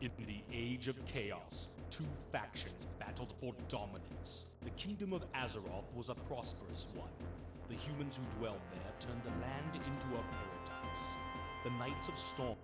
In the Age of Chaos, two factions battled for dominance. The kingdom of Azeroth was a prosperous one. The humans who dwelled there turned the land into a paradise. The Knights of Storm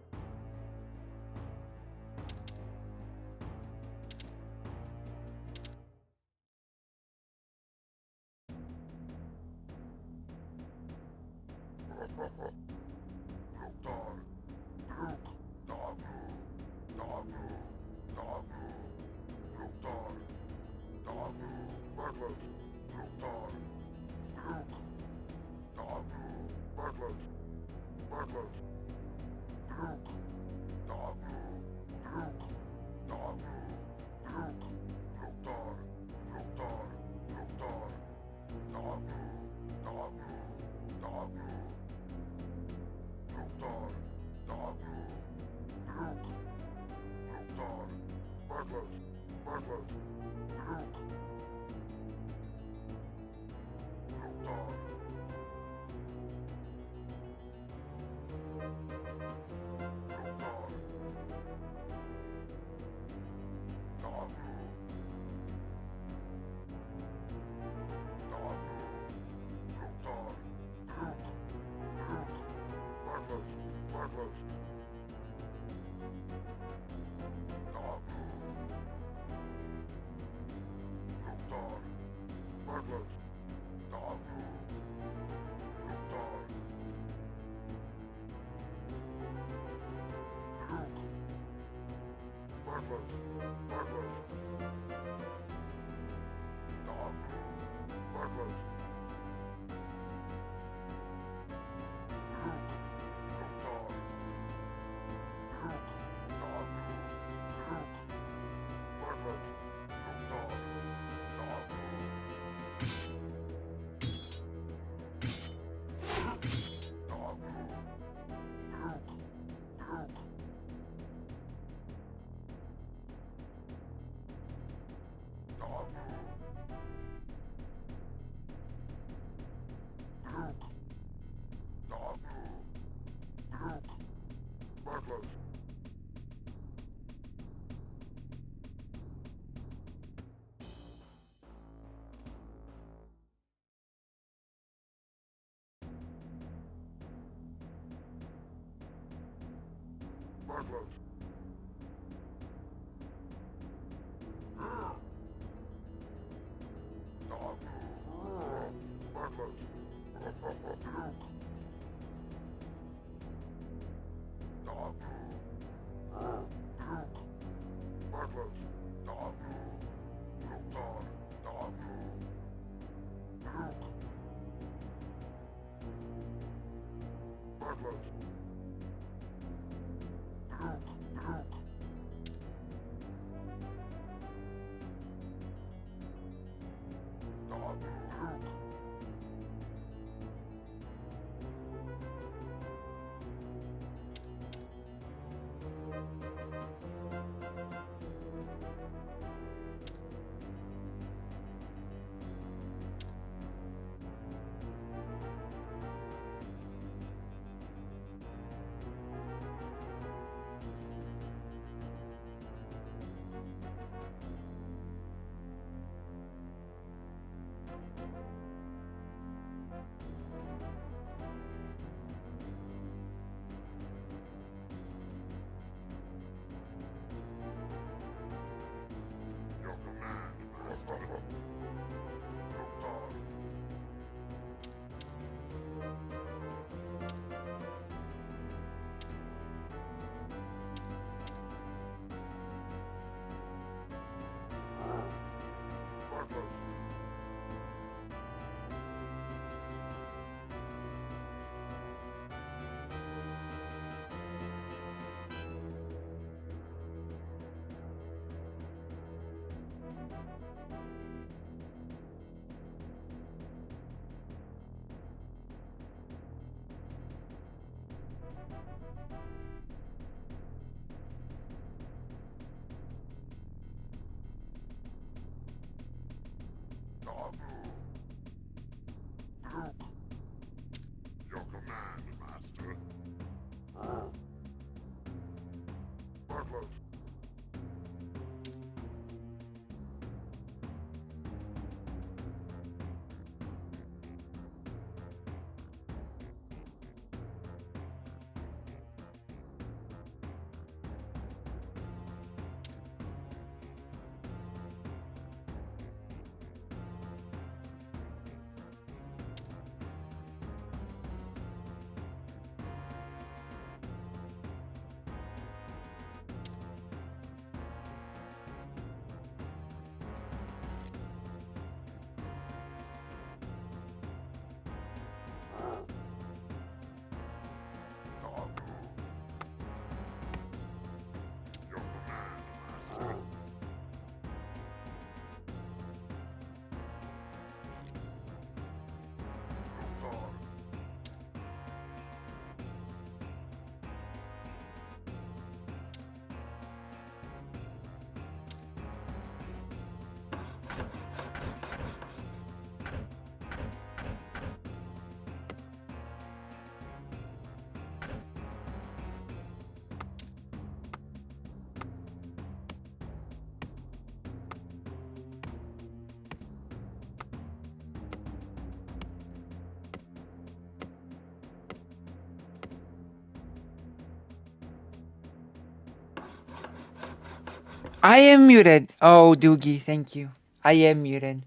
I am muted. Oh, Doogie, thank you. I am muted.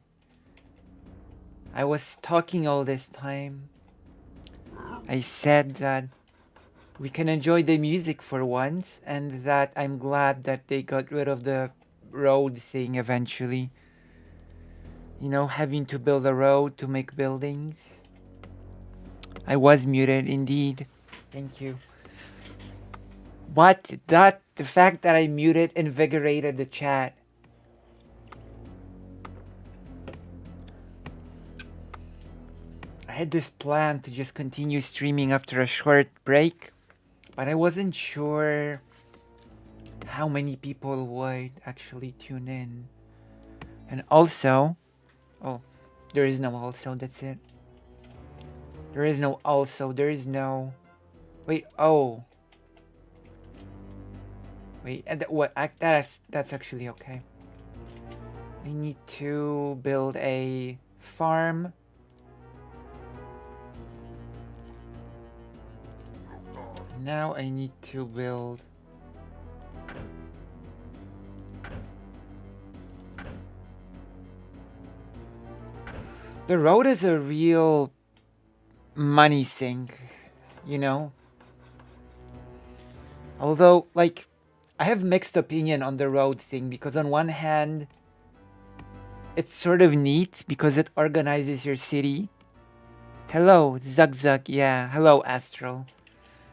I was talking all this time. I said that we can enjoy the music for once, and that I'm glad that they got rid of the road thing eventually. You know, having to build a road to make buildings. I was muted indeed. Thank you. But the fact that I muted invigorated the chat. I had this plan to just continue streaming after a short break, but I wasn't sure how many people would actually tune in. And also, oh, there is no also, that's it. There is no also, there is no, wait, oh. Wait, and what, that's actually okay. I need to build a farm. Now I need to build the road is a real money sink, you know? Although, like, I have mixed opinion on the road thing because on one hand, it's sort of neat because it organizes your city. Hello, Zug Zug, yeah. Hello, Astro.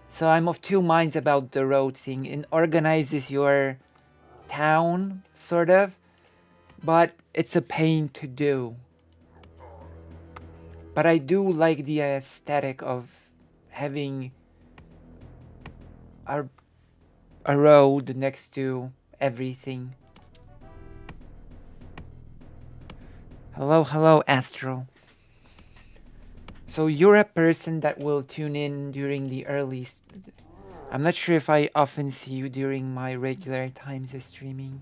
So I'm of two minds about the road thing. It organizes your town, sort of, but it's a pain to do. But I do like the aesthetic of having a road next to everything. Hello, hello, Astro. So you're a person that will tune in during the early... I'm not sure if I often see you during my regular times of streaming.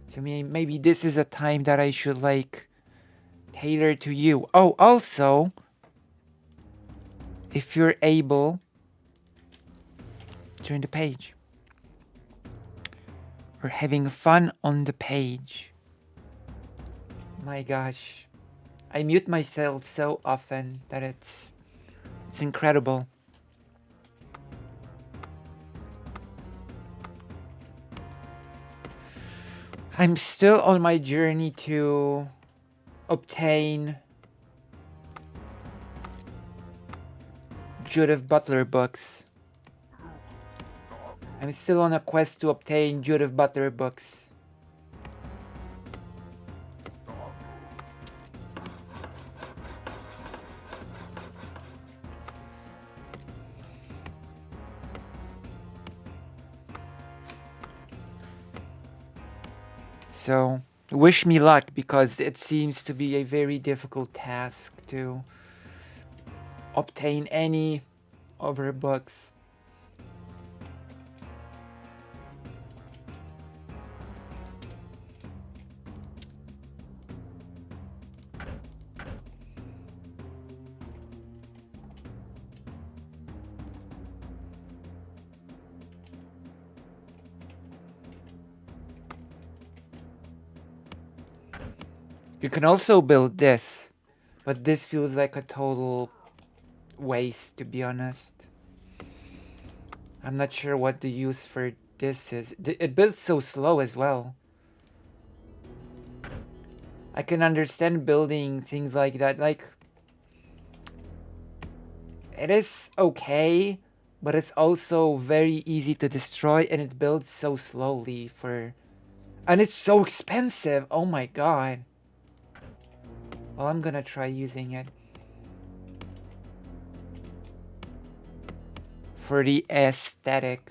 So maybe this is a time that I should, like, tailor to you. Oh, also, if you're able, turn the page. We're having fun on the page. My gosh. I mute myself so often that it's incredible. I'm still on my journey to obtain Judith Butler books. I'm still on a quest to obtain Judith Butler books. So, wish me luck because it seems to be a very difficult task to obtain any of her books. You can also build this, but this feels like a total waste, to be honest. I'm not sure what the use for this is. It builds so slow as well. I can understand building things like that. Like, it is okay, but it's also very easy to destroy and it builds so slowly for... And it's so expensive. Oh my god. Well, I'm gonna try using it for the aesthetic.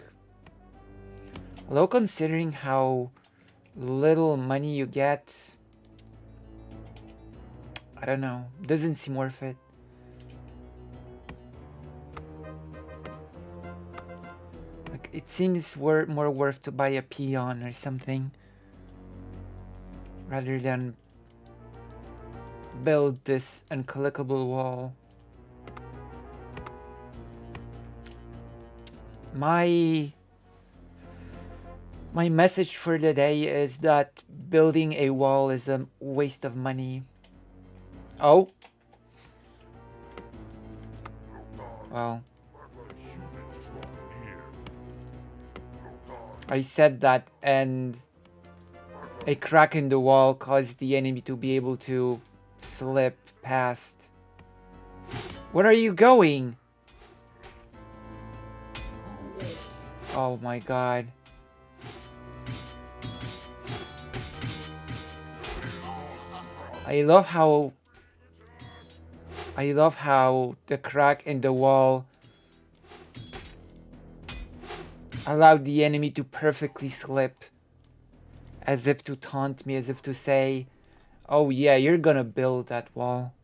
Although considering how little money you get, I don't know, doesn't seem worth it. Like, it seems more worth to buy a peon or something rather than build this unclickable wall. My message for the day is that building a wall is a waste of money. Oh. Well. I said that, and a crack in the wall caused the enemy to be able to slip past. Where are you going? Oh my god. I love how the crack in the wall allowed the enemy to perfectly slip, as if to taunt me, as if to say, oh yeah, you're gonna build that wall.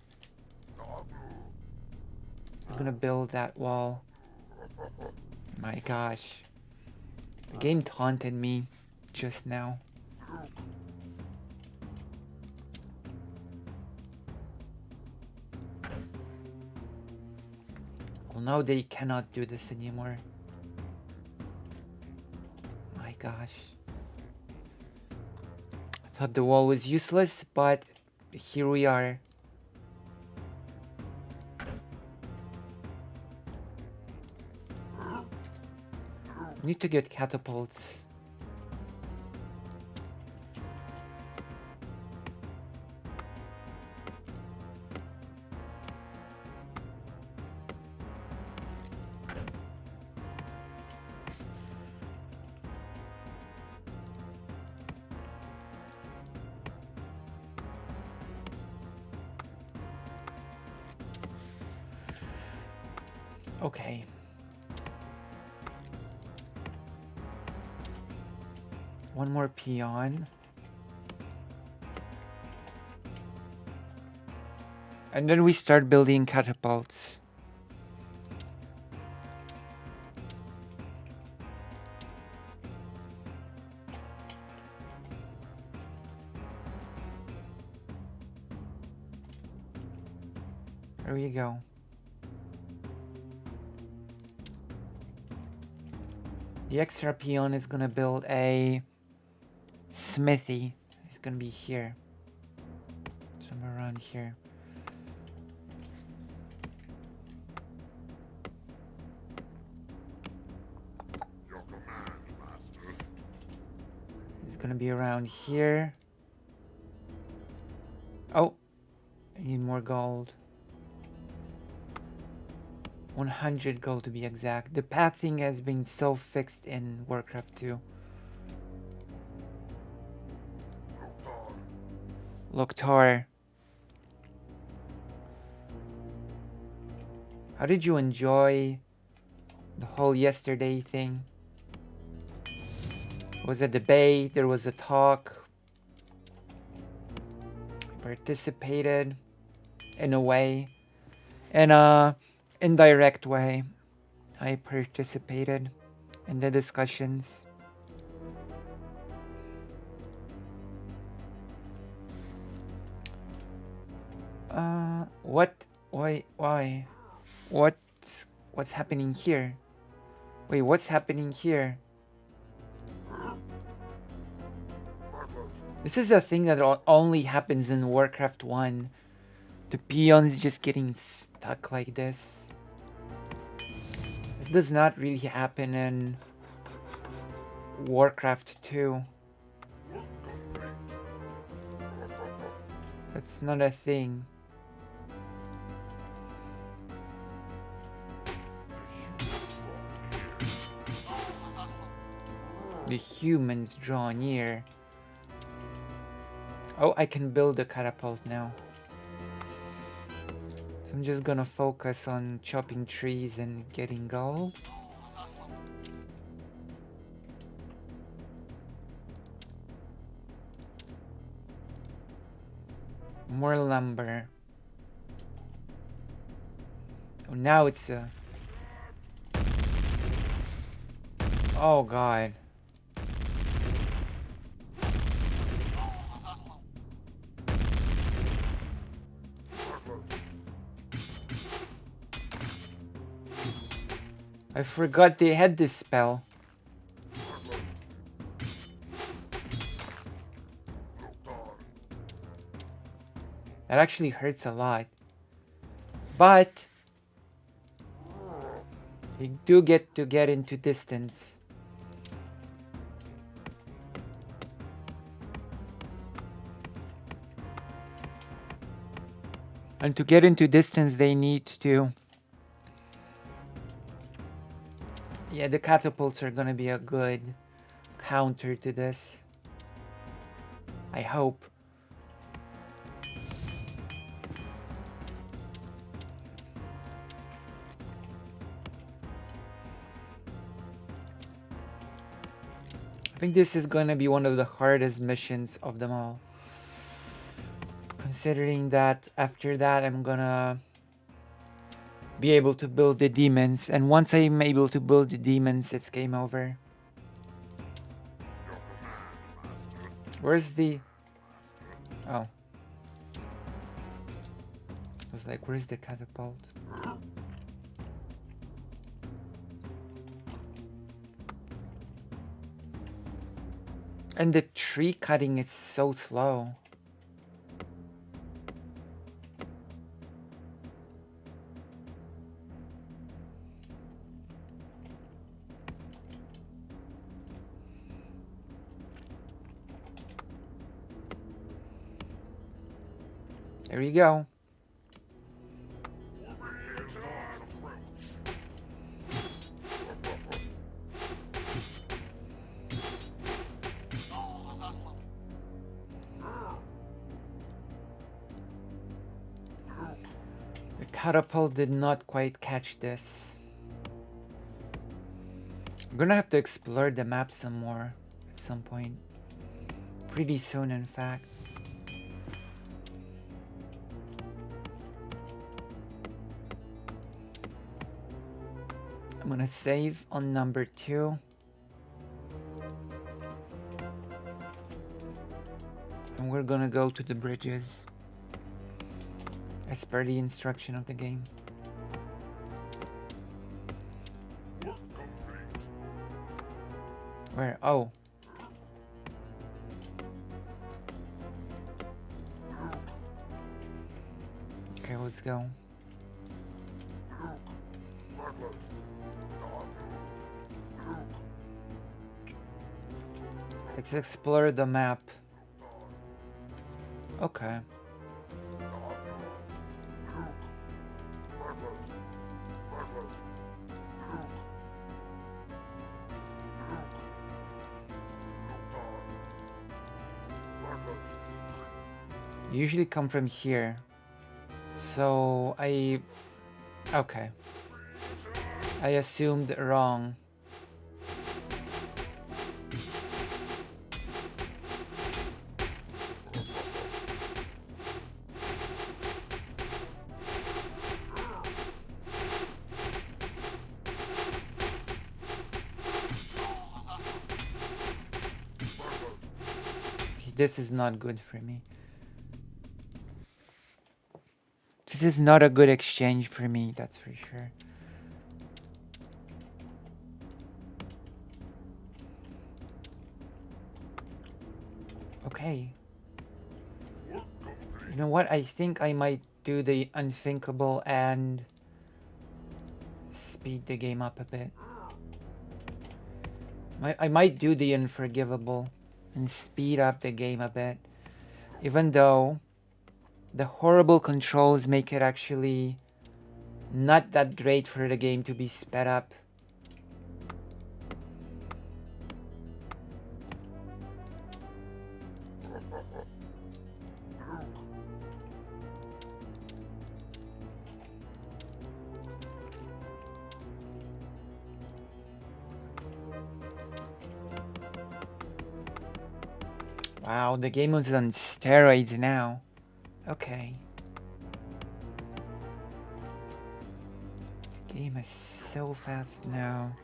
You're gonna build that wall. My gosh. The game taunted me just now. Well, now they cannot do this anymore. My gosh. I thought the wall was useless, but here we are. Need to get catapults. Okay. One more peon. And then we start building catapults. There we go. The extra peon is gonna build a smithy. It's gonna be here. Somewhere around here. It's gonna be around here. Oh, I need more gold. 100 gold to be exact. The pathing has been so fixed in Warcraft 2. Loktar. How did you enjoy the whole yesterday thing? There was a debate, there was a talk. I participated in a way. In a indirect way. I participated in the discussions. What? Why? What's happening here? Wait, what's happening here? This is a thing that only happens in Warcraft 1. The peons just getting stuck like this. This does not really happen in Warcraft 2. That's not a thing. The humans draw near. Oh, I can build a catapult now. So I'm just gonna focus on chopping trees and getting gold. More lumber. Oh, now it's a... Oh god. I forgot they had this spell. That actually hurts a lot. But you do get to get into distance. And to get into distance, they need to... Yeah, the catapults are gonna be a good counter to this. I hope. I think this is gonna be one of the hardest missions of them all. Considering that after that I'm gonna be able to build the demons, and once I'm able to build the demons, it's game over. Where's the... Oh. I was like, where's the catapult? And the tree cutting is so slow. There you go. The catapult did not quite catch this. I'm gonna have to explore the map some more at some point. Pretty soon, in fact. I'm gonna save on number 2. And we're gonna go to the bridges as per the instruction of the game. Where? Oh. Okay, let's go. Let's explore the map. Okay. You usually come from here. So okay. I assumed wrong. This is not good for me. This is not a good exchange for me, that's for sure. Okay. You know what? I think I might do the unthinkable and speed the game up a bit. I might do the unforgivable and speed up the game a bit. Even though the horrible controls make it actually not that great for the game to be sped up. Wow, the game is on steroids now. Okay. Game is so fast now.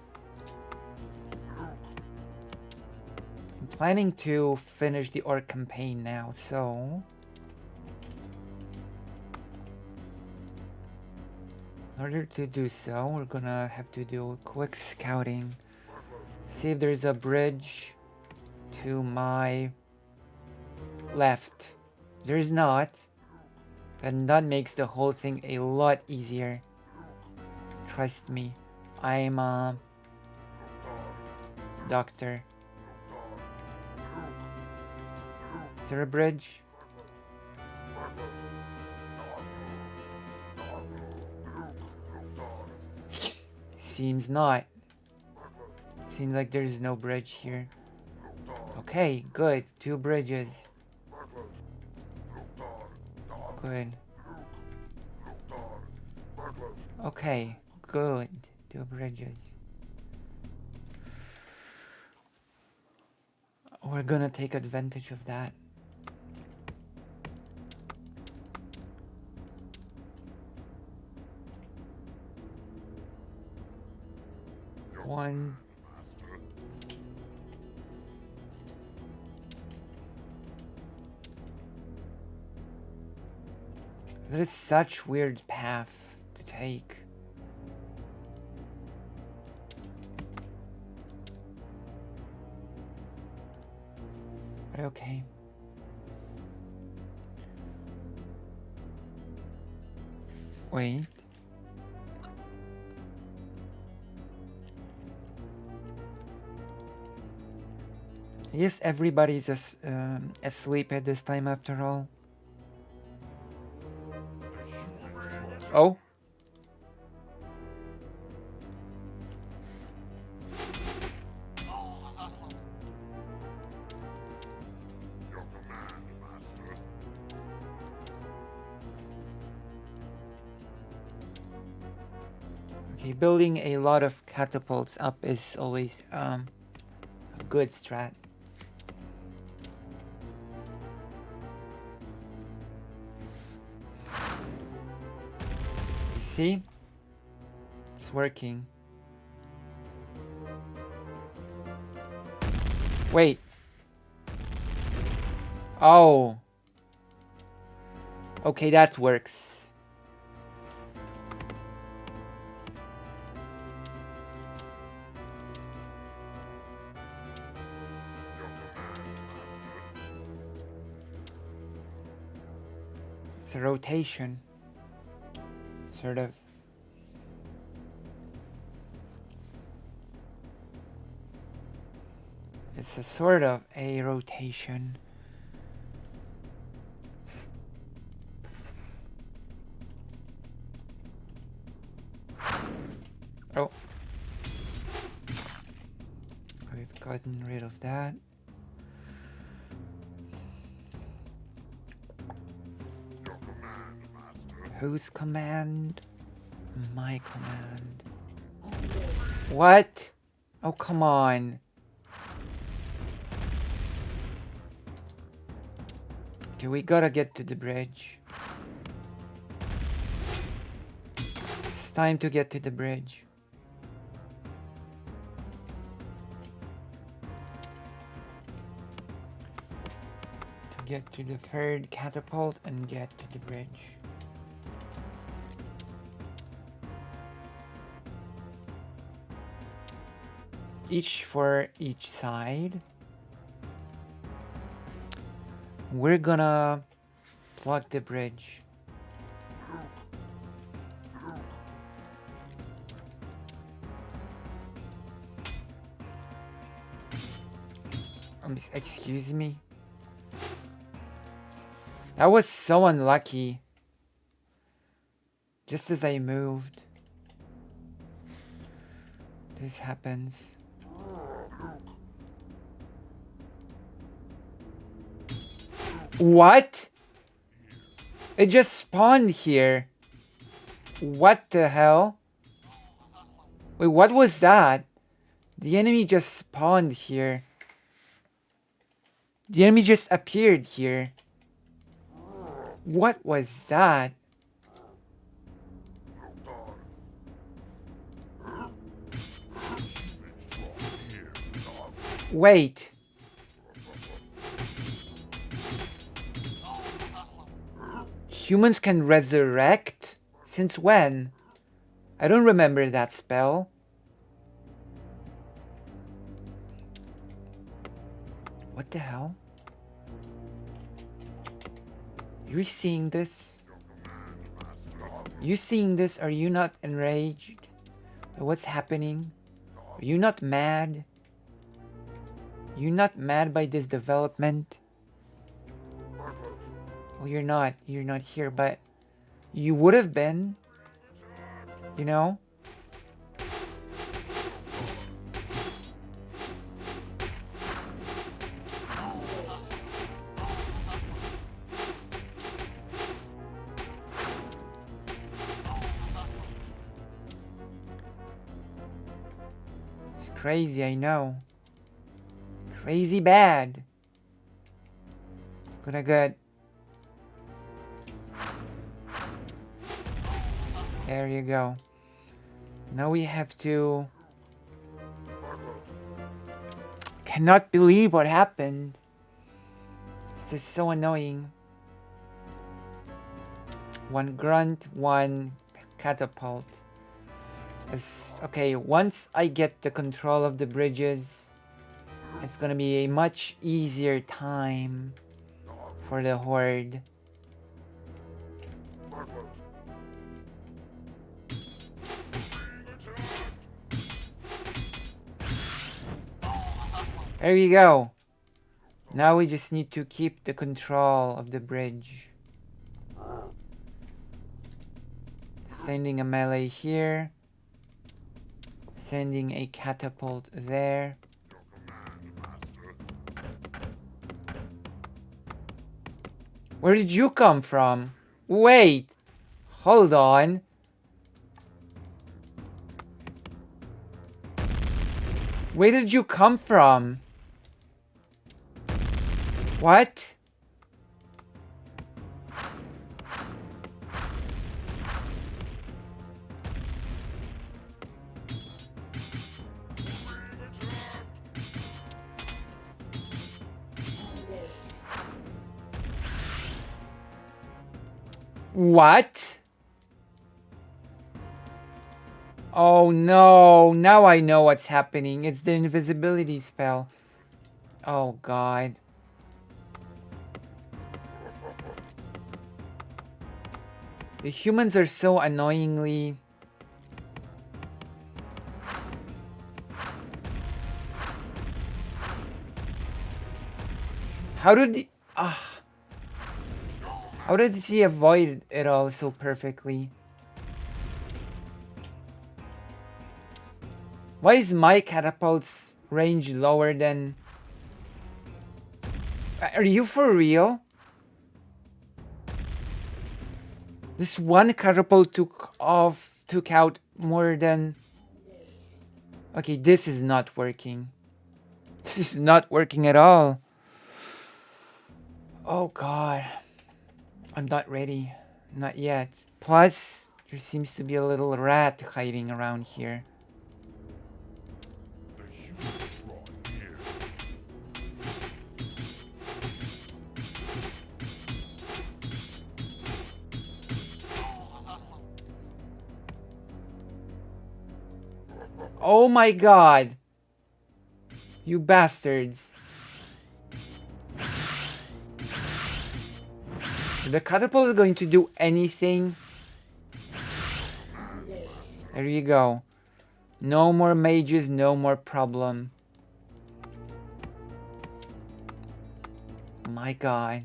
I'm planning to finish the Orc campaign now, so... in order to do so, we're gonna have to do quick scouting. See if there's a bridge to my left. There's not. then that makes the whole thing a lot easier. Trust me, I'm a doctor. Is there a bridge? Seems not. Seems like there's no bridge here. Okay, good. 2 bridges. Good. Okay, good. 2 bridges. We're gonna take advantage of that. One. That is such weird path to take. But okay. Wait. I guess everybody's asleep at this time after all. Oh. Okay, building a lot of catapults up is always a good strat. You see? It's working. Wait. Oh. Okay, that works. It's a rotation. Sort of. It's a sort of a rotation. Oh. We've gotten rid of that. Whose command? My command. What? Oh, come on. Okay, we gotta get to the bridge. It's time to get to the bridge. To get to the 3rd catapult and get to the bridge. Each for each side. We're gonna plug the bridge. Excuse me? That was so unlucky. Just as I moved. This happens. What? It just spawned here. What the hell? Wait, what was that? The enemy just spawned here. The enemy just appeared here. What was that? Wait. Humans can resurrect? Since when? I don't remember that spell. What the hell? You're seeing this? You seeing this? Are you not enraged? What's happening? Are you not mad? You not mad by this development? Well, you're not. You're not here, but you would have been. You know? It's crazy, I know. Crazy bad. Gonna get. There you go. Now we have to. Cannot believe what happened. This is so annoying. One grunt, one catapult. Okay, once I get the control of the bridges, it's gonna be a much easier time for the horde. There you go. Now we just need to keep the control of the bridge. Sending a melee here. Sending a catapult there. Where did you come from? Wait! Hold on. Where did you come from? What? What? Oh no, now I know what's happening. It's the invisibility spell. Oh god. The humans are so annoyingly... How did he... How did he avoid it all so perfectly? Why is my catapult's range lower than... Are you for real? This one catapult took out more than... Okay, this is not working. This is not working at all. Oh god. I'm not ready. Not yet. Plus, there seems to be a little rat hiding around here. Oh my god! You bastards. The catapult is going to do anything. There you go. No more mages, no more problem. My god.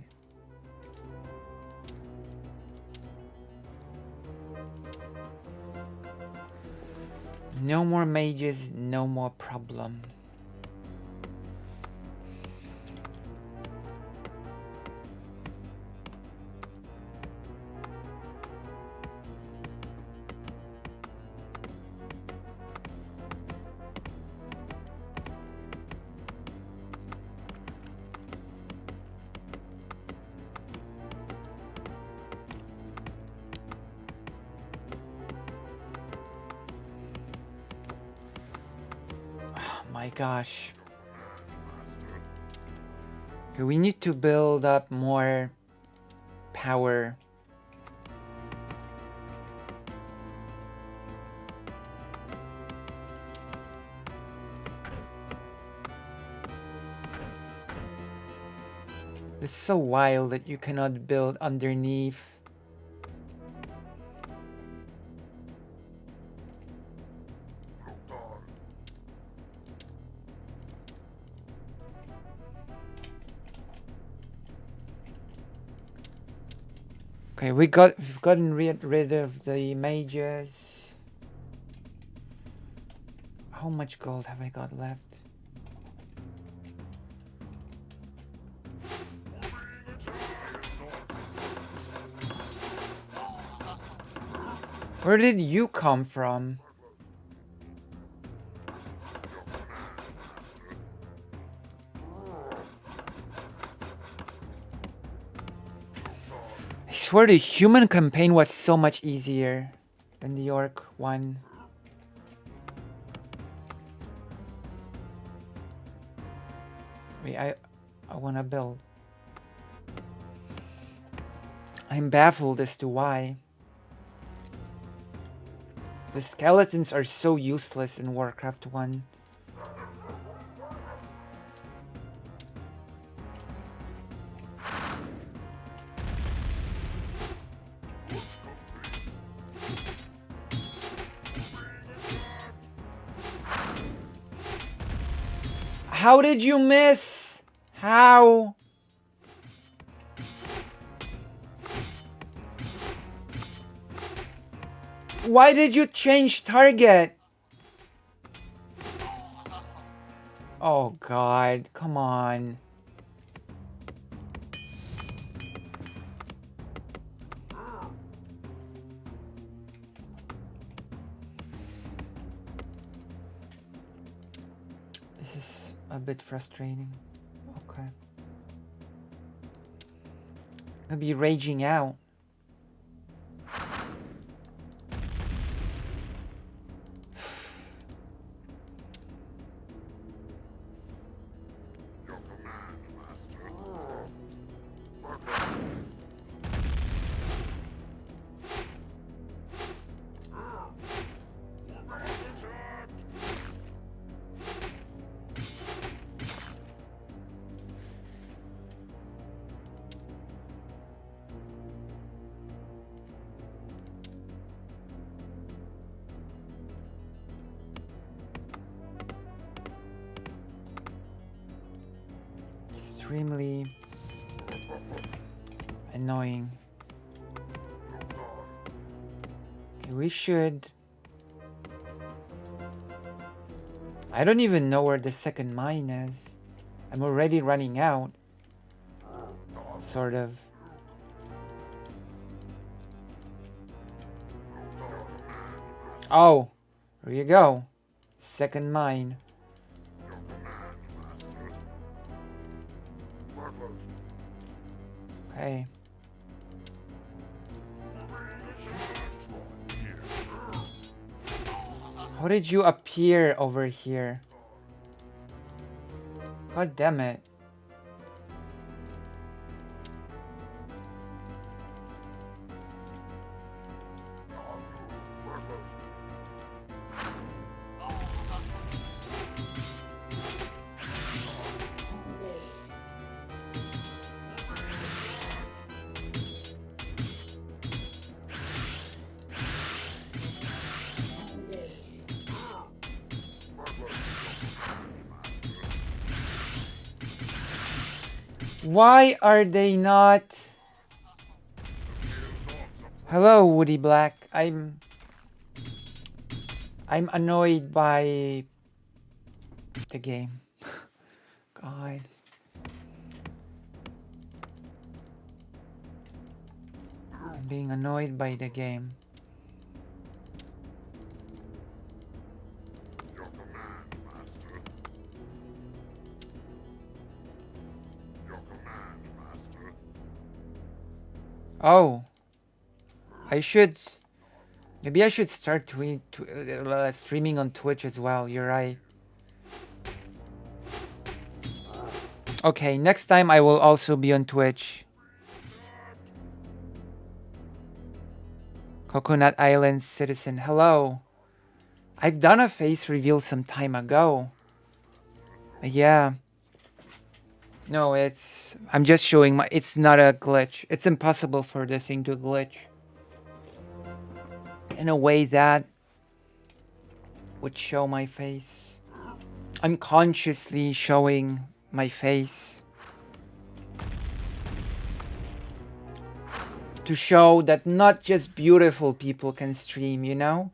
No more mages, no more problem. My gosh. Okay, we need to build up more power. It's so wild that you cannot build underneath. Okay, we've gotten rid of the mages. How much gold have I got left? Where did you come from? I swear the human campaign was so much easier than the orc one. Wait, I wanna build. I'm baffled as to why. The skeletons are so useless in Warcraft 1. How did you miss? How? Why did you change target? Oh god, come on. This is a bit frustrating. Okay. I'll be raging out. Extremely annoying. Okay, we should. I don't even know where the second mine is. I'm already running out. Sort of. Oh, there you go. Second mine. Okay. How did you appear over here? God damn it. Why are they not? Hello, Woody Black. I'm annoyed by the game. God. I'm being annoyed by the game. Oh, I should. Maybe I should start streaming on Twitch as well. You're right. Okay, next time I will also be on Twitch. Coconut Island Citizen. Hello. I've done a face reveal some time ago. Yeah. No, I'm just showing it's not a glitch. It's impossible for the thing to glitch in a way that would show my face. I'm consciously showing my face. to show that not just beautiful people can stream, you know?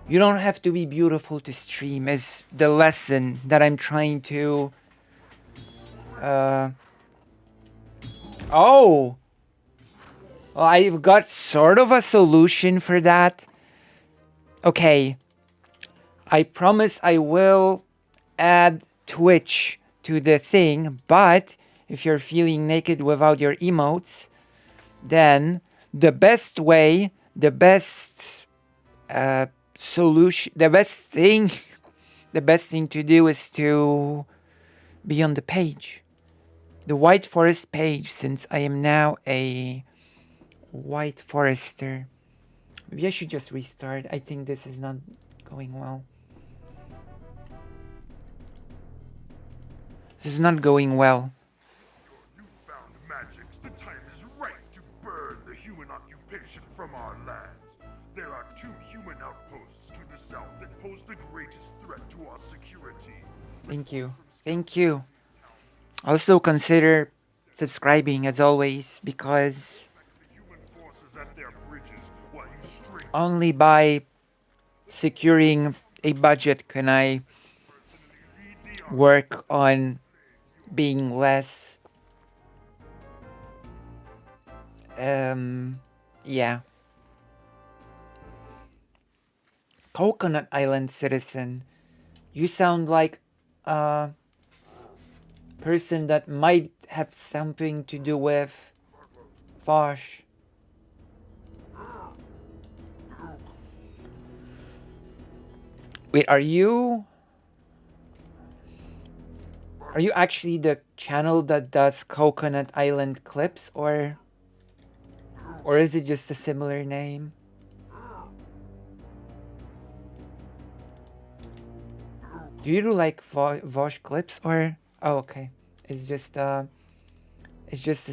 You don't have to be beautiful to stream is the lesson that I'm trying to oh, well, I've got sort of a solution for that. Okay, I promise I will add Twitch to the thing, but if you're feeling naked without your emotes, then the best way, the best solution, the best thing, the best thing to do is to be on the page. The White Forest page, since I am now a White Forester. Maybe I should just restart. I think this is not going well. This is not going well. Your newfound magics, the time is right to burn the human occupation from our lands. There are 2 human outposts to the south that pose the greatest threat to our security. Thank you. Thank you. Also consider subscribing as always, because The human forces at their bridges while you string only by securing a budget can I lead the work on being less yeah. Coconut Island citizen. You sound like a person that might have something to do with Vosh. Wait, are you actually the channel that does Coconut Island clips, or is it just a similar name? Do you do like Vosh clips, or oh okay, it's just a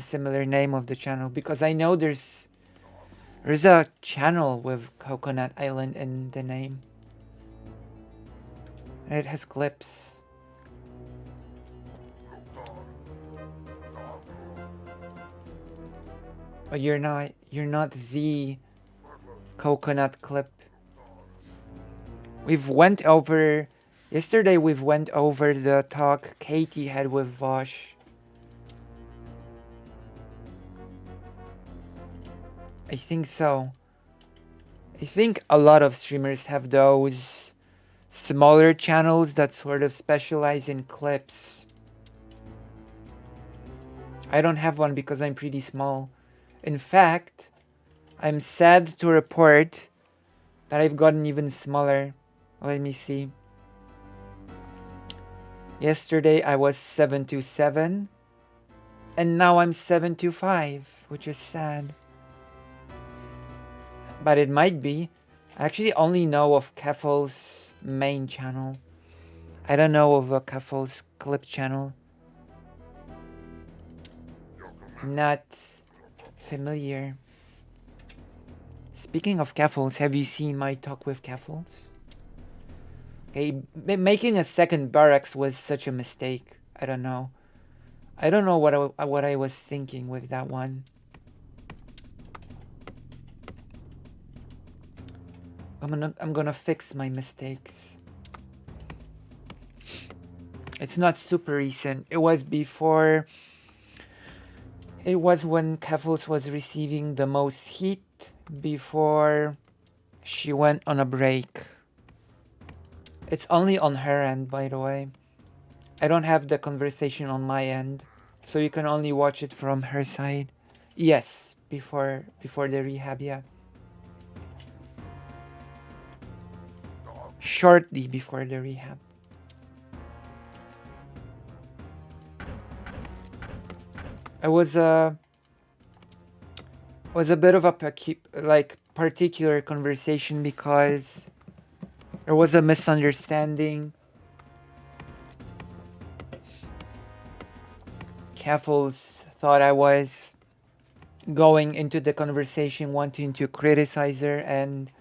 similar name of the channel, because I know there's a channel with Coconut Island in the name. And it has clips. But you're not the coconut clip. Yesterday we've went over the talk Katie had with Vosh. I think so. I think a lot of streamers have those smaller channels that sort of specialize in clips. I don't have one because I'm pretty small. In fact, I'm sad to report that I've gotten even smaller. Let me see. Yesterday I was 727 and now I'm 725, which is sad. But it might be. I actually only know of Keffel's main channel. I don't know of a Keffel's clip channel. Not familiar. Speaking of Keffel's, have you seen my talk with Keffel's? Okay, making a second barracks was such a mistake. I don't know. I don't know what I was thinking with that one. I'm gonna fix my mistakes. It's not super recent. It was before. It was when Keffel's was receiving the most heat before she went on a break. It's only on her end, by the way. I don't have the conversation on my end, so you can only watch it from her side. Yes, before the rehab, yeah. Shortly before the rehab. It was a bit of a particular conversation because there was a misunderstanding. Keffels thought I was going into the conversation wanting to criticize her, and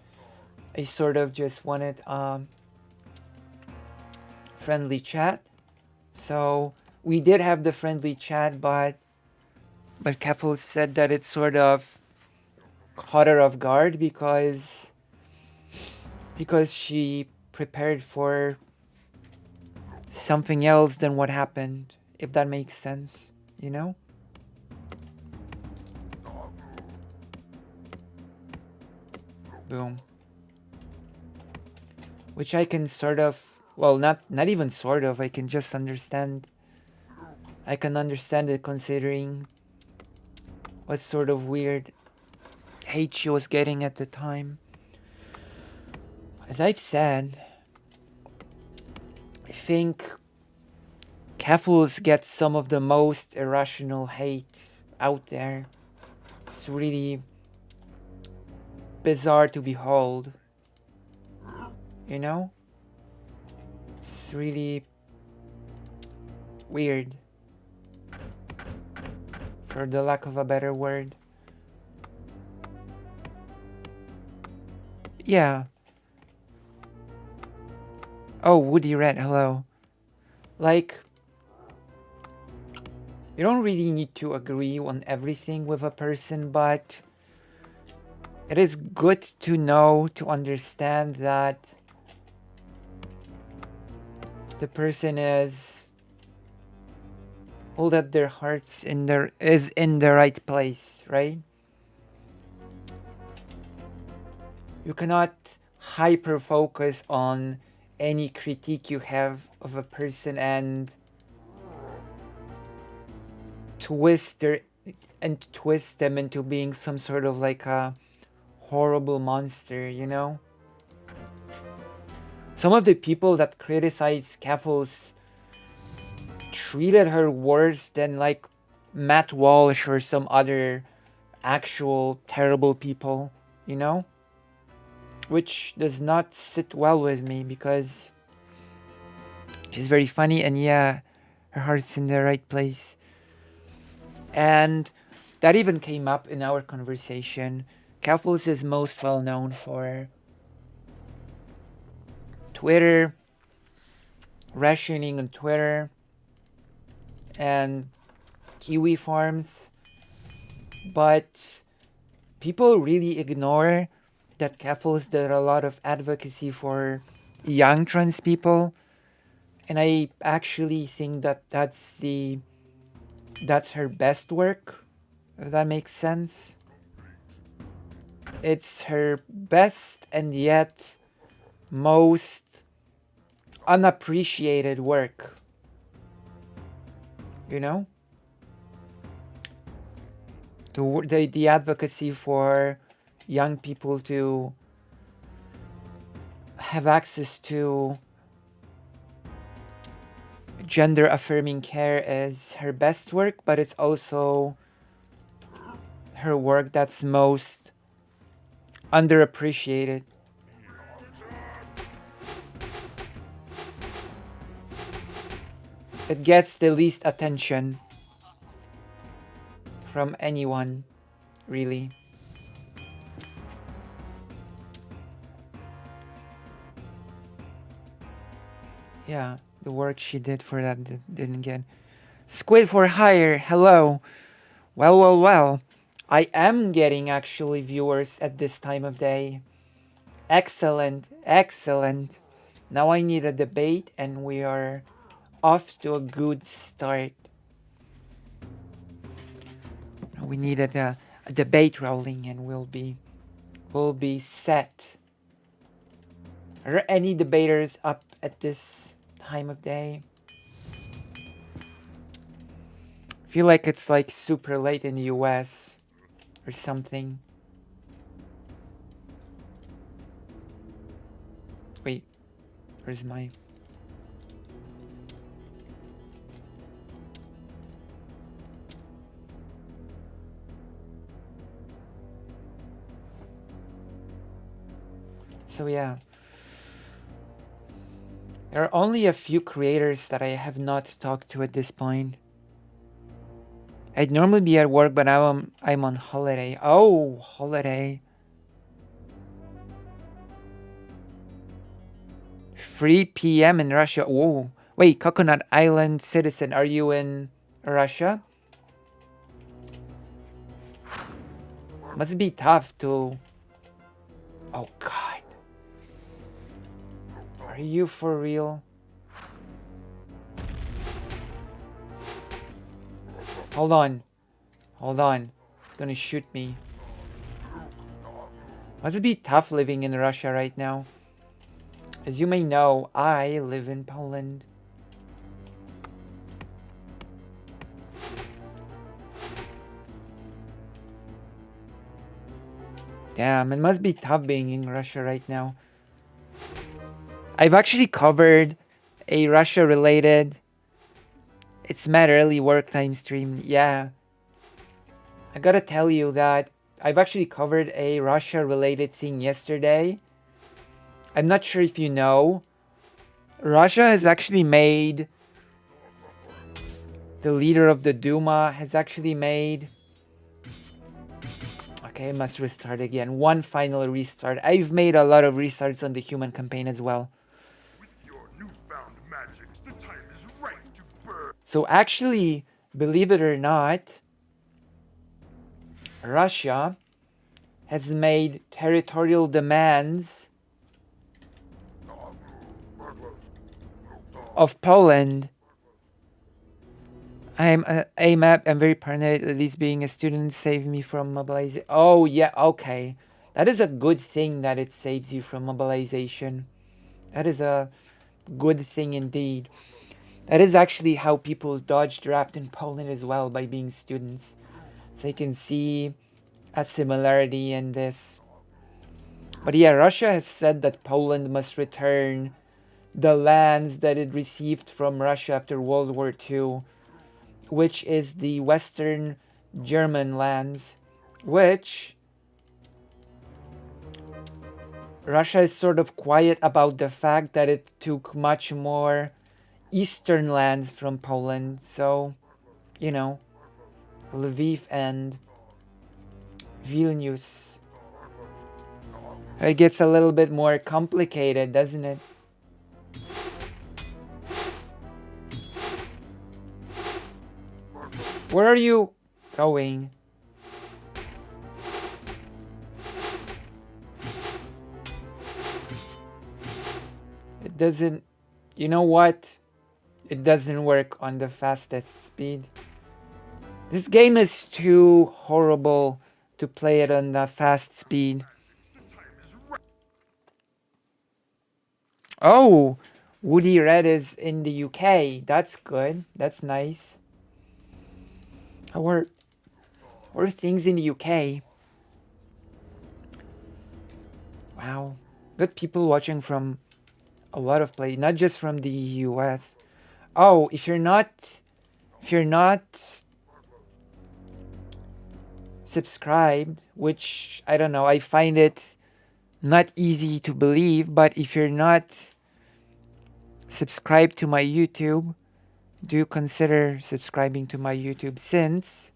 I sort of just wanted friendly chat. So we did have the friendly chat, but But Keffel said that it sort of caught her off guard because she prepared for something else than what happened, if that makes sense, you know? Boom. Which I can sort of, well, not even sort of, I can just understand. I can understand it considering what sort of weird hate she was getting at the time. As I've said, I think Keffels get some of the most irrational hate out there. It's really bizarre to behold. You know? It's really weird, for the lack of a better word. Yeah. Oh, Woody Red, hello. Like, you don't really need to agree on everything with a person, but it is good to know, to understand that the person is, all that their hearts is in the right place, right? You cannot hyper focus on any critique you have of a person and twist them into being some sort of like a horrible monster, you know? Some of the people that criticize Keffels treated her worse than like Matt Walsh or some other actual terrible people, you know? Which does not sit well with me because she's very funny and yeah, her heart's in the right place. And that even came up in our conversation. Keffels is most well known for Twitter, rationing on Twitter, and kiwi farms. But people really ignore that Keffels did a lot of advocacy for young trans people. And I actually think that that's her best work, if that makes sense. It's her best and yet most unappreciated work. You know? The advocacy for young people to have access to gender affirming care is her best work, but it's also her work that's most underappreciated. It gets the least attention from anyone, really. Yeah, the work she did for that didn't get. Squid for Hire, hello. Well. I am getting actually viewers at this time of day. Excellent. Now I need a debate and we are off to a good start. We needed a debate rolling and we'll be set. Are there any debaters up at this time of day? I feel like it's like super late in the US or something. Wait, where's my... So yeah. There are only a few creators that I have not talked to at this point. I'd normally be at work, but now I'm on holiday. Oh, holiday. 3 p.m. in Russia. Whoa. Wait, Coconut Island citizen, are you in Russia? Must be tough to... Oh god. Are you for real? Hold on. Hold on. It's gonna shoot me. Must it be tough living in Russia right now? As you may know, I live in Poland. Damn, it must be tough being in Russia right now. I've actually covered a Russia-related... It's Mad Early Work Time stream. Yeah. I gotta tell you that I've actually covered a Russia-related thing yesterday. I'm not sure if you know. Russia has actually made... The leader of the Duma has actually made... Okay, I must restart again. One final restart. I've made a lot of restarts on the human campaign as well. With your newfound magics, the time is right to burn. So actually, believe it or not, Russia has made territorial demands of Poland. I'm very paranoid. At least being a student saved me from mobilization. Oh yeah, okay. That is a good thing that it saves you from mobilization. That is a good thing indeed. That is actually how people dodge draft in Poland as well, by being students. So you can see a similarity in this. But yeah, Russia has said that Poland must return the lands that it received from Russia after World War II, which is the Western German lands, which Russia is sort of quiet about the fact that it took much more eastern lands from Poland. So, you know, Lviv and Vilnius. It gets a little bit more complicated, doesn't it? Where are you going? It doesn't... You know what? It doesn't work on the fastest speed. This game is too horrible to play it on the fast speed. Oh! Woody Red is in the UK. That's good. That's nice. How are things in the UK? Wow. Got people watching from a lot of places, not just from the US. Oh, if you're not subscribed, which I don't know, I find it not easy to believe, but if you're not subscribed to my YouTube, do consider subscribing to my YouTube, since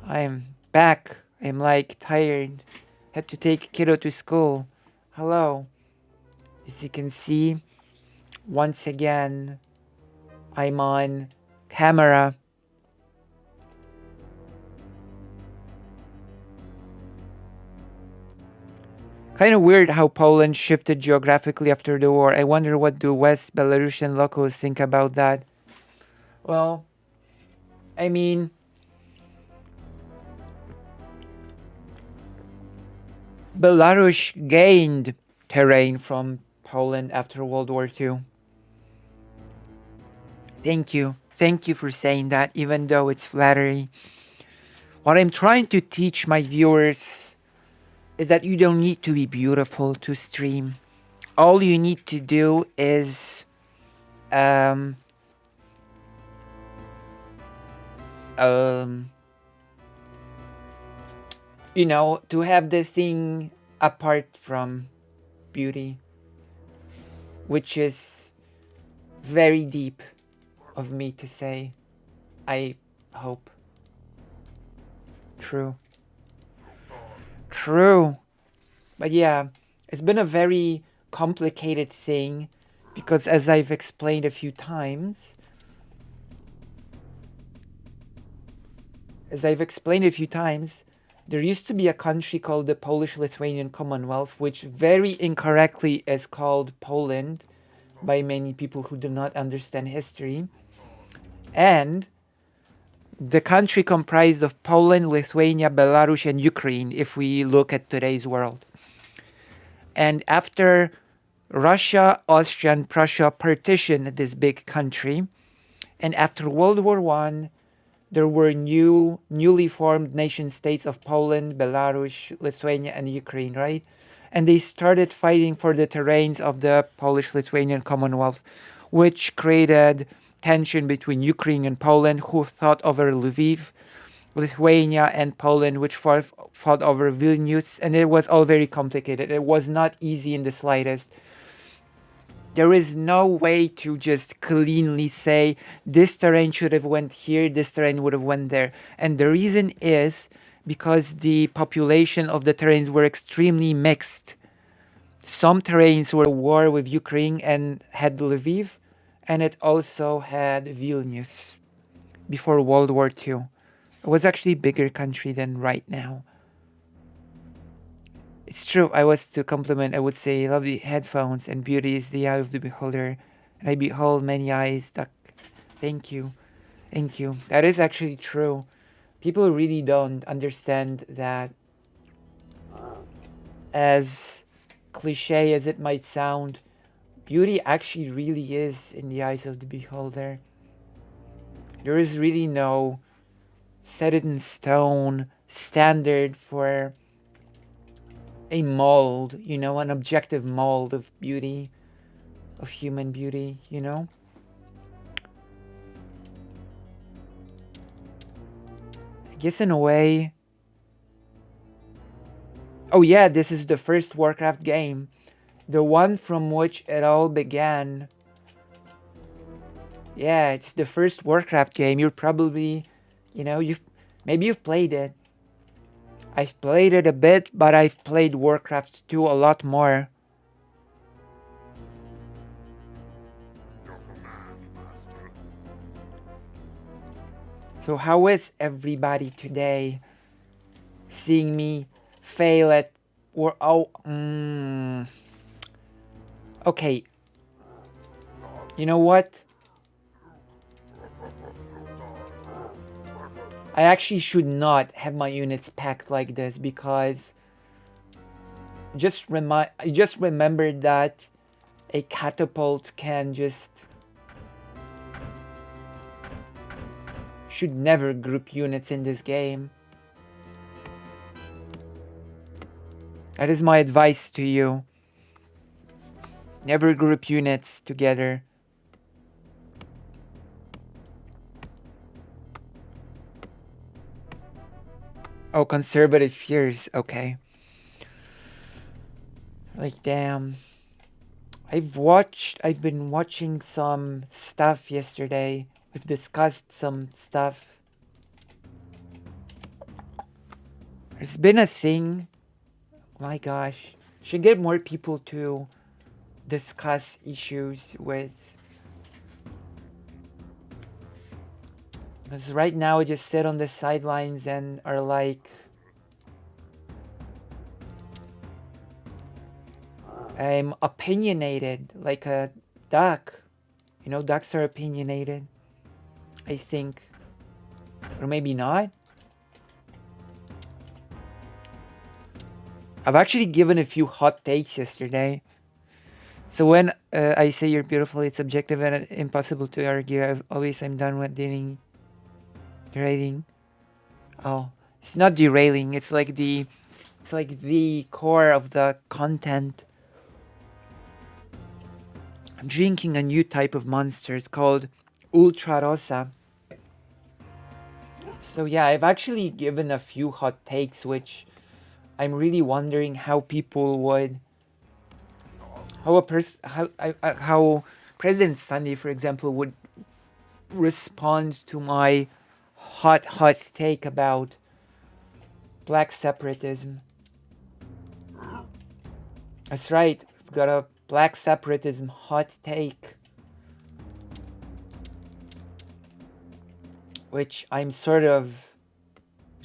I'm back. I'm like tired. Had to take kiddo to school. Hello. As you can see, once again, I'm on camera. Kind of weird how Poland shifted geographically after the war. I wonder what the West Belarusian locals think about that. Well, I mean, Belarus gained terrain from Poland after World War II. Thank you. Thank you for saying that, even though it's flattery. What I'm trying to teach my viewers is that you don't need to be beautiful to stream. All you need to do is you know, to have the thing apart from beauty, which is very deep of me to say. I hope. True. True. But yeah, it's been a very complicated thing because, as I've explained a few times, as I've explained a few times, there used to be a country called the Polish-Lithuanian Commonwealth, which very incorrectly is called Poland by many people who do not understand history. And the country comprised of Poland, Lithuania, Belarus, and Ukraine, if we look at today's world. And after Russia, Austria, and Prussia partitioned this big country, and after World War I, there were newly formed nation states of Poland, Belarus, Lithuania, and Ukraine, right? And they started fighting for the terrains of the Polish-Lithuanian Commonwealth, which created tension between Ukraine and Poland, who fought over Lviv, Lithuania and Poland, which fought over Vilnius, and it was all very complicated. It was not easy in the slightest. There is no way to just cleanly say this terrain should have went here, this terrain would have went there. And the reason is because the population of the terrains were extremely mixed. Some terrains were at war with Ukraine and had Lviv, and it also had Vilnius before World War II. It was actually a bigger country than right now. It's true, I was to compliment, I would say, lovely headphones, and beauty is the eye of the beholder, and I behold many eyes. Thank you. Thank you. That is actually true. People really don't understand that, as cliche as it might sound, beauty actually really is in the eyes of the beholder. There is really no set it in stone standard for a mold, you know, an objective mold of beauty, of human beauty, you know? I guess in a way... Oh yeah, this is the first Warcraft game. The one from which it all began. Yeah, it's the first Warcraft game. You're probably, you know, maybe you've played it. I've played it a bit, but I've played Warcraft 2 a lot more. So how is everybody today? Seeing me fail at Okay. You know what? I actually should not have my units packed like this, because I just remembered that a catapult should never group units in this game. That is my advice to you. Never group units together. Oh, conservative fears. Okay. Like, damn. I've been watching some stuff yesterday. We've discussed some stuff. There's been a thing. My gosh. Should get more people to discuss issues with. Because right now I just sit on the sidelines and are like, I'm opinionated like a duck. You know, ducks are opinionated, I think. Or maybe not. I've actually given a few hot takes yesterday. So when I say you're beautiful, it's subjective and impossible to argue. I'm done with derailing. Oh, it's not derailing. It's like the core of the content. I'm drinking a new type of monster. It's called Ultra Rosa. So yeah, I've actually given a few hot takes, which I'm really wondering how people would, how President Sunday, for example, would respond to my hot take about black separatism. That's right, we've got a black separatism hot take, which I'm sort of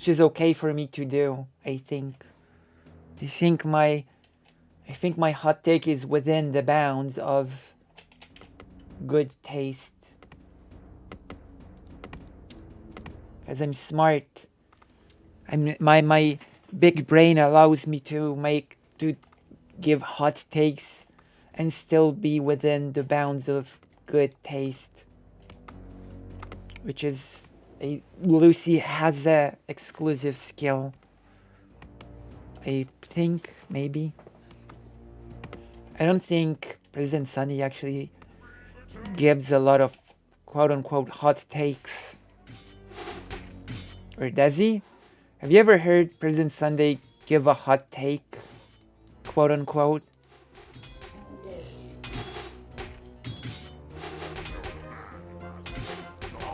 which is okay for me to do, I think. I think my hot take is within the bounds of good taste. Because I'm smart. My big brain allows me to give hot takes and still be within the bounds of good taste. Which is Lucy has a exclusive skill. I think, maybe. I don't think President Sunny actually gives a lot of quote-unquote hot takes. Or does he? Have you ever heard President Sunday give a hot take? Quote-unquote.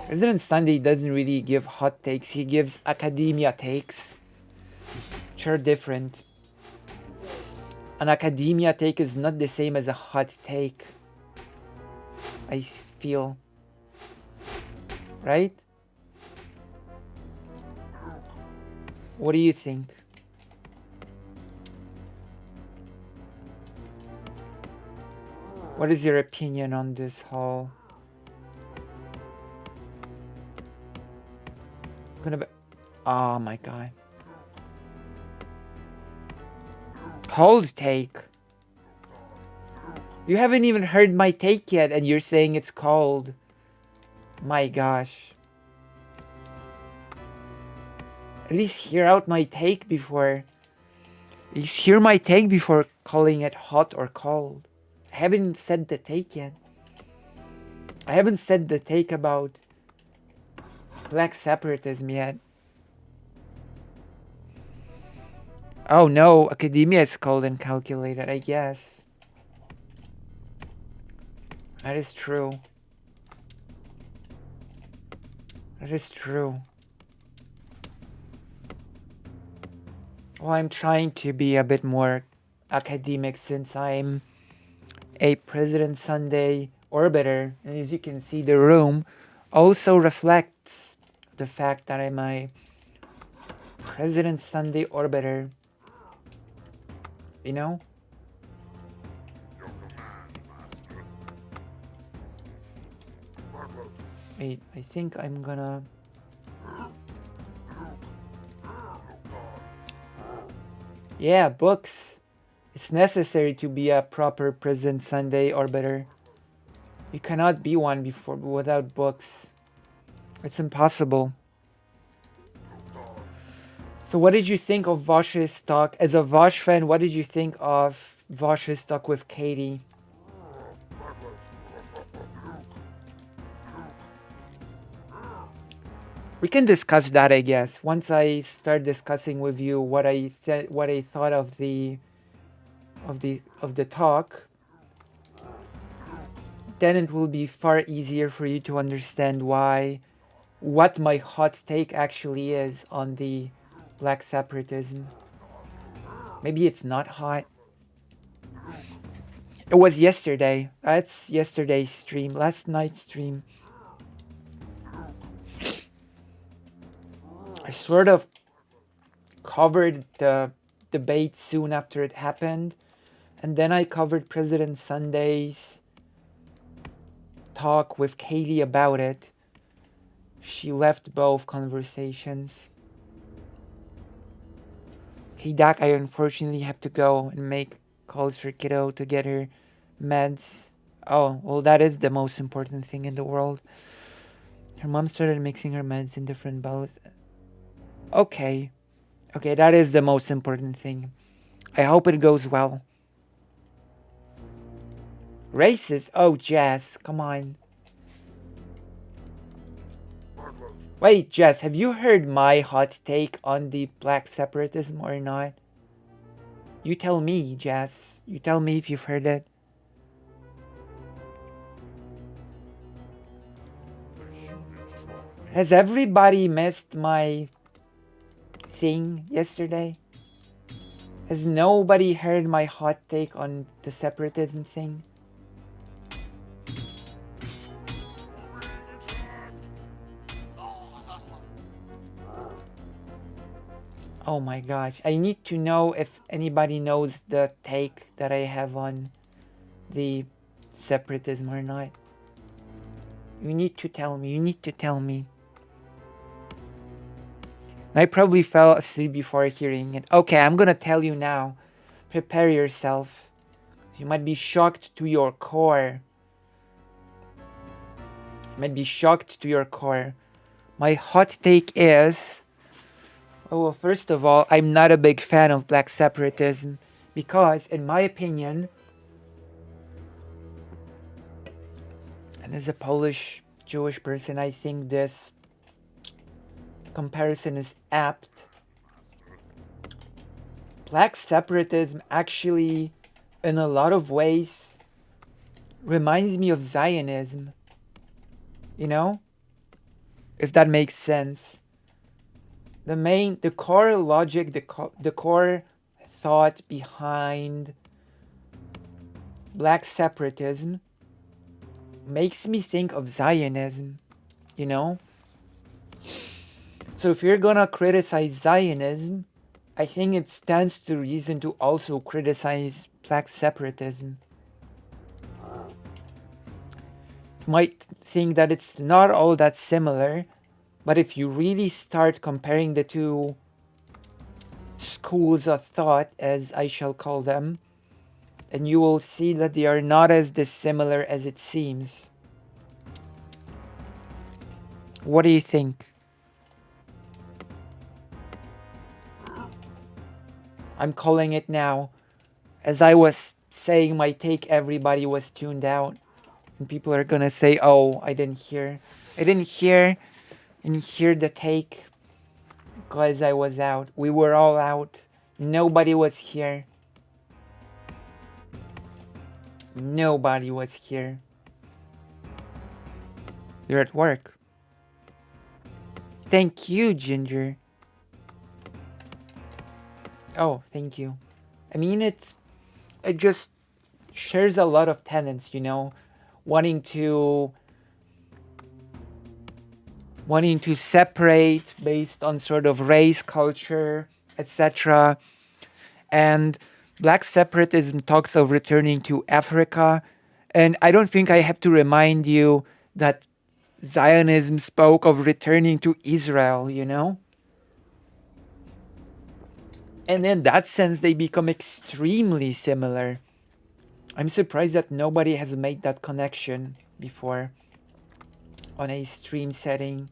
President Sunday doesn't really give hot takes. He gives academia takes. Which are different. An academia take is not the same as a hot take. I feel. Right? What do you think? What is your opinion on this whole? Oh my god. Cold take. You haven't even heard my take yet and you're saying it's cold. My gosh. At least hear out my take before. At least hear my take before calling it hot or cold. I haven't said the take yet. I haven't said the take about black separatism yet. Oh no, academia is cold and calculated, I guess. That is true. That is true. Well, I'm trying to be a bit more academic since I'm a President Sunday orbiter. And as you can see, the room also reflects the fact that I'm a President Sunday orbiter. You know? Wait, I think I'm gonna... Yeah, books. It's necessary to be a proper President Sunday orbiter. You cannot be one without books. It's impossible. So what did you think of Vosh's talk? As a Vosh fan, what did you think of Vosh's talk with Katie? We can discuss that, I guess. Once I start discussing with you what I thought of the talk, then it will be far easier for you to understand what my hot take actually is on the black separatism. Maybe it's not hot. It was yesterday. That's yesterday's stream, last night's stream. I sort of covered the debate soon after it happened, and then I covered President Sunday's talk with Katie about it. She left both conversations. Hey Doc, I unfortunately have to go and make calls for kiddo to get her meds. Oh, well, that is the most important thing in the world. Her mom started mixing her meds in different bowls. Okay, that is the most important thing. I hope it goes well. Racist? Oh, Jess, come on. Wait, Jess, have you heard my hot take on the black separatism or not? You tell me, Jess. You tell me if you've heard it. Has everybody missed my thing yesterday? Has nobody heard my hot take on the separatism thing? Oh my gosh. I need to know if anybody knows the take that I have on the separatism or not. You need to tell me. You need to tell me. I probably fell asleep before hearing it. Okay, I'm gonna tell you now. Prepare yourself. You might be shocked to your core. You might be shocked to your core. My hot take is... Oh, well, first of all, I'm not a big fan of black separatism because, in my opinion, and as a Polish Jewish person, I think this comparison is apt. Black separatism actually, in a lot of ways, reminds me of Zionism. You know? If that makes sense. The core logic, the core thought behind black separatism makes me think of Zionism, you know? So if you're gonna criticize Zionism, I think it stands to reason to also criticize black separatism. You might think that it's not all that similar, but if you really start comparing the two schools of thought, as I shall call them, and you will see that they are not as dissimilar as it seems. What do you think? I'm calling it now. As I was saying my take, everybody was tuned out. And people are gonna say, oh, I didn't hear the take because I was out. We were all out. Nobody was here. Nobody was here. You're at work. Thank you, Ginger. Oh, thank you. I mean, it just shares a lot of tenets, you know, wanting to separate based on sort of race, culture, etc. And black separatism talks of returning to Africa. And I don't think I have to remind you that Zionism spoke of returning to Israel, you know? And in that sense, they become extremely similar. I'm surprised that nobody has made that connection before on a stream setting.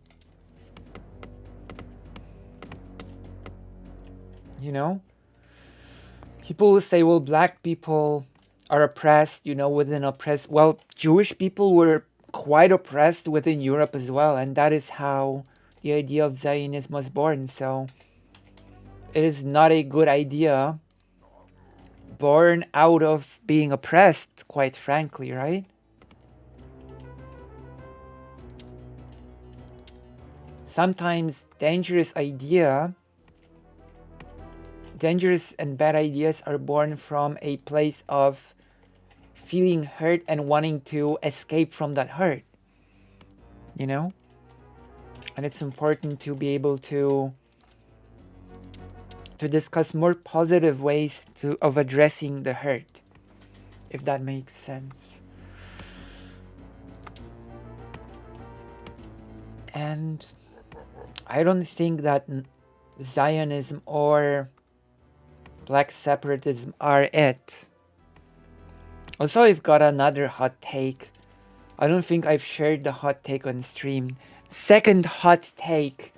You know? People will say, well, black people are oppressed, you know, within oppressed... Well, Jewish people were quite oppressed within Europe as well, and that is how the idea of Zionism was born. So it is not a good idea born out of being oppressed, quite frankly, right? Sometimes dangerous and bad ideas are born from a place of feeling hurt and wanting to escape from that hurt, you know? And it's important to be able to discuss more positive ways of addressing the hurt, if that makes sense. And I don't think that Zionism or black separatism are it. Also, I've got another hot take. I don't think I've shared the hot take on stream. Second hot take.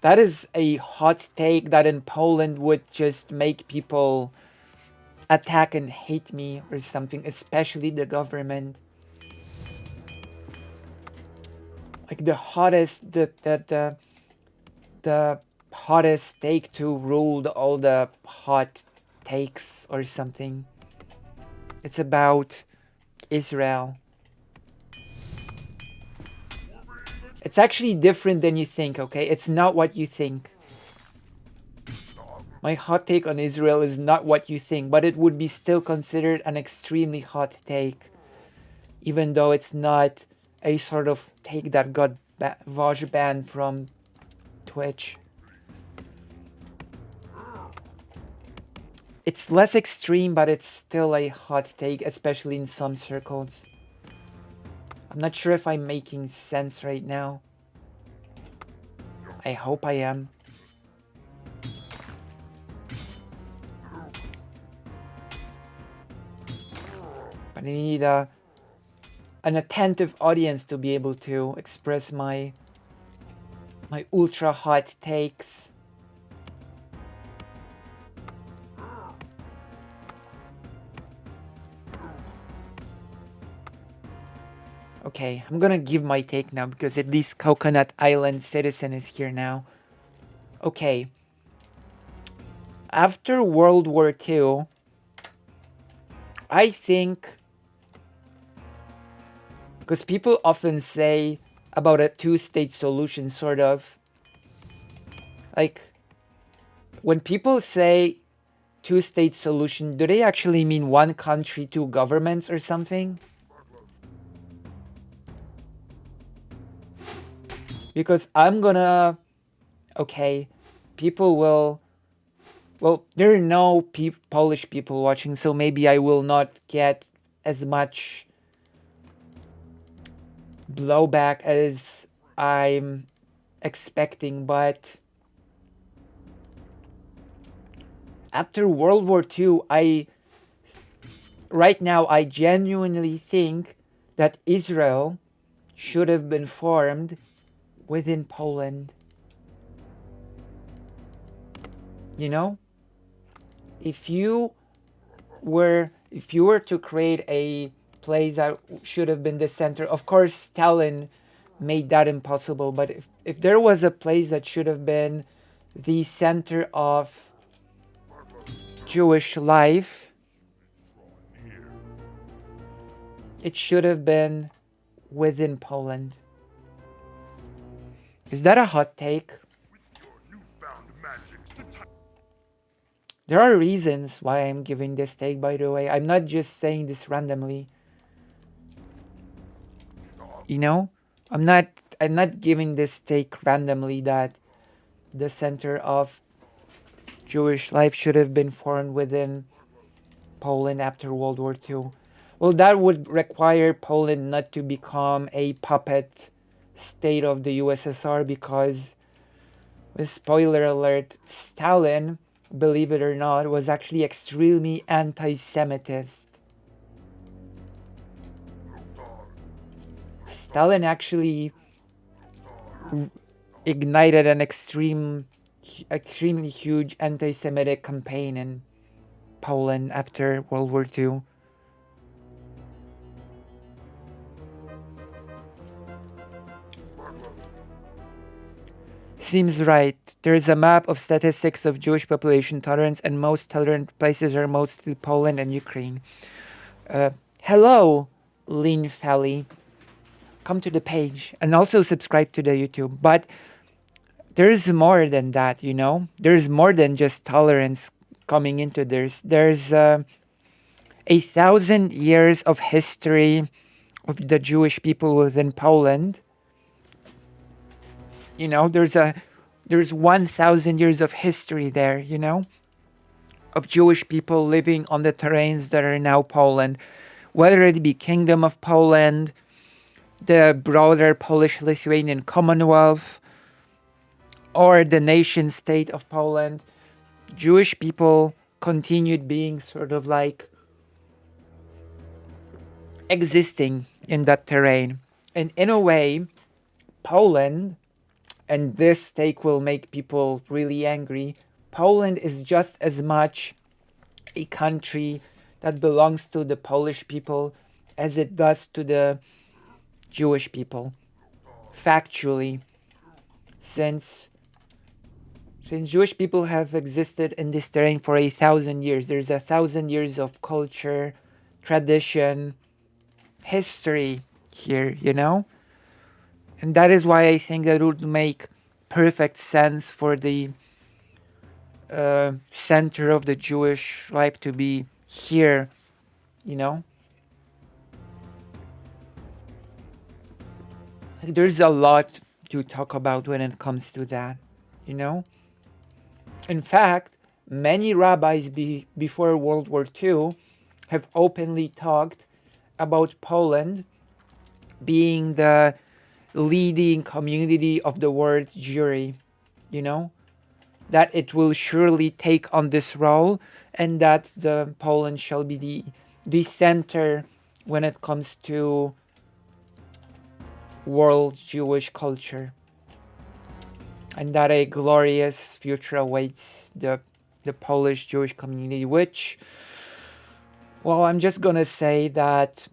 That is a hot take that in Poland would just make people attack and hate me or something, especially the government. Like the hottest, the hottest take to rule all the hot takes or something. It's about Israel. It's actually different than you think, okay? It's not what you think. My hot take on Israel is not what you think, but it would be still considered an extremely hot take, even though it's not a sort of take that got Vaj banned from Twitch. It's less extreme, but it's still a hot take, especially in some circles. I'm not sure if I'm making sense right now. I hope I am. But I need an attentive audience to be able to express my ultra hot takes. Okay, I'm gonna give my take now because at least Coconut Island Citizen is here now. Okay. After World War II, I think, because people often say about a two-state solution, sort of, like, when people say two-state solution, do they actually mean one country, two governments or something? Because I'm gonna, okay, people will, well, there are no Polish people watching, so maybe I will not get as much blowback as I'm expecting, but after World War II, right now I genuinely think that Israel should have been formed within Poland. You know? If you were to create a place that should have been the center, of course Stalin made that impossible, but if there was a place that should have been the center of Jewish life, it should have been within Poland. Is that a hot take? There are reasons why I'm giving this take, by the way. I'm not just saying this randomly. You know? I'm not giving this take randomly that the center of Jewish life should have been formed within Poland after World War II. Well, that would require Poland not to become a puppet state of the USSR because, spoiler alert, Stalin, believe it or not, was actually extremely anti-Semitist. Stalin actually ignited an extremely huge anti-Semitic campaign in Poland after World War II. Seems right. There is a map of statistics of Jewish population tolerance, and most tolerant places are mostly Poland and Ukraine. Hello, Lean Felly. Come to the page and also subscribe to the YouTube. But there's more than that, you know? There's more than just tolerance coming into this. There's 1,000 years of history of the Jewish people within Poland. You know, there's 1,000 years of history there, you know, of Jewish people living on the terrains that are now Poland, whether it be Kingdom of Poland, the broader Polish-Lithuanian Commonwealth, or the nation state of Poland. Jewish people continued being sort of like existing in that terrain. And in a way, Poland, and this take will make people really angry, Poland is just as much a country that belongs to the Polish people as it does to the Jewish people. Factually, since Jewish people have existed in this terrain for 1,000 years, there's 1,000 years of culture, tradition, history here, you know? And that is why I think that it would make perfect sense for the center of the Jewish life to be here, you know? There's a lot to talk about when it comes to that, you know? In fact, many rabbis before World War II have openly talked about Poland being the leading community of the world Jewry, you know, that it will surely take on this role, and that the Poland shall be the center when it comes to world Jewish culture, and that a glorious future awaits the Polish Jewish community, which, well, I'm just gonna say that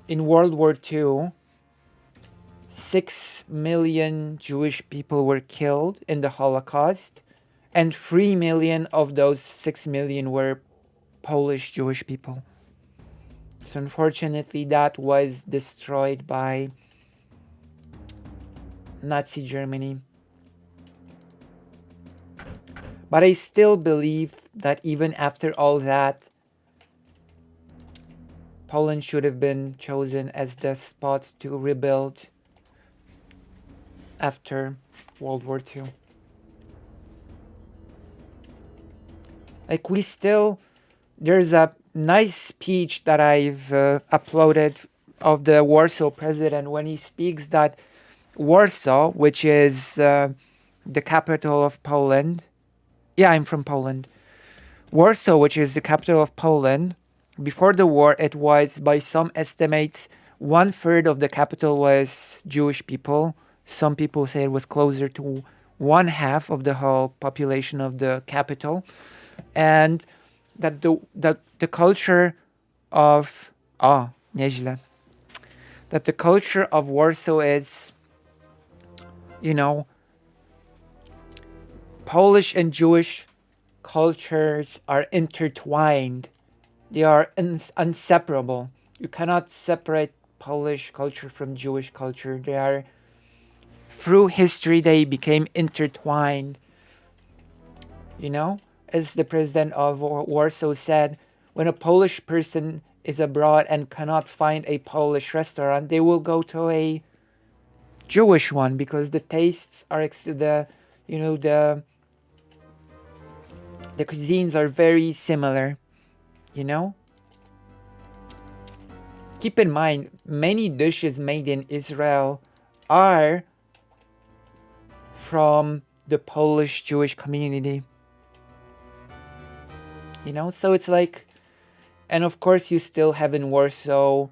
in World War II, 6 million Jewish people were killed in the Holocaust, and 3 million of those 6 million were Polish Jewish people. So unfortunately, that was destroyed by Nazi Germany. But I still believe that even after all that, Poland should have been chosen as the spot to rebuild after World War II. Like, we still, there's a nice speech that I've uploaded of the Warsaw president when he speaks that Warsaw, which is the capital of Poland. Yeah, I'm from Poland. Warsaw, which is the capital of Poland, before the war, it was, by some estimates, 1/3 of the capital was Jewish people. Some people say it was closer to 1/2 of the whole population of the capital. And that the culture of nieźle. That the culture of Warsaw is, you know, Polish and Jewish cultures are intertwined. They are inseparable. You cannot separate Polish culture from Jewish culture. They are, through history, they became intertwined. You know, as the president of Warsaw said, when a Polish person is abroad and cannot find a Polish restaurant, they will go to a Jewish one, because the tastes are the cuisines are very similar, you know? Keep in mind, many dishes made in Israel are from the Polish Jewish community. You know, so it's like, and of course you still have in Warsaw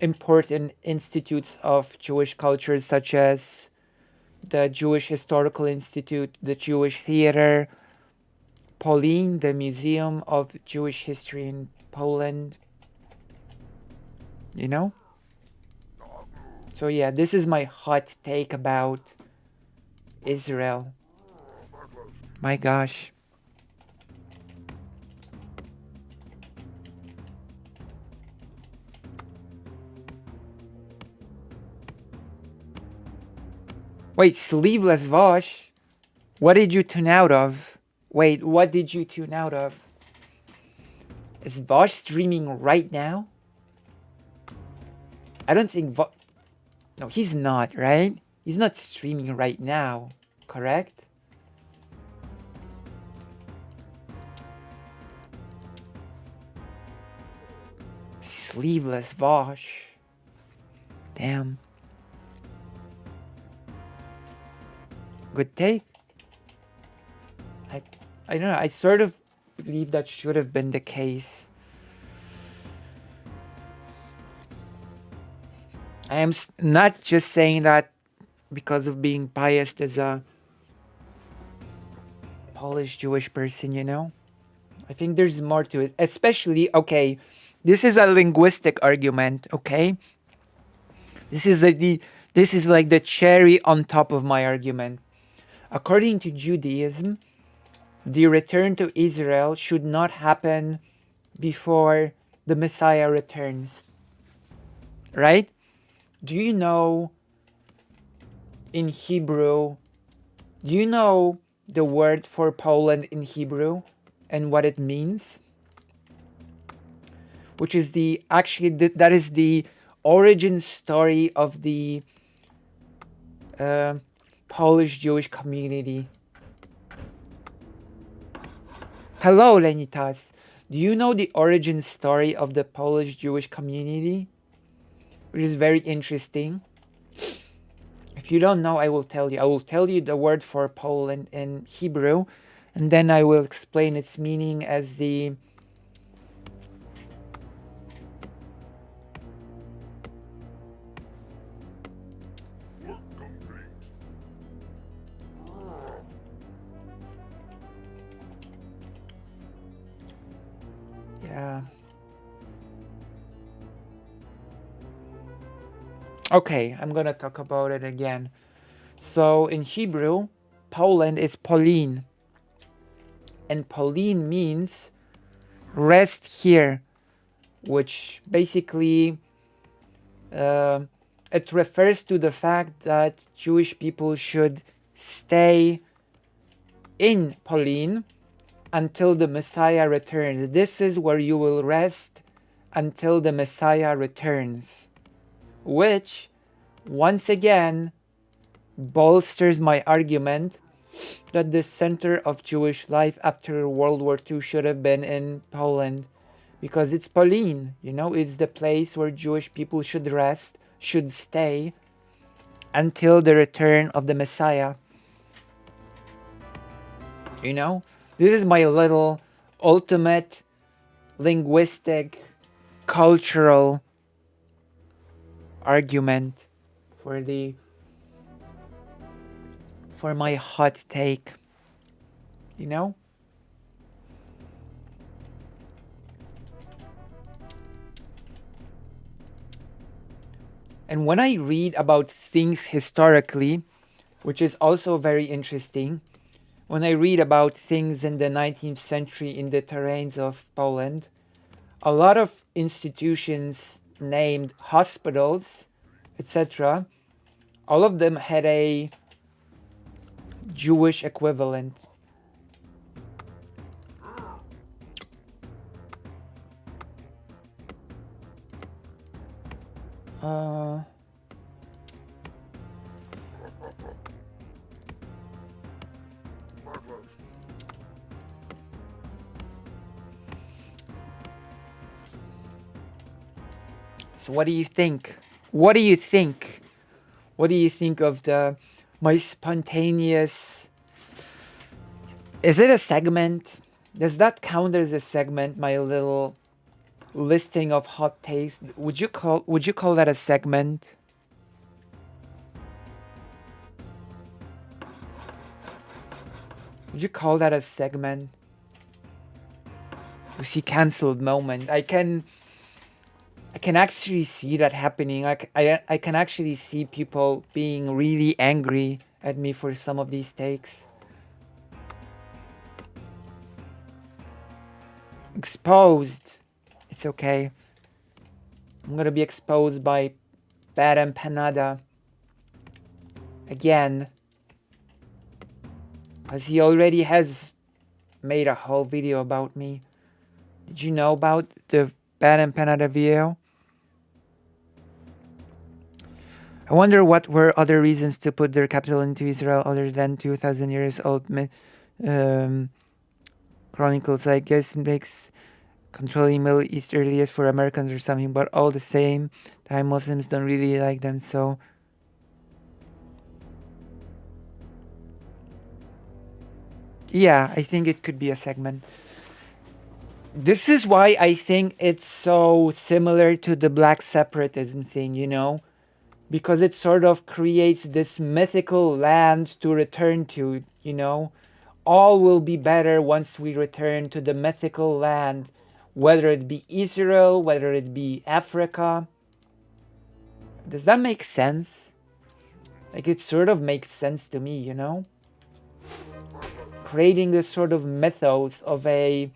important institutes of Jewish culture, such as the Jewish Historical Institute, the Jewish Theater, Polin, the Museum of Jewish History in Poland. You know? So yeah, this is my hot take about Israel. My gosh. Wait, sleeveless Vosh? What did you tune out of? Wait, what did you tune out of? Is Vosh streaming right now? I don't think No, he's not, right? He's not streaming right now, correct? Sleeveless Vosh. Damn. Good take. I don't know, I sort of believe that should have been the case. I am not just saying that because of being biased as a Polish Jewish person, you know? I think there's more to it. Especially, okay, this is a linguistic argument, okay? This is like the cherry on top of my argument. According to Judaism, the return to Israel should not happen before the Messiah returns. Right? Do you know in Hebrew, do you know the word for Poland in Hebrew and what it means? Which is that is the origin story of the Polish Jewish community. Hello, Lenitas. Do you know the origin story of the Polish Jewish community? Which is very interesting. If you don't know, I will tell you. I will tell you the word for Poland in Hebrew, and then I will explain its meaning as the Work complete. yeah. Okay, I'm gonna talk about it again. So in Hebrew, Poland is Polin, and Polin means rest here, which basically it refers to the fact that Jewish people should stay in Polin until the Messiah returns. This is where you will rest until the Messiah returns, which once again bolsters my argument that the center of Jewish life after World War II should have been in Poland, because it's Polin, you know, it's the place where Jewish people should rest, should stay until the return of the Messiah. You know, this is my little ultimate linguistic, cultural argument for my hot take, you know? And when I read about things historically, which is also very interesting, when I read about things in the 19th century in the terrains of Poland, a lot of institutions named hospitals, etc., all of them had a Jewish equivalent. So what do you think? What do you think? What do you think of my spontaneous... Is it a segment? Does that count as a segment, my little listing of hot takes? Would you call that a segment? Would you call that a segment? You see, cancelled moment. I can actually see that happening. I can actually see people being really angry at me for some of these takes. Exposed. It's okay. I'm gonna be exposed by Bad Empanada again, because he already has made a whole video about me. Did you know about the Bad Empanada video? I wonder what were other reasons to put their capital into Israel other than 2,000 years old chronicles. I guess it makes controlling Middle East earliest for Americans or something, but all the same time Muslims don't really like them, so... Yeah, I think it could be a segment. This is why I think it's so similar to the black separatism thing, you know? Because it sort of creates this mythical land to return to, you know? All will be better once we return to the mythical land, whether it be Israel, whether it be Africa. Does that make sense? Like, it sort of makes sense to me, you know? Creating this sort of mythos of a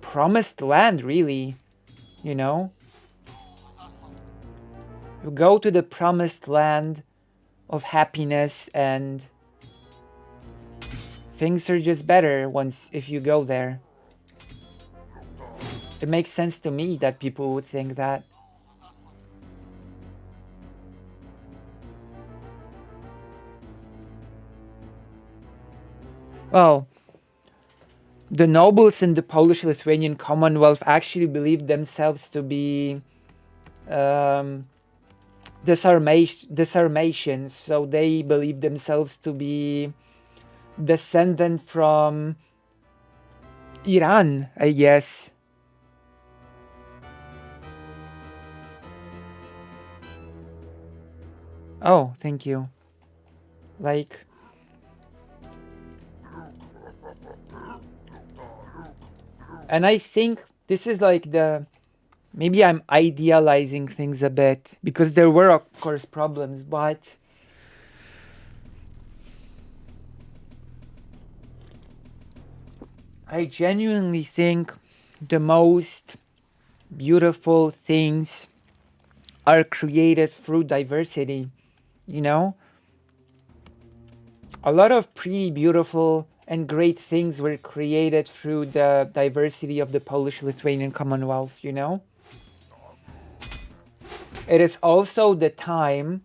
promised land, really, you know? You go to the promised land of happiness and things are just better if you go there. It makes sense to me that people would think that. Well, the nobles in the Polish-Lithuanian Commonwealth actually believed themselves to be disarmations, so they believed themselves to be descendant from Iran, I guess. Oh, thank you. Like, and I think this is like the, maybe I'm idealizing things a bit because there were of course problems, but I genuinely think the most beautiful things are created through diversity, you know? A lot of pretty beautiful and great things were created through the diversity of the Polish-Lithuanian Commonwealth, you know? It is also the time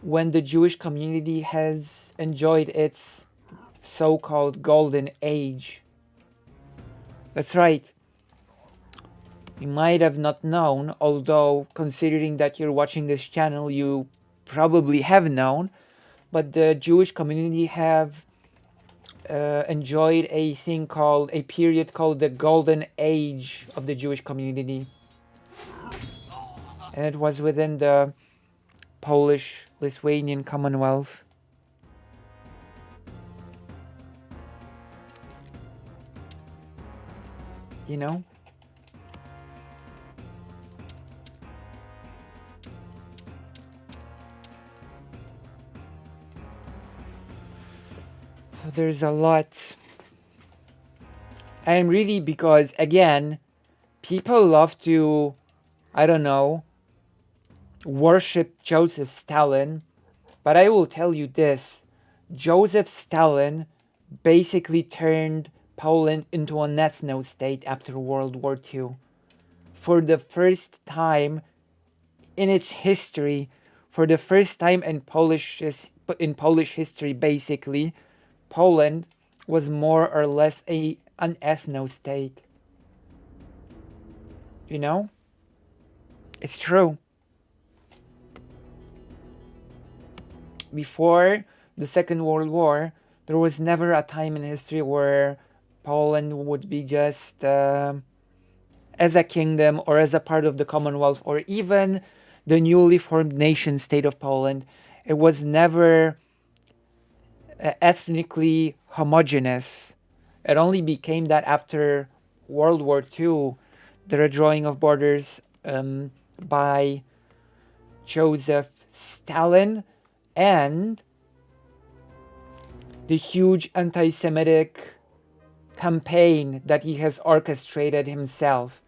when the Jewish community has enjoyed its so-called golden age. That's right. You might have not known, although considering that you're watching this channel, you probably have known, but the Jewish community have enjoyed a period called the golden age of the Jewish community. And it was within the Polish-Lithuanian Commonwealth. You know? So there's a lot. And really because, again, people love to, I don't know, worship Joseph Stalin. But I will tell you this. Joseph Stalin basically turned Poland into an ethno-state after World War II. For the first time in its history, for the first time in Polish history, basically, Poland was more or less an ethno-state. You know? It's true. Before the Second World War, there was never a time in history where Poland would be just as a kingdom or as a part of the Commonwealth or even the newly formed nation state of Poland. It was never ethnically homogeneous. It only became that after World War II, the redrawing of borders by Joseph Stalin and the huge anti-Semitic campaign that he has orchestrated himself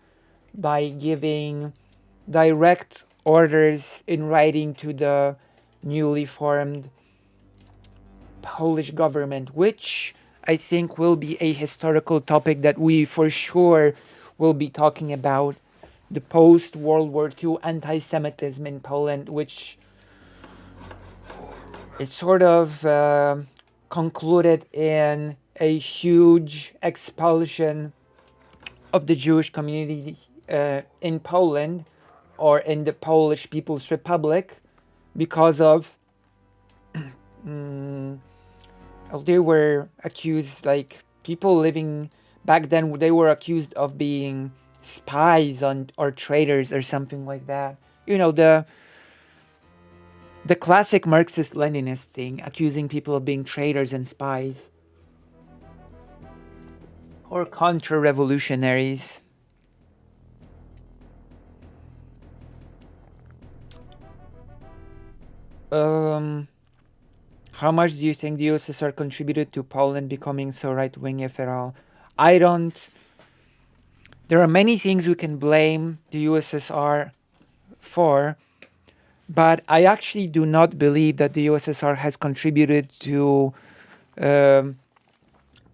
by giving direct orders in writing to the newly formed Polish government, which I think will be a historical topic that we for sure will be talking about. The post-World War II anti-Semitism in Poland, which is sort of concluded in a huge expulsion of the Jewish community in Poland or in the Polish People's Republic because of they were accused, like people living back then, they were accused of being spies or traitors or something like that. You know, the classic Marxist-Leninist thing, accusing people of being traitors and spies. Or counter-revolutionaries. How much do you think the USSR contributed to Poland becoming so right-wing, if at all? I don't... There are many things we can blame the USSR for, but I actually do not believe that the USSR has contributed to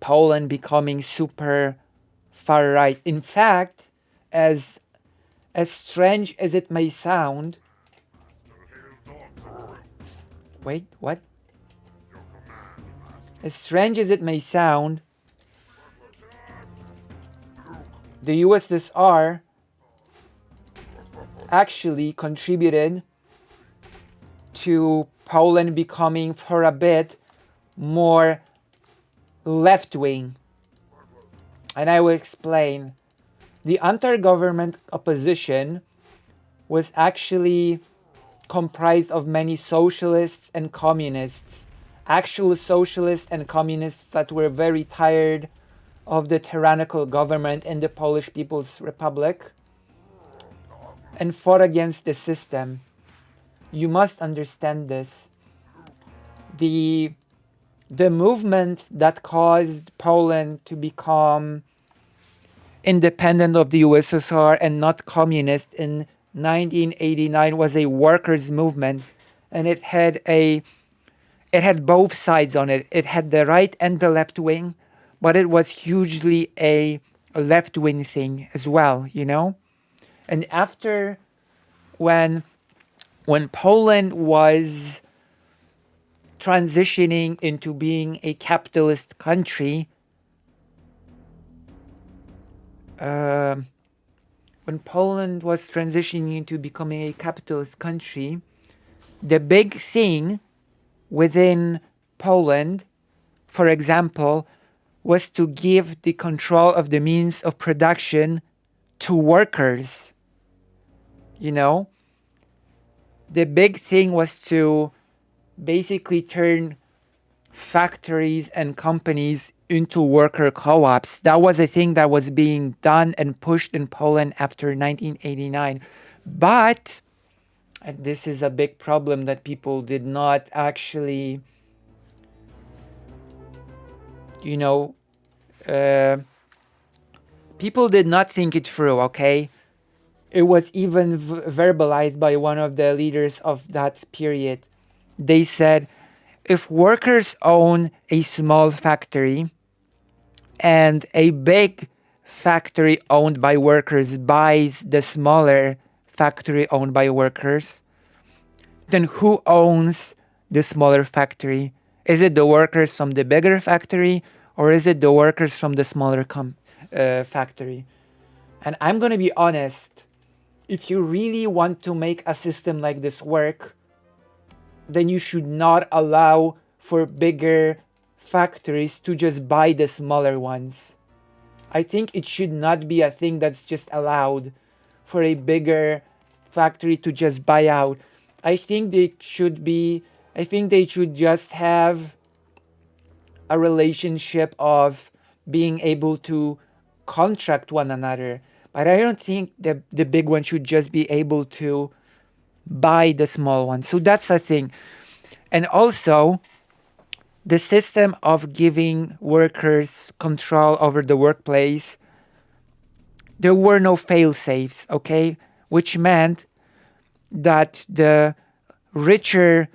Poland becoming super far right. In fact, as strange as it may sound... Wait, what? As strange as it may sound, the USSR actually contributed to Poland becoming for a bit more left-wing. And I will explain. The anti-government opposition was actually comprised of many socialists and communists. Actual socialists and communists that were very tired of the tyrannical government in the Polish People's Republic and fought against the system. You must understand this. The movement that caused Poland to become independent of the USSR and not communist in 1989 was a workers' movement, and it had both sides on it. It had the right and the left wing, but it was hugely a left wing thing as well, you know? And after when Poland was transitioning into being a capitalist country, when Poland was transitioning into becoming a capitalist country, the big thing within Poland, for example, was to give the control of the means of production to workers. You know? The big thing was to basically turn factories and companies into worker co-ops. That was a thing that was being done and pushed in Poland after 1989. But, and this is a big problem that people did not actually, you know, people did not think it through, okay? It was even verbalized by one of the leaders of that period. They said, if workers own a small factory and a big factory owned by workers buys the smaller factory owned by workers, then who owns the smaller factory? Is it the workers from the bigger factory, or is it the workers from the smaller factory? And I'm going to be honest, if you really want to make a system like this work, then you should not allow for bigger factories to just buy the smaller ones. I think it should not be a thing that's just allowed for a bigger factory to just buy out. I think they should just have a relationship of being able to contract one another. But I don't think the big one should just be able to buy the small one. So that's a thing. And also, the system of giving workers control over the workplace, there were no fail-safes, okay? Which meant that the richer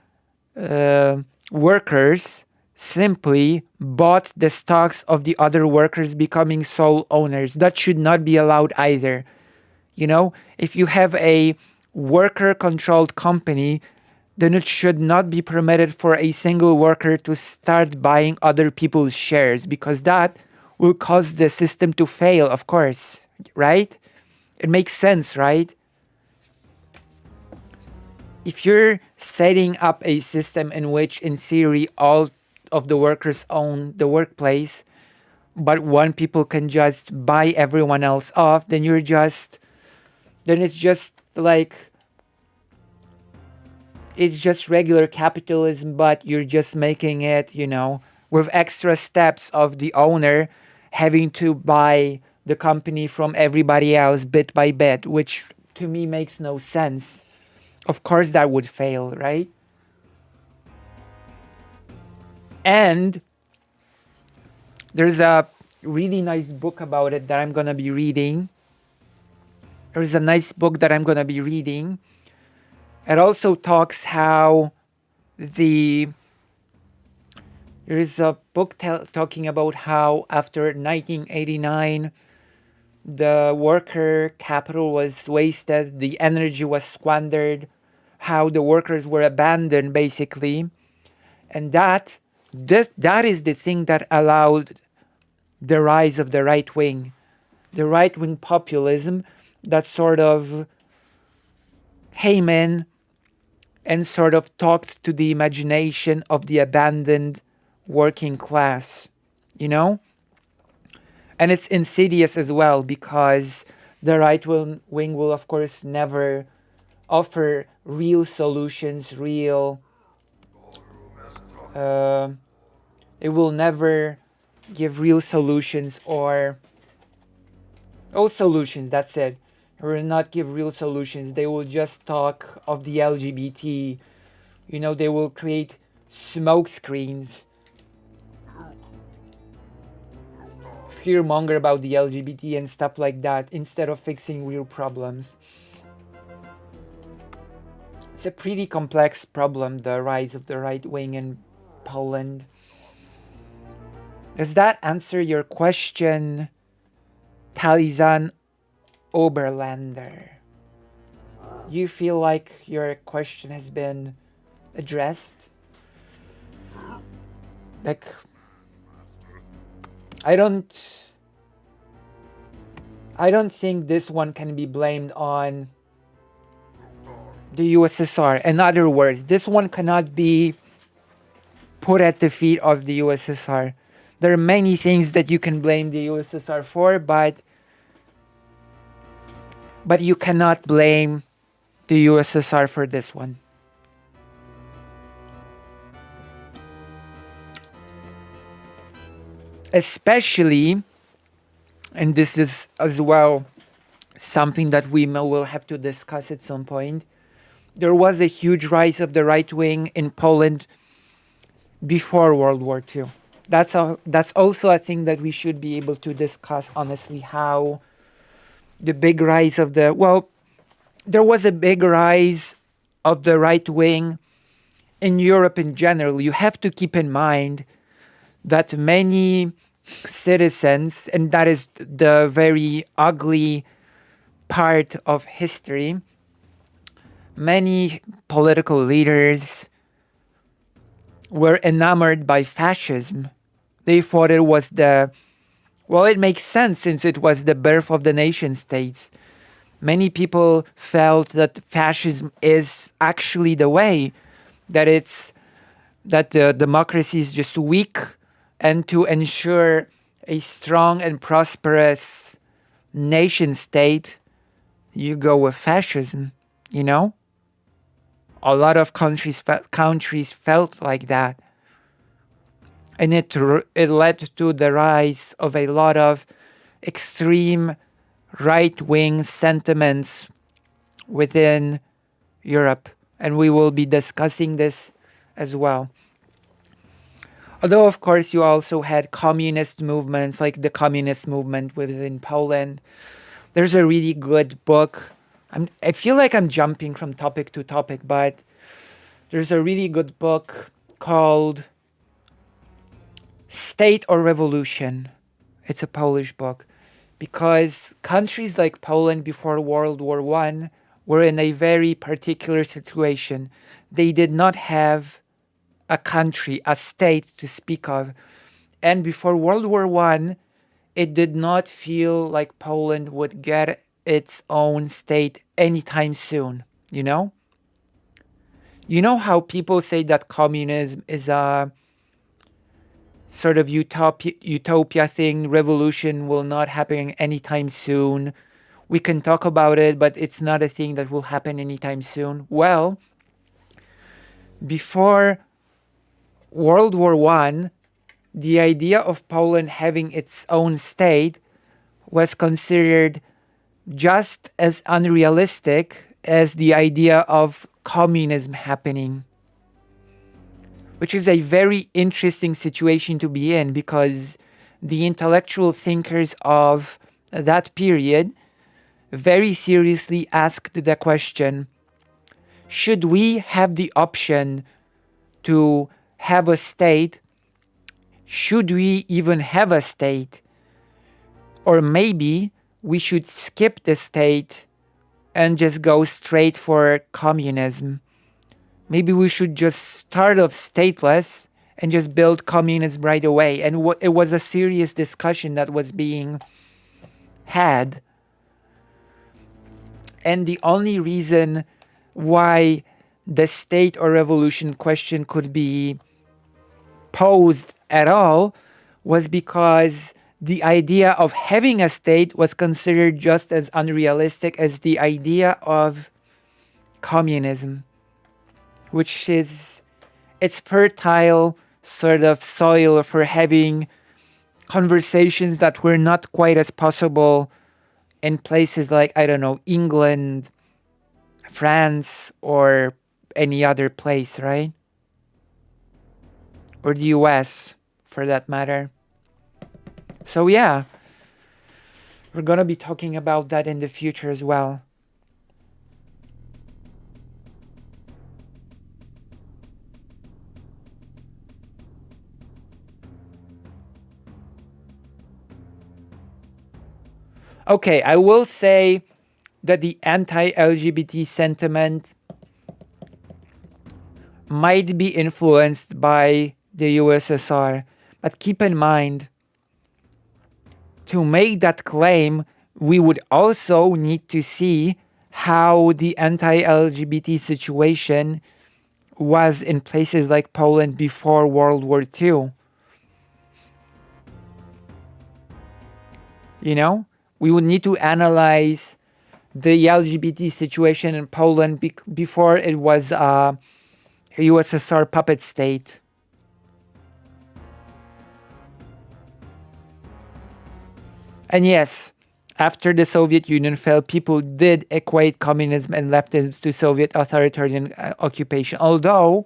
workers simply bought the stocks of the other workers, becoming sole owners. That should not be allowed either. You know, if you have a worker-controlled company, then it should not be permitted for a single worker to start buying other people's shares, because that will cause the system to fail, of course, right? It makes sense, right? If you're setting up a system in which, in theory, all of the workers own the workplace, but one people can just buy everyone else off, then it's just like, it's just regular capitalism, but you're just making it, you know, with extra steps of the owner having to buy the company from everybody else bit by bit, which to me makes no sense. Of course that would fail, right? And there's a really nice book about it that I'm going to be reading. There's a nice book that I'm going to be reading. It also talks how there is a book talking about how after 1989, the worker capital was wasted, the energy was squandered, how the workers were abandoned, basically. And that is the thing that allowed the rise of the right wing. the right-wing populism that sort of came in and sort of talked to the imagination of the abandoned working class, you know? And it's insidious as well because the right wing will, of course, never offer real solutions, uh, it will never give real solutions or solutions, that's it. It will not give real solutions. They will just talk of the LGBT. You know, they will create smoke screens, fearmonger about the LGBT and stuff like that instead of fixing real problems. It's a pretty complex problem, the rise of the right wing in Poland. Does that answer your question, Talizan Oberlander? You feel like your question has been addressed? Like, I don't think this one can be blamed on the USSR. In other words, this one cannot be put at the feet of the USSR. There are many things that you can blame the USSR for, but you cannot blame the USSR for this one. Especially, and this is as well something that we will have to discuss at some point, there was a huge rise of the right wing in Poland before World War II. That's also a thing that we should be able to discuss honestly, how the big rise of there was a big rise of the right wing in Europe in general. You have to keep in mind that many citizens, and that is the very ugly part of history, many political leaders were enamored by fascism. They thought it was it makes sense since it was the birth of the nation states. Many people felt that fascism is actually the way, that the democracy is just weak, and to ensure a strong and prosperous nation state, you go with fascism, you know? A lot of countries felt like that. And it led to the rise of a lot of extreme right-wing sentiments within Europe. And we will be discussing this as well. Although, of course, you also had communist movements, like the communist movement within Poland. There's a really good book. I feel like I'm jumping from topic to topic, but there's a really good book called State or Revolution. It's a Polish book, because countries like Poland before World War I were in a very particular situation. They did not have a country, a state to speak of. And before World War I, it did not feel like Poland would get its own state anytime soon, you know? You know how people say that communism is a sort of utopia thing, revolution will not happen anytime soon. We can talk about it, but it's not a thing that will happen anytime soon. Well, before World War I, the idea of Poland having its own state was considered just as unrealistic as the idea of communism happening. Which is a very interesting situation to be in, because the intellectual thinkers of that period very seriously asked the question, should we have the option to have a state? Should we even have a state? Or maybe we should skip the state and just go straight for communism. Maybe we should just start off stateless and just build communism right away. And it was a serious discussion that was being had. And the only reason why the state or revolution question could be posed at all was because the idea of having a state was considered just as unrealistic as the idea of communism, which is its fertile sort of soil for having conversations that were not quite as possible in places like, I don't know, England, France, or any other place, right? Or the US, for that matter. So yeah, we're gonna be talking about that in the future as well. Okay, I will say that the anti-LGBT sentiment might be influenced by the USSR, but keep in mind, to make that claim, we would also need to see how the anti-LGBT situation was in places like Poland before World War II. You know, we would need to analyze the LGBT situation in Poland before it was a USSR puppet state. And yes, after the Soviet Union fell, people did equate communism and leftism to Soviet authoritarian occupation. Although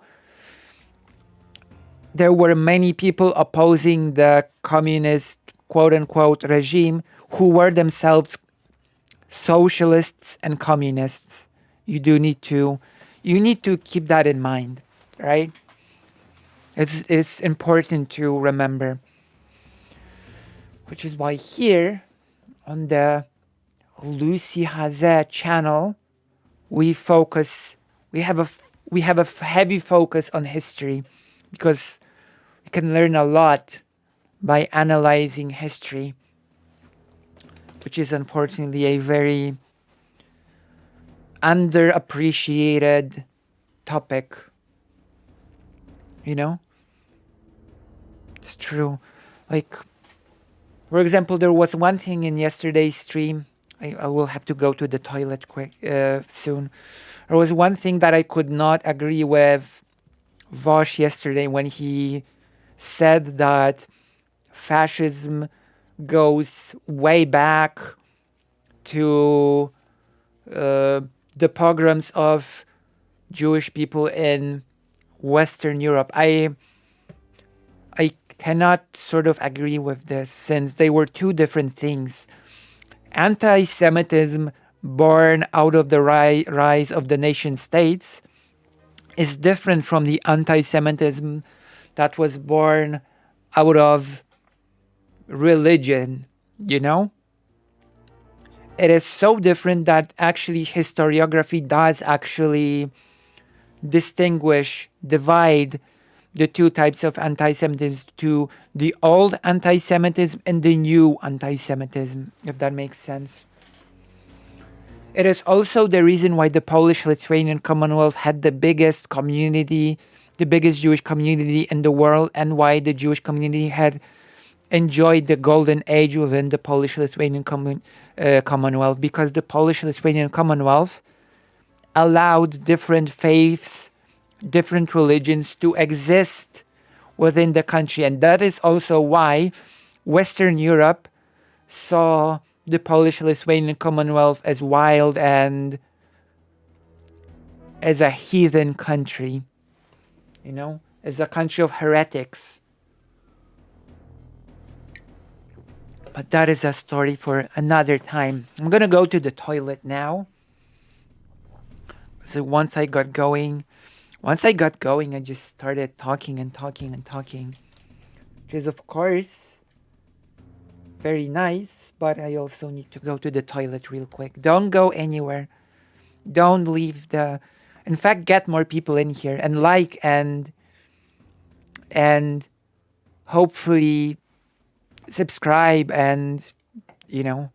there were many people opposing the communist quote-unquote regime who were themselves socialists and communists. You need to keep that in mind, right? It's important to remember. Which is why here on the Lucy Hazet channel, we have a heavy focus on history, because we can learn a lot by analyzing history, which is unfortunately a very underappreciated topic. You know? It's true. Like, for example, there was one thing in yesterday's stream. I will have to go to the toilet quick soon. There was one thing that I could not agree with Vosh yesterday when he said that fascism goes way back to the pogroms of Jewish people in Western Europe. I cannot sort of agree with this, since they were two different things. Anti-Semitism born out of the rise of the nation states is different from the anti-Semitism that was born out of religion, you know? It is so different that actually historiography does actually divide the two types of anti-Semitism to the old anti-Semitism and the new anti-Semitism, if that makes sense. It is also the reason why the Polish-Lithuanian Commonwealth had the biggest Jewish community in the world, and why the Jewish community had enjoyed the golden age within the Polish-Lithuanian Commonwealth, because the Polish-Lithuanian Commonwealth allowed different faiths, different religions to exist within the country. And that is also why Western Europe saw the Polish-Lithuanian Commonwealth as wild and as a heathen country, you know, as a country of heretics. But that is a story for another time. I'm gonna go to the toilet now. So once I got going, I just started talking, which is of course very nice, but I also need to go to the toilet real quick. Don't go anywhere. Don't leave in fact, get more people in here and and hopefully subscribe and, you know,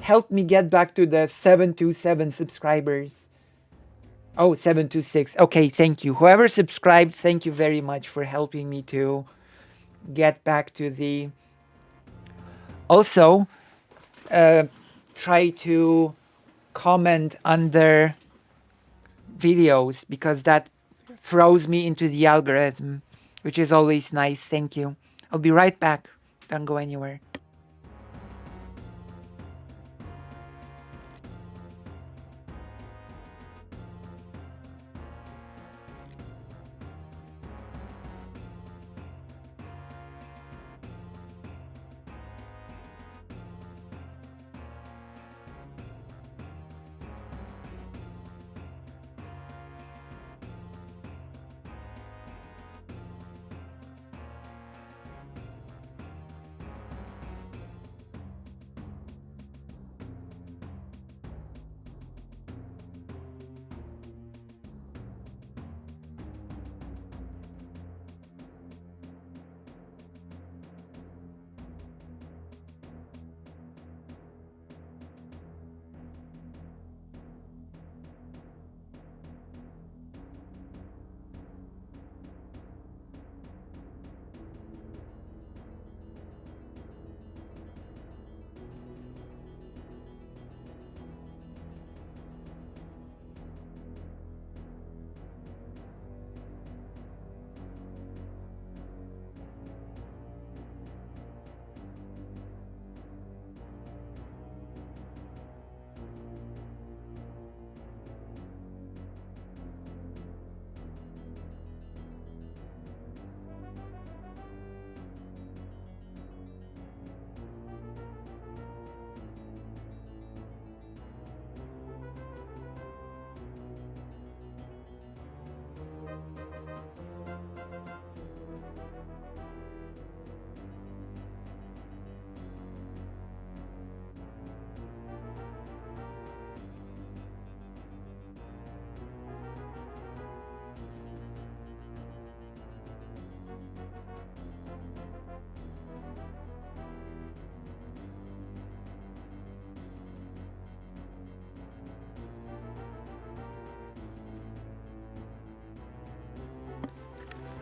help me get back to the 727 subscribers. Oh, 726. Okay, thank you. Whoever subscribed, thank you very much for helping me to get back to the... Also, try to comment under videos because that throws me into the algorithm, which is always nice. Thank you. I'll be right back. Don't go anywhere.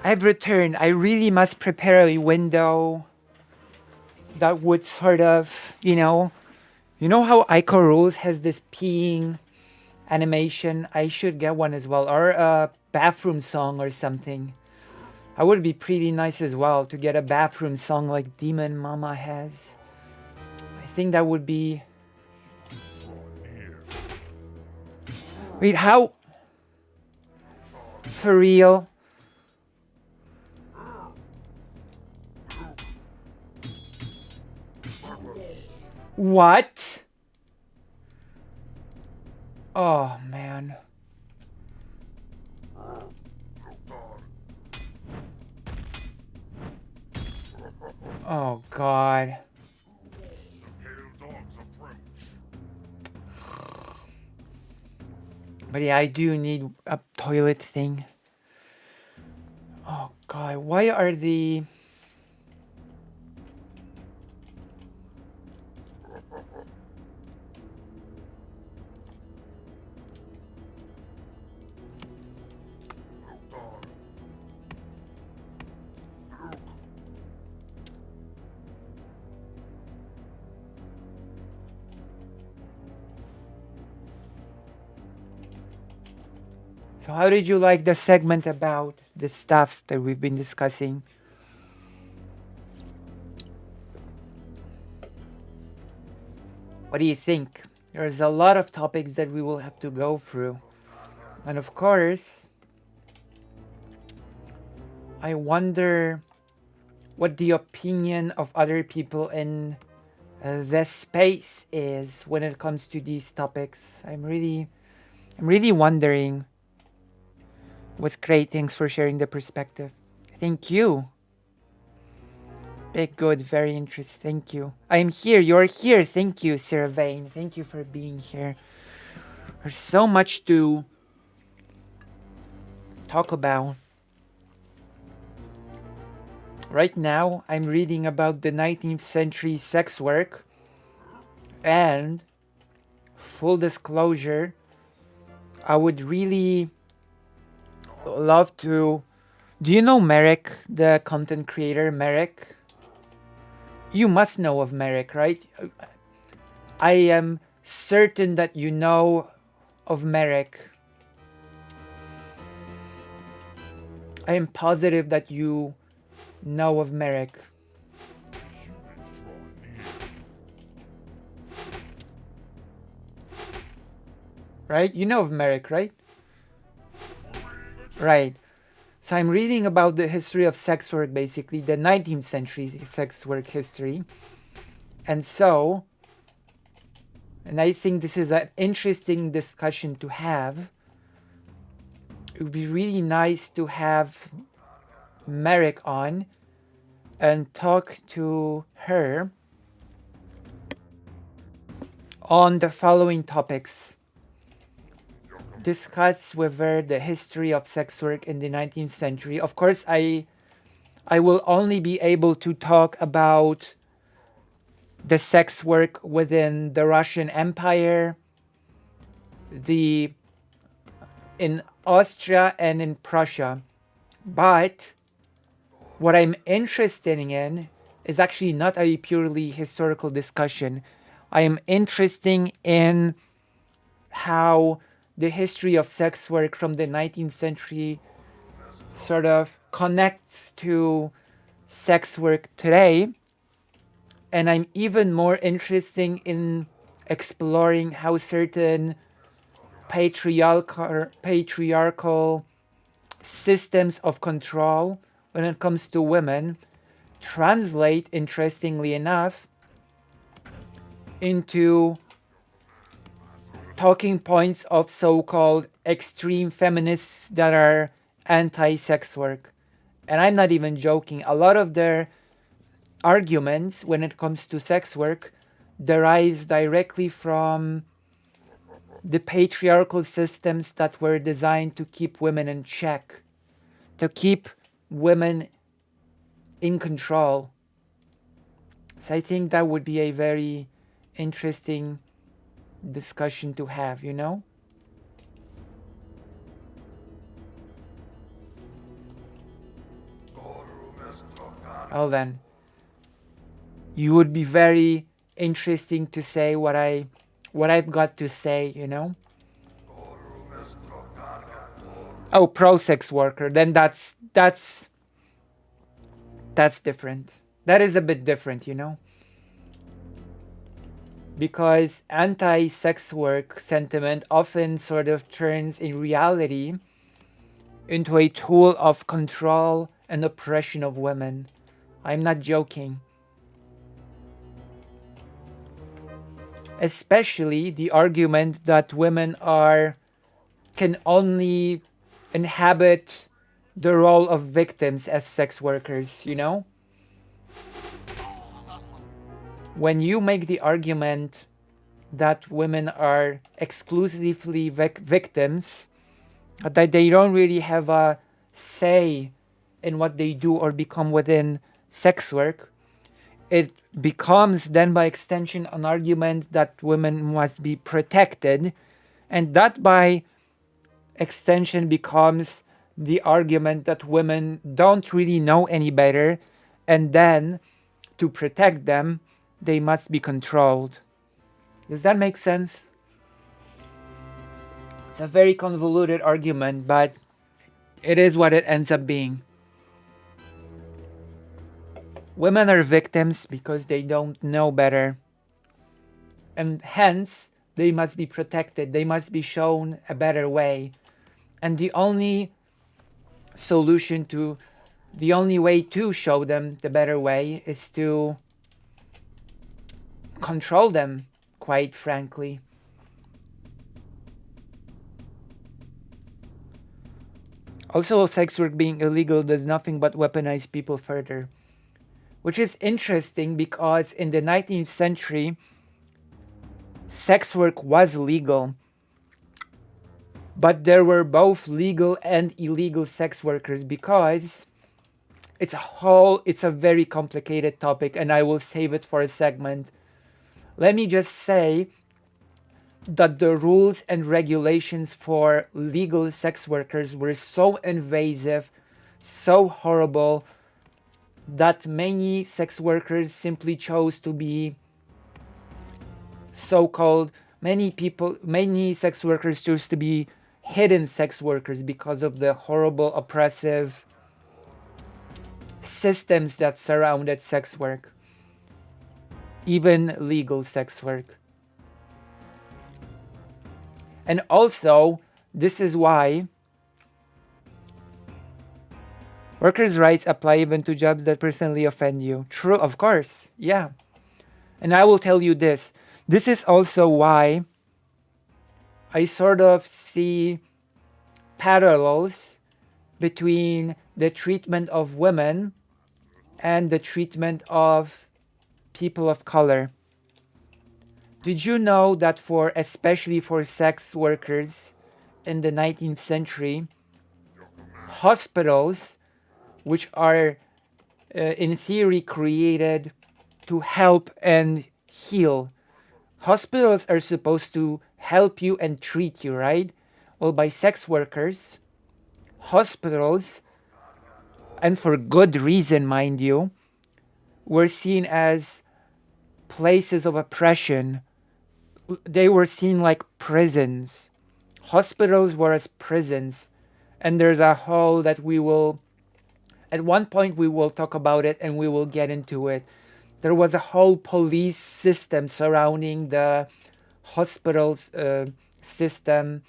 I've returned. I really must prepare a window that would sort of, you know how Ico Rules has this peeing animation? I should get one as well, or a bathroom song or something. I would be pretty nice as well to get a bathroom song like Demon Mama has. I think that would be... Wait, how? For real? What? Oh, man. Oh, God. But yeah, I do need a toilet thing. Oh, God. Why are the... So how did you like the segment about the stuff that we've been discussing? What do you think? There's a lot of topics that we will have to go through. And of course, I wonder what the opinion of other people in the space is when it comes to these topics. I'm really wondering. Was great. Thanks for sharing the perspective. Thank you. Big good. Very interesting. Thank you. I'm here. You're here. Thank you, Sir Vane. Thank you for being here. There's so much to talk about. Right now, I'm reading about the 19th century sex work. And full disclosure, I would really love to. Do you know Merrick, the content creator Merrick? You must know of Merrick, right? I am certain that you know of Merrick. I am positive that you know of Merrick. Right? You know of Merrick, right? Right. So I'm reading about the history of sex work, basically, the 19th century sex work history. And I think this is an interesting discussion to have. It would be really nice to have Merrick on and talk to her on the following topics. Discuss with her the history of sex work in the 19th century. Of course, I will only be able to talk about the sex work within the Russian Empire, in Austria and in Prussia. But what I'm interested in is actually not a purely historical discussion. I am interested in how the history of sex work from the 19th century sort of connects to sex work today. And I'm even more interested in exploring how certain patriarchal systems of control when it comes to women translate, interestingly enough, into talking points of so-called extreme feminists that are anti-sex work. And I'm not even joking. A lot of their arguments when it comes to sex work derives directly from the patriarchal systems that were designed to keep women in check, to keep women in control. So I think that would be a very interesting discussion to have, you know? Well then, you would be very interesting to say what I've got to say, you know? Oh, pro sex worker. Then that's different. That is a bit different, you know? Because anti-sex work sentiment often sort of turns in reality into a tool of control and oppression of women. I'm not joking. Especially the argument that women can only inhabit the role of victims as sex workers, you know? When you make the argument that women are exclusively victims, that they don't really have a say in what they do or become within sex work, it becomes then by extension an argument that women must be protected, and that by extension becomes the argument that women don't really know any better, and then to protect them they must be controlled. Does that make sense? It's a very convoluted argument, but it is what it ends up being. Women are victims because they don't know better, and hence they must be protected. They must be shown a better way. And the only way to show them the better way is to control them, quite frankly. Also, sex work being illegal does nothing but weaponize people further. Which is interesting because in the 19th century, sex work was legal. But there were both legal and illegal sex workers because it's a very complicated topic, and I will save it for a segment. Let me just say that the rules and regulations for legal sex workers were so invasive, so horrible, that many sex workers simply chose to be so-called, many sex workers choose to be hidden sex workers because of the horrible, oppressive systems that surrounded sex work, even legal sex work. And also, this is why workers' rights apply even to jobs that personally offend you. True, of course, yeah. And I will tell you this. This is also why I sort of see parallels between the treatment of women and the treatment of people of color. Did you know that especially for sex workers in the 19th century, hospitals, which are in theory created to help and heal, hospitals are supposed to help you and treat you, right? Well, by sex workers, hospitals, and for good reason, mind you, were seen as places of oppression. They were seen like prisons. Hospitals were as prisons. And there's a whole that we will, at one point we will talk about it and we will get into it. There was a whole police system surrounding the hospitals system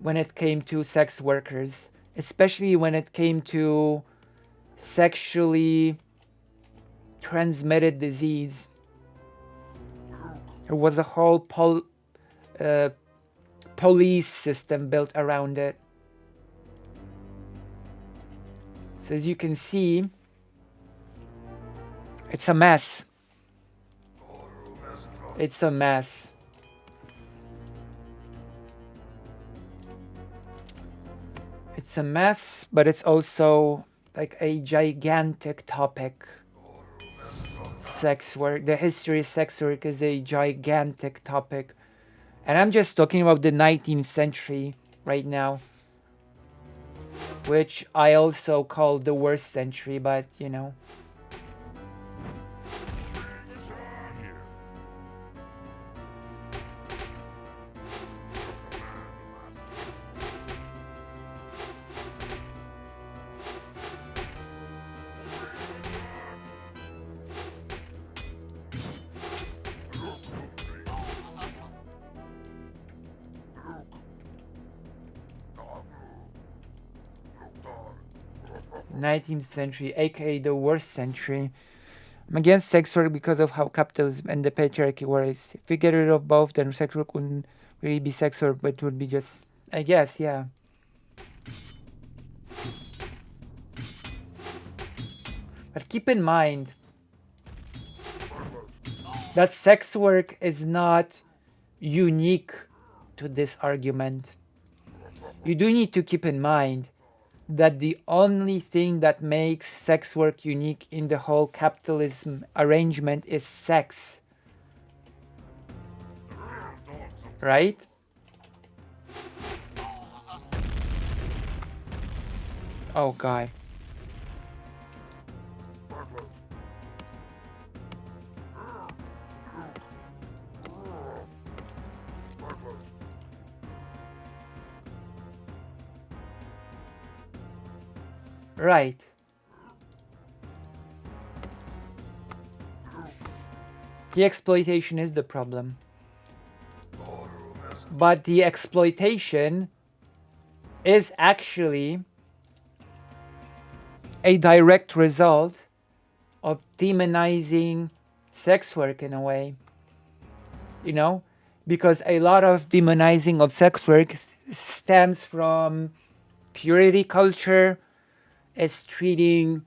when it came to sex workers, especially when it came to sexually transmitted disease. There was a whole police system built around it. So as you can see, it's a mess. It's a mess. It's a mess, but it's also like a gigantic topic. Sex work, the history of sex work is a gigantic topic. And I'm just talking about the 19th century right now, which I also call the worst century, but you know. '19th century, aka the worst century. I'm against sex work because of how capitalism and the patriarchy works. If we get rid of both, then sex work wouldn't really be sex work, but it would be just, I guess, yeah. But keep in mind that sex work is not unique to this argument. You do need to keep in mind that the only thing that makes sex work unique in the whole capitalism arrangement is sex. Right? Oh god. Right. The exploitation is the problem. But the exploitation is actually a direct result of demonizing sex work in a way. You know? Because a lot of demonizing of sex work stems from purity culture. It's treating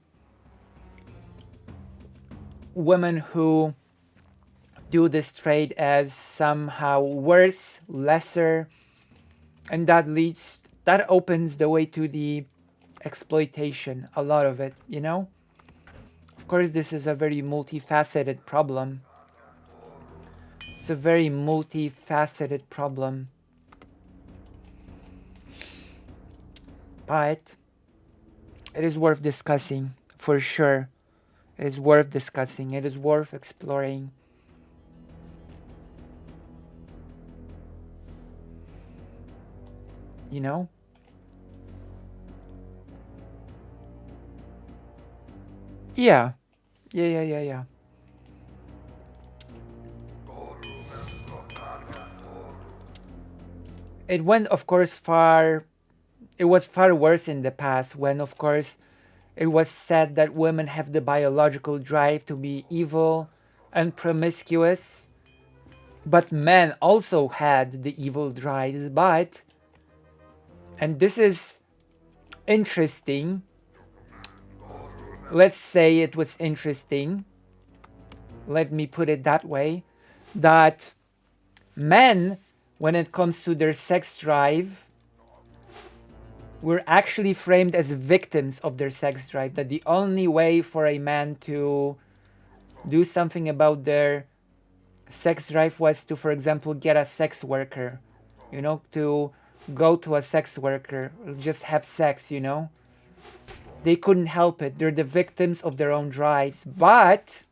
women who do this trade as somehow worse, lesser, and that opens the way to the exploitation, a lot of it, you know? Of course, this is a very multifaceted problem. It's a very multifaceted problem. But it is worth discussing, for sure. It is worth discussing. It is worth exploring. You know? Yeah. Yeah. It went, of course, far. It was far worse in the past when, of course, it was said that women have the biological drive to be evil and promiscuous. But men also had the evil drives. But, and this is interesting, let's say it was interesting, let me put it that way, that men, when it comes to their sex drive, were actually framed as victims of their sex drive. That the only way for a man to do something about their sex drive was to, for example, get a sex worker, you know, to go to a sex worker, just have sex, you know. They couldn't help it. They're the victims of their own drives. But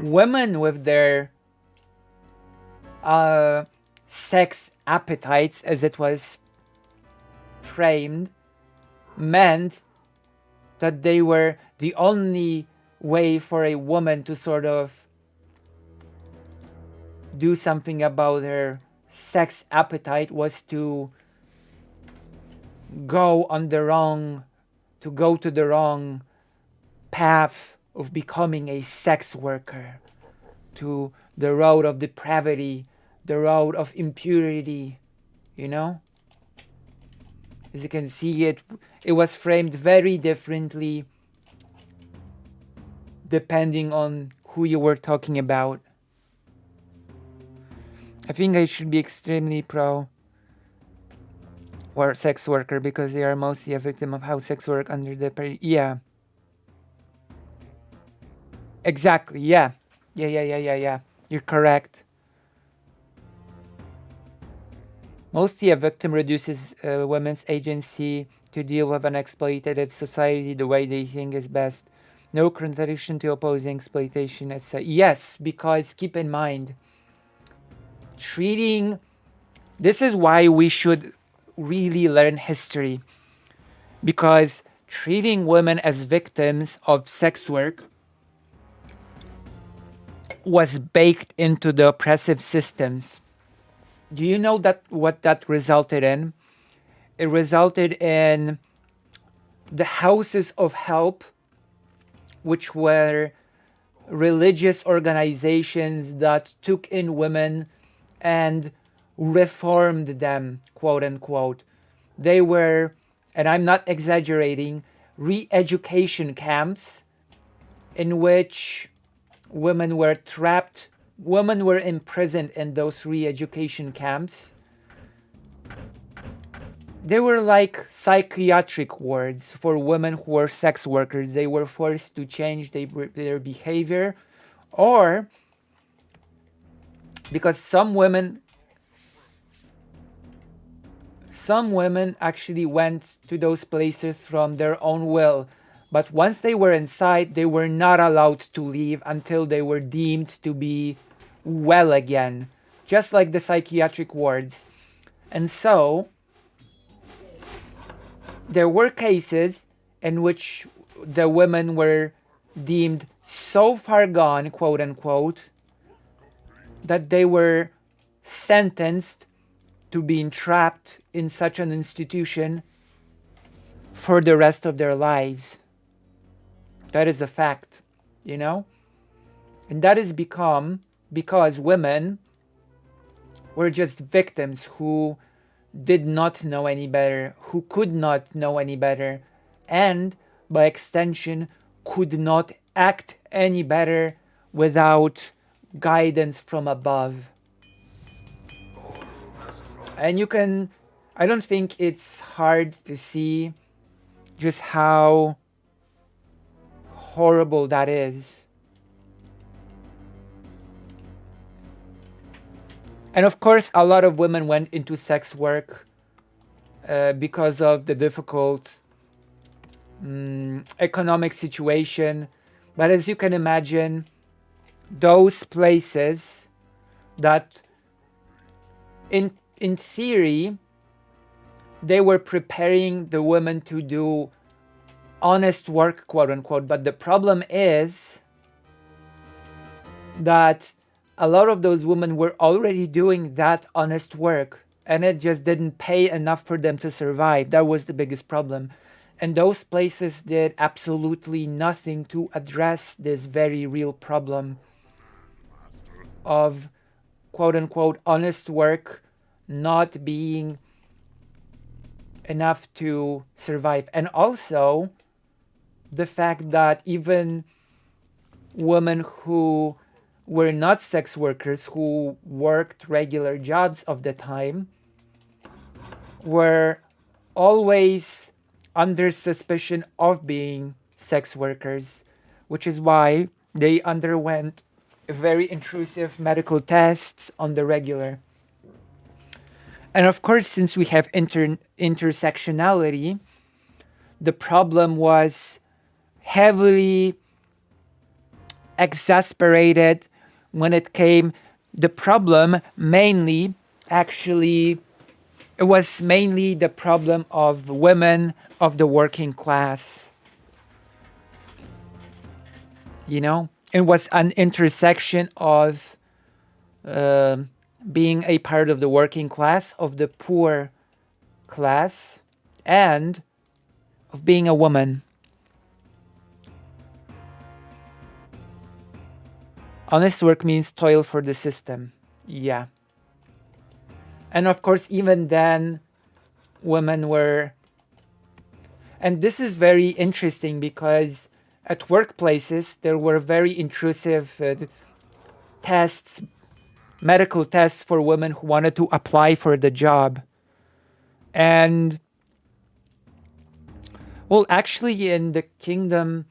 women with their sex appetites, as it was framed, meant that they were the only way for a woman to sort of do something about her sex appetite was to go on the wrong, to go to the wrong path of becoming a sex worker, to the road of depravity, the road of impurity, you know? As you can see, it was framed very differently depending on who you were talking about. I think I should be extremely pro or sex worker because they are mostly a victim of how sex work under the yeah. Exactly, yeah. Yeah. You're correct. Mostly a victim reduces women's agency to deal with an exploitative society the way they think is best. No contradiction to opposing exploitation, etc. Yes, because keep in mind, treating... This is why we should really learn history. Because treating women as victims of sex work was baked into the oppressive systems. Do you know that what that resulted in? It resulted in the houses of help, which were religious organizations that took in women and reformed them, quote unquote. They were, and I'm not exaggerating, re-education camps in which women were trapped. Women were imprisoned in those re-education camps. They were like psychiatric wards for women who were sex workers. They were forced to change their behavior, or because some women actually went to those places from their own will. But once they were inside, they were not allowed to leave until they were deemed to be well again, just like the psychiatric wards. And so there were cases in which the women were deemed so far gone, quote unquote, that they were sentenced to being trapped in such an institution for the rest of their lives. That is a fact, you know? And that is because women were just victims who did not know any better, who could not know any better, and by extension could not act any better without guidance from above. And you can, I don't think it's hard to see just how horrible that is. And of course, a lot of women went into sex work because of the difficult economic situation. But as you can imagine, those places that in theory they were preparing the women to do honest work, quote unquote, but the problem is that a lot of those women were already doing that honest work and it just didn't pay enough for them to survive. That was the biggest problem. And those places did absolutely nothing to address this very real problem of quote unquote honest work not being enough to survive. And also the fact that even women who were not sex workers, who worked regular jobs of the time, were always under suspicion of being sex workers, which is why they underwent very intrusive medical tests on the regular. And of course, since we have intersectionality, the problem was heavily exasperated when it came. The problem mainly, actually, it was mainly the problem of women of the working class. You know, it was an intersection of being a part of the working class, of the poor class, and of being a woman. Honest work means toil for the system. Yeah. And of course, even then, women were... And this is very interesting because at workplaces, there were very intrusive tests, medical tests for women who wanted to apply for the job. And, well, actually, in the kingdom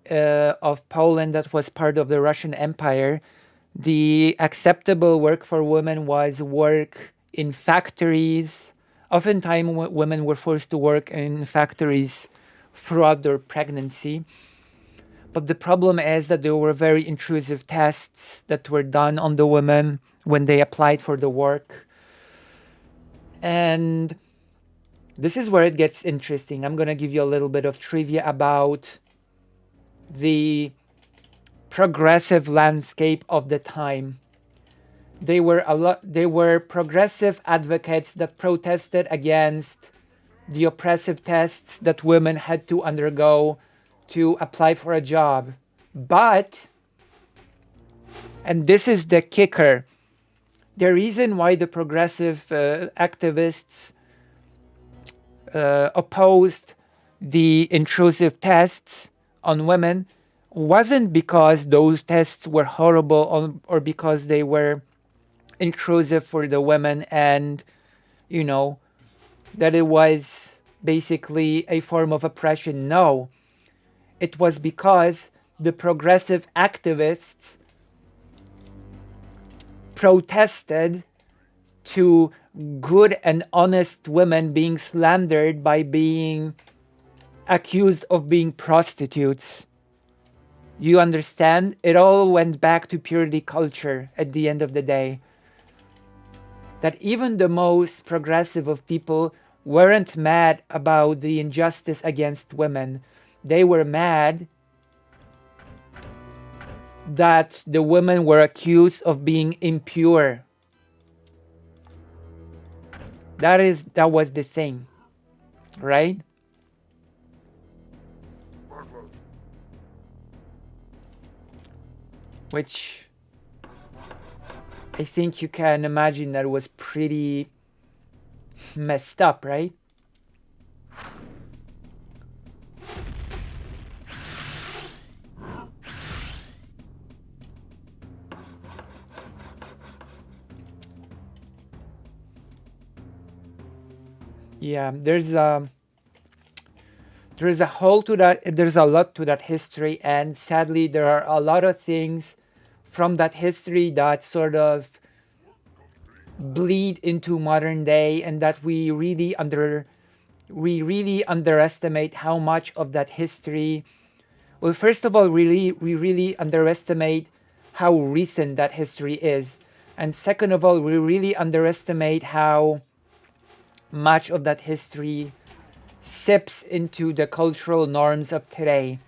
of Poland that was part of the Russian Empire, the acceptable work for women was work in factories. Oftentimes, women were forced to work in factories throughout their pregnancy. But the problem is that there were very intrusive tests that were done on the women when they applied for the work. And this is where it gets interesting. I'm going to give you a little bit of trivia about the progressive landscape of the time. They were progressive advocates that protested against the oppressive tests that women had to undergo to apply for a job. But, and this is the kicker, the reason why the progressive activists opposed the intrusive tests on women wasn't because those tests were horrible or because they were intrusive for the women and, you know, that it was basically a form of oppression. No. It was because the progressive activists protested to good and honest women being slandered by being accused of being prostitutes. You understand? It all went back to purely culture at the end of the day. That even the most progressive of people weren't mad about the injustice against women. They were mad that the women were accused of being impure. That was the thing, right? Which I think you can imagine that was pretty messed up, right? Yeah, there's a whole to that. There's a lot to that history, and sadly, there are a lot of things from that history that sort of bleed into modern day, and that we really underestimate how much of that history. Well, first of all, we really underestimate how recent that history is, and second of all, we really underestimate how much of that history sips into the cultural norms of today.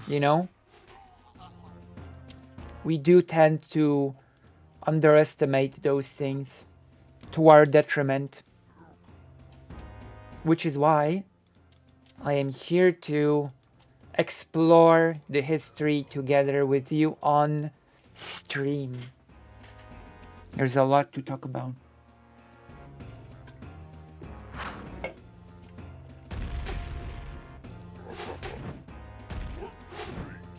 You know, we do tend to underestimate those things to our detriment, which is why I am here to explore the history together with you on stream. There's a lot to talk about.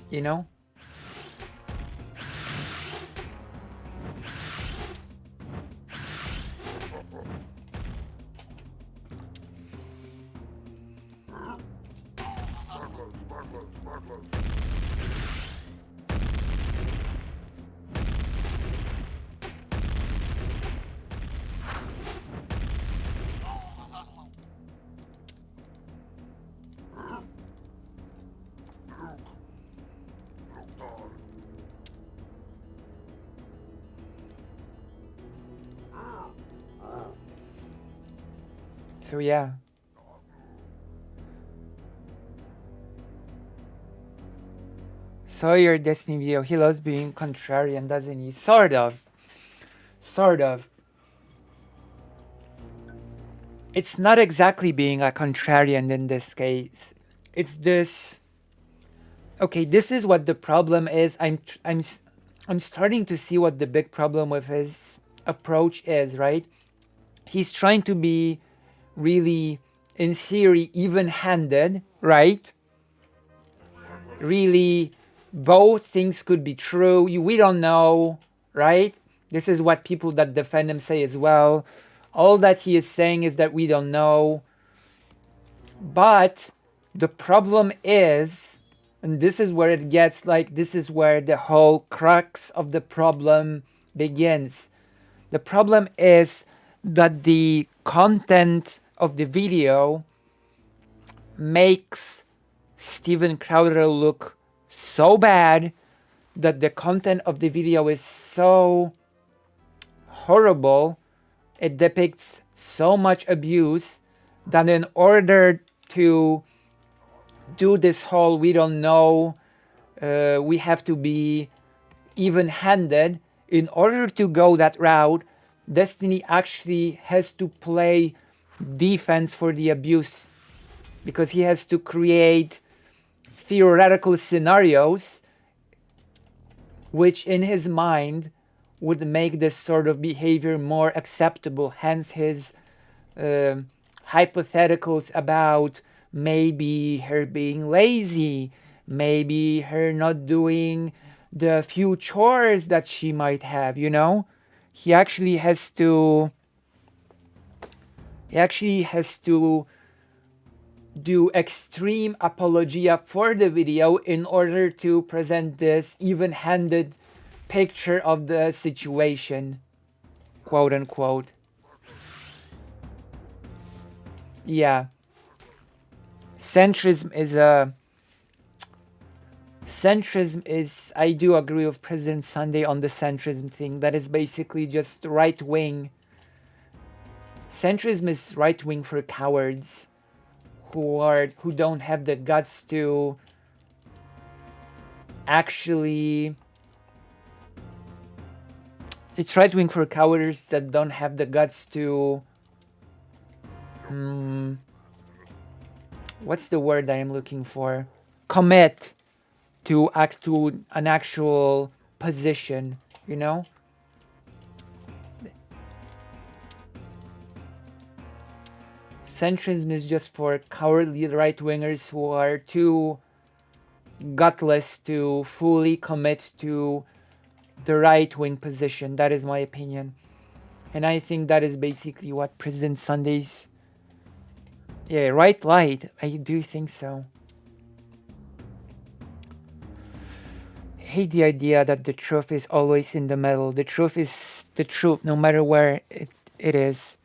You know? So yeah. Saw your Destiny video. He loves being contrarian, doesn't he? Sort of. Sort of. It's not exactly being a contrarian in this case. It's this. Okay, this is what the problem is. I'm starting to see what the big problem with his approach is, right? He's trying to be really, in theory, even-handed, right? Really, both things could be true. We don't know, right? This is what people that defend him say as well. All that he is saying is that we don't know. But the problem is, and this is where it gets like, this is where the whole crux of the problem begins. The problem is that the content of the video makes Steven Crowder look so bad, that the content of the video is so horrible, it depicts so much abuse, that in order to do this whole we don't know, we have to be even-handed, in order to go that route, Destiny actually has to play defense for the abuse, because he has to create theoretical scenarios which in his mind would make this sort of behavior more acceptable, hence his hypotheticals about maybe her being lazy, maybe her not doing the few chores that she might have, you know? He actually has to do extreme apologia for the video in order to present this even-handed picture of the situation, quote unquote. Yeah. Centrism is, I do agree with President Sunday on the centrism thing. That is basically just right wing. Centrism is right wing for cowards who don't have the guts to actually. It's right wing for cowards that don't have the guts to. What's the word I am looking for? Commit to an actual position, you know? Centrism is just for cowardly right-wingers who are too gutless to fully commit to the right-wing position. That is my opinion. And I think that is basically what President Sunday's... Yeah, right light. I do think so. I hate the idea that the truth is always in the middle. The truth is the truth, no matter where it is.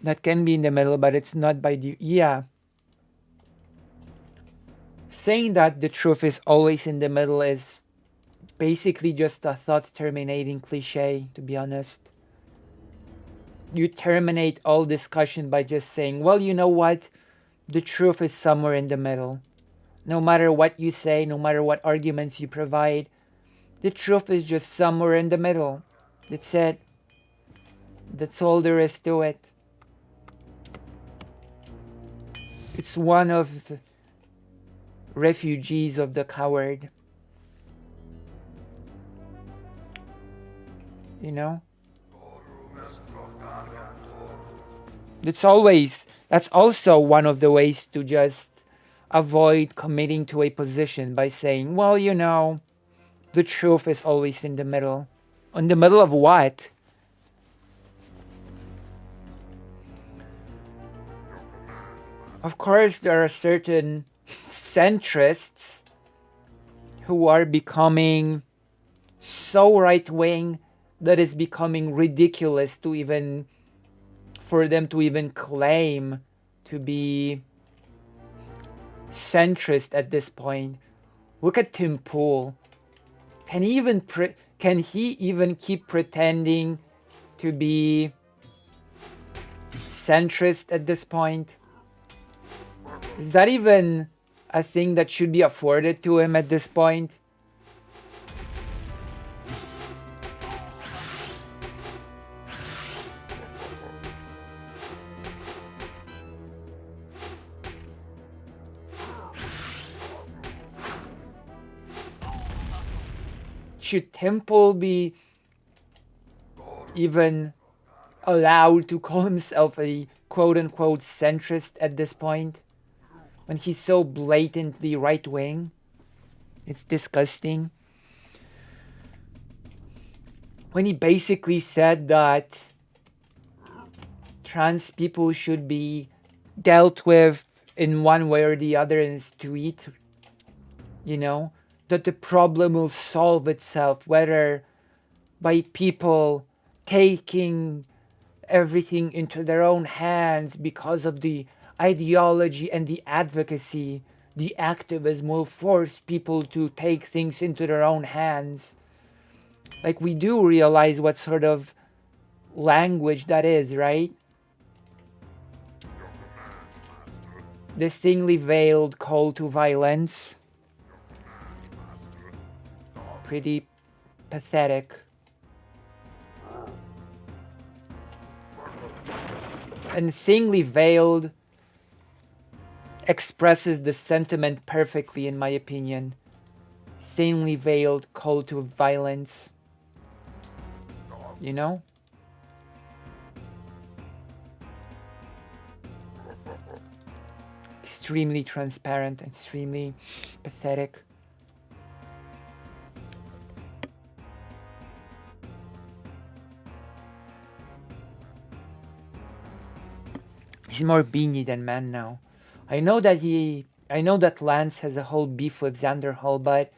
That can be in the middle, but it's not by the... Yeah. Saying that the truth is always in the middle is basically just a thought-terminating cliche, to be honest. You terminate all discussion by just saying, well, you know what? The truth is somewhere in the middle. No matter what you say, no matter what arguments you provide, the truth is just somewhere in the middle. That's it. That's all there is to it. It's one of the refugees of the coward. You know? That's also one of the ways to just avoid committing to a position by saying, well, you know, the truth is always in the middle. In the middle of what? Of course, there are certain centrists who are becoming so right-wing that it's becoming ridiculous to even, for them to even claim to be centrist at this point. Look at Tim Pool. Can he even keep pretending to be centrist at this point? Is that even a thing that should be afforded to him at this point? Should Temple be even allowed to call himself a quote-unquote centrist at this point? When he's so blatantly right-wing? It's disgusting. When he basically said that trans people should be dealt with in one way or the other in his tweet, you know, that the problem will solve itself, whether by people taking everything into their own hands because of the ideology and the advocacy. The activism will force people to take things into their own hands. Like, we do realize what sort of language that is, right? The thinly veiled call to violence. Pretty pathetic. And thinly veiled expresses the sentiment perfectly, in my opinion. Thinly veiled call to violence. You know? Extremely transparent, extremely pathetic. He's more beanie than man now. I know that Lance has a whole beef with Xander Hall, but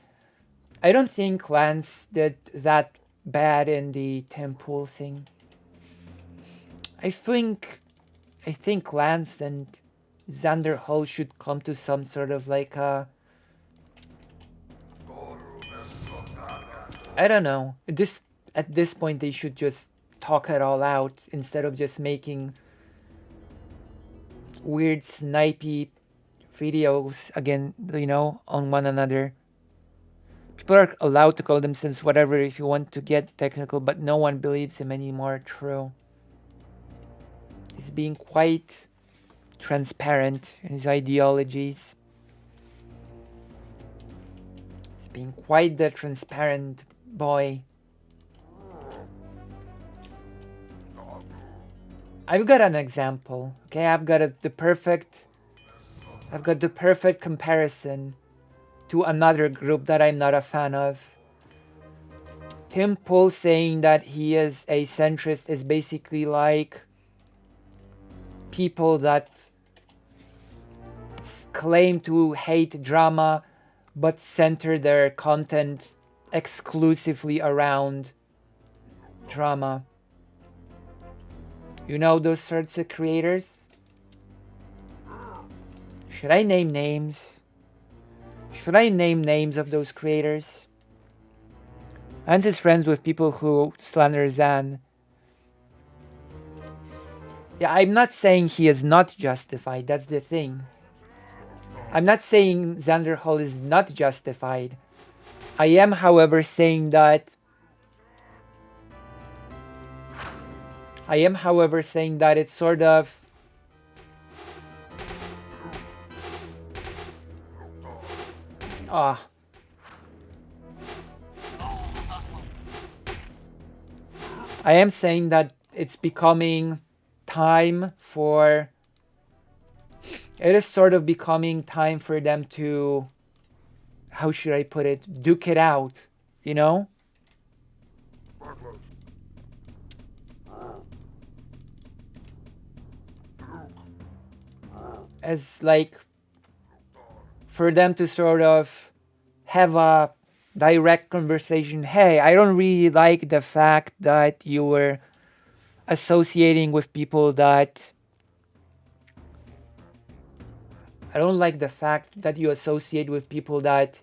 I don't think Lance did that bad in the temple thing. I think Lance and Xander Hall should come to some sort of like a... I don't know. At this point they should just talk it all out instead of just making weird snipey videos again, you know, on one another. People are allowed to call themselves whatever if you want to get technical, but no one believes him anymore. True. He's being quite transparent in his ideologies. He's being quite the transparent boy. I've got an example. Okay, I've got the perfect comparison to another group that I'm not a fan of. Tim Pool saying that he is a centrist is basically like people that claim to hate drama but center their content exclusively around drama. You know those sorts of creators? Should I name names? Should I name names of those creators? Hans is friends with people who slander Zan. Yeah, I'm not saying he is not justified. That's the thing. I'm not saying Xander Hall is not justified. I am, however, saying that it's sort of I am saying that it's becoming time for it is sort of becoming time for them to, how should I put it, duke it out, you know? As like for them to sort of have a direct conversation. Hey, I don't really like the fact that you were associating with people that I don't like the fact that you associate with people that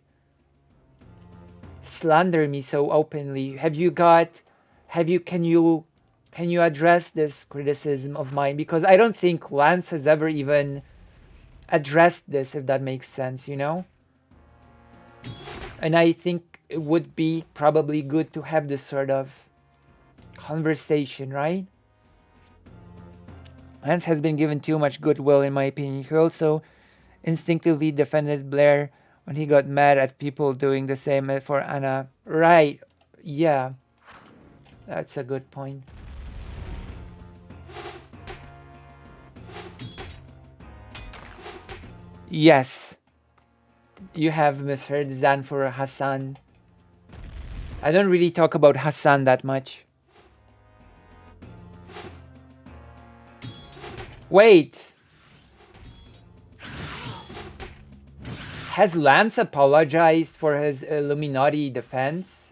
slander me so openly. Can you address this criticism of mine? Because I don't think Lance has ever even addressed this, if that makes sense, you know? And I think it would be probably good to have this sort of conversation, right? Lance has been given too much goodwill, in my opinion. He also instinctively defended Blair when he got mad at people doing the same for Anna. Right, yeah. That's a good point. Yes. You have misheard Zan for Hassan. I don't really talk about Hassan that much. Wait. Has Lance apologized for his Illuminati defense?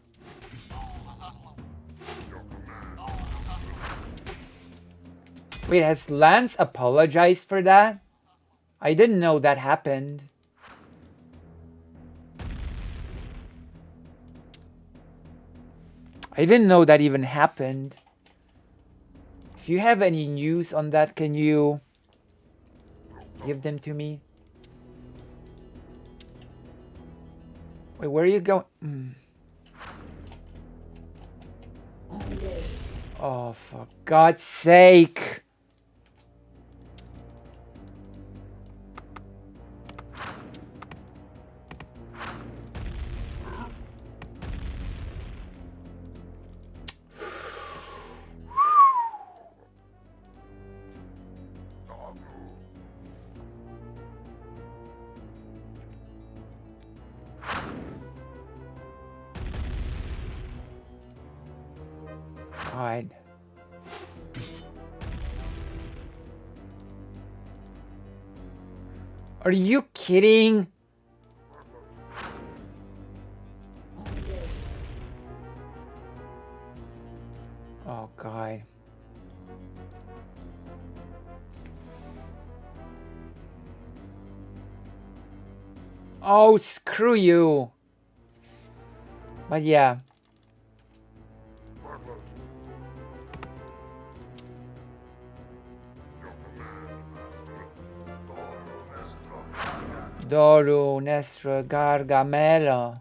Wait, has Lance apologized for that? I didn't know that happened. I didn't know that even happened. If you have any news on that, can you give them to me? Wait, where are you going? Oh, for God's sake. God. Are you kidding? Oh, God. Oh, screw you. But yeah. Doru, Nestra, Gargamela.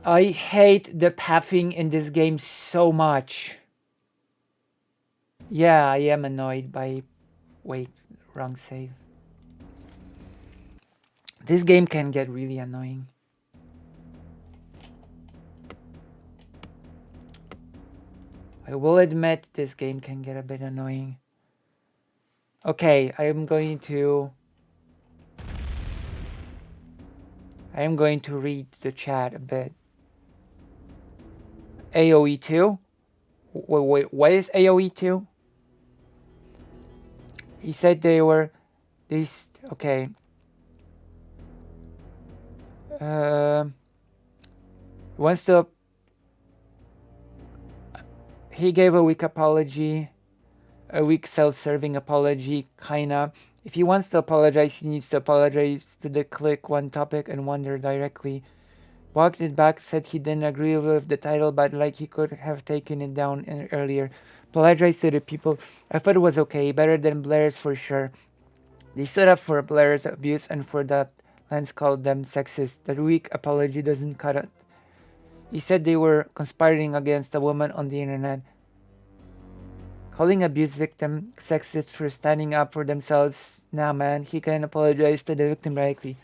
I hate the pathing in this game so much. Yeah, I am annoyed by... Wait, wrong save. This game can get really annoying. I will admit this game can get a bit annoying. Okay, I am going to read the chat a bit. AoE 2? Wait, what is AoE 2? He said they were these. Okay. Wants to. He gave a weak apology, a weak self-serving apology, kinda. If he wants to apologize, he needs to apologize to the click one topic and wonder directly. Walked it back, said he didn't agree with the title, but like he could have taken it down earlier. Apologized to the people. I thought it was okay, better than Blair's for sure. They stood up for Blair's abuse, and for that, Lance called them sexist. The weak apology doesn't cut it. He said they were conspiring against a woman on the internet. Calling abuse victim sexist for standing up for themselves. Nah man, he can apologize to the victim directly.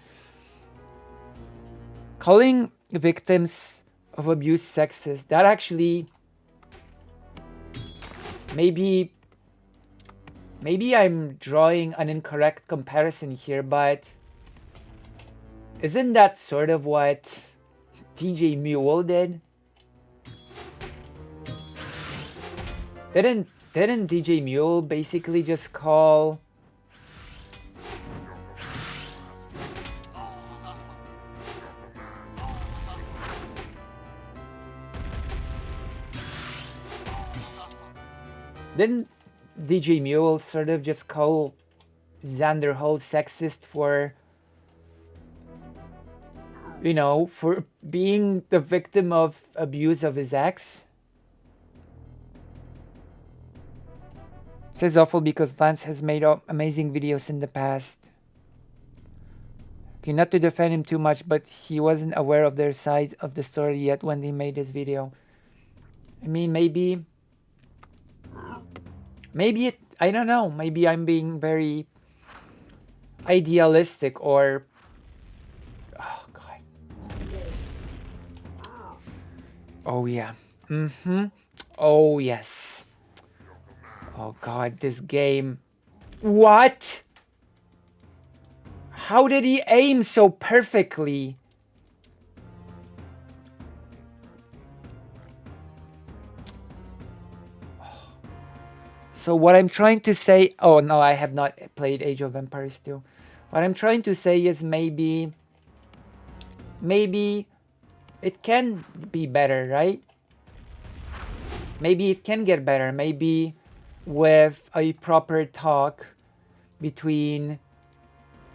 Calling victims of abuse sexist, that actually maybe I'm drawing an incorrect comparison here, but isn't that sort of what DJ Mule did? Didn't DJ Mule basically just call Didn't DJ Mule sort of just call Xander Hall sexist for, you know, for being the victim of abuse of his ex? Says awful because Lance has made amazing videos in the past. Okay, not to defend him too much, but he wasn't aware of their side of the story yet when they made this video. I mean, maybe it, I don't know, maybe I'm being very idealistic or, oh god. Oh yeah. Oh yes. Oh god, this game. What? How did he aim so perfectly? So what I'm trying to say... Oh no, I have not played Age of Empires 2. What I'm trying to say is maybe it can be better, right? Maybe it can get better. Maybe with a proper talk between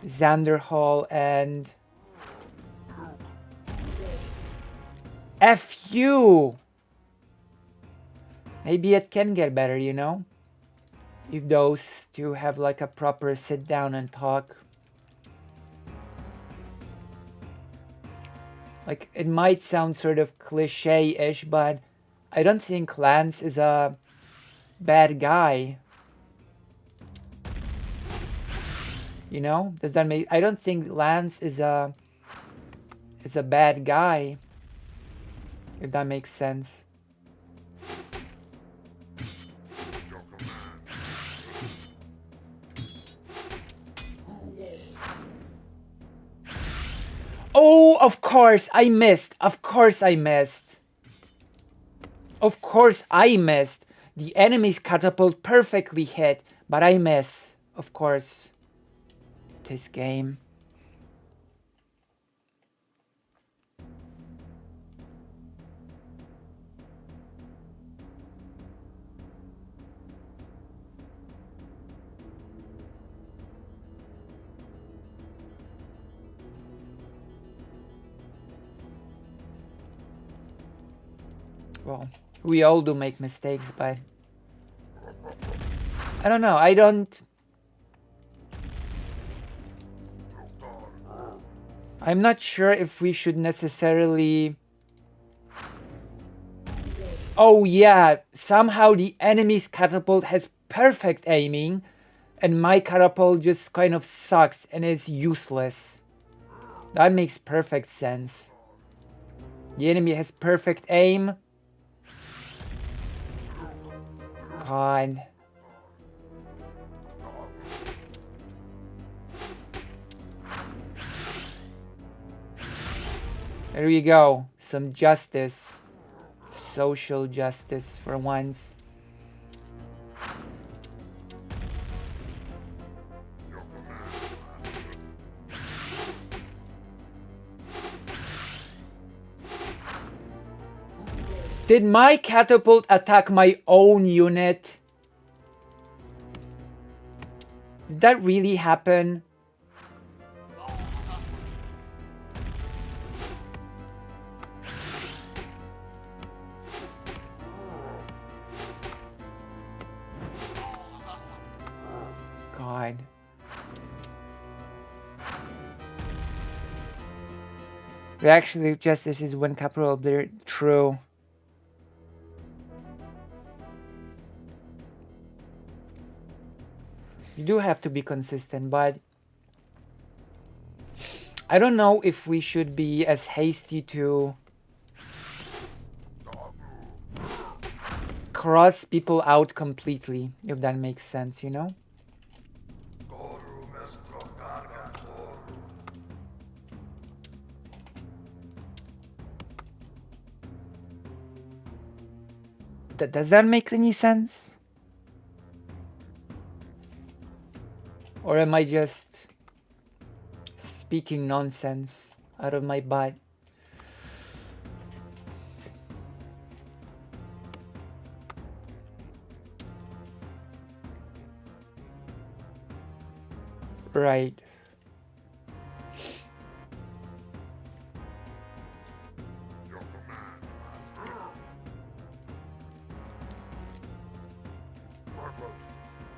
Xander Hall and F you. Maybe it can get better, you know? If those two have like a proper sit down and talk. Like, it might sound sort of cliche-ish, but I don't think Lance is a bad guy. You know? Does that make... I don't think Lance is a bad guy. If that makes sense. Oh, of course I missed. Of course I missed. Of course I missed. The enemy's catapult perfectly hit, but I miss. Of course. This game. Well, we all do make mistakes, but I don't know. I'm not sure if we should necessarily... Oh yeah, somehow the enemy's catapult has perfect aiming and my catapult just kind of sucks and is useless. That makes perfect sense. The enemy has perfect aim. God. There we go. Some justice. Social justice for once. Did my catapult attack my own unit? Did that really happen? God. Reaction of justice is when capital obliterate. True. You do have to be consistent, but I don't know if we should be as hasty to cross people out completely, if that makes sense, you know? Does that make any sense? Or am I just speaking nonsense out of my butt? Right.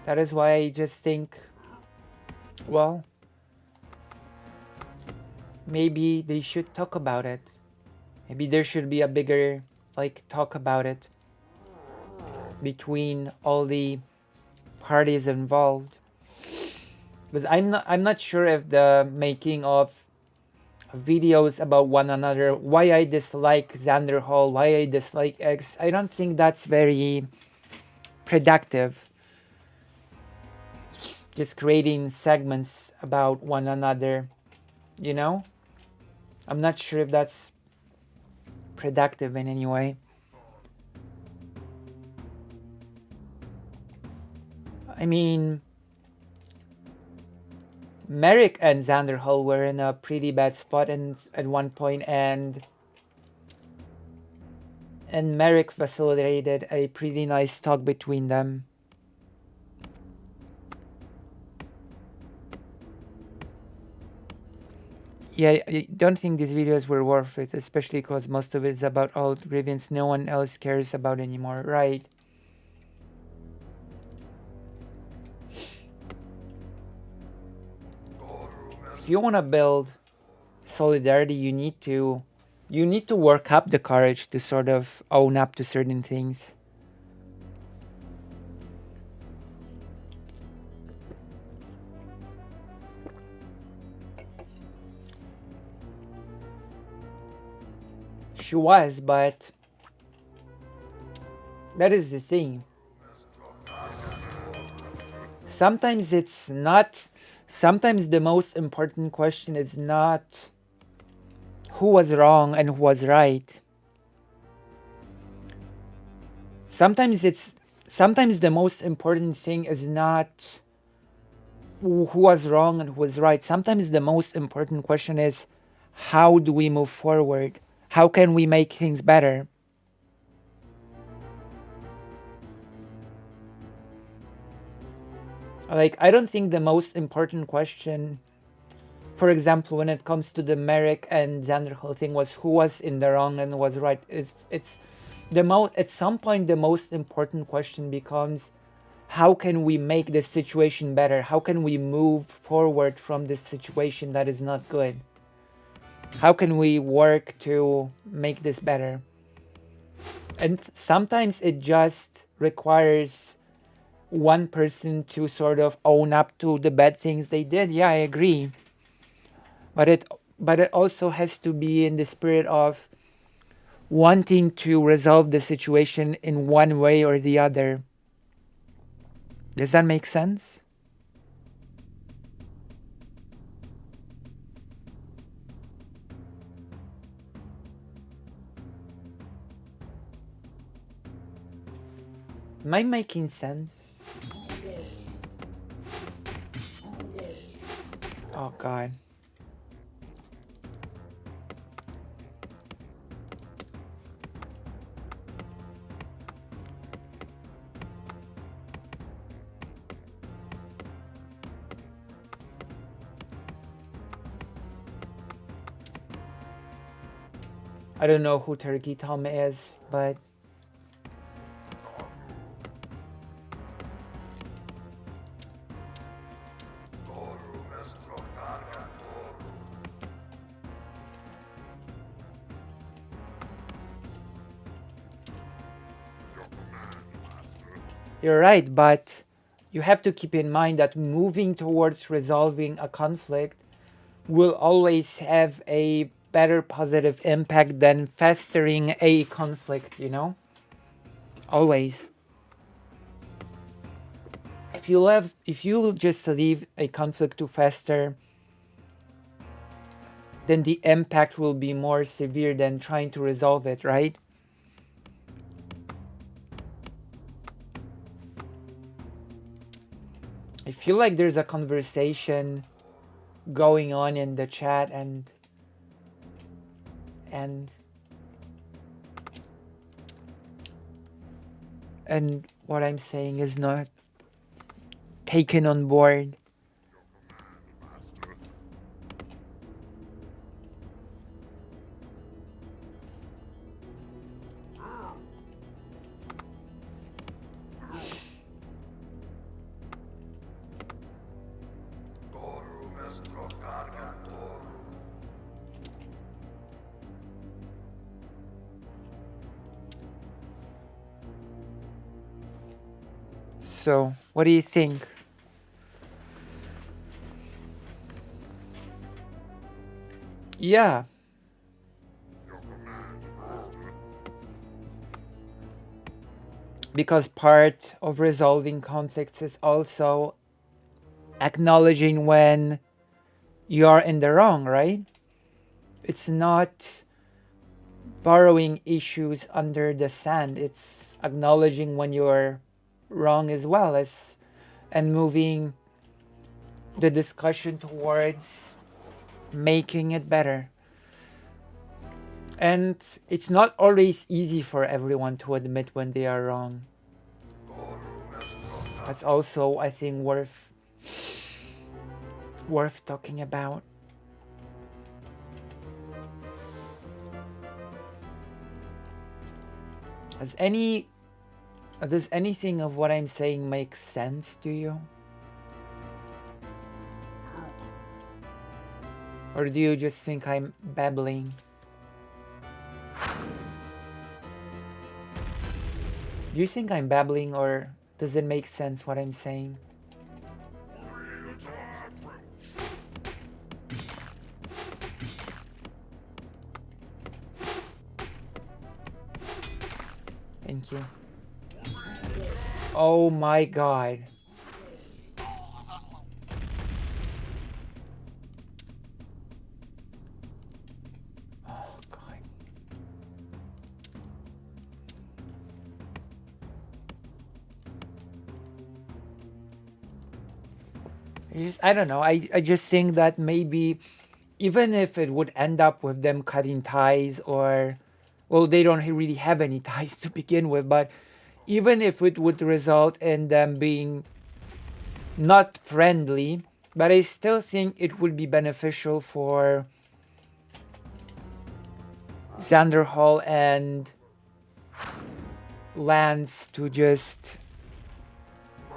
That is why I just think, well, maybe they should talk about it. Maybe there should be a bigger, like, talk about it between all the parties involved. Because I'm not sure if the making of videos about one another, why I dislike Xander Hall, why I dislike X, I don't think that's very productive. Just creating segments about one another, you know? I'm not sure if that's productive in any way. I mean, Merrick and Xander Hall were in a pretty bad spot at one point, and Merrick facilitated a pretty nice talk between them. Yeah, I don't think these videos were worth it, especially because most of it is about old grievance no one else cares about anymore, right? If you want to build solidarity, you need to work up the courage to sort of own up to certain things. She was, but that is the thing. Sometimes it's not. Sometimes the most important question is not who was wrong and who was right. Sometimes the most important thing is not who was wrong and who was right. Sometimes the most important question is, how do we move forward? How can we make things better? Like, I don't think the most important question, for example, when it comes to the Merrick and Xander Hall thing, was who was in the wrong and was right. It's the most, at some point, the most important question becomes, how can we make this situation better? How can we move forward from this situation that is not good? How can we work to make this better? And sometimes it just requires one person to sort of own up to the bad things they did. Yeah, I agree. But it also has to be in the spirit of wanting to resolve the situation in one way or the other. Does that make sense? Am I making sense? Oh God. I don't know who Turkey Tom is, but you're right, but you have to keep in mind that moving towards resolving a conflict will always have a better positive impact than festering a conflict, you know? Always. If you just leave a conflict to fester, then the impact will be more severe than trying to resolve it, right? I feel like there's a conversation going on in the chat and what I'm saying is not taken on board. So, what do you think? Yeah. Because part of resolving conflicts is also acknowledging when you are in the wrong, right? It's not borrowing issues under the sand. It's acknowledging when you're wrong as well as and moving the discussion towards making it better. And it's not always easy for everyone to admit when they are wrong. That's also, I think, worth talking about. Does anything of what I'm saying make sense to you? Or do you just think I'm babbling? Do you think I'm babbling, or does it make sense what I'm saying? Thank you. Oh my god. Oh god. I don't know. I just think that maybe even if it would end up with them cutting ties, or well, they don't really have any ties to begin with, but even if it would result in them being not friendly, but I still think it would be beneficial for Xander Hall and Lance to just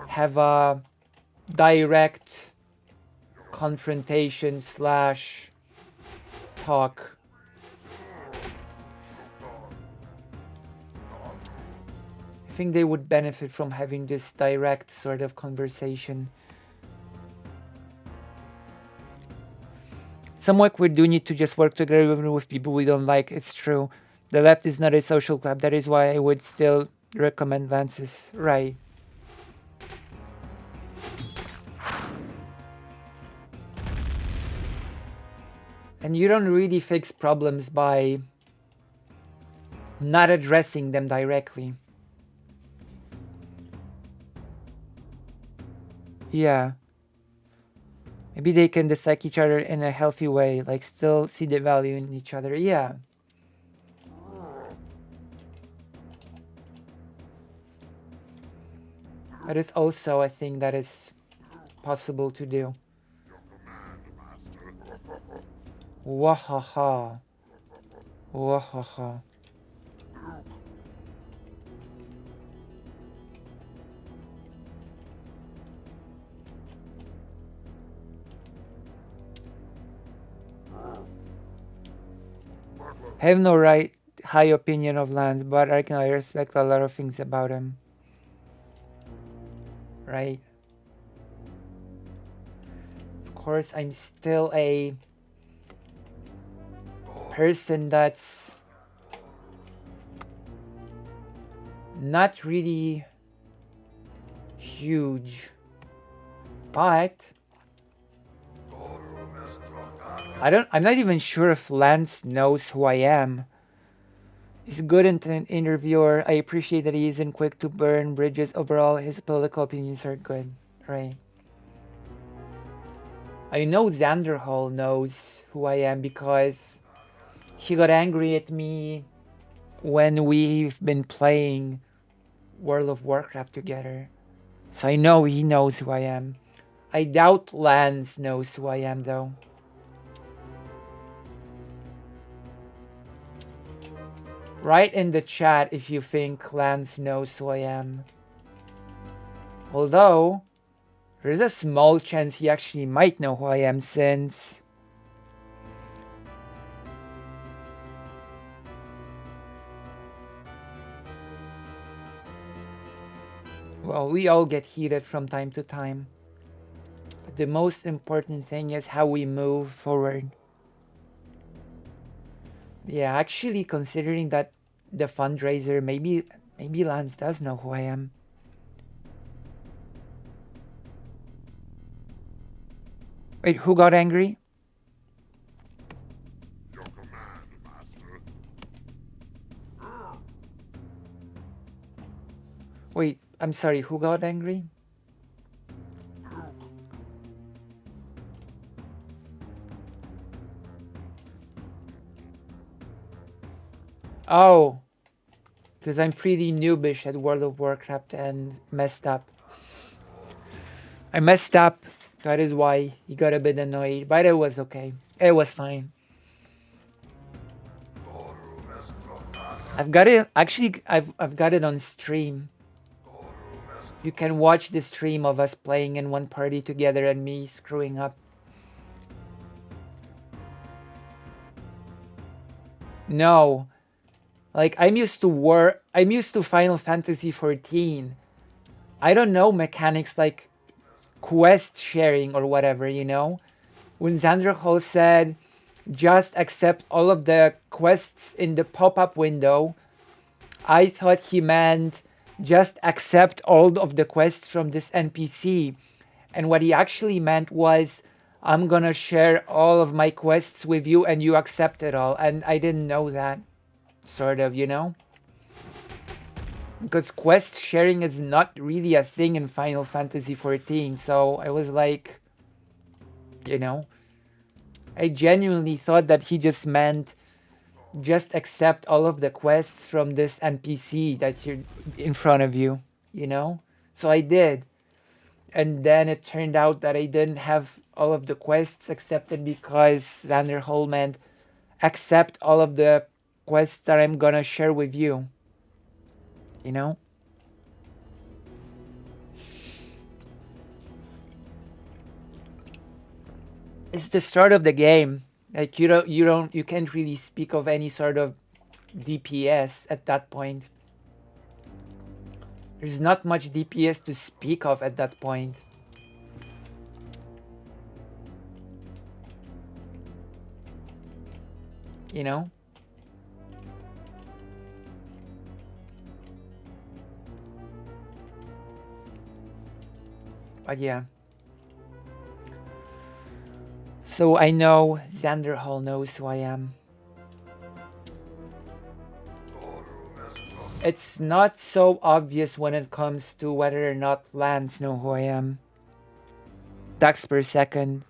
have a direct confrontation slash talk. I think they would benefit from having this direct sort of conversation. Somewhat we do need to just work together even with people we don't like. It's true. The left is not a social club. That is why I would still recommend Lance's right. And you don't really fix problems by not addressing them directly. Yeah. Maybe they can dislike each other in a healthy way, like still see the value in each other. Yeah. But it's also, I think, that is possible to do. Wahaha. Wahaha. I have no high opinion of Lance, but I respect a lot of things about him. Right? Of course, I'm still a person that's not really huge, but I'm not even sure if Lance knows who I am. He's a good interviewer. I appreciate that he isn't quick to burn bridges. Overall, his political opinions are good. Right. I know Xanderhall knows who I am because he got angry at me when we've been playing World of Warcraft together. So I know he knows who I am. I doubt Lance knows who I am though. Write in the chat if you think Lance knows who I am. Although, there's a small chance he actually might know who I am since... Well, we all get heated from time to time. But the most important thing is how we move forward. Yeah, actually considering that the fundraiser, maybe Lance does know who I am. Wait, who got angry? Your command, Master. Wait, I'm sorry, who got angry? Oh, because I'm pretty noobish at World of Warcraft and messed up. I messed up. That is why he got a bit annoyed, but it was okay. It was fine. I've got it. Actually, I've got it on stream. You can watch the stream of us playing in one party together and me screwing up. No. Like, I'm used to Final Fantasy 14. I don't know mechanics like quest sharing or whatever, you know? When Xander Hall said, just accept all of the quests in the pop-up window, I thought he meant just accept all of the quests from this NPC. And what he actually meant was, I'm gonna share all of my quests with you and you accept it all. And I didn't know that, sort of, you know? Because quest sharing is not really a thing in Final Fantasy XIV. So I was like, you know, I genuinely thought that he just meant just accept all of the quests from this NPC that you're in front of you, you know? So I did. And then it turned out that I didn't have all of the quests accepted because Xander Hall meant accept all of the quests that I'm gonna share with you. You know? It's the start of the game. Like you can't really speak of any sort of DPS at that point. There's not much DPS to speak of at that point. You know? But yeah. So I know Xander Hall knows who I am. It's not so obvious when it comes to whether or not Lance know who I am. Ducks per second.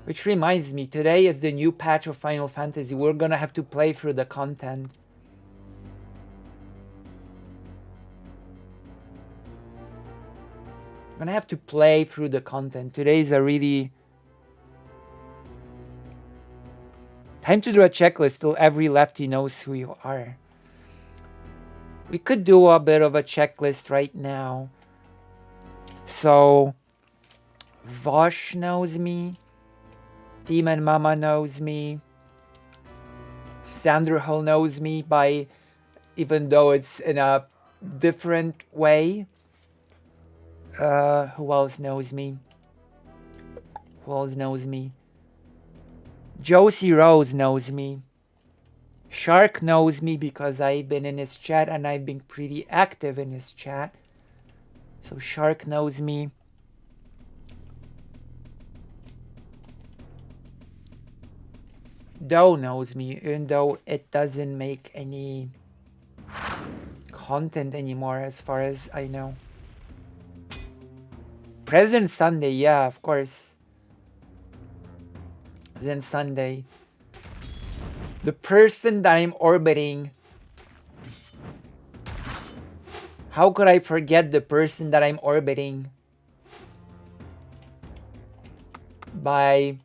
Which reminds me, today is the new patch of Final Fantasy. We're gonna have to play through the content. I'm gonna have to play through the content. Today's a really Time to do a checklist till every lefty knows who you are. We could do a bit of a checklist right now. So, Vosh knows me. Demon Mama knows me. Sanderhull knows me by, even though it's in a different way. Who else knows me? Who else knows me? Josie Rose knows me. Shark knows me because I've been in his chat and I've been pretty active in his chat. So Shark knows me. Doe knows me, even though it doesn't make any content anymore as far as I know. Present Sunday, yeah, of course. Present Sunday. The person that I'm orbiting. How could I forget the person that I'm orbiting? That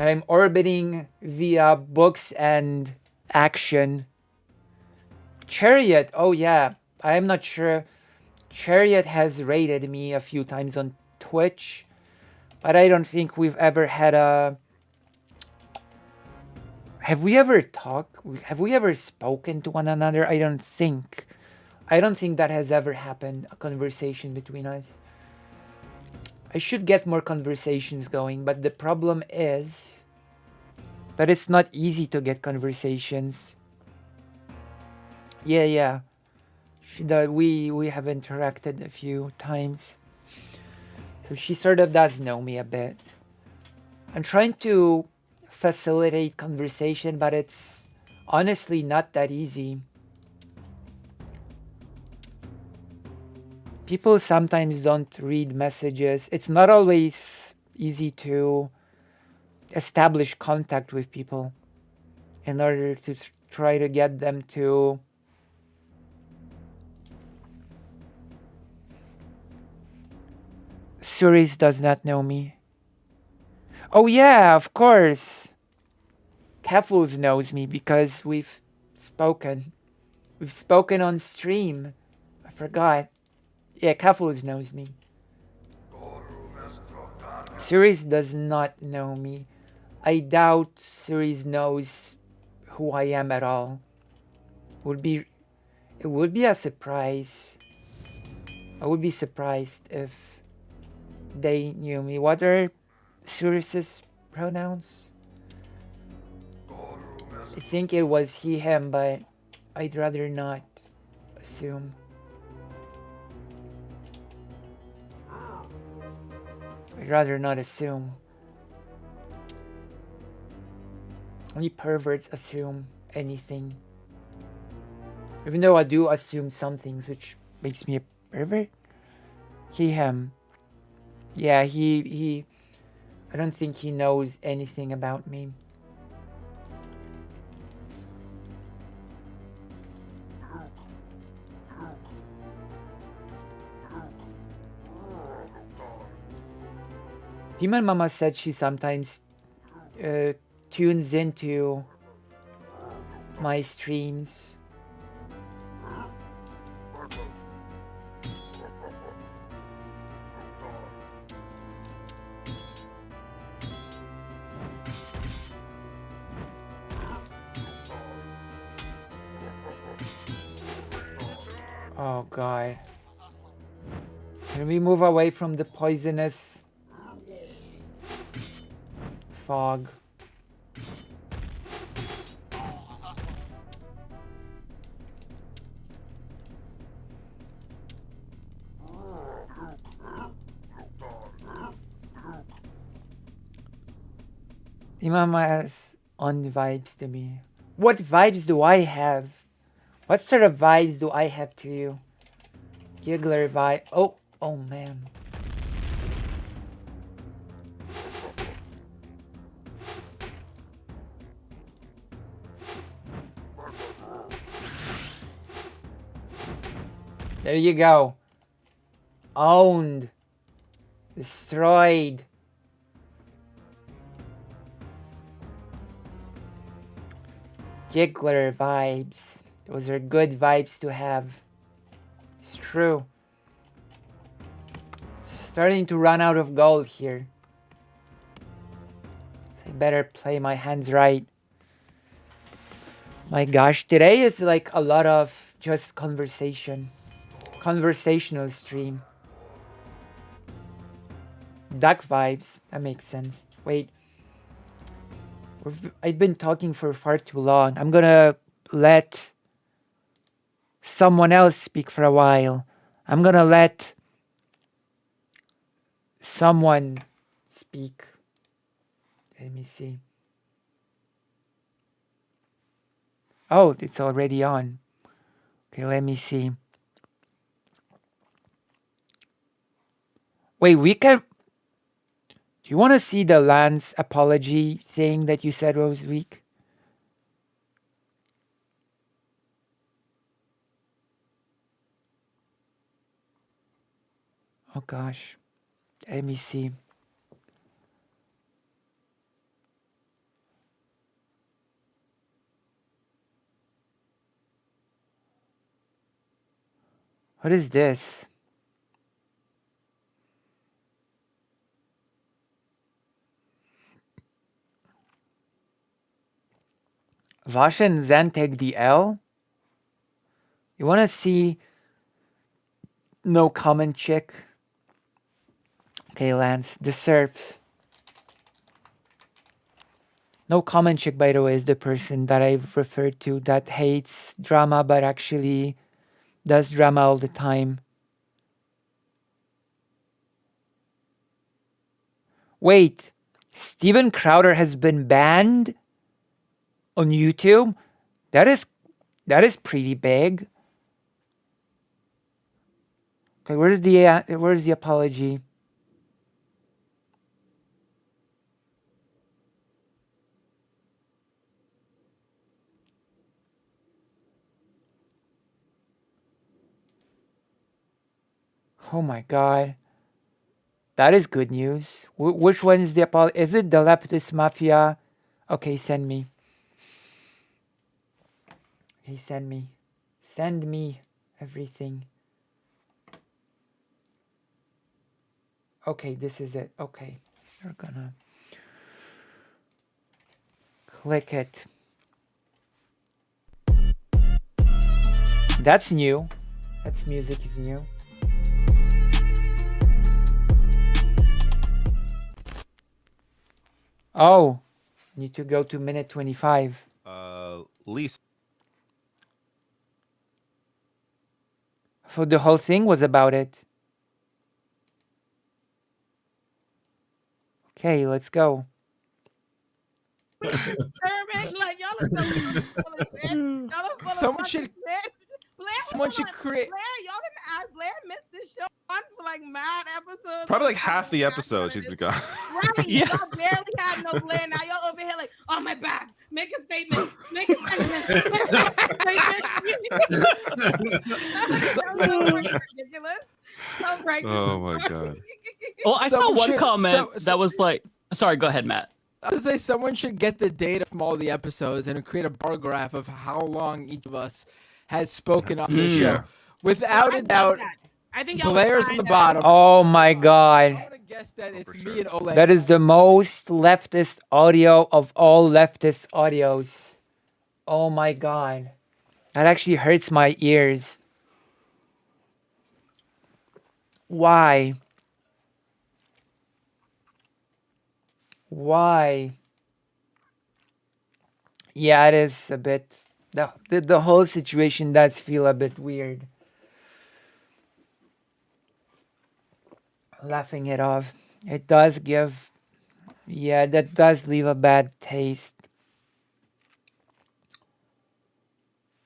I'm orbiting via books and action. Chariot, oh yeah. I'm not sure. Chariot has raided me a few times on Twitch. But I don't think we've ever had a... Have we ever talked? Have we ever spoken to one another? I don't think. I don't think that has ever happened, a conversation between us. I should get more conversations going, but the problem is that it's not easy to get conversations. Yeah. We have interacted a few times. So she sort of does know me a bit. I'm trying to facilitate conversation, but it's honestly not that easy. People sometimes don't read messages. It's not always easy to establish contact with people in order to try to get them to Suris does not know me. Oh yeah, of course. Keffels knows me because we've spoken. We've spoken on stream. I forgot. Yeah, Keffels knows me. Suris does not know me. I doubt Suris knows who I am at all. It would be a surprise. I would be surprised if they knew me. What are Suris's pronouns? I think it was he, him, but I'd rather not assume. I'd rather not assume. Only perverts assume anything. Even though I do assume some things, which makes me a pervert. He, him. Yeah, he... I don't think he knows anything about me. Demon Mama said she sometimes tunes into my streams. Oh God. Can we move away from the poisonous fog? Imama has on vibes to me. What vibes do I have? What sort of vibes do I have to you? Giggler vibe. Oh man. There you go. Owned. Destroyed. Giggler vibes. Those are good vibes to have. It's true. Starting to run out of gold here. So I better play my hands right. My gosh, today is like a lot of just conversation. Conversational stream. Duck vibes. That makes sense. Wait. I've been talking for far too long. I'm gonna let someone else speak for a while. I'm gonna let someone speak. Let me see. Oh, it's already on. Okay, let me see. Wait, we can... Do you want to see the Lance apology thing that you said was weak? Oh gosh. Let me see. What is this? Vash and Zen take the L? You want to see no comment chick? Okay, Lance, the Serps. No comment chick, by the way, is the person that I've referred to that hates drama but actually does drama all the time. Wait, Steven Crowder has been banned on YouTube? That is pretty big. Okay, where's the apology? Oh my god. That is good news. Which one is the apology? Is it the leftist mafia? Okay, send me. Okay, send me. Send me everything. Okay, this is it. Okay, we're gonna click it. That's new. That's music is new. Oh, need to go to minute 25. Least. So the whole thing was about it. Okay, let's go. Like y'all are so Someone should create. Blair, y'all didn't ask Blair missed this show on for like mad episodes. Probably like half the episodes he's been gone. Right. Yeah. Y'all barely had no Blair. Now y'all over here like, oh my back. Make a statement. Make a statement. Ridiculous. Oh my god. Well, I saw Someone one should- comment so- that was like, sorry, go ahead, Matt. I would say someone should get the data from all the episodes and create a bar graph of how long each of us has spoken on the show. Yeah. Without a doubt, I think y'all Blair's would on the find bottom. Oh my god. I would have guessed that it's For me and Oleg. That is the most leftist audio of all leftist audios. Oh my god. That actually hurts my ears. Why? Why? Yeah, it is a bit... The whole situation does feel a bit weird. Laughing it off. It does give... Yeah, that does leave a bad taste.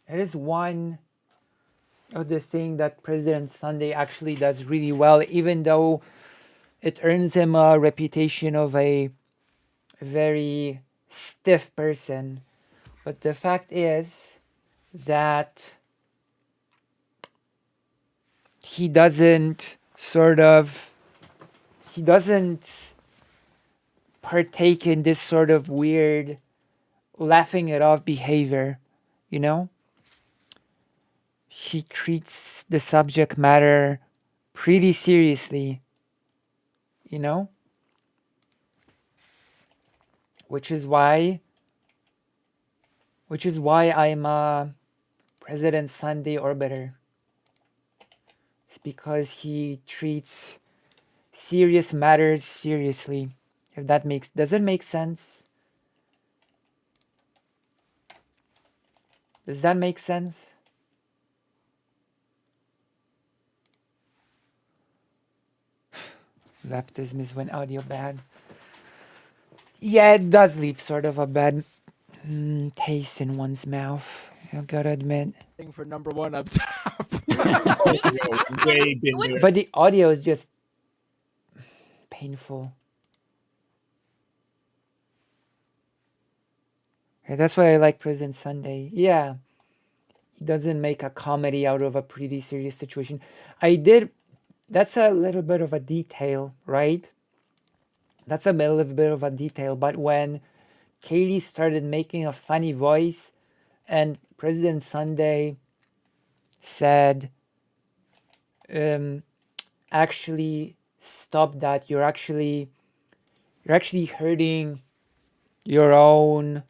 It is one of the thing that President Sunday actually does really well, even though it earns him a reputation of a very stiff person. But the fact is that he doesn't partake in this sort of weird laughing it off behavior, you know? He treats the subject matter pretty seriously, you know? Which is why I'm a President Sunday orbiter. It's because he treats serious matters seriously. If that does it make sense? Does that make sense? Leftism is when audio bad. Yeah, it does leave sort of a bad taste in one's mouth. I gotta admit. For number one up top. Way been there. But the audio is just painful. Yeah, that's why I like President Sunday. Yeah. He doesn't make a comedy out of a pretty serious situation. That's a little bit of a detail, right? That's a little bit of a detail. But when Kaylee started making a funny voice and President Sunday said, actually stop that. You're actually hurting your own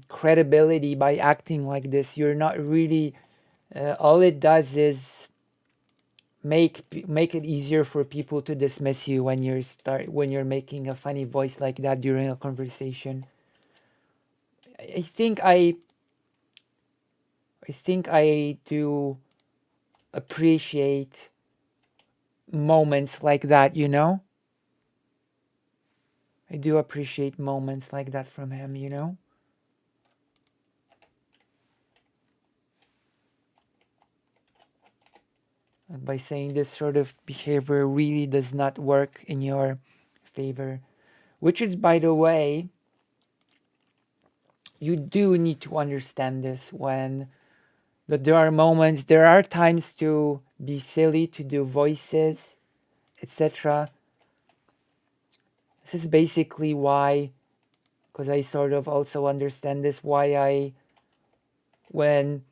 credibility by acting like this. You're not really, all it does is make it easier for people to dismiss you when you're making a funny voice like that during a conversation. I think I do appreciate moments like that, you know? I do appreciate moments like that from him, you know? And by saying this sort of behavior really does not work in your favor, which is, by the way, you do need to understand this that there are times to be silly, to do voices, etc. This is basically why, because I sort of also understand this, why when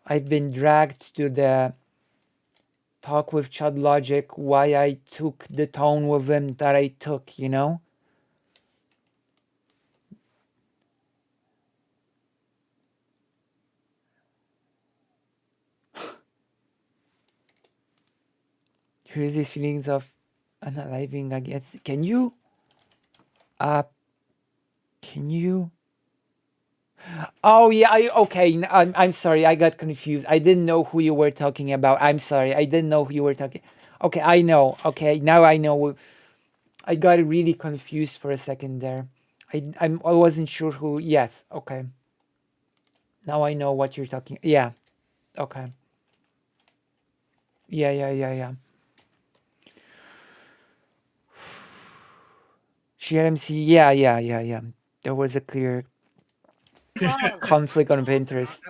I've been dragged to the talk with Chud Logic, why I took the tone with him that I took, you know? Here's these feelings of unaliving against. Can you? Oh yeah, okay. I'm sorry. I got confused. I didn't know who you were talking about. I'm sorry. I didn't know who you were talking. Okay, I know. Okay, now I know. I got really confused for a second there. I wasn't sure who. Yes. Okay. Now I know what you're talking. Yeah. Okay. Yeah. Share MC. Yeah. There was a clear conflict of interest.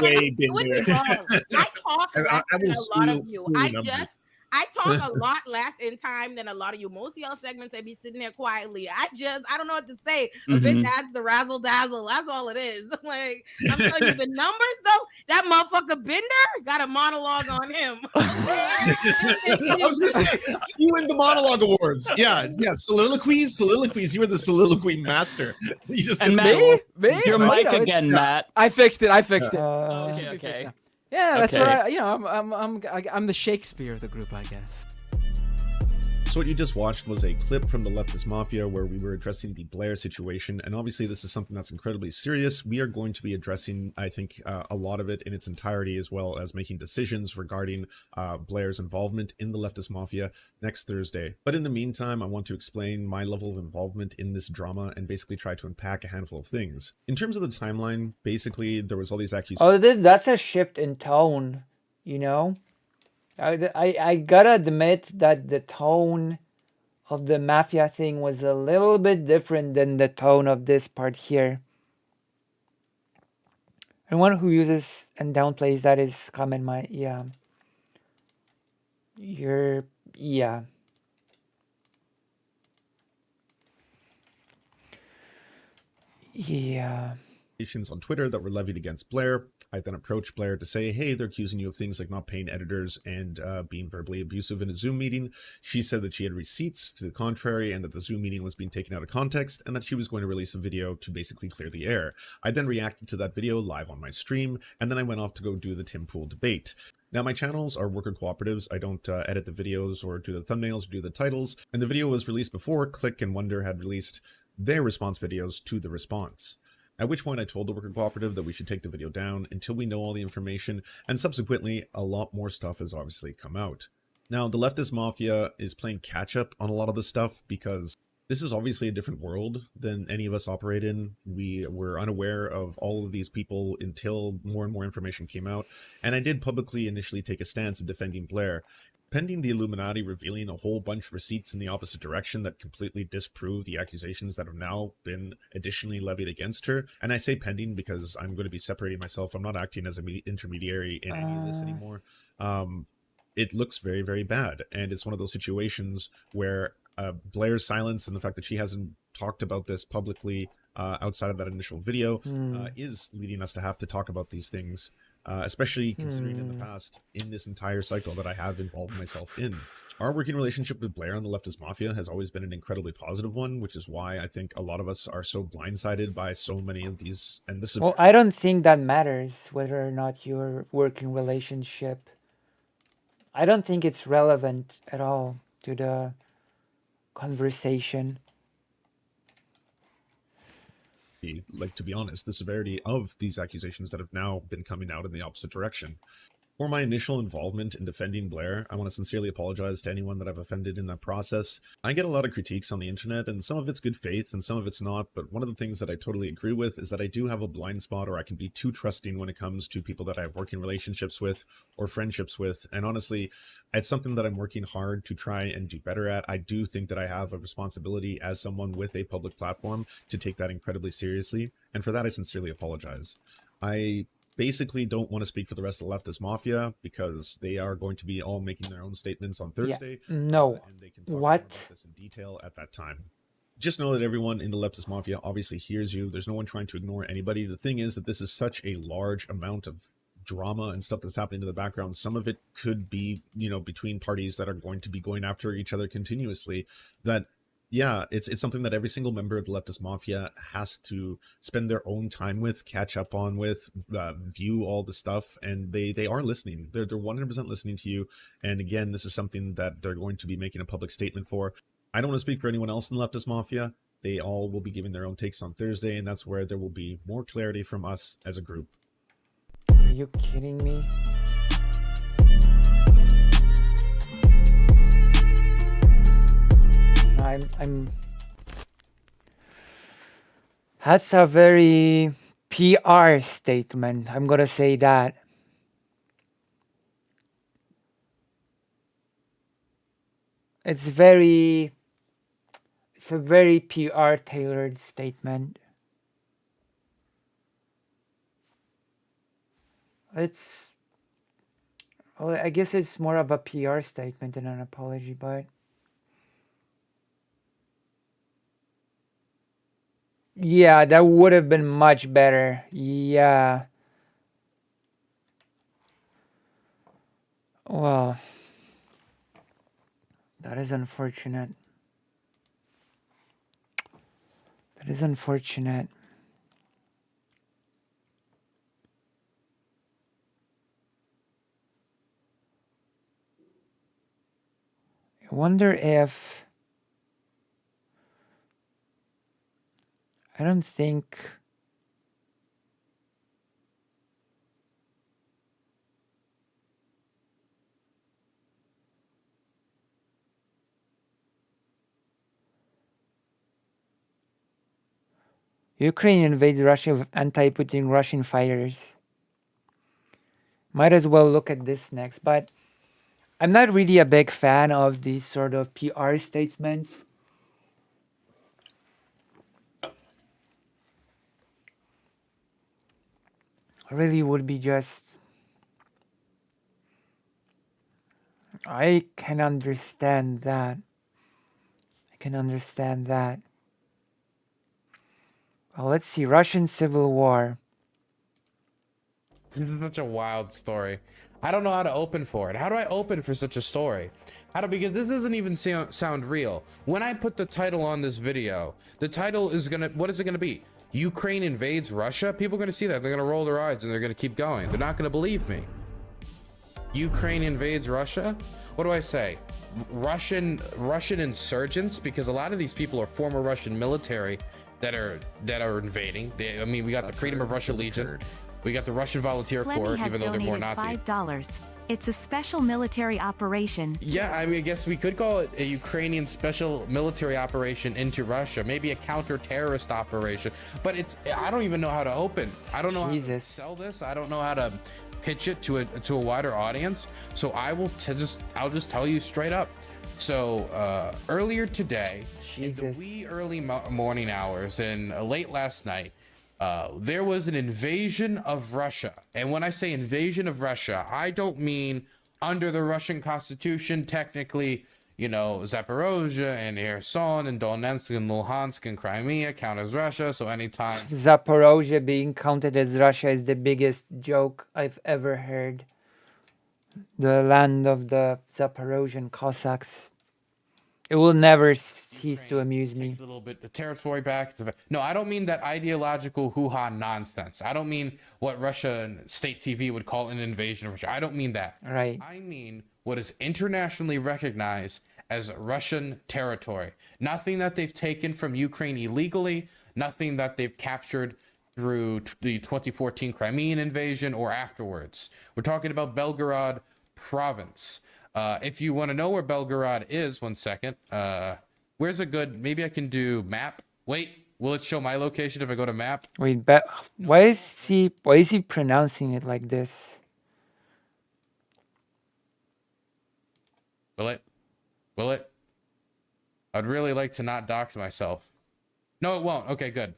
Way been there. I talk less I than was a lot of you. school numbers. I talk a lot less in time than a lot of you. Most of y'all segments, I be sitting there quietly. I don't know what to say. A bitch adds the razzle dazzle. That's all it is. Like, I'm telling you, the numbers though, that motherfucker Bender got a monologue on him. I was gonna say, you win the monologue awards. Yeah. Soliloquies. You were the soliloquy master. You just And get Me? Your Oh, mic no, again, Matt. I fixed it. Okay. Yeah, that's Okay. what I'm the Shakespeare of the group, I guess. So what you just watched was a clip from the Leftist Mafia where we were addressing the Blair situation, and obviously this is something that's incredibly serious. We are going to be addressing, I think, a lot of it in its entirety, as well as making decisions regarding Blair's involvement in the Leftist Mafia next Thursday. But in the meantime, I want to explain my level of involvement in this drama and basically try to unpack a handful of things. In terms of the timeline, basically there was all these accusations. Oh, that's a shift in tone, you know? I gotta admit that the tone of the mafia thing was a little bit different than the tone of this part here. Anyone who uses and downplays that is comment my yeah. Yeah. On Twitter that were levied against Blair. I then approached Blair to say, hey, they're accusing you of things like not paying editors and being verbally abusive in a Zoom meeting. She said that she had receipts to the contrary and that the Zoom meeting was being taken out of context and that she was going to release a video to basically clear the air. I then reacted to that video live on my stream, and then I went off to go do the Tim Pool debate. Now, my channels are worker cooperatives. I don't edit the videos or do the thumbnails or do the titles, and the video was released before Click and Wonder had released their response videos to the response. At which point I told the worker cooperative that we should take the video down until we know all the information, and subsequently a lot more stuff has obviously come out. Now, the leftist mafia is playing catch up on a lot of this stuff because this is obviously a different world than any of us operate in. We were unaware of all of these people until more and more information came out, and I did publicly initially take a stance of defending Blair. Pending the Illuminati revealing a whole bunch of receipts in the opposite direction that completely disprove the accusations that have now been additionally levied against her. And I say pending because I'm going to be separating myself. I'm not acting as an intermediary in any of this anymore. It looks very, very bad. And it's one of those situations where Blair's silence and the fact that she hasn't talked about this publicly outside of that initial video is leading us to have to talk about these things. Especially considering in the past, in this entire cycle that I have involved myself in. Our working relationship with Blair and the leftist mafia has always been an incredibly positive one, which is why I think a lot of us are so blindsided by so many of these. And this is Well, I don't think that matters whether or not your working relationship. I don't think it's relevant at all to the conversation. like, to be honest, the severity of these accusations that have now been coming out in the opposite direction. For my initial involvement in defending Blair, I want to sincerely apologize to anyone that I've offended in that process. I get a lot of critiques on the internet, and some of it's good faith and some of it's not, but one of the things that I totally agree with is that I do have a blind spot, or I can be too trusting when it comes to people that I have working relationships with or friendships with, and honestly, it's something that I'm working hard to try and do better at. I do think that I have a responsibility as someone with a public platform to take that incredibly seriously, and for that I sincerely apologize. I basically don't want to speak for the rest of the leftist mafia because they are going to be all making their own statements on Thursday. Yeah. No. And they can talk What? about this in detail at that time. Just know that everyone in the leftist mafia obviously hears you. There's no one trying to ignore anybody. The thing is that this is such a large amount of drama and stuff that's happening in the background. Some of it could be, you know, between parties that are going to be going after each other continuously, that yeah, it's something that every single member of the leftist mafia has to spend their own time with, catch up on with, view all the stuff, and they are listening. They're 100% listening to you. And again, this is something that they're going to be making a public statement for. I don't want to speak for anyone else in the leftist mafia. They all will be giving their own takes on Thursday, and that's where there will be more clarity from us as a group. Are you kidding me? I'm that's a very PR statement. I'm gonna say that. It's a very PR tailored statement. Well, I guess it's more of a PR statement than an apology, but yeah, that would have been much better. Yeah. Well, that is unfortunate. That is unfortunate. I wonder if I don't think Ukraine invades Russia with anti-Putin Russian fighters. Might as well look at this next, but I'm not really a big fan of these sort of PR statements. I really would be just... I can understand that. Well, let's see. Russian Civil War. This is such a wild story. I don't know how to open for it. How do I open for such a story? Because this doesn't even sound real. When I put the title on this video, the title is what is it gonna be? Ukraine invades Russia? People are gonna see that. They're gonna roll their eyes and they're gonna keep going. They're not gonna believe me. Ukraine invades Russia? What do I say? Russian insurgents? Because a lot of these people are former Russian military that are invading. We got the Freedom of Russia Legion. We got the Russian Volunteer Corps, even though they're more Nazi. $5. It's a special military operation. Yeah, I guess we could call it a Ukrainian special military operation into Russia, maybe a counter-terrorist operation. But I don't even know how to open. I don't know how to sell this. I don't know how to pitch it to a wider audience. So I'll just tell you straight up. So earlier today, in the wee early morning hours and late last night, there was an invasion of Russia. And when I say invasion of Russia, I don't mean under the Russian constitution, technically, Zaporozhye and Kherson and Donetsk and Luhansk and Crimea count as Russia. So anytime Zaporozhye being counted as Russia is the biggest joke I've ever heard. The land of the Zaporozhian Cossacks. It will never cease to amuse me. Takes a little bit of territory back. No, I don't mean that ideological hoo-ha nonsense. I don't mean what Russian state TV would call an invasion of Russia. I don't mean that. Right. I mean what is internationally recognized as Russian territory. Nothing that they've taken from Ukraine illegally, nothing that they've captured through the 2014 Crimean invasion or afterwards. We're talking about Belgorod province. If you want to know where Belgorod is, one second. Where's a good? Maybe I can do map. Wait, will it show my location if I go to map? Wait, why is he pronouncing it like this? Will it? Will it? I'd really like to not dox myself. No, it won't. Okay, good.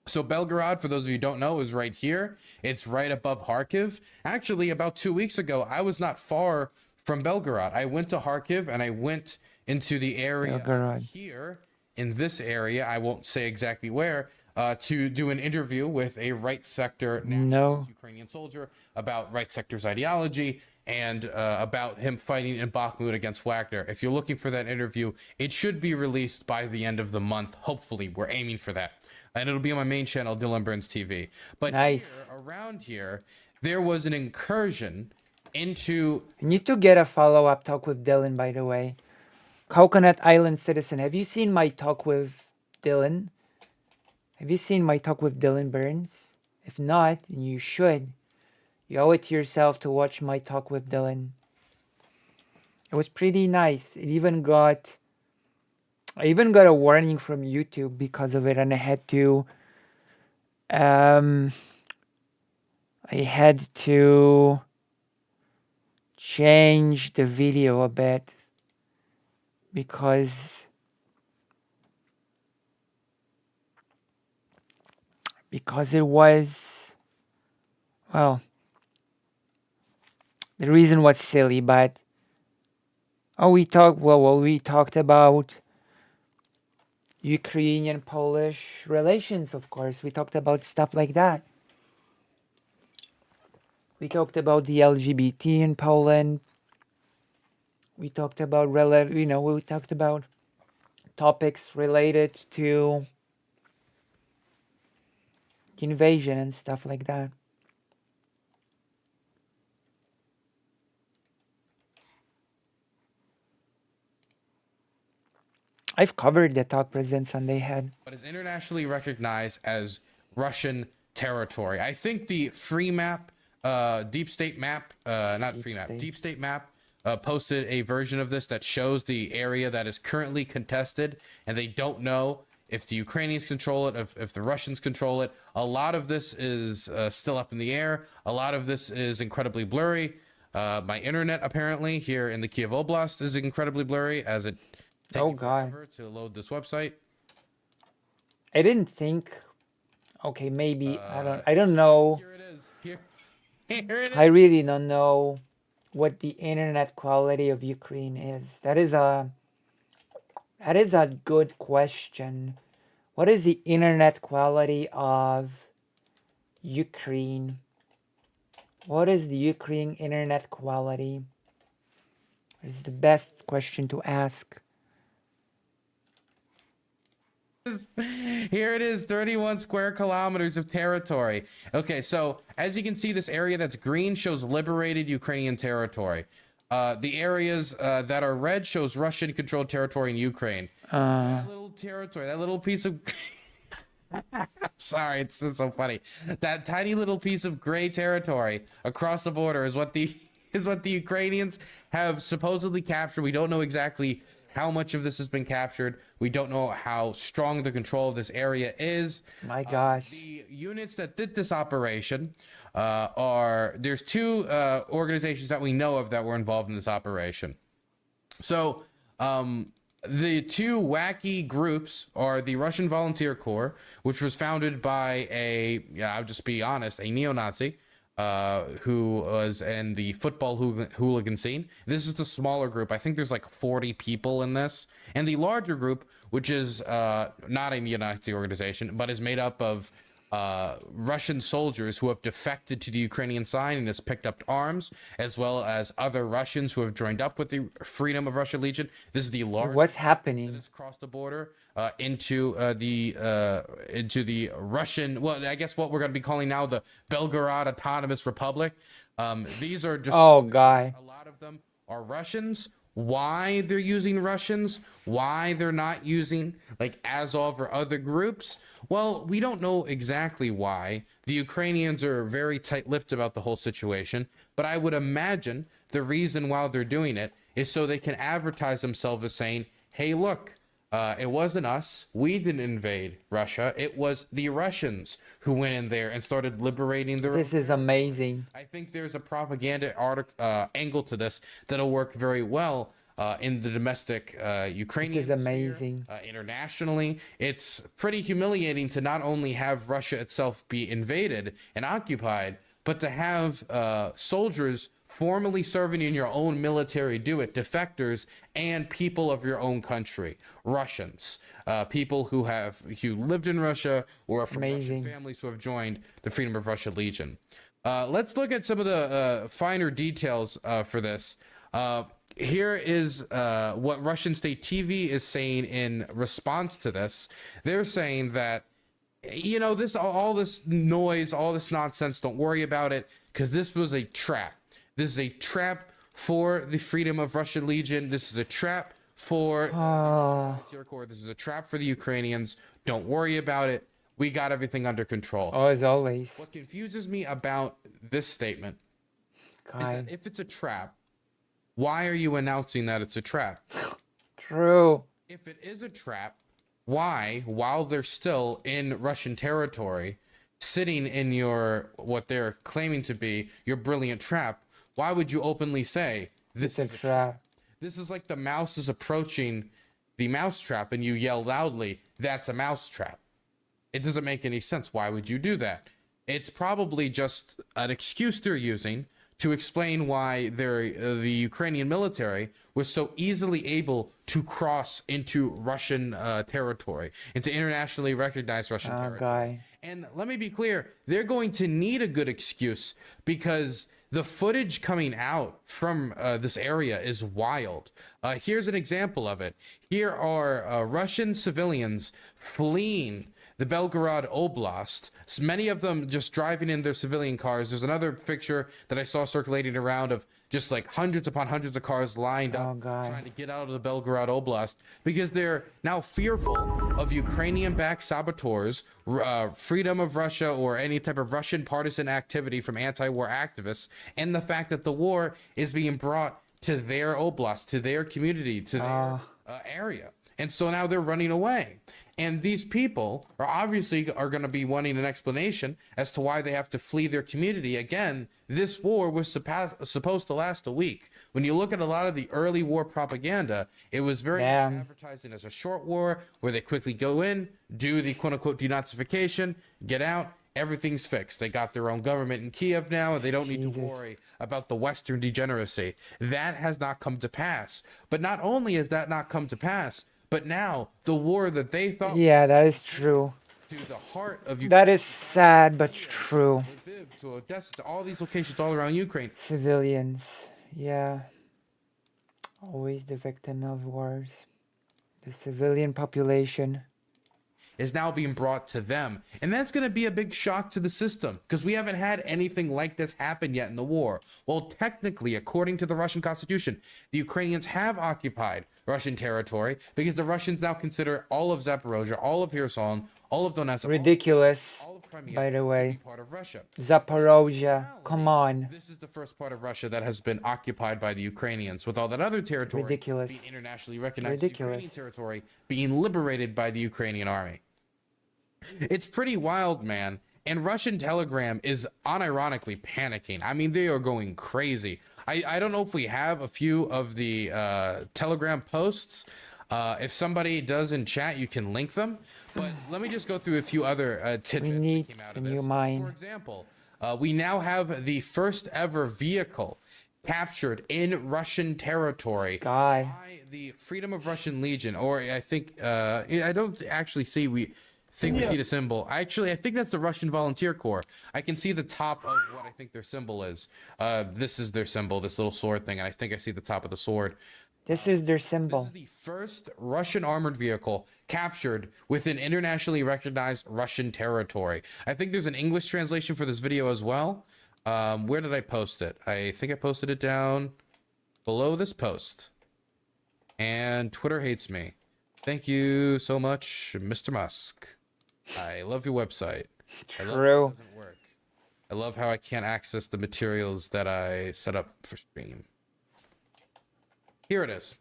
So Belgorod, for those of you who don't know, is right here. It's right above Kharkiv. Actually, about 2 weeks ago, I was not far from Belgorod. I went to Kharkiv and I went into the area here, in this area, I won't say exactly where, to do an interview with a right sector nationalist Ukrainian soldier about right sector's ideology and about him fighting in Bakhmut against Wagner. If you're looking for that interview, it should be released by the end of the month. Hopefully, we're aiming for that. And it'll be on my main channel, Dylan Burns TV. But around here, there was an incursion into... I need to get a follow-up talk with Dylan, by the way. Coconut Island Citizen, have you seen my talk with Dylan? Have you seen my talk with Dylan Burns? If not, then you should. You owe it to yourself to watch my talk with Dylan. It was pretty nice. I even got a warning from YouTube because of it, and I had to change the video a bit because it was, well, the reason was silly, but we talked about Ukrainian-Polish relations, of course. We talked about stuff like that. We talked about the LGBT in Poland. We talked about we talked about topics related to invasion and stuff like that. I've covered the talk President Sunday had. But is internationally recognized as Russian territory. I think the free map, Deep State map, Deep State map posted a version of this that shows the area that is currently contested, and they don't know if the Ukrainians control it, if the Russians control it. A lot of this is still up in the air. A lot of this is incredibly blurry. My internet, apparently, here in the Kiev Oblast is incredibly blurry as it takes forever to load this website. I didn't think. Okay, maybe I don't know. Here it is. Here it is. I really don't know what the internet quality of Ukraine is. That is a good question. What is the internet quality of Ukraine? What is the Ukraine internet quality? It's the best question to ask. Here it is, 31 square kilometers of territory. Okay, so as you can see, this area that's green shows liberated Ukrainian territory. The areas that are red shows Russian-controlled territory in Ukraine. That little territory, that little piece of... Sorry, it's so funny. That tiny little piece of gray territory across the border is what the Ukrainians have supposedly captured. We don't know exactly how much of this has been captured. We don't know how strong the control of this area is. My gosh. The units that did this operation there's two organizations that we know of that were involved in this operation. So the two wacky groups are the Russian Volunteer Corps, which was founded by I'll just be honest, a neo-Nazi who was in the football hooligan scene. This is the smaller group. I think there's like 40 people in this. And the larger group, which is not a neo-Nazi organization, but is made up of Russian soldiers who have defected to the Ukrainian side and has picked up arms, as well as other Russians who have joined up with the Freedom of Russia Legion. This is the largest. What's happening? That has crossed the border into the Russian. Well, I guess what we're going to be calling now the Belgorod Autonomous Republic. These are just. Oh, guy. A lot of them are Russians. Why they're using Russians? Why they're not using like Azov or other groups? Well, we don't know exactly why. The Ukrainians are very tight-lipped about the whole situation, but I would imagine the reason why they're doing it is so they can advertise themselves as saying, hey, look, it wasn't us. We didn't invade Russia. It was the Russians who went in there and started liberating the... This is amazing. I think there's a propaganda angle to this that'll work very well in the domestic Ukrainian This is amazing. sphere, internationally. It's pretty humiliating to not only have Russia itself be invaded and occupied, but to have soldiers formerly serving in your own military do it, defectors and people of your own country, Russians, people who lived in Russia or are from Russian families who have joined the Freedom of Russia Legion. Let's look at some of the finer details for this. Here is what Russian state TV is saying in response to this. They're saying that, you know, all this noise, all this nonsense, don't worry about it, because this was a trap. This is a trap for the Freedom of Russia Legion. This is a trap for the Volunteer Corps. This is a trap for the Ukrainians. Don't worry about it. We got everything under control. Oh, as always. What confuses me about this statement is that if it's a trap, why are you announcing that it's a trap? True. If it is a trap, why, while they're still in Russian territory, sitting in what they're claiming to be your brilliant trap, why would you openly say this is a trap? This is like the mouse is approaching the mousetrap and you yell loudly, that's a mousetrap. It doesn't make any sense. Why would you do that? It's probably just an excuse they're using to explain why the Ukrainian military was so easily able to cross into Russian territory, into internationally recognized Russian territory. And let me be clear, they're going to need a good excuse because the footage coming out from this area is wild. Here's an example of it. Here are Russian civilians fleeing the Belgorod Oblast, many of them just driving in their civilian cars. There's another picture that I saw circulating around of just like hundreds upon hundreds of cars lined up trying to get out of the Belgorod Oblast because they're now fearful of Ukrainian-backed saboteurs, Freedom of Russia, or any type of Russian partisan activity from anti-war activists, and the fact that the war is being brought to their oblast, to their community, to their area. And so now they're running away. And these people are obviously going to be wanting an explanation as to why they have to flee their community. Again, this war was supposed to last a week. When you look at a lot of the early war propaganda, it was very much advertising as a short war where they quickly go in, do the quote-unquote denazification, get out, everything's fixed. They got their own government in Kiev now, and they don't need to worry about the Western degeneracy. That has not come to pass. But not only has that not come to pass, But now the war that they thought Yeah, that is true. to the heart of Ukraine, That is sad but true. Lviv, to Odessa, to all these locations all around Ukraine. Civilians, yeah. Always the victim of wars. The civilian population. Is now being brought to them. And that's going to be a big shock to the system because we haven't had anything like this happen yet in the war. Well, technically, according to the Russian constitution, the Ukrainians have occupied Russian territory because the Russians now consider all of Zaporozhye, all of Kherson, all of Donetsk, Ridiculous, all of Crimea by the to way. be part of Russia. Zaporozhye, come on. This is the first part of Russia that has been occupied by the Ukrainians, with all that other territory Ridiculous. being internationally recognized as Ridiculous. Ukrainian territory being liberated by the Ukrainian army. It's pretty wild, man. And Russian Telegram is unironically panicking. I mean, they are going crazy. I don't know if we have a few of the Telegram posts. If somebody does in chat, you can link them. But let me just go through a few other tidbits We need that came out a of new this. mine. For example, we now have the first ever vehicle captured in Russian territory God. by the Freedom of Russian Legion, or I think I don't actually see we see the symbol. Actually, I think that's the Russian Volunteer Corps. I can see the top of what I think their symbol is. This is their symbol, this little sword thing, and I think I see the top of the sword. This is their This symbol. is the first Russian armored vehicle captured within internationally recognized Russian territory. I think there's an English translation for this video as well. Where did I post it? I think I posted it down below this post. And Twitter hates me. Thank you so much, Mr. Musk. I love your website. I love how it True. doesn't work. I love how I can't access the materials that I set up for stream. Here it is.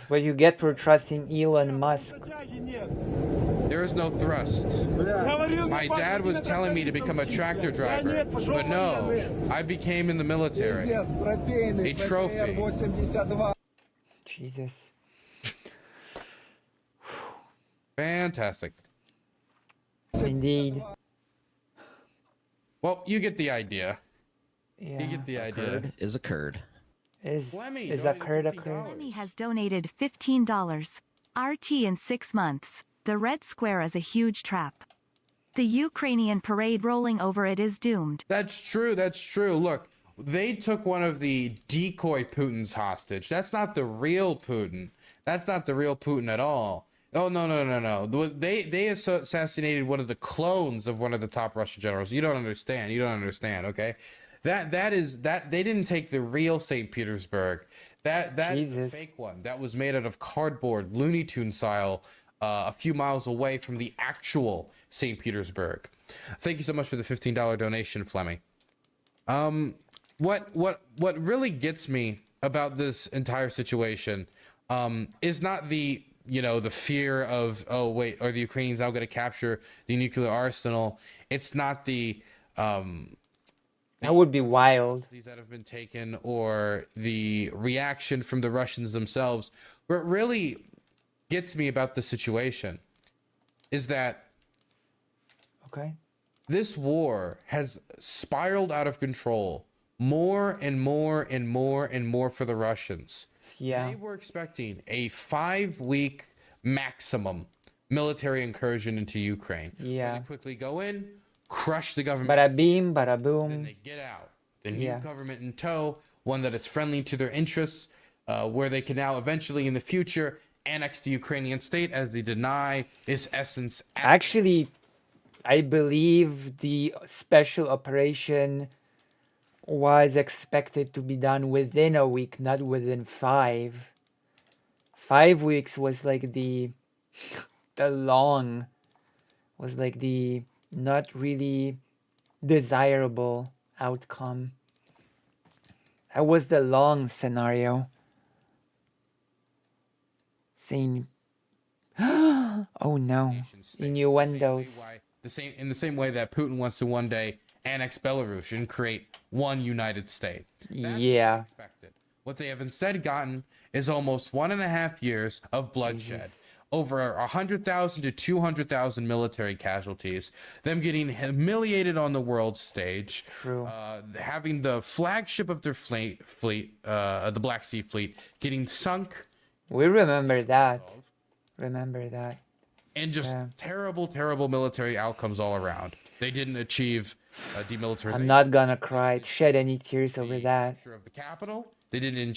What you get for trusting Elon Musk. There is no thrust. My dad was telling me to become a tractor driver, but no, I became in the military. A trophy. Jesus. Fantastic. Indeed. Well, you get the idea. Yeah. You get the idea. Curd is a curd. Is Flemmy a donated curd a $15. curd? Lenny has donated $15. RT in 6 months. The red square is a huge trap. The Ukrainian parade rolling over it is doomed. That's true. That's true. Look, they took one of the decoy Putins hostage. That's not the real Putin. That's not the real Putin at all. Oh, no. They assassinated one of the clones of one of the top Russian generals. You don't understand. You don't understand, okay? That is they didn't take the real St. Petersburg. That is a Jesus. fake one. That was made out of cardboard, Looney Tune style, a few miles away from the actual St. Petersburg. Thank you so much for the $15 donation, Flemmy. What really gets me about this entire situation is not the fear of, oh wait, are the Ukrainians now going to capture the nuclear arsenal? It's not the That would be wild. these that have been taken or the reaction from the Russians themselves. What really gets me about the situation is that Okay. this war has spiraled out of control more and more and more and more for the Russians. Yeah. They were expecting a 5-week maximum military incursion into Ukraine. Yeah. Where they quickly go in, crush the government, Bada beam, bada then boom. they get out. The new Yeah. government in tow, one that is friendly to their interests, where they can now eventually in the future annex the Ukrainian state as they deny its essence. Actually, I believe the special operation was expected to be done within a week, not within 5. 5 weeks was like the long, was like the not really desirable outcome. That was the long scenario. Saying, oh no, innuendos. In the same way that Putin wants to one day annex Belarus and create one united state. That's Yeah. what they expected. What they have instead gotten is almost 1.5 years of bloodshed. Over 100,000 to 200,000 military casualties, them getting humiliated on the world stage, True. Having the flagship of their fleet, the Black Sea Fleet, getting sunk. We remember that. Remember that. And just Yeah. terrible, terrible military outcomes all around. They didn't achieve demilitarization. I'm not gonna cry, shed any tears over that. Capture of the capital. They didn't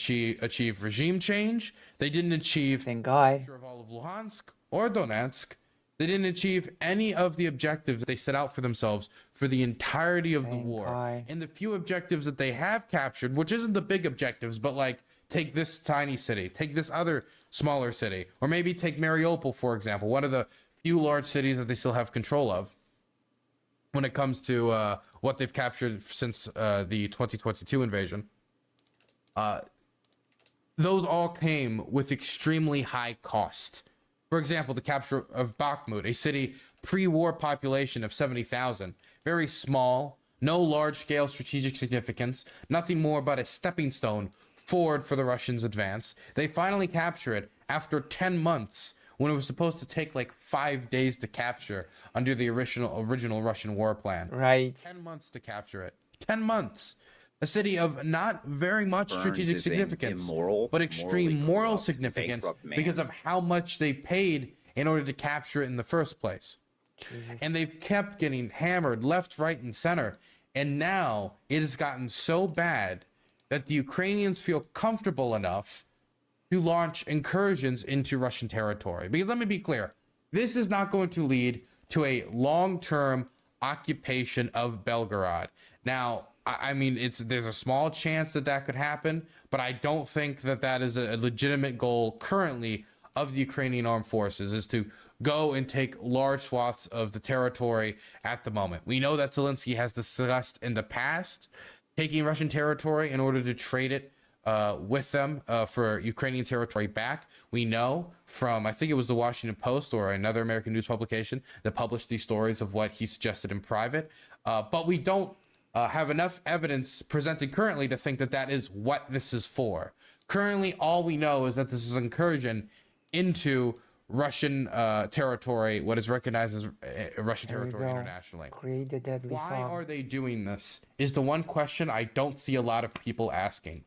achieve regime change. They didn't achieve Thank God. capture of all of Luhansk or Donetsk. They didn't achieve any of the objectives they set out for themselves for the entirety of the Thank war. God. And the few objectives that they have captured, which isn't the big objectives, but like take this tiny city, take this other smaller city, or maybe take Mariupol, for example, one of the few large cities that they still have control of when it comes to what they've captured since the 2022 invasion. Those all came with extremely high cost. For example, the capture of Bakhmut, a city pre-war population of 70,000, very small, no large-scale strategic significance, nothing more but a stepping stone forward for the Russians' advance. They finally capture it after 10 months when it was supposed to take like 5 days to capture under the original Russian war plan. Right. 10 months to capture it. 10 months. A city of not very much strategic significance, but extreme moral significance because of how much they paid in order to capture it in the first place. Jesus. And they've kept getting hammered left, right, and center. And now it has gotten so bad that the Ukrainians feel comfortable enough to launch incursions into Russian territory. Because let me be clear, this is not going to lead to a long-term occupation of Belgorod. Now, I mean, there's a small chance that that could happen, but I don't think that that is a legitimate goal currently of the Ukrainian armed forces, is to go and take large swaths of the territory at the moment. We know that Zelensky has discussed in the past taking Russian territory in order to trade it with them for Ukrainian territory back. We know from, I think it was the Washington Post or another American news publication that published these stories of what he suggested in private, but we don't have enough evidence presented currently to think that that is what this is for. Currently, all we know is that this is an incursion into Russian territory, what is recognized as Russian territory internationally. Create the deadly Why fog. are they doing this is the one question I don't see a lot of people asking.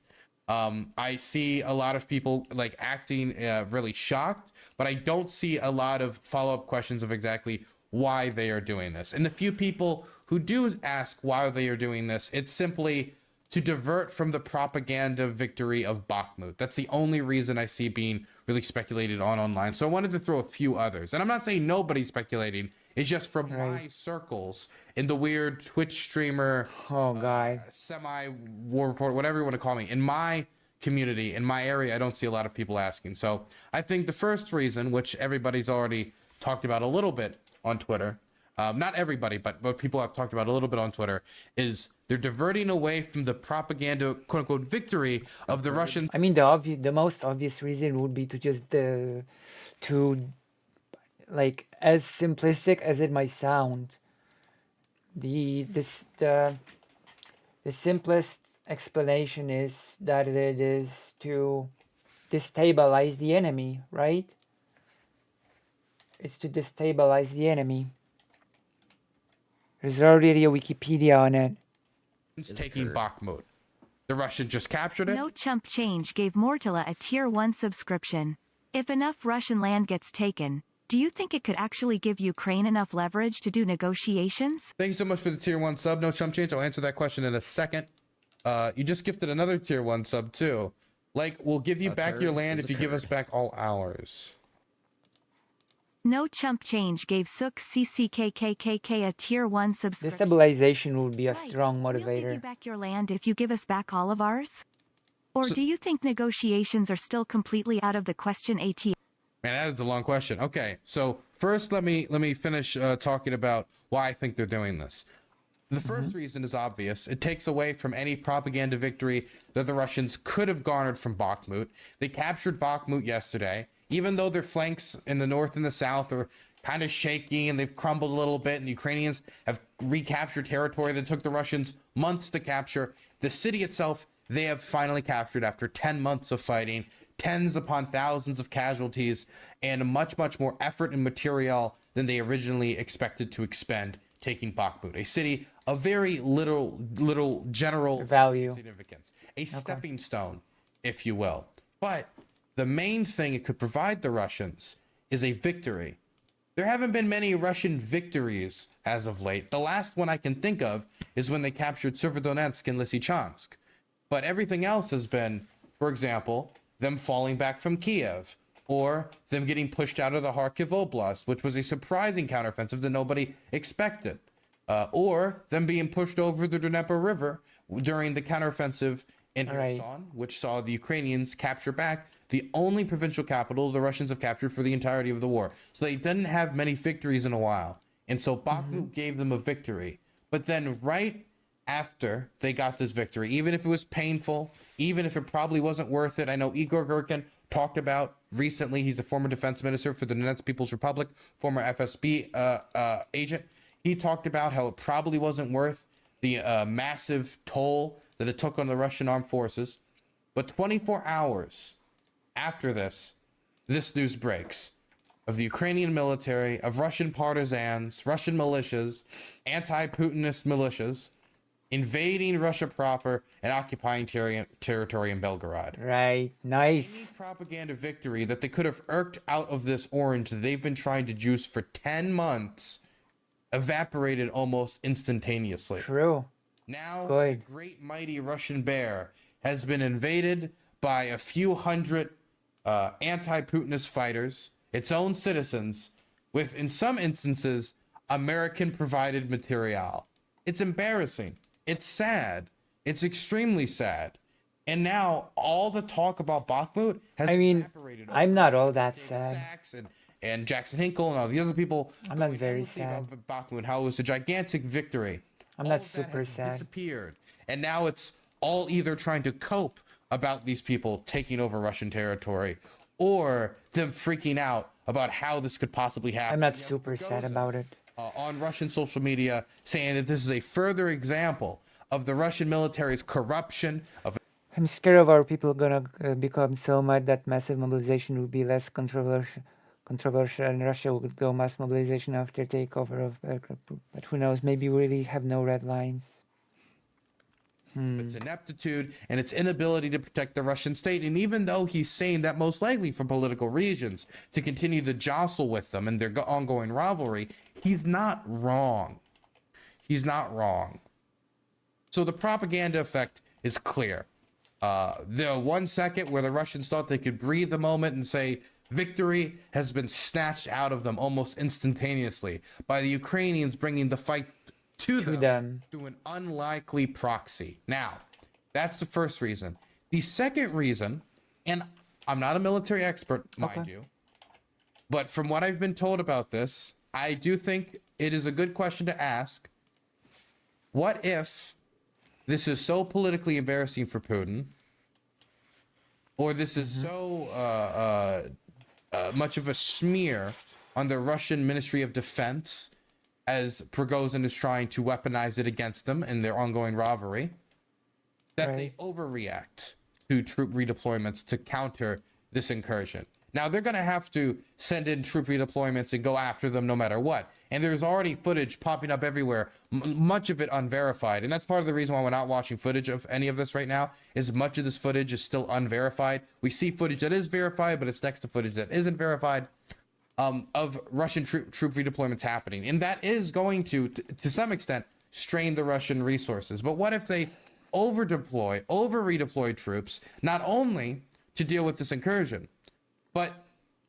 I see a lot of people like acting really shocked, but I don't see a lot of follow-up questions of exactly why they are doing this. And the few people who do ask why they are doing this, it's simply to divert from the propaganda victory of Bakhmut. That's the only reason I see being really speculated on online. So I wanted to throw a few others. And I'm not saying nobody's speculating. It's just from my circles in the weird Twitch streamer, semi-war report, whatever you want to call me. In my community, in my area, I don't see a lot of people asking. So I think the first reason, which everybody's already talked about a little bit on Twitter, not everybody, but people I've talked about a little bit on Twitter, is they're diverting away from the propaganda, quote unquote, victory of the Russians. I mean, the most obvious reason would be to just like, as simplistic as it might sound, the simplest explanation is that it is to destabilize the enemy, right? It's to destabilize the enemy. There's already a Wikipedia on it. It's taking Bakhmut. The Russians just captured it. No Chump Change gave Mortala a Tier 1 subscription. If enough Russian land gets taken, do you think it could actually give Ukraine enough leverage to do negotiations? Thank you so much for the Tier 1 sub. No Chump Change. I'll answer that question in a second. You just gifted another Tier 1 sub too. Like, we'll give you back your land if you give us back all ours. No Chump Change gave Sook CCKKKK a Tier 1 subscription. Destabilization would be a strong We'll give you motivator. back your land if you give us back all of ours? Or do you think negotiations are still completely out of the question, AT? Man, that is a long question. Okay, so first let me finish talking about why I think they're doing this. The first reason is obvious. It takes away from any propaganda victory that the Russians could have garnered from Bakhmut. They captured Bakhmut yesterday. Even though their flanks in the north and the south are kind of shaky and they've crumbled a little bit, and the Ukrainians have recaptured territory that took the Russians months to capture, the city itself, they have finally captured after 10 months of fighting, tens upon thousands of casualties, and much, much more effort and material than they originally expected to expend taking Bakhmut, a city of very little general value significance, a stepping stone, if you will. But the main thing it could provide the Russians is a victory. There haven't been many Russian victories as of late. The last one I can think of is when they captured Severodonetsk and Lysychansk. But everything else has been, for example, them falling back from Kiev, or them getting pushed out of the Kharkiv Oblast, which was a surprising counteroffensive that nobody expected, or them being pushed over the Dnieper River during the counteroffensive in Kherson, which saw the Ukrainians capture back the only provincial capital the Russians have captured for the entirety of the war. So they didn't have many victories in a while. And so Bakhmut gave them a victory. But then right after they got this victory, even if it was painful, even if it probably wasn't worth it, I know Igor Girkin talked about recently, he's the former defense minister for the Donetsk People's Republic, former FSB agent. He talked about how it probably wasn't worth the massive toll that it took on the Russian armed forces. But 24 hours after this news breaks of the Ukrainian military, of Russian partisans, Russian militias, anti-Putinist militias, invading Russia proper and occupying territory in Belgorod. Right, nice. Any propaganda victory that they could have irked out of this orange that they've been trying to juice for 10 months evaporated almost instantaneously. True. Now, Good. the great mighty Russian bear has been invaded by a few hundred anti-Putinist fighters, its own citizens, with, in some instances, American-provided material. It's embarrassing. It's sad. It's extremely sad. And now all the talk about Bakhmut has evaporated. I'm not all that sad. And Jackson Hinkle and all the other people. I'm not very sad. About Bakhmut, how it was a gigantic victory. I'm not super sad. Disappeared. And now it's all either trying to cope about these people taking over Russian territory, or them freaking out about how this could possibly happen. I'm not super sad about it. On Russian social media, saying that this is a further example of the Russian military's corruption. I'm scared of our people gonna become so mad that massive mobilization will be less controversial, and Russia would go mass mobilization after takeover of Belgrade. But who knows? Maybe we really have no red lines. Its ineptitude and its inability to protect the Russian state. And even though he's saying that most likely for political reasons, to continue to jostle with them and their ongoing rivalry, he's not wrong. He's not wrong. So the propaganda effect is clear. The 1 second where the Russians thought they could breathe a moment and say victory has been snatched out of them almost instantaneously by the Ukrainians bringing the fight to them through an unlikely proxy. Now, that's the first reason. The second reason, and I'm not a military expert, mind you, but from what I've been told about this, I do think it is a good question to ask. What if this is so politically embarrassing for Putin, or this is so much of a smear on the Russian Ministry of Defense, as Prigozhin is trying to weaponize it against them in their ongoing rivalry, that they overreact to troop redeployments to counter this incursion. Now, they're going to have to send in troop redeployments and go after them no matter what. And there's already footage popping up everywhere, much of it unverified. And that's part of the reason why we're not watching footage of any of this right now, is much of this footage is still unverified. We see footage that is verified, but it's next to footage that isn't verified. Of Russian troop redeployments happening. And that is going to some extent, strain the Russian resources. But what if they over-redeploy troops, not only to deal with this incursion, but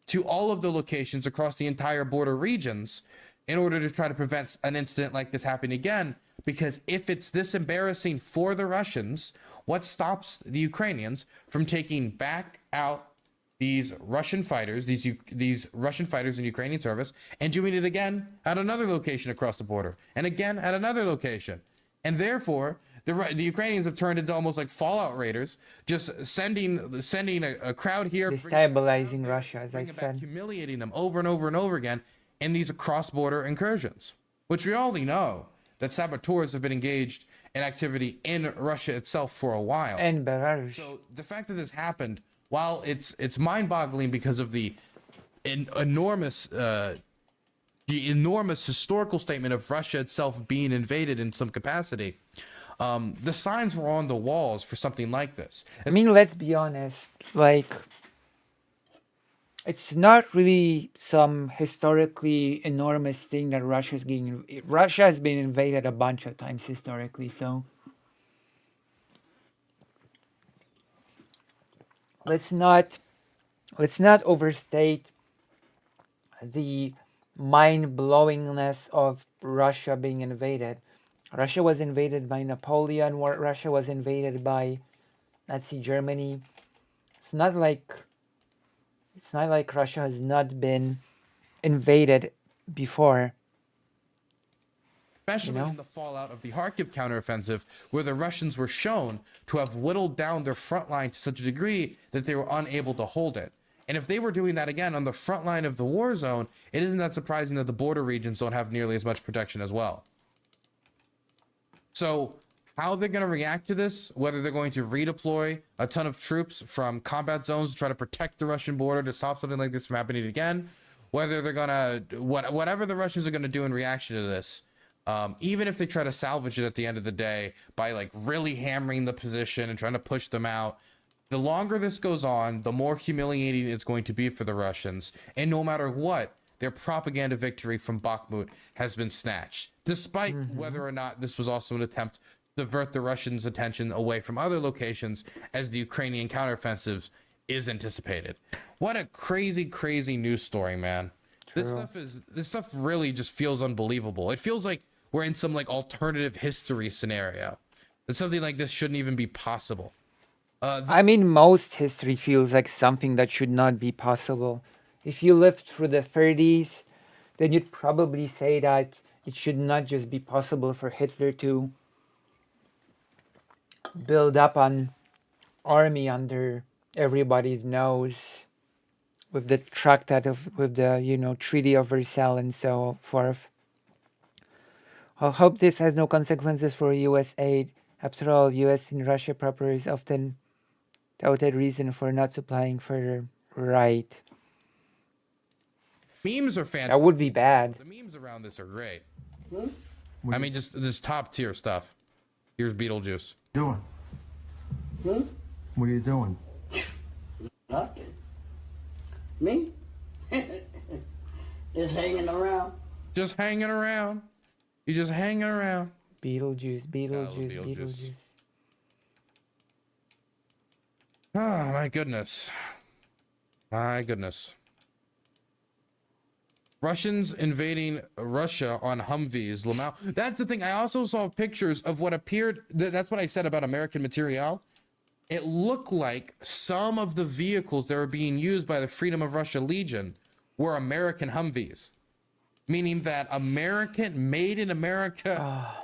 to all of the locations across the entire border regions in order to try to prevent an incident like this happening again? Because if it's this embarrassing for the Russians, what stops the Ukrainians from taking back out these Russian fighters, these Russian fighters in Ukrainian service, and doing it again at another location across the border, and again at another location? And therefore, the Ukrainians have turned into almost like Fallout raiders, just sending a crowd here, destabilizing Russia, as I said, humiliating them over and over and over again in these cross-border incursions, which we already know that saboteurs have been engaged in activity in Russia itself for a while. And Belarus. So the fact that this happened, while it's mind-boggling because of the enormous historical statement of Russia itself being invaded in some capacity, the signs were on the walls for something like this. I mean, let's be honest. Like, It's not really some historically enormous thing that Russia has been invaded a bunch of times historically, so let's not overstate the mind-blowingness of Russia being invaded. Russia was invaded by Napoleon. Russia was invaded by Nazi Germany. It's not like Russia has not been invaded before. Especially in the fallout of the Kharkiv counteroffensive, where the Russians were shown to have whittled down their front line to such a degree that they were unable to hold it. And if they were doing that again on the front line of the war zone, it isn't that surprising that the border regions don't have nearly as much protection as well. So how they're going to react to this, whether they're going to redeploy a ton of troops from combat zones to try to protect the Russian border to stop something like this from happening again, whether they're going to, whatever the Russians are going to do in reaction to this, even if they try to salvage it at the end of the day by like really hammering the position and trying to push them out, the longer this goes on, the more humiliating it's going to be for the Russians. And no matter what, their propaganda victory from Bakhmut has been snatched, despite whether or not this was also an attempt to divert the Russians' attention away from other locations as the Ukrainian counteroffensive is anticipated. What a crazy, crazy news story, man. True. This stuff really just feels unbelievable. It feels like we're in some like alternative history scenario. That something like this shouldn't even be possible. I mean, most history feels like something that should not be possible. If you lived through the 30s, then you'd probably say that it should not just be possible for Hitler to build up an army under everybody's nose with the Treaty of Versailles and so forth. I hope this has no consequences for U.S. aid. After all, U.S. and Russia proper is often touted reason for not supplying further. Right. Memes are fantastic. That would be bad. The memes around this are great. I mean, just this top tier stuff. Here's Beetlejuice. Doing? What are you doing? Nothing. Me? Just hanging around. Just hanging around. You just hanging around. Beetlejuice. Oh, my goodness. My goodness. Russians invading Russia on Humvees, Lamau. That's the thing. I also saw pictures of what appeared. That's what I said about American material. It looked like some of the vehicles that were being used by the Freedom of Russia Legion were American Humvees. Meaning that made in America,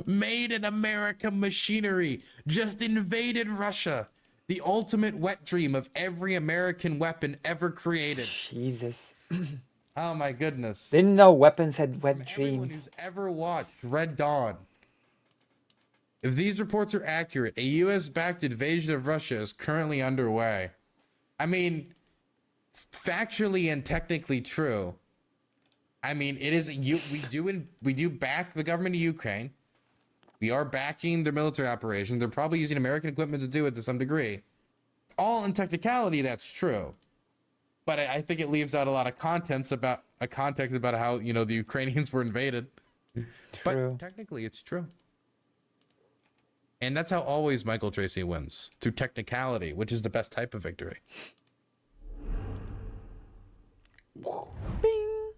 made in America machinery just invaded Russia. The ultimate wet dream of every American weapon ever created. Jesus. Oh my goodness. Didn't know weapons had wet dreams. Everyone who's ever watched Red Dawn. If these reports are accurate, a US-backed invasion of Russia is currently underway. I mean, factually and technically true. I mean, it is we do back the government of Ukraine. We are backing their military operation. They're probably using American equipment to do it to some degree. All in technicality, that's true. But I think it leaves out a lot of context about how, the Ukrainians were invaded. True. But technically, it's true. And that's how always Michael Tracy wins, through technicality, which is the best type of victory. Bing.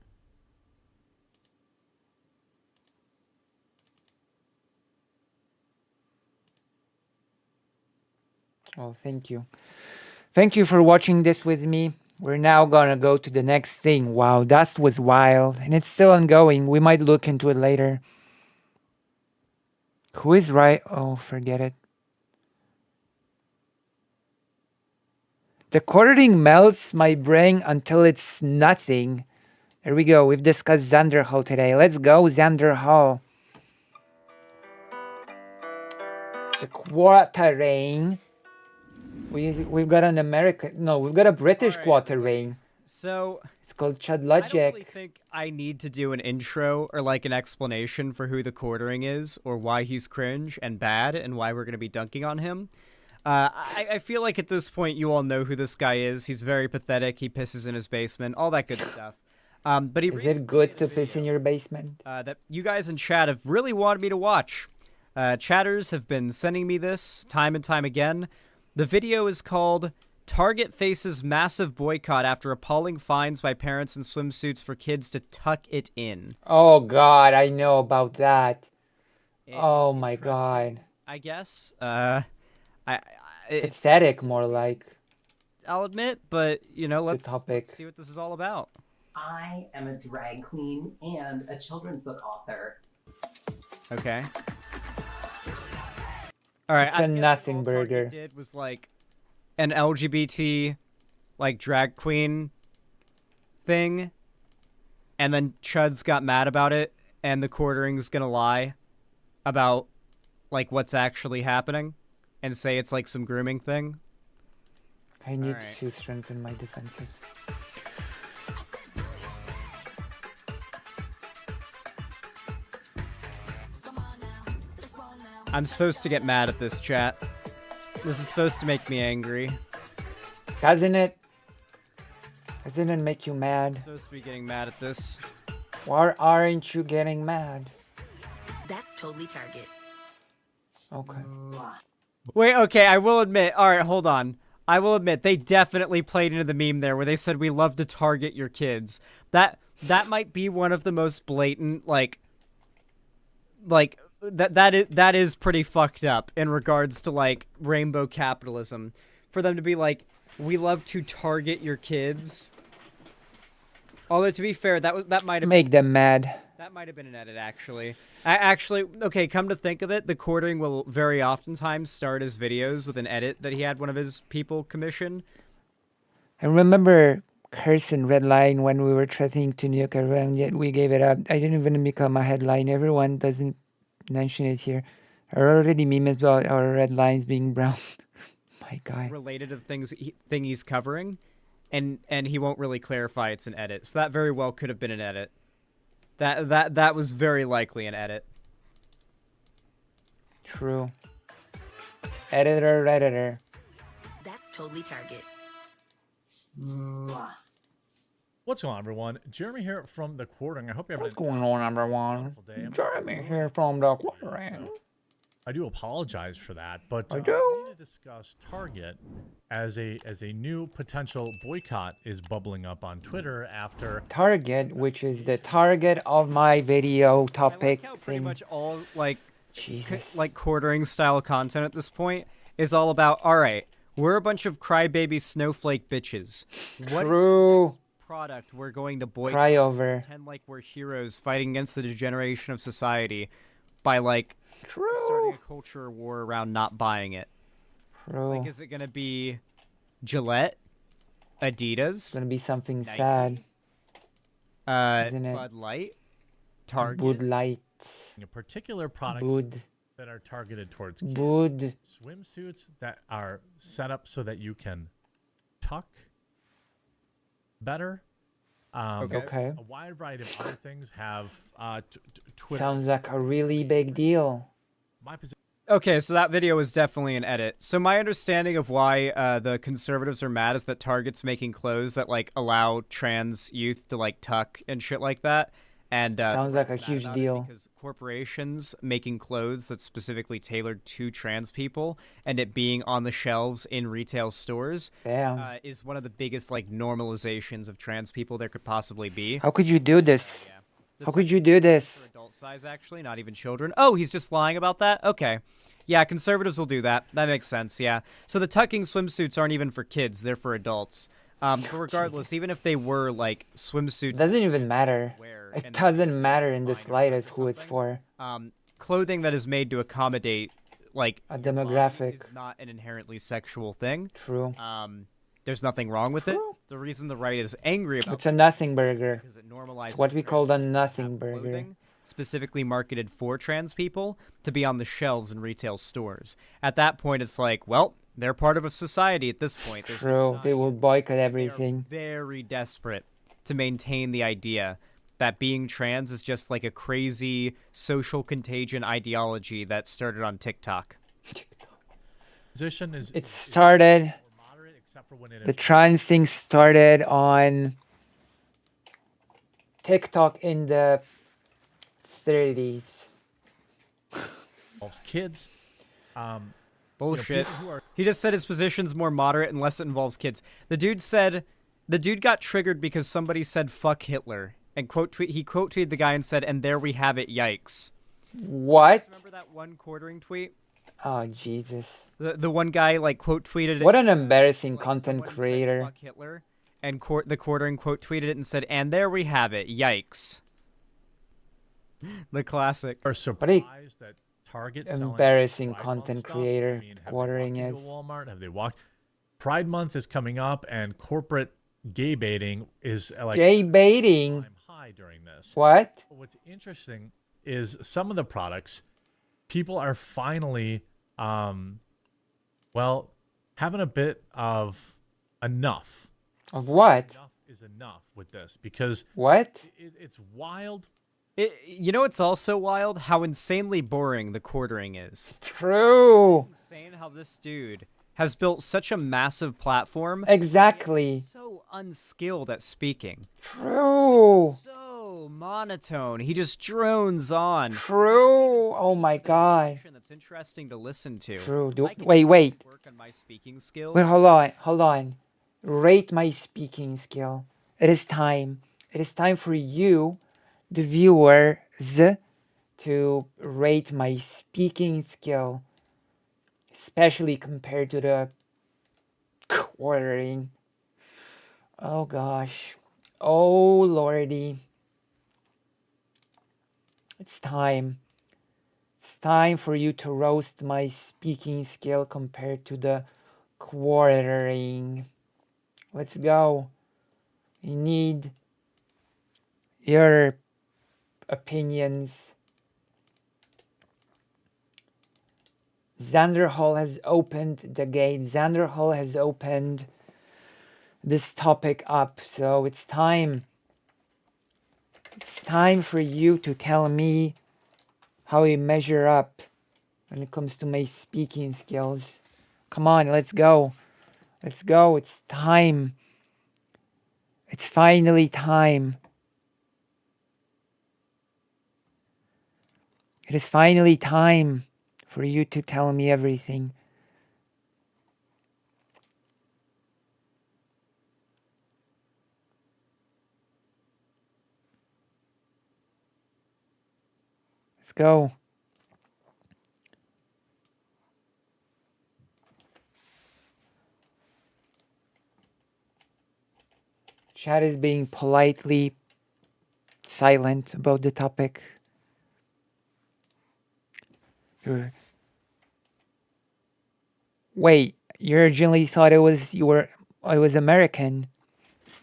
Oh, thank you. Thank you for watching this with me. We're now gonna go to the next thing. Wow, that was wild. And it's still ongoing. We might look into it later. Who is right? Oh, forget it. The quartering melts my brain until it's nothing. There we go. We've discussed Xander Hall today. Let's go, Xander Hall. The quartering. We've got an we've got a British quartering. So it's called Chud I Logic. don't really think I need to do an intro or like an explanation for who the quartering is or why he's cringe and bad and why we're going to be dunking on him. I feel like at this point you all know who this guy is. He's very pathetic. He pisses in his basement, all that good stuff. But he Is it good to piss in your basement? that you guys in chat have really wanted me to watch. Chatters have been sending me this time and time again. The video is called Target Faces Massive Boycott After Appalling Fines by Parents in Swimsuits for Kids to Tuck It In. Oh God, I know about that. Oh my God. I guess. It's Pathetic, more like. I'll admit, but you know, let's topic. see what this is all about. I am a drag queen and a children's book author. Okay. All right. It's a nothing burger. Did was like an LGBT like drag queen thing, and then Chuds got mad about it, and the quartering's gonna lie about like what's actually happening, and say it's like some grooming thing. I need to strengthen my defenses. I'm supposed to get mad at this chat. This is supposed to make me angry. Doesn't it? Doesn't it make you mad? I'm supposed to be getting mad at this. Why aren't you getting mad? That's totally Target. Okay. Wait, okay, I will admit. All right, hold on. I will admit they definitely played into the meme there where they said we love to target your kids. That might be one of the most blatant like that is pretty fucked up in regards to like rainbow capitalism. For them to be like, we love to target your kids. Although to be fair, that might have make them mad. That might have been an edit, actually. Actually, okay, come to think of it, the quartering will very oftentimes start his videos with an edit that he had one of his people commission. I remember cursing Redline when we were threatening to nuke around, yet we gave it up. I didn't even become a headline. Everyone doesn't mention it here. I already memes about our red lines being brown. My guy. Related to the thing he's covering, and he won't really clarify it's an edit. So that very well could have been an edit. That was very likely an edit. True. Editor. That's totally Target. What's going on, everyone? Jeremy here from the quartering. I hope you have What's going on, everyone? Jeremy here from the quartering. I do apologize for that, but I we do. need to discuss Target as a new potential boycott is bubbling up on Twitter after Target, which is the target of my video topic Pretty thing. much all like Jesus. like quartering style content at this point is all about, all right, we're a bunch of crybaby snowflake bitches. What is True. the next product we're going to boycott? Cry over. Pretend like we're heroes fighting against the degeneration of society by like starting a culture war around not buying it. True. Like, is it gonna be Gillette, Adidas? It's gonna be something Nike, sad. Isn't it? Bud Light, Target. Bud Light. particular products Bud. that are targeted towards kids. Bud. Swimsuits that are set up so that you can tuck better. Okay. A wide variety of other things have Twitter. Sounds like a really big deal. My position. Okay, so that video was definitely an edit. So my understanding of why the conservatives are mad is that Target's making clothes that like allow trans youth to like tuck and shit like that. And Sounds like a mad huge about it deal. because corporations making clothes that's specifically tailored to trans people and it being on the shelves in retail stores Damn. is one of the biggest like normalizations of trans people there could possibly be. How could you do this? How could you do this? Adult size, actually, not even children. Oh, he's just lying about that? Okay. Yeah, conservatives will do that. That makes sense, yeah. So the tucking swimsuits aren't even for kids, they're for adults. But regardless, even if they were, like, swimsuits... Doesn't even matter. It doesn't matter in the slightest who it's for. Clothing that is made to accommodate, like... A demographic. ...is not an inherently sexual thing. True. There's nothing wrong with it. The reason the right is angry about It's a nothing burger. because it normalizes It's what we call the nothing burger. clothing specifically marketed for trans people to be on the shelves in retail stores. At that point, it's like, well, they're part of a society at this point. There's True. They will boycott They are everything. very desperate to maintain the idea that being trans is just like a crazy social contagion ideology that started on TikTok. Position is It started. moderate, except for when it The trans thing started on TikTok in the 30s. involves kids. Bullshit. people who are- He just said his position's more moderate unless it involves kids. The dude got triggered because somebody said fuck Hitler. And he quote tweeted the guy and said, and there we have it, yikes. What? Remember that one quartering tweet? Oh, Jesus. The one guy like quote tweeted it. What an embarrassing like, content someone said, creator. fuck Hitler. And the quartering quote tweeted it and said, and there we have it, yikes. The classic. Are surprised that Target selling Embarrassing Pride content Month stuff? creator. I mean, have they Quartering walked into is. a Walmart? Have they walked? Pride Month is coming up, and corporate gay baiting is like Gay baiting. time high during this. What? What's interesting is some of the products people are finally well having a bit of enough. Of what? Enough is enough with this because What? it's wild. You know what's also wild? How insanely boring the quartering is. True. It's insane how this dude has built such a massive platform. Exactly. So unskilled at speaking. True. So monotone. He just drones on. True. Oh my God. That's interesting to listen to. True. I can Wait. work on my speaking skills. Wait, hold on. Rate my speaking skill. It is time. It is time for you, the viewers, to rate my speaking skill, especially compared to the quartering. Oh gosh. Oh lordy. It's time. It's time for you to roast my speaking skill compared to the quartering. Let's go. I need your opinions. Xander Hall has opened the gate. Xander Hall has opened this topic up. So it's time. It's time for you to tell me how you measure up when it comes to my speaking skills. Come on, let's go. Let's go. It's time. It's finally time. It is finally time for you to tell me everything. Let's go. Chat is being politely silent about the topic. Wait, you originally thought I was American.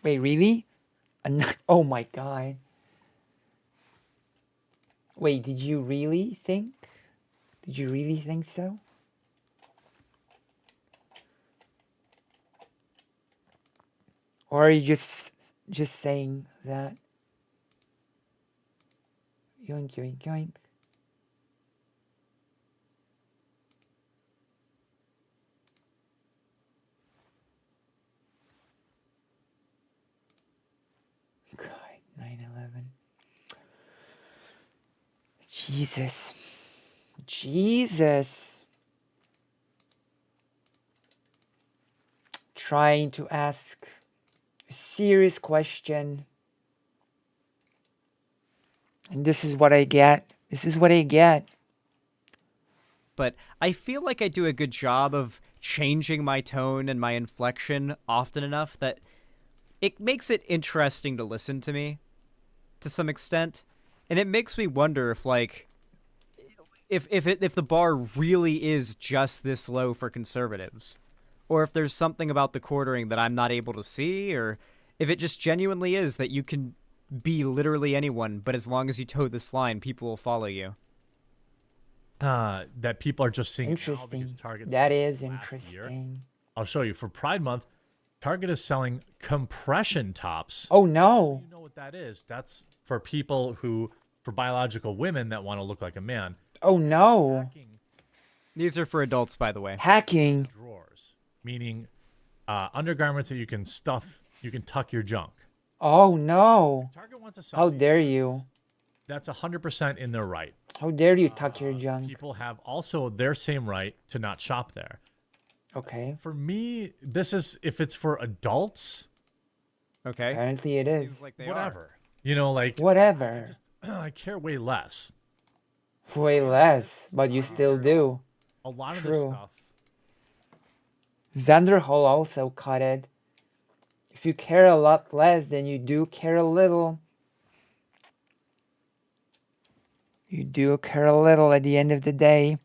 Wait, really? Oh my God. Wait, did you really think? Did you really think so? Or are you just saying that? Yoink, yoink, yoink. God, 9/11. Jesus. Trying to ask a serious question. And this is what I get. But I feel like I do a good job of changing my tone and my inflection often enough that it makes it interesting to listen to me to some extent. And it makes me wonder if like if the bar really is just this low for conservatives, or if there's something about the quartering that I'm not able to see, or if it just genuinely is that you can be literally anyone, but as long as you toe this line, people will follow you. That people are just seeing interesting. Target's That is last interesting. year. I'll show you. For Pride Month, Target is selling compression tops. Oh no! So you know what that is? That's for people for biological women that want to look like a man. Oh no! These are for adults, by the way. Hacking. Drawers, meaning undergarments that you can stuff, you can tuck your junk. Oh no. Target wants to sell How these dare goods. you? That's 100% in their right. How dare you tuck your junk? People have also their same right to not shop there. Okay. For me, this is if it's for adults. Okay. Apparently it is. Seems like they Whatever. You know, like whatever. I care way less. Way less, but you still do. A lot of this True. stuff. Xander Hall also cut it. If you care a lot less, then you do care a little. You do care a little at the end of the day.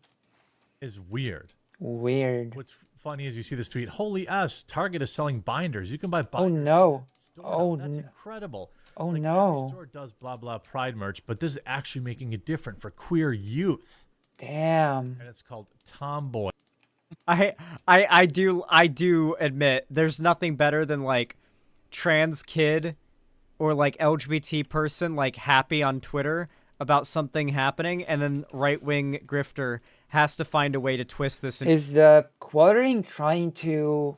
Is weird. Weird. What's funny is you see this tweet. Holy S! Target is selling binders. You can buy Oh binders. no. Oh, that's incredible. Oh Like, no. Every store does blah blah pride merch, but this is actually making it different for queer youth. Damn. And it's called Tomboy. I do admit there's nothing better than like trans kid or like LGBT person like happy on Twitter about something happening, and then right-wing grifter has to find a way to twist this. Is the quartering trying to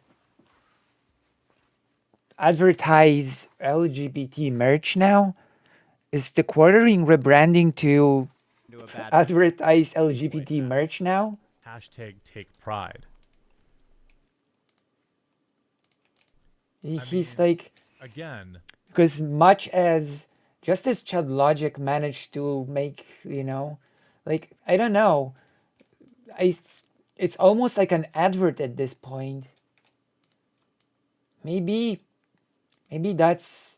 advertise LGBT merch now? Is the quartering rebranding to advertise LGBT merch now? Hashtag take pride. He's like, Again, because much as just as Chud Logic managed to make, you know, like, I don't know, it's almost like an advert at this point. Maybe that's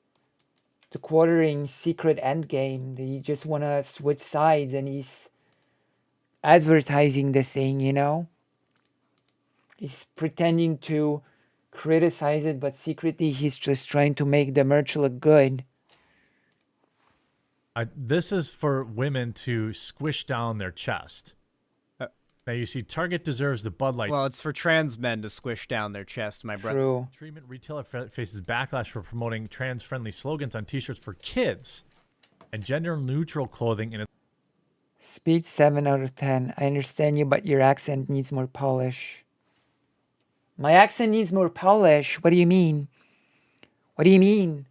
the quartering secret endgame. They just want to switch sides and he's advertising the thing, you know? He's pretending to criticize it, but secretly he's just trying to make the merch look good. this is for women to squish down their chest. Now you see, Target deserves the Bud Light. Well, it's for trans men to squish down their chest, my brother. True. Treatment retailer faces backlash for promoting trans-friendly slogans on T-shirts for kids and gender-neutral clothing in. Speed 7 out of 10. I understand you, but your accent needs more polish. My accent needs more polish? What do you mean? What do you mean?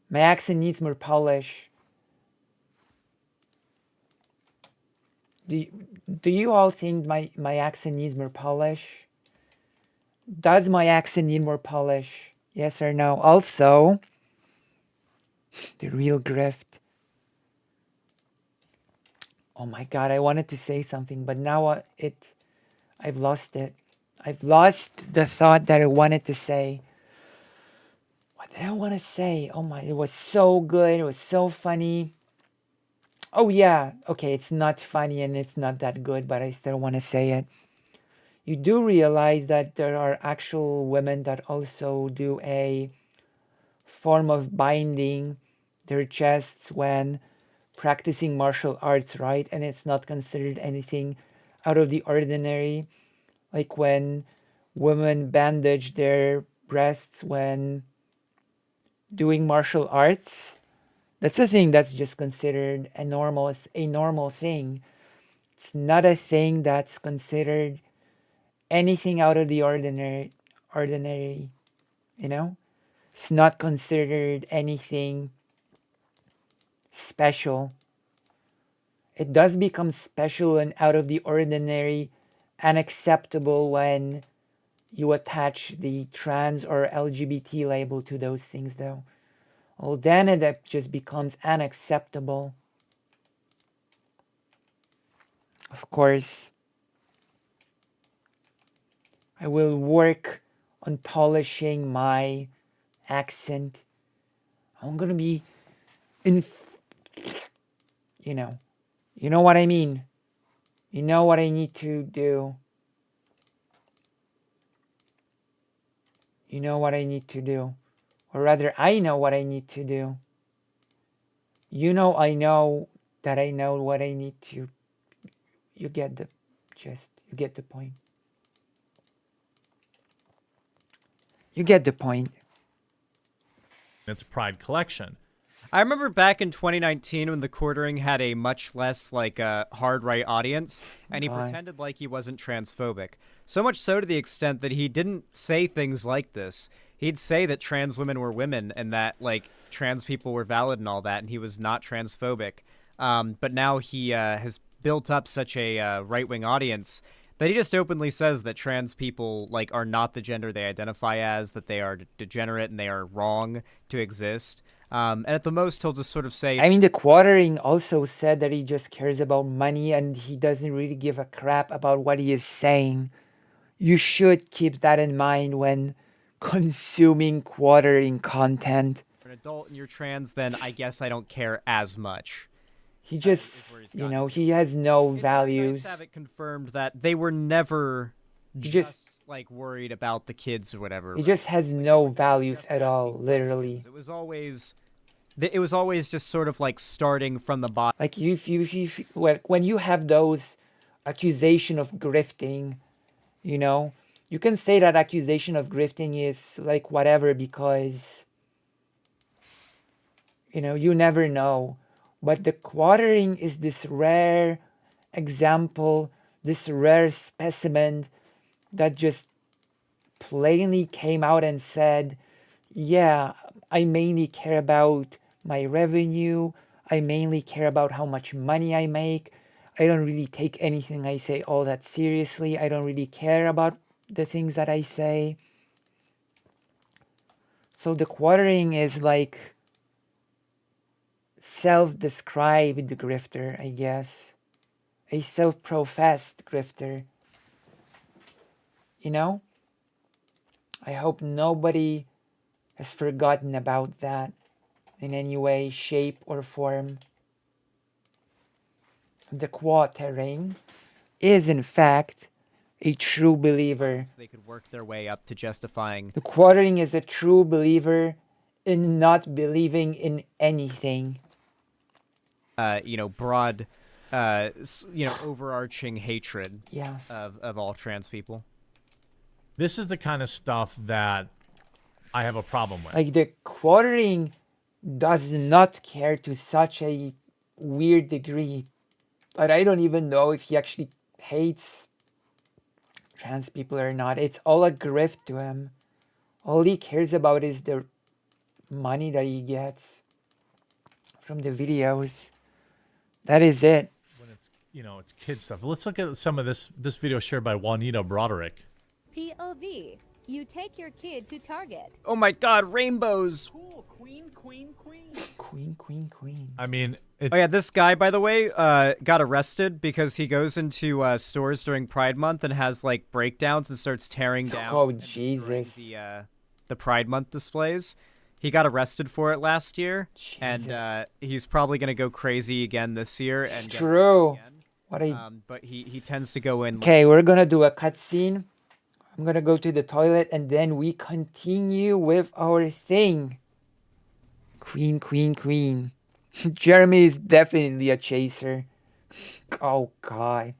My accent needs more polish. Do you all think my accent needs more polish? Does my accent need more polish? Yes or no? Also, the real grift. Oh my god, I wanted to say something, but now I've lost it. I've lost the thought that I wanted to say. What did I want to say? Oh my, it was so good. It was so funny. Oh yeah, okay, it's not funny and it's not that good, but I still want to say it. You do realize that there are actual women that also do a form of binding their chests when practicing martial arts, right? And it's not considered anything out of the ordinary. Like when women bandage their breasts when doing martial arts. That's a thing that's just considered a normal thing. It's not a thing that's considered anything out of the ordinary, you know? It's not considered anything special. It does become special and out of the ordinary and acceptable when you attach the trans or LGBT label to those things, though. Well, then it just becomes unacceptable. Of course, I will work on polishing my accent. I'm gonna be you know what I mean. You know what I need to do. You know what I need to do. Or rather, I know what I need to do. You know I know that I know what I need to. You get the gist. You get the point. You get the point. Its Pride collection. I remember back in 2019 when the quartering had a much less like hard right audience, and he God. pretended like he wasn't transphobic. So much so to the extent that he didn't say things like this. He'd say that trans women were women and that like trans people were valid and all that, and he was not transphobic. But now he has built up such a right-wing audience that he just openly says that trans people like are not the gender they identify as, that they are degenerate and they are wrong to exist. And at the most, he'll just sort of say, I mean, the quartering also said that he just cares about money and he doesn't really give a crap about what he is saying. You should keep that in mind when consuming quartering content. "If you're an adult and you're trans, then I guess I don't care as much." He just, you know, he has no It's values. nice to have it confirmed that they were never He just like worried about the kids or whatever. He just has no values at all, literally. It was always just sort of like starting from the bottom. Like when you have those accusation of grifting, you know, you can say that accusation of grifting is like whatever because, you know, you never know. But the quartering is this rare example, this rare specimen that just plainly came out and said, yeah, I mainly care about my revenue. I mainly care about how much money I make. I don't really take anything I say all that seriously. I don't really care about the things that I say. So the quartering is like self-described grifter, I guess. A self-professed grifter. You know? I hope nobody has forgotten about that in any way, shape, or form. The quartering is, in fact, a true believer. They could work their way up to justifying. The quartering is a true believer in not believing in anything. You know, broad, you know, overarching hatred Yeah. of all trans people. This is the kind of stuff that I have a problem with. Like the quartering does not care to such a weird degree. But I don't even know if he actually hates trans people or not. It's all a grift to him. All he cares about is the money that he gets from the videos. That is it. When it's, you know, it's kid stuff. Let's look at some of this video shared by Juanita Broderick. POV. You take your kid to Target. Oh my god, rainbows! Cool, queen. Queen. I mean, Oh yeah, this guy, by the way, got arrested because he goes into stores during Pride Month and has like breakdowns and starts tearing down. Oh and destroying Jesus! The Pride Month displays. He got arrested for it last year, and he's probably gonna go crazy again this year. And get True. arrested again. What a... But he tends to go in. Okay, we're gonna do a cutscene. I'm gonna go to the toilet and then we continue with our thing. Queen. Jeremy is definitely a chaser. Oh god.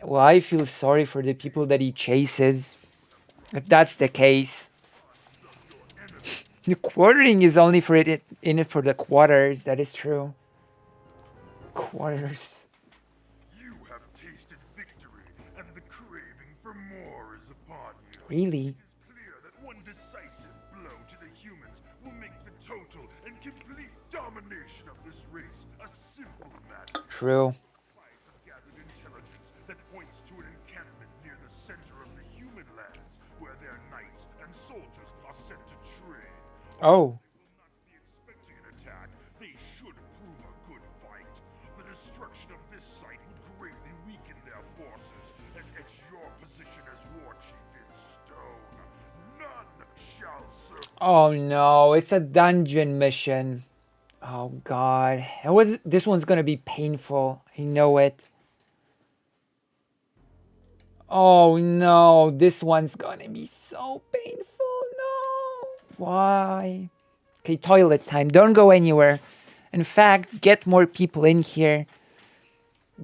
Well, I feel sorry for the people that he chases. If that's the case. The quartering is only for it in it for the quarters, that is true. Quarters. You have tasted victory, and the craving for more is upon you. Really? It is clear that one decisive blow to the humans will make the total and complete domination of this race a simple matter. True. Spies have gathered intelligence that points to an encampment near the center of the human lands, where their knights and soldiers are sent to train. Oh. They will not be expecting an attack. They should prove a good fight. The destruction of this site would greatly weaken their forces and etch your position as war chief in stone. None shall survive. Oh no, it's a dungeon mission. Oh god. This one's gonna be painful. I know it. Oh no, this one's gonna be so painful. No. Why? Okay, toilet time. Don't go anywhere. In fact, get more people in here.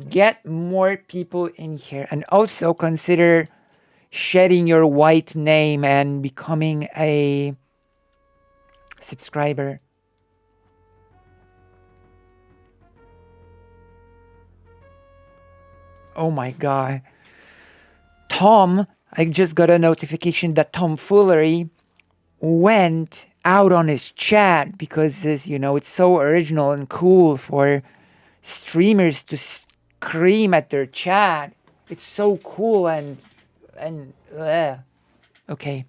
Get more people in here. And also consider shedding your white name and becoming a subscriber. Oh my god. Tom, I just got a notification that Tom Foolery went out on his chat because this, it's so original and cool for streamers to scream at their chat. It's so cool and okay.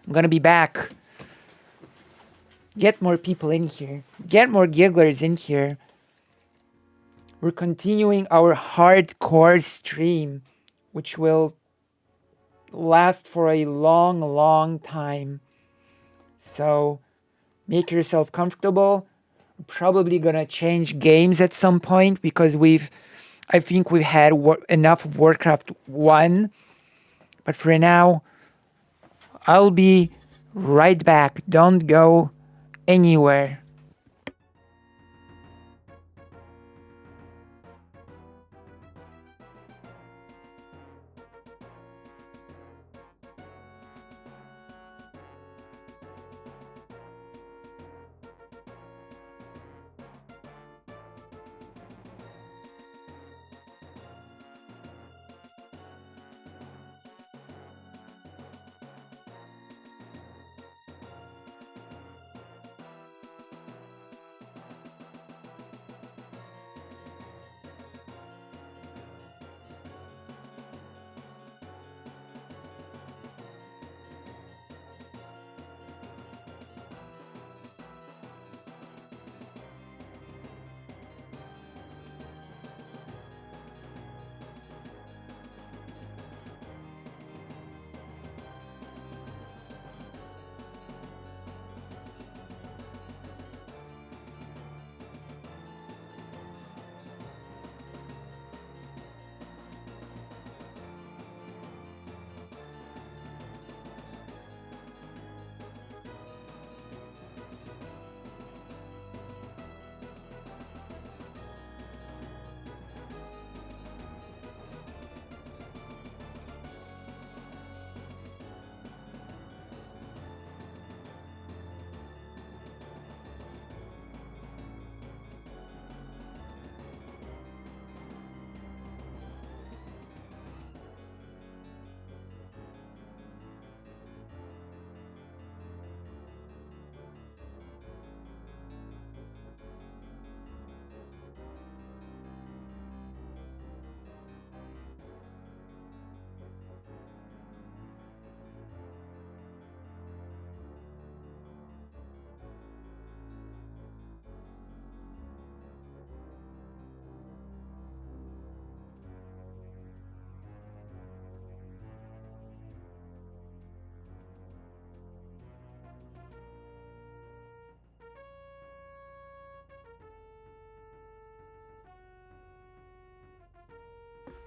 I'm gonna be back. Get more people in here. Get more gigglers in here. We're continuing our hardcore stream, which will last for a long, long time. So make yourself comfortable. We're probably gonna change games at some point because I think we've had enough of Warcraft 1. But for now, I'll be right back. Don't go anywhere.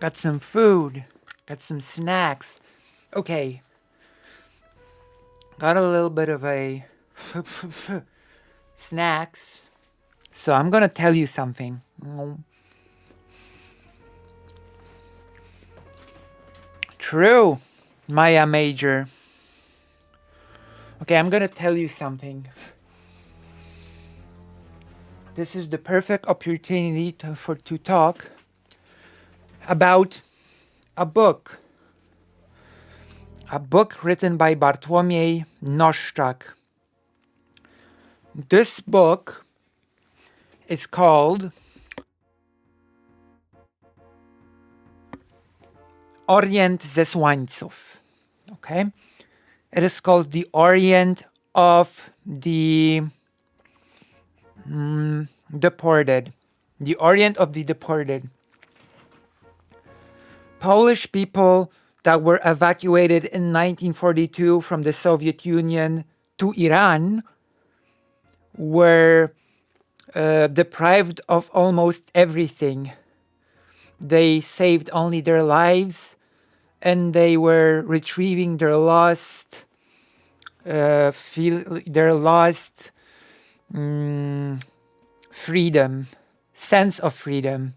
Got some food. Got some snacks. Okay. Got a little bit of a snacks. So I'm gonna tell you something. True, Maya Major. Okay, I'm gonna tell you something. This is the perfect opportunity to talk about a book. A book written by Bartłomiej Noszczak. This book is called Orient ze Słońców. Okay? It is called The Orient of the Deported. The Orient of the Deported. Polish people that were evacuated in 1942 from the Soviet Union to Iran were deprived of almost everything. They saved only their lives, and they were retrieving their lost freedom, sense of freedom.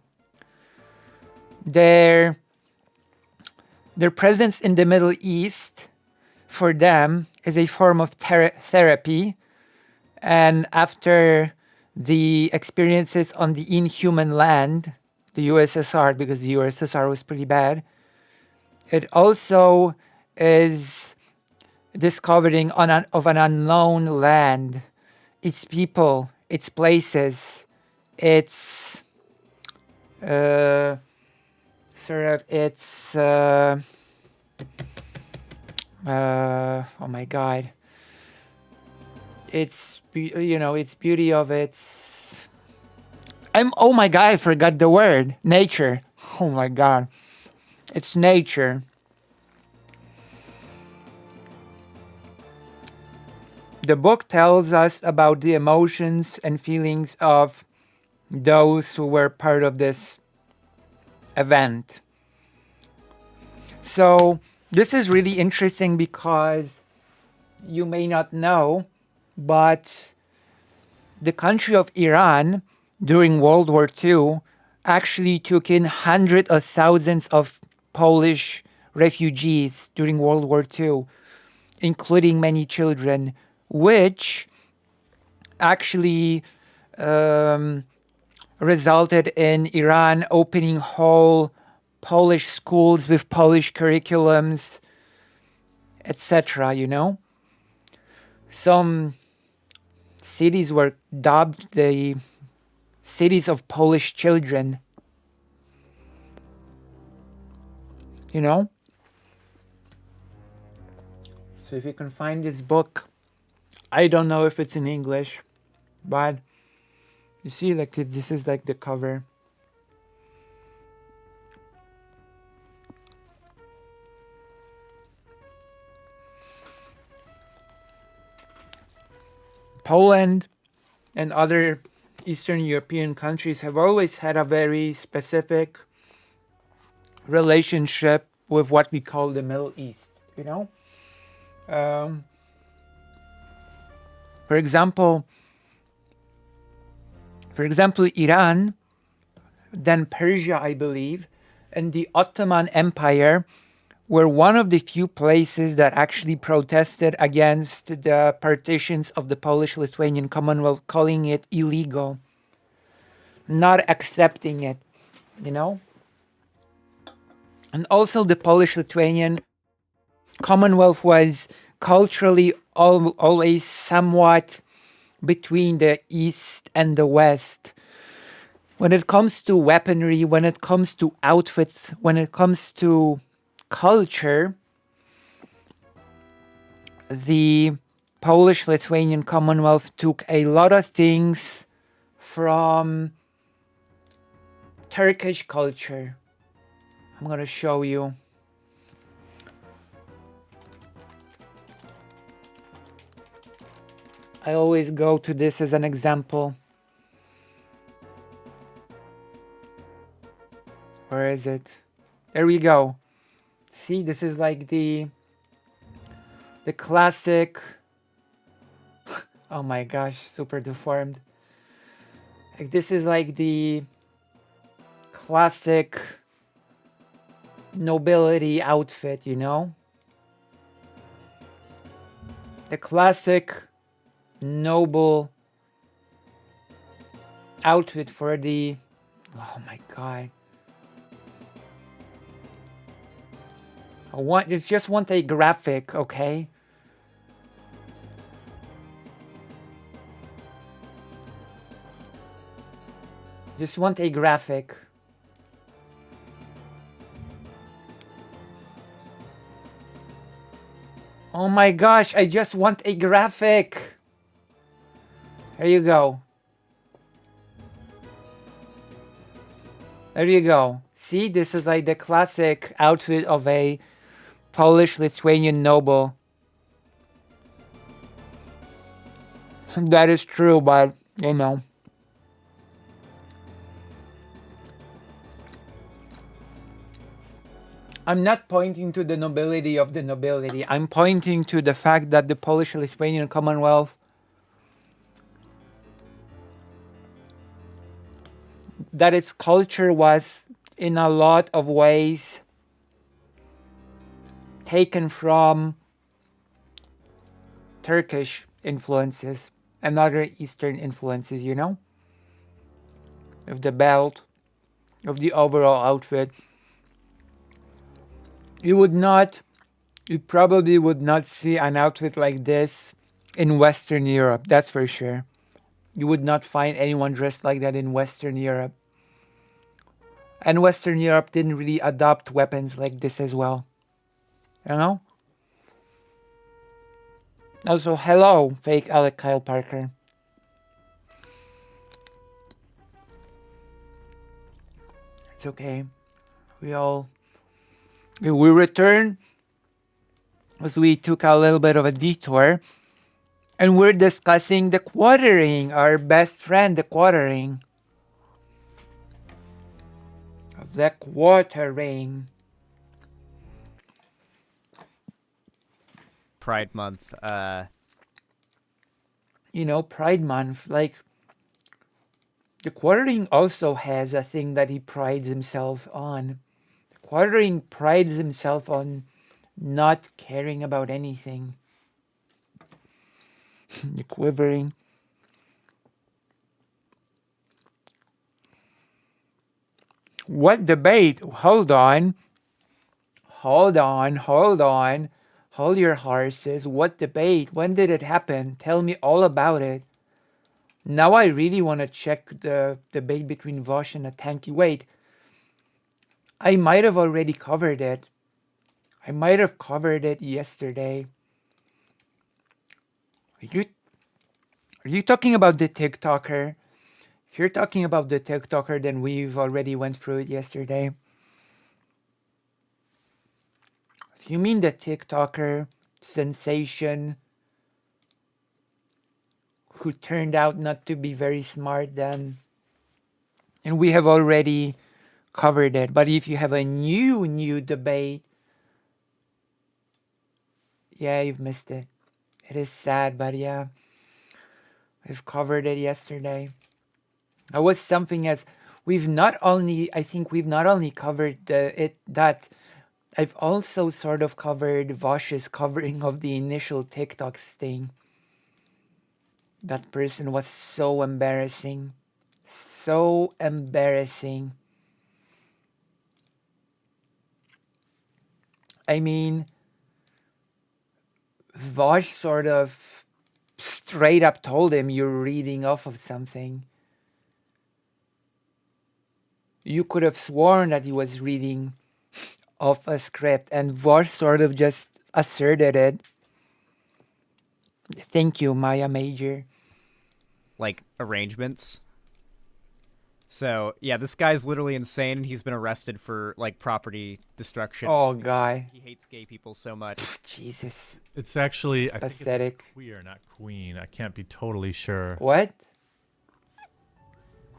Their presence in the Middle East for them is a form of therapy, and after the experiences on the inhuman land the USSR, because the USSR was pretty bad. It also is discovering of an unknown land, its people, its places, its oh my god, its its beauty of its oh my god, I forgot the word. Nature. Oh my god. It's nature. The book tells us about the emotions and feelings of those who were part of this event. So this is really interesting because you may not know, but the country of Iran during World War II actually took in hundreds of thousands of Polish refugees during World War II, including many children, which actually resulted in Iran opening whole Polish schools with Polish curriculums, etc. Some cities were dubbed the cities of Polish children. So if you can find this book, I don't know if it's in English, but you see, like, this is like the cover. Poland and other Eastern European countries have always had a very specific relationship with what we call the Middle East, For example, Iran, then Persia, I believe, and the Ottoman Empire were one of the few places that actually protested against the partitions of the Polish-Lithuanian Commonwealth, calling it illegal, not accepting it, And also the Polish-Lithuanian Commonwealth was culturally always somewhat between the East and the West. When it comes to weaponry, when it comes to outfits, when it comes to culture, the Polish-Lithuanian Commonwealth took a lot of things from Turkish culture. I'm going to show you. I always go to this as an example. Where is it? There we go. See, this is like the classic. Oh my gosh, super deformed. Like, this is like the classic nobility outfit, The classic noble outfit for the... Oh my god. It's just want a graphic, okay? Just want a graphic. Oh my gosh, I just want a graphic. There you go. There you go. See, this is like the classic outfit of a Polish-Lithuanian noble. That is true, but, I'm not pointing to the nobility of the nobility. I'm pointing to the fact that the Polish-Lithuanian Commonwealth, that its culture was in a lot of ways taken from Turkish influences and other Eastern influences, With the belt, of the overall outfit. You probably would not see an outfit like this in Western Europe, that's for sure. You would not find anyone dressed like that in Western Europe. And Western Europe didn't really adopt weapons like this as well. You know? Also, hello, fake Alec Kyle Parker. It's okay. We return as we took a little bit of a detour. And we're discussing the quartering, our best friend, the quartering. The quartering. Pride Month. You know, Pride Month, like, the quartering also has a thing that he prides himself on. The quartering prides himself on not caring about anything. The quivering. What debate? Hold on. Hold your horses. What debate? When did it happen? Tell me all about it. Now I really want to check the debate between Vosh and Atanki. Wait. I might have already covered it. I might have covered it yesterday. Are you talking about the TikToker? If you're talking about the TikToker, then we've already went through it yesterday. If you mean the TikToker sensation who turned out not to be very smart, then and we have already covered it. But if you have a new debate, yeah, you've missed it. It is sad, but yeah, we've covered it yesterday. That was something as we've not only covered that I've also sort of covered Vosh's covering of the initial TikTok thing. That person was so embarrassing. So embarrassing. I mean, Vosh sort of straight up told him, you're reading off of something. You could have sworn that he was reading off a script, and Vosh sort of just asserted it. Thank you, Maya Major. Like, arrangements. So, yeah, this guy's literally insane, and he's been arrested for, like, property destruction. Oh, guy. He hates gay people so much. Jesus. It's actually, I pathetic. think it's queer, not queen. I can't be totally sure. What?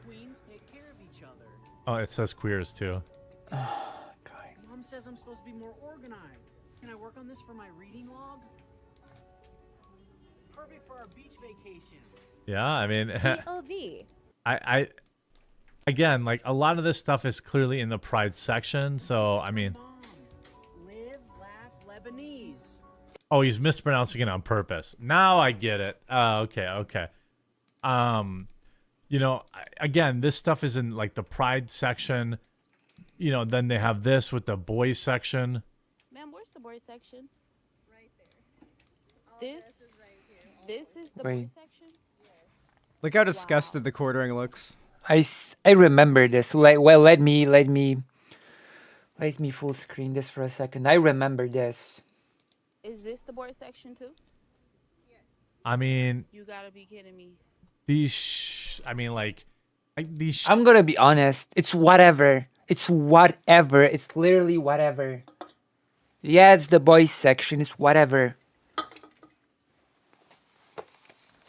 Queens take care of each other. Oh, it says queers too. Mom says I'm supposed to be more organized. Can I work on this for my reading log? Perfect for our beach vacation. Yeah, I mean, POV. I again, like, a lot of this stuff is clearly in the Pride section, so I mean. Live, laugh, Lebanese. Oh, he's mispronouncing it on purpose. Now I get it. Okay. You know, again, this stuff is in like the Pride section. You know, then they have this with the boys section. Ma'am, where's the boys section? Right there. This is the Wait. boys section? Look how disgusted the quartering looks. I remember this. Let me full screen this for a second. I remember this. Is this the boys section too? I mean, You gotta be kidding me. these I'm gonna be honest. It's whatever. It's whatever. It's literally whatever. Yeah, it's the boys section. It's whatever.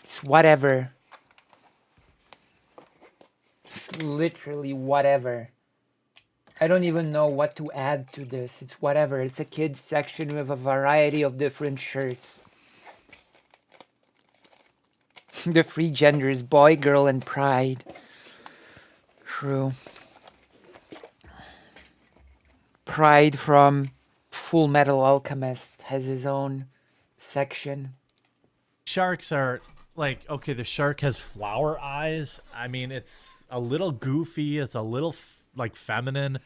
It's whatever. It's literally whatever. I don't even know what to add to this. It's whatever. It's a kids section with a variety of different shirts. The three genders, boy, girl, and pride. True. Pride from Full Metal Alchemist has his own section. sharks are like, okay, the shark has flower eyes. I mean, it's a little goofy. It's a little like feminine.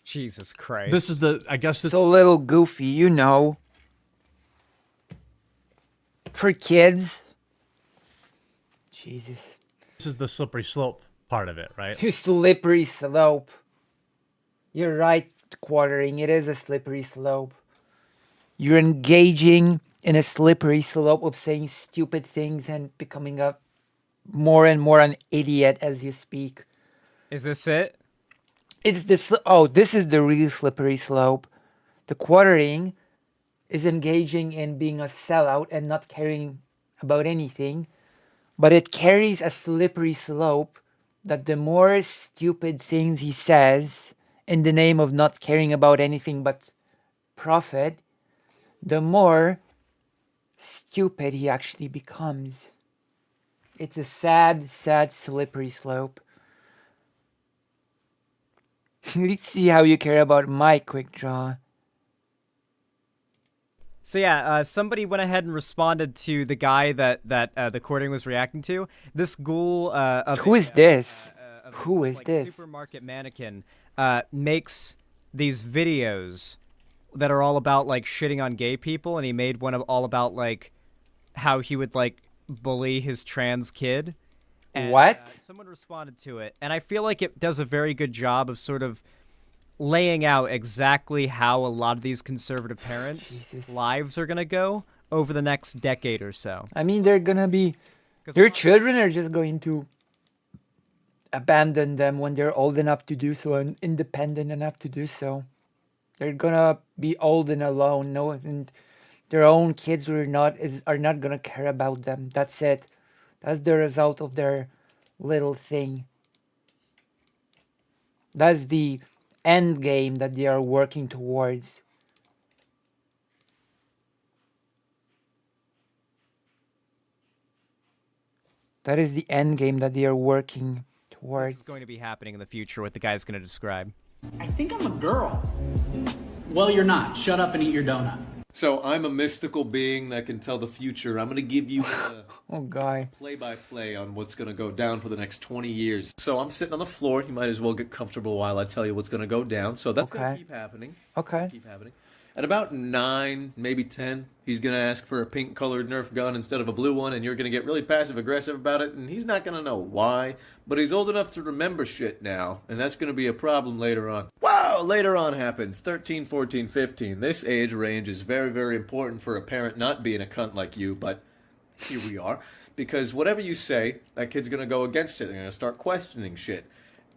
Jesus Christ. This is the, I guess this. It's a little goofy, you know. For kids. Jesus. This is the slippery slope part of it, right? Too slippery slope. You're right, Quartering. It is a slippery slope. You're engaging in a slippery slope of saying stupid things and becoming a more and more an idiot as you speak. Is this it? It's this. Oh, this is the real slippery slope. The Quartering is engaging in being a sellout and not caring about anything, but it carries a slippery slope that the more stupid things he says in the name of not caring about anything but profit, the more stupid he actually becomes. It's a sad, sad slippery slope. Let's see how you care about my quick draw. So yeah, somebody went ahead and responded to the guy that the Quartering was reacting to. This ghoul of Who is this? Who is this? Supermarket mannequin makes these videos that are all about like shitting on gay people, and he made one all about like how he would like bully his trans kid. And, what? Someone responded to it, and I feel like it does a very good job of sort of laying out exactly how a lot of these conservative parents' lives are going to go over the next decade or so. I mean, they're going to be... Their children are just going to abandon them when they're old enough to do so and independent enough to do so. They're going to be old and alone. No, and their own kids are not going to care about them. That's it. That's the result of their little thing. That's the end game that they are working towards. That is the end game that they are working towards. This is going to be happening in the future, what the guy's going to describe. I think I'm a girl. Well, you're not. Shut up and eat your donut. So I'm a mystical being that can tell the future. I'm going to give you a play-by-play on what's going to go down for the next 20 years. So I'm sitting on the floor. You might as well get comfortable while I tell you what's going to go down. So that's going to keep happening. Okay. Keep happening. At about 9, maybe 10, he's going to ask for a pink-colored Nerf gun instead of a blue one, and you're going to get really passive-aggressive about it, and he's not going to know why, but he's old enough to remember shit now, and that's going to be a problem later on. Wow! Later on happens. 13, 14, 15. This age range is very, very important for a parent not being a cunt like you, but here we are. Because whatever you say, that kid's going to go against it. They're going to start questioning shit.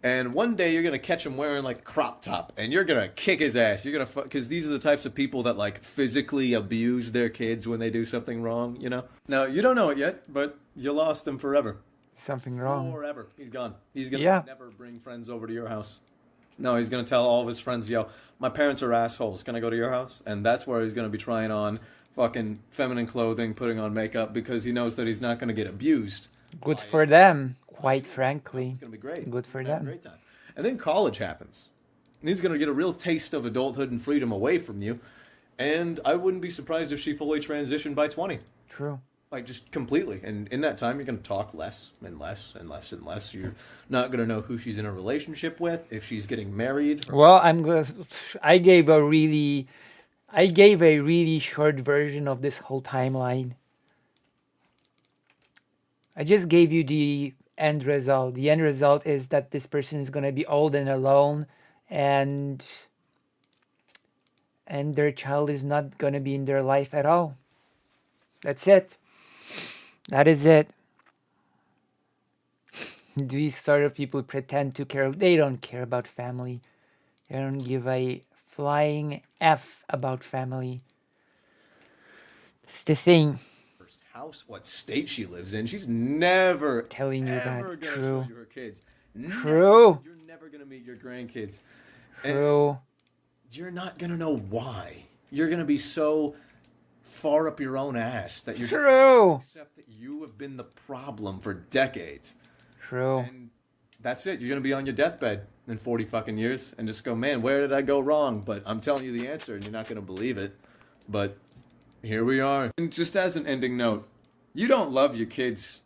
And one day you're going to catch him wearing like a crop top and you're going to kick his ass. You're going to because these are the types of people that like physically abuse their kids when they do something wrong, you know? Now, you don't know it yet, but you lost him forever. Something wrong. Forever. He's gone. He's going to never bring friends over to your house. No, he's going to tell all of his friends, yo, my parents are assholes. Can I go to your house? And that's where he's going to be trying on fucking feminine clothing, putting on makeup because he knows that he's not going to get abused. Good for them. Quite frankly, it's gonna be great. Good for them. Great time. And then college happens. And he's gonna get a real taste of adulthood and freedom away from you. And I wouldn't be surprised if she fully transitioned by 20. True. Like just completely. And in that time, you're gonna talk less and less and less and less. You're not gonna know who she's in a relationship with, if she's getting married. Well, I gave a really short version of this whole timeline. I just gave you the end result. The end result is that this person is going to be old and alone, and their child is not going to be in their life at all. That's it. That is it. These sort of people pretend to care. They don't care about family. They don't give a flying F about family. It's the thing. House, what state she lives in. She's never telling you that. Gonna True. show you her kids. True. You're never gonna meet your grandkids. True. And you're not gonna know why. You're gonna be so far up your own ass that you're just gonna accept that you have been the problem for decades. True. And that's it. You're gonna be on your deathbed in 40 fucking years and just go, man, where did I go wrong? But I'm telling you the answer, and you're not gonna believe it. But here we are. And just as an ending note, you don't love your kids.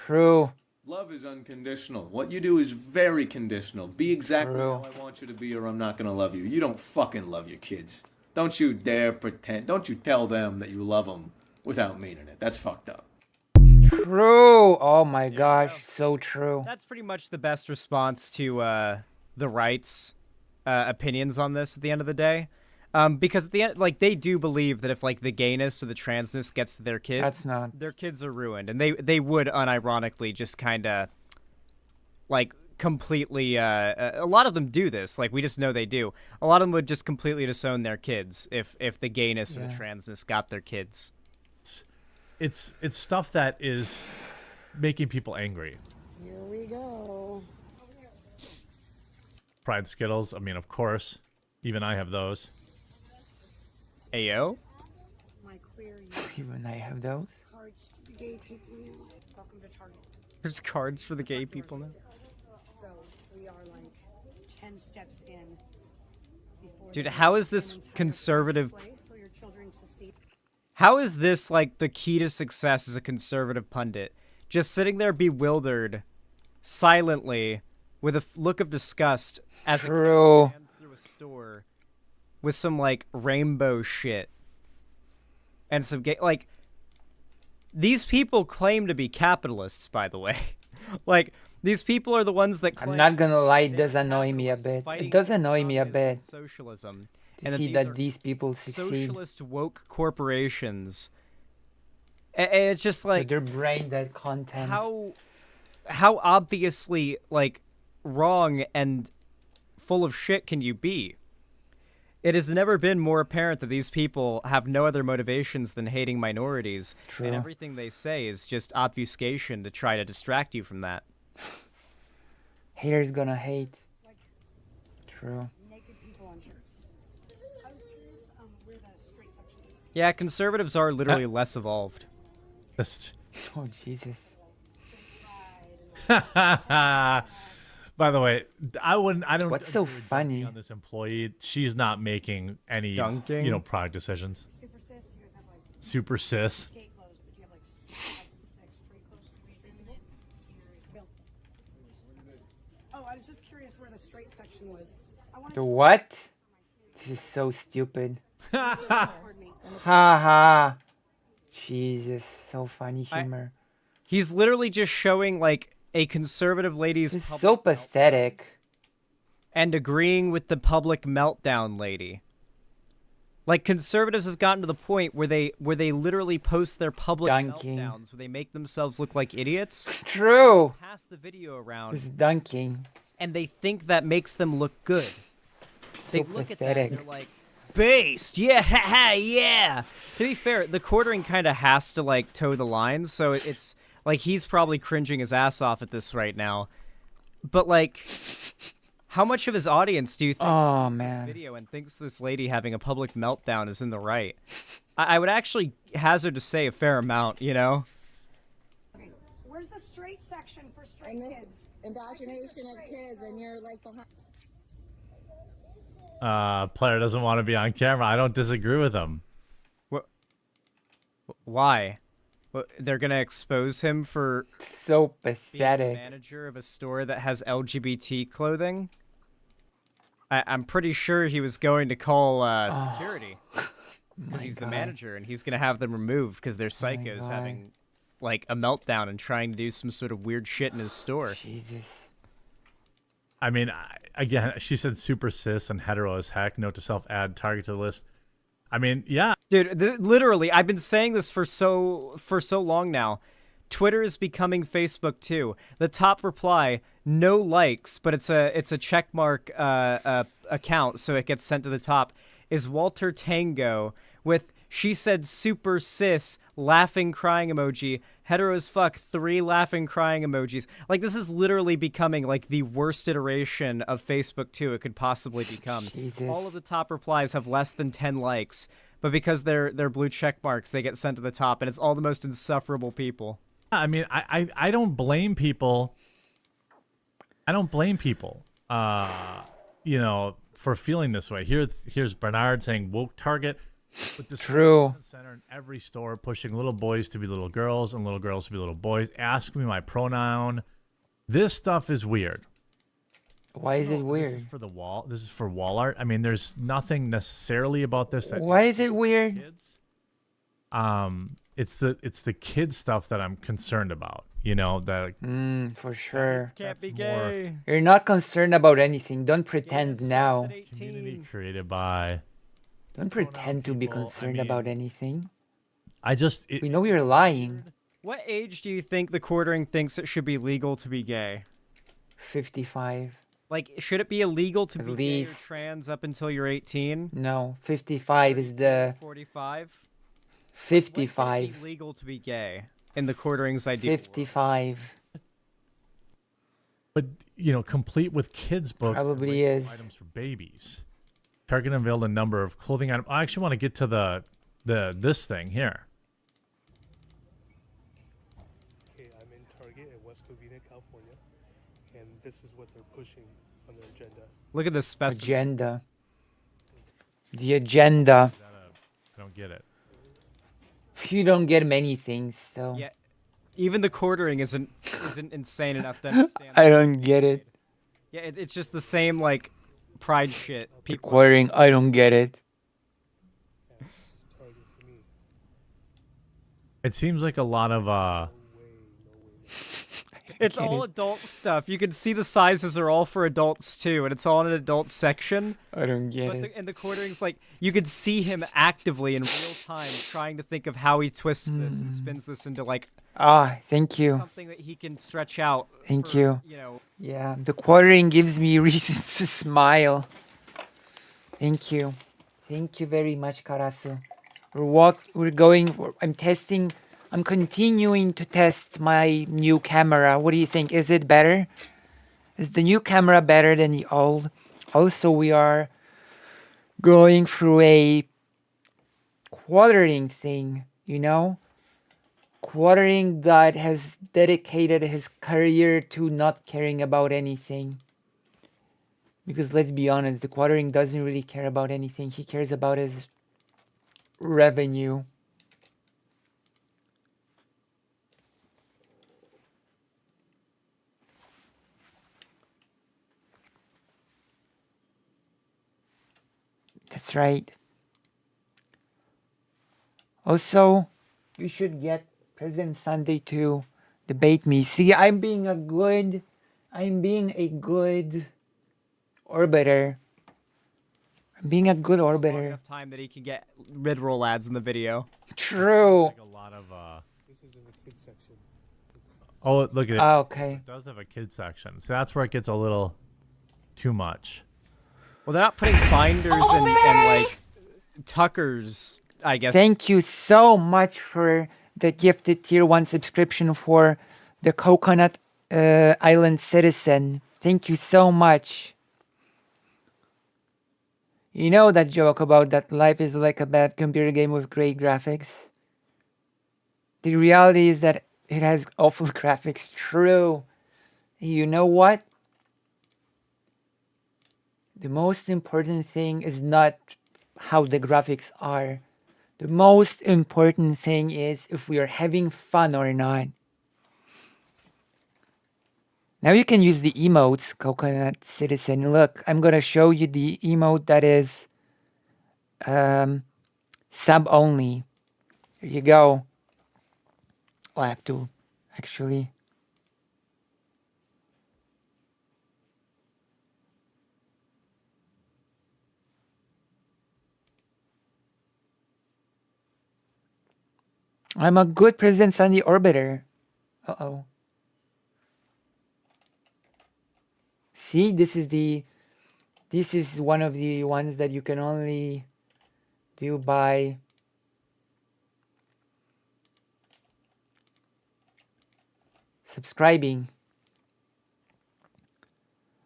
True. Love is unconditional. What you do is very conditional. Be exactly True. how I want you to be or I'm not gonna love you. You don't fucking love your kids. Don't you dare pretend. Don't you tell them that you love them without meaning it. That's fucked up. True. Oh my gosh, so true. That's pretty much the best response to the right's opinions on this at the end of the day. Because at the end, like, they do believe that if, like, the gayness or the transness gets to their kids, their kids are ruined. And they would unironically just kind of, like, completely, a lot of them do this. Like, we just know they do. A lot of them would just completely disown their kids if the gayness or the transness got their kids. It's stuff that is making people angry. Here we go. Pride Skittles. I mean, of course, even I have those. Ayo. My queer Even I have those. cards to the gay people now. Welcome to Target. There's cards for the gay people now. So we are like 10 steps in. Dude, how is this conservative? For your children to see. How is this, like, the key to success as a conservative pundit? Just sitting there bewildered, silently, with a look of disgust as a kid runs through a store with some, like, rainbow shit. And some gay... Like, these people claim to be capitalists, by the way. Like, these people are the ones that claim... I'm not gonna lie, it does annoy me a bit. It does annoy me a bit. Socialism. To see that these people succeed. Socialist woke corporations. And it's just like... They're brain dead content. How obviously, like, wrong and full of shit can you be? It has never been more apparent that these people have no other motivations than hating minorities. True. And everything they say is just obfuscation to try to distract you from that. Haters gonna hate. True. Naked people on shirts. I was curious where the straight section is. Yeah, conservatives are literally less evolved. Oh, Jesus. By the way, I don't. What's so agree with funny? dunking on this employee? She's not making any, Dunking? product decisions. Super sis. Oh, I was just curious where the straight section was. The what? This is so stupid. Ha ha. Jesus, so funny humor. He's literally just showing, like, a conservative lady's This is so pathetic. and agreeing with the public meltdown lady. Like, conservatives have gotten to the point where they literally post their public Dunking. meltdowns, where they make themselves look like idiots. True. Pass the video around. It's dunking. And they think that makes them look good. So They look pathetic. at that and they're like, based, yeah, haha, yeah. To be fair, the quartering kind of has to, like, toe the line, so it's like he's probably cringing his ass off at this right now. But, like, how much of his audience do you think sees this video and thinks this lady having a public meltdown is in the right? I would actually hazard to say a fair amount, you know? Where's the straight section for straight kids? Indoctrination of kids, and you're like behind. Player doesn't want to be on camera. I don't disagree with him. What? Why? What, they're gonna expose him for so being pathetic. the manager of a store that has LGBT clothing? I'm pretty sure he was going to call security because he's the manager, and he's gonna have them removed because they're psychos having like a meltdown and trying to do some sort of weird shit in his store. Jesus. I mean, again, she said super cis and hetero as heck. Note to self: add target to the list. I mean, yeah, dude. Literally, I've been saying this for so long now. Twitter is becoming Facebook too. The top reply, no likes, but it's a checkmark account, so it gets sent to the top. Is Walter Tango with she said super cis laughing crying emoji, hetero as fuck 3 laughing crying emojis. Like, this is literally becoming like the worst iteration of Facebook 2 it could possibly become. Jesus. All of the top replies have less than 10 likes, but because they're blue check marks, they get sent to the top, and it's all the most insufferable people. I mean, I don't blame people. I don't blame people, for feeling this way. Here's Bernard saying woke target. With this True. Center in every store, pushing little boys to be little girls and little girls to be little boys. Ask me my pronoun. This stuff is weird. Why is it This weird? is for the wall. This is for wall art. I mean, there's nothing necessarily about this. Why is it weird? It's the kid stuff that I'm concerned about. You know that. For sure. Can't be more gay. You're not concerned about anything. Don't pretend now. Community created by. Don't pretend to be concerned about anything. We know you're lying. What age do you think the quartering thinks it should be legal to be gay? 55. Like, should it be illegal to At be gay or least. trans up until you're 18? No, 55 is the 45? 55. When can it be legal to be gay in the quartering's ideal 55. But you know, complete with kids books. and Probably label is. items for babies. Target unveiled a number of clothing items. I actually want to get to this thing here. Okay, I'm in Target in West Covina, California, and this is what they're pushing on their agenda. Look at this specimen. Agenda. The agenda. I don't get it. You don't get many things, so. Yeah, even the quartering isn't insane enough to understand. I don't get it. Yeah, it's just the same like pride shit. People. Quartering, I don't get it. It seems like a lot of It's all adult stuff. You can see the sizes are all for adults too, and it's all in an adult section. I don't get it. And the quartering's like you could see him actively in real time trying to think of how he twists this and spins this into like Thank you. something that he can stretch out. Thank for, you. You know. Yeah, the quartering gives me reasons to smile. Thank you. Thank you very much, Karasu. I'm continuing to test my new camera. What do you think? Is it better? Is the new camera better than the old? Also, we are going through a quartering thing, you know? Quartering that has dedicated his career to not caring about anything. Because let's be honest, the quartering doesn't really care about anything. He cares about his revenue. That's right. Also, you should get President Sunday to debate me. See, I'm being a good orbiter. I'm being a good Long orbiter. enough time that he can get mid-roll ads in the video. True. like a lot of This is in the kids section. Oh, look at it. Okay. It does have a kid section. So that's where it gets a little too much. Well, they're not putting binders and like tuckers, I guess. Thank you so much for the gifted tier 1 subscription for the Coconut Island Citizen. Thank you so much. You know that joke about that life is like a bad computer game with great graphics? The reality is that it has awful graphics. True. You know what? The most important thing is not how the graphics are. The most important thing is if we are having fun or not. Now you can use the emotes, Coconut Citizen. Look, I'm gonna show you the emote that is sub only. There you go. I have to actually. I'm a good presence on the orbiter. Uh-oh. See, this is one of the ones that you can only do by subscribing.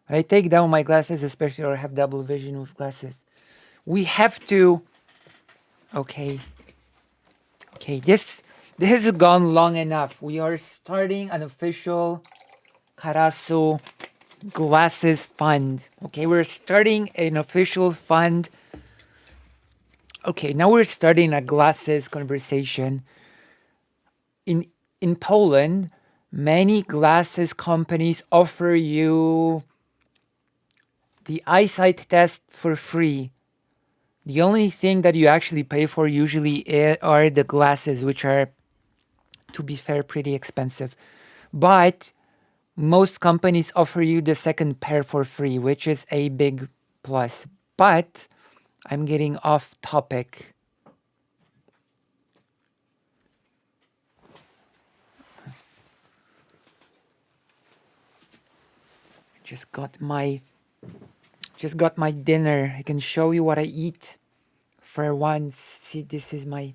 I take down my glasses, especially or have double vision with glasses. We have to. Okay. Okay, this has gone long enough. We are starting an official Karasu Glasses Fund. Okay, we're starting an official fund. Okay, now we're starting a glasses conversation. In Poland, Many glasses companies offer you the eyesight test for free. The only thing that you actually pay for usually are the glasses, which are, to be fair, pretty expensive. But most companies offer you the second pair for free, which is a big plus. But I'm getting off topic. Just got my dinner. I can show you what I eat for once. See, this is my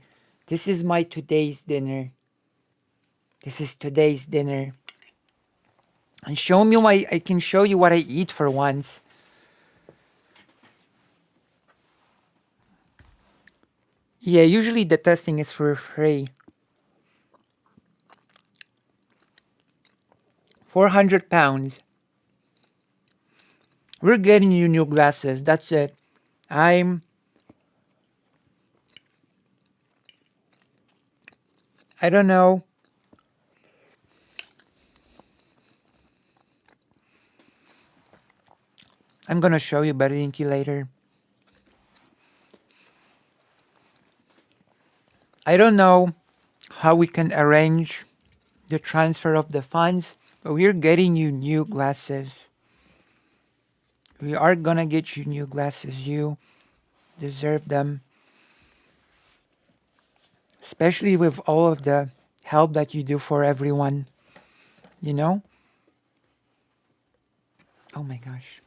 today's dinner. This is today's dinner. And I can show you what I eat for once. Yeah, usually the testing is for free. 400 pounds. We're getting you new glasses. That's it. I don't know. I'm gonna show you Barinki later. I don't know how we can arrange the transfer of the funds, but we're getting you new glasses. We are gonna get you new glasses. You deserve them. Especially with all of the help that you do for everyone. You know? Oh my gosh.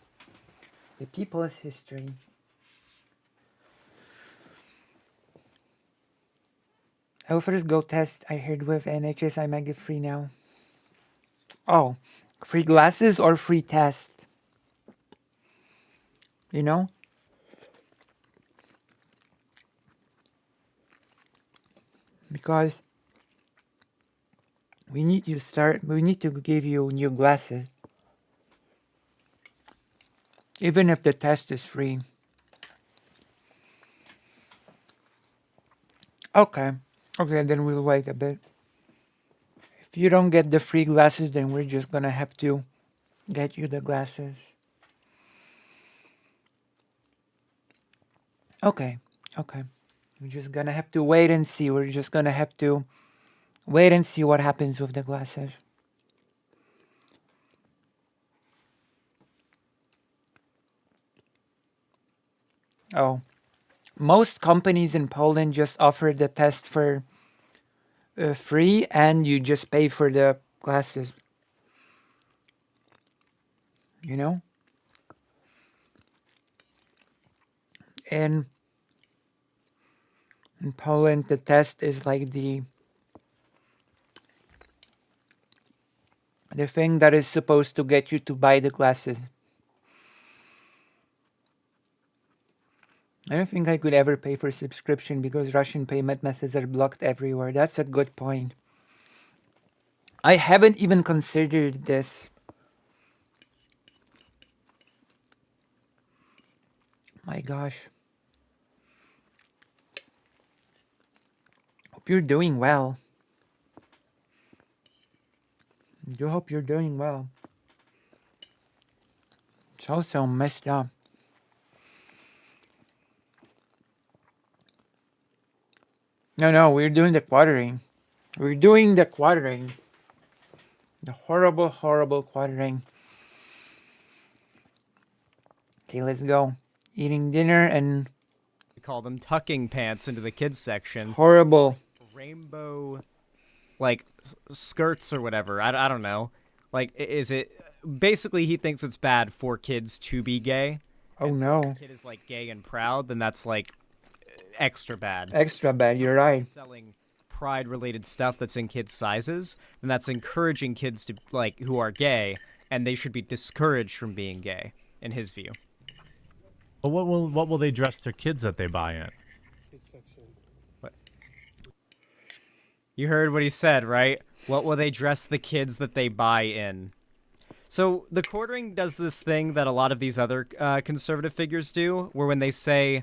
The people's history. I will first go test. I heard with NHS I might get free now. Oh, free glasses or free test? You know? Because we need to give you new glasses. Even if the test is free. Okay. Okay, then we'll wait a bit. If you don't get the free glasses, then we're just gonna have to get you the glasses. Okay. Okay. We're just gonna have to wait and see. We're just gonna have to wait and see what happens with the glasses. Oh. Most companies in Poland just offer the test for free, and you just pay for the glasses. You know? And in Poland, the test is like the thing that is supposed to get you to buy the glasses. I don't think I could ever pay for subscription because Russian payment methods are blocked everywhere. That's a good point. I haven't even considered this. My gosh. Hope you're doing well. I do hope you're doing well. It's also messed up. No, we're doing the quartering. We're doing the quartering. The horrible, horrible quartering. Okay, let's go. Eating dinner and... We call them tucking pants into the kids section. Horrible. Rainbow, like, skirts or whatever. I don't know. Like, is it... Basically, he thinks it's bad for kids to be gay. Oh, and so no. if a kid is, like, gay and proud, then that's, like, extra bad. Extra bad, you're right. Selling pride-related stuff that's in kids' sizes, then that's encouraging kids to, like, who are gay, and they should be discouraged from being gay, in his view. But what will they dress their kids that they buy in? What? You heard what he said, right? What will they dress the kids that they buy in? So the quartering does this thing that a lot of these other conservative figures do, where when they say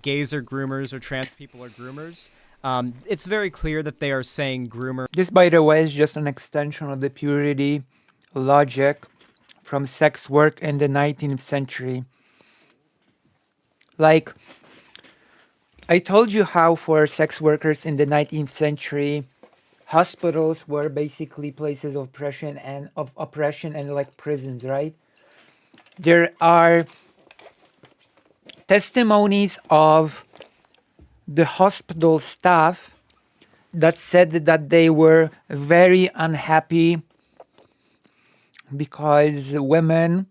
gays are groomers or trans people are groomers, It's very clear that they are saying groomer. This, by the way, is just an extension of the purity logic from sex work in the 19th century. Like, I told you how for sex workers in the 19th century, hospitals were basically places of oppression and like prisons, right? There are testimonies of the hospital staff that said that they were very unhappy because women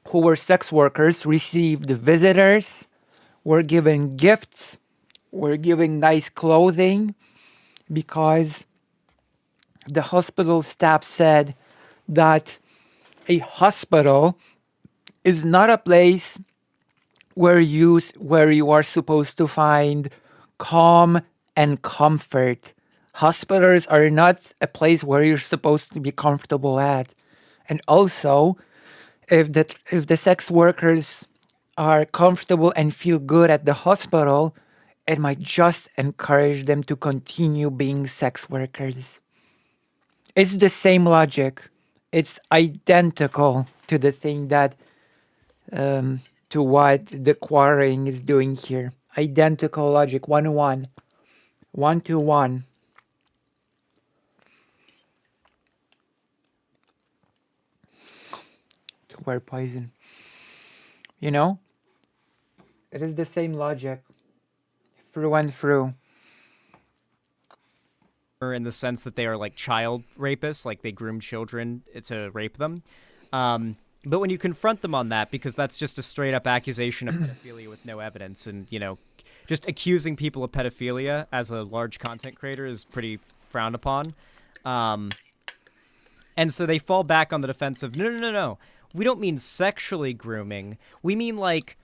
who were sex workers received visitors, were given gifts, were given nice clothing, because the hospital staff said that a hospital is not a place where you are supposed to find calm and comfort. Hospitals are not a place where you're supposed to be comfortable at. And also, if the sex workers are comfortable and feel good at the hospital, it might just encourage them to continue being sex workers. It's the same logic. It's identical to the thing that to what the quarrying is doing here. Identical logic, 1-1. 1-1. To wear poison. You know? It is the same logic. Through and through. In the sense that they are like child rapists, like they groom children to rape them. But when you confront them on that, because that's just a straight up accusation of pedophilia with no evidence, and, you know, just accusing people of pedophilia as a large content creator is pretty frowned upon. And so they fall back on the defense of, no. We don't mean sexually grooming. We mean, like,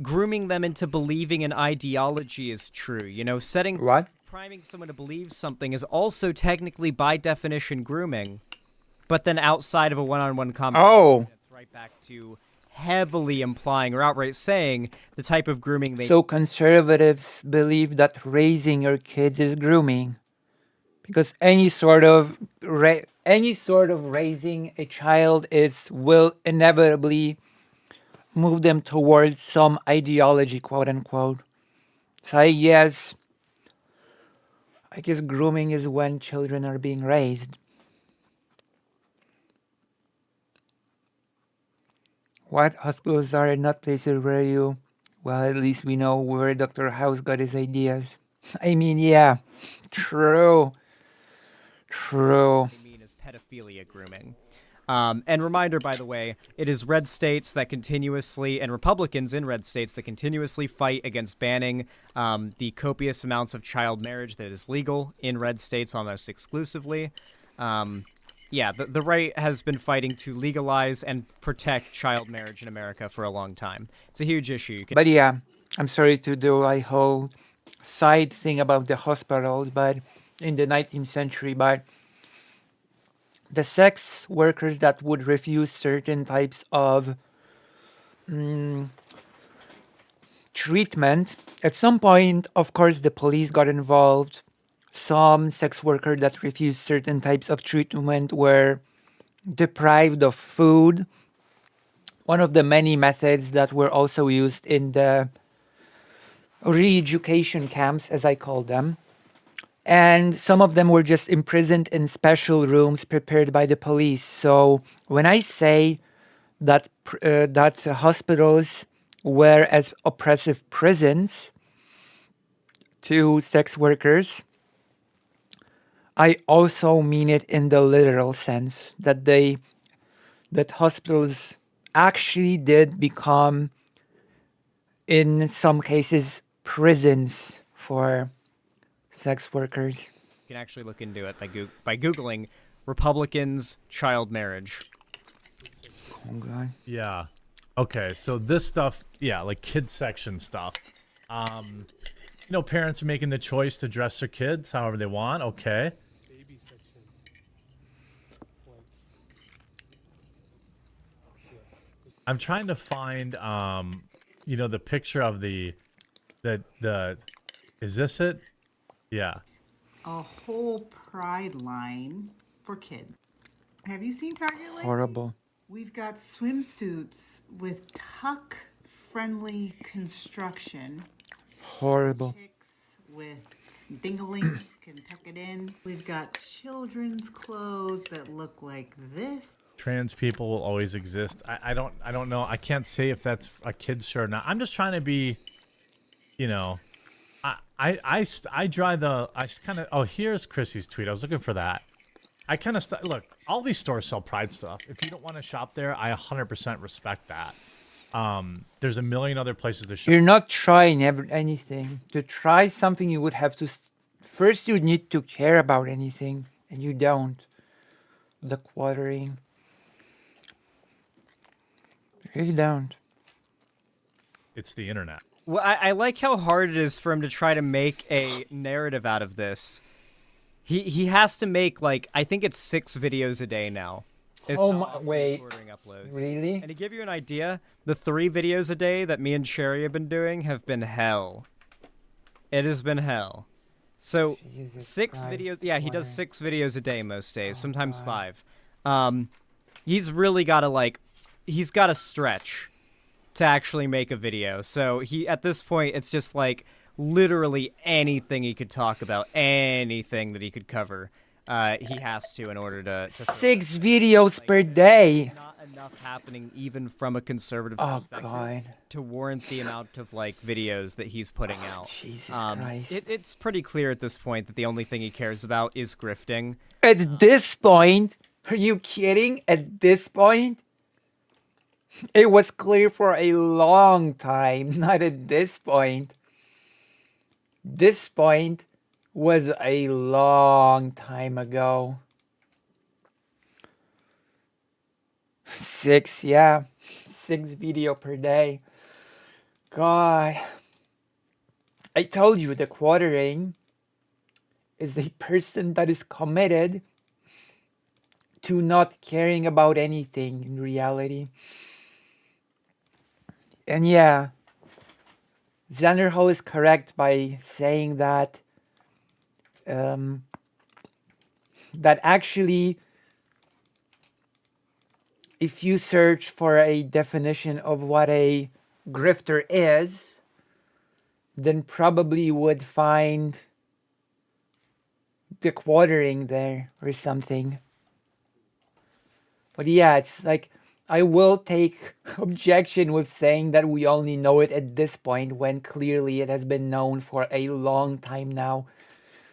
grooming them into believing an ideology is true. You know, priming someone to believe something is also technically, by definition, grooming. But then outside of a one-on-one conversation, it's right back to heavily implying or outright saying the type of grooming they... So conservatives believe that raising your kids is grooming. Because any sort of raising a child will inevitably move them towards some ideology, quote unquote. So I guess grooming is when children are being raised. What? Hospitals are not places where you... Well, at least we know where Dr. House got his ideas. I mean, yeah. True. I mean is pedophilia grooming. And reminder, by the way, it is red states that continuously, and Republicans in red states that continuously fight against banning the copious amounts of child marriage that is legal in red states almost exclusively. Yeah, the right has been fighting to legalize and protect child marriage in America for a long time. It's a huge issue. But yeah, I'm sorry to do a whole side thing about the hospitals, but in the 19th century, but the sex workers that would refuse certain types of treatment, at some point, of course, the police got involved. Some sex workers that refused certain types of treatment were deprived of food. One of the many methods that were also used in the re-education camps, as I call them. And some of them were just imprisoned in special rooms prepared by the police. So when I say that hospitals were as oppressive prisons to sex workers, I also mean it in the literal sense that hospitals actually did become, in some cases, prisons for sex workers. You can actually look into it by Googling Republicans child marriage. Oh, God. Yeah. Okay, so this stuff, yeah, like kids section stuff. You know, parents are making the choice to dress their kids however they want. Okay. I'm trying to find, you know, the picture of the Is this it? Yeah. A whole pride line for kids. Have you seen Target lately? Horrible. We've got swimsuits with tuck-friendly construction. Horrible. Chicks with dinglings can tuck it in. We've got children's clothes that look like this. Trans people will always exist. I don't know. I can't say if that's a kid's shirt or not. I'm just trying to be, you know, I drive the, I kind of, oh, here's Chrissy's tweet. I was looking for that. I kind of, look, all these stores sell Pride stuff. If you don't want to shop there, I 100% respect that. There's a million other places to shop. You're not trying anything. To try something, you would have to, first you need to care about anything, and you don't. The quartering. You really don't. It's the internet. Well, I like how hard it is for him to try to make a narrative out of this. He has to make, like, I think it's 6 videos a day now. Oh my, wait, uploads. really? And to give you an idea, the 3 videos a day that me and Sherry have been doing have been hell. It has been hell. So, Jesus 6 Christ, videos, yeah, he does 6 videos a day most days, sometimes 5. He's really got to, like, he's got to stretch to actually make a video. So, at this point, it's just, like, literally anything he could talk about, anything that he could cover, he has to in order to 6 videos per day. Not enough happening even from a conservative Oh, perspective God. to warrant the amount of like videos that he's putting out. Jesus Christ. It's pretty clear at this point that the only thing he cares about is grifting. At this point, are you kidding? At this point? It was clear for a long time, not at this point. This point was a long time ago. 6, yeah. 6 video per day. God. I told you the quartering is a person that is committed to not caring about anything in reality. And yeah, Xanderhall is correct by saying that that actually, if you search for a definition of what a grifter is, then probably you would find the quartering there or something. But yeah, it's like, I will take objection with saying that we only know it at this point when clearly it has been known for a long time now.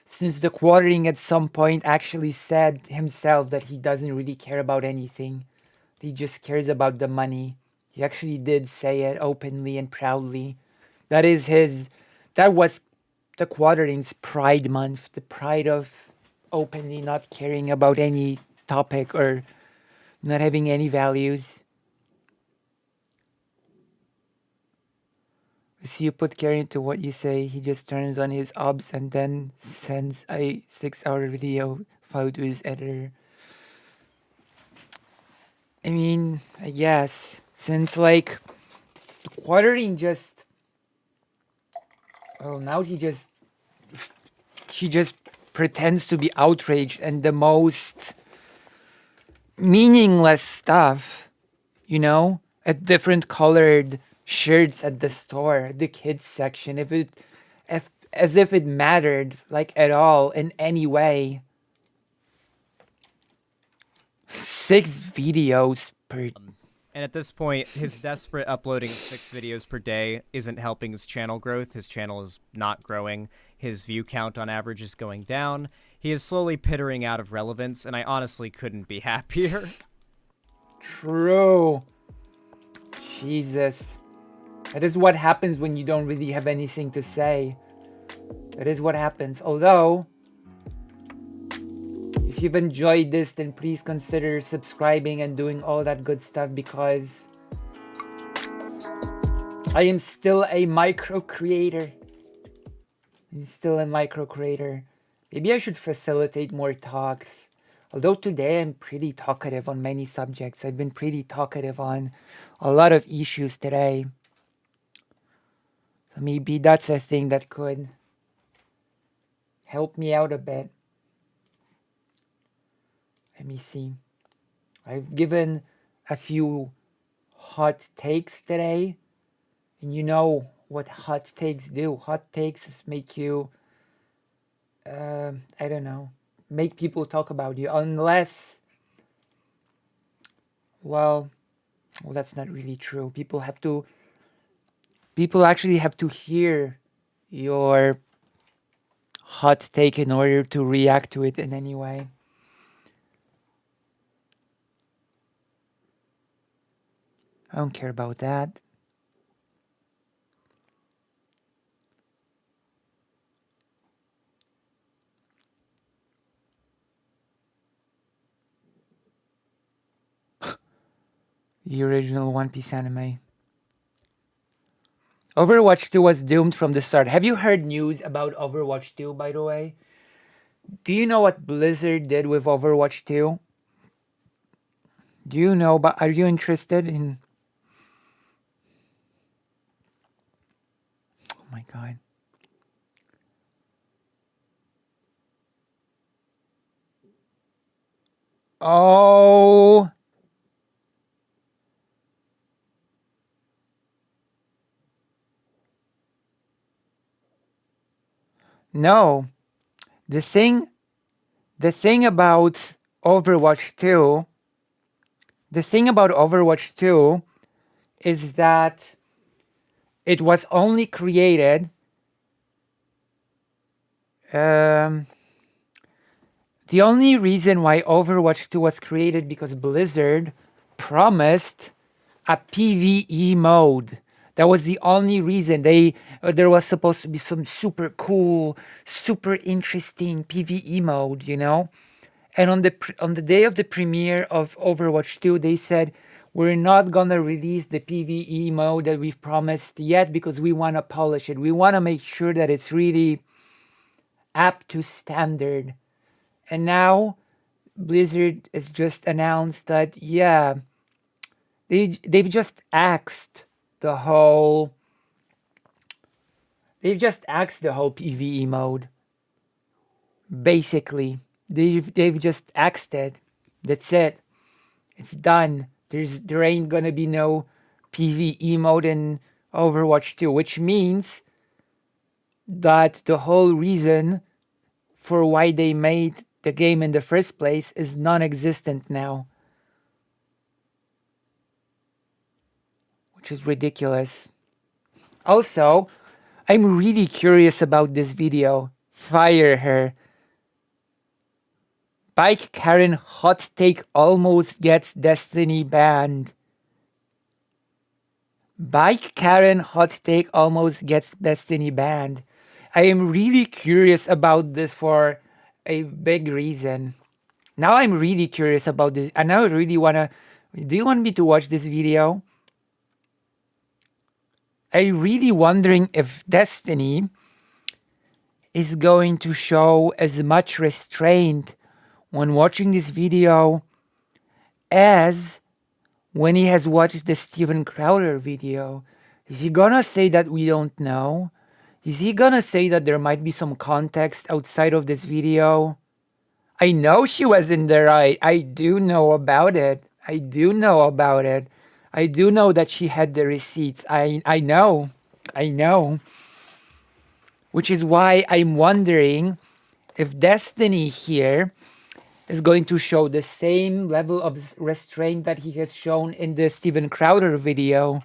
Since the quartering at some point actually said himself that he doesn't really care about anything. He just cares about the money. He actually did say it openly and proudly. That was the quartering's Pride Month. The pride of openly not caring about any topic or not having any values. So you put care into what you say, he just turns on his obs and then sends a 6-hour video file to his editor. I mean, I guess, since like, the quartering just, well, now he just pretends to be outraged and the most meaningless stuff, you know, at different colored shirts at the store, the kids section, as if it mattered, like, at all in any way. 6 videos per. And at this point, his desperate uploading of 6 videos per day isn't helping his channel growth. His channel is not growing. His view count on average is going down. He is slowly pittering out of relevance, and I honestly couldn't be happier. True. Jesus. That is what happens when you don't really have anything to say. That is what happens. Although, if you've enjoyed this, then please consider subscribing and doing all that good stuff, because I am still a micro creator. Maybe I should facilitate more talks. Although today I'm pretty talkative on many subjects. I've been pretty talkative on a lot of issues today. So maybe that's a thing that could help me out a bit. Let me see. I've given a few hot takes today. And you know what hot takes do. Hot takes make you, I don't know, make people talk about you. Unless, well, that's not really true. People actually have to hear your hot take in order to react to it in any way. I don't care about that. The original One Piece anime. Overwatch 2 was doomed from the start. Have you heard news about Overwatch 2, by the way? Do you know what Blizzard did with Overwatch 2? Do you know, but are you interested in... Oh my god. Oh... No. The thing about Overwatch 2... The thing about Overwatch 2 is that it was only created... The only reason why Overwatch 2 was created because Blizzard promised a PvE mode. That was the only reason. There was supposed to be some super cool, super interesting PvE mode, you know? And on the day of the premiere of Overwatch 2, they said, we're not gonna release the PvE mode that we've promised yet because we wanna polish it. We wanna make sure that it's really up to standard. And now Blizzard has just announced that, yeah, they've just axed the whole PvE mode. Basically, they've just axed it. That's it. It's done. There ain't gonna be no PvE mode in Overwatch 2, which means that the whole reason for why they made the game in the first place is non-existent now. Which is ridiculous. Also, I'm really curious about this video. Fire her. Bike Karen hot take almost gets Destiny banned. Bike Karen hot take almost gets Destiny banned. I am really curious about this for a big reason. Now I'm really curious about this. And now I really wanna... Do you want me to watch this video? I'm really wondering if Destiny is going to show as much restraint when watching this video as when he has watched the Steven Crowder video. Is he gonna say that we don't know? Is he gonna say that there might be some context outside of this video? I know she was in the right. I do know about it. I do know that she had the receipts. I know. Which is why I'm wondering if Destiny here is going to show the same level of restraint that he has shown in the Steven Crowder video.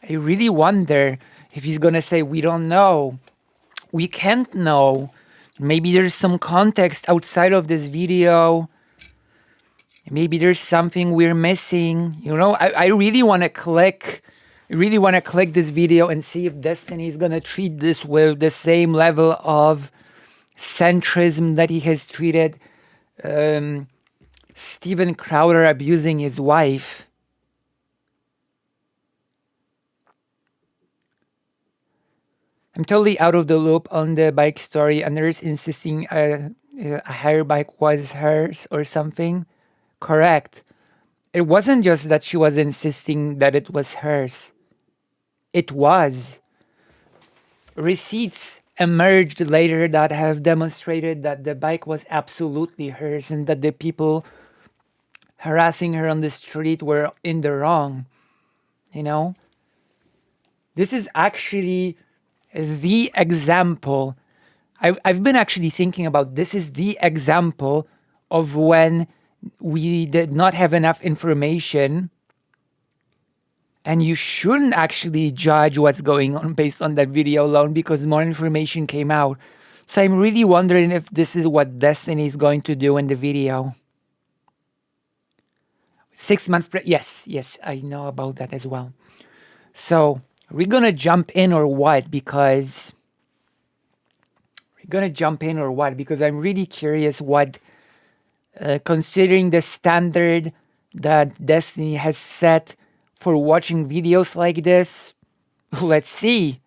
I really wonder if he's gonna say, we don't know. We can't know. Maybe there's some context outside of this video. Maybe there's something we're missing. You know, I really want to click. I really want to click this video and see if Destiny is gonna treat this with the same level of centrism that he has treated Steven Crowder abusing his wife. I'm totally out of the loop on the bike story. Others insisting a higher bike was hers or something. Correct. It wasn't just that she was insisting that it was hers. It was. receipts emerged later that have demonstrated that the bike was absolutely hers and that the people harassing her on the street were in the wrong. You know? This is actually the example. I've been actually thinking about this is the example of when we did not have enough information, and you shouldn't actually judge what's going on based on that video alone because more information came out. So I'm really wondering if this is what Destiny is going to do in the video. 6 months. Yes, I know about that as well. So are we gonna jump in or what? Because I'm really curious what, considering the standard that Destiny has set for watching videos like this. Let's see.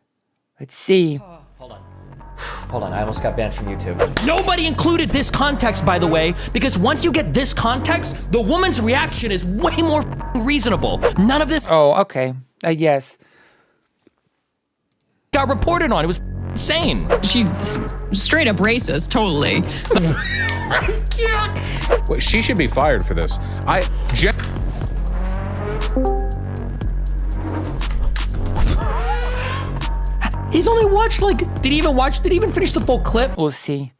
Hold on, I almost got banned from YouTube. Nobody included this context, by the way, because once you get this context, the woman's reaction is way more reasonable. None of this okay, I guess. Got reported on. It was insane. She's straight up racist, totally. Wait, she should be fired for this. He's only watched did he even finish the full clip? We'll see.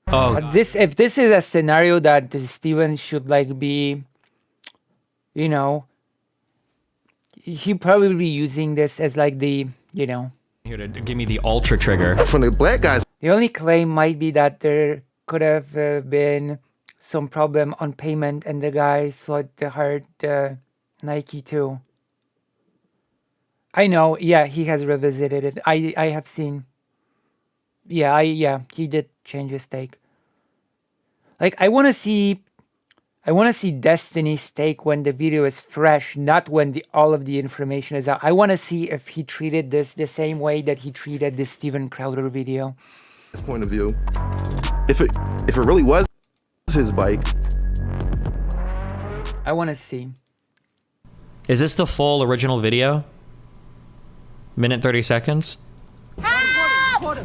Oh. If this is a scenario that Steven should be, he probably be using this as the, Here to give me the ultra trigger. From the black guys. The only claim might be that there could have been some problem on payment and the guy sought the hard Nike too. I know, yeah, he has revisited it. I have seen. Yeah, he did change his take. I want to see Destiny's take when the video is fresh, not when all of the information is out. I want to see if he treated this the same way that he treated the Steven Crowder video. This point of view, if it really was his bike, I want to see. Is this the full original video? Minute 30 seconds. Help!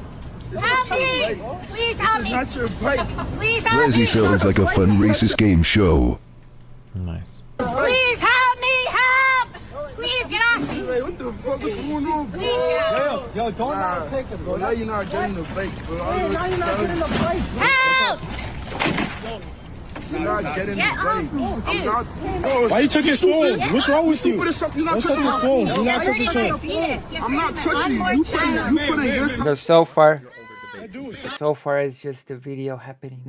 Help me! Please help me! That's your bike. Please help Lazy me! sounds like a fun racist game show. Nice. Please help me! Help! Please get off me! What the fuck is going on, bro? Please help! Yo, don't not take it, bro. Now you're not getting the bike, bro. Now you're not getting the bike. Help! You're not getting Get the bike. off me, I'm dude. not. Why you took his phone? What's wrong with you? You're not Don't touch his phone. You're not touching his phone. I'm not touching you. You put it this. So far it's just the video happening.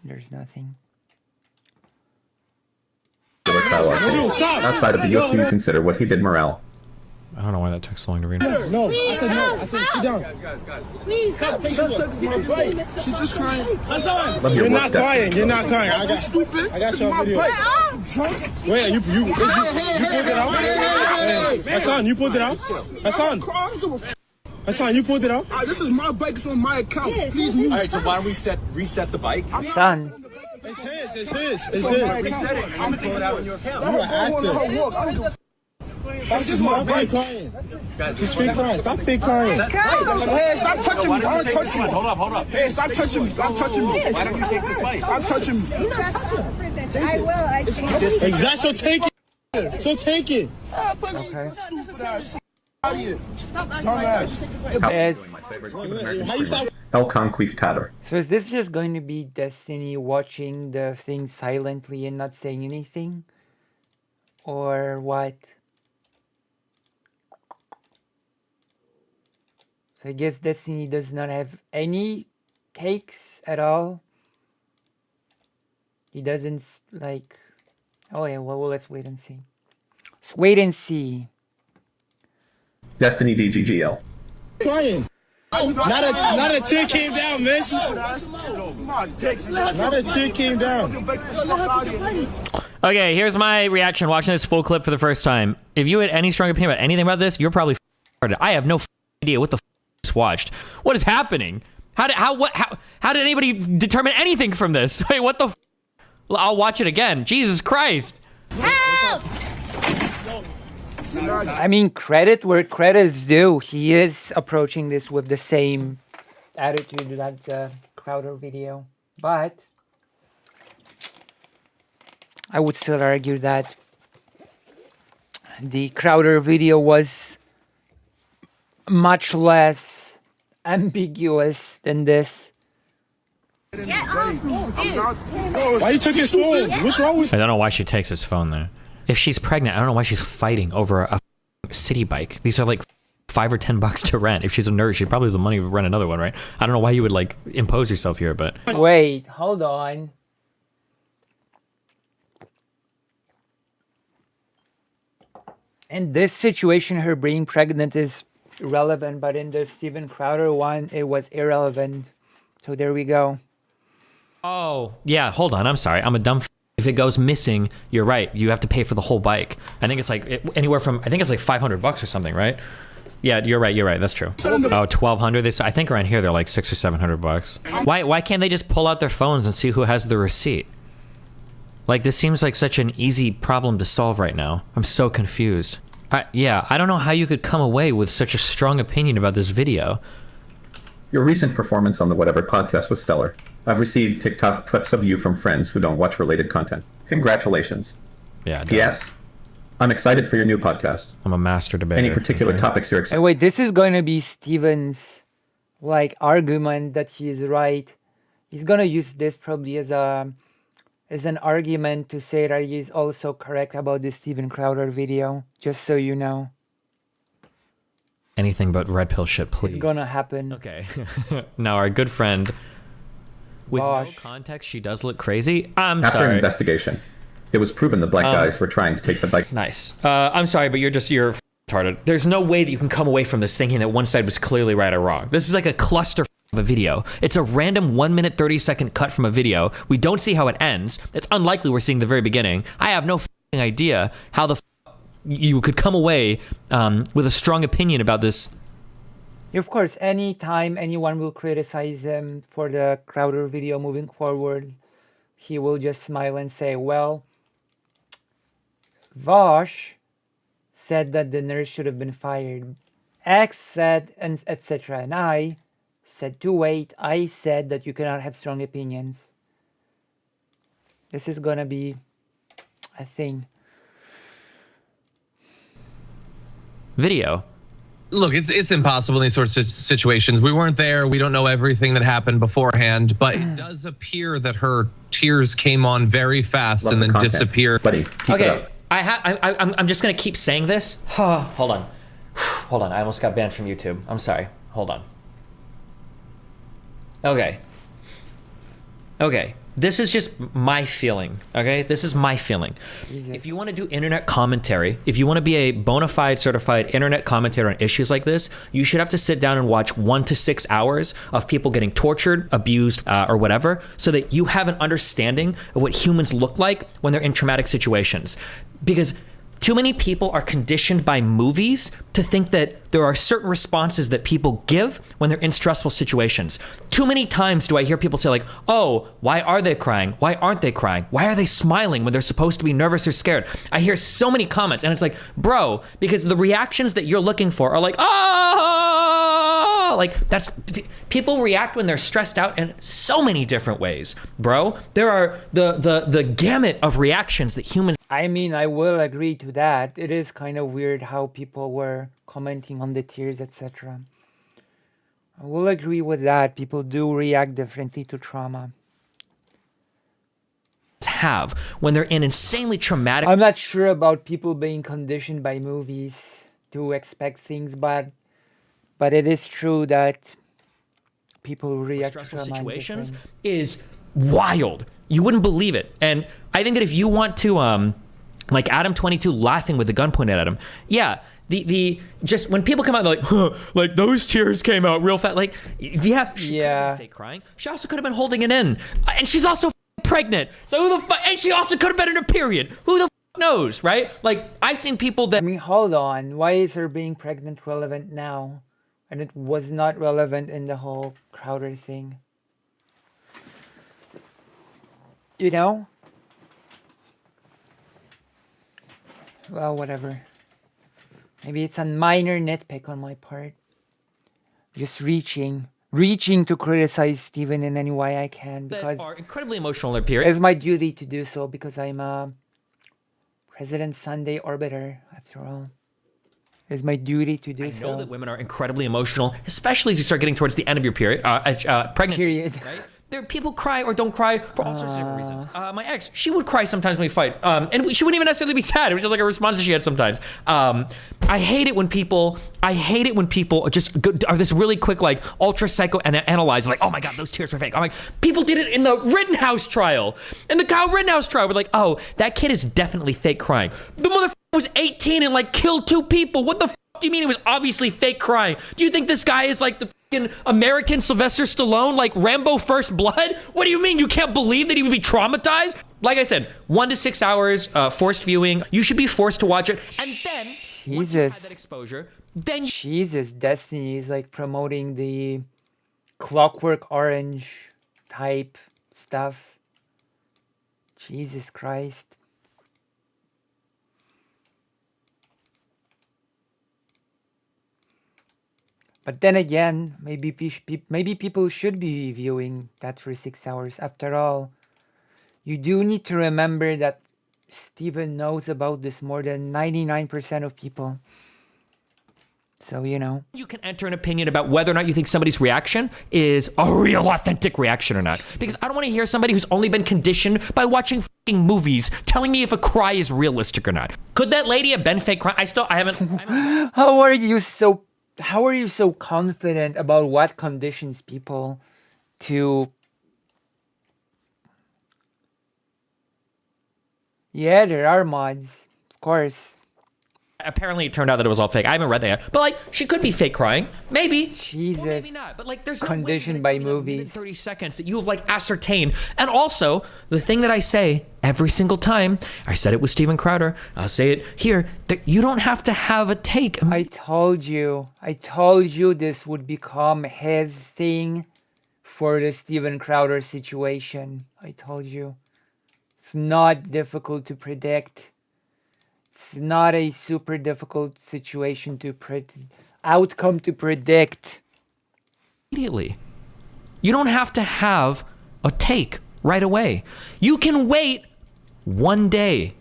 There's nothing. Outside of the US, do you consider what he did Morel? I don't know why that took so long to read. No, I said no. I said sit down. Please help! She's just crying. You're not crying. You're not crying. I got you on video. Wait, you pulled it out? Hassan, you pulled it out? Hassan, you pulled it out? This is my bike. It's on my account. Please move. All right, so why don't we reset the bike? Son. It's his. Reset it. I'm gonna pull it out on your account. You're an actor. This is my bike crying. This is fake crying. Stop fake crying. Hey, stop touching me. I don't touch you. Hold up. Hey, stop touching me. Stop touching me. Why don't you take this bike? Stop touching me. I will. Exactly. So take it. Okay. El Conquistador. So is this just going to be Destiny watching the thing silently and not saying anything? Or what? So I guess Destiny does not have any takes at all. He doesn't oh yeah, well let's wait and see. Let's wait and see. Destiny DGGL. Crying. Not a tear came down, miss. Not a tear came down. Okay, here's my reaction watching this full clip for the first time. If you had any strong opinion about anything about this, you're probably retarded. I have no idea what the just watched. What is happening? How did anybody determine anything from this? Wait, what the I'll watch it again. Jesus Christ. Help! I mean, credit where credit's due. He is approaching this with the same attitude that the Crowder video. But I would still argue that the Crowder video was much less ambiguous than this. Why you took his phone? What's wrong with I don't know why she takes his phone there. If she's pregnant, I don't know why she's fighting over a city bike. These are like $5 or $10 to rent. If she's a nurse, she probably has the money to rent another one, right? I don't know why you would like impose yourself here, but Wait, hold on. In this situation, her being pregnant is relevant, but in the Steven Crowder one, it was irrelevant. So there we go. oh yeah, hold on. I'm sorry. I'm a dumb. If it goes missing, you're right. You have to pay for the whole bike. I think it's like anywhere from I think it's like $500 or something, right? Yeah, you're right. You're right. That's true. Oh, 1,200. I think around here they're like $600 or $700. Why can't they just pull out their phones and see who has the receipt? Like this seems like such an easy problem to solve right now. I'm so confused. Yeah, I don't know how you could come away with such a strong opinion about this video. Your recent performance on the Whatever podcast was stellar. I've received TikTok clips of you from friends who don't watch related content. Congratulations. Yeah. P.S. I'm excited for your new podcast. I'm a master debater. Any particular okay. topics you're excited? Hey, wait, this is going to be Steven's like argument that he is right. He's going to use this probably as an argument to say that he is also correct about the Steven Crowder video. Just so you know. Anything but red pill shit, please. It's gonna happen. Okay. Now our good friend, with no context, she does look crazy. I'm After sorry. an investigation, it was proven the black guys were trying to take the bike. Nice. I'm sorry, but you're retarded. There's no way that you can come away from this thinking that one side was clearly right or wrong. This is like a cluster of a video. It's a random 1 minute 30-second cut from a video. We don't see how it ends. It's unlikely we're seeing the very beginning. I have no idea how you could come away with a strong opinion about this. Of course, anytime anyone will criticize him for the Crowder video moving forward, he will just smile and say, well, Vosh said that the nurse should have been fired. X said, and etc. And I said to wait. I said that you cannot have strong opinions. This is gonna be a thing. Video. Look, it's impossible in these sorts of situations. We weren't there. We don't know everything that happened beforehand, but it does appear that her tears came on very fast and then disappeared. Buddy, okay, I'm just gonna keep saying this. Hold on. Hold on. I almost got banned from YouTube. I'm sorry. Hold on. Okay. Okay. This is just my feeling, okay? This is my feeling. Jesus. If you want to do internet commentary, if you want to be a bona fide certified internet commentator on issues like this, you should have to sit down and watch 1 to 6 hours of people getting tortured, abused, or whatever, so that you have an understanding of what humans look like when they're in traumatic situations. Because too many people are conditioned by movies to think that there are certain responses that people give when they're in stressful situations. Too many times do I hear people say like, oh, why are they crying? Why aren't they crying? Why are they smiling when they're supposed to be nervous or scared? I hear so many comments and it's like, bro, because the reactions that you're looking for are like, oh, like that's, people react when they're stressed out in so many different ways, bro. There are the gamut of reactions that humans. I mean, I will agree to that. It is kind of weird how people were commenting on the tears, etc. I will agree with that. People do react differently to trauma. Have when they're in insanely traumatic. I'm not sure about people being conditioned by movies to expect things, but it is true that people react to stressful situations different. Is wild. You wouldn't believe it. And I think that if you want to like Adam22 laughing with the gun pointed at him, yeah, the just when people come out like, huh, like those tears came out real fast, like yeah, she could have been fake crying. She also could have been holding it in, and she's also pregnant. So who the fuck? And she also could have been in a period. Who the fuck knows, right? Like I've seen people that. I mean, hold on. Why is her being pregnant relevant now, and it was not relevant in the whole Crowder thing? You know? Well, whatever. Maybe it's a minor nitpick on my part. Just reaching to criticize Steven in any way I can That because are incredibly emotional in their period. it's my duty to do so because I'm a President Sunday orbiter, after all. It's my duty to do I so. know that women are incredibly emotional, especially as you start getting towards the end of your period, pregnancy. Period. Right? There, people cry or don't cry for all sorts of different reasons. My ex, she would cry sometimes when we fight, and she wouldn't even necessarily be sad. It was just like a response that she had sometimes. I hate it when people just are this really quick, like ultra psycho analyze, like, oh my god, those tears were fake. I'm like, people did it in the Rittenhouse trial, in the Kyle Rittenhouse trial. We're like, oh, that kid is definitely fake crying. The motherfucker was 18 and like killed 2 people. What the f do you mean it was obviously fake crying? Do you think this guy is like the fucking American Sylvester Stallone, like Rambo First Blood? What do you mean you can't believe that he would be traumatized? Like I said, 1 to 6 hours, forced viewing. You should be forced to watch it, and then once you have that exposure, then Jesus, Destiny is like promoting the Clockwork Orange type stuff. Jesus Christ. But then again, maybe people should be viewing that for 6 hours. After all, you do need to remember that Steven knows about this more than 99% of people. So, you know. You can enter an opinion about whether or not you think somebody's reaction is a real authentic reaction or not. Because I don't want to hear somebody who's only been conditioned by watching fucking movies telling me if a cry is realistic or not. Could that lady have been fake crying? I haven't. How are you so confident about what conditions people to... Yeah, there are mods, of course. Apparently, it turned out that it was all fake. I haven't read that yet. But, like, she could be fake crying. Maybe. Jesus. Or maybe not. But, like, there's no conditioned by movies. 30 seconds that you have, like, ascertained. And also, the thing that I say every single time, I said it with Steven Crowder, I'll say it here, that you don't have to have a take. I told you this would become his thing for the Steven Crowder situation. I told you. It's not difficult to predict. It's not a super difficult situation to outcome to predict. Immediately. You don't have to have a take right away. You can wait 1 day.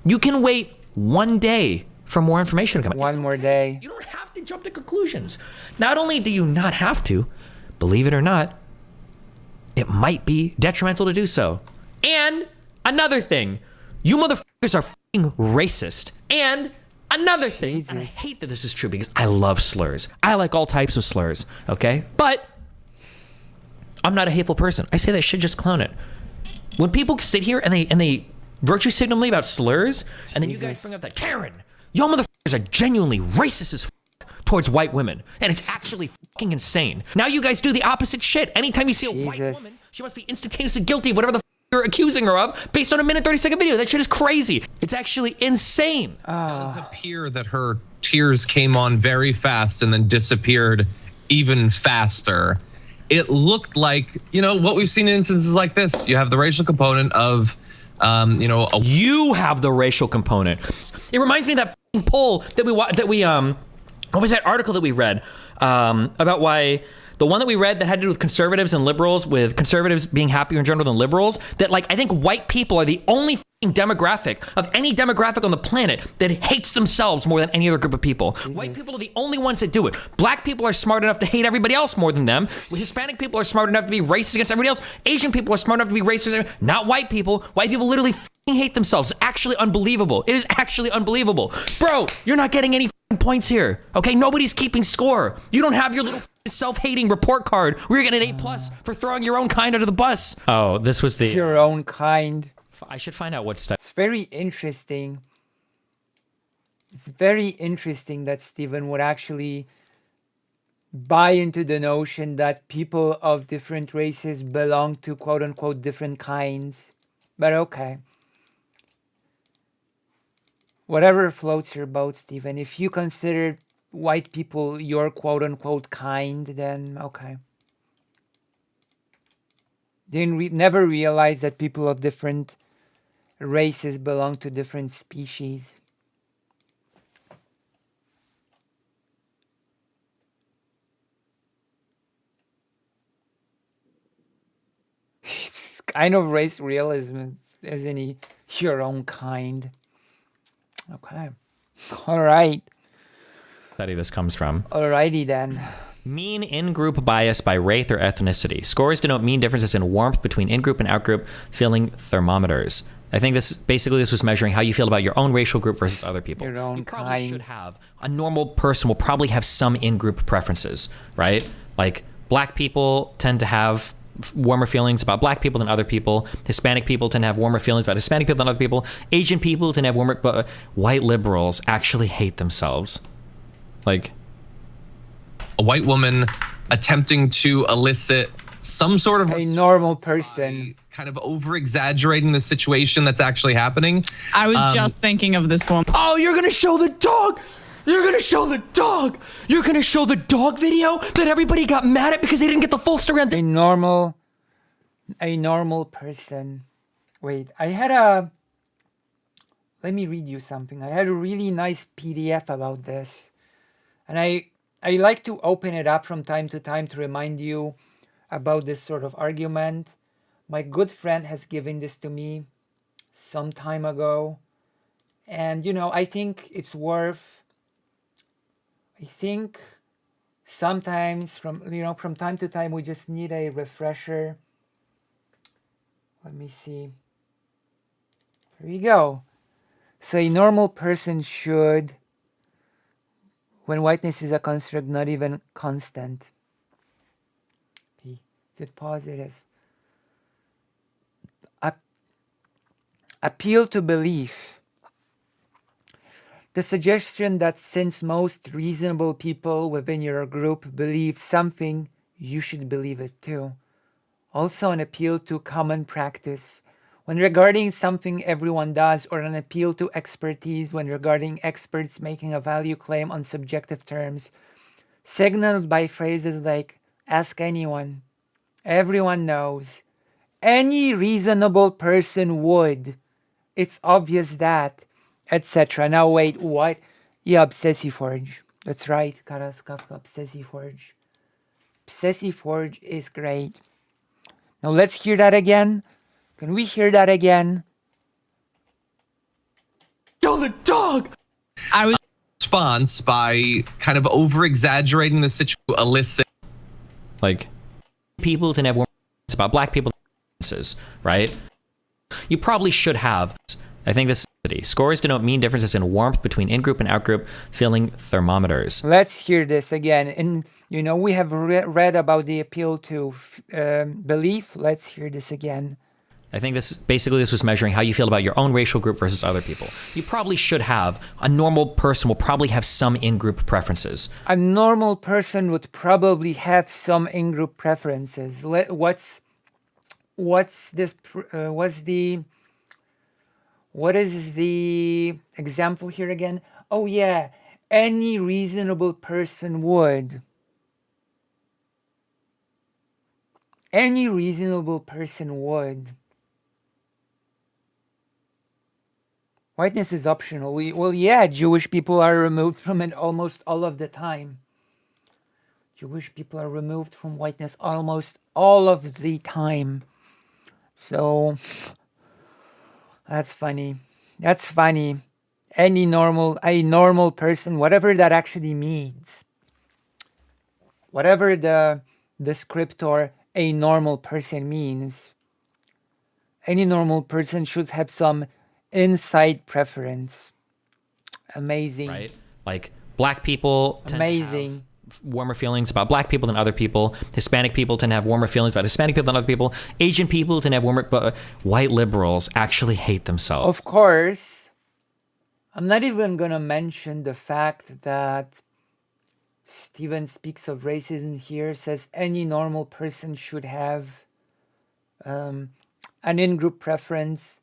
You can wait 1 day for more information to come. One more day. You don't have to jump to conclusions. Not only do you not have to, believe it or not, it might be detrimental to do so. And another thing, you motherfuckers are fucking racist. And another thing, and I hate that this is true because I love slurs. I like all types of slurs, okay? But I'm not a hateful person. I say that shit, just clown it. When people sit here and they virtue signal me about slurs, and then you guys bring up that, Karen, y'all motherfuckers are genuinely racist as towards white women, and it's actually fucking insane. Now you guys do the opposite shit. Anytime you see a white woman, she must be instantaneously guilty of whatever the you're accusing her of based on a minute 30-second video. That shit is crazy. It's actually insane. It does appear that her tears came on very fast and then disappeared even faster. It looked like, what we've seen in instances like this. You have the racial component of, you have the racial component. It reminds me of that poll that what was that article that we read about why the one that we read that had to do with conservatives and liberals, with conservatives being happier in general than liberals, that like I think white people are the only demographic of any demographic on the planet that hates themselves more than any other group of people. White people are the only ones that do it. Black people are smart enough to hate everybody else more than them. Hispanic people are smart enough to be racist against everybody else. Asian people are smart enough to be racist, not white people. White people literally hate themselselves. It's actually unbelievable. It is actually unbelievable. Bro, you're not getting any points here. Okay, nobody's keeping score. You don't have your little self-hating report card where you're getting an A+ for throwing your own kind under the bus. Oh, this was the your own kind. I should find out what stuff. It's very interesting. It's very interesting that Steven would actually buy into the notion that people of different races belong to quote-unquote different kinds. But okay. Whatever floats your boat, Steven. If you consider white people your quote-unquote kind, then okay. Never realize that people of different races belong to different species. kind of race realism, isn't he? Your own kind. Okay. All right. Study this comes from. Alrighty then. Mean in-group bias by race or ethnicity. Scores denote mean differences in warmth between in-group and out-group feeling thermometers. I think this was measuring how you feel about your own racial group versus other people. Your own you probably kind. should have. A normal person will probably have some in-group preferences, right? Like black people tend to have warmer feelings about black people than other people. Hispanic people tend to have warmer feelings about Hispanic people than other people. Asian people tend to have warmer, but white liberals actually hate themselves. Like a white woman attempting to elicit some sort of a normal person, kind of over exaggerating the situation that's actually happening. I was just thinking of this one. Oh, you're gonna show the dog! You're gonna show the dog! You're gonna show the dog video that everybody got mad at because they didn't get the full story on a normal person. Wait, let me read you something. I had a really nice PDF about this. And I like to open it up from time to time to remind you about this sort of argument. My good friend has given this to me some time ago. And, I think it's worth, sometimes from time to time we just need a refresher. Let me see. Here we go. So a normal person should, when whiteness is a construct, not even constant. Okay. Just pause it as. Appeal to belief. The suggestion that since most reasonable people within your group believe something, you should believe it too. Also an appeal to common practice. When regarding something everyone does, or an appeal to expertise when regarding experts making a value claim on subjective terms, signaled by phrases like, ask anyone, everyone knows, any reasonable person would, it's obvious that, etc. Now wait, what? Yeah, Obsessiforge. That's right, Karas Kafka, Obsessiforge. Obsessiforge is great. Now let's hear that again. Can we hear that again? Show the dog! I was response by kind of over exaggerating the situation to elicit. Like, people tend to have warmer feelings about black people, right? You probably should have. I think this scores denote mean differences in warmth between in-group and out-group feeling thermometers. Let's hear this again. And, we have read about the appeal to belief. Let's hear this again. I think this was measuring how you feel about your own racial group versus other people. You probably should have. A normal person will probably have some in-group preferences. A normal person would probably have some in-group preferences. What is the example here again? Oh yeah, any reasonable person would. Any reasonable person would. Whiteness is optional. Well, yeah, Jewish people are removed from it almost all of the time. Jewish people are removed from whiteness almost all of the time. So, that's funny. That's funny. A normal person, whatever that actually means. Whatever the descriptor a normal person means. Any normal person should have some inside preference. Amazing. Right? Like, black people tend to have warmer feelings about black people than other people. Hispanic people tend to have warmer feelings about Hispanic people than other people. Asian people tend to have warmer, but white liberals actually hate themselves. Of course. I'm not even gonna mention the fact that Steven speaks of racism here, says any normal person should have an in-group preference,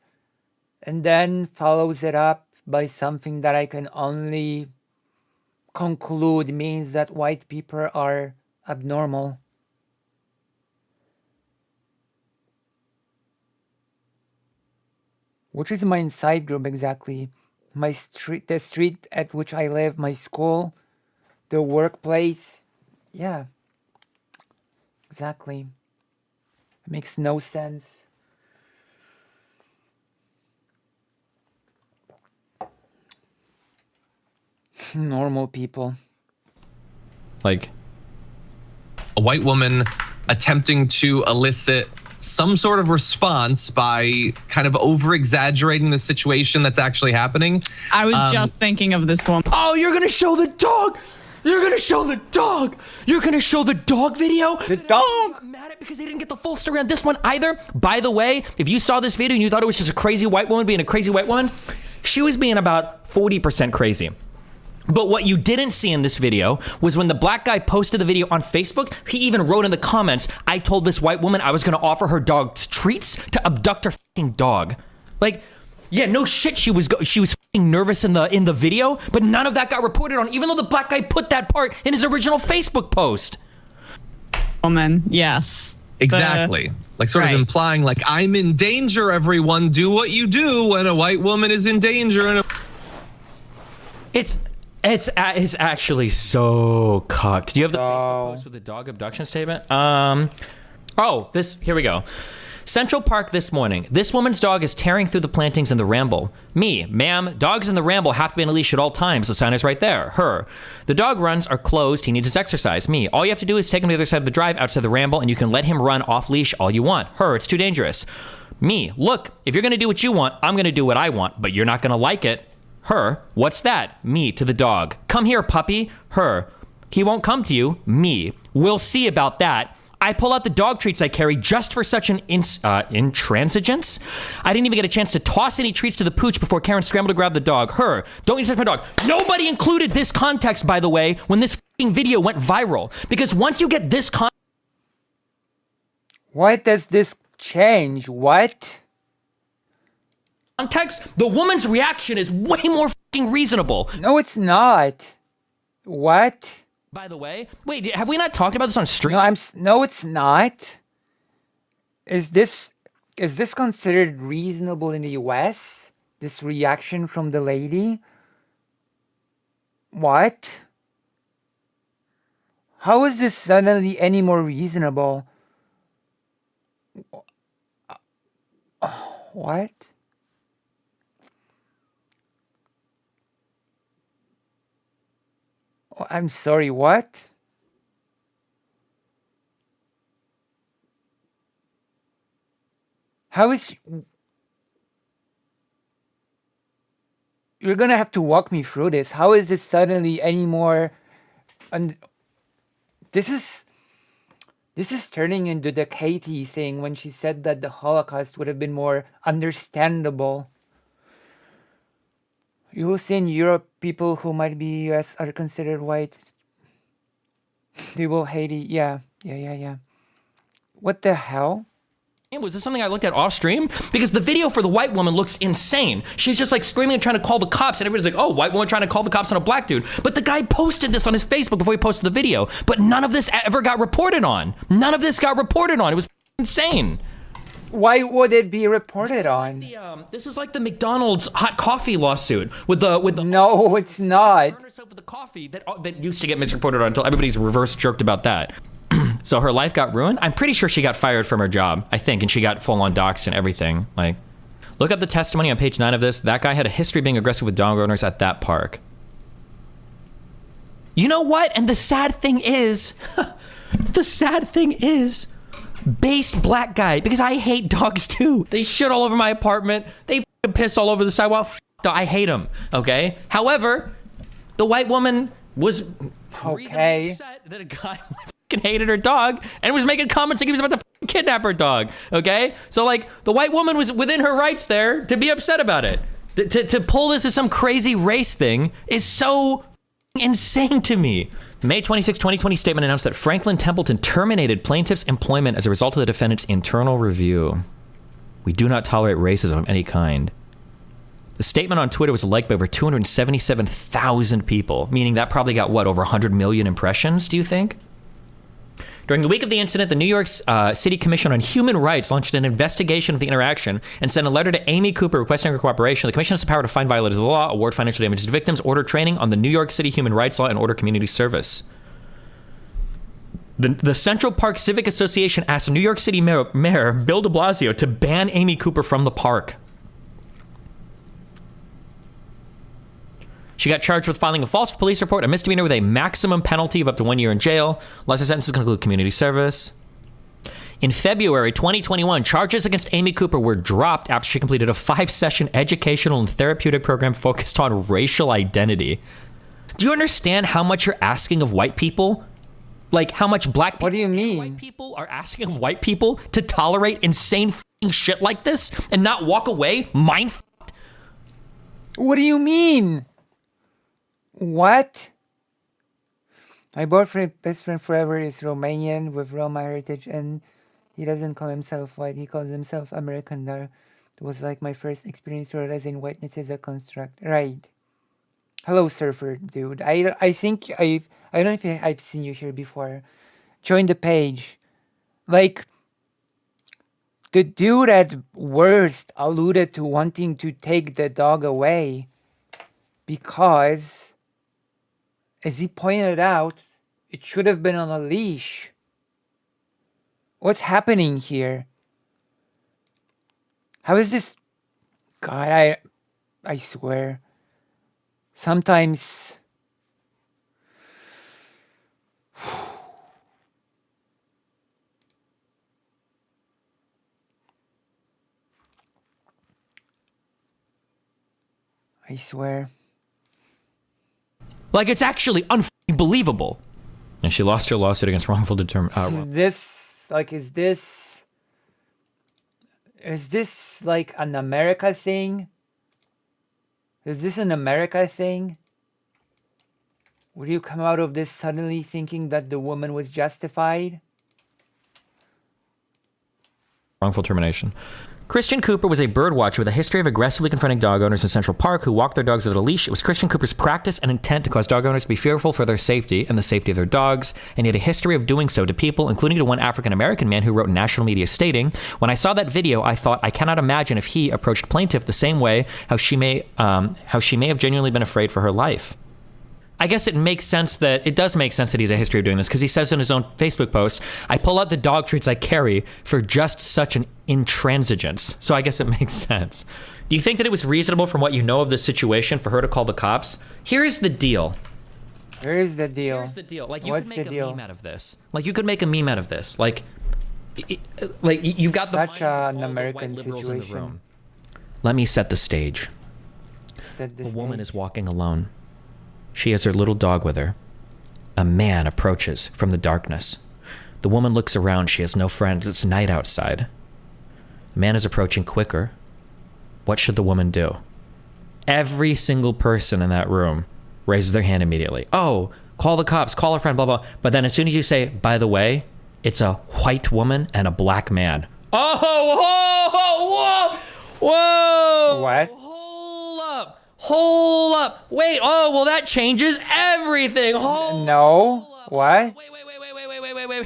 and then follows it up by something that I can only conclude means that white people are abnormal. Which is my inside group exactly? The street at which I live, my school, the workplace. Yeah, exactly. It makes no sense. Normal people. Like a white woman attempting to elicit some sort of response by kind of over exaggerating the situation that's actually happening. I was just thinking of this one. Oh, you're gonna show the dog. You're gonna show the dog. You're gonna show the dog video. The dog. I'm mad at because they didn't get the full story on this one either. By the way, if you saw this video and you thought it was just a crazy white woman being a crazy white woman, she was being about 40% crazy. But what you didn't see in this video was when the black guy posted the video on Facebook, he even wrote in the comments, I told this white woman I was gonna offer her dog treats to abduct her fucking dog. Like, yeah, no shit, she was fucking nervous in the video, but none of that got reported on, even though the black guy put that part in his original Facebook post. Woman, yes. Exactly. Like sort of implying like, I'm in danger, everyone. Do what you do when a white woman is in danger. And It's actually so cocked. Do you have the Facebook post with the dog abduction statement? Here we go. Central Park this morning. This woman's dog is tearing through the plantings in the ramble. Me, ma'am, dogs in the ramble have to be on a leash at all times. The sign is right there. Her. The dog runs are closed. He needs his exercise. Me. All you have to do is take him to the other side of the drive outside the ramble and you can let him run off leash all you want. Her. It's too dangerous. Me. Look, if you're going to do what you want, I'm going to do what I want, but you're not going to like it. Her. What's that? Me to the dog. Come here, puppy. Her. He won't come to you. Me. We'll see about that. I pull out the dog treats I carry just for such an intransigence. I didn't even get a chance to toss any treats to the pooch before Karen scrambled to grab the dog. Her. Don't you touch my dog. Nobody included this context, by the way, when this fucking video went viral. Because once you get this Why does this change? What? Context, the woman's reaction is way more fucking reasonable. No, it's not. What? By the way, wait, have we not talked about this on stream? No, it's not. Is this considered reasonable in the US? This reaction from the lady? What? How is this suddenly any more reasonable? What? I'm sorry, what? How is... You're gonna have to walk me through this. How is this suddenly any more... This is turning into the Katie thing when she said that the Holocaust would have been more understandable. You will see in Europe people who might be US are considered white. They will hate it. Yeah. What the hell? Was this something I looked at off stream? Because the video for the white woman looks insane. She's just like screaming and trying to call the cops, and everybody's like, oh, white woman trying to call the cops on a black dude. But the guy posted this on his Facebook before he posted the video. But none of this ever got reported on. None of this got reported on. It was insane. Why would it be reported on? This is like the McDonald's hot coffee lawsuit with the No, it's not. The coffee that used to get misreported on until everybody's reverse jerked about that. So her life got ruined. I'm pretty sure she got fired from her job, I think, and she got full on doxxed and everything. Like, look up the testimony on page 9 of this. That guy had a history of being aggressive with dog owners at that park. You know what? And the sad thing is, based black guy, because I hate dogs too. They shit all over my apartment. They piss all over the sidewalk. I hate them. Okay. However, the white woman was okay upset that a guy hated her dog and was making comments like he was about to kidnap her dog. Okay. So like the white woman was within her rights there to be upset about it. To pull this as some crazy race thing is so insane to me. The May 26, 2020 statement announced that Franklin Templeton terminated plaintiff's employment as a result of the defendant's internal review. We do not tolerate racism of any kind. The statement on Twitter was liked by over 277,000 people, meaning that probably got, what, over 100 million impressions, do you think? During the week of the incident, the New York City Commission on Human Rights launched an investigation of the interaction and sent a letter to Amy Cooper requesting her cooperation. The commission has the power to find violators of the law, award financial damages to victims, order training on the New York City human rights law, and order community service. The Central Park Civic Association asked New York City Mayor Bill de Blasio to ban Amy Cooper from the park. She got charged with filing a false police report, a misdemeanor with a maximum penalty of up to 1 year in jail. Lesser sentences can include community service. In February 2021, charges against Amy Cooper were dropped after she completed a 5-session educational and therapeutic program focused on racial identity. Do you understand how much you're asking of white people? Like how much black people, what do you mean? White people are asking of white people to tolerate insane f***ing shit like this and not walk away mind f***ed? What do you mean? What? My boyfriend, best friend forever, is Romanian with Roma heritage, and he doesn't call himself white. He calls himself American. That was like my first experience realizing whiteness is a construct. Right. Hello, surfer dude. I think I don't know if I've seen you here before. Join the page. Like, the dude at worst alluded to wanting to take the dog away because, as he pointed out, it should have been on a leash. What's happening here? How is this? God, I swear. Sometimes I swear. Like, it's actually unbelievable. And she lost her lawsuit against wrongful determination. Is this like an America thing? Is this an America thing? Would you come out of this suddenly thinking that the woman was justified? Wrongful termination. Christian Cooper was a bird watcher with a history of aggressively confronting dog owners in Central Park who walked their dogs without a leash. It was Christian Cooper's practice and intent to cause dog owners to be fearful for their safety and the safety of their dogs, and he had a history of doing so to people, including to one African-American man who wrote in national media stating, "When I saw that video, I thought, I cannot imagine if he approached plaintiff the same way, how she may have genuinely been afraid for her life." I guess it does make sense that he's a history of doing this, because he says in his own Facebook post, "I pull out the dog treats I carry for just such an intransigence." So I guess it makes sense. Do you think that it was reasonable from what you know of the situation for her to call the cops? Here's the deal. Here's the deal. Like, you could make a meme out of this. Like, you've got such an American situation. In the room. Let me set the stage. A woman is walking alone. She has her little dog with her. A man approaches from the darkness. The woman looks around. She has no friends. It's night outside. The man is approaching quicker. What should the woman do? Every single person in that room raises their hand immediately. Oh, call the cops, call a friend, blah, blah. But then as soon as you say, by the way, it's a white woman and a black man. Oh, whoa, whoa, whoa. What? Hold up. Wait, well, that changes everything. No. What? Wait.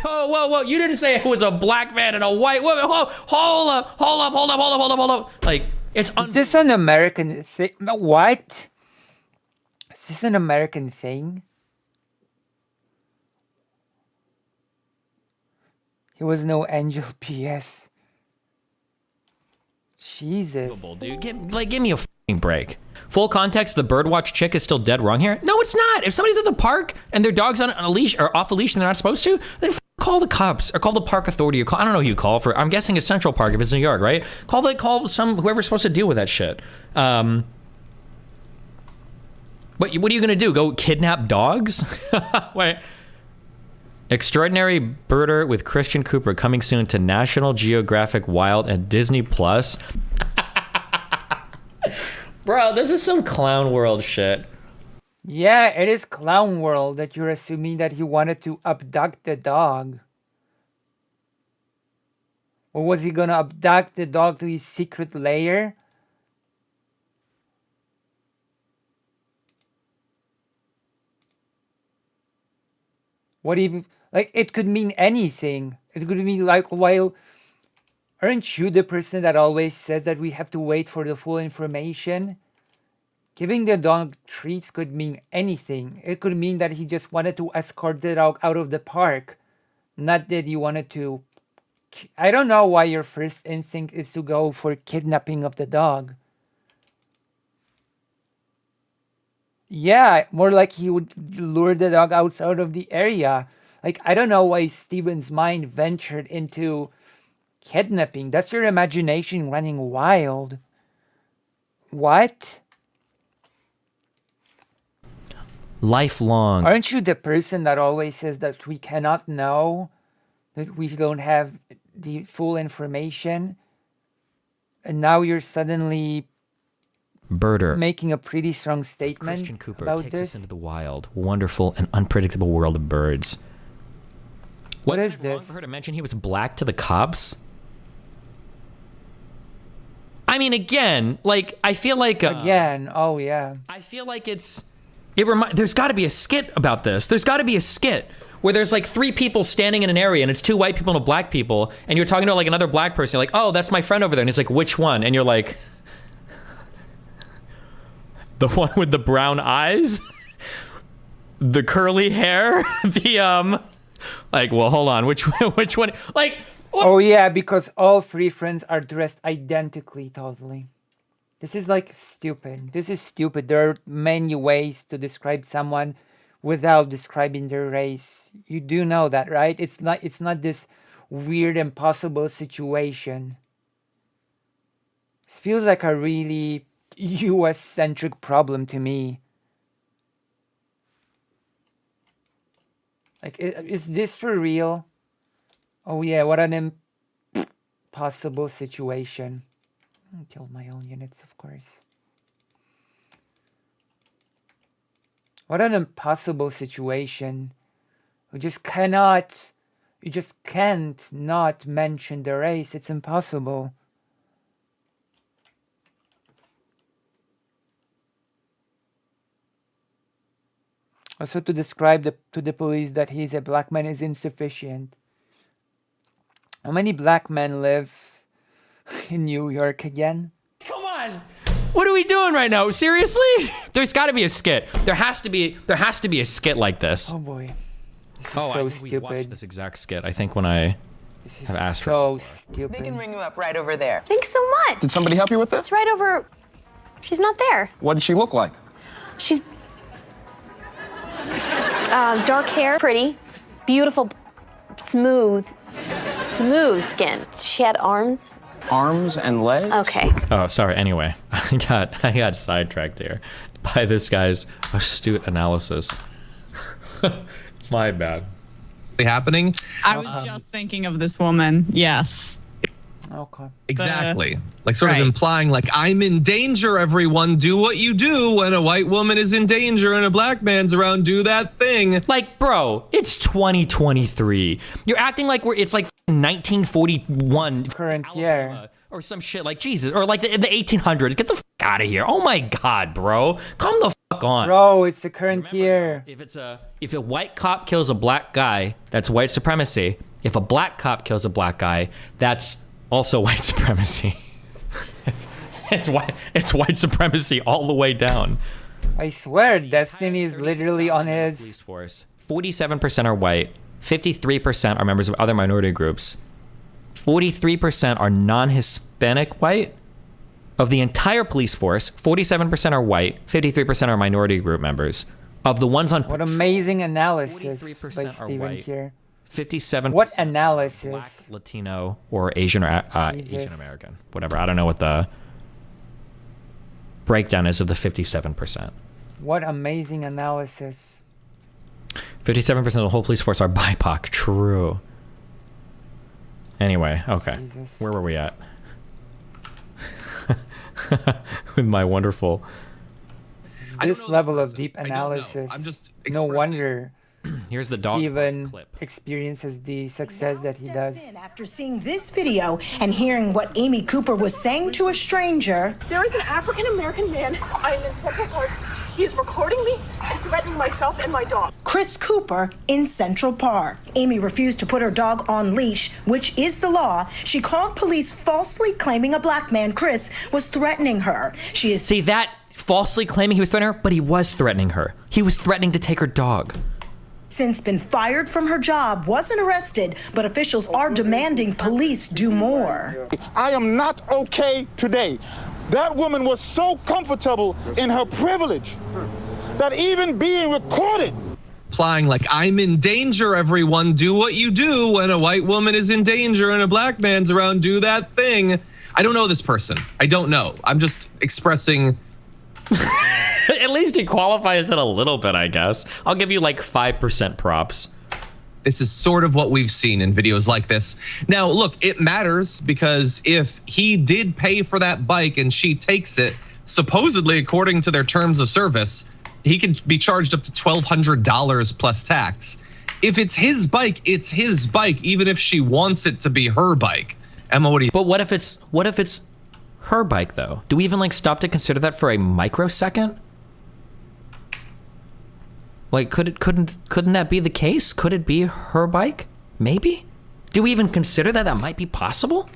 Whoa. You didn't say it was a black man and a white woman. Hold up. Like, is this an American thing? What? Is this an American thing? He was no angel, P.S. Jesus. Dude, give me a f***ing break. Full context, the birdwatch chick is still dead wrong here. No, it's not. If somebody's at the park and their dog's on a leash or off a leash and they're not supposed to, then call the cops or call the park authority. Or I don't know who you call for. I'm guessing it's Central Park if it's New York, right? Call whoever's supposed to deal with that shit. What are you gonna do? Go kidnap dogs? Wait. Extraordinary birder with Christian Cooper coming soon to National Geographic Wild and Disney Plus. Bro, this is some clown world shit. Yeah, it is clown world that you're assuming that he wanted to abduct the dog. Or was he gonna abduct the dog to his secret lair? What if, like, it could mean anything. It could mean, like, aren't you the person that always says that we have to wait for the full information? Giving the dog treats could mean anything. It could mean that he just wanted to escort the dog out of the park. Not that he wanted to... I don't know why your first instinct is to go for kidnapping of the dog. Yeah, more like he would lure the dog outside of the area. Like, I don't know why Steven's mind ventured into kidnapping. That's your imagination running wild. What? Lifelong. Aren't you the person that always says that we cannot know, that we don't have the full information? And now you're suddenly Birder. making a pretty strong statement Christian Cooper about takes this. us into the wild, wonderful, and unpredictable world of birds. What Wasn't is it wrong this? for her to mention he was black to the cops? I mean, again, like, I feel like... Again, oh yeah. I feel like there's got to be a skit about this. There's got to be a skit where there's like 3 people standing in an area and it's 2 white people and a black people, and you're talking to like another black person. You're like, oh, that's my friend over there. And he's like, which one? And you're like, the one with the brown eyes? The curly hair? Like, well, hold on. Which one? Like... Oh yeah, because all 3 friends are dressed identically, totally. This is like stupid. This is stupid. There are many ways to describe someone without describing their race. You do know that, right? It's not this weird, impossible situation. This feels like a really US-centric problem to me. Like, is this for real? Oh yeah, what an impossible situation. Kill my own units, of course. What an impossible situation. You just can't not mention the race. It's impossible. Also, to describe to the police that he's a black man is insufficient. How many black men live in New York again? Come on! What are we doing right now? Seriously? There's got to be a skit. There has to be a skit like this. Oh boy. This is so so I think we watched stupid. this exact skit. I think when I have asked her. So stupid. They can ring you up right over there. Thanks so much. Did somebody help you with this? It's right over. She's not there. What did she look like? She's dark hair, pretty, beautiful, smooth skin. She had arms. Arms and legs? Okay. Oh, sorry. Anyway, I got sidetracked here by this guy's astute analysis. My bad. Happening. I was just thinking of this woman. Yes. Okay. Exactly. Like sort of implying like, I'm in danger, everyone. Do what you do when a white woman is in danger and a black man's around. Do that thing. Like, bro, it's 2023. You're acting like it's like 1941. Current year. Or some shit like Jesus. Or like the 1800s. Get the fuck out of here. Oh my God, bro. Calm the fuck on. Bro, it's the current year. If a white cop kills a black guy, that's white supremacy. If a black cop kills a black guy, that's also white supremacy. it's white supremacy all the way down. I swear, Destiny is literally on his police force. 47% are white. 53% are members of other minority groups. 43% are non-Hispanic white. Of the entire police force, 47% are white. 53% are minority group members. Of the ones on what amazing analysis by 43% are Steven white. here. 57%. What analysis? Black, Latino, or Asian or Asian American, whatever. I don't know what the breakdown is of the 57%. What amazing analysis. 57% of the whole police force are BIPOC. True. Anyway, okay. Jesus. Where were we at? With my wonderful. This level of deep analysis. I'm just no wonder. Here's the dog Steven clip. experiences the success that he does. After seeing this video and hearing what Amy Cooper was saying to a stranger, there is an African American man. I'm in Central Park. He is recording me and threatening myself and my dog. Chris Cooper in Central Park. Amy refused to put her dog on leash, which is the law. She called police falsely claiming a black man, Chris, was threatening her. She is See that falsely claiming he was threatening her, but he was threatening her. He was threatening to take her dog. since been fired from her job, wasn't arrested, but officials are demanding police do more. I am not okay today. That woman was so comfortable in her privilege that even being recorded. Implying like, I'm in danger, everyone. Do what you do when a white woman is in danger and a black man's around. Do that thing. I don't know this person. I don't know. I'm just expressing. At least he qualifies it a little bit, I guess. I'll give you like 5% props. This is sort of what we've seen in videos like this. Now, look, it matters because if he did pay for that bike and she takes it, supposedly according to their terms of service, he could be charged up to $1,200 plus tax. If it's his bike, it's his bike, even if she wants it to be her bike. Emma, what do you? But what if it's her bike though? Do we even like stop to consider that for a microsecond? Like, couldn't that be the case? Could it be her bike? Maybe. Do we even consider that might be possible?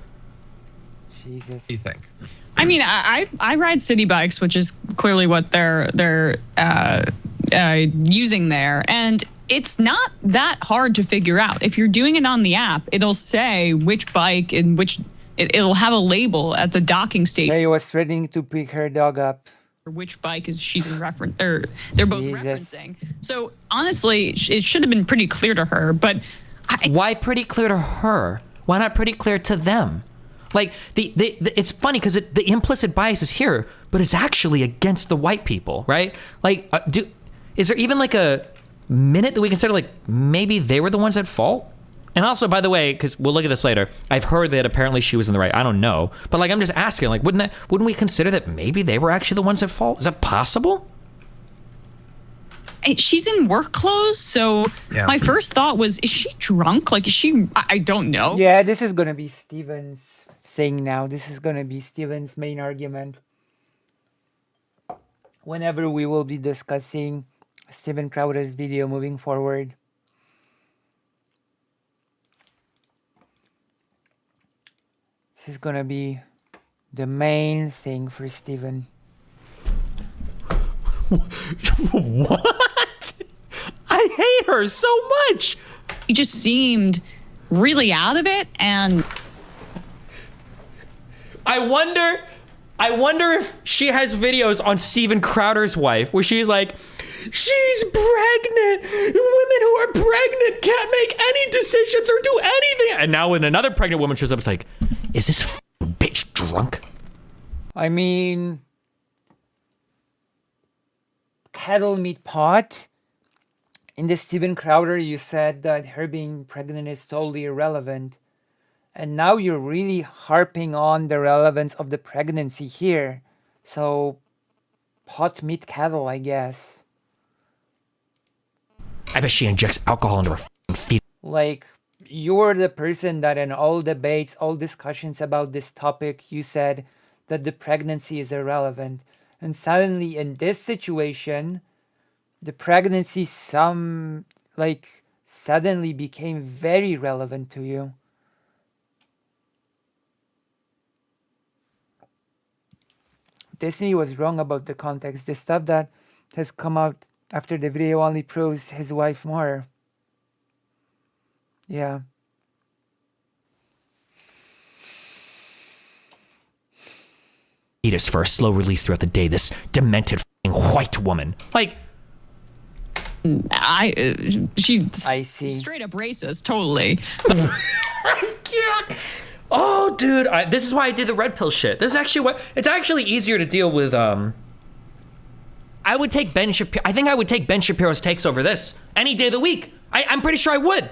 Jesus. What do you think? I mean, I ride city bikes, which is clearly what they're using there, and it's not that hard to figure out. If you're doing it on the app, it'll say which bike and which it'll have a label at the docking station. They was threatening to pick her dog up. Which bike is she's in reference, or they're both Jesus. referencing. So honestly, it should have been pretty clear to her. But why pretty clear to her? Why not pretty clear to them? Like it's funny because the implicit bias is here, but it's actually against the white people, right? Like, is there even like a minute that we consider like maybe they were the ones at fault? And also, by the way, because we'll look at this later, I've heard that apparently she was in the right. I don't know, but like I'm just asking, like, wouldn't we consider that maybe they were actually the ones at fault? Is that possible? she's in work clothes, so my first thought was, is she drunk? Like, is she? I don't know. Yeah, this is gonna be Steven's thing now. This is gonna be Steven's main argument. Whenever we will be discussing Steven Crowder's video moving forward. This is gonna be the main thing for Steven. What? I hate her so much. He just seemed really out of it, and I wonder if she has videos on Steven Crowder's wife where she's like, she's pregnant. Women who are pregnant can't make any decisions or do anything. And now when another pregnant woman shows up, it's like, is this bitch drunk? I mean, cattle meat pot. In the Steven Crowder, you said that her being pregnant is totally irrelevant. And now you're really harping on the relevance of the pregnancy here. So, pot meat cattle, I guess. I bet she injects alcohol into her feet. Like, you're the person that in all debates, all discussions about this topic, you said that the pregnancy is irrelevant. And suddenly in this situation, the pregnancy suddenly became very relevant to you. Disney was wrong about the context. The stuff that has come out after the video only proves his wife more. Yeah. Fetus for a slow release throughout the day. This demented white woman. Like, she's I see. Straight up racist, totally. I can't. Oh, dude, this is why I did the red pill shit. This is actually what it's actually easier to deal with. I would take Ben Shapiro. I think I would take Ben Shapiro's takes over this any day of the week. I'm pretty sure I would.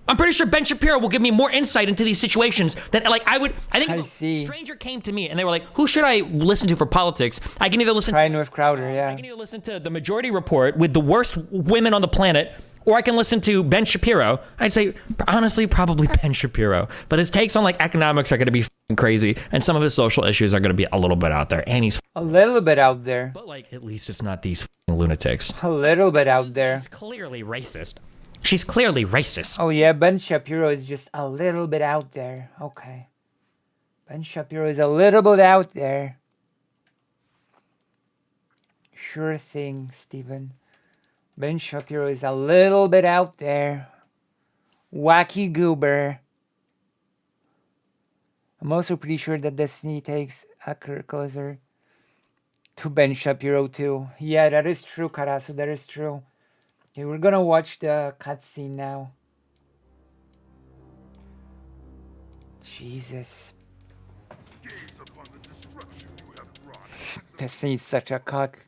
I'm pretty sure Ben Shapiro will give me more insight into these situations than like I would. I think if a stranger came to me and they were like, "Who should I listen to for politics?" I can either listen to Crowder, yeah. I can either listen to the Majority Report with the worst women on the planet, or I can listen to Ben Shapiro. I'd say honestly, probably Ben Shapiro. But his takes on like economics are going to be crazy, and some of his social issues are going to be a little bit out there. And he's a little bit out there. But like, at least it's not these lunatics. A little bit out there. She's clearly racist. She's clearly racist. Oh yeah, Ben Shapiro is just a little bit out there. Okay. Ben Shapiro is a little bit out there. Sure thing, Steven. Ben Shapiro is a little bit out there. Wacky goober. I'm also pretty sure that Destiny takes agriculture To Ben Shapiro too. Yeah, that is true, Karasu. That is true. Okay, we're gonna watch the cutscene now. Jesus. This thing is such a cuck.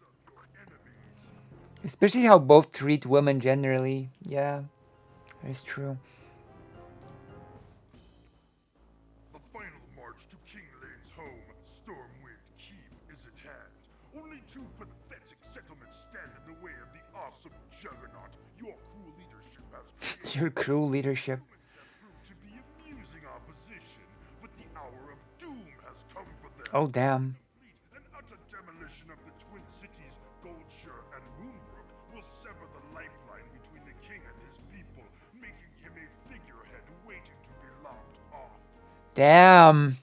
Especially how both treat women generally. Yeah, that is true. The final march to King Lane's home, Stormwind Keep, is at hand. Only two pathetic settlements stand in the way of the awesome juggernaut your cruel leadership has created. Your cruel leadership. To be amusing opposition, but the hour of doom has come for them. Oh, damn. An utter demolition of the Twin Cities, Goldshire and Moonbrook will sever the lifeline between the king and his people, making him a figurehead waiting to be lopped off. Damn.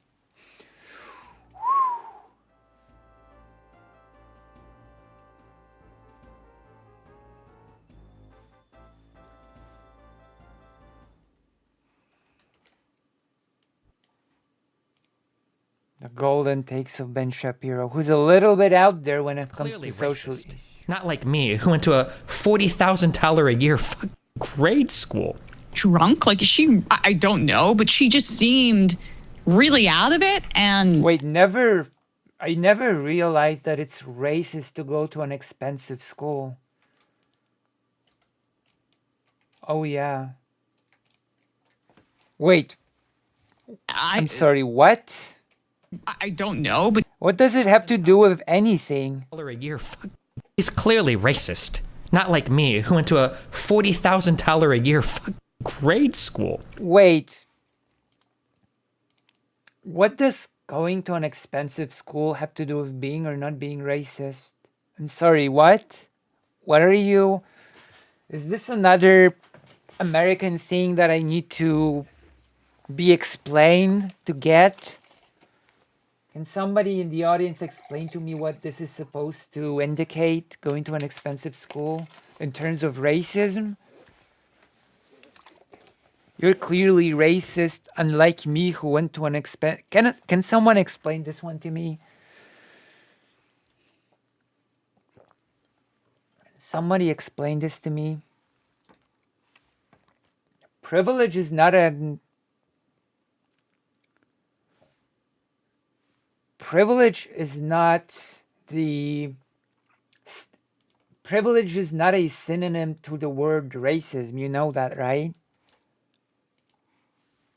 The golden takes of Ben Shapiro, who's a little bit out there when it comes Clearly to social. racist. Not like me, who went to a $40,000 a year grade school. Drunk? Like, is she? I don't know, but she just seemed really out of it. And wait, I never realized that it's racist to go to an expensive school. Oh yeah. Wait. I'm sorry, what? I don't know, but what does it have to do with anything? A year is clearly racist. Not like me, who went to a $40,000 a year grade school. Wait. What does going to an expensive school have to do with being or not being racist? I'm sorry, what? What are you? Is this another American thing that I need to be explained to get? Can somebody in the audience explain to me what this is supposed to indicate, going to an expensive school, in terms of racism? You're clearly racist, unlike me who went to an Can someone explain this one to me? Somebody explain this to me. Privilege is not a... Privilege is not the... Privilege is not a synonym to the word racism. You know that, right?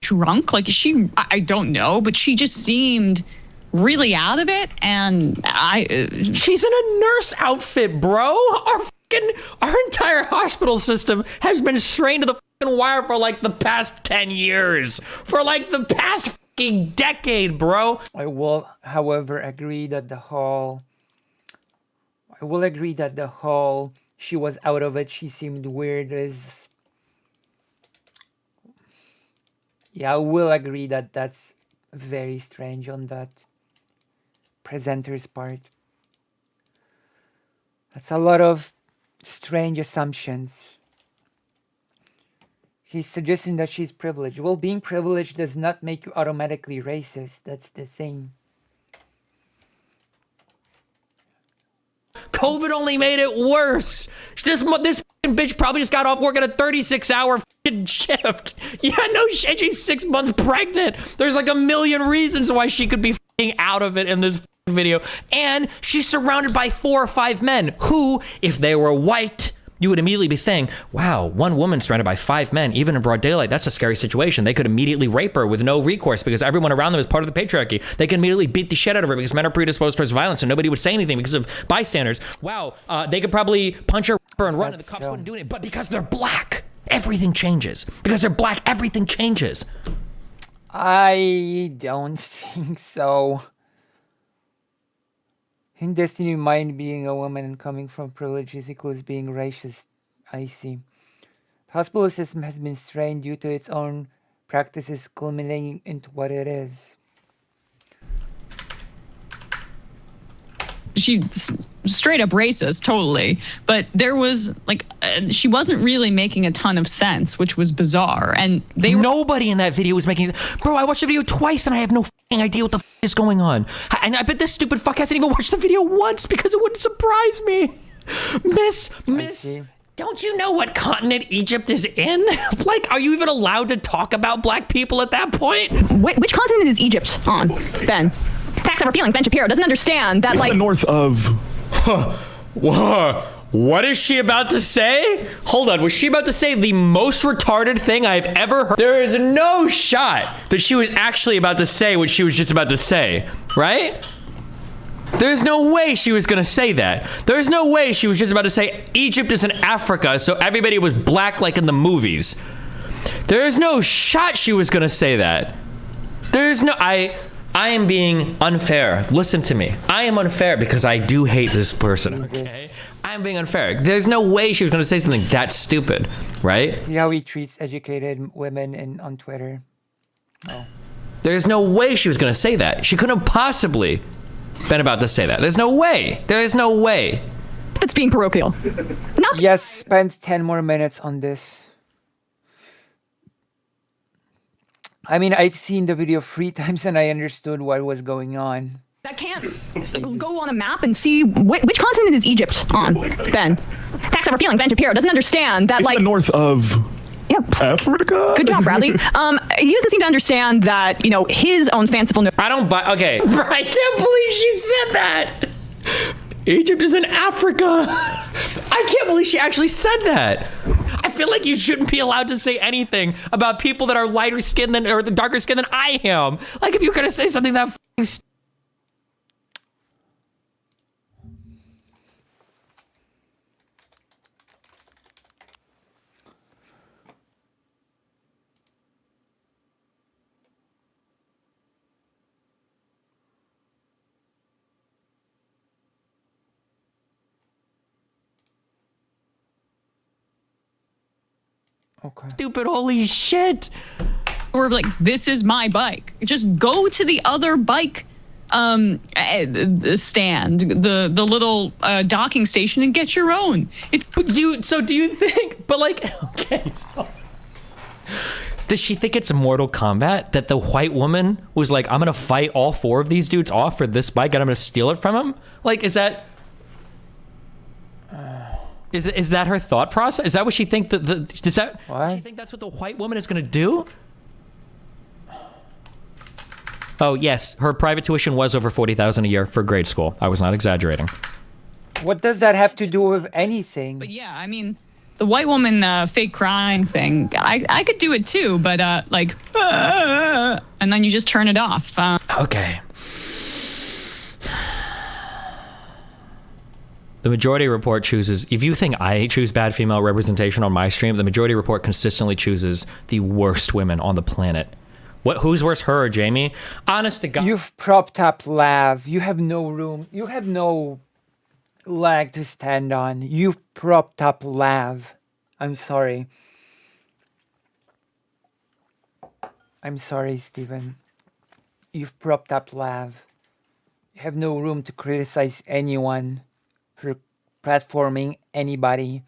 drunk? Like, is she? I don't know, but she just seemed really out of it. And she's in a nurse outfit, bro. Our entire hospital system has been strained to the fucking wire for like the past 10 years. For like the past fucking decade, bro. I will, however, agree that the whole... she was out of it. She seemed weird. Yeah, I will agree that that's very strange on that presenter's part. That's a lot of strange assumptions. She's suggesting that she's privileged. Well, being privileged does not make you automatically racist. That's the thing. COVID only made it worse. This bitch probably just got off work at a 36-hour shift. Yeah, no shit. She's 6 months pregnant. There's like a million reasons why she could be out of it in this video. And she's surrounded by 4 or 5 men who, if they were white, you would immediately be saying, wow, one woman surrounded by 5 men, even in broad daylight, that's a scary situation. They could immediately rape her with no recourse because everyone around them is part of the patriarchy. They can immediately beat the shit out of her because men are predisposed towards violence and nobody would say anything because of bystanders. Wow, they could probably punch her and run and the cops wouldn't do anything. But because they're black, everything changes. Because they're black, everything changes. I don't think so. In Destiny, mind being a woman and coming from privileges equals being racist. I see. The hospital system has been strained due to its own practices culminating into what it is. She's straight up racist, totally. But there was like, she wasn't really making a ton of sense, which was bizarre. And nobody in that video was making sense. Bro, I watched the video twice and I have no idea what the is going on. And I bet this stupid fuck hasn't even watched the video once because it wouldn't surprise me. Miss, don't you know what continent Egypt is in? Like, are you even allowed to talk about black people at that point? Which continent is Egypt on, Ben? Facts over feelings. Ben Shapiro doesn't understand that, like... north of... What is she about to say? Hold on, was she about to say the most retarded thing I've ever heard? There is no shot that she was actually about to say what she was just about to say, right? There's no way she was gonna say that. There's no way she was just about to say Egypt is in Africa, so everybody was black like in the movies. There's no shot she was gonna say that. There's no, I am being unfair. Listen to me. I am unfair because I do hate this person, okay? I'm being unfair. There's no way she was gonna say something that stupid, right? See how he treats educated women on Twitter. Oh. There's no way she was gonna say that. She couldn't have possibly been about to say that. There's no way. There is no way. That's being parochial. Yes, spend 10 more minutes on this. I mean, I've seen the video 3 times and I understood what was going on. That can't go on a map and see which continent is Egypt on, Ben. Facts over feelings. Ben Shapiro doesn't understand that, like... north of... Africa. Good job, Bradley. He doesn't seem to understand that, you know, his own fanciful... I don't buy... Okay. I can't believe she said that. Egypt is in Africa. I can't believe she actually said that. I feel like you shouldn't be allowed to say anything about people that are lighter skinned than, or the darker skin than I am. Like, if you're going to say something that stupid, holy shit. Or like, this is my bike. Just go to the other bike stand, the little docking station, and get your own. Do you think, but like, okay. Does she think it's Mortal Kombat that the white woman was like, I'm gonna fight all 4 of these dudes off for this bike and I'm gonna steal it from him? Like, is that is that her thought process? Is that what she think does she think that's what the white woman is gonna do? Oh yes, her private tuition was over $40,000 a year for grade school. I was not exaggerating. What does that have to do with anything? But yeah, I mean, the white woman fake crying thing, I could do it too, but and then you just turn it off. Okay. The majority report chooses, if you think I choose bad female representation on my stream, the majority report consistently chooses the worst women on the planet. Who's worse, her or Jamie? Honest to God. You've propped up Lav. You have no room. You have no leg to stand on. You've propped up Lav. I'm sorry. I'm sorry, Steven. You've propped up Lav. You have no room to criticize anyone for platforming anybody.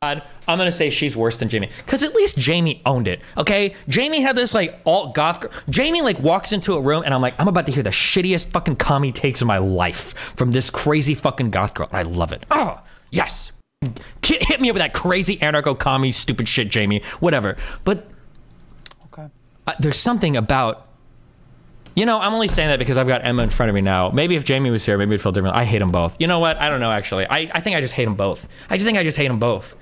I'm gonna say she's worse than Jamie, because at least Jamie owned it, okay? Jamie had this like alt goth girl. Jamie like walks into a room and I'm like, I'm about to hear the shittiest fucking commie takes of my life from this crazy fucking goth girl. I love it. Oh, yes. Hit me up with that crazy anarcho commie stupid shit, Jamie. Whatever. But okay, there's something about, you know, I'm only saying that because I've got Emma in front of me now. Maybe if Jamie was here, maybe it'd feel different. I hate them both. You know what? I don't know, actually. I think I just hate them both. I just think I just hate them both.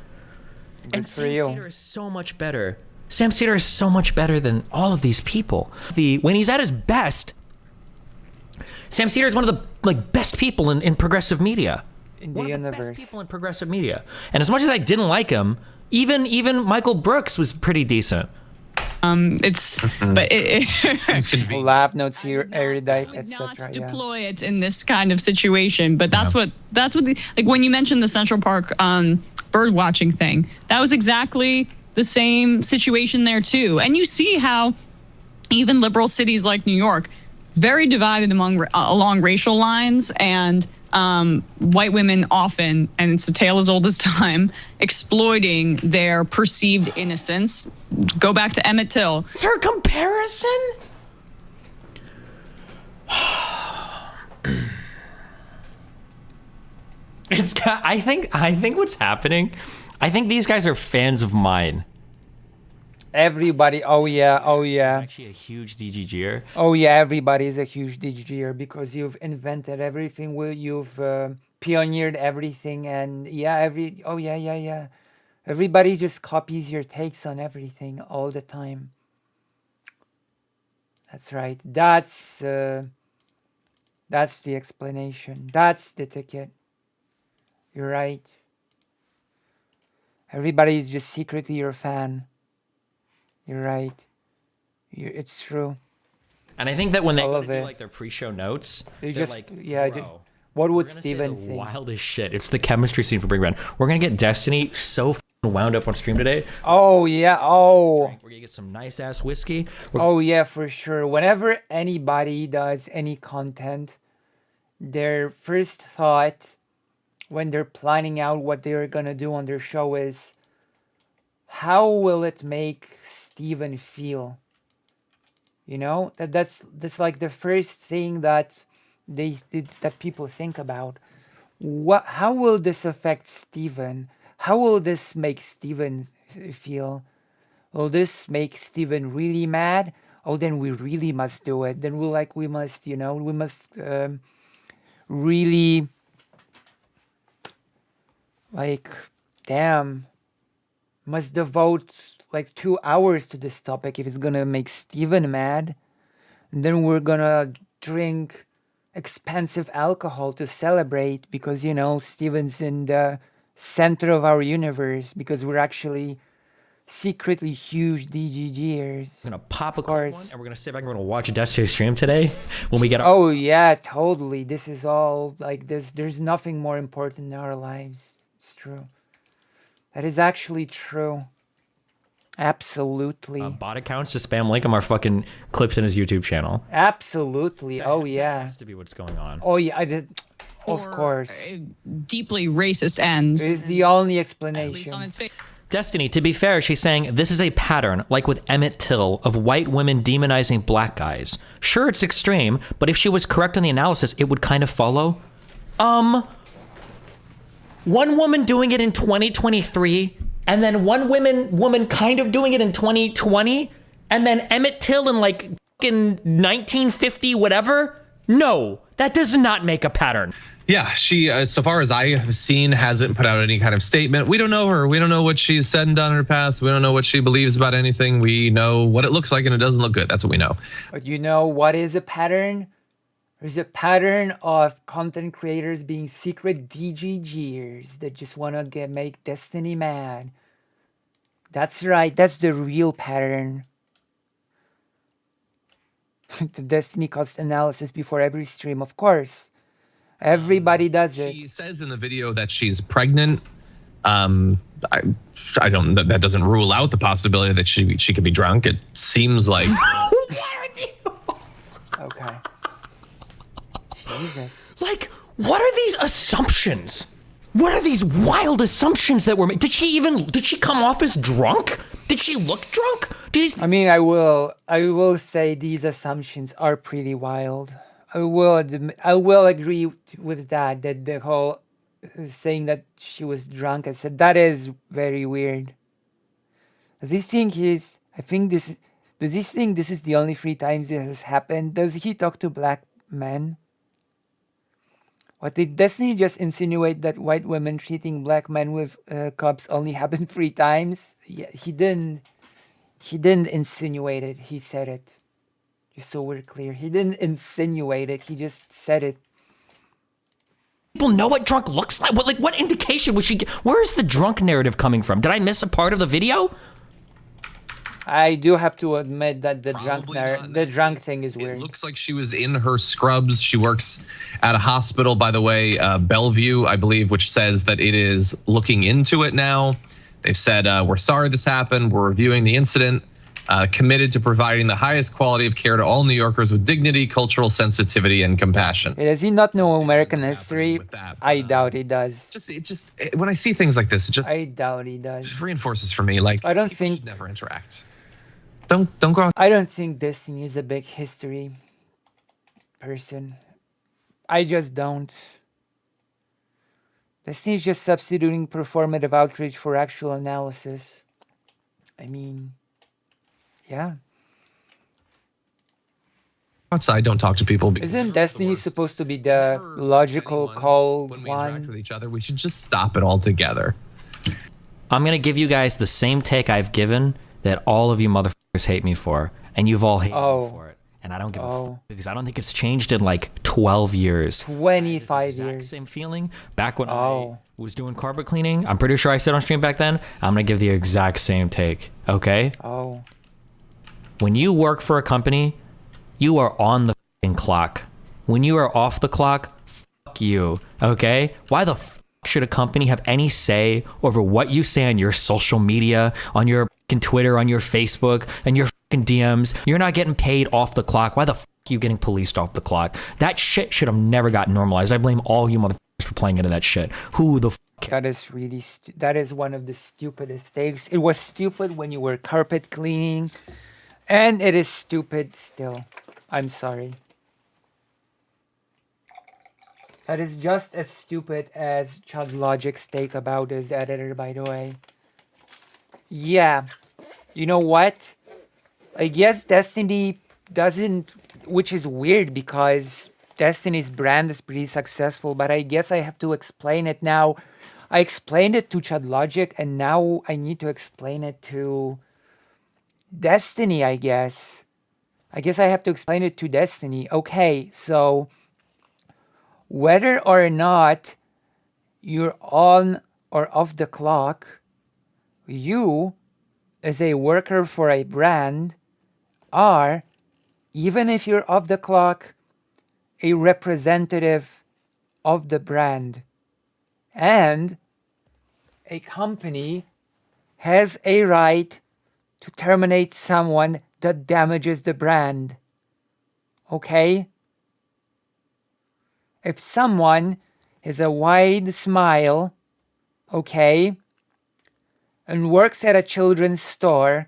And Sam Cedar is so much better. Sam Cedar is so much better than all of these people. When he's at his best, Sam Cedar is one of the like best people in progressive media. In the one of the universe. best people in progressive media. And as much as I didn't like him, even Michael Brooks was pretty decent. But lab notes here, erudite, etc. Not deploy it in this kind of situation, but that's what like when you mentioned the Central Park bird watching thing, that was exactly the same situation there too. And you see how even liberal cities like New York, very divided along racial lines, and white women often, and it's a tale as old as time, exploiting their perceived innocence. Go back to Emmett Till. Is there a comparison? I think what's happening, I think these guys are fans of mine. Everybody, oh yeah. Actually a huge DGGer. Oh yeah, everybody is a huge DGGer because you've invented everything. You've pioneered everything, and yeah, yeah. Everybody just copies your takes on everything all the time. That's right. That's the explanation. That's the ticket. You're right. Everybody is just secretly your fan. You're right. It's true. And I think that when they All of do it. like their pre-show notes, They they're just like, yeah. bro, What would we're gonna Steven say the think? wildest shit. It's the chemistry scene for Bring Band. We're gonna get Destiny so wound up on stream today. Oh yeah. Oh. We're gonna get some nice ass whiskey. Oh yeah, for sure. Whenever anybody does any content, their first thought when they're planning out what they're gonna do on their show is, how will it make Steven feel? You know, that's like the first thing that that people think about. How will this affect Steven? How will this make Steven feel? Will this make Steven really mad? Oh, then we really must do it. Then we must really, like, damn, must devote like 2 hours to this topic if it's gonna make Steven mad. And then we're gonna drink expensive alcohol to celebrate because, you know, Steven's in the center of our universe because we're actually secretly huge DGGers. We're gonna pop a cold one and we're gonna sit back and we're gonna watch a Destiny stream today when we get our Oh yeah, totally. This is all like this. There's nothing more important in our lives. It's true. That is actually true. Absolutely. bot accounts to spam link him our fucking clips in his YouTube channel. Absolutely. Oh That yeah. has to be what's going on. Oh yeah. I did. Of course. Deeply racist ends. It is the only At least explanation. on its face. Destiny, to be fair, she's saying this is a pattern, like with Emmett Till, of white women demonizing black guys. Sure, it's extreme, but if she was correct on the analysis, it would kind of follow. One woman doing it in 2023, and then one woman kind of doing it in 2020, and then Emmett Till in like fucking 1950 whatever? No, that does not make a pattern. Yeah, she, so far as I have seen, hasn't put out any kind of statement. We don't know her. We don't know what she's said and done in her past. We don't know what she believes about anything. We know what it looks like, and it doesn't look good. That's what we know. But you know what is a pattern? There's a pattern of content creators being secret DGGers that just want to make Destiny mad. That's right. That's the real pattern. The Destiny cost analysis before every stream, of course. Everybody does it. She says in the video that she's pregnant. I don't. That doesn't rule out the possibility that she could be drunk. It seems like. Okay. Jesus. Like, what are these assumptions? What are these wild assumptions that were made? Did she come off as drunk? Did she look drunk? I mean, I will say these assumptions are pretty wild. I will agree with that the whole saying that she was drunk. I said that is very weird. Does he think does he think this is the only 3 times this has happened? Does he talk to black men? What, did Destiny just insinuate that white women treating black men with cups only happened 3 times? Yeah, he didn't insinuate it. He said it. Just so we're clear. He didn't insinuate it. He just said it. People know what drunk looks like. What indication was she? Where is the drunk narrative coming from? Did I miss a part of the video? I do have to admit that the drunk thing is weird. It looks like she was in her scrubs. She works at a hospital, by the way, Bellevue, I believe, which says that it is looking into it now. They've said, we're sorry this happened. We're reviewing the incident. Committed to providing the highest quality of care to all New Yorkers with dignity, cultural sensitivity, and compassion. Does he not know American history? I doubt he does. When I see things like this, I doubt he does. It reinforces for me, like, I don't people think should never interact. Don't go out. I don't think Destiny is a big history person. I just don't. Destiny's just substituting performative outrage for actual analysis. I mean, yeah. Outside, don't talk to people. Isn't Destiny supposed to be the logical, cold When we interact one? with each other, we should just stop it altogether. I'm going to give you guys the same take I've given that all of you motherfuckers hate me for. And you've all hated me for it. And I don't give a fuck because I don't think it's changed in like 12 years. 25 years. Same feeling. Back when I was doing carpet cleaning, I'm pretty sure I said on stream back then, I'm going to give the exact same take. Okay? Oh. When you work for a company, you are on the f***ing clock. When you are off the clock, fuck you. Okay? Why the f*** should a company have any say over what you say on your social media, on your f***ing Twitter, on your Facebook, and your f***ing DMs? You're not getting paid off the clock. Why the f*** are you getting policed off the clock? That shit should have never got normalized. I blame all you motherfuckers for playing into that shit. Who the f***? That is really that is one of the stupidest things. It was stupid when you were carpet cleaning, and it is stupid still. I'm sorry. That is just as stupid as Chud Logic's take about his editor, by the way. Yeah. You know what? I guess Destiny doesn't, which is weird because Destiny's brand is pretty successful, but I guess I have to explain it now. I explained it to Chud Logic, and now I need to explain it to Destiny, I guess. I guess I have to explain it to Destiny. Okay, so whether or not you're on or off the clock, you, as a worker for a brand, are, even if you're off the clock, a representative of the brand. And a company has a right to terminate someone that damages the brand. Okay? If someone has a wide smile, okay, and works at a children's store,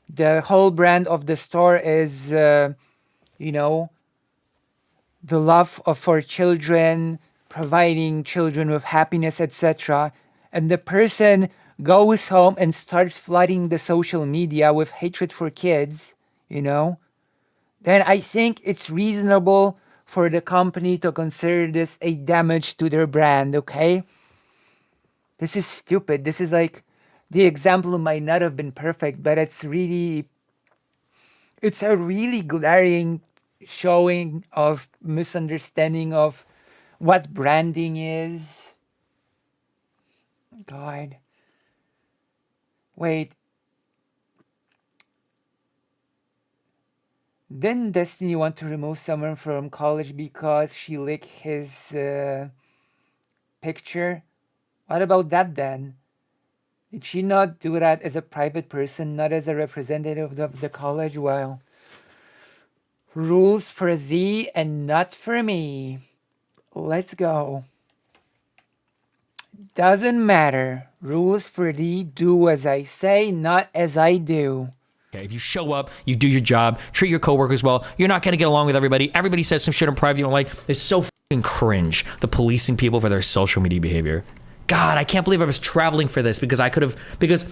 the whole brand of the store is, you know, the love for children, providing children with happiness, etc. And the person goes home and starts flooding the social media with hatred for kids, you know, then I think it's reasonable for the company to consider this a damage to their brand, okay? This is stupid. This is like, the example might not have been perfect, but it's a really glaring showing of misunderstanding of what branding is. God. Wait. Didn't Destiny want to remove someone from college because she licked his picture? What about that then? Did she not do that as a private person, not as a representative of the college? Well, rules for thee and not for me. Let's go. Doesn't matter. Rules for thee, do as I say, not as I do. Okay, if you show up, you do your job, treat your coworkers well, you're not going to get along with everybody. Everybody says some shit in private you don't like. It's so fucking cringe, the policing people for their social media behavior. God, I can't believe I was traveling for this because I could have, because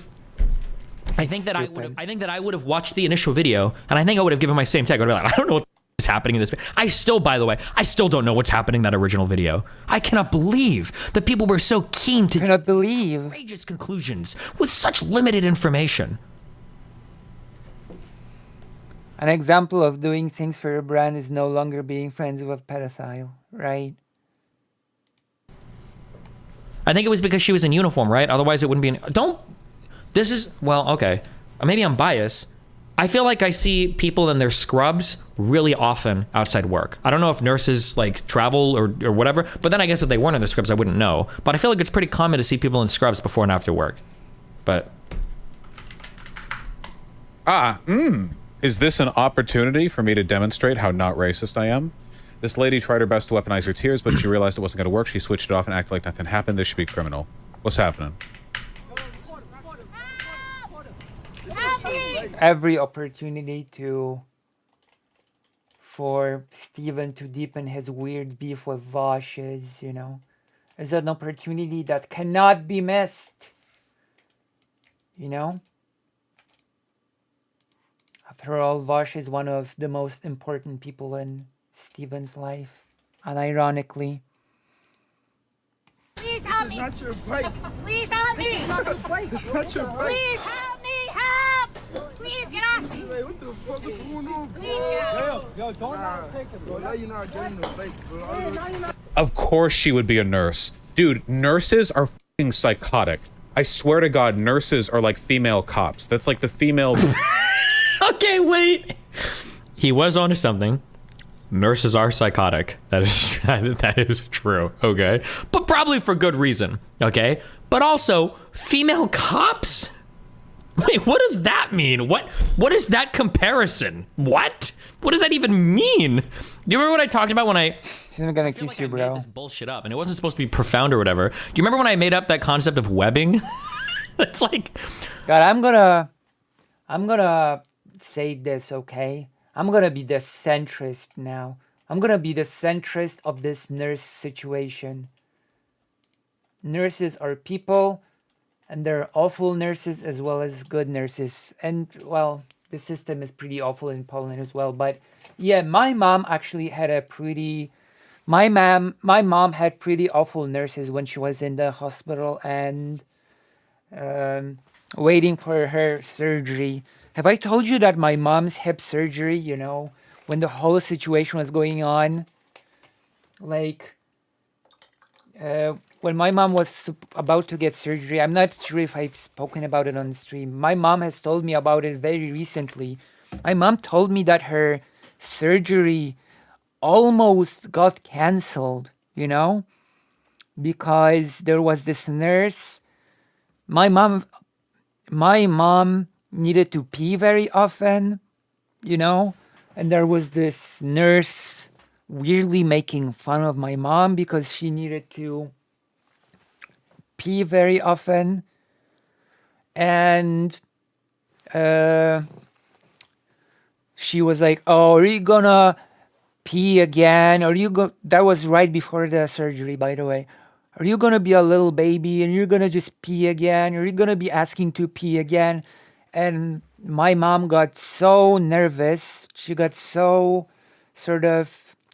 I think that I would have watched the initial video and I think I would have given my same take. I would have been like, I don't know what is happening in this. I still, by the way, I still don't know what's happening in that original video. I cannot believe that people were so keen to outrageous conclusions with such limited information. An example of doing things for your brand is no longer being friends with a pedophile, right? I think it was because she was in uniform, right? Otherwise it wouldn't be this is, well, okay. Maybe I'm biased. I feel like I see people in their scrubs really often outside work. I don't know if nurses like travel or whatever, but then I guess if they weren't in their scrubs, I wouldn't know. But I feel like it's pretty common to see people in scrubs before and after work. But. Is this an opportunity for me to demonstrate how not racist I am? This lady tried her best to weaponize her tears, but she realized it wasn't going to work. She switched it off and acted like nothing happened. This should be criminal. What's happening? Every opportunity to for Steven to deepen his weird beef with Vosh is, is an opportunity that cannot be missed. After all, Vosh is one of the most important people in Steven's life. Unironically. Please help me. Not your bike. Please help me. It's not your bike. It's not your bike. Please help me. Help. Please get off me. Hey, what the fuck is going on, bro? Please get off me. Yo, don't take it, bro. Now you're not getting the bike, bro. Of course she would be a nurse. Dude, nurses are fucking psychotic. I swear to God, nurses are like female cops. That's like the female... Okay, wait. He was onto something. Nurses are psychotic. That is true. Okay, but probably for good reason. Okay, but also female cops. Wait, what does that mean? What is that comparison? What does that even mean? Do you remember what I talked about when I? She's not gonna kiss you, bro. Made this bullshit up, and it wasn't supposed to be profound or whatever. Do you remember when I made up that concept of webbing? It's like, God, I'm gonna say this, okay? I'm gonna be the centrist now. I'm gonna be the centrist of this nurse situation. Nurses are people, and there are awful nurses as well as good nurses. And, well, the system is pretty awful in Poland as well. But, yeah, my mom actually had my mom had pretty awful nurses when she was in the hospital and waiting for her surgery. Have I told you that my mom's hip surgery, when the whole situation was going on, like, when my mom was about to get surgery, I'm not sure if I've spoken about it on stream. My mom has told me about it very recently. My mom told me that her surgery almost got canceled, because there was this nurse. My mom needed to pee very often, and there was this nurse weirdly making fun of my mom because she needed to pee very often. And she was like, "Oh, are you gonna pee again? That was right before the surgery, by the way. Are you gonna be a little baby and you're gonna just pee again? Are you gonna be asking to pee again?" And my mom got so nervous. She got so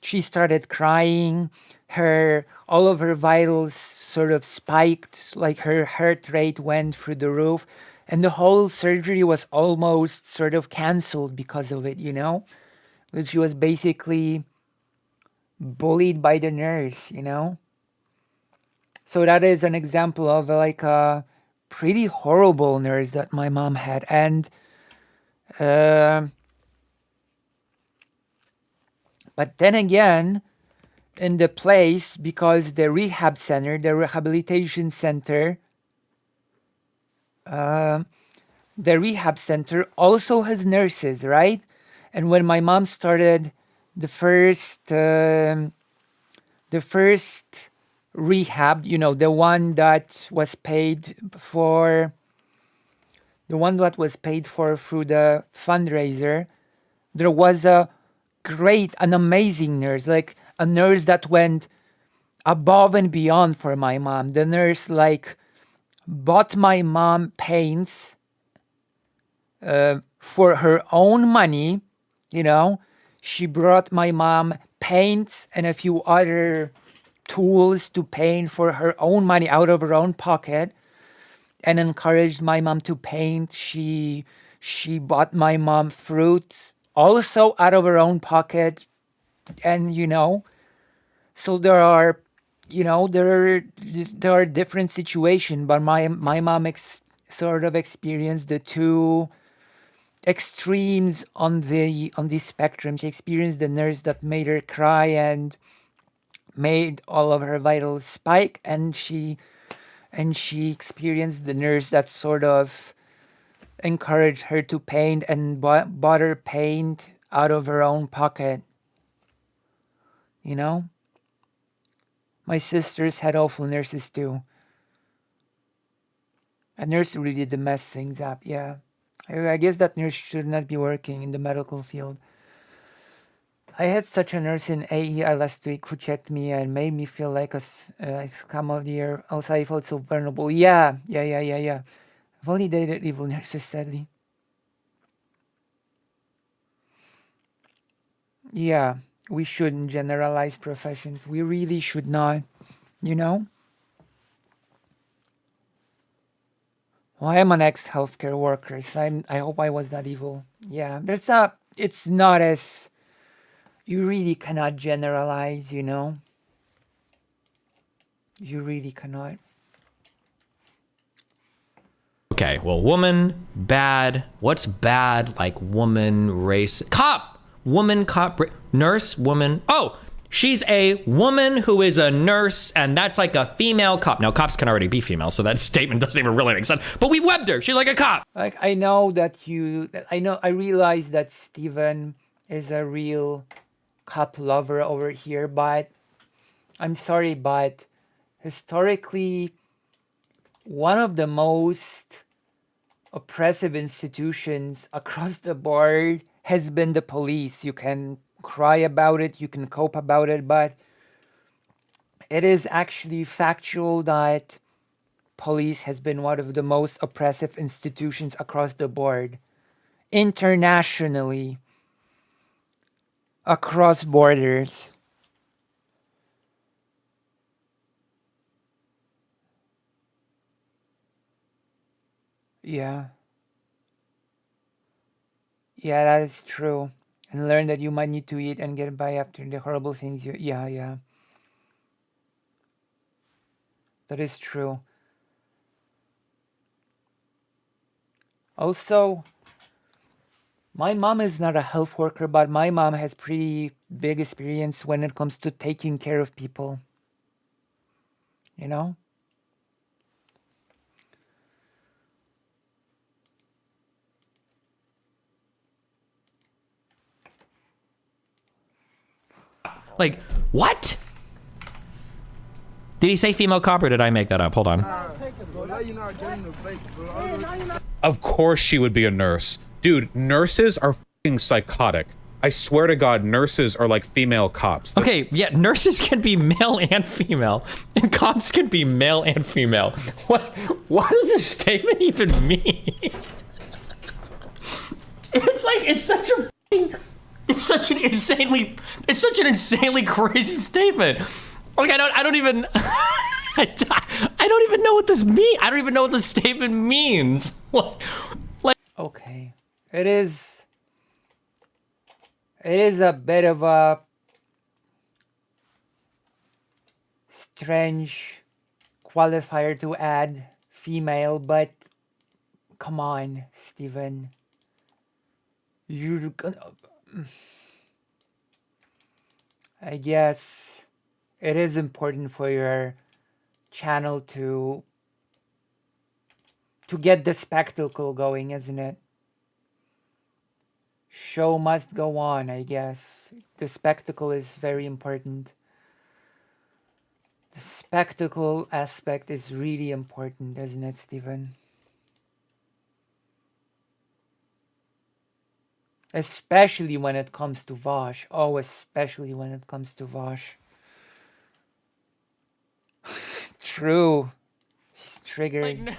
she started crying. All of her vitals sort of spiked, like her heart rate went through the roof. And the whole surgery was almost sort of canceled because of it, Because she was basically bullied by the nurse, So that is an example of like a pretty horrible nurse that my mom had. And but then again, in the place, because the rehabilitation center also has nurses, right? And when my mom started the first rehab, the one that was paid for through the fundraiser, there was an amazing nurse, like a nurse that went above and beyond for my mom. The nurse bought my mom paints for her own money, She brought my mom paints and a few other tools to paint for her own money out of her own pocket, and encouraged my mom to paint. She bought my mom fruit also out of her own pocket. And so there are different situations, but my mom sort of experienced the two extremes on the spectrum. She experienced the nurse that made her cry and made all of her vitals spike, and she experienced the nurse that sort of encouraged her to paint and bought her paint out of her own pocket. My sisters had awful nurses too. A nurse really did mess things up, yeah. I guess that nurse should not be working in the medical field. I had such a nurse in AEI last week who checked me and made me feel like like scum of the year. Also, I felt so vulnerable. Yeah. I've only dated evil nurses, sadly. Yeah, we shouldn't generalize professions. We really should not, you know? Well, I'm an ex-healthcare worker, so I hope I was not evil. Yeah, it's not as, you really cannot generalize, you know? You really cannot. Okay, well, woman, bad. What's bad? Like woman, race, cop, woman, cop, nurse, woman. Oh, she's a woman who is a nurse, and that's like a female cop. Now, cops can already be female, so that statement doesn't even really make sense. But we've webbed her. She's like a cop. Like, I realize that Steven is a real cop lover over here, but I'm sorry, but historically, one of the most oppressive institutions across the board has been the police. You can cry about it, you can cope about it, but it is actually factual that police has been one of the most oppressive institutions across the board, internationally, across borders. Yeah. Yeah, that is true. And learn that you might need to eat and get by after the horrible things you... Yeah. That is true. Also, my mom is not a health worker, but my mom has pretty big experience when it comes to taking care of people. You know? Like, what? Did he say female cop or did I make that up? Hold on. Of course she would be a nurse. Dude, nurses are fucking psychotic. I swear to God, nurses are like female cops. Okay, yeah, nurses can be male and female, and cops can be male and female. What does this statement even mean? It's such an insanely crazy statement. Like I don't even I don't even know what this means. I don't even know what this statement means. Okay. It is a bit of a strange qualifier to add, female, but come on, Steven. You're gonna... I guess it is important for your channel to get the spectacle going, isn't it? Show must go on, I guess. The spectacle is very important. The spectacle aspect is really important, isn't it, Steven? Especially when it comes to Vosh. Oh, especially when it comes to Vosh. True. He's triggered.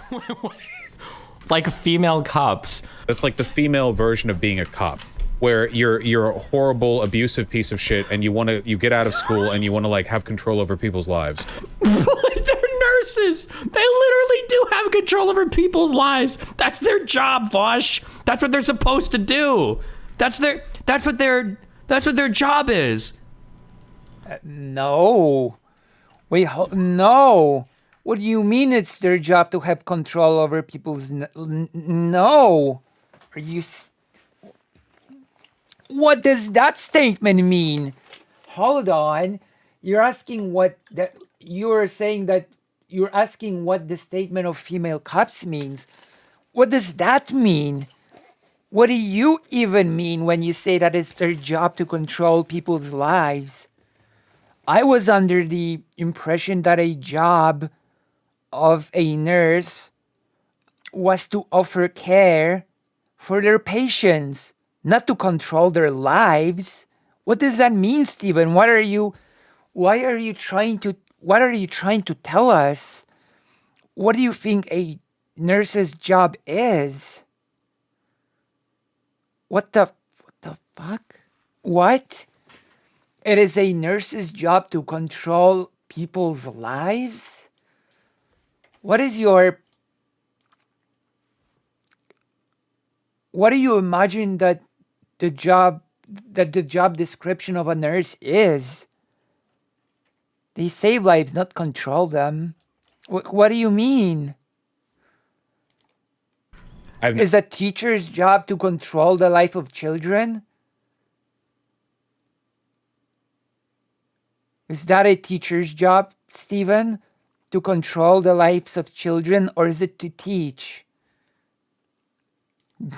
Like female cops. It's like the female version of being a cop, where you're a horrible, abusive piece of shit, and you get out of school and you want to like have control over people's lives. They're nurses. They literally do have control over people's lives. That's their job, Vosh. That's what they're supposed to do. That's what their job is. No. Wait, no. What do you mean it's their job to have control over people's... No. Are you... What does that statement mean? Hold on. You're asking what... You're saying that you're asking what the statement of female cops means. What does that mean? What do you even mean when you say that it's their job to control people's lives? I was under the impression that a job of a nurse was to offer care for their patients, not to control their lives. What does that mean, Steven? What are you trying to tell us? What do you think a nurse's job is? What the fuck? What? It is a nurse's job to control people's lives? What do you imagine that the job description of a nurse is? They save lives, not control them. What do you mean? Is a teacher's job to control the life of children? Is that a teacher's job, Stephen? To control the lives of children, or is it to teach?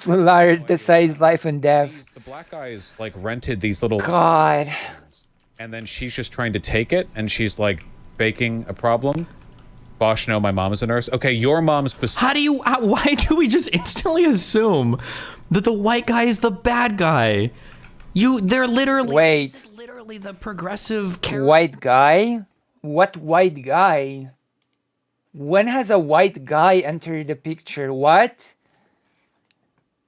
Liars decides life and death. The black guys like rented these little. God. And then she's just trying to take it, and she's like faking a problem. Bosh, no, my mom is a nurse. Okay, your mom's. Why do we just instantly assume that the white guy is the bad guy? They're literally. Wait. This is literally the progressive character. White guy? What white guy? When has a white guy entered the picture? What?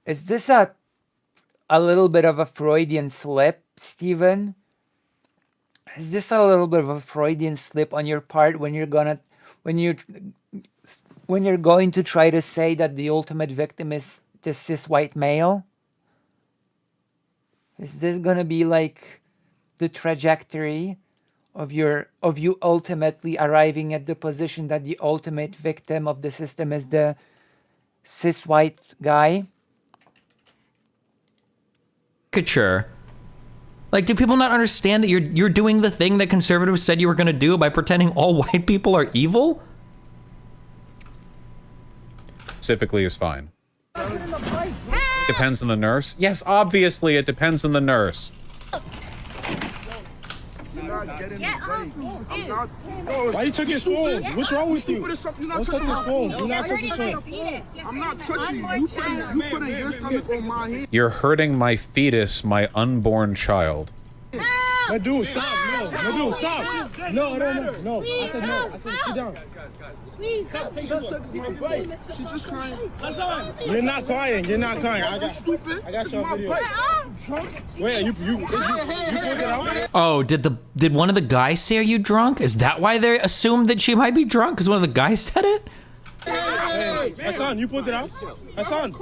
Is this a little bit of a Freudian slip, Steven? Is this a little bit of a Freudian slip on your part when you're going to try to say that the ultimate victim is the cis white male? Is this gonna be like the trajectory of you ultimately arriving at the position that the ultimate victim of the system is the cis white guy? Caricature. Like, do people not understand that you're doing the thing that conservatives said you were going to do by pretending all white people are evil? Specifically is fine. Depends on the nurse. Yes, obviously it depends on the nurse. Why you took his phone? What's wrong with you? Don't touch his phone. Do not touch his phone. I'm not touching you. You putting your stomach on my head. You're hurting my fetus, my unborn child. No, dude, stop. No, dude, stop. No. I said no. I said sit down. Please, she's just crying. You're not crying. I got you on video. Wait, you pulled it out? Oh, did one of the guys say, "Are you drunk?" Is that why they assumed that she might be drunk? Because one of the guys said it? Hey, Hassan, you pulled it out? Hassan,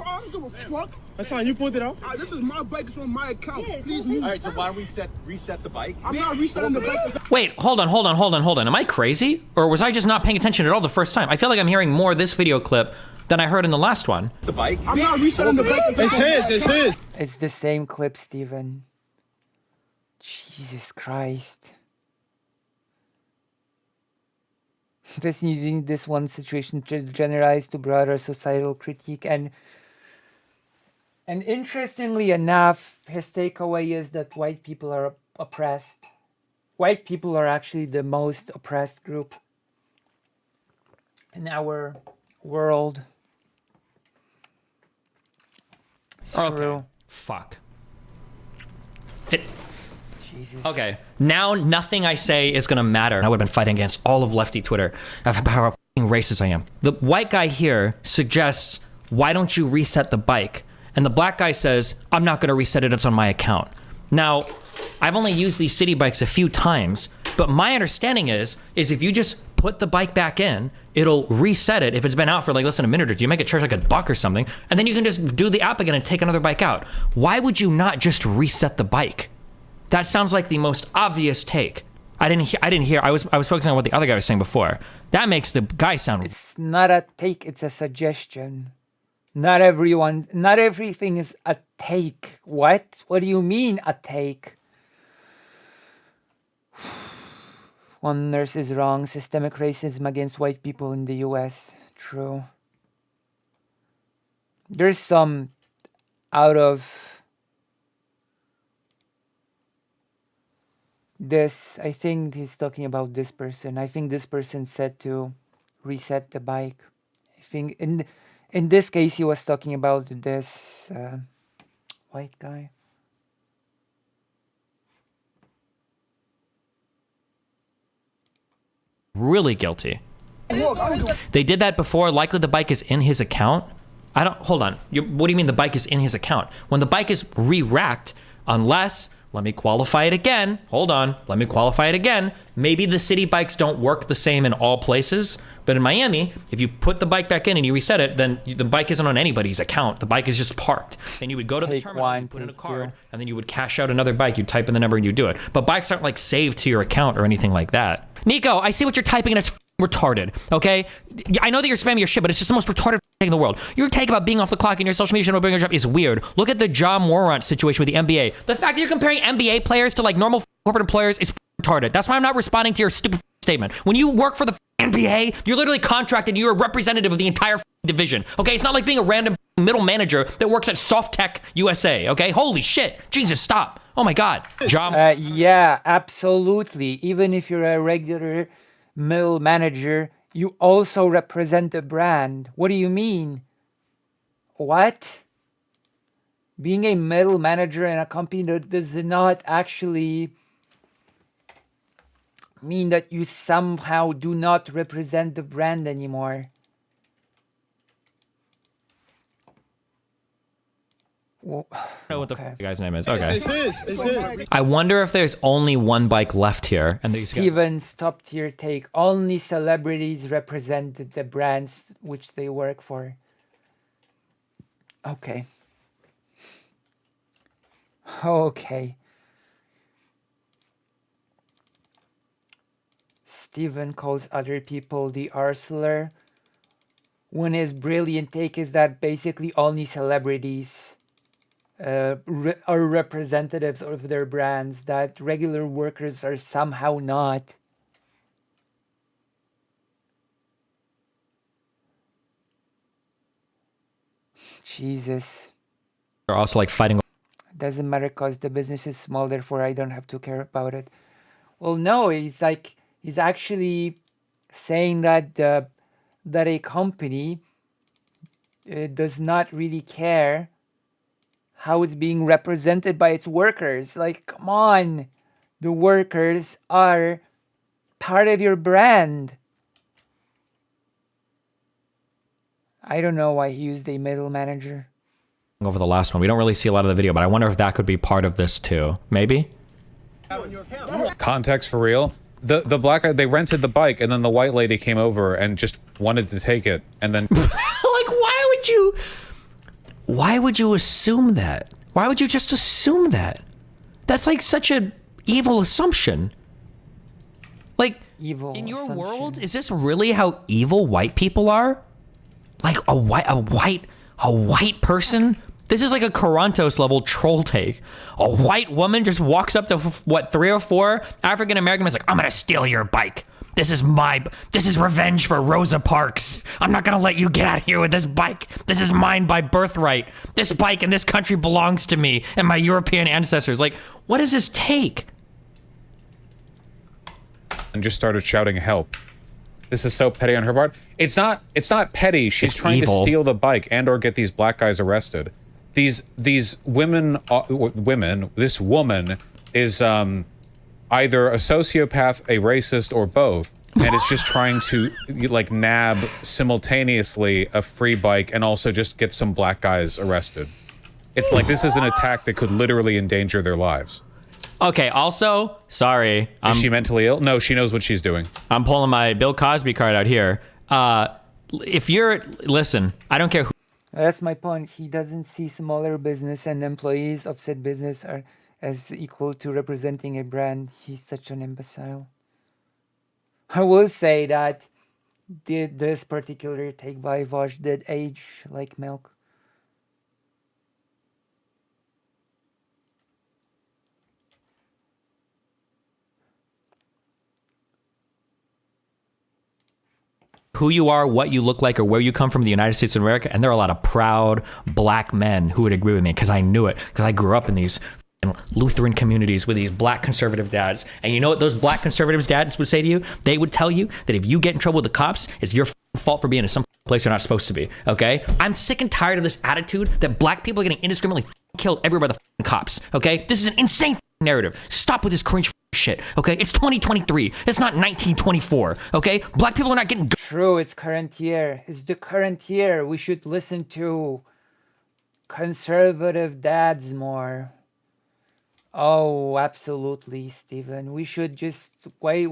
you pulled it out? This is my bike. It's on my account. Please move. All right, so why don't we reset the bike? I'm not resetting the bike. Wait, hold on. Am I crazy? Or was I just not paying attention at all the first time? I feel like I'm hearing more this video clip than I heard in the last one. The bike? I'm not resetting the bike. It's his. It's the same clip, Steven. Jesus Christ. Just using this one situation to generalize to broader societal critique, and interestingly enough, his takeaway is that white people are oppressed. White people are actually the most oppressed group in our world. Okay. True. Fuck. Jesus. Okay, now nothing I say is gonna matter. I would have been fighting against all of lefty Twitter of how fucking racist I am. The white guy here suggests, why don't you reset the bike? And the black guy says, I'm not gonna reset it, it's on my account. Now, I've only used these city bikes a few times, but my understanding is if you just put the bike back in, it'll reset it if it's been out for like less than a minute or two. You make it charge like $1 or something, and then you can just do the app again and take another bike out. Why would you not just reset the bike? That sounds like the most obvious take. I didn't hear. I was focusing on what the other guy was saying before. That makes the guy sound. It's not a take, it's a suggestion. Not everything is a take. What? What do you mean a take? One nurse is wrong. Systemic racism against white people in the US. True. There's some out of this. I think he's talking about this person. I think this person said to reset the bike. I think in this case he was talking about this white guy. really guilty. They did that before. Likely the bike is in his account. Hold on. What do you mean the bike is in his account? When the bike is re-racked, unless, let me qualify it again. Hold on. Let me qualify it again. Maybe the city bikes don't work the same in all places. But in Miami, if you put the bike back in and you reset it, then the bike isn't on anybody's account. The bike is just parked. And you would go to the terminal, and put in a card, and then you would cash out another bike. You'd type in the number and you do it. But bikes aren't like saved to your account or anything like that. Nico, I see what you're typing and it's retarded, okay? I know that you're spamming your shit, but it's just the most retarded thing in the world. Your take about being off the clock in your social media channel, your job is weird. Look at the Ja Morant situation with the NBA. The fact that you're comparing NBA players to like normal corporate employers is retarded. That's why I'm not responding to your stupid statement. When you work for the NBA, you're literally contracted. You're a representative of the entire division, okay? It's not like being a random middle manager that works at Soft Tech USA, okay? Holy shit. Jesus, stop. Oh my God. Yeah, absolutely. Even if you're a regular middle manager, you also represent a brand. What do you mean? What? Being a middle manager in a company that does not actually mean that you somehow do not represent the brand anymore. Well, I don't know what the guy's name is. Okay. It's his. I wonder if there's only one bike left here. And Steven's top tier take. Only celebrities represent the brands which they work for. Okay. Okay. Steven calls other people the arsler. When his brilliant take is that basically only celebrities are representatives of their brands, that regular workers are somehow not. Jesus. They're also like fighting. Doesn't matter because the business is small, therefore I don't have to care about it. Well, no, it's like he's actually saying that that a company does not really care how it's being represented by its workers. Like, come on, the workers are part of your brand. I don't know why he used a middle manager. Over the last one, we don't really see a lot of the video, but I wonder if that could be part of this too. Maybe. Context for real. The black guy, they rented the bike, and then the white lady came over and just wanted to take it, and then like, why would you assume that? Why would you just assume that? That's like such an evil assumption. Like, evil in your world, is this really how evil white people are? Like a white person? This is like a Carantos level troll take. A white woman just walks up to, what, 3 or 4 African American men, like, I'm gonna steal your bike. This is revenge for Rosa Parks. I'm not gonna let you get out of here with this bike. This is mine by birthright. This bike in this country belongs to me and my European ancestors. Like, what does this take? and just started shouting help. This is so petty on her part. It's not petty. She's trying to steal the bike and or get these black guys arrested. These women, this woman is either a sociopath, a racist, or both, and it's just trying to like nab simultaneously a free bike and also just get some black guys arrested. It's like this is an attack that could literally endanger their lives. Okay, also, sorry. Is she mentally ill? No, she knows what she's doing. I'm pulling my Bill Cosby card out here. Listen, I don't care who. That's my point. He doesn't see smaller business and employees of said business are as equal to representing a brand. He's such an imbecile. I will say that this particular take by Vosh did age like milk. Who you are, what you look like, or where you come from in the United States of America, and there are a lot of proud black men who would agree with me, because I knew it, because I grew up in these Lutheran communities with these black conservative dads. And you know what those black conservative dads would say to you? They would tell you that if you get in trouble with the cops, it's your fault for being in some place you're not supposed to be, okay? I'm sick and tired of this attitude that black people are getting indiscriminately killed everywhere by the cops, okay? This is an insane narrative. Stop with this cringe shit, okay? It's 2023. It's not 1924, okay? Black people are not getting... True, it's current year. It's the current year. We should listen to conservative dads more. Oh, absolutely, Steven. We should just... Why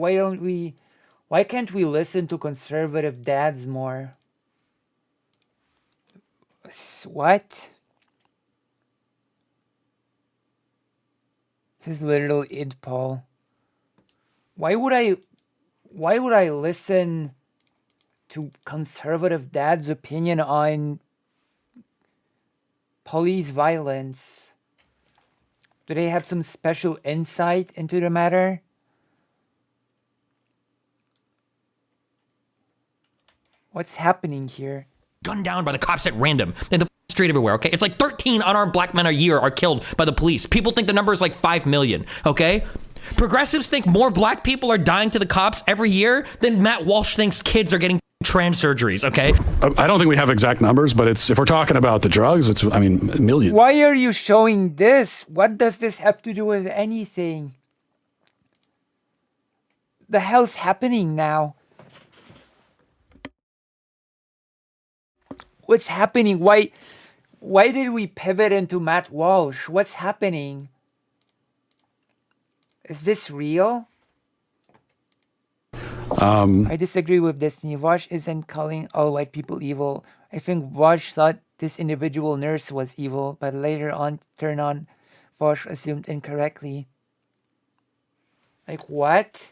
can't we listen to conservative dads more? What? This is literal id Paul. Why would I listen to conservative dad's opinion on police violence? Do they have some special insight into the matter? What's happening here? Gunned down by the cops at random in the street everywhere, okay? It's like 13 unarmed black men a year are killed by the police. People think the number is like 5 million, okay? Progressives think more black people are dying to the cops every year than Matt Walsh thinks kids are getting trans surgeries, okay? I don't think we have exact numbers, but if we're talking about the drugs, it's, I mean, millions. Why are you showing this? What does this have to do with anything? The hell's happening now? What's happening? Why did we pivot into Matt Walsh? What's happening? Is this real? I disagree with Destiny. Vosh isn't calling all white people evil. I think Vosh thought this individual nurse was evil, but later on, Vosh assumed incorrectly. Like, what?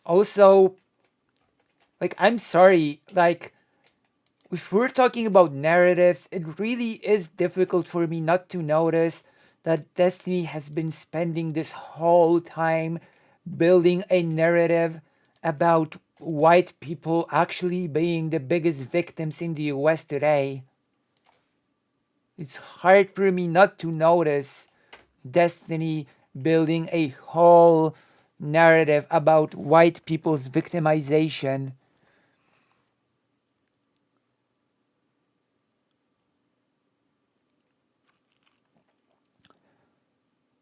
Also, like, I'm sorry, like, if we're talking about narratives, it really is difficult for me not to notice that Destiny has been spending this whole time building a narrative about white people actually being the biggest victims in the US today. It's hard for me not to notice Destiny building a whole narrative about white people's victimization.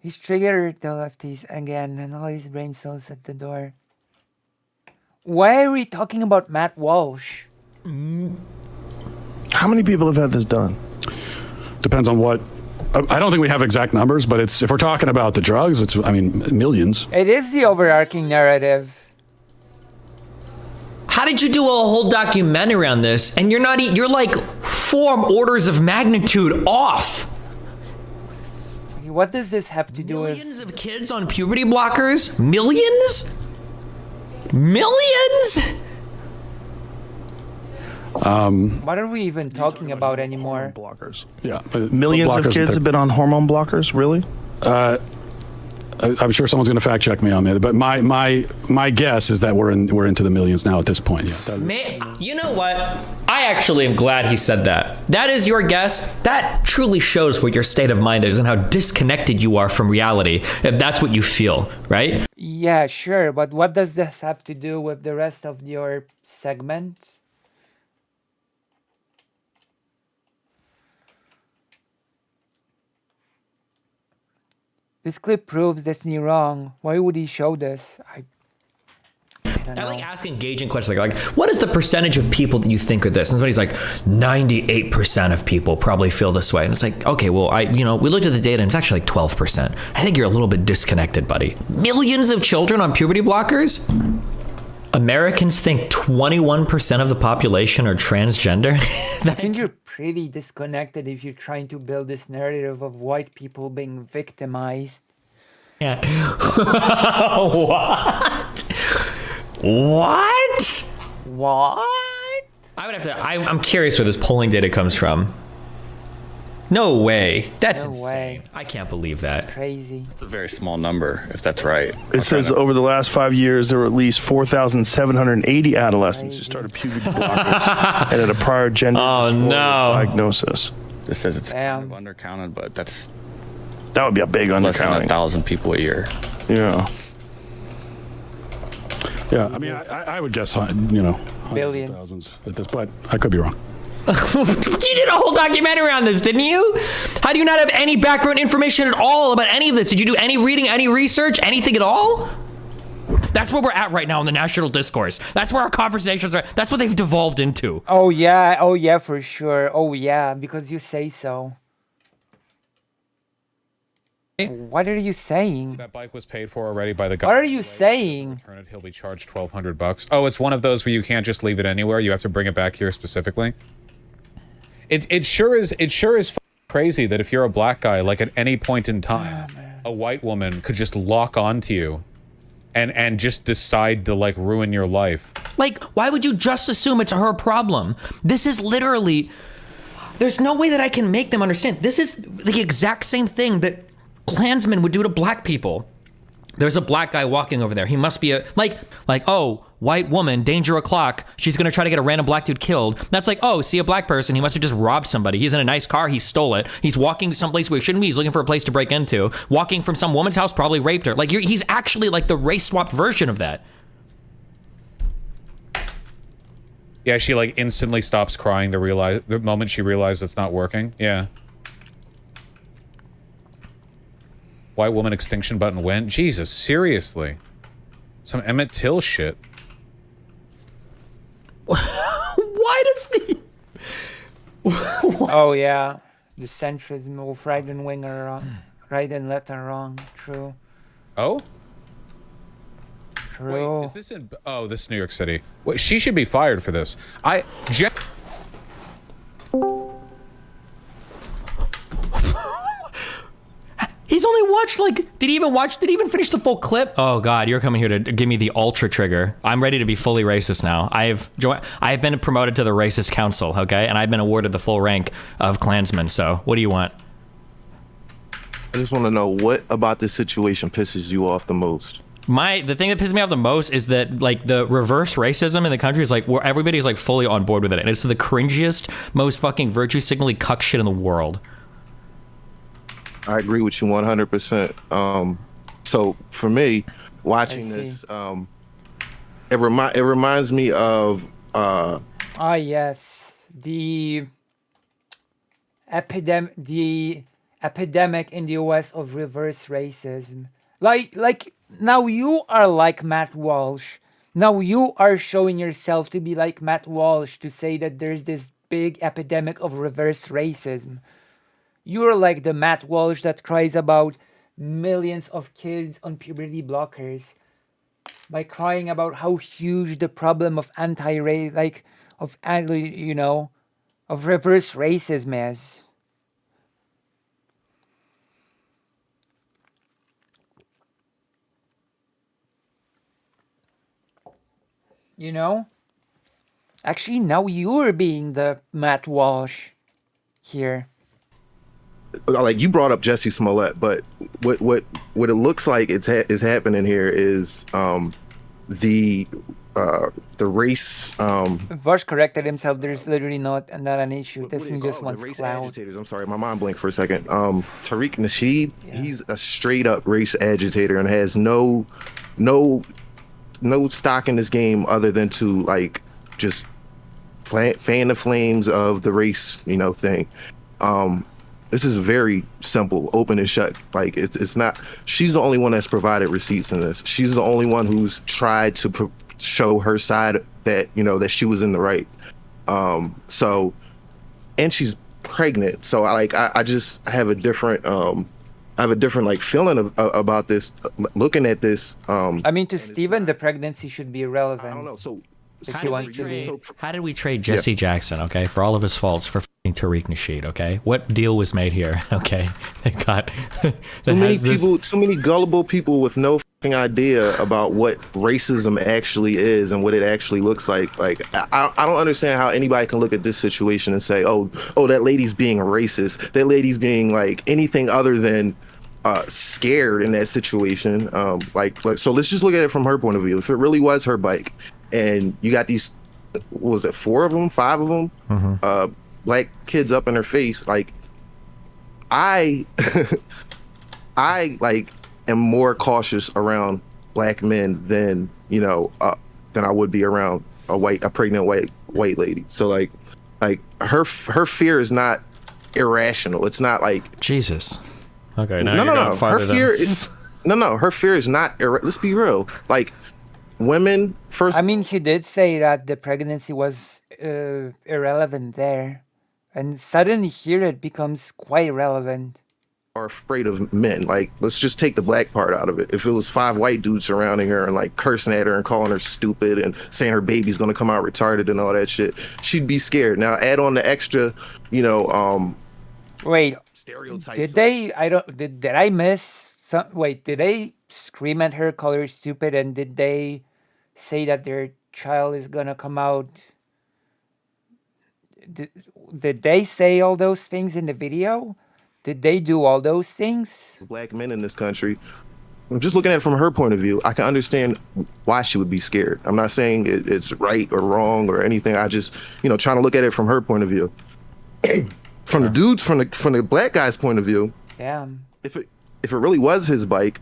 He's triggered the lefties again and all his brain cells at the door. Why are we talking about Matt Walsh? How many people have had this done? Depends on what. I don't think we have exact numbers, but if we're talking about the drugs, it's, I mean, millions. It is the overarching narrative. How did you do a whole documentary on this and you're like 4 orders of magnitude off? What does this have to do with... Millions of kids on puberty blockers? Millions? Millions? What are we even talking about anymore? Blockers. Yeah. Millions of kids have been on hormone blockers, really? I'm sure someone's going to fact check me on that, but my guess is that we're into the millions now at this point. Yeah. You know what? I actually am glad he said that. That is your guess. That truly shows what your state of mind is and how disconnected you are from reality, if that's what you feel, right? Yeah, sure, but what does this have to do with the rest of your segment? This clip proves Destiny wrong. Why would he show this? I don't know. I like asking engaging questions like, what is the percentage of people that you think are this? And somebody's like, 98% of people probably feel this way. And it's like, okay, well, we looked at the data and it's actually like 12%. I think you're a little bit disconnected, buddy. Millions of children on puberty blockers? Americans think 21% of the population are transgender? I think you're pretty disconnected if you're trying to build this narrative of white people being victimized. Yeah. What? What? I would have to. I'm curious where this polling data comes from. No way. That's insane. I can't believe that. Crazy. It's a very small number, if that's right. It says over the last 5 years, there were at least 4,780 adolescents who started puberty blockers and had a prior gender diagnosis. This says it's kind of undercounted, but that would be a big undercounting. Less than 1,000 people a year. Yeah. Yeah, I mean, I would guess, hundreds billion. of thousands, but I could be wrong. You did a whole documentary on this, didn't you? How do you not have any background information at all about any of this? Did you do any reading, any research, anything at all? That's where we're at right now in the national discourse. That's where our conversations are. That's what they've devolved into. Oh yeah, for sure. Oh yeah, because you say so. What are you saying? That bike was paid for already by the What government. are you saying? Return it, he'll be charged $1,200. Oh, it's one of those where you can't just leave it anywhere. You have to bring it back here specifically. It sure is crazy that if you're a black guy, like at any point in time, a white woman could just lock onto you and just decide to like ruin your life. Like, why would you just assume it's her problem? This is literally, there's no way that I can make them understand. This is the exact same thing that Klansmen would do to black people. There's a black guy walking over there. He must be a, like, oh, white woman, danger o'clock. She's gonna try to get a random black dude killed. That's like, oh, see a black person. He must have just robbed somebody. He's in a nice car. He stole it. He's walking someplace where he shouldn't be. He's looking for a place to break into. Walking from some woman's house, probably raped her. Like, he's actually like the race swapped version of that. Yeah, she like instantly stops crying the moment she realizes it's not working. Yeah. White woman extinction button went. Jesus, seriously. Some Emmett Till shit. Why does the... Oh yeah, the centrism of right and wing are wrong. Right and left are wrong. True. Oh? True. Wait, is this in... Oh, this is New York City. Wait, she should be fired for this. He's only watched like, did he even finish the full clip? Oh God, you're coming here to give me the ultra trigger. I'm ready to be fully racist now. I have been promoted to the racist council, okay? And I've been awarded the full rank of Klansman, so what do you want? I just want to know what about this situation pisses you off the most? The thing that pisses me off the most is that like the reverse racism in the country is like where everybody's like fully on board with it. And it's the cringiest, most fucking virtue signally cuck shit in the world. I agree with you 100%. So for me, watching this, it reminds me of yes, the epidemic in the US of reverse racism. Like now you are like Matt Walsh. Now you are showing yourself to be like Matt Walsh to say that there's this big epidemic of reverse racism. You're like the Matt Walsh that cries about millions of kids on puberty blockers by crying about how huge the problem of of reverse racism is. You know? Actually, now you're being the Matt Walsh here. Like you brought up Jesse Smollett, but what it looks like is happening here is the race. Vosh corrected himself. There's literally not an issue. This is just one cloud. Agitators. I'm sorry, my mind blinked for a second. Tariq Nasheed, he's a straight up race agitator and has no stock in this game other than to like just fan the flames of the race, thing. This is very simple, open and shut. Like it's not. She's the only one that's provided receipts in this. She's the only one who's tried to show her side that that she was in the right. So, and she's pregnant. So I just have a different like feeling about this. Looking at this. I mean, to Steven, the pregnancy should be irrelevant. I don't know. So. How did we trade Jesse Jackson, okay, for all of his faults for f***ing Tariq Nasheed, okay? What deal was made here, okay? They got... too many gullible people with no f***ing idea about what racism actually is and what it actually looks like. Like, I don't understand how anybody can look at this situation and say, oh, that lady's being racist. That lady's being, like, anything other than scared in that situation. So let's just look at it from her point of view. If it really was her bike, and you got these, what was it, 4 of them, 5 of them, black kids up in her face. Like, I like am more cautious around black men than I would be around a pregnant white lady. So like, Like her fear is not irrational. It's not like Jesus. Okay, now no, you're no, going no. farther Her than- fear, no. Her fear is not. Let's be real. Like women first. I mean, he did say that the pregnancy was irrelevant there, and suddenly here it becomes quite relevant. Are afraid of men. Like, let's just take the black part out of it. If it was 5 white dudes surrounding her and like cursing at her and calling her stupid and saying her baby's gonna come out retarded and all that shit, she'd be scared. Now add on the extra, Wait, stereotypes. did they? I don't. Did I miss some? Wait, did they scream at her, call her stupid, and did they say that their child is gonna come out? Did they say all those things in the video? Did they do all those things? Black men in this country. I'm just looking at it from her point of view. I can understand why she would be scared. I'm not saying it's right or wrong or anything. I just, trying to look at it from her point of view. From the dudes, from the black guy's point of view. Damn. If it really was his bike,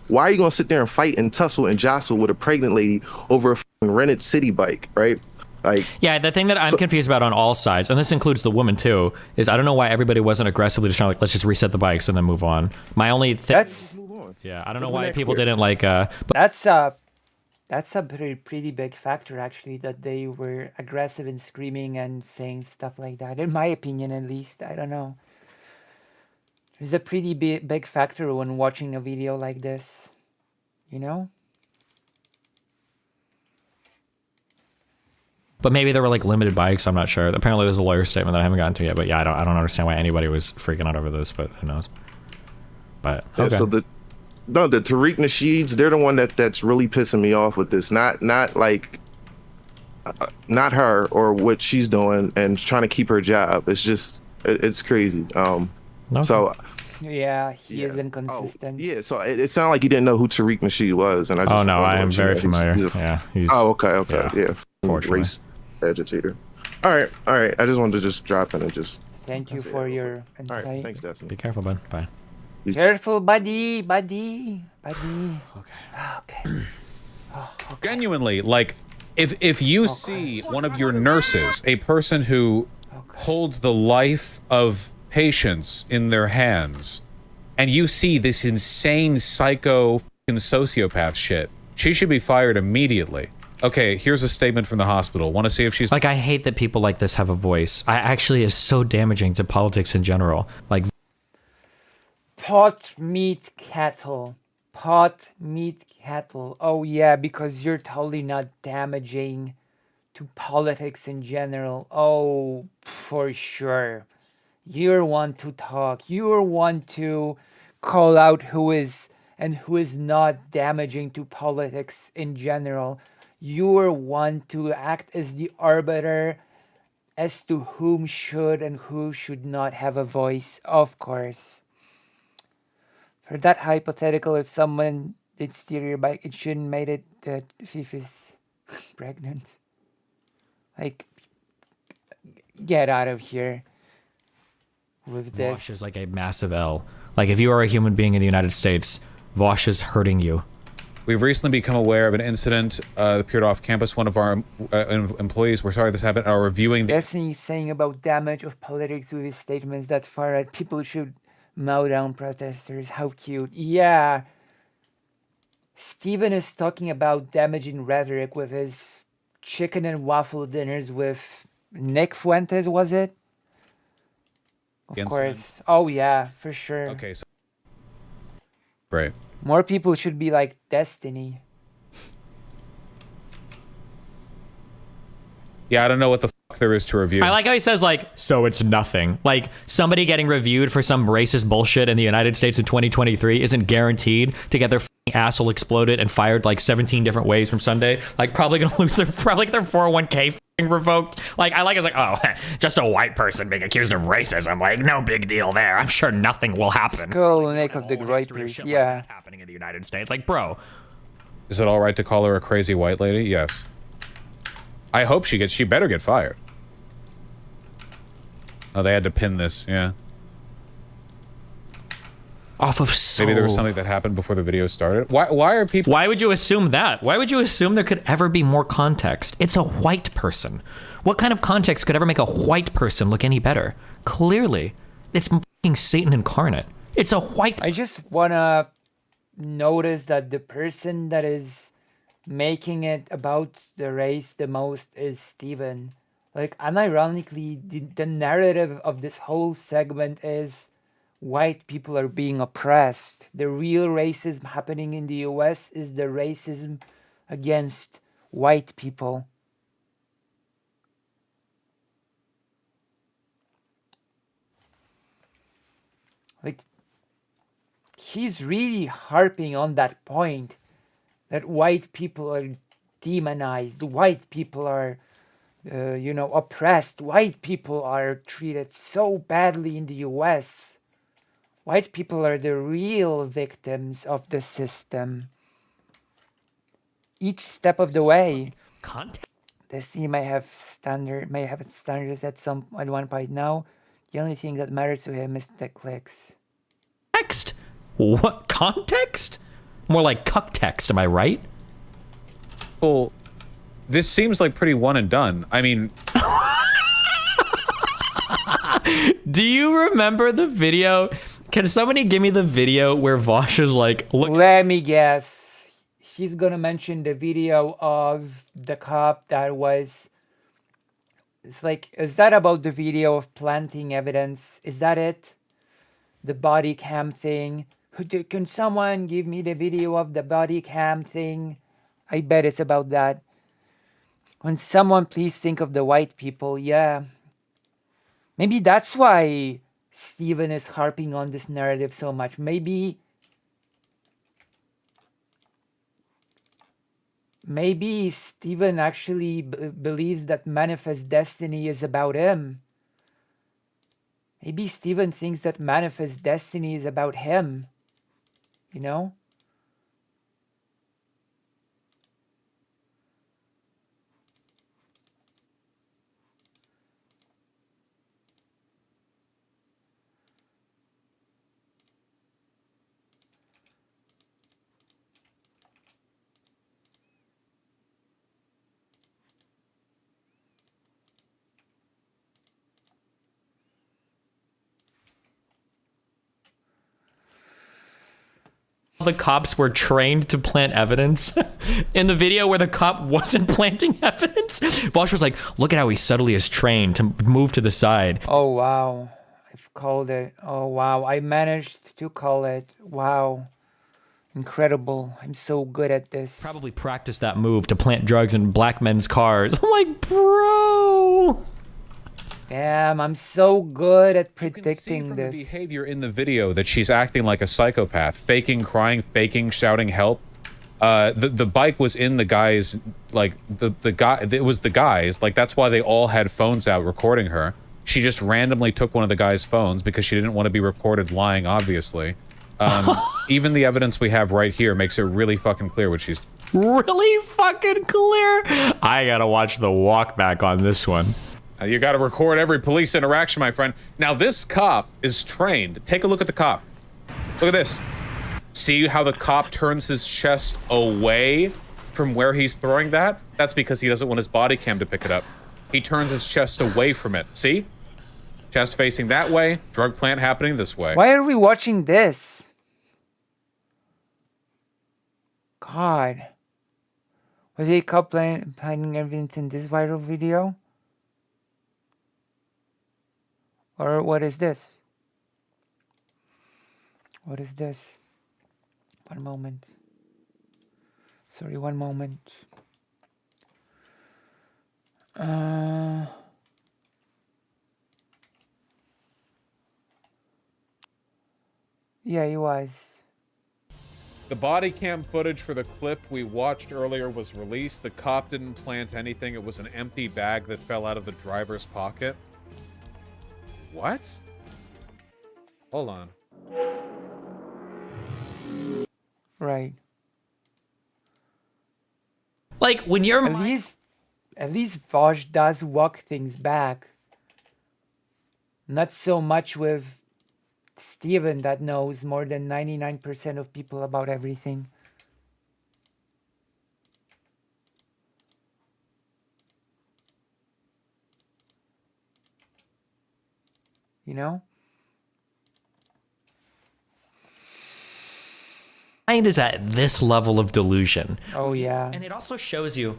why are you gonna sit there and fight and tussle and jostle with a pregnant lady over a rented city bike, right? Like, yeah, the thing that I'm confused about on all sides, and this includes the woman too, is I don't know why everybody wasn't aggressively just trying to let's just reset the bikes and then move on. My only thing, yeah, I don't know why people didn't like. But that's a pretty big factor actually, that they were aggressive and screaming and saying stuff like that. In my opinion, at least, I don't know. There's a pretty big factor when watching a video like this, But maybe there were like limited bikes. I'm not sure. Apparently, there's a lawyer statement that I haven't gotten to yet. But yeah, I don't understand why anybody was freaking out over this. But who knows? But okay. Yeah, so the Tariq Nasheeds, they're the one that's really pissing me off with this. Not her or what she's doing and trying to keep her job. It's just it's crazy. So. Yeah, he is inconsistent. Yeah, so it sounded like you didn't know who Tariq Nasheed was, and I just I am very familiar. Yeah. Race agitator. All right. I just wanted to just drop in and just. Thank you for your insight. All right, thanks, Destiny. Be careful, bud. Bye. Careful, buddy. Okay. Genuinely, like, if you see one of your nurses, a person who holds the life of patients in their hands, and you see this insane psycho sociopath shit, she should be fired immediately. Okay, here's a statement from the hospital. Want to see if she's... Like, I hate that people like this have a voice. I actually is so damaging to politics in general. Like... Pot meat cattle. Oh yeah, because you're totally not damaging to politics in general. Oh, for sure. You're one to talk. You're one to call out who is and who is not damaging to politics in general. You're one to act as the arbiter as to whom should and who should not have a voice, of course. For that hypothetical, if someone did steal your bike, it shouldn't made it that thief is pregnant. Like, get out of here with this. Vosh is like a massive L. Like, if you are a human being in the United States, Vosh is hurting you. We've recently become aware of an incident that appeared off campus. One of our employees, we're sorry this happened, are reviewing the... Destiny saying about damage of politics with his statements that far right people should mow down protesters. How cute. Yeah. Steven is talking about damaging rhetoric with his chicken and waffle dinners with Nick Fuentes, was it? Of course. Oh yeah, for sure. Okay, so... Right. More people should be like Destiny. Yeah, I don't know what the fuck there is to review. I like how he says, like, so it's nothing. Like, somebody getting reviewed for some racist bullshit in the United States in 2023 isn't guaranteed to get their fucking asshole exploded and fired like 17 different ways from Sunday. Like, probably gonna lose their 401k revoked. Like, I like it's like, oh, just a white person being accused of racism. Like, no big deal there. I'm sure nothing will happen. Cool, Nick of the Groypers, yeah. Happening in the United States. Like, bro. Is it all right to call her a crazy white lady? Yes. I hope she better get fired. Oh, they had to pin this, yeah. off of so... Maybe there was something that happened before the video started. Why are people... Why would you assume that? Why would you assume there could ever be more context? It's a white person. What kind of context could ever make a white person look any better? Clearly, it's fucking Satan incarnate. It's a white... I just wanna notice that the person that is making it about the race the most is Steven. Like, unironically, the narrative of this whole segment is white people are being oppressed. The real racism happening in the US is the racism against white people. Like, he's really harping on that point that white people are demonized, white people are oppressed, white people are treated so badly in the US. White people are the real victims of the system. Each step of the way. Destiny may have standards at one point now. The only thing that matters to him is the clicks. Text? What? Context? More like cuck text, am I right? Well, this seems like pretty one and done. I mean... Do you remember the video? Can somebody give me the video where Vosh is like... Look. Let me guess. He's gonna mention the video of the cop that was... It's like, is that about the video of planting evidence? Is that it? The body cam thing? Can someone give me the video of the body cam thing? I bet it's about that. When someone please think of the white people, yeah. Maybe that's why Steven is harping on this narrative so much. Maybe Steven actually believes that Manifest Destiny is about him. Maybe Steven thinks that Manifest Destiny is about him. You know? The cops were trained to plant evidence. In the video where the cop wasn't planting evidence, Vosh was like, look at how he subtly is trained to move to the side. Oh, wow. I've called it. Oh, wow. I managed to call it. Wow. Incredible. I'm so good at this. Probably practiced that move to plant drugs in black men's cars. I'm like, bro. Damn, I'm so good at predicting this. The behavior in the video that she's acting like a psychopath, faking crying, faking shouting help. The bike was in the guy's, like, the guy, it was the guy's, like, that's why they all had phones out recording her. She just randomly took one of the guy's phones because she didn't want to be recorded lying, obviously. Even the evidence we have right here makes it really fucking clear what she's... Really fucking clear? I gotta watch the walk back on this one. You gotta record every police interaction, my friend. Now, this cop is trained. Take a look at the cop. Look at this. See how the cop turns his chest away from where he's throwing that? That's because he doesn't want his body cam to pick it up. He turns his chest away from it. See? Chest facing that way, drug plant happening this way. Why are we watching this? God. Was a cop planting evidence in this viral video? Or what is this? What is this? One moment. Sorry, one moment. Yeah, he was. The body cam footage for the clip we watched earlier was released. The cop didn't plant anything. It was an empty bag that fell out of the driver's pocket. What? Hold on. Right. Like, when you're... At least Vosh does walk things back. Not so much with Steven that knows more than 99% of people about everything. You know? Mind is at this level of delusion. Oh, yeah. And it also shows you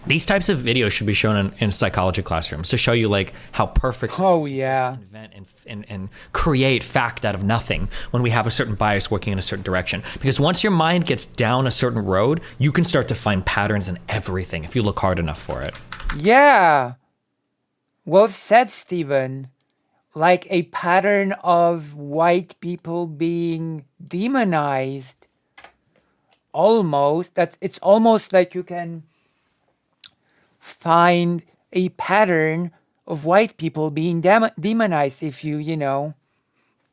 these types of videos should be shown in psychology classrooms to show you like how perfect invent and create fact out of nothing when we have a certain bias working in a certain direction. Because once your mind gets down a certain road, you can start to find patterns in everything if you look hard enough for it. Yeah. Well said, Steven. Like a pattern of white people being demonized. Almost. It's almost like you can find a pattern of white people being demonized if you,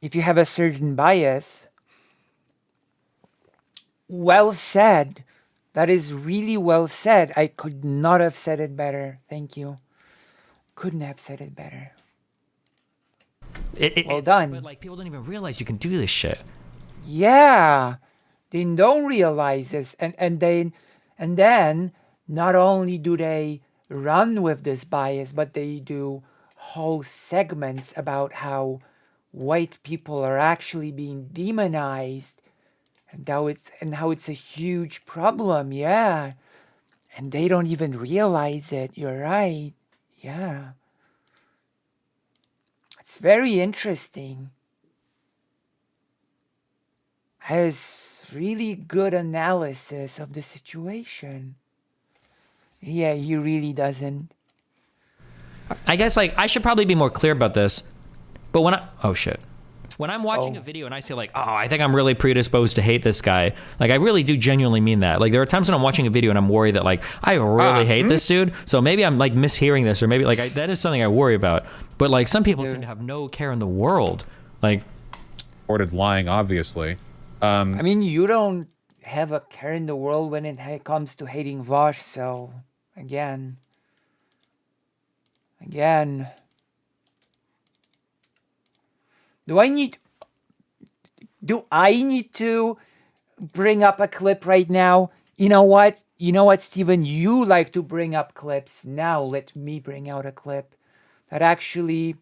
if you have a certain bias. Well said. That is really well said. I could not have said it better. Thank you. Couldn't have said it better. Well done. But like people don't even realize you can do this shit. Yeah. They don't realize this. And then not only do they run with this bias, but they do whole segments about how white people are actually being demonized and how it's a huge problem. Yeah. And they don't even realize it. You're right. Yeah. It's very interesting. Has really good analysis of the situation. Yeah, he really doesn't. I guess like I should probably be more clear about this, but when I'm watching a video and I say like, oh, I think I'm really predisposed to hate this guy, like I really do genuinely mean that. Like there are times when I'm watching a video and I'm worried that like I really hate this dude, so maybe I'm like mishearing this, or maybe like that is something I worry about. But like some people seem to have no care in the world. Like, ordered lying, obviously. I mean, you don't have a care in the world when it comes to hating Vosh, so again. Do I need to bring up a clip right now? You know what, Steven? You like to bring up clips. Now let me bring out a clip that actually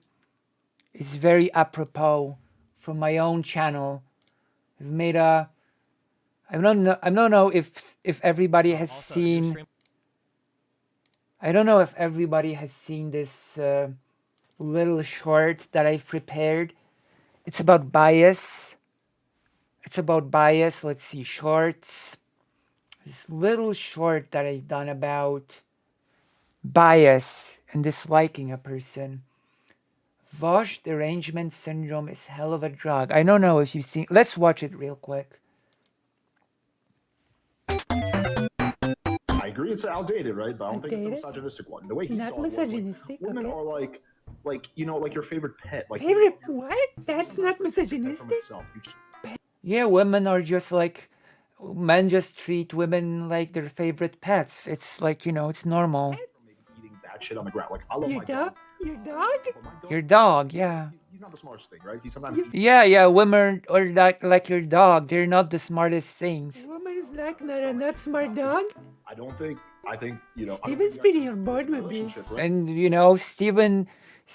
is very apropos from my own channel. I've made I don't know if everybody has seen. I don't know if everybody has seen this little short that I've prepared. It's about bias. Let's see, shorts. This little short that I've done about bias and disliking a person. Vosh derangement syndrome is hell of a drug. I don't know if you've seen. Let's watch it real quick. I agree it's outdated, right? But I don't think it's a misogynistic one. The way he saw it was like, women are like your favorite pet. Like favorite what? That's not misogynistic. Yeah, women are just like men just treat women like their favorite pets. It's like, it's normal. Eating bad shit on the ground. Like I love my dog. Your dog? Your dog, yeah. He's not the smartest thing, right? He's sometimes Yeah, women are like your dog. They're not the smartest things. Woman is like not smart dog. I think Steven's pretty on board with this. And Steven,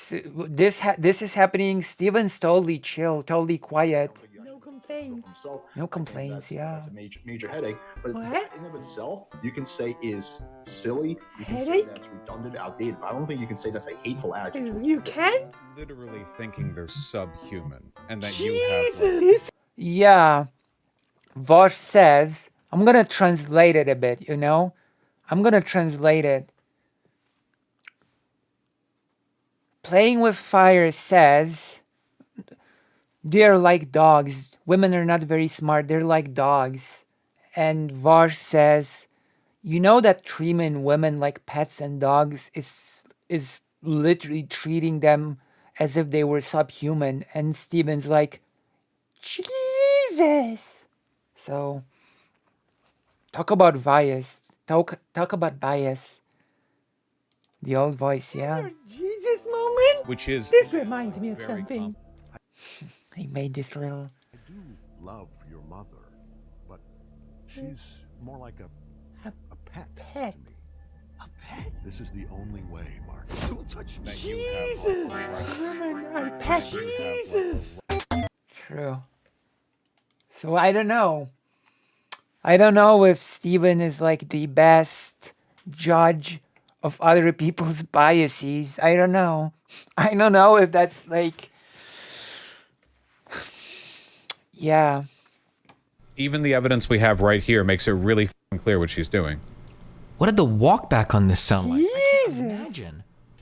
this is happening. Steven's totally chill, totally quiet. No complaints. No complaints, yeah. That's a major headache. But What? that in and of itself, you can say is silly. You can say Headache? that's redundant, outdated. But I don't think you can say that's a hateful adjective. You can? Literally thinking they're subhuman and that Jesus. Yeah. Vosh says, I'm gonna translate it a bit, I'm gonna translate it. Playing with fire says, they're like dogs. Women are not very smart. They're like dogs. And Vosh says, that treating women like pets and dogs is literally treating them as if they were subhuman. And Steven's like, Jesus. So, talk about bias. Talk about bias. The old voice, yeah. Jesus moment. Which is This reminds me of something. He made this little. I do love your mother, but she's more like a pet. Pet. To me. A pet? This is the only way, Mark. Don't touch me. Jesus! Women are pet. Jesus! True. So I don't know. I don't know if Steven is like the best judge of other people's biases. I don't know. I don't know if that's like. Yeah. Even the evidence we have right here makes it really clear what she's doing. What did the walk back on this sound like?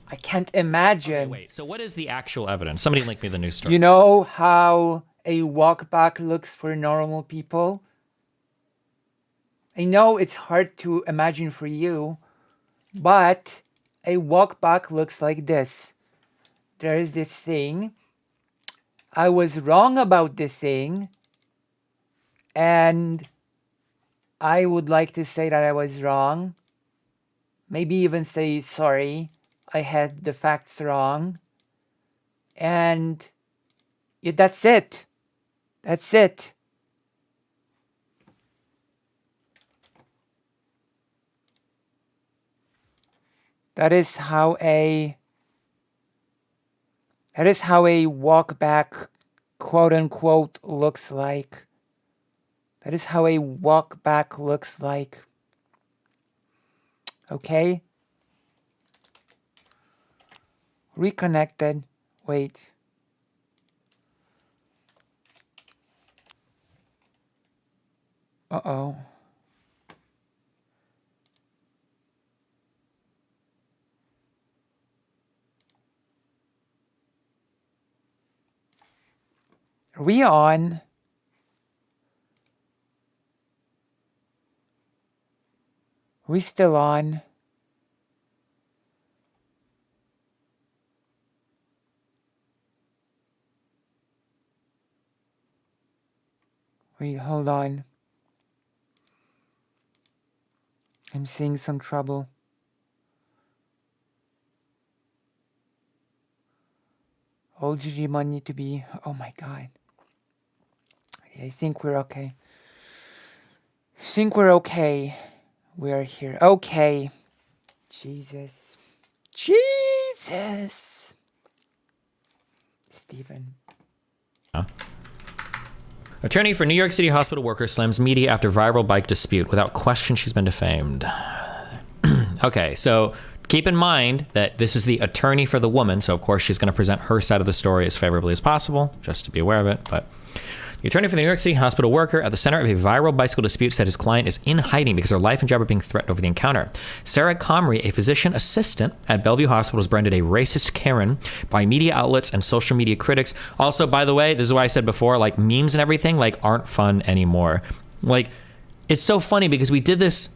I can't imagine. Okay, wait, so what is the actual evidence? Somebody link me the news story. You know how a walk back looks for normal people? I know it's hard to imagine for you, but a walk back looks like this. There's this thing. I was wrong about this thing, and I would like to say that I was wrong. Maybe even say sorry. I had the facts wrong. And yeah, that's it. That's it. That is how a walk back, quote unquote, looks like. That is how a walk back looks like. Okay? Reconnected. Wait. Uh-oh. Are we on? Are we still on? Wait, hold on. I'm seeing some trouble. Old Digimon need to be... Oh my god. I think we're okay. I think we're okay. We are here. Okay. Jesus. Jesus. Steven. Attorney for New York City hospital worker slams media after viral bike dispute. Without question, she's been defamed. Okay, so keep in mind that this is the attorney for the woman, so of course she's going to present her side of the story as favorably as possible, just to be aware of it. But the attorney for the New York City hospital worker at the center of a viral bicycle dispute said his client is in hiding because her life and job are being threatened over the encounter. Sarah Comrie, a physician assistant at Bellevue Hospital, was branded a racist Karen by media outlets and social media critics. Also, by the way, this is what I said before, like memes and everything like aren't fun anymore. Like, it's so funny because we did this.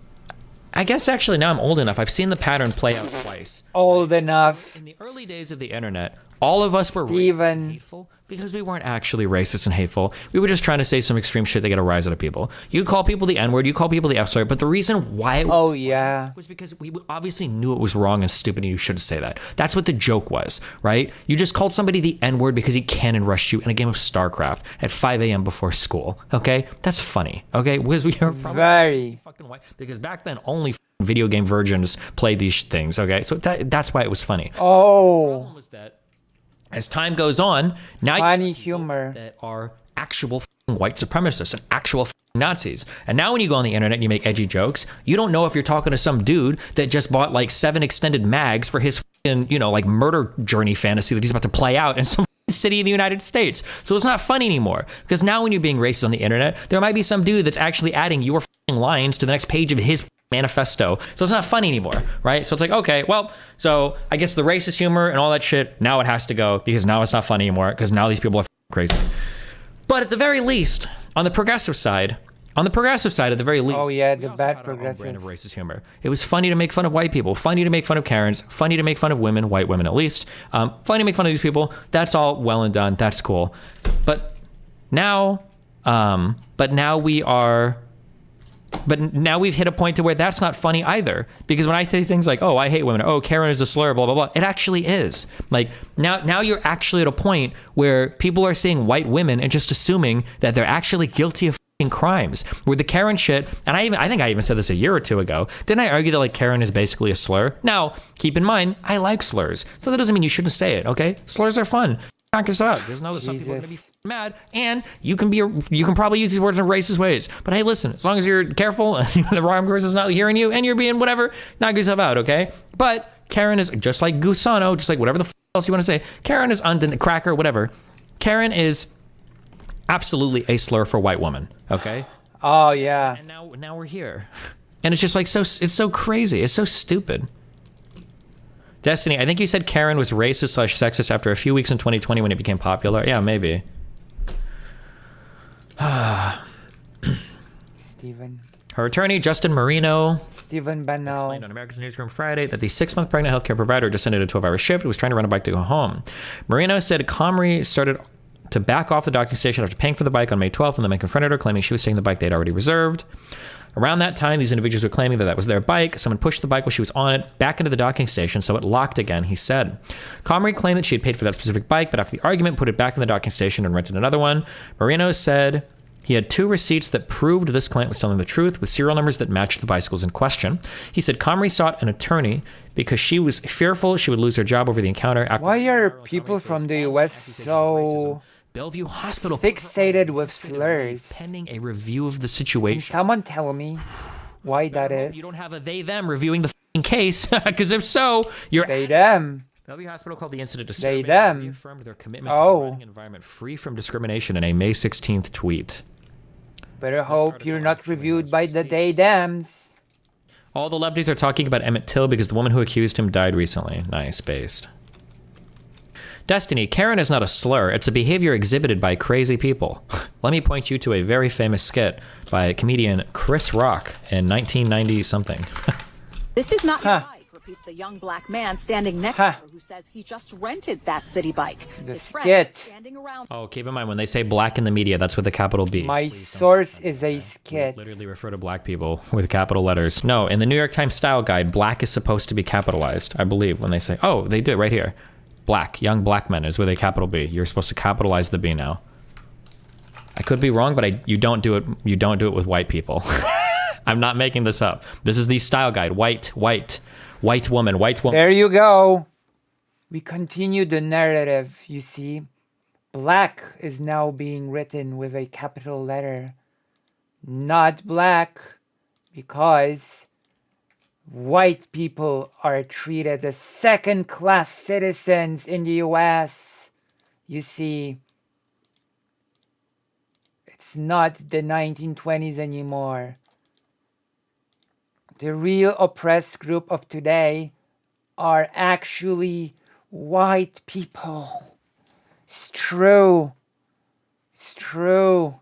I guess actually now I'm old enough. I've seen the pattern play out twice. Old enough. In the early days of the internet, all of us were racist and hateful because we weren't actually racist and hateful. We were just trying to say some extreme shit to get a rise out of people. You call people the N-word, you call people the F-word, but the reason why it was was because we obviously knew it was wrong and stupid and you shouldn't say that. That's what the joke was, right? You just called somebody the N-word because he cannon rushed you in a game of StarCraft at 5 a.m. before school, okay? That's funny, okay? Because we are probably very fucking white. Because back then only video game virgins played these things, okay? So that's why it was funny. Oh. The problem was that as time goes on, now funny humor that are actual white supremacists and actual Nazis. And now when you go on the internet and you make edgy jokes, you don't know if you're talking to some dude that just bought like 7 extended mags for his like murder journey fantasy that he's about to play out in some city in the United States. So it's not funny anymore. Because now when you're being racist on the internet, there might be some dude that's actually adding your lines to the next page of his manifesto. So it's not funny anymore, right? So it's like, okay, well, so I guess the racist humor and all that shit, now it has to go because now it's not funny anymore because now these people are crazy. But at the very least, on the progressive side, at the very least, oh yeah, the bad progressive brand of racist humor. It was funny to make fun of white people, funny to make fun of Karens, funny to make fun of women, white women at least, funny to make fun of these people. That's all well and done. That's cool. But now we are But now we've hit a point to where that's not funny either. Because when I say things like, oh, I hate women, oh, Karen is a slur, blah, blah, blah, it actually is. Like, now you're actually at a point where people are seeing white women and just assuming that they're actually guilty of fucking crimes. With the Karen shit, and I think I even said this a year or two ago, didn't I argue that, like, Karen is basically a slur? Now, keep in mind, I like slurs. So that doesn't mean you shouldn't say it, okay? Slurs are fun. Knock us out. Just know that some people are going to be mad, and you can probably use these words in racist ways. But hey, listen, as long as you're careful and the wrong person is not hearing you and you're being whatever, knock yourself out, okay? But Karen is just like Gusano, just like whatever the else you want to say. Karen is cracker, whatever. Karen is absolutely a slur for white woman, okay? Oh yeah. And now we're here, and it's just like it's so crazy. It's so stupid. Destiny, I think you said Karen was racist/sexist after a few weeks in 2020 when it became popular. Yeah, maybe. Stephen. Her attorney, Justin Marino, Stephen Banal, explained on America's Newsroom Friday that the 6-month pregnant healthcare provider just ended a 12-hour shift and was trying to run a bike to go home. Marino said Comrie started to back off the docking station after paying for the bike on May 12th, and the man confronted her, claiming she was taking the bike they'd already reserved. Around that time, these individuals were claiming that was their bike. Someone pushed the bike while she was on it back into the docking station, so it locked again, he said. Comrie claimed that she had paid for that specific bike, but after the argument, put it back in the docking station and rented another one. Marino said he had 2 receipts that proved this client was telling the truth, with serial numbers that matched the bicycles in question. He said Comrie sought an attorney because she was fearful she would lose her job over the encounter. Why are people from the US so Bellevue Hospital fixated with slurs? Pending a review of the situation. Can someone tell me why that is? You don't have a they/them reviewing the case, because if so, you're they/them. Bellevue Hospital called the incident disturbing. They/them. Reaffirmed their commitment to providing an environment free from discrimination in a May 16th tweet. Better hope you're not reviewed by the they/thems. All the lefties are talking about Emmett Till because the woman who accused him died recently. Nice, based. Destiny, Karen is not a slur. It's a behavior exhibited by crazy people. Let me point you to a very famous skit by comedian Chris Rock in 1990-something. This is not your bike, repeats the young black man standing next to her who says he just rented that city bike. His friend is standing around. Oh, keep in mind, when they say black in the media, that's with a capital B. My source is a skit. Literally refer to black people with capital letters. No, in the New York Times style guide, black is supposed to be capitalized, I believe, when they say, oh, they do, right here. Black, young black men is with a capital B. You're supposed to capitalize the B now. I could be wrong, but you don't do it. You don't do it with white people. I'm not making this up. This is the style guide. White woman. There you go. We continue the narrative. You see, black is now being written with a capital letter, not black, because white people are treated as second-class citizens in the US. You see, it's not the 1920s anymore. The real oppressed group of today are actually white people. It's true. It's true.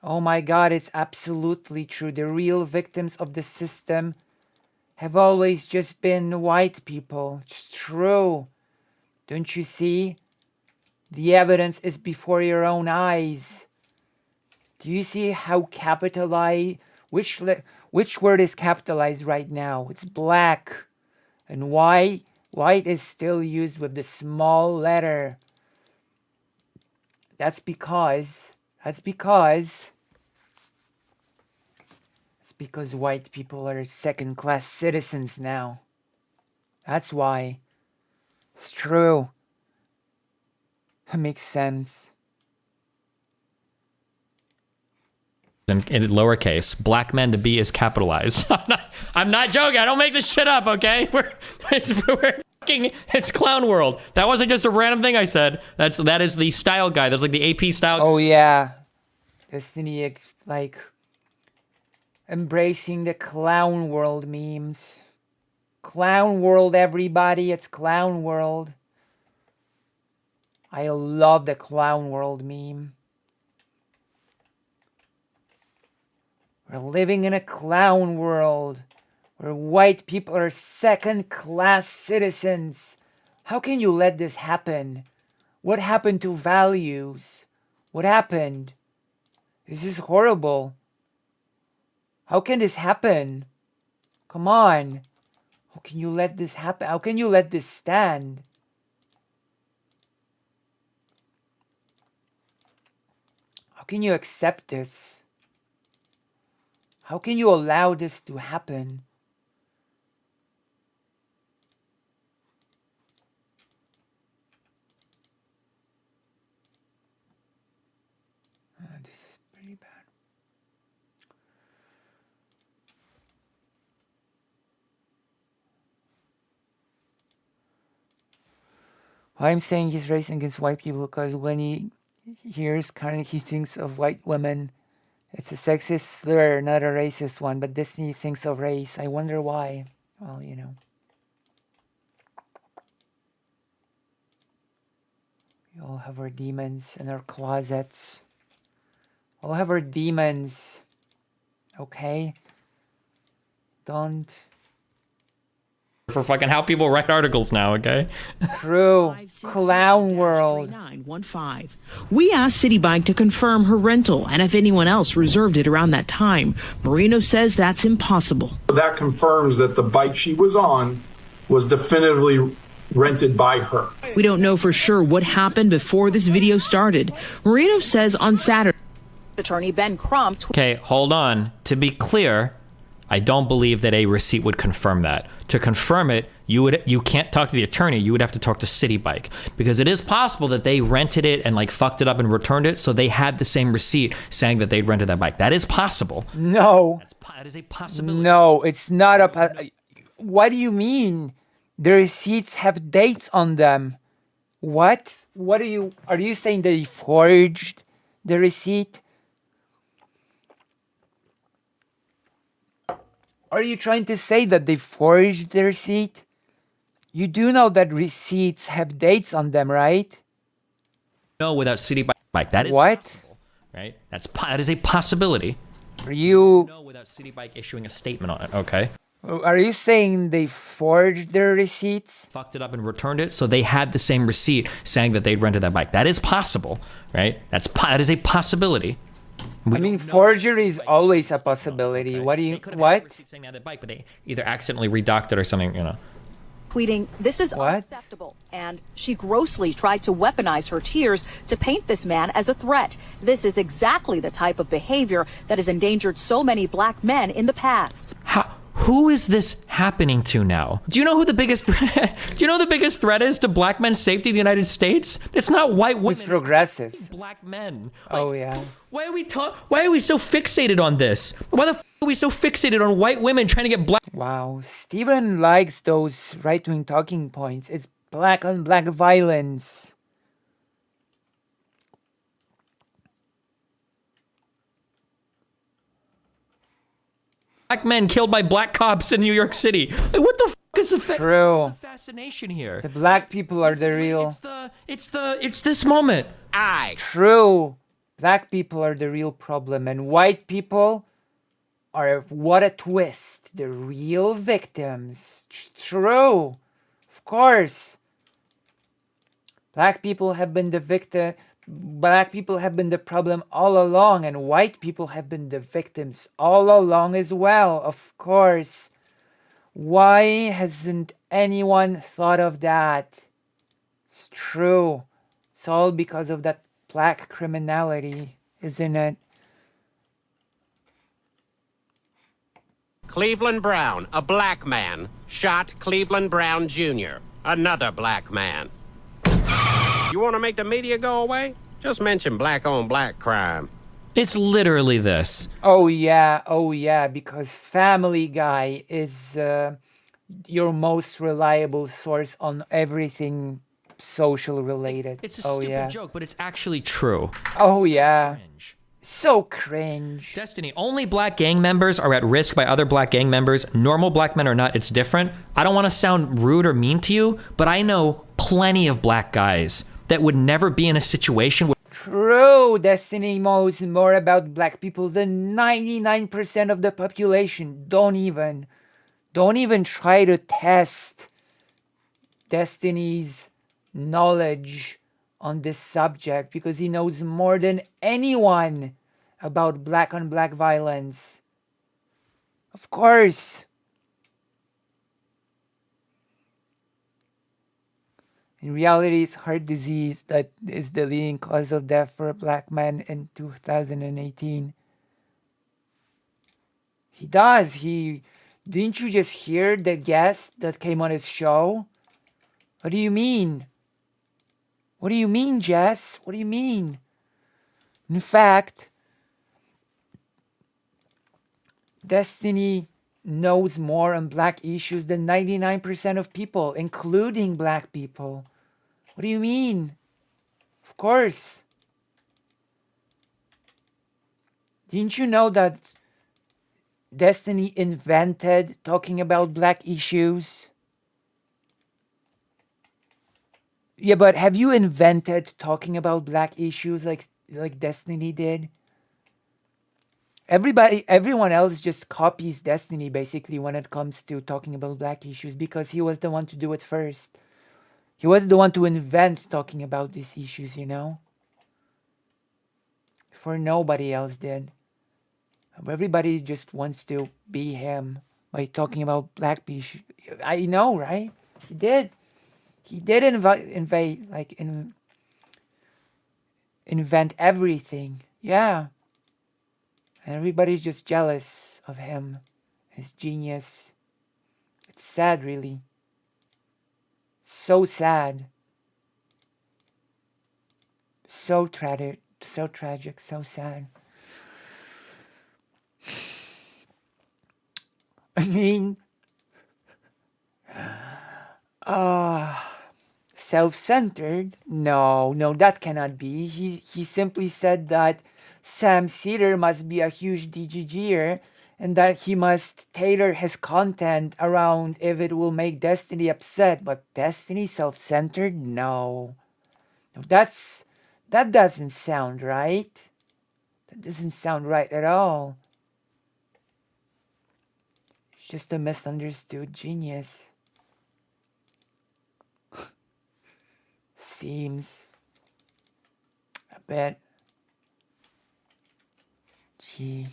Oh my God, it's absolutely true. The real victims of the system have always just been white people. It's true. Don't you see? The evidence is before your own eyes. Do you see how capitalized, which word is capitalized right now? It's black. And why? White is still used with the small letter. That's because white people are second-class citizens now. That's why. It's true. That makes sense. In lowercase, black men, the B is capitalized. I'm not joking. I don't make this shit up, okay? It's clown world. That wasn't just a random thing I said. That is the style guide. That's like the AP style. Oh yeah, Destiny, like embracing the clown world memes. Clown world, everybody. It's clown world. I love the clown world meme. We're living in a clown world where white people are second-class citizens. How can you let this happen? What happened to values? What happened? This is horrible. How can this happen? Come on. How can you let this happen? How can you let this stand? How can you accept this? How can you allow this to happen? This is pretty bad. I'm saying he's racing against white people because when he hears kind of he thinks of white women. It's a sexist slur, not a racist one, but Disney thinks of race. I wonder why. Well, you know. We all have our demons in our closets. All have our demons. Okay? Don't. For fucking how people write articles now, okay? True. Clown world. 915. We asked City Bike to confirm her rental and if anyone else reserved it around that time. Marino says that's impossible. That confirms that the bike she was on was definitively rented by her. We don't know for sure what happened before this video started. Marino says on Saturday. Attorney Ben Crump. Okay, hold on. To be clear, I don't believe that a receipt would confirm that. To confirm it, you can't talk to the attorney. You would have to talk to City Bike, because it is possible that they rented it and like fucked it up and returned it, so they had the same receipt saying that they'd rented that bike. That is possible. No. That is a possibility. No, it's not a. What do you mean? The receipts have dates on them. What? What are you saying they forged the receipt? Are you trying to say that they forged the receipt? You do know that receipts have dates on them, right? No, without City Bike. That is what? Possible, right? That is a possibility. Are you? No, without City Bike issuing a statement on it. Okay. Are you saying they forged their receipts? Fucked it up and returned it, so they had the same receipt saying that they'd rented that bike. That is possible, right? That is a possibility. I mean, forgery is always a possibility. Okay. What do you? They could have what? had a receipt saying they had that bike, but they either accidentally redocked it or something, you know. Tweeting, "This is unacceptable," and she grossly tried to weaponize her tears to paint this man as a threat. This is exactly the type of behavior that has endangered so many black men in the past. Who is this happening to now? Do you know who the biggest threat is to black men's safety in the United States? It's not white women. It's progressives. It's black men. Oh yeah. Why are we so fixated on this? Why the f are we so fixated on white women trying to get black? Wow, Steven likes those right-wing talking points. It's black on black violence. Black men killed by black cops in New York City. Like, what the f is the True. fascination here? The black people are the real. It's this moment. True. Black people are the real problem, and white people are, what a twist, the real victims. True. Of course. Black people have been the victim. Black people have been the problem all along, and white people have been the victims all along as well, of course. Why hasn't anyone thought of that? It's true. It's all because of that black criminality, isn't it? Cleveland Brown, a black man, shot Cleveland Brown Jr., another black man. You want to make the media go away? Just mention black on black crime. It's literally this. Oh yeah, because Family Guy is your most reliable source on everything social related. It's a stupid joke, but it's actually true. Oh yeah. So cringe. Destiny, only black gang members are at risk by other black gang members. Normal black men are not. It's different. I don't want to sound rude or mean to you, but I know plenty of black guys that would never be in a situation where... True, Destiny knows more about black people than 99% of the population. Don't even try to test Destiny's knowledge on this subject, because he knows more than anyone about black on black violence. Of course. In reality, it's heart disease that is the leading cause of death for a black man in 2018. He does. Didn't you just hear the guest that came on his show? What do you mean? What do you mean, Jess? What do you mean? In fact, Destiny knows more on black issues than 99% of people, including black people. What do you mean? Of course. Didn't you know that Destiny invented talking about black issues? Yeah, but have you invented talking about black issues like Destiny did? Everyone else just copies Destiny basically when it comes to talking about black issues because he was the one to do it first. He was the one to invent talking about these issues, you know? Before nobody else did. Everybody just wants to be him by talking about black issues. I know, right? He did. He did invent everything. Yeah. And everybody's just jealous of him, his genius. It's sad, really. So sad. So tragic, so sad. I mean, self-centered? No, that cannot be. He simply said that Sam Cedar must be a huge DGGer and that he must tailor his content around if it will make Destiny upset. But Destiny self-centered? No. That doesn't sound right. That doesn't sound right at all. It's just a misunderstood genius. Seems. I bet. Gee.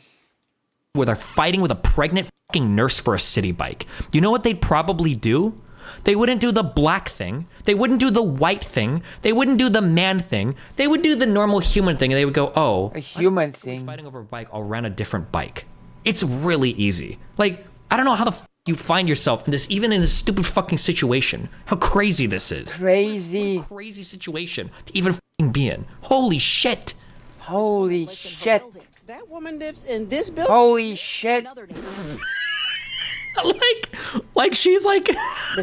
Where they're fighting with a pregnant fucking nurse for a city bike. You know what they'd probably do? They wouldn't do the black thing. They wouldn't do the white thing. They wouldn't do the man thing. They would do the normal human thing and they would go, oh. A human thing. Fighting over a bike, I'll rent a different bike. It's really easy. Like, I don't know how the you find yourself in this, even in this stupid fucking situation. How crazy this is. Crazy. Crazy situation to even fucking be in. Holy shit. Holy shit. That woman lives in this building. Holy shit. like she's like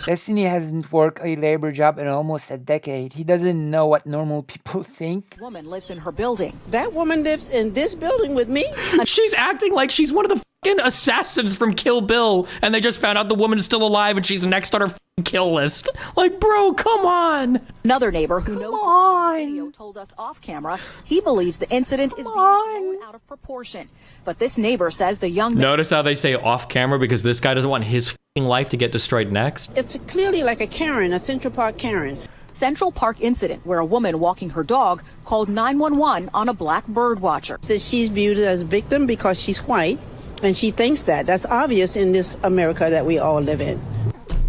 Destiny hasn't worked a labor job in almost a decade. He doesn't know what normal people think. Woman lives in her building. That woman lives in this building with me. She's acting like she's one of the fucking assassins from Kill Bill and they just found out the woman is still alive and she's next on her fucking kill list. Like, bro, come on. Another neighbor who knows about the video told us off camera he believes the incident is being blown out of proportion. But this neighbor says the young man... Notice how they say off camera because this guy doesn't want his fucking life to get destroyed next. It's clearly like a Karen, a Central Park Karen. Central Park incident where a woman walking her dog called 911 on a black bird watcher. Says she's viewed as a victim because she's white, and she thinks that. That's obvious in this America that we all live in.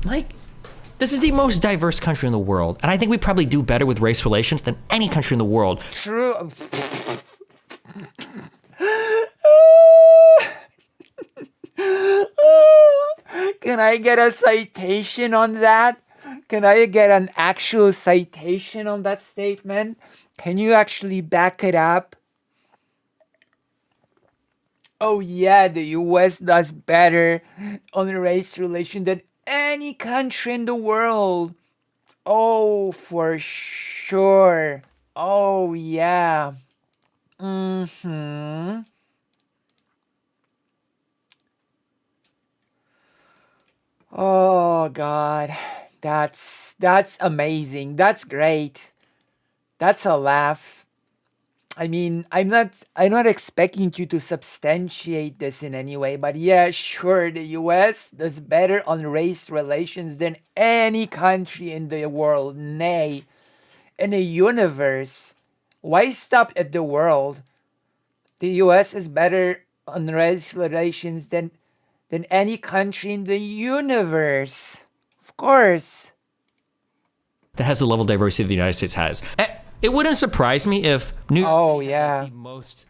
Like, this is the most diverse country in the world, and I think we probably do better with race relations than any country in the world. True. Can I get a citation on that? Can I get an actual citation on that statement? Can you actually back it up? Oh yeah, the US does better on race relation than any country in the world. Oh, for sure. Oh yeah. Mm-hmm. Oh God, that's amazing. That's great. That's a laugh. I mean, I'm not expecting you to substantiate this in any way, but yeah, sure, the US does better on race relations than any country in the world. Nay, in the universe. Why stop at the world? The US is better on race relations than than any country in the universe. Of course. That has the level of diversity the United States has. It wouldn't surprise me if New York City had like the most...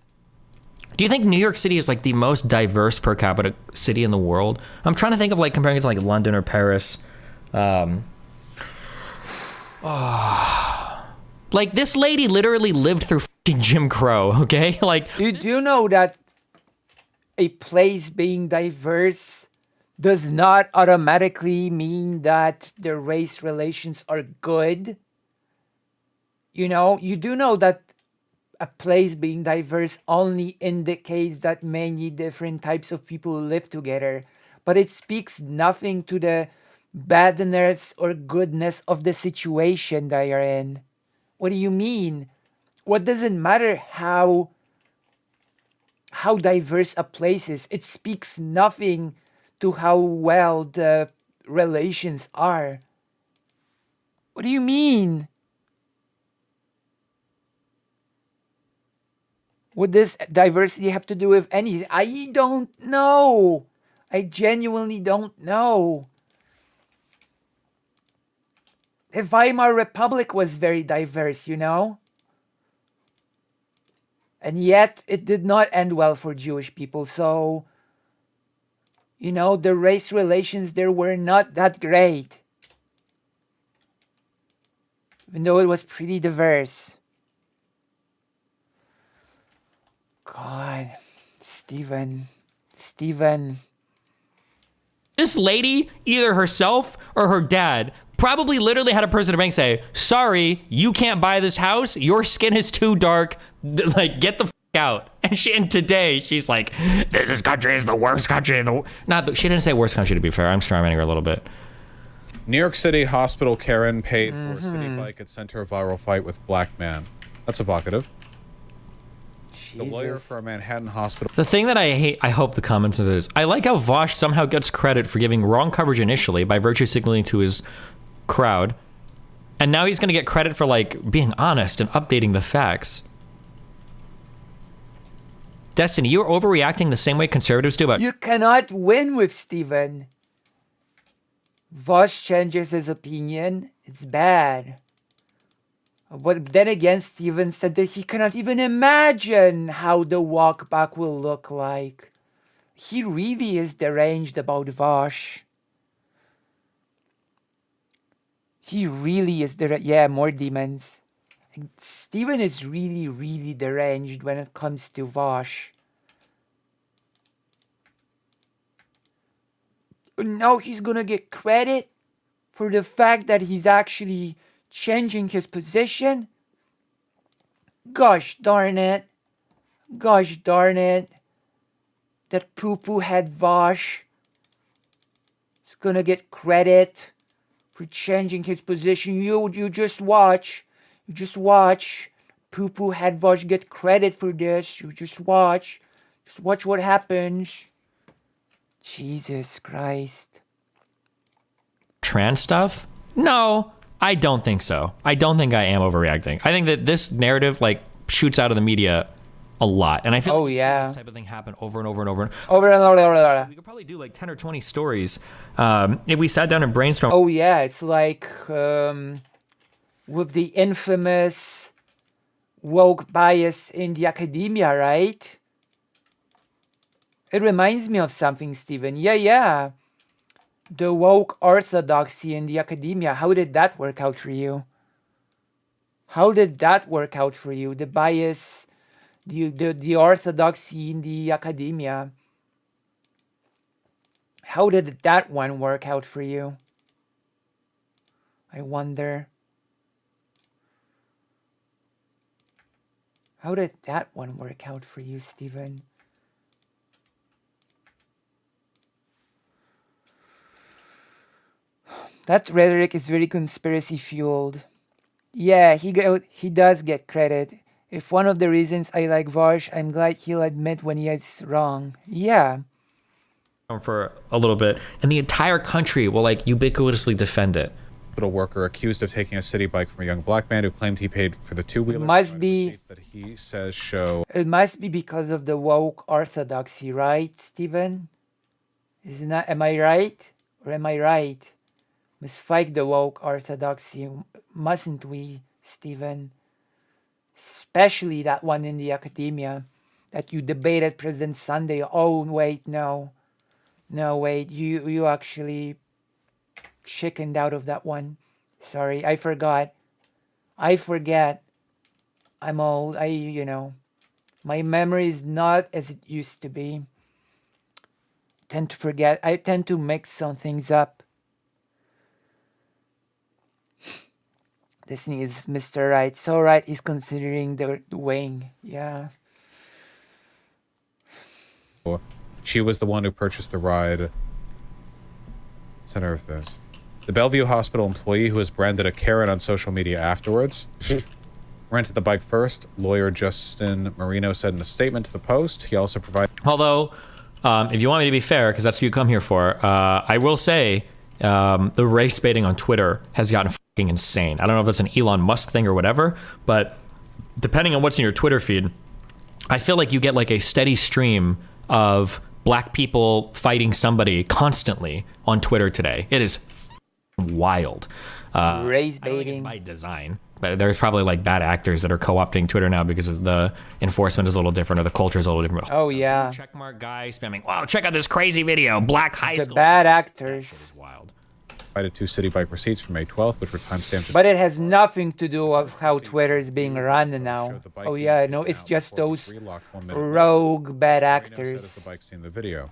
Do you think New York City is like the most diverse per capita city in the world? I'm trying to think of like comparing it to like London or Paris. Like this lady literally lived through fucking Jim Crow, okay? Like, you do know that a place being diverse does not automatically mean that the race relations are good. You know, you do know that a place being diverse only indicates that many different types of people live together, but it speaks nothing to the badness or goodness of the situation they are in. What do you mean? What does it matter how diverse a place is? It speaks nothing to how well the relations are. What do you mean? What does diversity have to do with anything? I don't know. I genuinely don't know. The Weimar Republic was very diverse, you know? And yet, it did not end well for Jewish people. So, you know, the race relations there were not that great. Even though it was pretty diverse. God, Steven. this lady, either herself or her dad, probably literally had a person at a bank say, sorry, you can't buy this house. Your skin is too dark. Like, get the out. And today she's like, this country is the worst country in the world. She didn't say worst country, to be fair. I'm strawmanning her a little bit. New York City hospital Karen paid for city bike at center viral fight with black man. That's evocative. The lawyer for a Manhattan hospital. The thing that I hate, I hope the comments are this. I like how Vosh somehow gets credit for giving wrong coverage initially by virtue signaling to his crowd. And now he's going to get credit for like being honest and updating the facts. Destiny, you're overreacting the same way conservatives do about... You cannot win with Steven. Vosh changes his opinion. It's bad. But then again, Steven said that he cannot even imagine how the walk back will look like. He really is deranged about Vosh. He really is yeah, more demons. Steven is really, really deranged when it comes to Vosh. Now he's gonna get credit for the fact that he's actually changing his position. Gosh darn it. Gosh darn it. That poo-poo head Vosh is gonna get credit for changing his position. You just watch. You just watch. Poo-poo head Vosh get credit for this. You just watch. Just watch what happens. Jesus Christ. Trans stuff? No, I don't think so. I don't think I am overreacting. I think that this narrative like shoots out of the media a lot. And I feel like this type of thing happen over and over and over. We could probably do like 10 or 20 stories if we sat down and brainstormed. Oh yeah, it's like with the infamous woke bias in the academia, right? It reminds me of something, Steven. Yeah. The woke orthodoxy in the academia. How did that work out for you? How did that work out for you? The bias, the orthodoxy in the academia. How did that one work out for you? I wonder. How did that one work out for you, Steven? That rhetoric is very conspiracy fueled. Yeah, he does get credit. If one of the reasons I like Vosh, I'm glad he'll admit when he is wrong. Yeah. For a little bit, and the entire country will like ubiquitously defend it. Hospital worker accused of taking a city bike from a young black man who claimed he paid for the two-wheeler. Must be that he says show. It must be because of the woke orthodoxy, right, Steven? Isn't that, am I right? Or am I right? Must fight the woke orthodoxy, mustn't we, Stephen? Especially that one in the academia that you debated President Sunday. Oh, wait, no. No, wait, you actually chickened out of that one. Sorry, I forgot. I forget. I'm old. My memory is not as it used to be. Tend to forget. I tend to mix some things up. Disney is Mr. Right. So right, he's considering the wing. Yeah. She was the one who purchased the ride. Center of this. The Bellevue Hospital employee who was branded a Karen on social media afterwards rented the bike first. Lawyer Justin Marino said in a statement to the Post. He also provided... Although, if you want me to be fair, because that's what you come here for, I will say the race baiting on Twitter has gotten fucking insane. I don't know if that's an Elon Musk thing or whatever, but depending on what's in your Twitter feed, I feel like you get like a steady stream of black people fighting somebody constantly on Twitter today. It is wild. Race I don't think baiting. it's by design, but there's probably like bad actors that are co-opting Twitter now because the enforcement is a little different or the culture is a little different. Oh yeah. Checkmark guy spamming. Wow, check out this crazy video. Black high The school. bad actors. That shit is wild. provided 2 city bike receipts for May 12th, which were timestamped. But it has nothing to do with how Twitter is being run now. Oh yeah, no, it's just those rogue bad actors. The bike seen the video.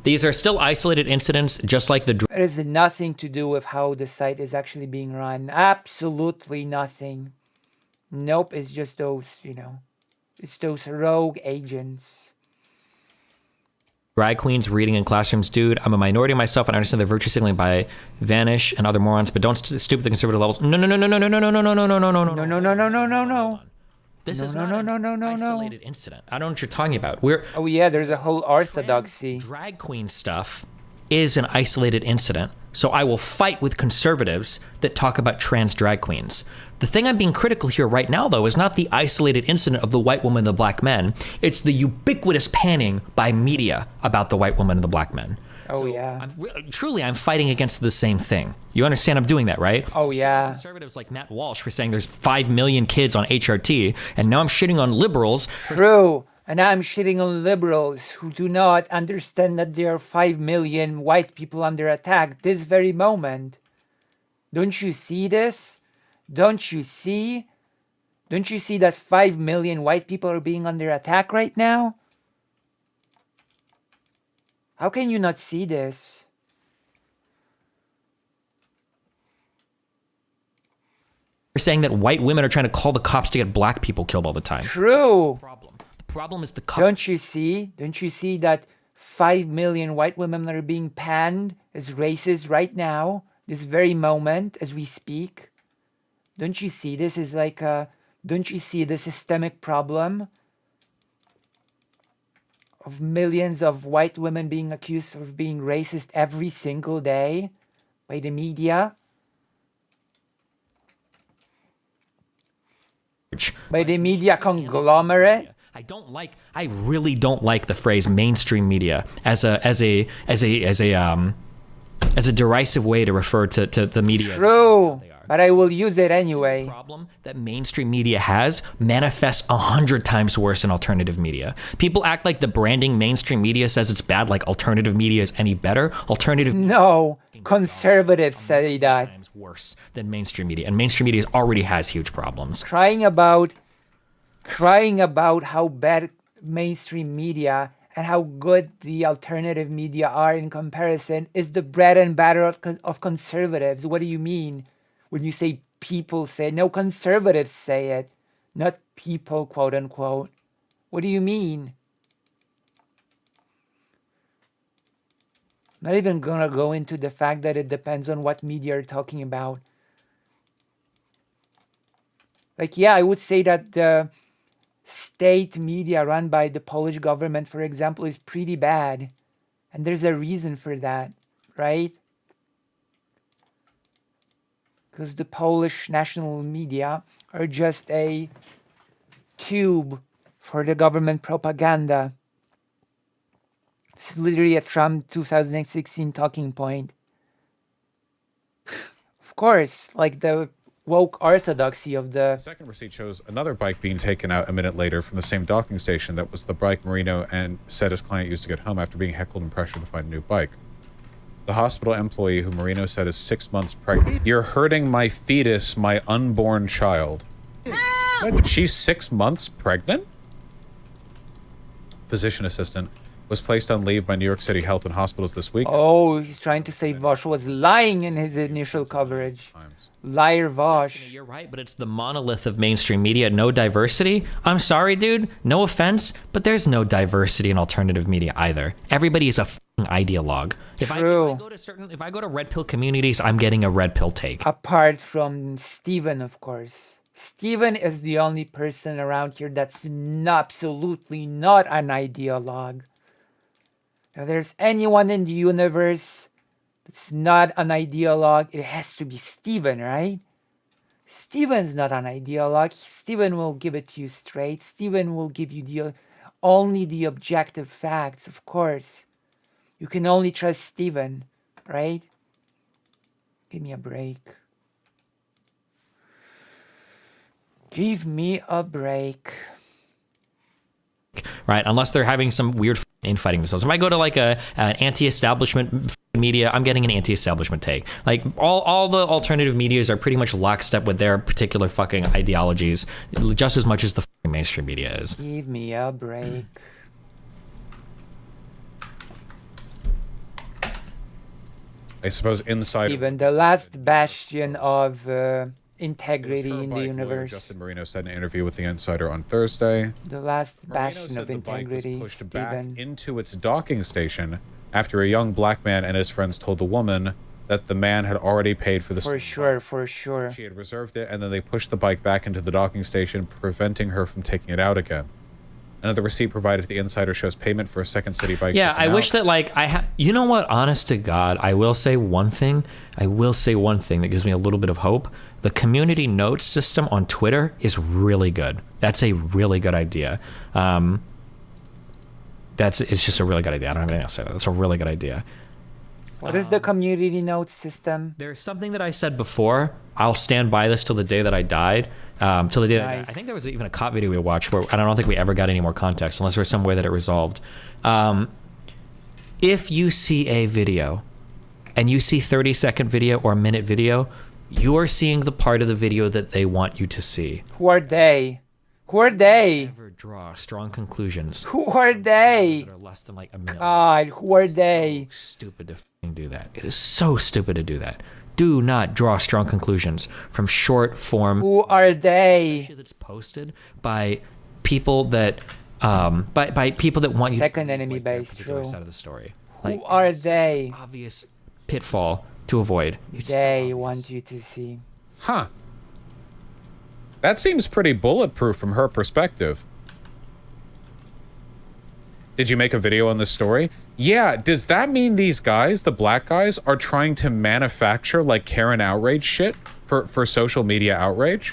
These are still isolated incidents, just like the... It has nothing to do with how the site is actually being run. Absolutely nothing. Nope, it's just those, it's those rogue agents. Drag queens reading in classrooms. Dude, I'm a minority myself and I understand the virtue signaling by Vanish and other morons, but don't stoop the conservative levels. No. This is not an isolated incident. I don't know what you're talking about. Oh yeah, there's a whole orthodoxy. Drag queen stuff is an isolated incident. So I will fight with conservatives that talk about trans drag queens. The thing I'm being critical here right now, though, is not the isolated incident of the white woman and the black men. It's the ubiquitous panning by media about the white woman and the black men. Oh, so yeah. I'm fighting against the same thing. You understand I'm doing that, right? Oh, yeah. Conservatives like Matt Walsh for saying there's 5 million kids on HRT, and now I'm shitting on liberals. True. And I'm shitting on liberals who do not understand that there are 5 million white people under attack this very moment. Don't you see this? Don't you see? Don't you see that 5 million white people are being under attack right now? How can you not see this? They're saying that white women are trying to call the cops to get black people killed all the time. True. The problem is the cops. Don't you see that 5 million white women are being panned as racist right now, this very moment as we speak? Don't you see this is like don't you see the systemic problem of millions of white women being accused of being racist every single day by the media? By the media conglomerate? I really don't like the phrase mainstream media as a derisive way to refer to the media. True. But I will use it anyway. The problem that mainstream media has manifests 100 times worse than alternative media. People act like the branding mainstream media says it's bad, like alternative media is any better. No, conservatives say that. Times worse than mainstream media, and mainstream media already has huge problems. Crying about how bad mainstream media and how good the alternative media are in comparison is the bread and butter of conservatives. What do you mean? When you say people say it, no, conservatives say it, not people, quote unquote. What do you mean? Not even gonna go into the fact that it depends on what media you're talking about. Like, yeah, I would say that the state media run by the Polish government, for example, is pretty bad. And there's a reason for that, right? Because the Polish national media are just a tube for the government propaganda. It's literally a Trump 2016 talking point. Of course, like the woke orthodoxy of the... Second receipt shows another bike being taken out a minute later from the same docking station that was the bike Marino and said his client used to get home after being heckled and pressured to find a new bike. The hospital employee who Marino said is 6 months pregnant. You're hurting my fetus, my unborn child. She's 6 months pregnant? Physician assistant was placed on leave by New York City Health and Hospitals this week. Oh, he's trying to say Vosh was lying in his initial coverage. Liar Vosh. You're right, but it's the monolith of mainstream media. No diversity. I'm sorry, dude. No offense, but there's no diversity in alternative media either. Everybody is a f***ing ideologue. If I go to red pill communities, I'm getting a red pill take. Apart from Steven, of course. Steven is the only person around here that's absolutely not an ideologue. If there's anyone in the universe that's not an ideologue, it has to be Steven, right? Steven's not an ideologue. Steven will give it to you straight. Steven will give you only the objective facts, of course. You can only trust Steven, right? Give me a break. Give me a break. Right, unless they're having some weird infighting themselves. If I go to like an anti-establishment media, I'm getting an anti-establishment take. Like all the alternative medias are pretty much lockstep with their particular fucking ideologies, just as much as the mainstream media is. Give me a break. I suppose inside... Even the last bastion of integrity in the universe. Justin Marino said in an interview with The Insider on Thursday. The last bastion of the bike was integrity, pushed Steven. back into its docking station after a young black man and his friends told the woman that the man had already paid for the... For sure, for sure. She had reserved it, and then they pushed the bike back into the docking station, preventing her from taking it out again. Another receipt provided to The Insider shows payment for a second city bike. Yeah, I wish that, like, you know what? Honest to God, I will say one thing. I will say one thing that gives me a little bit of hope. The community notes system on Twitter is really good. That's a really good idea. It's just a really good idea. I don't have anything else to say. That's a really good idea. What is the community notes system? There's something that I said before. I'll stand by this till the day that I died. Till the day that I died. I think there was even a cop video we watched where I don't think we ever got any more context, unless there was some way that it resolved. If you see a video and you see 30-second video or a minute video, you're seeing the part of the video that they want you to see. Who are they? Who are they? Never draw strong conclusions. Who are they? That are less than like a minute. God, who are they? So stupid to f***ing do that. It is so stupid to do that. Do not draw strong conclusions from short form. Who are they? That's posted by people that by people that want you second enemy base. True. Side of the story. Who are they? Obvious pitfall to avoid. They want you to see. Huh. That seems pretty bulletproof from her perspective. Did you make a video on this story? Yeah, does that mean these guys, the black guys, are trying to manufacture like Karen outrage shit for social media outrage?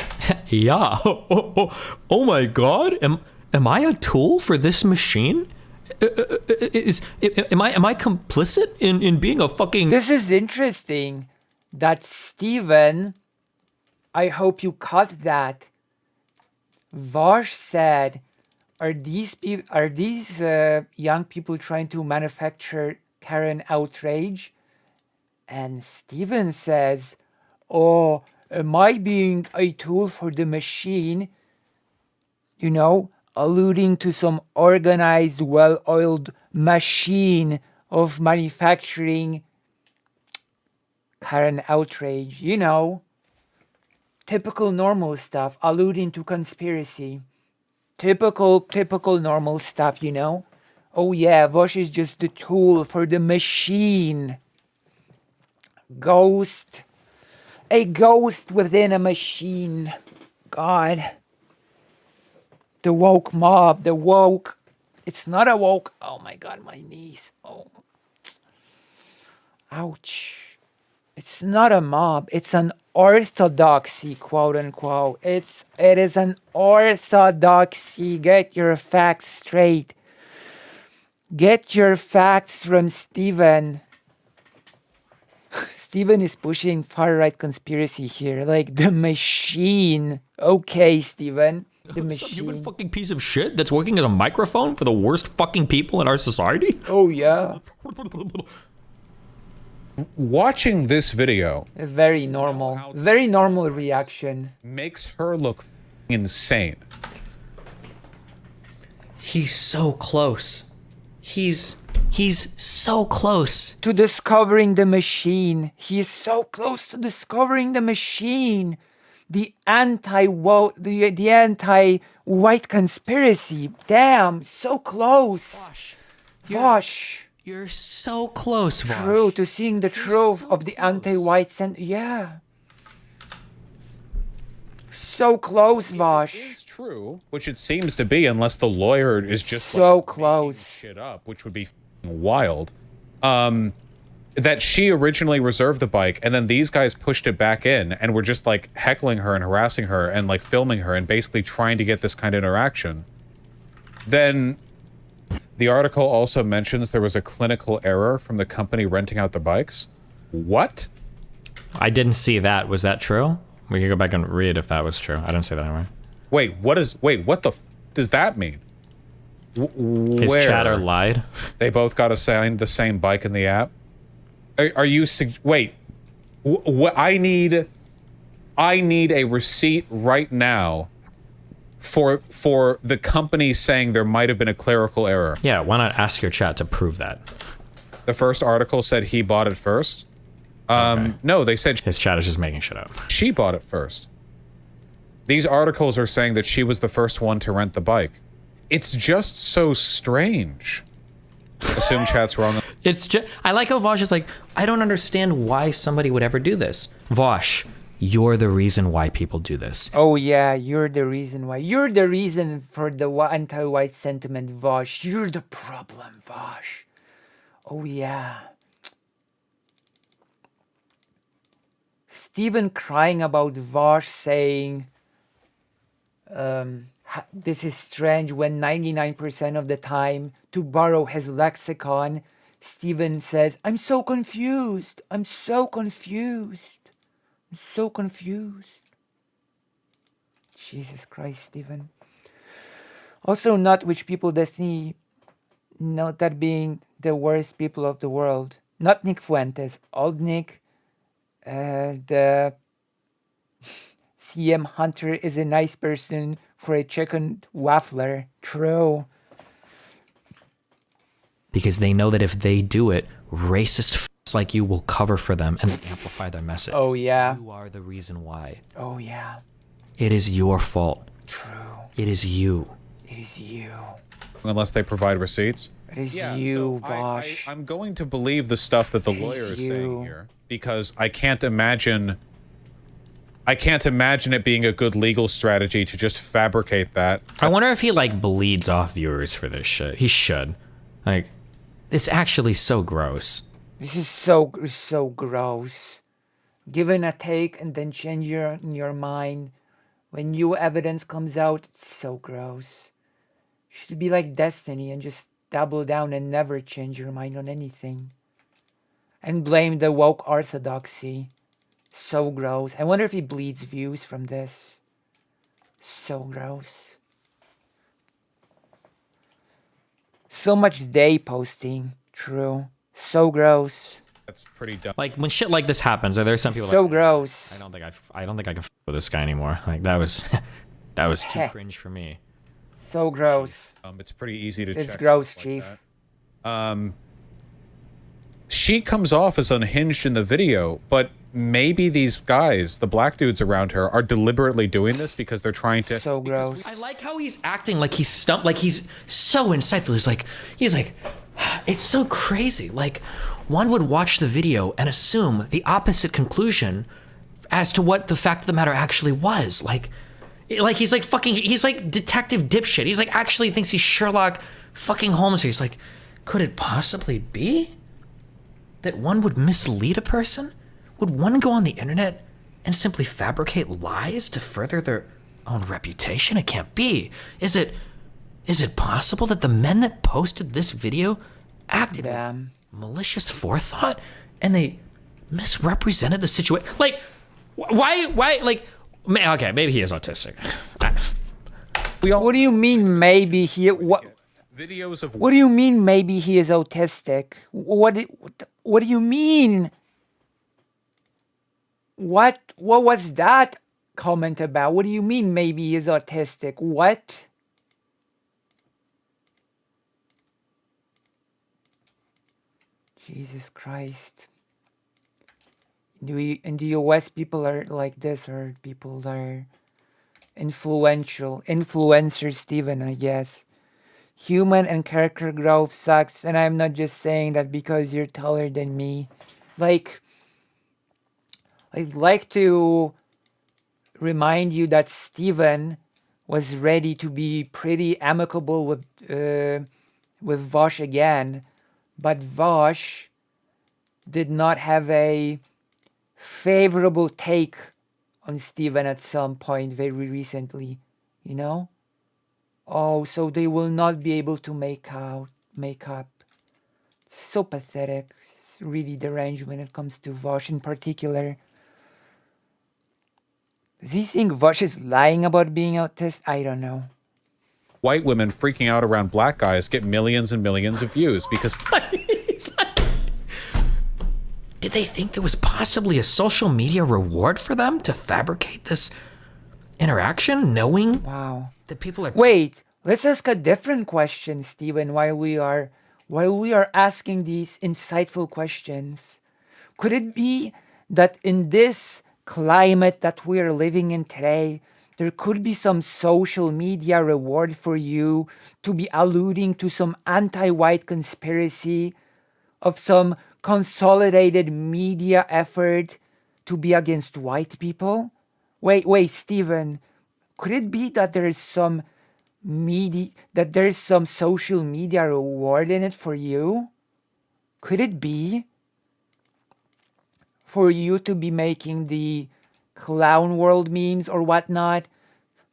Yeah. Oh my God. Am I a tool for this machine? Am I complicit in being a fucking... This is interesting that Steven, I hope you caught that. Vosh said, are these young people trying to manufacture Karen outrage? And Steven says, oh, am I being a tool for the machine? You know, alluding to some organized, well-oiled machine of manufacturing Karen outrage. You know, typical normal stuff, alluding to conspiracy. Typical normal stuff, you know? Oh yeah, Vosh is just the tool for the machine. Ghost. A ghost within a machine. God. The woke mob, the woke. It's not a woke. Oh my God, my knees. Oh. Ouch. It's not a mob. It's an orthodoxy, quote unquote. It is an orthodoxy. Get your facts straight. Get your facts from Steven. Steven is pushing far-right conspiracy here, like the machine. Okay, Steven, the Some machine. human fucking piece of shit that's working as a microphone for the worst fucking people in our society? Oh, yeah. Watching this video, A very normal reaction. makes her look insane. He's so close. He's so close to discovering the machine. He is so close to discovering the machine. The anti-white conspiracy. Damn, so close. Vosh. You're so close, Vosh. True, to seeing the truth of the anti-white yeah. So close, Vosh. It is true, which it seems to be, unless the lawyer is just so like, close making shit up, which would be wild. That she originally reserved the bike, and then these guys pushed it back in, and were just like heckling her and harassing her, and like filming her, and basically trying to get this kind of interaction. Then the article also mentions there was a clinical error from the company renting out the bikes. What? I didn't see that. Was that true? We can go back and read if that was true. I didn't say that anyway. Wait, what the f does that mean? His chatter lied. They both got assigned the same bike in the app. Are you wait? I need a receipt right now for the company saying there might have been a clerical error. Yeah, why not ask your chat to prove that? The first article said he bought it first. Okay. No, they said his chat is just making shit up. She bought it first. These articles are saying that she was the first one to rent the bike. It's just so strange. Assume chat's wrong. It's just, I like how Vosh is like, I don't understand why somebody would ever do this. Vosh, you're the reason why people do this. Oh yeah, you're the reason why. You're the reason for the anti-white sentiment, Vosh. You're the problem, Vosh. Oh yeah. Steven crying about Vosh saying, this is strange when 99% of the time, to borrow his lexicon, Steven says, I'm so confused. I'm so confused. I'm so confused. Jesus Christ, Steven. Also, not which people destiny, not that being the worst people of the world. Not Nick Fuentes. Old Nick, the CM Hunter is a nice person for a chicken waffler. True. Because they know that if they do it, racist f***s like you will cover for them and amplify their message. Oh yeah. You are the reason why. Oh yeah. It is your fault. True. It is you. It is you. Unless they provide receipts. It is you, Vosh. I'm going to believe the stuff that the lawyer is saying here, because I can't imagine it being a good legal strategy to just fabricate that. I wonder if he like bleeds off viewers for this shit. He should. Like, it's actually so gross. This is so gross. Given a take and then change your mind. When new evidence comes out, it's so gross. You should be like Destiny and just double down and never change your mind on anything. And blame the woke orthodoxy. So gross. I wonder if he bleeds views from this. So gross. So much day posting. True. So gross. That's pretty dumb. Like when shit like this happens, are there some people so like, gross. I don't think I can f with this guy anymore. Like that was too cringe for me. So gross. It's pretty easy to check. It's gross, like Chief. That. She comes off as unhinged in the video, but maybe these guys, the black dudes around her, are deliberately doing this because they're trying to. So gross. I like how he's acting like he's stumped, like he's so insightful. He's like, it's so crazy. Like, one would watch the video and assume the opposite conclusion as to what the fact of the matter actually was. Like he's like fucking, he's like detective dipshit. He's like actually thinks he's Sherlock fucking Holmes. He's like, could it possibly be that one would mislead a person? Would one go on the internet and simply fabricate lies to further their own reputation? It can't be. Is it Is it possible that the men that posted this video acted with malicious forethought and they misrepresented the situation? Like, why, like, okay, maybe he is autistic. What do you mean maybe he, what? Videos of... What do you mean maybe he is autistic? What do you mean? What was that comment about? What do you mean maybe he is autistic? What? Jesus Christ. In the US, people are like this, or people are influencers, Steven, I guess. Human and character growth sucks, and I'm not just saying that because you're taller than me. Like, I'd like to remind you that Steven was ready to be pretty amicable with Vosh again, but Vosh did not have a favorable take on Steven at some point very recently, you know? Oh, so they will not be able to make up. So pathetic. It's really deranged when it comes to Vosh in particular. Does he think Vosh is lying about being autistic? I don't know. White women freaking out around black guys get millions and millions of views because... Did they think there was possibly a social media reward for them to fabricate this interaction, knowing that people are... Wait, let's ask a different question, Steven, while we are asking these insightful questions. Could it be that in this climate that we are living in today, there could be some social media reward for you to be alluding to some anti-white conspiracy of some consolidated media effort to be against white people? Wait, Steven, could it be that there is some social media reward in it for you? Could it be for you to be making the clown world memes or whatnot?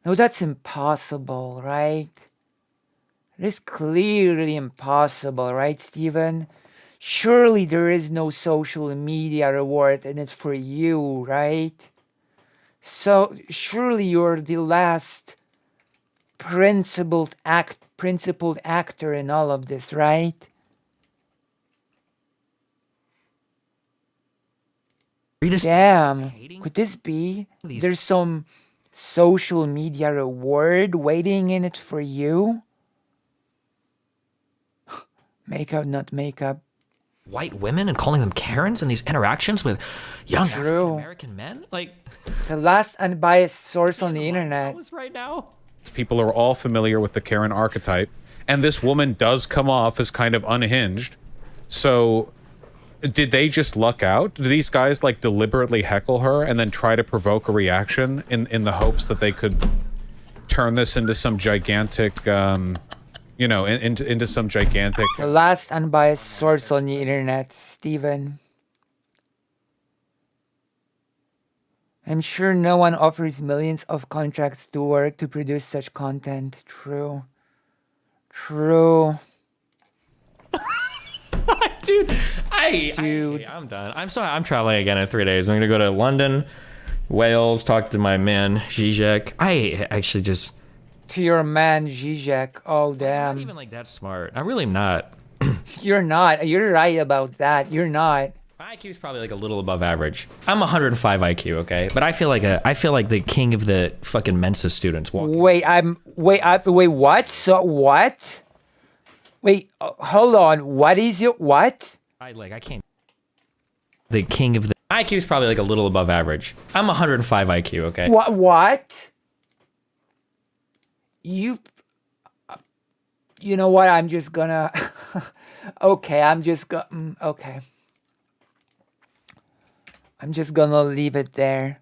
No, that's impossible, right? It is clearly impossible, right, Steven? Surely there is no social media reward in it for you, right? So surely you're the last principled actor in all of this, right? Damn, could this be? There's some social media reward waiting in it for you? Makeup, not makeup. White women and calling them Karens in these interactions with young African American men? Like, the last unbiased source on the internet. Right now. People are all familiar with the Karen archetype, and this woman does come off as kind of unhinged. So, did they just luck out? Do these guys like deliberately heckle her and then try to provoke a reaction in the hopes that they could turn this into some gigantic, into some gigantic... The last unbiased source on the internet, Steven. I'm sure no one offers millions of contracts to work to produce such content. True. Dude, I'm done. I'm sorry. I'm traveling again in 3 days. I'm gonna go to London, Wales, talk to my man Zizek. I actually just... To your man Zizek. Oh, damn. I'm not even like that smart. I really am not. You're not. You're right about that. You're not. My IQ is probably like a little above average. I'm 105 IQ, okay? But I feel like the king of the fucking Mensa students walking. Wait, what? So what? Wait, hold on. What is your what? I can't. The king of the... My IQ is probably like a little above average. I'm 105 IQ, okay? What? You know what? I'm just gonna... okay, I'm just gonna leave it there.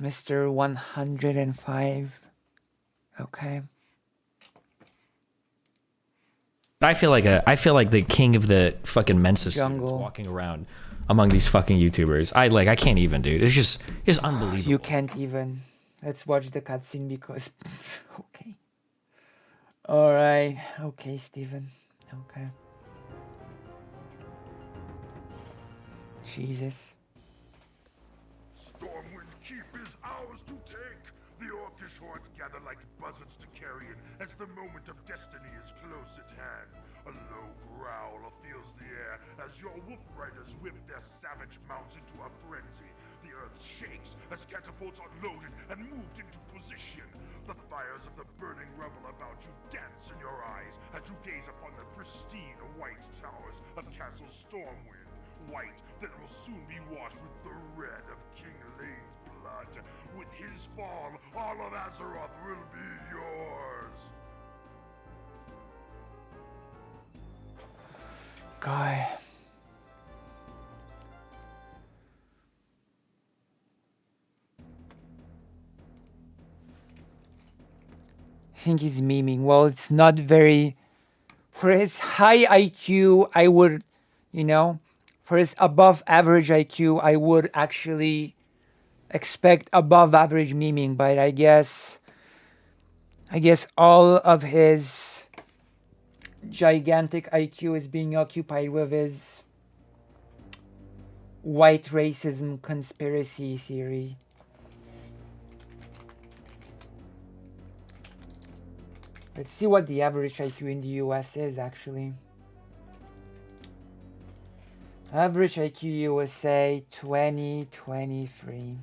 Mr. 105. Okay. I feel like the king of the fucking Mensa students walking around among these fucking YouTubers. I can't even, dude. It's just unbelievable. You can't even. Let's watch the cutscene because... okay. Alright. Okay, Steven. Okay. Jesus. Stormwind Keep is ours to take. The orcish hordes gather like buzzards to carrion as the moment of destiny is close at hand. A low growl fills the air as your wolf riders whip their savage mounts into a frenzy. The earth shakes as catapults are loaded and moved into position. The fires of the burning rubble about you dance in your eyes as you gaze upon the pristine white towers of Castle Stormwind. White that will soon be washed with the red of King Lane's blood. With his fall, all of Azeroth will be yours. God. I think he's memeing. Well, it's not very... For his high IQ, I would, you know, for his above average IQ, I would actually expect above average memeing, but I guess all of his gigantic IQ is being occupied with his white racism conspiracy theory. Let's see what the average IQ in the US is actually. Average IQ USA 2023.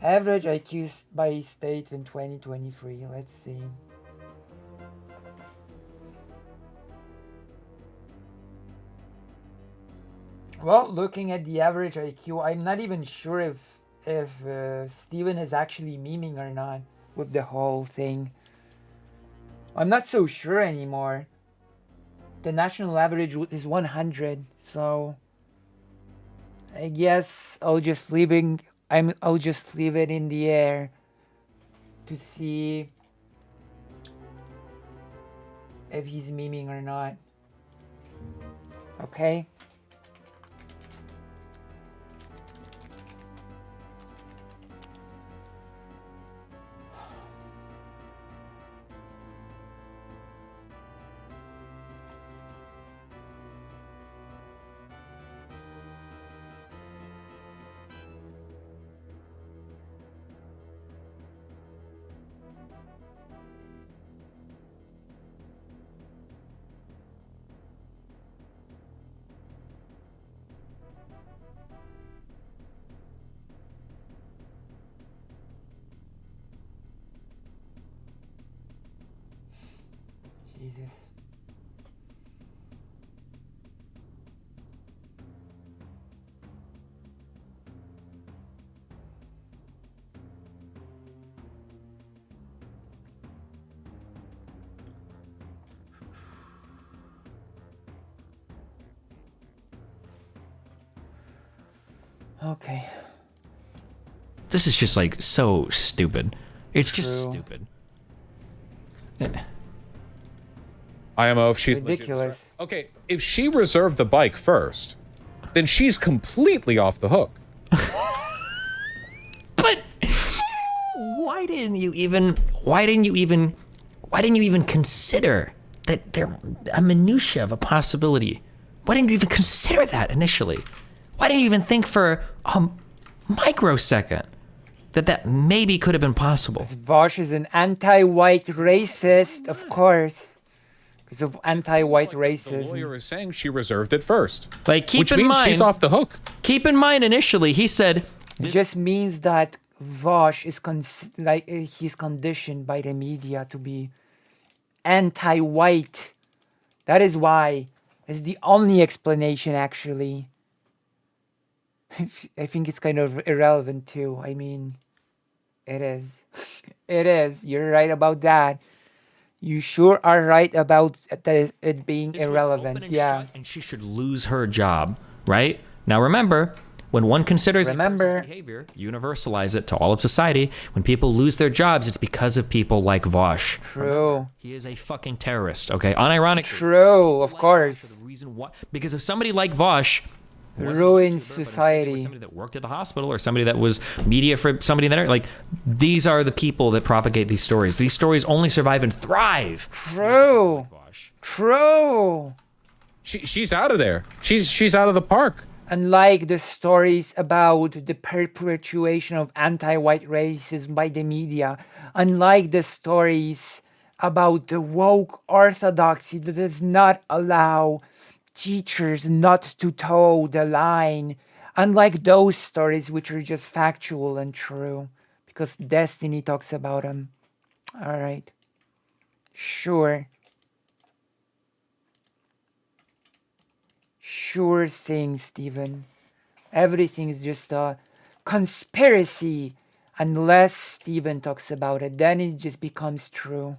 Average IQ by state in 2023. Let's see. Well, looking at the average IQ, I'm not even sure if Steven is actually memeing or not with the whole thing. I'm not so sure anymore. The national average is 100, so I guess I'll just leave it in the air to see if he's memeing or not. Okay? Jesus. Okay. This is just like so stupid. It's just True. stupid. IMO, if she's ridiculous. Okay, if she reserved the bike first, then she's completely off the hook. But why didn't you even consider that there a minutia of a possibility? Why didn't you even consider that initially? Why didn't you even think for a microsecond that maybe could have been possible? Vosh is an anti-white racist, of course. Because of anti-white racism. The lawyer is saying she reserved it first. Like, which means she's off the hook. Keep in mind, initially, he said... It just means that Vosh is he's conditioned by the media to be anti-white. That is why. It's the only explanation, actually. I think it's kind of irrelevant, too. I mean, it is. It is. You're right about that. You sure are right about it being irrelevant. Yeah. And she should lose her job, right? Now remember, when one considers behavior, universalize it to all of society. When people lose their jobs, it's because of people like Vosh. True. Remember, he is a fucking terrorist, okay? Unironically. True, of course. The reason why, because of somebody like Vosh, ruined society. Somebody that worked at the hospital or somebody that was media for somebody that like these are the people that propagate these stories. These stories only survive and thrive. True. True. She's out of there. She's out of the park. Unlike the stories about the perpetuation of anti-white racism by the media, unlike the stories about the woke orthodoxy that does not allow teachers not to toe the line, unlike those stories which are just factual and true, because Destiny talks about them. All right. Sure. Sure thing, Steven. Everything is just a conspiracy unless Steven talks about it. Then it just becomes true.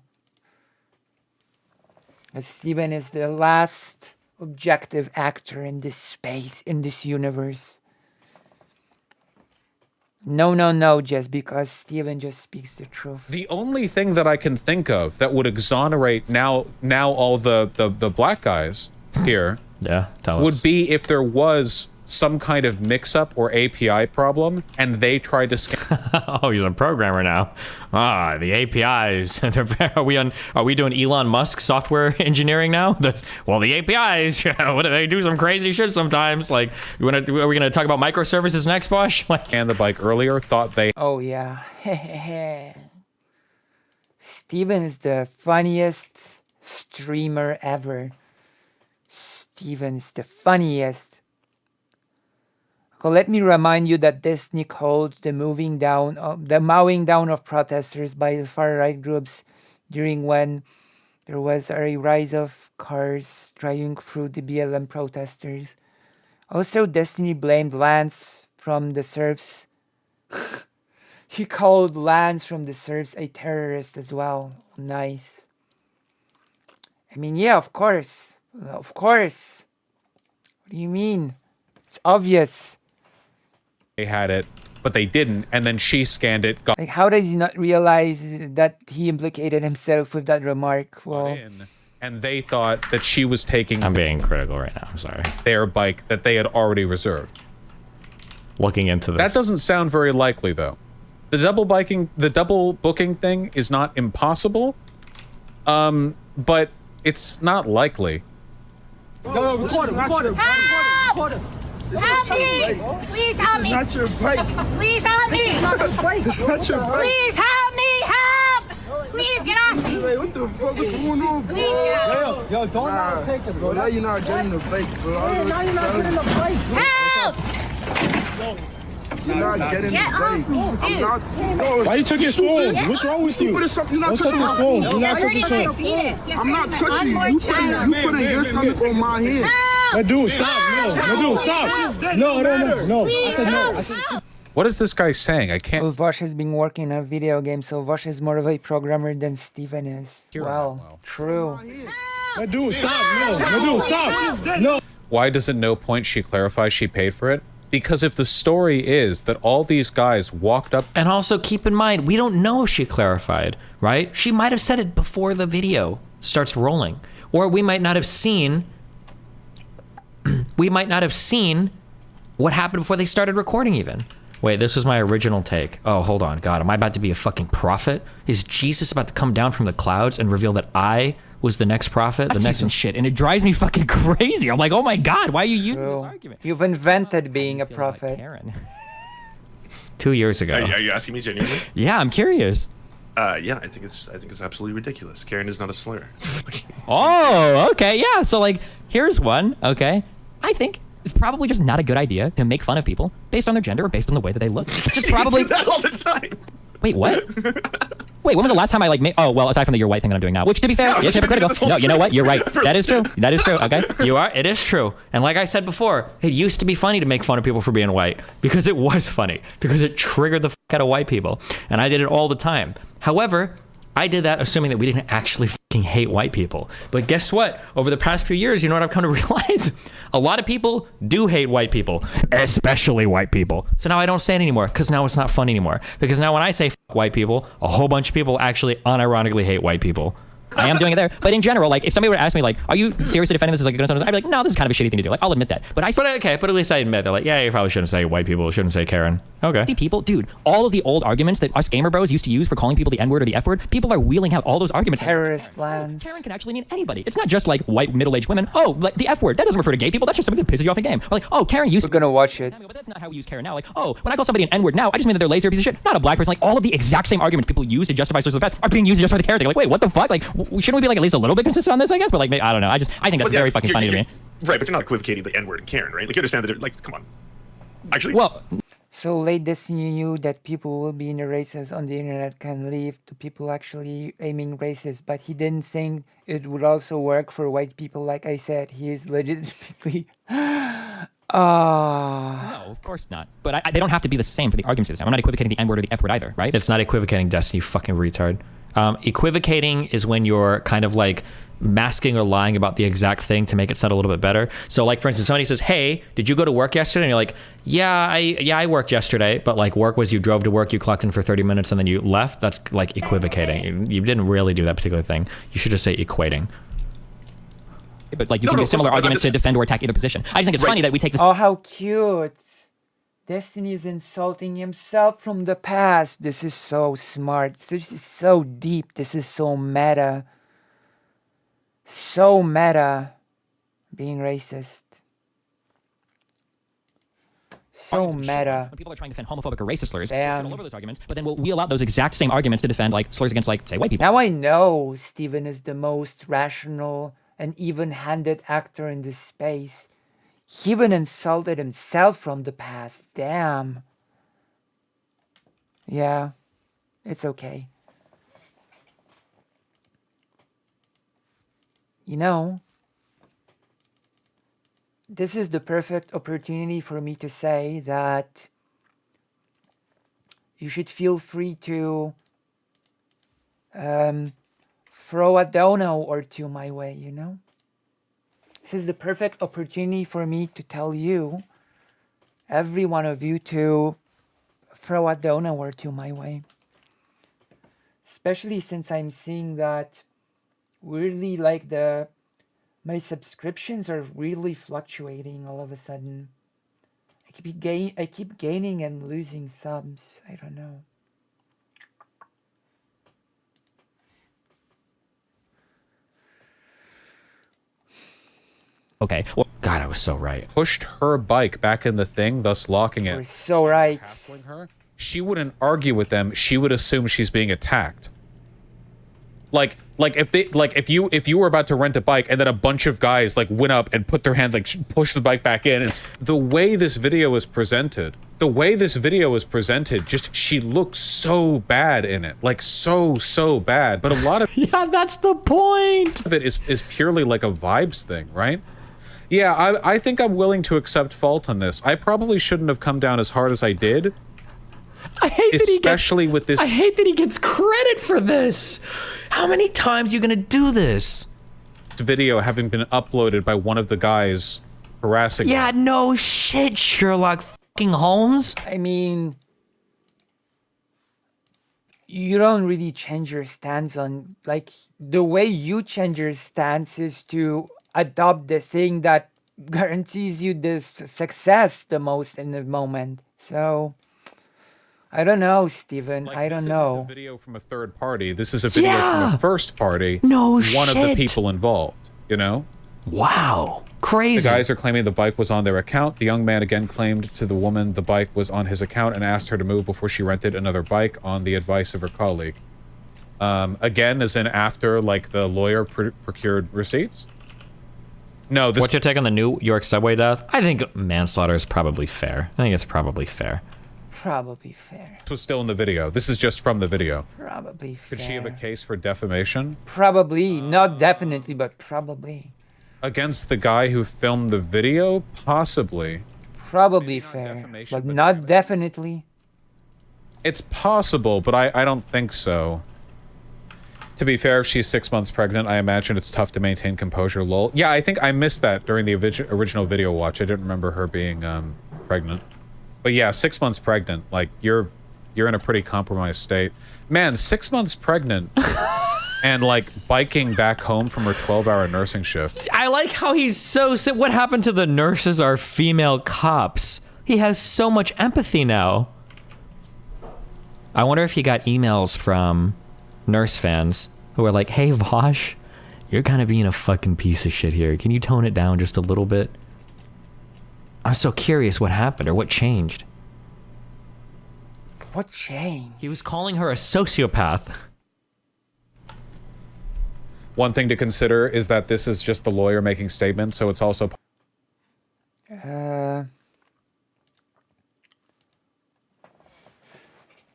As Steven is the last objective actor in this space, in this universe. No, just because Steven just speaks the truth. The only thing that I can think of that would exonerate now all the black guys here would be if there was some kind of mix-up or API problem, and they tried to scam. Oh, he's a programmer now. The APIs. Are we doing Elon Musk software engineering now? Well, the APIs. What do they do? Some crazy shit sometimes. Like, are we gonna talk about microservices next, Bosch? And the bike earlier thought they. Oh yeah. Steven is the funniest streamer ever. Steven's the funniest. So let me remind you that Disney called the mowing down of protesters by the far-right groups during when there was a rise of cars driving through the BLM protesters. Also, Destiny blamed Lance from the serfs. He called Lance from the serfs a terrorist as well. Nice. I mean, yeah, of course. Of course. What do you mean? It's obvious. They had it, but they didn't, and then she scanned it. Like, how did he not realize that he implicated himself with that remark? Well, and they thought that she was taking. I'm being critical right now. I'm sorry. Their bike that they had already reserved. Looking into this. That doesn't sound very likely, though. The double booking thing is not impossible, but it's not likely. Go, record him. Help! Help me! Please help me! It's not your bike. Please help me! It's not your bike. It's not your bike. Please help me! Help! Please get off me! Wait, what the fuck is going on, bro? Please get off me! Yo, don't not take it, bro. Now you're not getting the bike, bro. Now you're not getting the bike. Help! You're not getting Get the off bike. me, I'm dude. not. No, why you took his phone? What's wrong with you? You're not touching his phone. You're not touching his phone. I'm not touching you. You putting your stomach on my hand. No, dude, stop. No, dude, stop. No. I said no. What is this guy saying? I can't. well, Vosh has been working on a video game, so Vosh is more of a programmer than Steven is. Well, true. No, dude, stop. No, dude, stop. No. Why does at no point she clarify she paid for it? Because if the story is that all these guys walked up. And also keep in mind, we don't know if she clarified, right? She might have said it before the video starts rolling. Or we might not have seen. We might not have seen what happened before they started recording even. Wait, this was my original take. Oh, hold on. God, am I about to be a fucking prophet? Is Jesus about to come down from the clouds and reveal that I was the next prophet? The next shit. And it drives me fucking crazy. I'm like, oh my God, why are you using this argument? You've invented being a prophet. Like Karen. 2 years ago. Are you asking me genuinely? Yeah, I'm curious. Yeah, I think it's absolutely ridiculous. Karen is not a slur. Oh, okay, yeah. So like, here's one. Okay, I think it's probably just not a good idea to make fun of people based on their gender or based on the way that they look. It's just probably do that all the time. Wait, what? Wait, when was the last time I like made? Oh, well, aside from the "you're white" thing that I'm doing now, which to be fair, is hypocritical. No, you know what? You're right. That is true. That is true. Okay, you are. It is true. And like I said before, it used to be funny to make fun of people for being white because it was funny because it triggered the fuck out of white people, and I did it all the time. However, I did that assuming that we didn't actually fucking hate white people. But guess what? Over the past few years, you know what I've come to realize? A lot of people do hate white people, especially white people. So now I don't say it anymore because now it's not funny anymore. Because now when I say fuck white people, a whole bunch of people actually unironically hate white people. I am doing it there. But in general, like, if somebody were to ask me, like, are you seriously defending this as like a gun I'd be like, no, this is kind of a shitty thing to do. Like, I'll admit that. But at least I admit that, like, yeah, you probably shouldn't say white people, shouldn't say Karen. Okay. People, dude, all of the old arguments that us gamer bros used to use for calling people the N-word or the F-word, people are wheeling out all those arguments. Terrorist lands. Karen can actually mean anybody. It's not just like white middle-aged women. Oh, like the F-word, that doesn't refer to gay people. That's just somebody that pisses you off in game. Or like, oh, Karen used. We're gonna watch it. But that's not how we use Karen now. Like, oh, when I call somebody an N-word now, I just mean that they're lazy or a piece of shit. Not a black person. Like, all of the exact same arguments people use to justify slurs of the past are being used to justify the Karen thing. Like, wait, what the fuck? Like, shouldn't we be like at least a little bit consistent on this? I guess, but like, I don't know. I think that's very fucking funny to me. Right, but you're not equivocating the N-word and Karen, right? Like, you understand that? Like, come on. Actually, well. So late Destiny knew that people will be in the races on the internet can leave to people actually aiming racist, but he didn't think it would also work for white people. Like I said, he is legitimately. No, of course not. But they don't have to be the same for the arguments to be the same. I'm not equivocating the N-word or the F-word either, right? It's not equivocating, Destiny, you fucking retard. Equivocating is when you're kind of like masking or lying about the exact thing to make it sound a little bit better. So like, for instance, somebody says, hey, did you go to work yesterday? And you're like, yeah, I worked yesterday, but like work was you drove to work, you clocked in for 30 minutes and then you left. That's like equivocating. You didn't really do that particular thing. You should just say equating. But like you can use similar arguments to defend or attack either position. I just think it's funny that we take this. Oh, how cute. Destiny is insulting himself from the past. This is so smart. This is so deep. This is so meta. So meta. Being racist. So meta. When people are trying to defend homophobic or racist slurs, we'll all over those arguments, but then we'll wheel out those exact same arguments to defend like slurs against, like, say, white people. Now I know Steven is the most rational and even-handed actor in this space. He even insulted himself from the past. Damn. Yeah, it's okay. You know, this is the perfect opportunity for me to say that you should feel free to throw a dono or two my way, you know? This is the perfect opportunity for me to tell you, every one of you, to throw a dono or two my way. Especially since I'm seeing that weirdly, like, my subscriptions are really fluctuating all of a sudden. I keep gaining and losing subs. I don't know. Okay. Well, God, I was so right. Pushed her bike back in the thing, thus locking it. You're so right. Hassling her. She wouldn't argue with them. She would assume she's being attacked. Like if you were about to rent a bike and then a bunch of guys like went up and put their hand, like push the bike back in. It's the way this video is presented. Just she looks so bad in it, like so bad. But a lot of yeah, that's the point. Of it is purely like a vibes thing, right? Yeah, I think I'm willing to accept fault on this. I probably shouldn't have come down as hard as I did. I hate especially with this. I hate that he gets credit for this. How many times are you gonna do this? Video having been uploaded by one of the guys harassing. Yeah, him. No shit, Sherlock fucking Holmes. I mean, you don't really change your stance on, like, the way you change your stance is to adopt the thing that guarantees you this success the most in the moment. So I don't know, Steven. Like, I don't know. This isn't a video from a third party. This is a video from a first party. No shit. One of the people involved, you know? Wow. Crazy. The guys are claiming the bike was on their account. The young man again claimed to the woman the bike was on his account and asked her to move before she rented another bike on the advice of her colleague. Again, as in after, like, the lawyer procured receipts? No, this... What's your take on the New York subway death? I think manslaughter is probably fair. I think it's probably fair. Probably fair. This was still in the video. This is just from the video. Probably fair. Could she have a case for defamation? Probably. Not definitely, but probably. Against the guy who filmed the video? Possibly. Probably fair, but not definitely. It's possible, but I don't think so. To be fair, if she's 6 months pregnant, I imagine it's tough to maintain composure, lol. Yeah, I think I missed that during the original video watch. I didn't remember her being pregnant. But yeah, 6 months pregnant, like, you're in a pretty compromised state. Man, 6 months pregnant. and like biking back home from her 12-hour nursing shift. I like how he's so sick. What happened to the nurses are female cops? He has so much empathy now. I wonder if he got emails from nurse fans who are like, hey, Vosh, you're kind of being a fucking piece of shit here. Can you tone it down just a little bit? I'm so curious what happened or what changed. What changed? He was calling her a sociopath. One thing to consider is that this is just the lawyer making statements, so it's also...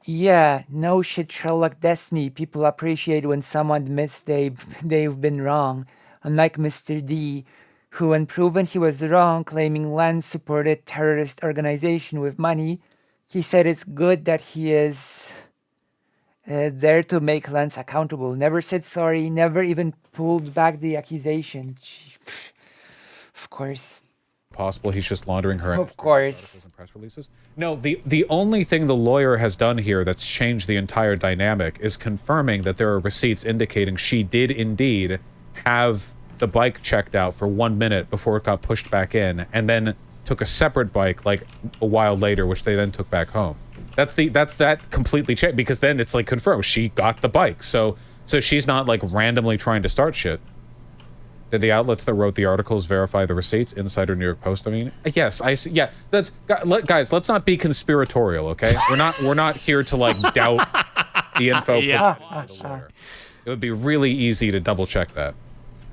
Yeah, no shit, Sherlock Destiny. People appreciate when someone admits they've been wrong. Unlike Mr. D, who when proven he was wrong, claiming Lance supported terrorist organization with money, he said it's good that he is there to make Lance accountable. Never said sorry, never even pulled back the accusation. Of course. Possible he's just laundering her Of course. and press releases. No, the only thing the lawyer has done here that's changed the entire dynamic is confirming that there are receipts indicating she did indeed have the bike checked out for 1 minute before it got pushed back in, and then took a separate bike like a while later, which they then took back home. That's that completely changed, because then it's like confirmed she got the bike. So she's not like randomly trying to start shit. Did the outlets that wrote the articles verify the receipts? Insider, New York Post. I mean, yes, yeah. That's guys. Let's not be conspiratorial, okay? We're not here to like doubt the info. Yeah. It would be really easy to double check that.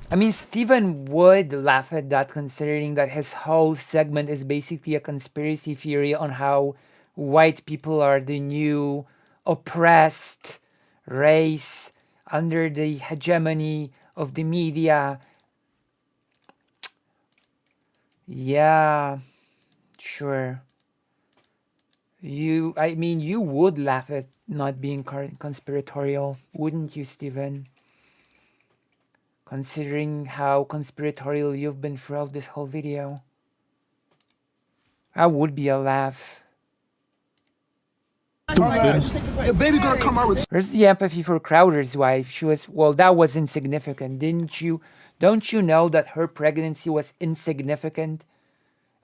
I mean, Steven would laugh at that, considering that his whole segment is basically a conspiracy theory on how white people are the new oppressed race under the hegemony of the media. Yeah, sure. I mean, you would laugh at not being conspiratorial, wouldn't you, Steven? Considering how conspiratorial you've been throughout this whole video. That would be a laugh. The baby gonna come out with... Where's the empathy for Crowder's wife? She was, well, that was insignificant, didn't you? Don't you know that her pregnancy was insignificant?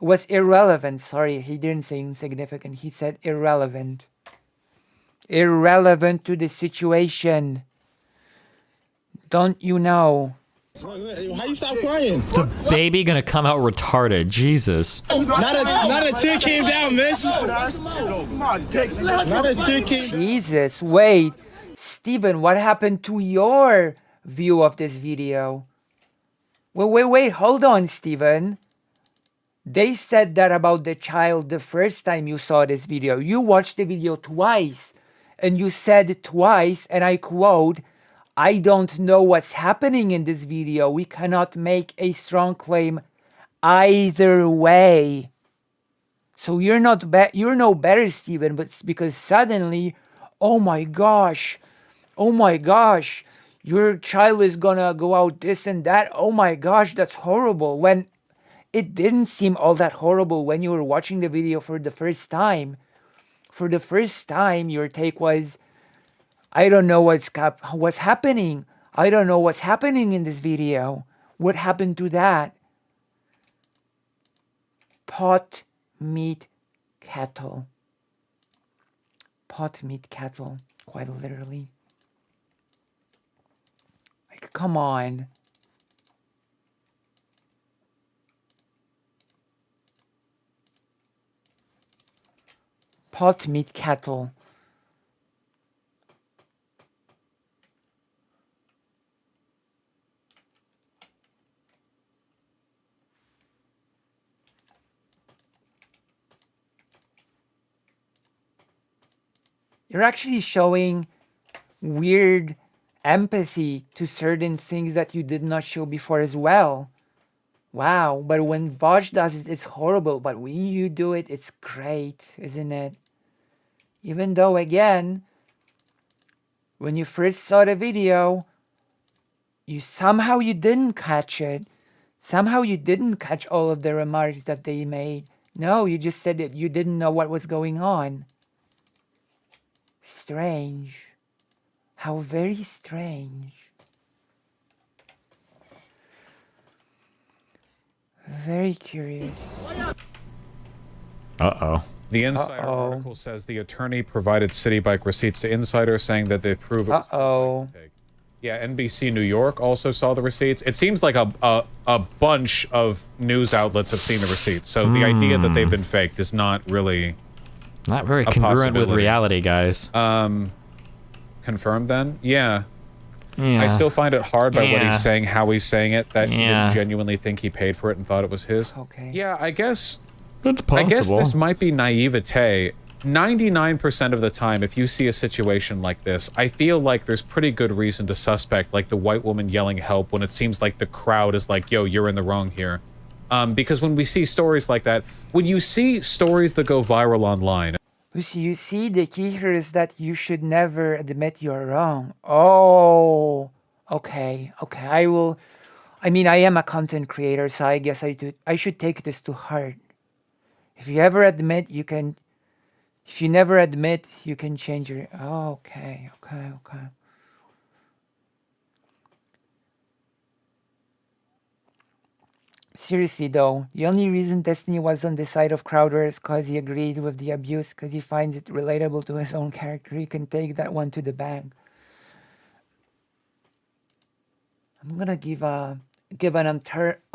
It was irrelevant. Sorry, he didn't say insignificant. He said irrelevant. Irrelevant to the situation. Don't you know? How you stop crying? The baby gonna come out retarded. Jesus. Not a tear came down, miss. Not a tear came. Jesus, wait. Steven, what happened to your view of this video? Wait, hold on, Steven. They said that about the child the first time you saw this video. You watched the video twice, and you said twice, and I quote, I don't know what's happening in this video. We cannot make a strong claim either way. So you're no better, Steven, but it's because suddenly, oh my gosh, your child is gonna go out this and that. Oh my gosh, that's horrible. When it didn't seem all that horrible when you were watching the video for the first time. For the first time, your take was, I don't know what's happening. I don't know what's happening in this video. What happened to that? Pot, meat, kettle. Pot, meat, kettle. Quite literally. Like, come on. Pot, meat, kettle. You're actually showing weird empathy to certain things that you did not show before as well. Wow, but when Vosh does it, it's horrible. But when you do it, it's great, isn't it? Even though, again, when you first saw the video, somehow you didn't catch it. Somehow you didn't catch all of the remarks that they made. No, you just said that you didn't know what was going on. Strange. How very strange. Very curious. Uh-oh. The Insider article says the attorney provided City Bike receipts to Insider, saying that they prove it was Uh-oh. Yeah, NBC New York also saw the receipts. It seems like a bunch of news outlets have seen the receipts, so the idea that they've been faked is not really not very congruent with reality, guys. Confirmed then? Yeah. Yeah. I still find it hard by what he's saying, how he's saying it, that he Yeah. didn't genuinely think he paid for it and thought it was his. Okay. Yeah, I guess That's possible. I guess this might be naivete. 99% of the time, if you see a situation like this, I feel like there's pretty good reason to suspect, like, the white woman yelling help when it seems like the crowd is like, yo, you're in the wrong here. Because when we see stories like that, when you see stories that go viral online... You see, the key here is that you should never admit you're wrong. Oh, okay. I will... I mean, I am a content creator, so I guess I should take this to heart. If you ever admit, you can... If you never admit, you can change your... Oh, okay. Seriously though, the only reason Destiny was on the side of Crowder is because he agreed with the abuse, because he finds it relatable to his own character. He can take that one to the bank. I'm gonna give an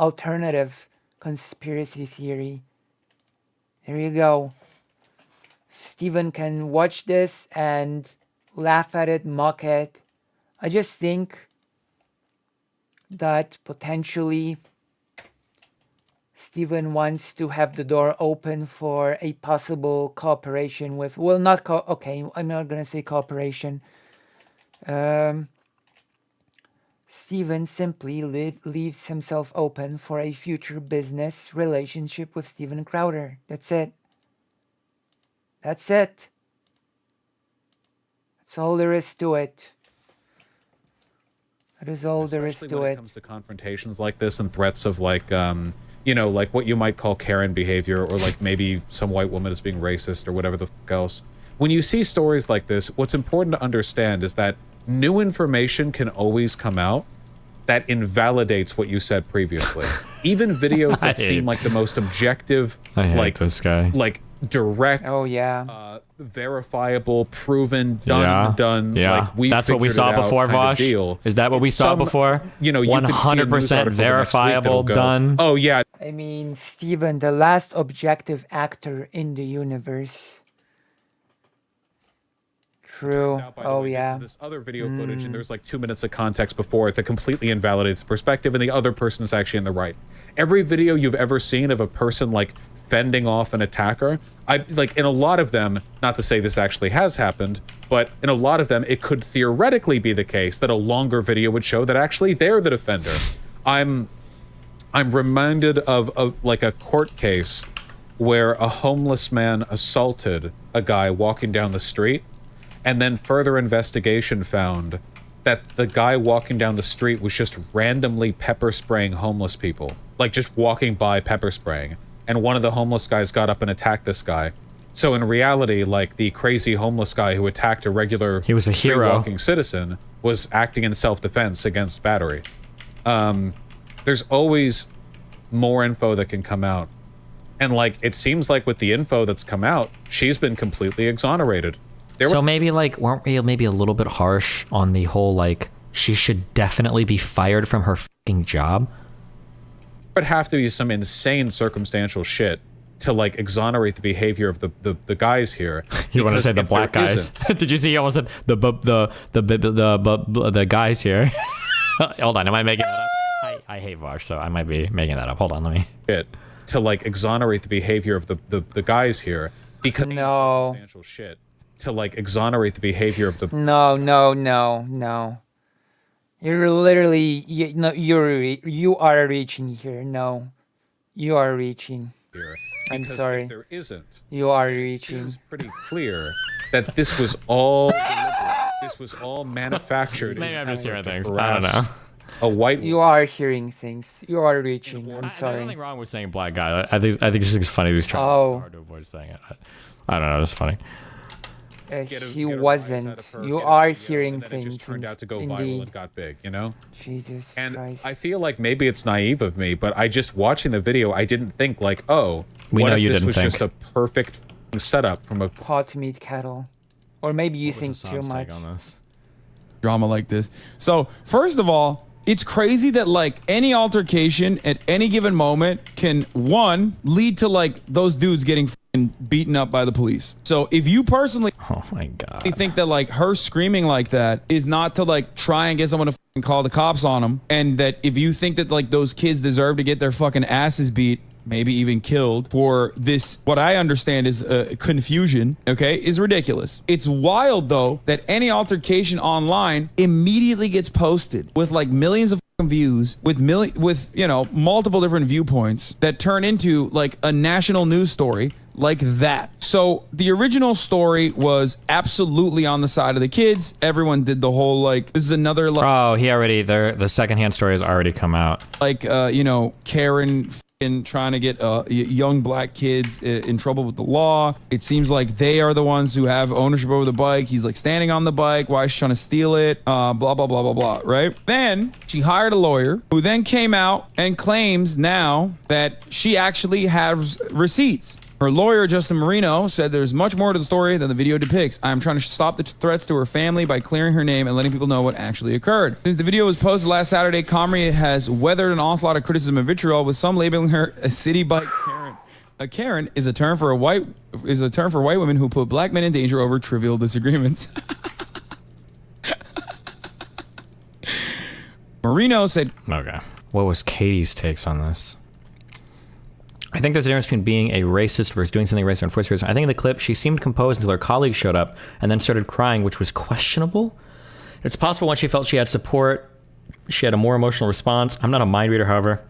alternative conspiracy theory. Here you go. Steven can watch this and laugh at it, mock it. I just think that potentially Steven wants to have the door open for a possible cooperation with, well, not okay, I'm not gonna say cooperation. Steven simply leaves himself open for a future business relationship with Steven Crowder. That's it. That's all there is to it. That is all there is to it. When it comes to confrontations like this and threats of, like, you know, like what you might call Karen behavior, or like maybe some white woman is being racist or whatever the fuck else. When you see stories like this, what's important to understand is that new information can always come out that invalidates what you said previously. Even videos that seem like the most objective, like this guy, like direct, verifiable, proven, done. Yeah, like, that's what we saw before, Vosh. Is that what we saw before? You know, 100% verifiable, done. Oh yeah. I mean, Steven, the last objective actor in the universe. True. Oh yeah. This other video footage, and there's like 2 minutes of context before it that completely invalidates the perspective, and the other person is actually in the right. Every video you've ever seen of a person like fending off an attacker, like in a lot of them, not to say this actually has happened, but in a lot of them, it could theoretically be the case that a longer video would show that actually they're the defender. I'm reminded of like a court case where a homeless man assaulted a guy walking down the street, and then further investigation found that the guy walking down the street was just randomly pepper spraying homeless people. Like, just walking by pepper spraying. And one of the homeless guys got up and attacked this guy. So in reality, like, the crazy homeless guy who attacked a regular he was a hero walking citizen was acting in self-defense against battery. There's always more info that can come out. And, like, it seems like with the info that's come out, she's been completely exonerated. So maybe, like, weren't we maybe a little bit harsh on the whole, like, she should definitely be fired from her fucking job? There would have to be some insane circumstantial shit to, like, exonerate the behavior of the guys here. You want to say the black guys? Did you see? I almost said the guys here. Hold on, am I making that up? I hate Vosh, so I might be making that up. Hold on, let me. To, like, exonerate the behavior of the guys here, because circumstantial shit. To, like, exonerate the behavior of the... No. You're literally... You are reaching here. No. You are reaching. Here. I'm Because sorry. if there isn't... You are reaching. It's pretty clear that this was all... this was all manufactured. Maybe I'm just hearing things. I don't know. A white... You are hearing things. You are reaching. I'm sorry. There's nothing wrong with saying black guy. I think it's just funny. He's trying. It's hard to avoid saying it. I don't know. It's funny. He wasn't. You are hearing things. It just turned out to go indeed. viral and got big, you know? Jesus and Christ. I feel like maybe it's naive of me, but I just watching the video, I didn't think like, oh, we what know if you this didn't was think. just a perfect setup from a pot meat kettle, or maybe you think too much. Drama like this. So first of all, it's crazy that like any altercation at any given moment can one lead to like those dudes getting beaten up by the police. So if you personally oh my god think that like her screaming like that is not to like try and get someone to call the cops on them, and that if you think that like those kids deserve to get their fucking asses beat, maybe even killed for this, what I understand is confusion, okay, is ridiculous. It's wild though that any altercation online immediately gets posted with like millions of views with you know, multiple different viewpoints that turn into like a national news story like that. So the original story was absolutely on the side of the kids. Everyone did the whole like, this is another like, oh, he already the secondhand story has already come out, like you know, Karen trying to get young black kids in trouble with the law. It seems like they are the ones who have ownership over the bike. He's like standing on the bike. Why is she trying to steal it? Blah, blah, blah, blah, blah, right? Then she hired a lawyer who then came out and claims now that she actually has receipts. Her lawyer, Justin Marino, said there's much more to the story than the video depicts. I'm trying to stop the threats to her family by clearing her name and letting people know what actually occurred. Since the video was posted last Saturday, Comrie has weathered an onslaught of criticism and vitriol, with some labeling her a city bike Karen. A Karen is a term for white women who put black men in danger over trivial disagreements. Marino said, okay, what was Katie's takes on this? I think there's a difference between being a racist versus doing something racist or enforced racism. I think in the clip, she seemed composed until her colleague showed up and then started crying, which was questionable. It's possible once she felt she had support, she had a more emotional response. I'm not a mind reader, however.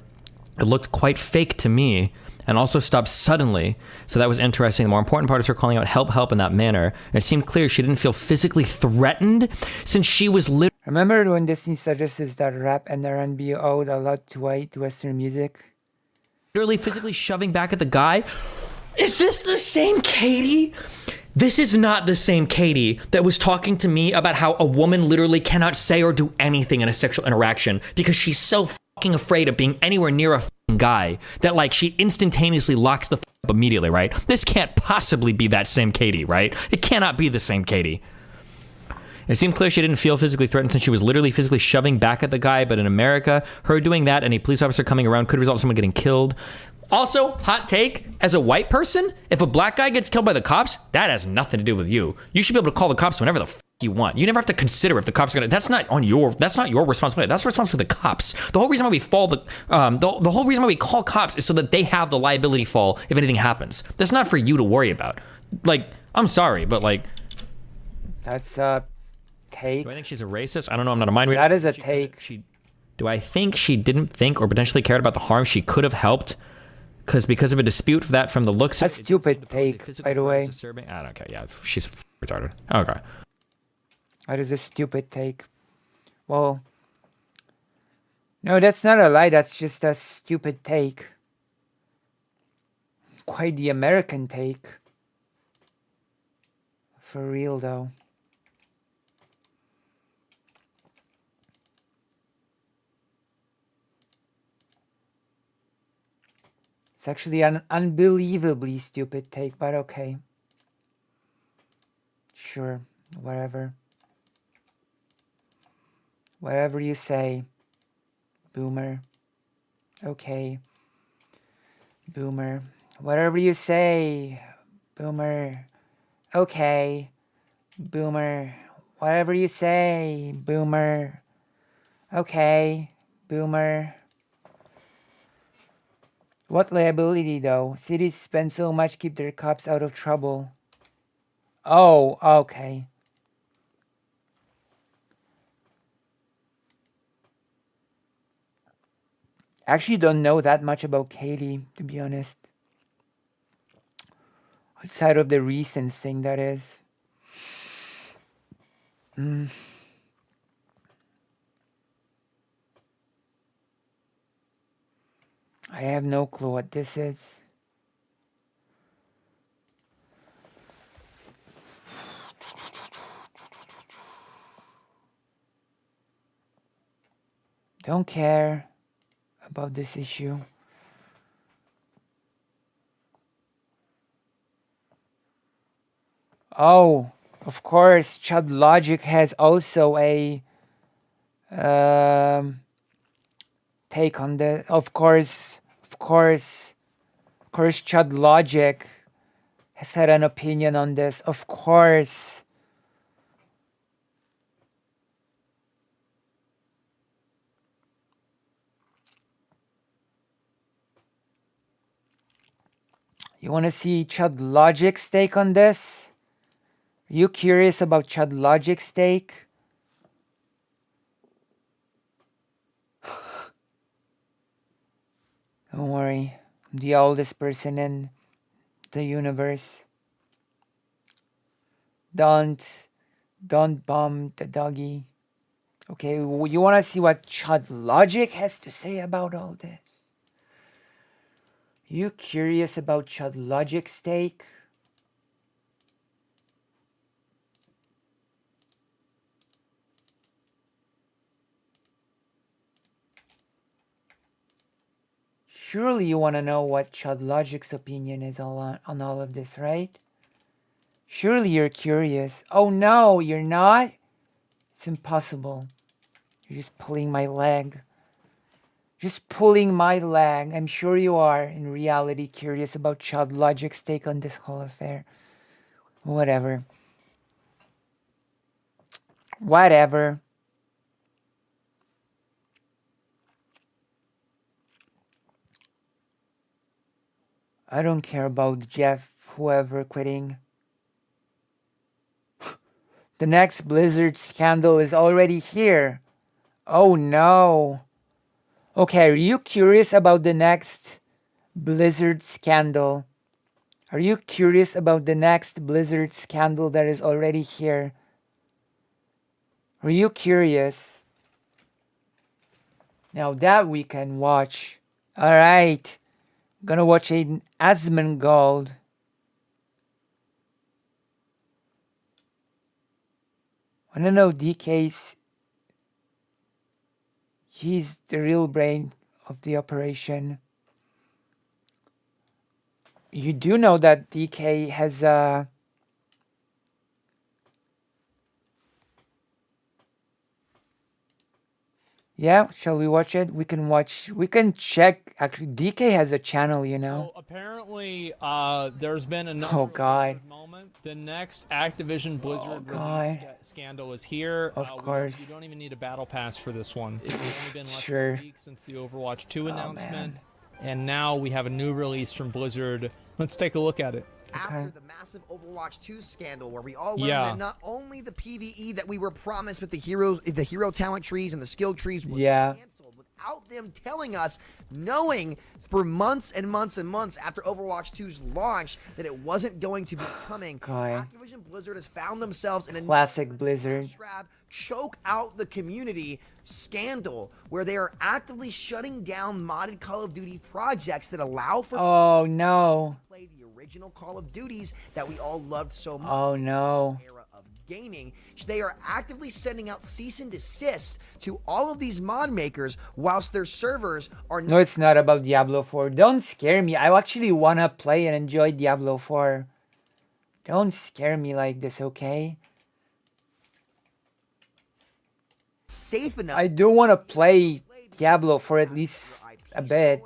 It looked quite fake to me and also stopped suddenly. So that was interesting. The more important part is her calling out help in that manner. And it seemed clear she didn't feel physically threatened since she was literally... Remember when Disney suggested that rap and R&B owed a lot to white Western music? Literally physically shoving back at the guy. Is this the same Katie? This is not the same Katie that was talking to me about how a woman literally cannot say or do anything in a sexual interaction because she's so fucking afraid of being anywhere near a fucking guy that like she instantaneously locks the up immediately, right? This can't possibly be that same Katie, right? It cannot be the same Katie. It seemed clear she didn't feel physically threatened since she was literally physically shoving back at the guy, but in America, her doing that and a police officer coming around could result in someone getting killed. Also, hot take, as a white person, if a black guy gets killed by the cops, that has nothing to do with you. You should be able to call the cops whenever the fuck you want. You never have to consider if the cops are gonna, that's not your responsibility. That's the responsibility of the cops. The whole reason why we the whole reason why we call cops is so that they have the liability fall if anything happens. That's not for you to worry about. Like, I'm sorry, but like, that's take. Do I think she's a racist? I don't know. I'm not a mind reader. That is a take. Do I think she didn't think or potentially cared about the harm she could have helped? Because of a dispute that from the looks of it. That's stupid take, by the way. I don't care. Yeah, she's retarded. Okay. That is a stupid take. Well, no, that's not a lie. That's just a stupid take. Quite the American take. For real, though. It's actually an unbelievably stupid take, but okay. Sure, whatever. Whatever you say, boomer. Okay. Boomer. Whatever you say, boomer. Okay. Boomer. Whatever you say, boomer. Okay. Boomer. What liability, though? Cities spend so much keep their cops out of trouble. Oh, okay. Actually don't know that much about Katie, to be honest. Outside of the recent thing, that is. I have no clue what this is. Don't care about this issue. Oh, of course, Chud Logic has also a take on the. Of course, Chud Logic has had an opinion on this. Of course. You want to see Chud Logic's take on this? Are you curious about Chud Logic's take? Don't worry. I'm the oldest person in the universe. Don't bomb the doggy. Okay, you want to see what Chud Logic has to say about all this? You curious about Chud Logic's take? Surely you want to know what Chud Logic's opinion is on all of this, right? Surely you're curious. Oh no, you're not? It's impossible. You're just pulling my leg. Just pulling my leg. I'm sure you are, in reality, curious about Chud Logic's take on this whole affair. Whatever. Whatever. I don't care about Jeff, whoever, quitting. The next Blizzard scandal is already here. Oh no. Okay, are you curious about the next Blizzard scandal? Are you curious about the next Blizzard scandal that is already here? Are you curious? Now that we can watch. Alright. Gonna watch an Asmongold. Wanna know DK's? He's the real brain of the operation. You do know that DK has yeah, shall we watch it? We can check. Actually, DK has a channel, you know. So apparently, there's been another Oh God. moment. The next Activision Blizzard release scandal is here. Of course. You don't even need a battle pass for this one. It's only been less than Sure. a week since the Overwatch 2 announcement, and now we have a new release from Blizzard. Let's take a look at it. After the massive Overwatch 2 scandal, where we all learned that not only the PvE that we were promised with the hero talent trees and the skill trees was canceled, without them telling us, knowing for months and months and months after Overwatch 2's launch that it wasn't going to be coming. Activision Blizzard has found themselves in a classic Blizzard choke out the community scandal, where they are actively shutting down modded Call of Duty projects that allow for oh no play the original Call of Duties that we all loved so much. Oh no. Era of gaming. They are actively sending out cease and desist to all of these mod makers whilst their servers are No, it's not about Diablo 4. Don't scare me. I actually wanna play and enjoy Diablo 4. Don't scare me like this, okay? Safe enough. I do want to play Diablo for at least a bit.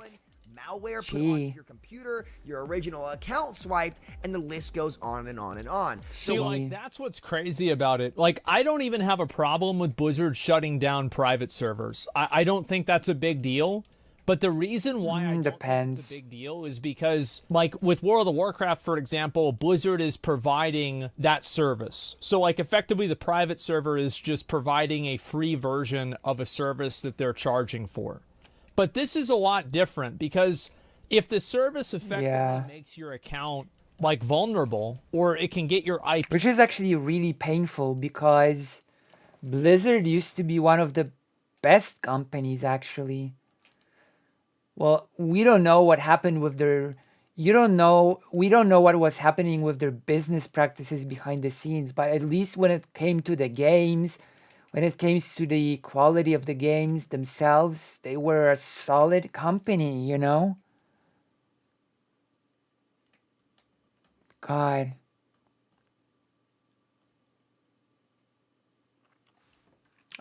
Malware put on your computer, your original account swiped, and the list goes on and on and on. See, like, that's what's crazy about it. Like, I don't even have a problem with Blizzard shutting down private servers. I don't think that's a big deal. But the reason why I don't think it's a big deal is because, like, with World of Warcraft, for example, Blizzard is providing that service. So, like, effectively, the private server is just providing a free version of a service that they're charging for. But this is a lot different, because if the service effectively makes your account, like, vulnerable, or it can get your IP... Which is actually really painful, because Blizzard used to be one of the best companies, actually. Well, we don't know what happened with their... we don't know what was happening with their business practices behind the scenes, but at least when it came to the games, when it came to the quality of the games themselves, they were a solid company, you know? God.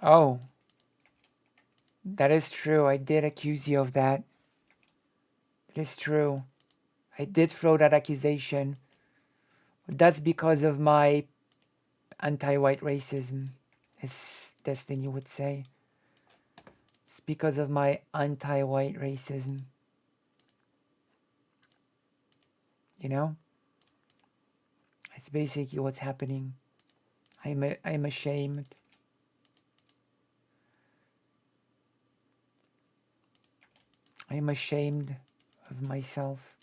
Oh. That is true. I did accuse you of that. It is true. I did throw that accusation. But that's because of my anti-white racism, as Destiny would say. It's because of my anti-white racism. You know? It's basically what's happening. I'm ashamed. I'm ashamed of myself.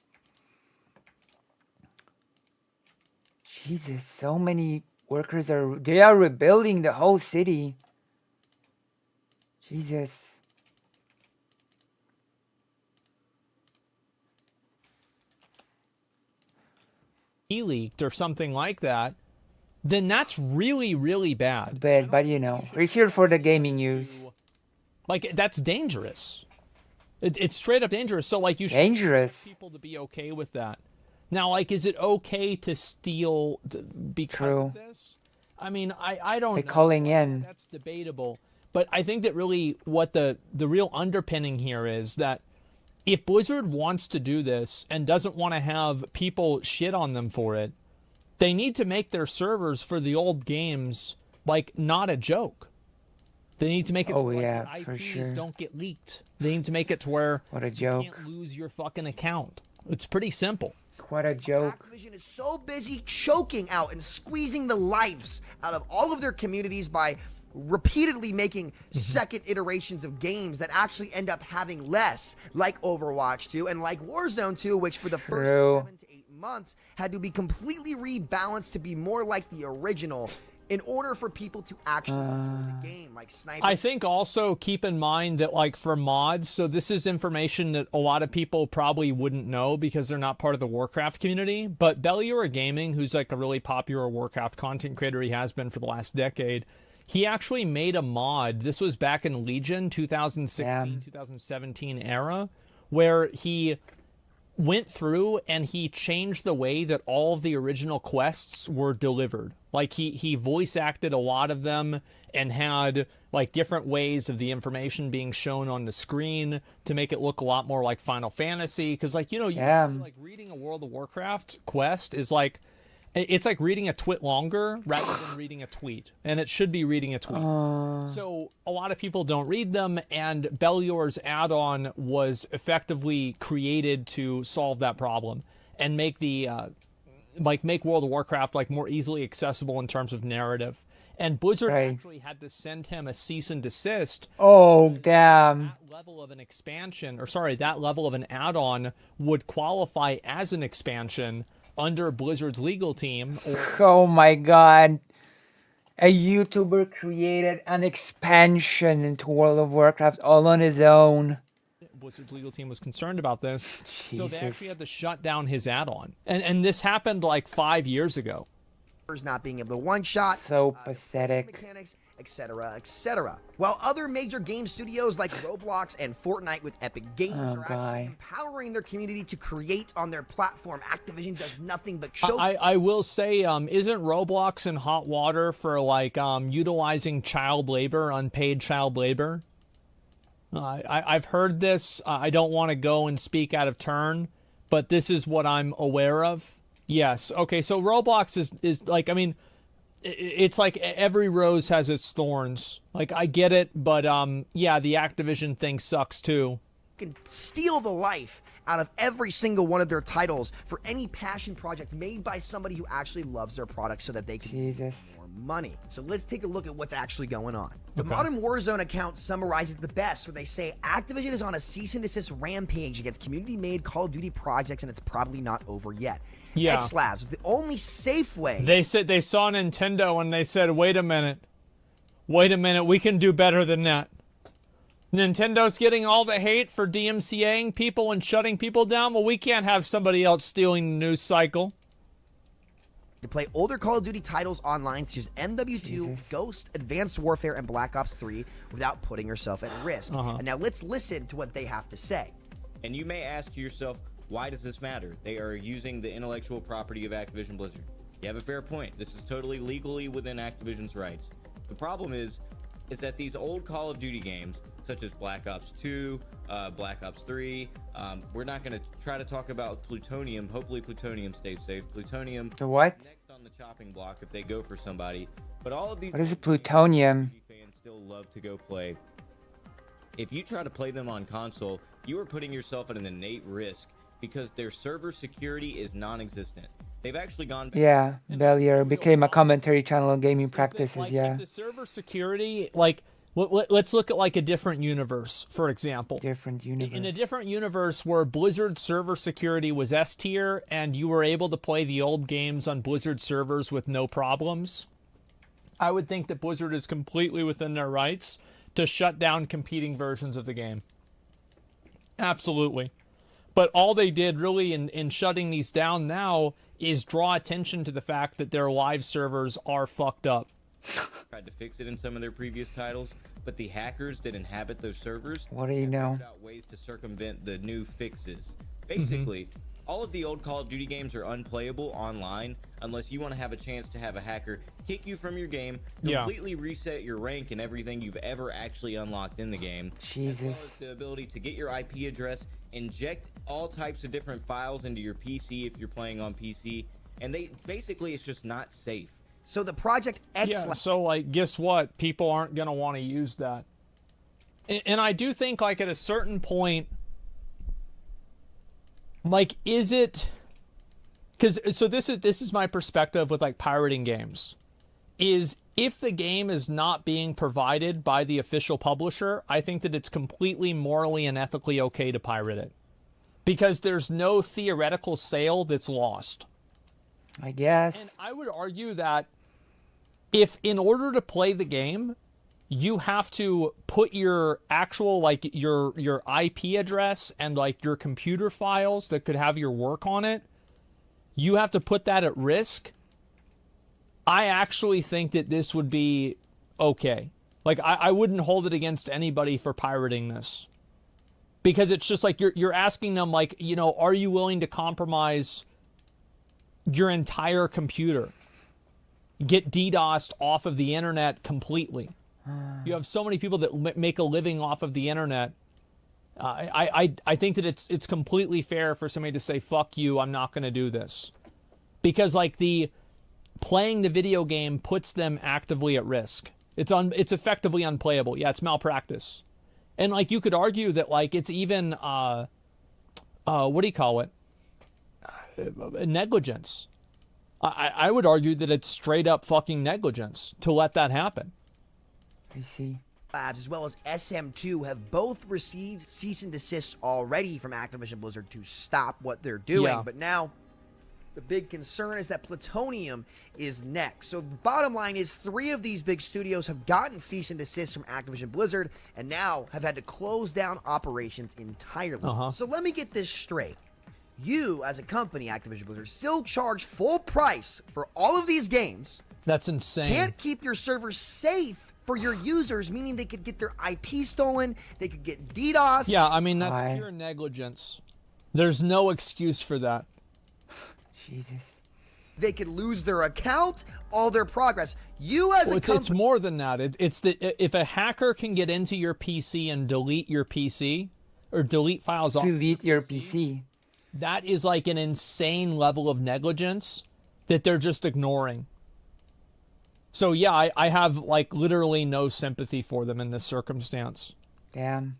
Jesus, so many workers they are rebuilding the whole city. Jesus. Leaked or something like that, then that's really, really bad. But you know, we're here for the gaming news. Like, that's dangerous. It's straight up dangerous. So, like, you should dangerous people to be okay with that. Now, like, is it okay to steal because of this? I mean, I don't know. Calling in. That's debatable. But I think that really what the real underpinning here is that if Blizzard wants to do this and doesn't want to have people shit on them for it, they need to make their servers for the old games, like, not a joke. They need to make it to where IPs don't get leaked. They need to make it to where what a joke. You can't lose your fucking account. It's pretty simple. What a joke. Activision is so busy choking out and squeezing the lives out of all of their communities by repeatedly making second iterations of games that actually end up having less, like Overwatch 2 and like Warzone 2, which for the first 7 to 8 months had to be completely rebalanced to be more like the original in order for people to actually enjoy the game, like Sniper. I think also keep in mind that, like, for mods, so this is information that a lot of people probably wouldn't know because they're not part of the Warcraft community, but Belliura Gaming, who's like a really popular Warcraft content creator, he has been for the last decade, he actually made a mod. This was back in Legion 2016, 2017 era, where he went through and he changed the way that all of the original quests were delivered. Like, he voice acted a lot of them and had, like, different ways of the information being shown on the screen to make it look a lot more like Final Fantasy. Because, like, you know, usually, like, reading a World of Warcraft quest is like, it's like reading a twit longer rather than reading a tweet. And it should be reading a tweet. So a lot of people don't read them, and Belliur's add-on was effectively created to solve that problem and make the make World of Warcraft, like, more easily accessible in terms of narrative. And Blizzard actually had to send him a cease and desist. Oh, damn. That level of an expansion, or sorry, that level of an add-on would qualify as an expansion under Blizzard's legal team. Oh my god. A YouTuber created an expansion into World of Warcraft all on his own. Blizzard's legal team was concerned about this. So they actually had to shut down his add-on. And this happened like 5 years ago. Not being able to one-shot. So pathetic. Mechanics, etc., etc. While other major game studios like Roblox and Fortnite with Epic Games are actually empowering their community to create on their platform, Activision does nothing but choke. I will say, isn't Roblox in hot water for, like, utilizing child labor, unpaid child labor? I've heard this. I don't want to go and speak out of turn, but this is what I'm aware of. Yes. Okay. So Roblox is like, I mean, it's like every rose has its thorns. Like, I get it, but yeah, the Activision thing sucks too. Can steal the life out of every single one of their titles for any passion project made by somebody who actually loves their product so that they can make more money. So let's take a look at what's actually going on. The Modern Warzone account summarizes the best, where they say Activision is on a cease and desist rampage against community-made Call of Duty projects, and it's probably not over yet. Yeah. X-Labs was the only safe way. They said they saw Nintendo and they said, wait a minute, we can do better than that. Nintendo's getting all the hate for DMCAing people and shutting people down. Well, we can't have somebody else stealing the news cycle. to play older Call of Duty titles online such as MW2, Ghost, Advanced Warfare, and Black Ops 3 without putting yourself at risk. And now let's listen to what they have to say. And you may ask yourself, why does this matter? They are using the intellectual property of Activision Blizzard. You have a fair point. This is totally legally within Activision's rights. The problem is that these old Call of Duty games, such as Black Ops 2, Black Ops 3, we're not going to try to talk about plutonium. Hopefully plutonium stays safe. Plutonium The what? next on the chopping block if they go for somebody. But all of these What is it, plutonium? fans still love to go play. If you try to play them on console, you are putting yourself at an innate risk because their server security is non-existent. They've actually gone back. Yeah, Bellier became a commentary channel on gaming practices, yeah. The server security, like, let's look at like a different universe, for example. Different universe. In a different universe where Blizzard server security was S tier and you were able to play the old games on Blizzard servers with no problems, I would think that Blizzard is completely within their rights to shut down competing versions of the game. Absolutely. But all they did really in shutting these down now is draw attention to the fact that their live servers are fucked up. Tried to fix it in some of their previous titles, but the hackers that inhabit those servers What do you know? figured out ways to circumvent the new fixes. Basically, all of the old Call of Duty games are unplayable online unless you want to have a chance to have a hacker kick you from your game, completely reset your rank and everything you've ever actually unlocked in the game. Jesus. As well as the ability to get your IP address, inject all types of different files into your PC if you're playing on PC, and basically it's just not safe. So the Project X... Yeah, so like, guess what? People aren't going to want to use that. And I do think like at a certain point, like, is it... Because, so this is my perspective with like pirating games. Is if the game is not being provided by the official publisher, I think that it's completely morally and ethically okay to pirate it. Because there's no theoretical sale that's lost. I guess. And I would argue that if in order to play the game, you have to put your actual, like, your IP address and like your computer files that could have your work on it, you have to put that at risk. I actually think that this would be okay. Like, I wouldn't hold it against anybody for pirating this. Because it's just like you're asking them, like, you know, are you willing to compromise your entire computer? Get DDoSed off of the internet completely. You have so many people that make a living off of the internet. I think that it's completely fair for somebody to say, fuck you, I'm not going to do this. Because, like, playing the video game puts them actively at risk. It's effectively unplayable. Yeah, it's malpractice. And, like, you could argue that, like, it's even, what do you call it? Negligence. I would argue that it's straight up fucking negligence to let that happen. I see. Labs as well as SM2 have both received cease and desist already from Activision Blizzard to stop what they're doing. Yeah. But now the big concern is that Plutonium is next. So the bottom line is 3 of these big studios have gotten cease and desist from Activision Blizzard and now have had to close down operations entirely. So let me get this straight. You, as a company, Activision Blizzard, still charge full price for all of these games. That's insane. Can't keep your servers safe for your users, meaning they could get their IP stolen, they could get DDoS. Yeah, I mean, that's pure negligence. There's no excuse for that. Jesus. They could lose their account, all their progress. You as a company... It's more than that. It's that if a hacker can get into your PC and delete your PC, or delete files off your PC, that is like an insane level of negligence that they're just ignoring. So yeah, I have like literally no sympathy for them in this circumstance. Damn.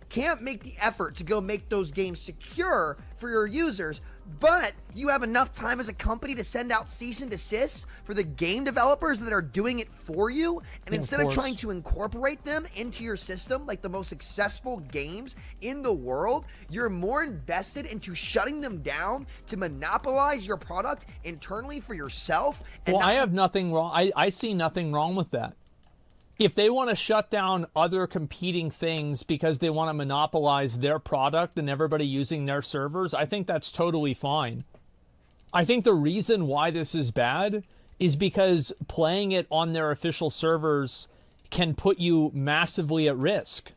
Can't make the effort to go make those games secure for your users, but you have enough time as a company to send out cease and desist for the game developers that are doing it for you, and instead of trying to incorporate them into your system like the most successful games in the world, you're more invested into shutting them down to monopolize your product internally for yourself. And I have nothing wrong. I see nothing wrong with that. If they want to shut down other competing things because they want to monopolize their product and everybody using their servers, I think that's totally fine. I think the reason why this is bad is because playing it on their official servers can put you massively at risk.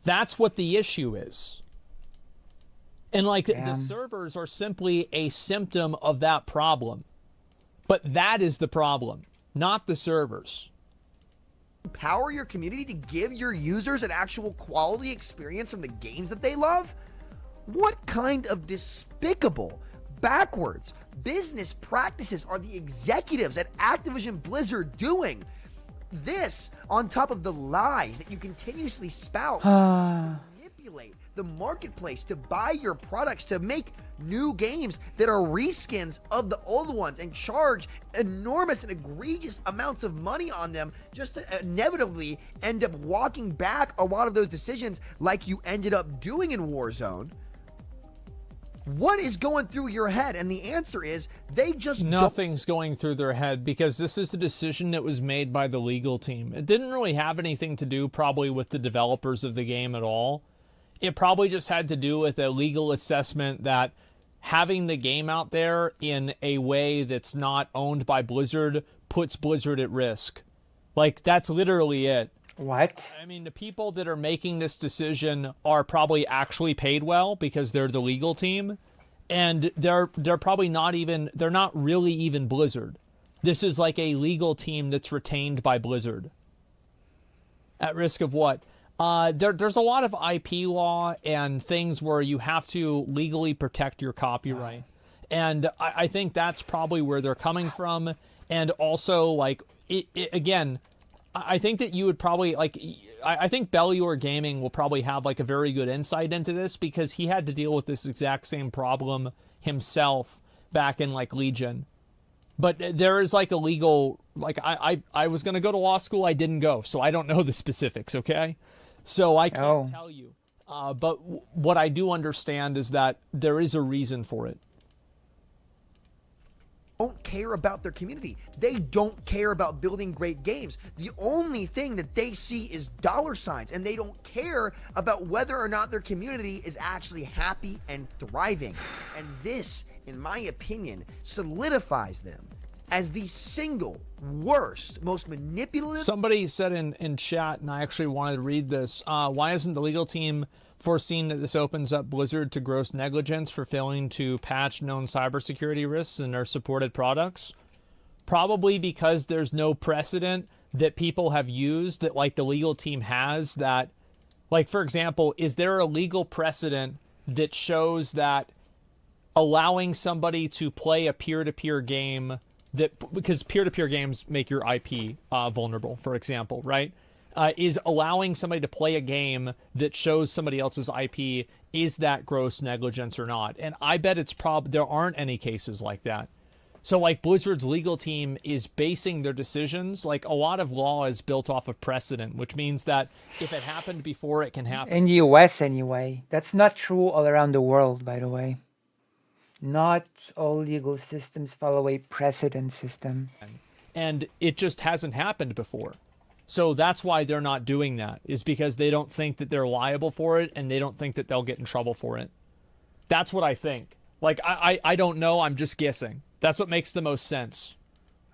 That's what the issue is. And like the servers are simply a symptom of that problem. But that is the problem, not the servers. Empower your community to give your users an actual quality experience from the games that they love? What kind of despicable, backwards business practices are the executives at Activision Blizzard doing? This, on top of the lies that you continuously spout, manipulate the marketplace to buy your products, to make new games that are reskins of the old ones and charge enormous and egregious amounts of money on them, just to inevitably end up walking back a lot of those decisions like you ended up doing in Warzone. What is going through your head? And the answer is they just nothing's going through their head, because this is a decision that was made by the legal team. It didn't really have anything to do probably with the developers of the game at all. It probably just had to do with a legal assessment that having the game out there in a way that's not owned by Blizzard puts Blizzard at risk. Like, that's literally it. What? I mean, the people that are making this decision are probably actually paid well because they're the legal team, and they're probably they're not really even Blizzard. This is like a legal team that's retained by Blizzard. At risk of what? There's a lot of IP law and things where you have to legally protect your copyright. And I think that's probably where they're coming from. And also, like, again, I think that you would probably, like, I think Bellior Gaming will probably have, like, a very good insight into this, because he had to deal with this exact same problem himself back in, like, Legion. But there is, like, a legal, like, I was going to go to law school, I didn't go, so I don't know the specifics, okay? So I can't tell you. But what I do understand is that there is a reason for it. Don't care about their community. They don't care about building great games. The only thing that they see is dollar signs, and they don't care about whether or not their community is actually happy and thriving. And this, in my opinion, solidifies them as the single worst, most manipulative. Somebody said in chat, and I actually wanted to read this, why isn't the legal team foreseen that this opens up Blizzard to gross negligence for failing to patch known cybersecurity risks in their supported products? Probably because there's no precedent that people have used that, like, the legal team has, that, like, for example, is there a legal precedent that shows that allowing somebody to play a peer-to-peer game because peer-to-peer games make your IP vulnerable, for example, right? Is allowing somebody to play a game that shows somebody else's IP, is that gross negligence or not? And I bet there aren't any cases like that. So, like, Blizzard's legal team is basing their decisions, like, a lot of law is built off of precedent, which means that if it happened before, it can happen. In the US anyway. That's not true all around the world, by the way. Not all legal systems follow a precedent system. And it just hasn't happened before. So that's why they're not doing that, is because they don't think that they're liable for it, and they don't think that they'll get in trouble for it. That's what I think. Like, I don't know, I'm just guessing. That's what makes the most sense.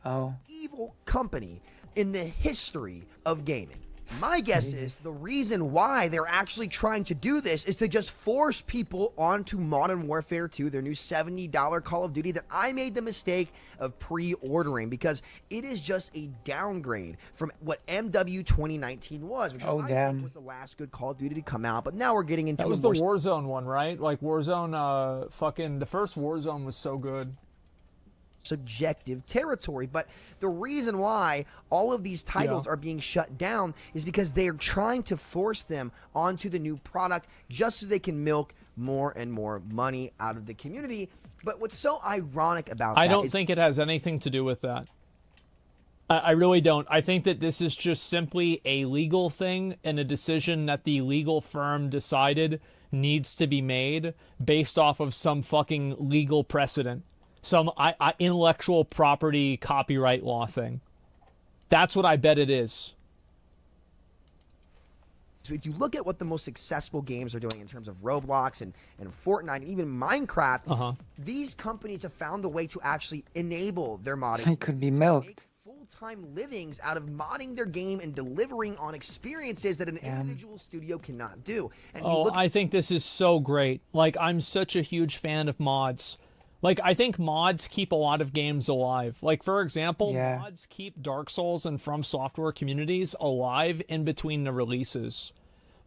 Oh. Evil company in the history of gaming. My guess is the reason why they're actually trying to do this is to just force people onto Modern Warfare 2, their new $70 Call of Duty that I made the mistake of pre-ordering, because it is just a downgrade from what MW 2019 was, which I think was the last good Call of Duty to come out. But now we're getting into that was the Warzone one, right? Like, Warzone, the first Warzone was so good. Subjective territory. But the reason why all of these titles are being shut down is because they are trying to force them onto the new product just so they can milk more and more money out of the community. But what's so ironic about that I don't think it has anything to do with that. I really don't. I think that this is just simply a legal thing and a decision that the legal firm decided needs to be made based off of some fucking legal precedent. Some intellectual property copyright law thing. That's what I bet it is. So if you look at what the most successful games are doing in terms of Roblox and Fortnite and even Minecraft, these companies have found a way to actually enable their modding. It could be milked. Full-time livings out of modding their game and delivering on experiences that an individual studio cannot do. And I think this is so great. Like, I'm such a huge fan of mods. Like, I think mods keep a lot of games alive. Like, for example, mods keep Dark Souls and From Software communities alive in between the releases.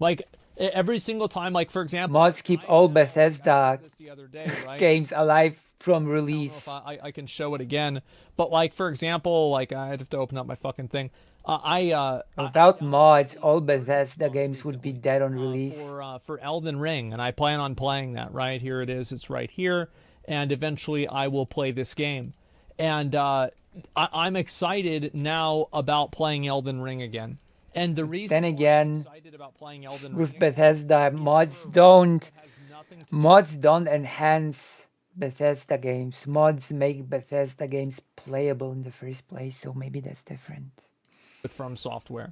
Like, every single time, like, for example... Mods keep all Bethesda the other day, right? games alive from release. I can show it again. But, like, for example, like, I'd have to open up my fucking thing. Without mods, all Bethesda games would be dead on release. For Elden Ring, and I plan on playing that, right? Here it is. It's right here. And eventually I will play this game. And I'm excited now about playing Elden Ring again. And the reason then again, I'm excited about playing Elden with Ring Bethesda, mods don't enhance Bethesda games. Mods make Bethesda games playable in the first place, so maybe that's different. with From Software.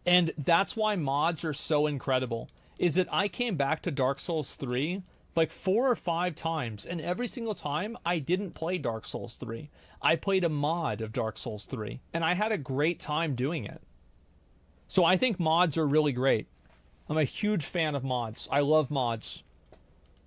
And that's why mods are so incredible. Is that I came back to Dark Souls 3 like 4 or 5 times, and every single time I didn't play Dark Souls 3. I played a mod of Dark Souls 3, and I had a great time doing it. So I think mods are really great. I'm a huge fan of mods. I love mods.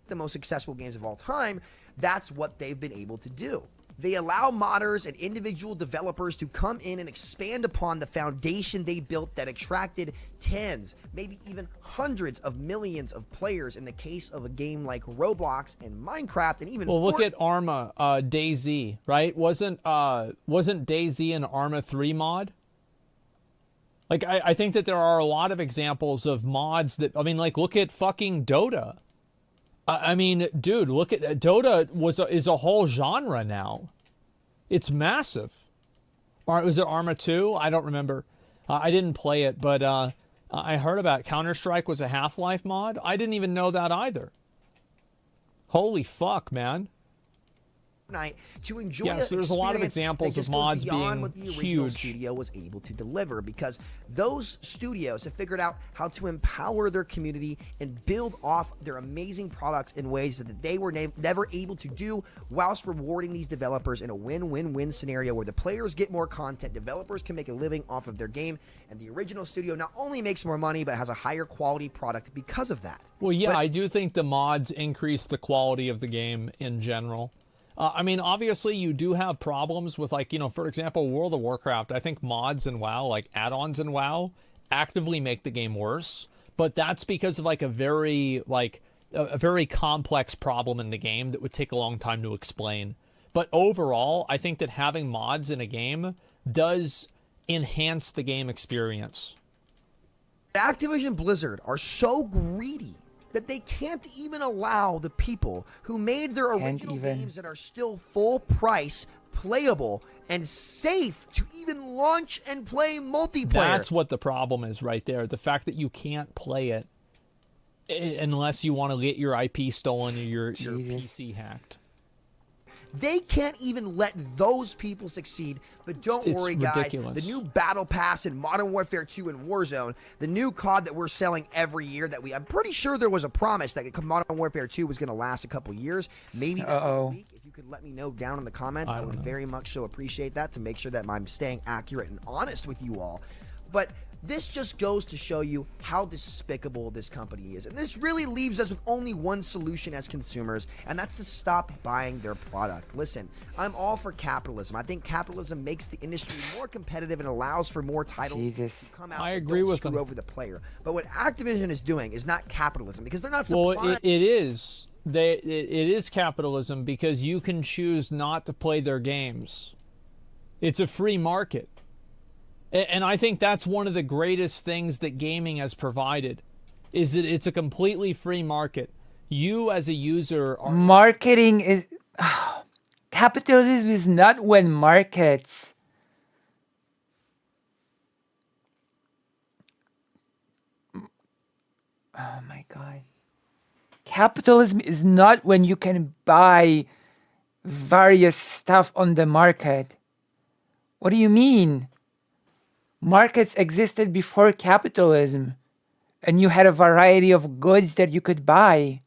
The most successful games of all time, that's what they've been able to do. They allow modders and individual developers to come in and expand upon the foundation they built that attracted tens, maybe even hundreds of millions of players in the case of a game like Roblox and Minecraft and even look at Arma, DayZ, right? Wasn't DayZ an Arma 3 mod? Like, I think that there are a lot of examples of mods that, I mean, like, look at fucking Dota. I mean, dude, look at Dota is a whole genre now. It's massive. Or was it Arma 2? I don't remember. I didn't play it, but I heard about Counter-Strike was a Half-Life mod. I didn't even know that either. Holy fuck, man. Night to enjoy. Yes, there's a lot of examples of mods being what the original huge. Studio was able to deliver because those studios have figured out how to empower their community and build off their amazing products in ways that they were never able to do, whilst rewarding these developers in a win-win-win scenario where the players get more content, developers can make a living off of their game, and the original studio not only makes more money but has a higher quality product because of that. Well, yeah, I do think the mods increase the quality of the game in general. I mean, obviously, you do have problems with, like, you know, for example, World of Warcraft. I think mods in WoW, like add-ons in WoW, actively make the game worse. But that's because of, like, a very complex problem in the game that would take a long time to explain. But overall, I think that having mods in a game does enhance the game experience. Activision Blizzard are so greedy that they can't even allow the people who made their original games that are still full price, playable, and safe to even launch and play multiplayer. That's what the problem is right there. The fact that you can't play it unless you want to get your IP stolen or your PC hacked. They can't even let those people succeed. But don't worry, guys. Ridiculous. The new Battle Pass in Modern Warfare 2 and Warzone, the new COD that we're selling every year I'm pretty sure there was a promise that Modern Warfare 2 was going to last a couple years. Maybe a week. If you could let me know down in the comments, I would very much so appreciate that to make sure that I'm staying accurate and honest with you all. But this just goes to show you how despicable this company is. And this really leaves us with only one solution as consumers, and that's to stop buying their product. Listen, I'm all for capitalism. I think capitalism makes the industry more competitive and allows for more titles to come out. I agree with them. Over the player. But what Activision is doing is not capitalism because they're not supplying. Well, it is. It is capitalism because you can choose not to play their games. It's a free market. And I think that's one of the greatest things that gaming has provided, is that it's a completely free market. You as a user are... Marketing is... capitalism is not when markets... Oh my God. Capitalism is not when you can buy various stuff on the market. What do you mean? Markets existed before capitalism. And you had a variety of goods that you could buy.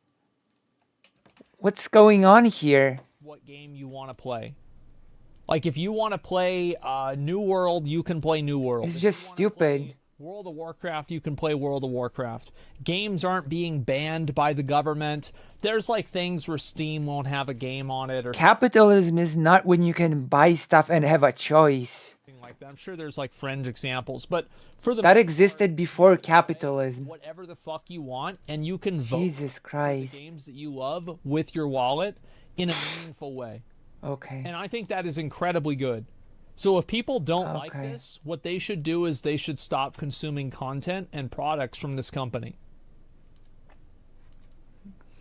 What's going on here? What game you want to play? Like, if you want to play New World, you can play New World. It's just stupid. World of Warcraft, you can play World of Warcraft. Games aren't being banned by the government. There's like things where Steam won't have a game on it, or Capitalism is not when you can buy stuff and have a choice. something like that. I'm sure there's like fringe examples, but for the That existed before capitalism. whatever the fuck you want, and you can vote Jesus Christ. for the games that you love with your wallet in a meaningful way. Okay. And I think that is incredibly good. So if people don't like this, what they should do is they should stop consuming content and products from this company.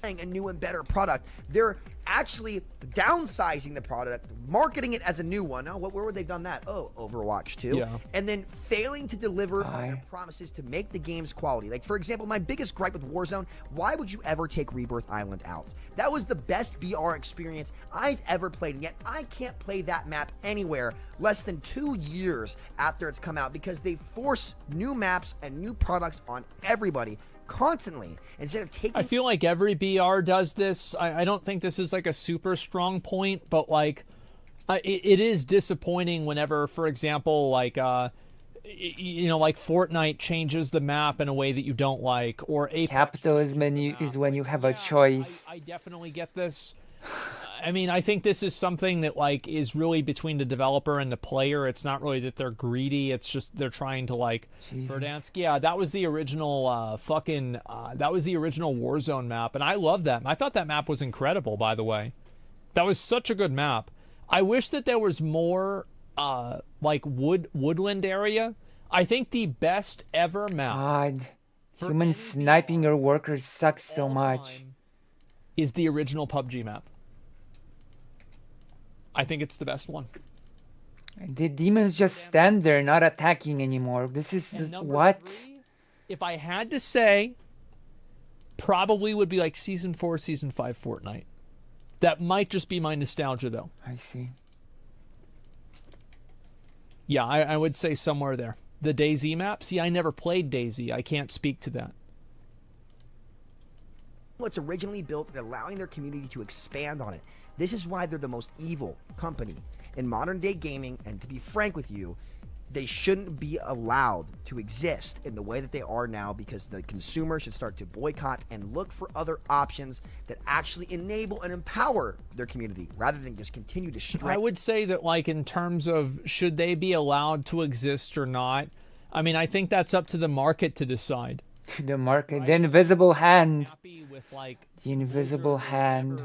A new and better product. They're actually downsizing the product, marketing it as a new one. Oh, where would they done that? Oh, Overwatch 2. Yeah. And then failing to deliver on their promises to make the game's quality. Like, for example, my biggest gripe with Warzone, why would you ever take Rebirth Island out? That was the best BR experience I've ever played, and yet I can't play that map anywhere less than 2 years after it's come out because they force new maps and new products on everybody constantly instead of taking. I feel like every BR does this. I don't think this is like a super strong point, but like it is disappointing whenever, for example, like you know, like Fortnite changes the map in a way that you don't like, or Capitalism is when you have a choice. I definitely get this. I mean, I think this is something that like is really between the developer and the player. It's not really that they're greedy. It's just they're trying to like Verdansk. Yeah, that was the original that was the original Warzone map, and I love that. I thought that map was incredible, by the way. That was such a good map. I wish that there was more like woodland area. I think the best ever map. God, human sniping your workers sucks so much. Is the original PUBG map. I think it's the best one. The demons just stand there, not attacking anymore. This is what? 3, if I had to say, probably would be like Season 4, Season 5 Fortnite. That might just be my nostalgia, though. I see. Yeah, I would say somewhere there. The DayZ map? See, I never played DayZ. I can't speak to that. What's originally built and allowing their community to expand on it. This is why they're the most evil company in modern day gaming, and to be frank with you, they shouldn't be allowed to exist in the way that they are now, because the consumer should start to boycott and look for other options that actually enable and empower their community rather than just continue to strike. I would say that, like, in terms of should they be allowed to exist or not, I mean, I think that's up to the market to decide. The market, the invisible hand. With, like, the invisible hand.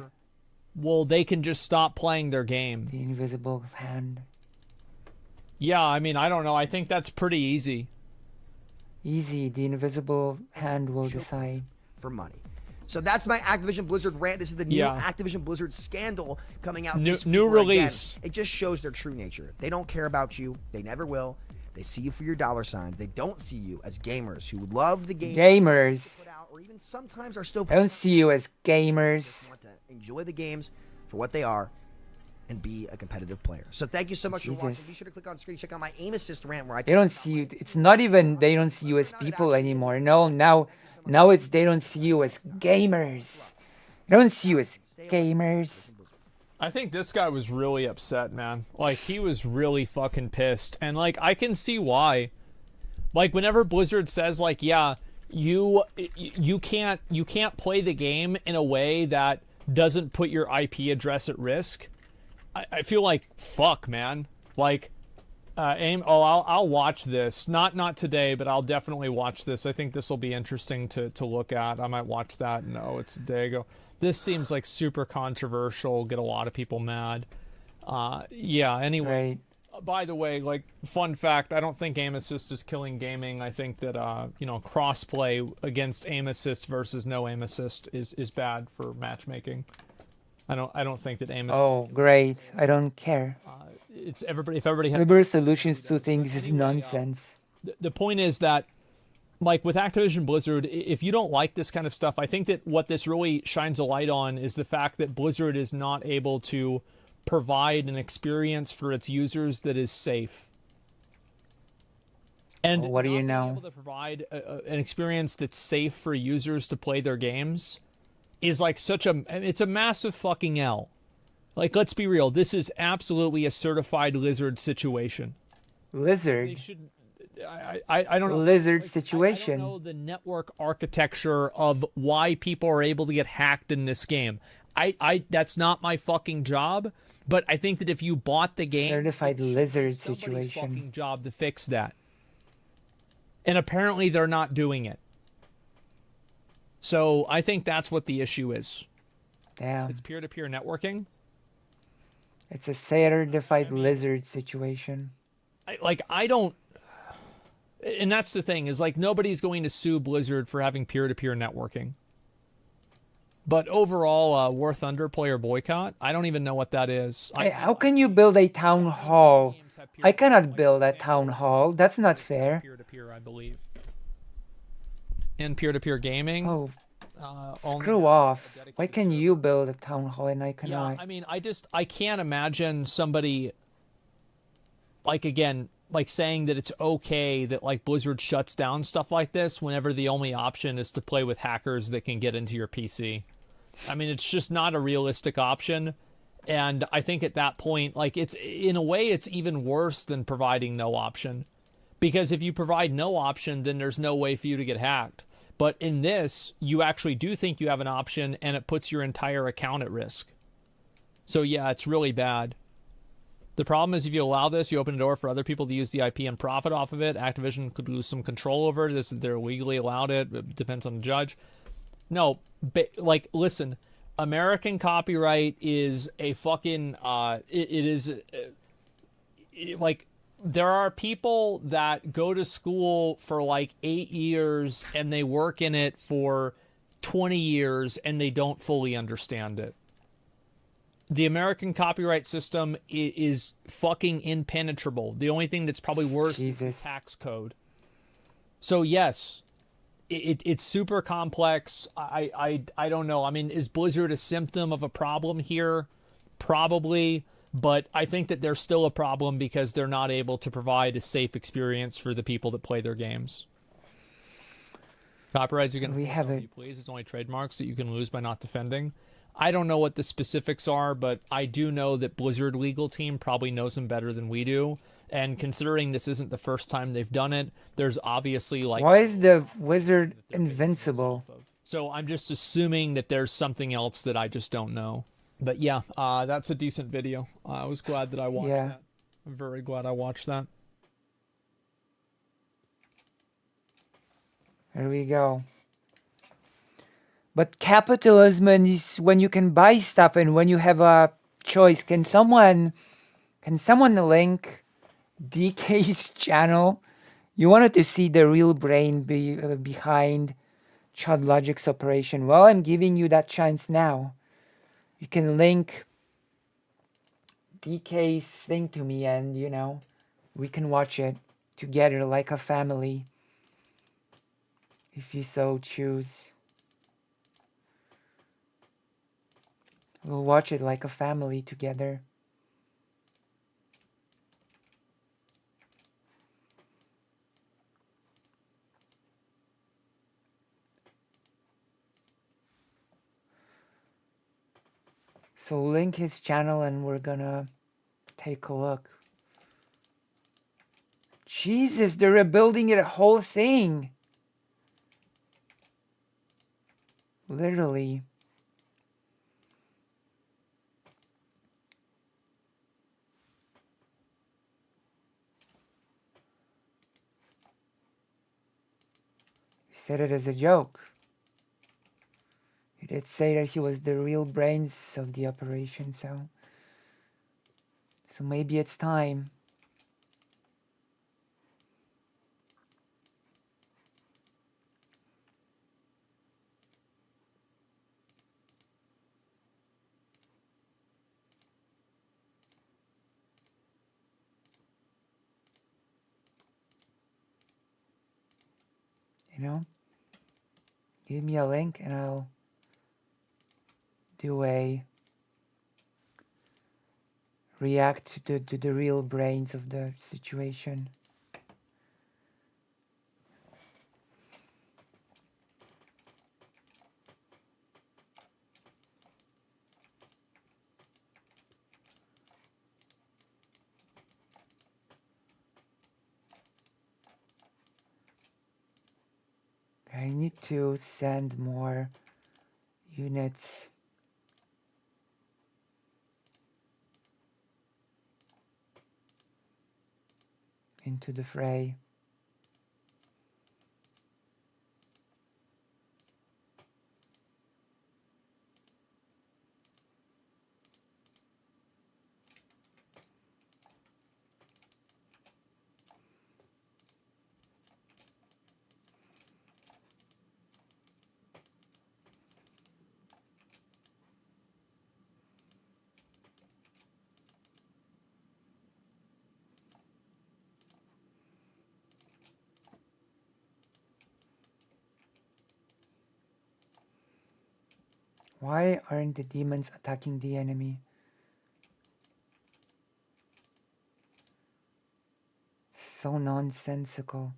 Well, they can just stop playing their game. The invisible hand. Yeah, I mean, I don't know. I think that's pretty easy. Easy. The invisible hand will decide. For money. So that's my Activision Blizzard rant. This is the new Activision Blizzard scandal coming out this week. New release. Again, it just shows their true nature. They don't care about you. They never will. They see you for your dollar signs. They don't see you as gamers who love the game. Gamers. Or even sometimes are still. I don't see you as gamers. Want to enjoy the games for what they are and be a competitive player. So thank you so much for watching. Be sure to click on screen, check out my aim assist rant where I. They don't see you. It's not even they don't see you as people anymore. No, now it's they don't see you as gamers. They don't see you as gamers. I think this guy was really upset, man. Like, he was really fucking pissed. And, like, I can see why. Like, whenever Blizzard says, like, yeah, you can't play the game in a way that doesn't put your IP address at risk, I feel like, fuck, man. Like, I'll watch this. Not today, but I'll definitely watch this. I think this will be interesting to look at. I might watch that. No, it's a day ago. This seems like super controversial, get a lot of people mad. Yeah, anyway. Right. By the way, like, fun fact, I don't think aim assist is killing gaming. I think that, you know, crossplay against aim assist versus no aim assist is bad for matchmaking. I don't think that aim assist... Oh, great. I don't care. It's everybody, if everybody has... Liberal solutions to things is nonsense. The point is that, like, with Activision Blizzard, if you don't like this kind of stuff, I think that what this really shines a light on is the fact that Blizzard is not able to provide an experience for its users that is safe. And what do you being know? able to provide an experience that's safe for users to play their games is like it's a massive fucking L. Like, let's be real. This is absolutely a certified lizard situation. Lizard? They should, I don't know. Lizard situation. I don't know the network architecture of why people are able to get hacked in this game. That's not my fucking job, but I think that if you bought the game, certified lizard somebody's situation. fucking job to fix that. And apparently they're not doing it. So I think that's what the issue is. Damn. It's peer-to-peer networking. It's a certified lizard situation. I don't... And that's the thing, is like nobody's going to sue Blizzard for having peer-to-peer networking. But overall, War Thunder player boycott, I don't even know what that is. Hey, how can you build a town hall? I cannot build a town hall. That's not fair. Peer-to-peer, I believe. And peer-to-peer gaming. Oh, screw off. Why can you build a town hall and I cannot? Yeah, I mean, I can't imagine somebody, like, again, like saying that it's okay that like Blizzard shuts down stuff like this whenever the only option is to play with hackers that can get into your PC. I mean, it's just not a realistic option. And I think at that point, like, it's in a way, it's even worse than providing no option. Because if you provide no option, then there's no way for you to get hacked. But in this, you actually do think you have an option, and it puts your entire account at risk. So yeah, it's really bad. The problem is if you allow this, you open the door for other people to use the IP and profit off of it. Activision could lose some control over it. They're legally allowed it. It depends on the judge. No, like, listen, American copyright is a fucking, like, there are people that go to school for like 8 years and they work in it for 20 years and they don't fully understand it. The American copyright system is fucking impenetrable. The only thing that's probably worse is the tax code. So yes, it's super complex. I don't know. I mean, is Blizzard a symptom of a problem here? Probably. But I think that there's still a problem because they're not able to provide a safe experience for the people that play their games. Copyrights you can please. It's only trademarks that you can lose by not defending. I don't know what the specifics are, but I do know that Blizzard legal team probably knows them better than we do. And considering this isn't the first time they've done it, there's obviously like... Why is the wizard invincible? So I'm just assuming that there's something else that I just don't know. But yeah, that's a decent video. I was glad that I watched that. I'm very glad I watched that. There we go. But capitalism is when you can buy stuff and when you have a choice. Can someone link DK's channel? You wanted to see the real brain behind Chud Logic's operation. Well, I'm giving you that chance now. You can link DK's thing to me and, you know, we can watch it together like a family. If you so choose. We'll watch it like a family together. So link his channel and we're gonna take a look. Jesus, they're rebuilding it a whole thing. Literally. He said it as a joke. He did say that he was the real brains of the operation, so maybe it's time. You know? Give me a link and I'll do a react to the real brains of the situation. need to send more units. Into the fray. Why aren't the demons attacking the enemy? So nonsensical.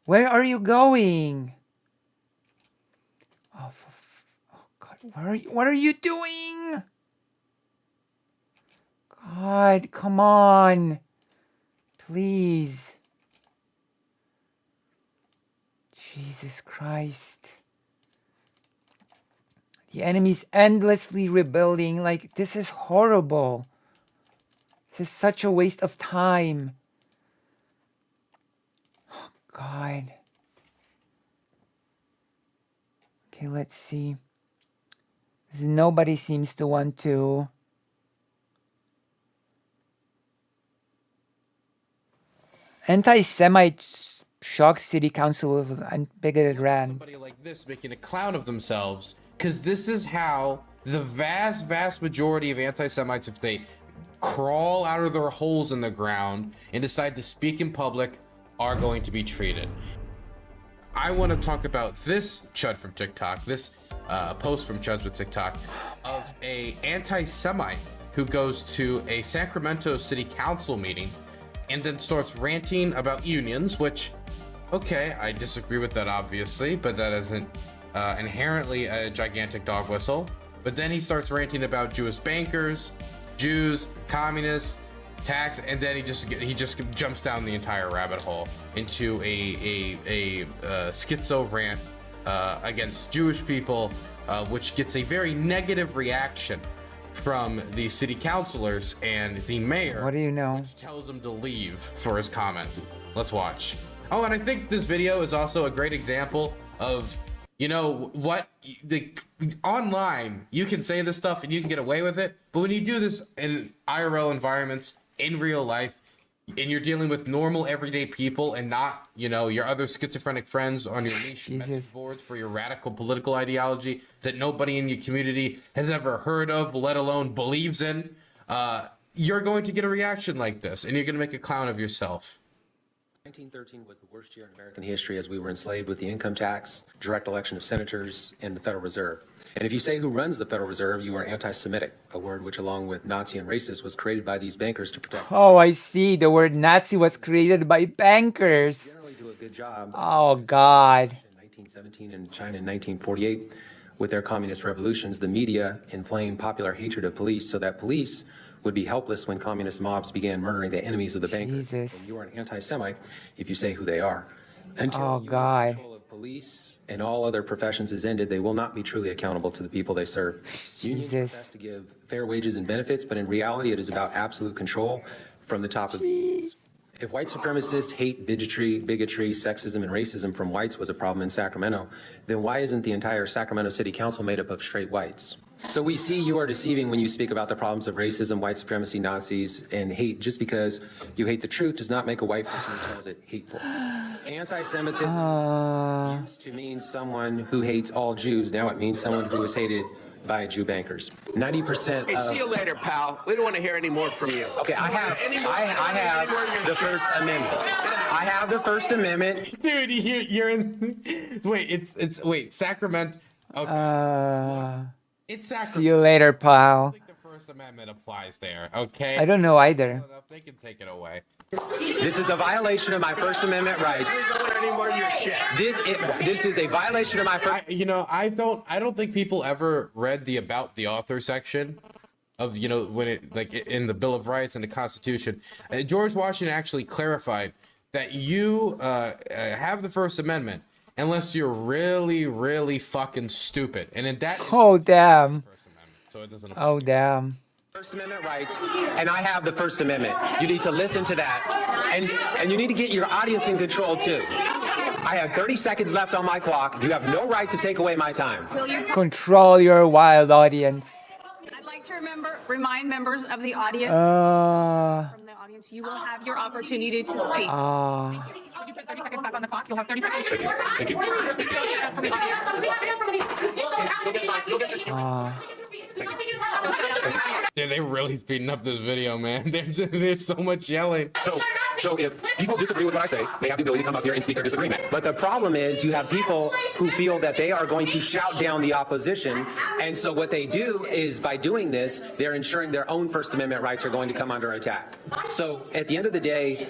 Where are you going? Oh, God, what are you doing? God, come on. Please. Jesus Christ. The enemy's endlessly rebuilding. Like, this is horrible. This is such a waste of time. Oh, God. Okay, let's see. Nobody seems to want to. Anti-Semite shocks city council of unbigoted rand. Somebody like this making a clown of themselves, because this is how the vast majority of anti-Semites, if they crawl out of their holes in the ground and decide to speak in public, are going to be treated. I want to talk about this chud from TikTok, this post from Chuds with TikTok, of a anti-Semite who goes to a Sacramento City Council meeting and then starts ranting about unions, which, okay, I disagree with that obviously, but that isn't inherently a gigantic dog whistle. But then he starts ranting about Jewish bankers, Jews, communists, tax, and then he just jumps down the entire rabbit hole into a schizo rant against Jewish people, which gets a very negative reaction from the city councilors and the mayor. What do you know? Which tells him to leave for his comments. Let's watch. Oh, and I think this video is also a great example of, you know, what online you can say this stuff and you can get away with it, but when you do this in IRL environments, in real life, and you're dealing with normal everyday people and not, you know, your other schizophrenic friends on your niche message boards for your radical political ideology that nobody in your community has ever heard of, let alone believes in, you're going to get a reaction like this, and you're going to make a clown of yourself. 1913 was the worst year in American history as we were enslaved with the income tax, direct election of senators, and the Federal Reserve. And if you say who runs the Federal Reserve, you are anti-Semitic, a word which, along with Nazi and racist, was created by these bankers to protect. Oh, I see. The word Nazi was created by bankers. Generally do a good job. Oh, God. In 1917 and China in 1948, with their communist revolutions, the media inflamed popular hatred of police so that police would be helpless when communist mobs began murdering the enemies of the bankers. And you are an anti-Semite if you say who they are. Until control of police and all other professions is ended, they will not be truly accountable to the people they serve. Unions profess to give fair wages and benefits, but in reality, it is about absolute control from the top of the unions. If white supremacists hate bigotry, sexism, and racism from whites was a problem in Sacramento, then why isn't the entire Sacramento City Council made up of straight whites? So we see you are deceiving when you speak about the problems of racism, white supremacy, Nazis, and hate. Just because you hate the truth does not make a white person who tells it hateful. Anti-Semitism used to mean someone who hates all Jews. Now it means someone who is hated by Jew bankers. 90% Hey, see you later, pal. We don't want to hear any more from you. Okay, I have the First Amendment. I have the First Amendment. Dude, you're in. Wait, Sacramento. Okay. It's Sacramento. See you later, pal. I don't think the First Amendment applies there, okay? I don't know either. They can take it away. This is a violation of my First Amendment rights. This is a violation of my First. I don't think people ever read the about the author section of, when it, like, in the Bill of Rights and the Constitution. George Washington actually clarified that you have the First Amendment, unless you're really, really fucking stupid. And in that, Oh damn. so it doesn't. Oh damn. First Amendment rights, and I have the First Amendment. You need to listen to that, and you need to get your audience in control too. I have 30 seconds left on my clock. You have no right to take away my time. Control your wild audience. I'd like to remind members of the audience. From the audience, you will have your opportunity to speak. Thank you. Would you put 30 seconds back on the clock? You'll have 30 seconds. Thank you. From the audience. Dude, they really speeding up this video, man. There's so much yelling. So if people disagree with what I say, they have the ability to come up here and speak their disagreement. But the problem is you have people who feel that they are going to shout down the opposition. And so what they do is by doing this, they're ensuring their own First Amendment rights are going to come under attack. So at the end of the day,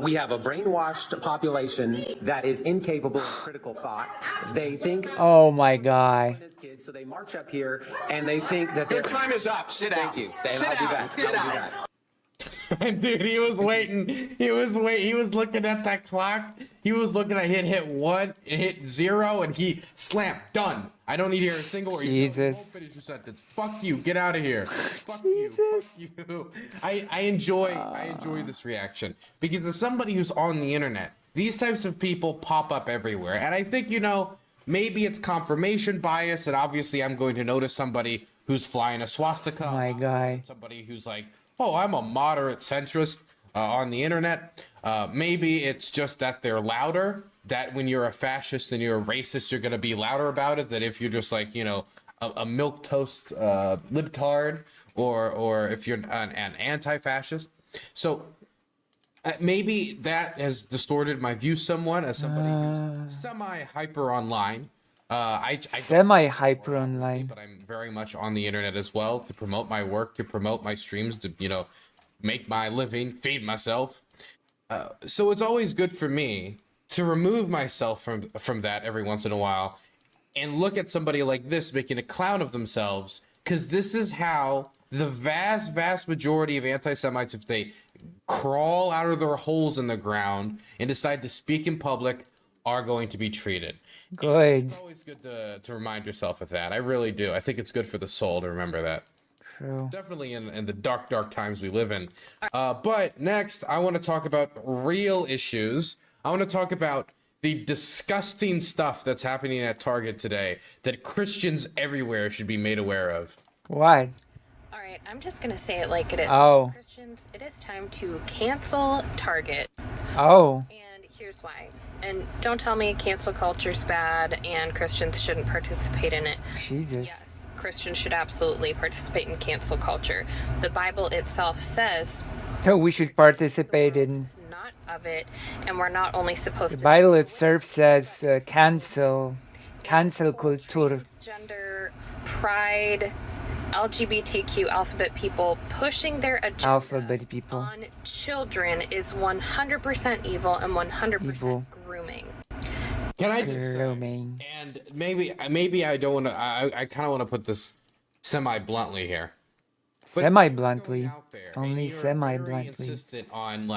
we have a brainwashed population that is incapable of critical thought. They think... Oh my God. Kids, so they march up here and they think that their time is up. Sit down. Thank you. Sit down. Get out. Dude, he was waiting. He was looking at that clock. He was looking at hit 1, hit 0, and he slammed. Done. I don't need to hear a single word. Jesus. Finish your sentence. Fuck you. Get out of here. Fuck Jesus. You. Fuck you. I enjoy this reaction because as somebody who's on the internet, these types of people pop up everywhere, and I think maybe it's confirmation bias, and obviously I'm going to notice somebody who's flying a swastika. Oh my God. Somebody who's like, oh, I'm a moderate centrist on the internet. Maybe it's just that they're louder, that when you're a fascist and you're a racist, you're going to be louder about it than if you're just like, a milquetoast libtard or if you're an anti-fascist. So maybe that has distorted my view somewhat as somebody who's semi-hyper online. Semi-hyper online. But I'm very much on the internet as well to promote my work, to promote my streams, to, make my living, feed myself. So it's always good for me to remove myself from that every once in a while and look at somebody like this making a clown of themselves, because this is how the vast, vast majority of anti-Semites, if they crawl out of their holes in the ground and decide to speak in public, are going to be treated. Good. It's always good to remind yourself of that. I really do. I think it's good for the soul to remember that. True. Definitely in the dark, dark times we live in. But next, I want to talk about real issues. I want to talk about the disgusting stuff that's happening at Target today that Christians everywhere should be made aware of. What? All right, I'm just going to say it like it is. Oh. Christians, it is time to cancel Target. Oh. And here's why. And don't tell me cancel culture's bad and Christians shouldn't participate in it. Jesus. Yes, Christians should absolutely participate in cancel culture. The Bible itself says So we should participate in. not of it, and we're not only supposed The to. Bible itself says cancel culture. Gender, pride, LGBTQ alphabet people pushing their agenda Alphabet people. on children is 100% evil and 100% grooming. Can I just say, and maybe I don't want to, I kind of want to put this semi-bluntly here. But Semi-bluntly. Only very semi-bluntly. insistent on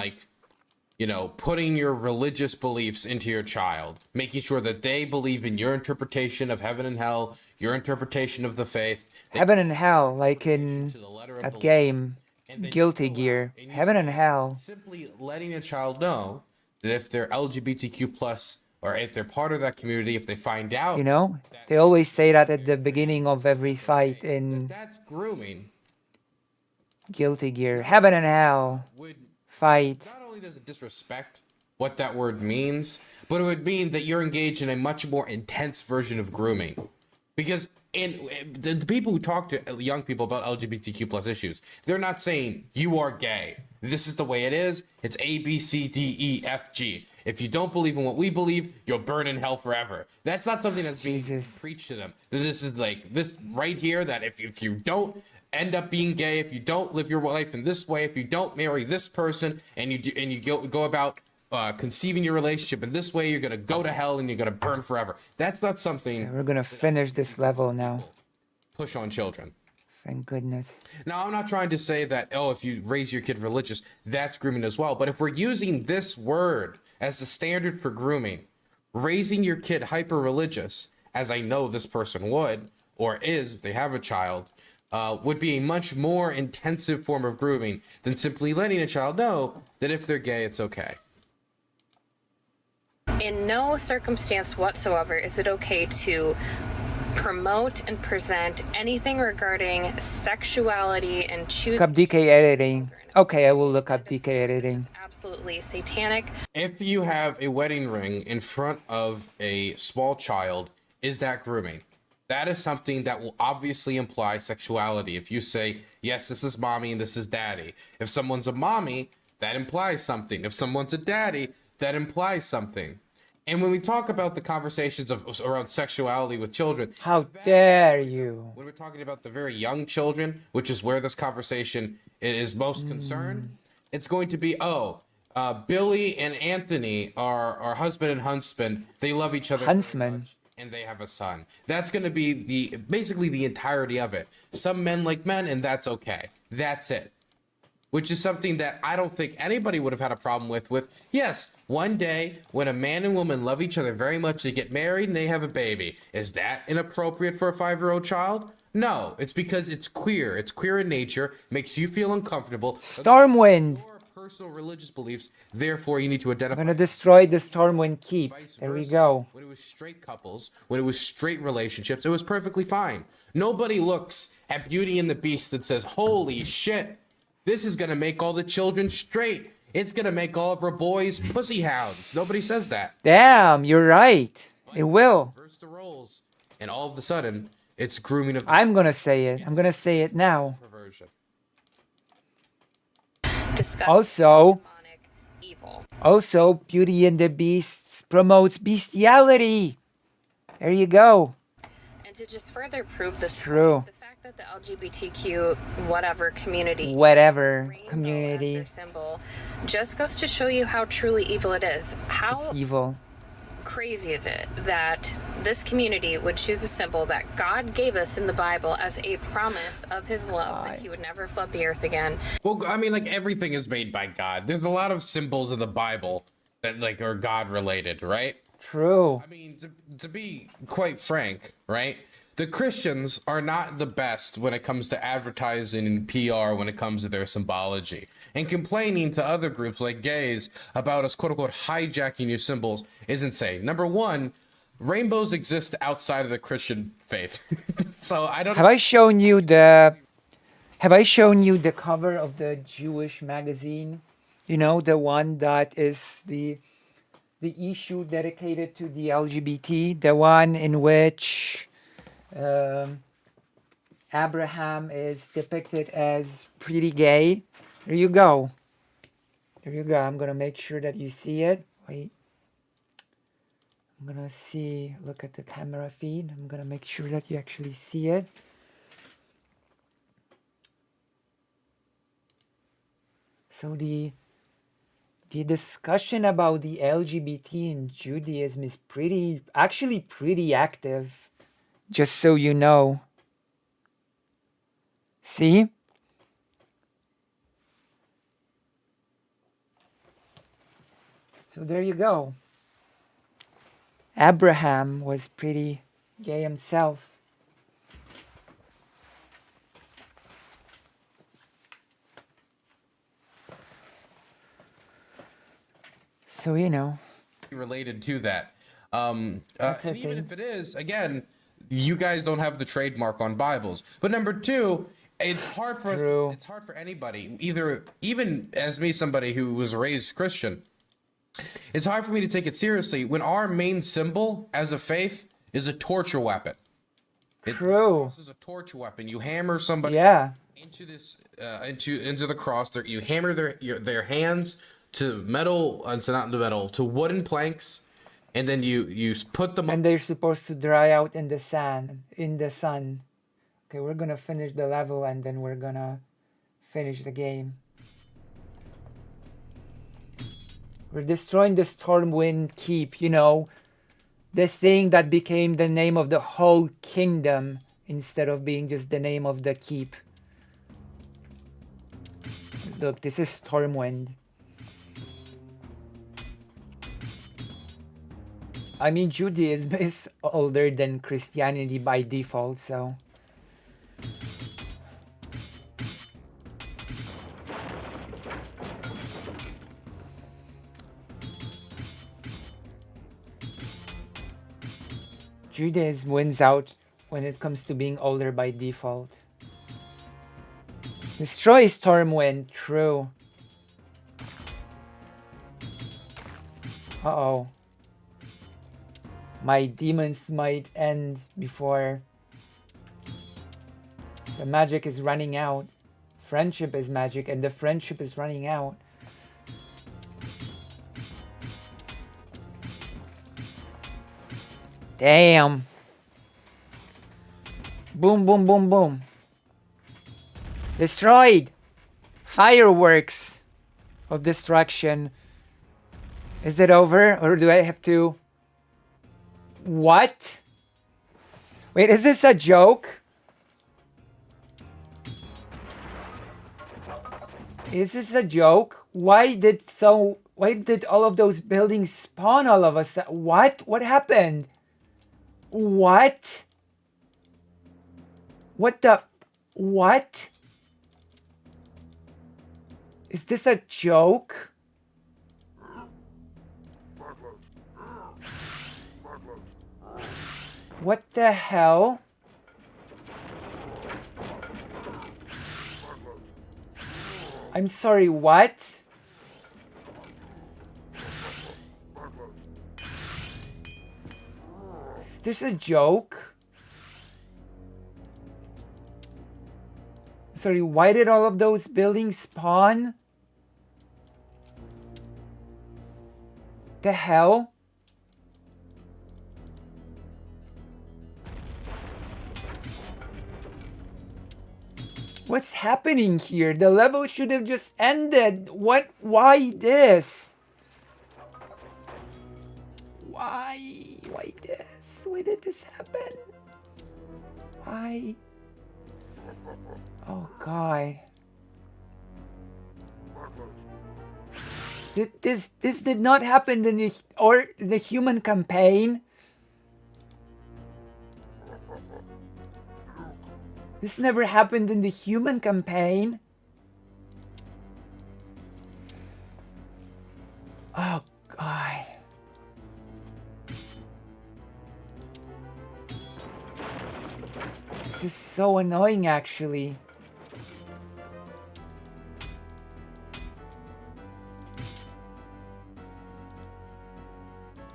putting your religious beliefs into your child, making sure that they believe in your interpretation of heaven and hell, your interpretation of the faith. Heaven and hell, like in that game, Guilty Gear. Heaven and hell. Simply letting a child know that if they're LGBTQ plus, or if they're part of that community, if they find out, They always say that at the beginning of every fight in that's grooming. Guilty Gear. Heaven and hell. Fight. Not only does it disrespect what that word means, but it would mean that you're engaged in a much more intense version of grooming. Because the people who talk to young people about LGBTQ plus issues, they're not saying you are gay. This is the way it is. It's A, B, C, D, E, F, G. If you don't believe in what we believe, you'll burn in hell forever. That's not something that's being preached to them. This is like this right here, that if you don't end up being gay, if you don't live your life in this way, if you don't marry this person, and you go about conceiving your relationship in this way, you're gonna go to hell and you're gonna burn forever. That's not something. We're gonna finish this level now. Push on children. Thank goodness. Now, I'm not trying to say that, if you raise your kid religious, that's grooming as well. But if we're using this word as the standard for grooming, raising your kid hyper religious, as I know this person would, or is if they have a child, would be a much more intensive form of grooming than simply letting a child know that if they're gay, it's okay. In no circumstance whatsoever is it okay to promote and present anything regarding sexuality and choosing. Look up DK editing. Okay, I will look up DK editing. Absolutely satanic. If you have a wedding ring in front of a small child, is that grooming? That is something that will obviously imply sexuality. If you say, yes, this is mommy and this is daddy. If someone's a mommy, that implies something. If someone's a daddy, that implies something. And when we talk about the conversations around sexuality with children, how dare you? When we're talking about the very young children, which is where this conversation is most concerned, it's going to be, Billy and Anthony are husband and husband. They love each other. Huntsman. And they have a son. That's going to be basically the entirety of it. Some men like men, and that's okay. That's it. Which is something that I don't think anybody would have had a problem with. Yes, one day when a man and woman love each other very much, they get married and they have a baby. Is that inappropriate for a 5-year-old child? No, it's because it's queer. It's queer in nature, makes you feel uncomfortable. Stormwind. Your personal religious beliefs, therefore you need to identify. I'm gonna destroy the Stormwind keep. There we go. When it was straight couples, when it was straight relationships, it was perfectly fine. Nobody looks at Beauty and the Beast and says, holy shit, this is gonna make all the children straight. It's gonna make all of our boys pussy hounds. Nobody says that. Damn, you're right. It will. Reverse the roles, and all of a sudden, it's grooming of. I'm gonna say it. I'm gonna say it now. Perversion. Also, Beauty and the Beast promotes bestiality. There you go. And to just further prove this, True. the fact that the LGBTQ whatever community community as their symbol just goes to show you how truly evil it is. How it's evil. Crazy is it that this community would choose a symbol that God gave us in the Bible as a promise of his love, that he would never flood the earth again? Well, I mean, like, everything is made by God. There's a lot of symbols in the Bible that, like, are God related, right? True. I mean, to be quite frank, right? The Christians are not the best when it comes to advertising and PR when it comes to their symbology. And complaining to other groups like gays about us, quote unquote, hijacking your symbols is insane. Number one, rainbows exist outside of the Christian faith. So I don't Have I shown you the cover of the Jewish magazine? You know, the one that is the issue dedicated to the LGBT, the one in which Abraham is depicted as pretty gay. There you go. There you go. I'm gonna make sure that you see it. Wait. I'm gonna look at the camera feed. I'm gonna make sure that you actually see it. So the discussion about the LGBT in Judaism is actually pretty active. Just so you know. See? So there you go. Abraham was pretty gay himself. So, you know. Related to that. And even if it is, again, you guys don't have the trademark on Bibles. But number two, it's hard for us. It's hard for anybody, even as me, somebody who was raised Christian. It's hard for me to take it seriously when our main symbol as a faith is a torture weapon. True. This is a torture weapon. You hammer somebody into this into the cross. You hammer their hands to to wooden planks. And then you put them. And they're supposed to dry out in the sun. Okay, we're gonna finish the level and then we're gonna finish the game. We're destroying the Stormwind Keep, you know, the thing that became the name of the whole kingdom instead of being just the name of the keep. Look, this is Stormwind. I mean, Judaism is older than Christianity by default, so. Judaism wins out when it comes to being older by default. Destroy Stormwind, true. Uh-oh. My demons might end before the magic is running out. Friendship is magic and the friendship is running out. Damn. Boom, boom, boom, boom. Destroyed. Fireworks of destruction. Is it over or do I have to... What? Wait, is this a joke? Is this a joke? Why did all of those buildings spawn all of a sudden? What? What happened? What? What the... What? Is this a joke? What the hell? I'm sorry, what? Is this a joke? Sorry, why did all of those buildings spawn? The hell? What's happening here? The level should have just ended. What? Why this? Why? Why this? Why did this happen? Why? Oh God. This did not happen in the human campaign. This never happened in the human campaign. Oh God. This is so annoying actually.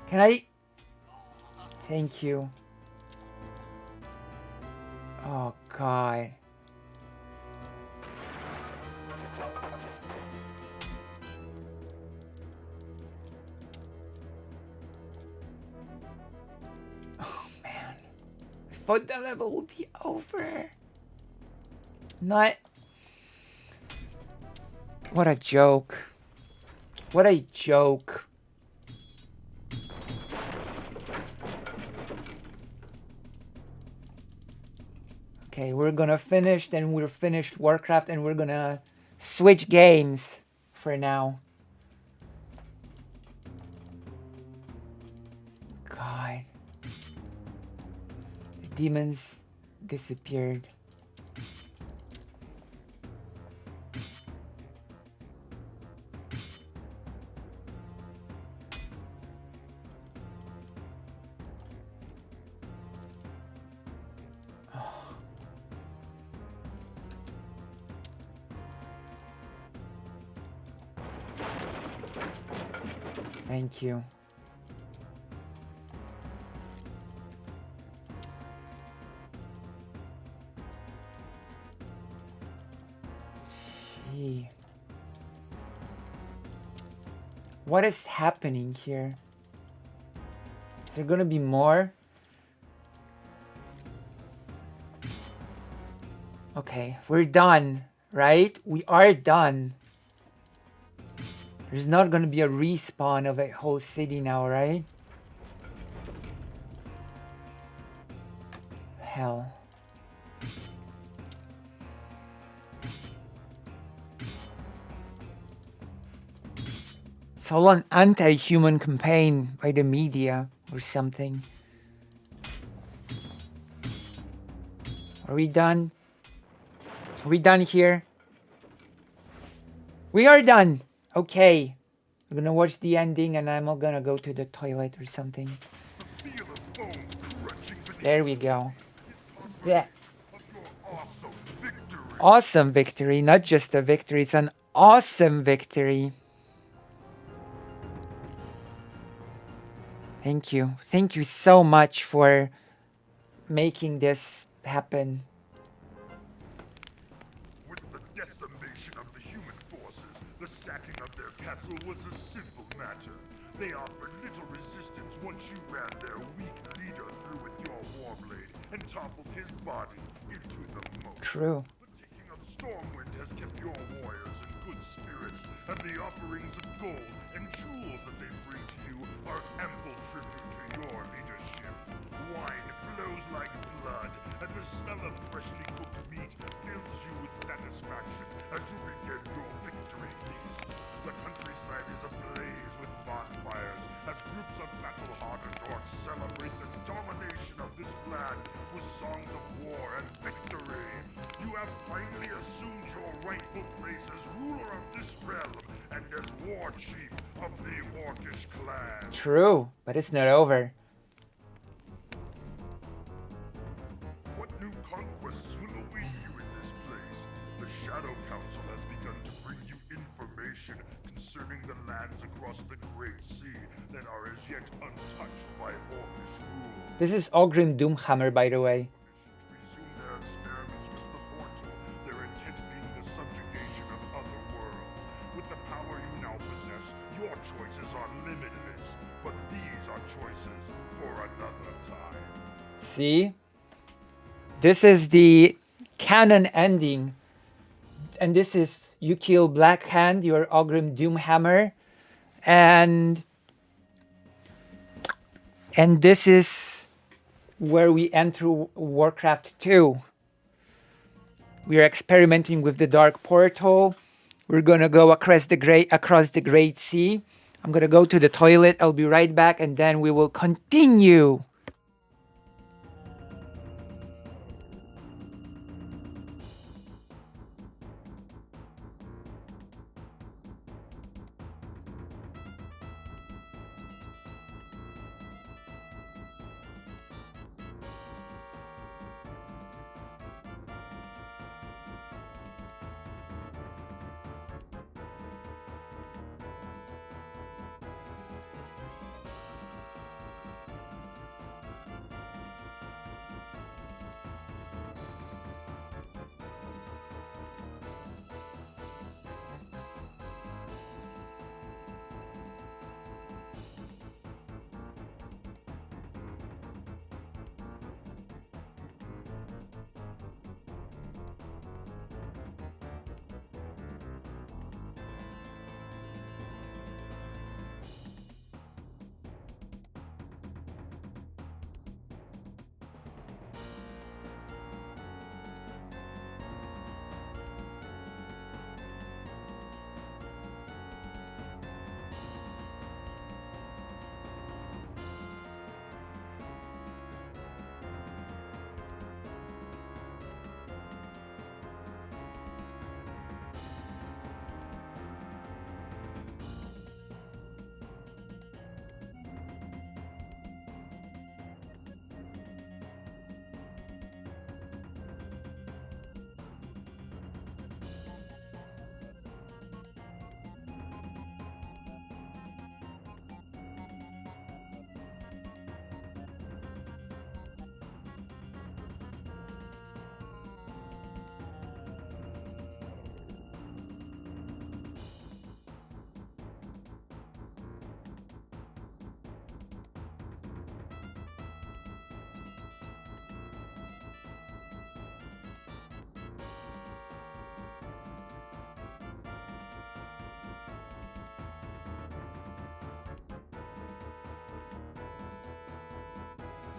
Can I? Thank you. Oh God. Oh man. I thought the level would be over. Not. What a joke. What a joke. Okay, we're gonna finish, then we're finished Warcraft, and we're gonna switch games for now. God. The demons disappeared. Thank you. Gee. What is happening here? Is there gonna be more? Okay, we're done, right? We are done. There's not gonna be a respawn of a whole city now, right? Hell. It's all an anti-human campaign by the media. or something. Are we done? Are we done here? We are done. Okay. I'm gonna watch the ending and I'm gonna go to the toilet or something. There we go. Yeah. Awesome victory. Not just a victory, it's an awesome victory. Thank you. Thank you so much for making this happen. With the decimation of the human forces, the sacking of their castle was a simple matter. They offered little resistance once you ran their weak leader through with your warblade and toppled his body into the moat. True. The taking of Stormwind has kept your warriors in good spirits, and the offerings of gold and jewels that they bring to you are ample tribute to your leadership. Wine flows like blood, and the smell of freshly cooked meat fills you with satisfaction as you begin your victory feast. The countryside is ablaze with bonfires as groups of battle-hardened orcs celebrate the domination of this land with songs of war and victory. You have finally assumed your rightful place as ruler of this realm and as war chief of the Orcish clan. True, but it's not over. What new conquests will await you in this place? The Shadow Council has begun to bring you information concerning the lands across the Great Sea that are as yet untouched by Orcish rule. This is Ogrim Doomhammer, by the way. Resume their experiments with the portal, their intent being the subjugation of other worlds. With the power you now possess, your choices are limitless, but these are choices for another time. See? This is the canon ending. And this is you kill Blackhand, your Ogrim Doomhammer. And this is where we enter Warcraft 2. We are experimenting with the Dark Portal. We're gonna go across the Great Sea. I'm gonna go to the toilet. I'll be right back, and then we will continue.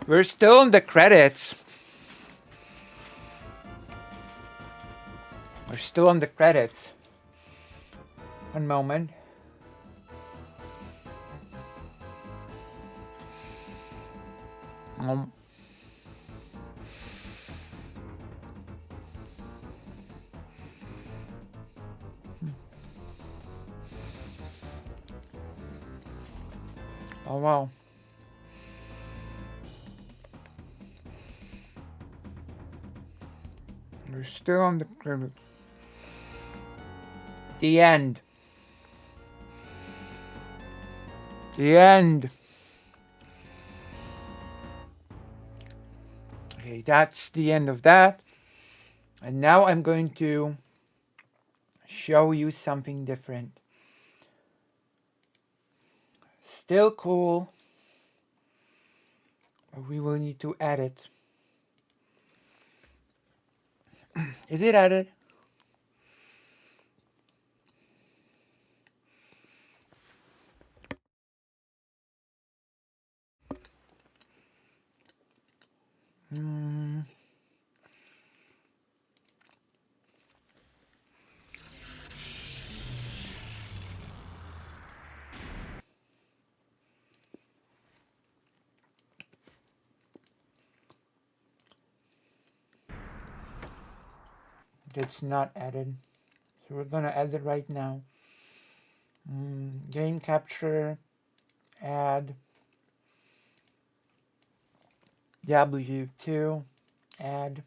We're still in the credits. We're still on the credits. One moment. Oh wow. We're still on the credits. The end. The end. Okay, that's the end of that. And now I'm going to show you something different. Still cool. But we will need to edit. Is it added? It's not added. So we're gonna add it right now. Game capture, add W2, add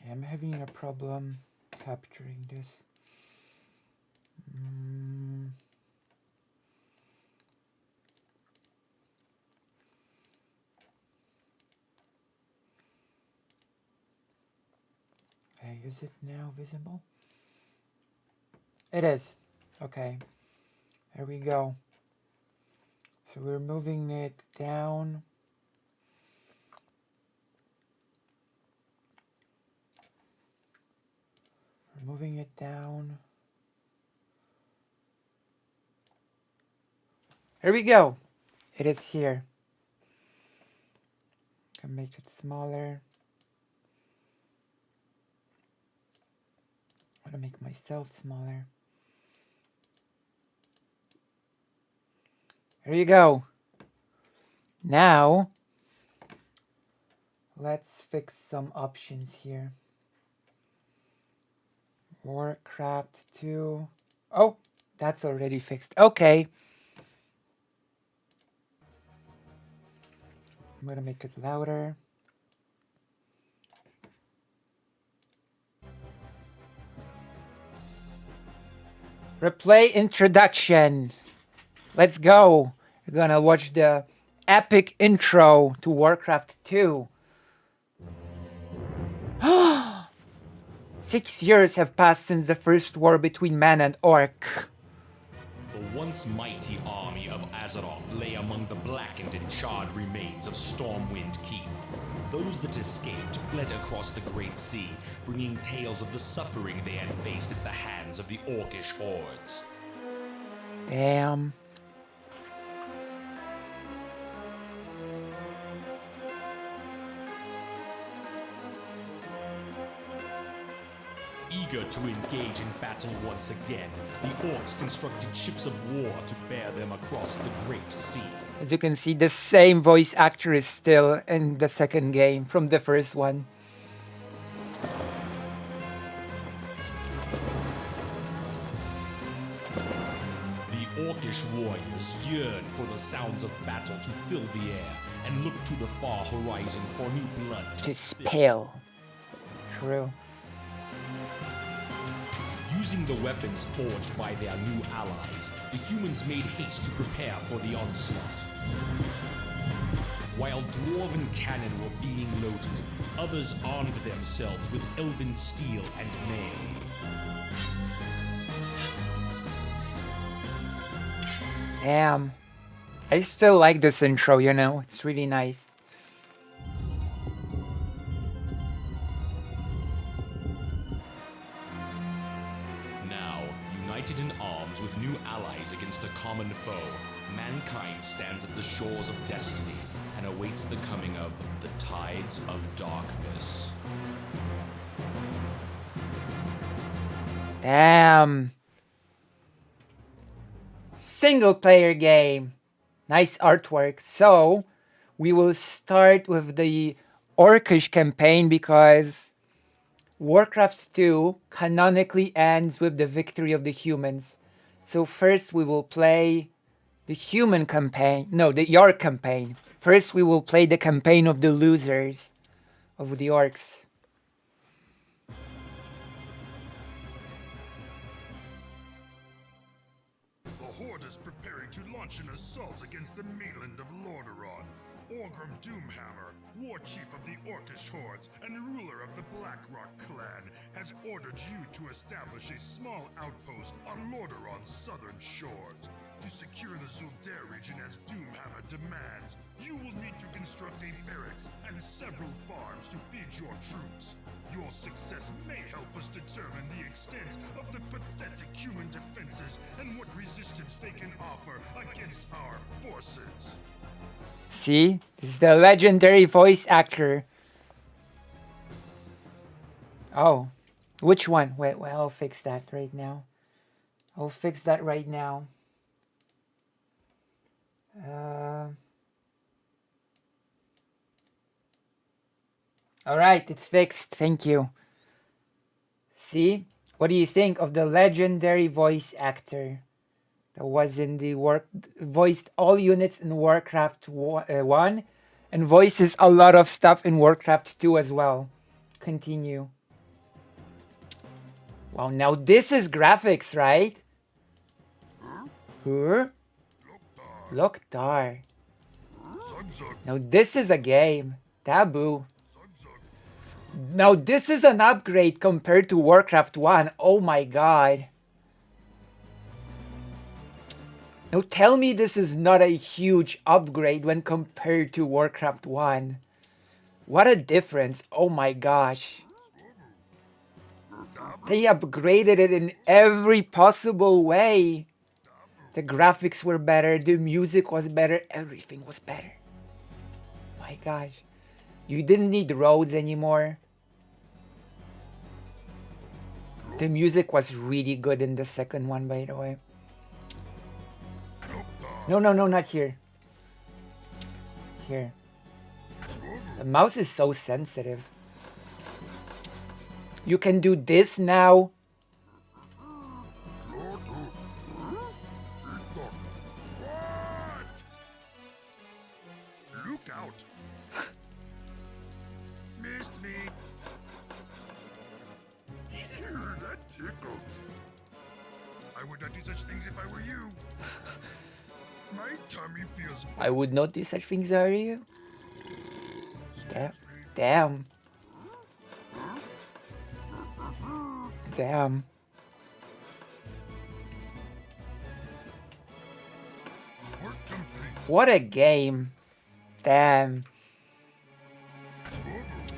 I'm having a problem capturing this. Okay, is it now visible? It is. Okay, there we go. So we're moving it down. We're moving it down. Here we go. It is here. Can make it smaller. I'm gonna make myself smaller. Here you go. Now, let's fix some options here. Warcraft 2. Oh, that's already fixed. Okay. I'm gonna make it louder. Replay introduction. Let's go. We're gonna watch the epic intro to Warcraft 2. 6 years have passed since the first war between man and orc. The once mighty army of Azeroth lay among the blackened and charred remains of Stormwind Keep. Those that escaped fled across the Great Sea, bringing tales of the suffering they had faced at the hands of the orcish hordes. Damn. Eager to engage in battle once again, the orcs constructed ships of war to bear them across the Great Sea. As you can see, the same voice actor is still in the second game from the first one. The orcish warriors yearn for the sounds of battle to fill the air and look to the far horizon for new blood to spill. True. Using the weapons forged by their new allies, the humans made haste to prepare for the onslaught. While dwarven cannon were being loaded, others armed themselves with elven steel and mail. Damn. I still like this intro, you know? It's really nice. United in arms with new allies against a common foe, mankind stands at the shores of destiny and awaits the coming of the Tides of Darkness. Damn. Single player game. Nice artwork. So, we will start with the Orcish campaign because Warcraft 2 canonically ends with the victory of the humans. So first we will play the human campaign. No, the Orc campaign. First we will play the campaign of the losers of the Orcs. The Horde is preparing to launch an assault against the mainland of Lordaeron. Orgrim Doomhammer, war chief of the Orcish hordes and ruler of the Blackrock clan, has ordered you to establish a small outpost on Lordaeron's southern shores. To secure the Zul'Dare region as Doomhammer demands, you will need to construct a barracks and several farms to feed your troops. Your success may help us determine the extent of the pathetic human defenses and what resistance they can offer against our forces. See? This is the legendary voice actor. Oh. Which one? Wait, I'll fix that right now. I'll fix that right now. Alright, it's fixed. Thank you. See? What do you think of the legendary voice actor that was in the voiced all units in Warcraft 1 and voices a lot of stuff in Warcraft 2 as well. Continue. Wow, now this is graphics, right? Loktar. Now this is a game. Taboo. Now this is an upgrade compared to Warcraft 1. Oh my god. Now tell me this is not a huge upgrade when compared to Warcraft 1. What a difference. Oh my gosh. They upgraded it in every possible way. The graphics were better, the music was better, everything was better. My gosh. You didn't need roads anymore. The music was really good in the second one, by the way. No, not here. Here. The mouse is so sensitive. You can do this now. Look out! Missed me! That tickles. I would not do such things if I were you. My tummy feels... I would not do such things, are you? Damn. Damn. What a game. Damn.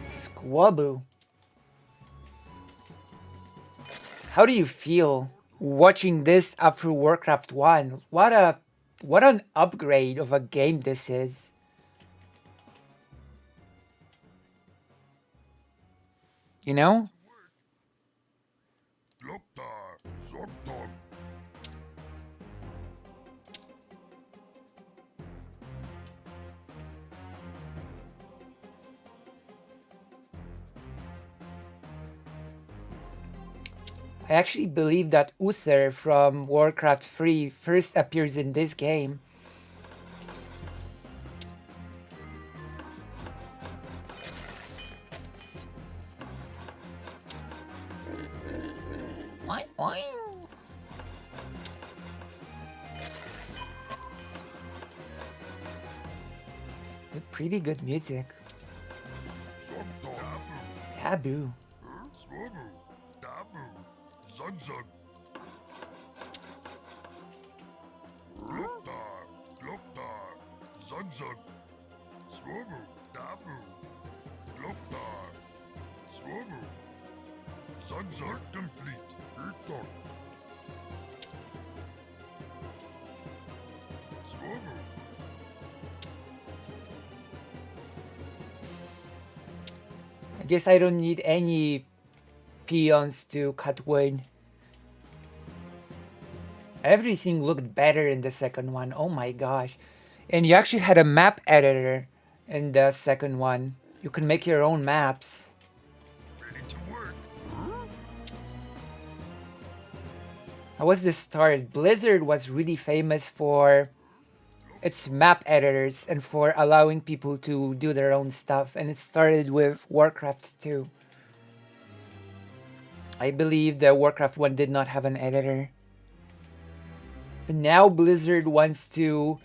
Squabble. How do you feel watching this after Warcraft 1? What an upgrade of a game this is. You know? I actually believe that Uther from Warcraft 3 first appears in this game. Pretty good music. Taboo. Zug. Loktar. Zug. Swobu. Dabu. Loktar. Swobu. Zug complete. Uktor. Swobu. I guess I don't need any peons to cut wood. Everything looked better in the second one. Oh my gosh. And you actually had a map editor in the second one. You could make your own maps. How was the start? Blizzard was really famous for its map editors and for allowing people to do their own stuff. And it started with Warcraft 2. I believe the Warcraft 1 did not have an editor. And now Blizzard wants to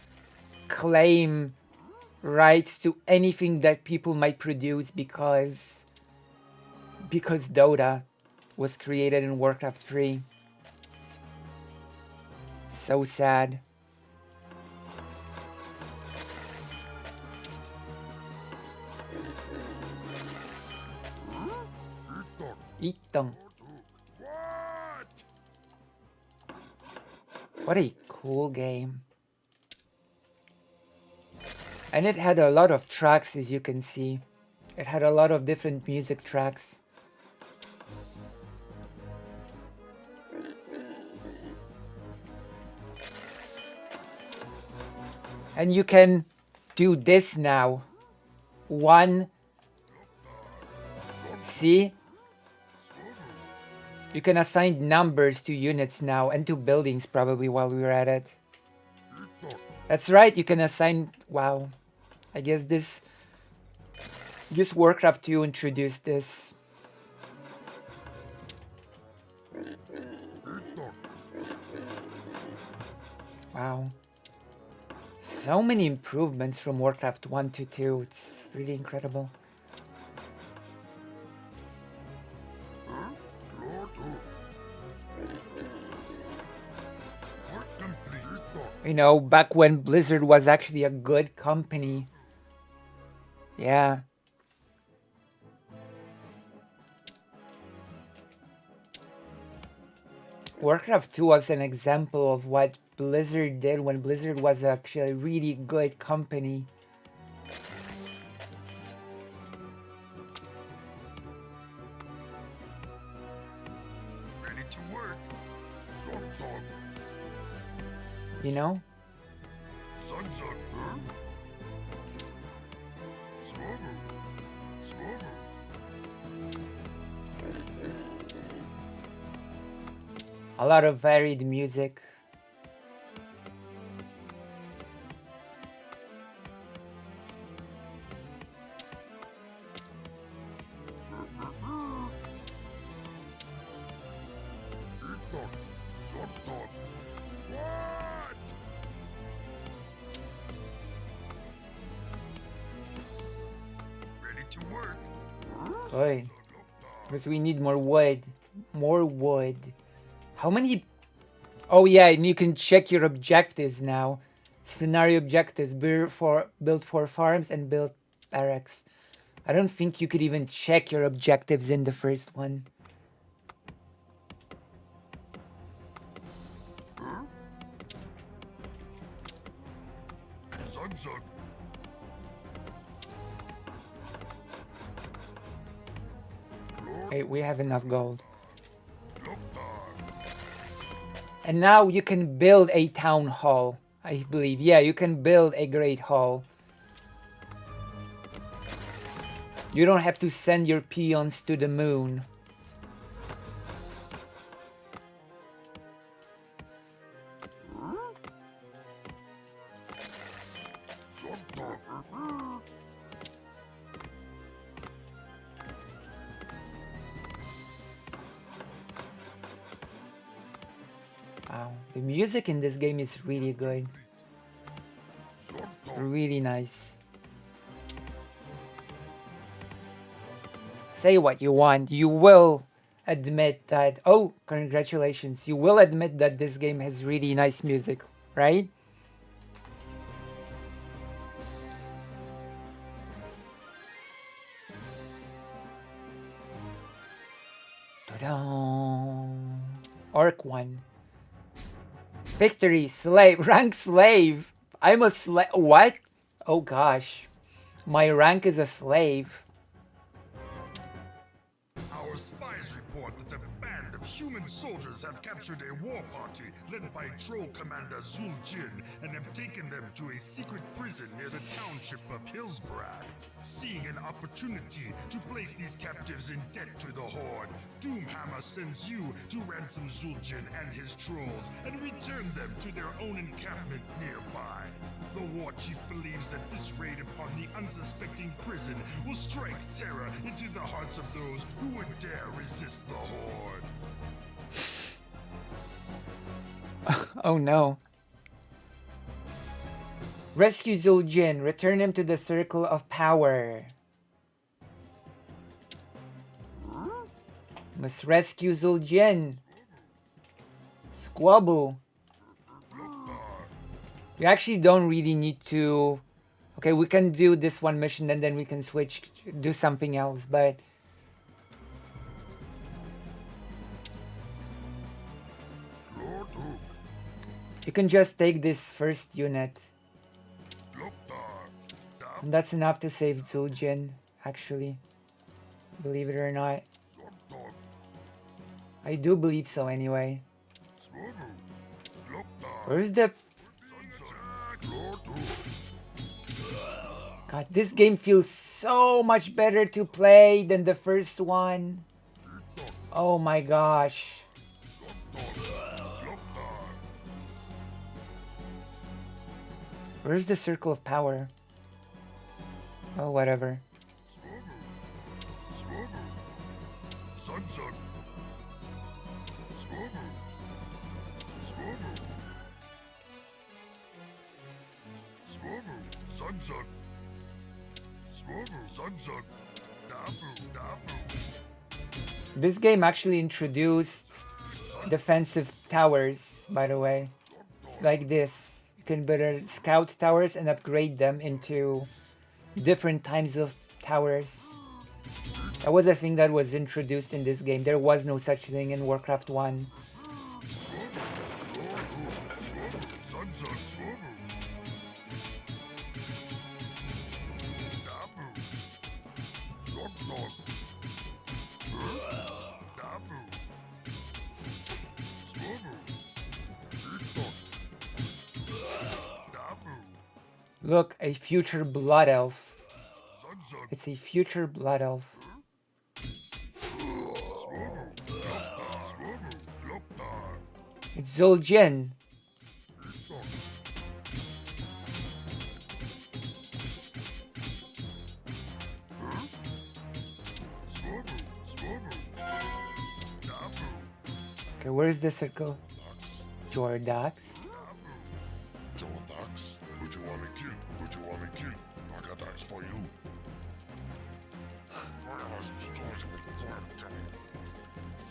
claim rights to anything that people might produce because Dota was created in Warcraft 3. So sad. Itong. What a cool game. And it had a lot of tracks, as you can see. It had a lot of different music tracks. And you can do this now. See? You can assign numbers to units now and to buildings probably while we were at it. That's right, you can assign... Wow. I guess this Warcraft 2 introduced this. Wow. So many improvements from Warcraft 1 to 2. It's really incredible. You know, back when Blizzard was actually a good company. Yeah. Warcraft 2 was an example of what Blizzard did when Blizzard was actually a really good company. Ready to work. Dog. You know? A lot of varied music. Good. Because we need more wood. More wood. How many... Oh yeah, and you can check your objectives now. Scenario objectives. Build for farms and build barracks. I don't think you could even check your objectives in the first one. Hey, we have enough gold. And now you can build a town hall, I believe. Yeah, you can build a great hall. You don't have to send your peons to the moon. Wow, the music in this game is really good. Really nice. Say what you want. You will admit that... Oh, congratulations. You will admit that this game has really nice music, right? Ta-da! Orc 1. Victory, slave, rank slave. I'm a slave. What? Oh gosh. My rank is a slave. Our spies report that a band of human soldiers have captured a war party led by Troll Commander Zuljin and have taken them to a secret prison near the township of Hillsbrad. Seeing an opportunity to place these captives in debt to the Horde, Doomhammer sends you to ransom Zuljin and his trolls and return them to their own encampment nearby. The war chief believes that this raid upon the unsuspecting prison will strike terror into the hearts of those who would dare resist the Horde. Oh no. Rescue Zuljin. Return him to the circle of power. Must rescue Zuljin. Squabble. We actually don't really need to... Okay, we can do this one mission and then we can switch, do something else, but... You can just take this first unit. And that's enough to save Zuljin, actually. Believe it or not. I do believe so anyway. Where's the... God, this game feels so much better to play than the first one. Oh my gosh. Where's the circle of power? Oh, whatever. This game actually introduced defensive towers, by the way. It's like this. You can build scout towers and upgrade them into different types of towers. That was a thing that was introduced in this game. There was no such thing in Warcraft 1. Look, a future blood elf. It's a future blood elf. It's Zuljin. Okay, where's the circle? Jordax. What you want me to? What you want me to? I got that for you.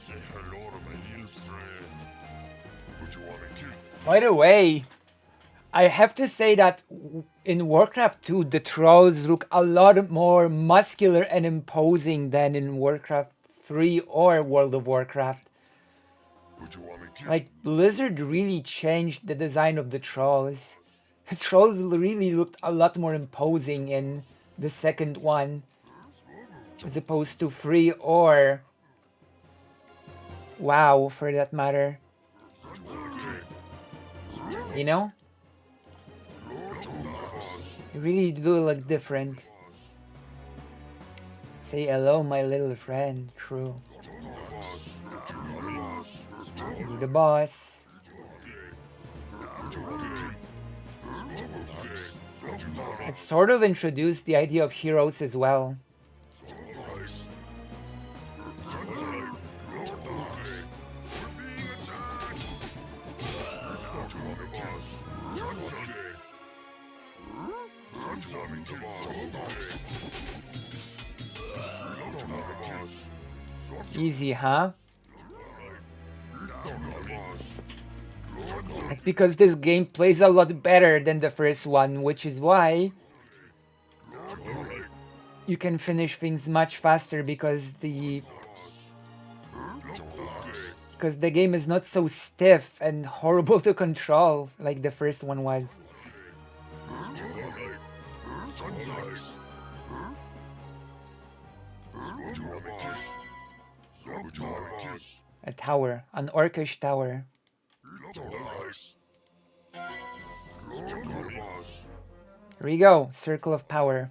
Say hello to my little friend. What you want me to? By the way, I have to say that in Warcraft 2, the trolls look a lot more muscular and imposing than in Warcraft 3 or World of Warcraft. Like, Blizzard really changed the design of the trolls. The trolls really looked a lot more imposing in the second one, as opposed to 3 or WoW, for that matter. You know? They really do look different. Say hello, my little friend. True. You're the boss. It sort of introduced the idea of heroes as well. Easy, huh? It's because this game plays a lot better than the first one, which is why you can finish things much faster because the game is not so stiff and horrible to control like the first one was. A tower. An orcish tower. Here we go. Circle of power.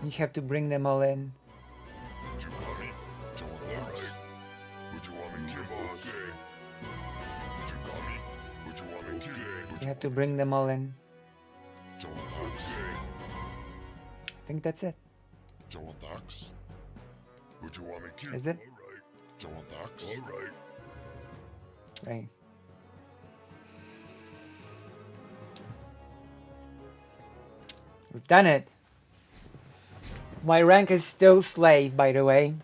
You have to bring them all in. You have to bring them all in. I think that's it. Is it? Right. We've done it. My rank is still slave, by the way.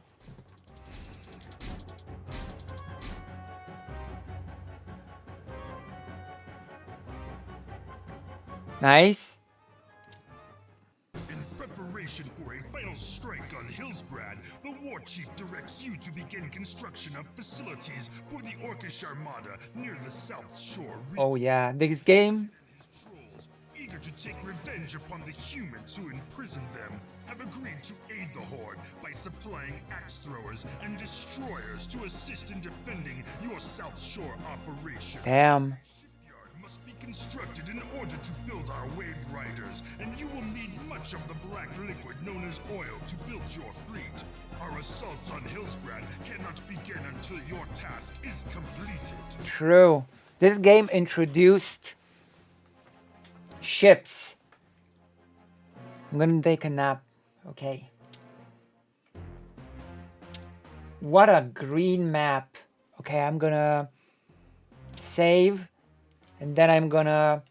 Nice. In preparation for a final strike on Hillsgrad, the war chief directs you to begin construction of facilities for the Orcish Armada near the South Shore. Oh yeah, this game. Eager to take revenge upon the humans who imprisoned them, have agreed to aid the Horde by supplying axe throwers and destroyers to assist in defending your South Shore operation. Damn. Must be constructed in order to build our wave riders, and you will need much of the black liquid known as oil to build your fleet. Our assault on Hillsgrad cannot begin until your task is completed. True. This game introduced ships. I'm gonna take a nap. Okay. What a green map. Okay, I'm gonna save. And then I'm gonna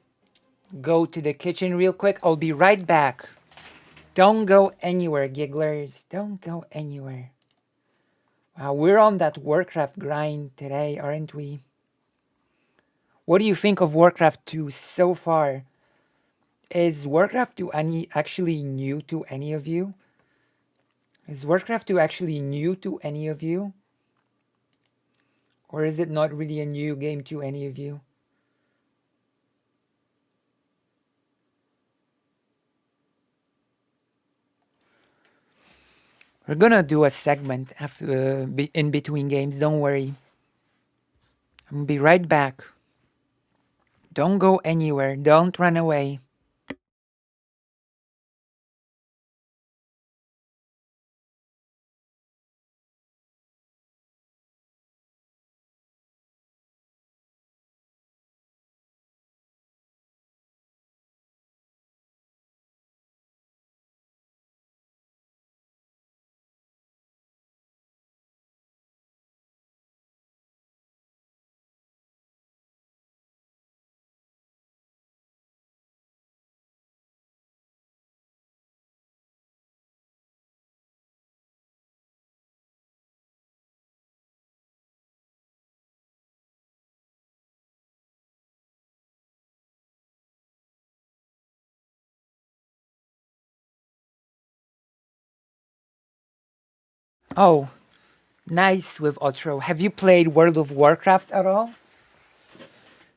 go to the kitchen real quick. I'll be right back. Don't go anywhere, gigglers. Don't go anywhere. Wow, we're on that Warcraft grind today, aren't we? What do you think of Warcraft 2 so far? Is Warcraft 2 actually new to any of you? Is Warcraft 2 actually new to any of you? Or is it not really a new game to any of you? We're gonna do a segment after, in between games, don't worry. I'm gonna be right back. Don't go anywhere, don't run away. Oh, nice with Otro. Have you played World of Warcraft at all?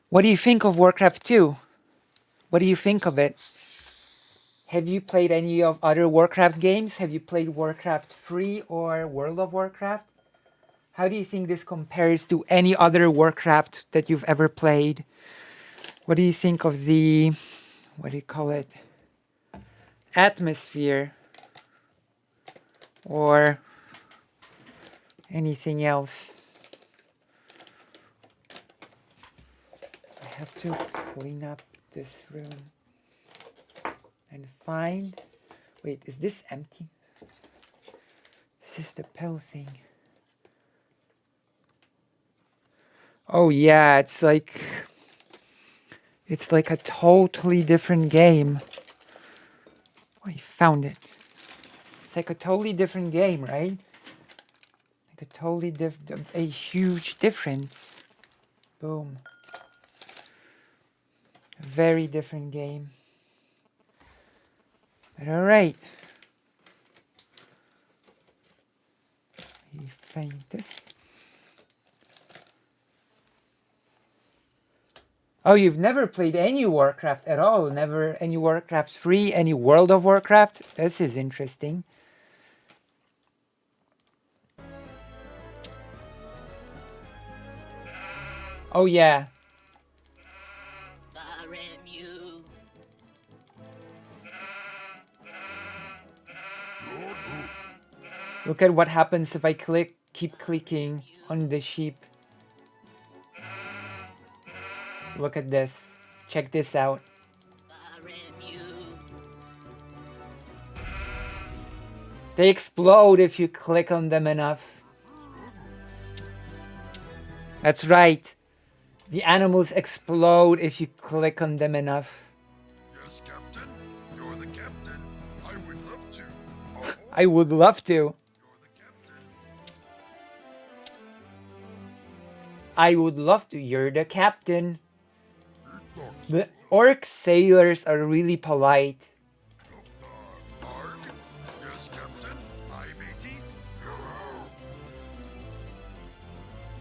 What do you think of Warcraft 2? What do you think of it? Have you played any of other Warcraft games? Have you played Warcraft 3 or World of Warcraft? How do you think this compares to any other Warcraft that you've ever played? What do you think of the, what do you call it? Atmosphere? Or anything else? I have to clean up this room and find, wait, is this empty? This is the pill thing. Oh yeah, it's like a totally different game. I found it. It's like a totally different game, right? Like a totally different, a huge difference. Boom. A very different game. But all right. You find this. Oh, you've never played any Warcraft at all? Never any Warcraft 3, any World of Warcraft? This is interesting. Oh yeah. Look at what happens if I keep clicking on the sheep. Look at this. Check this out. They explode if you click on them enough. That's right. The animals explode if you click on them enough. Yes, Captain. You're the captain. I would love to. I would love to. I would love to. You're the captain. The orc sailors are really polite. Yes, Captain. Hi, matey.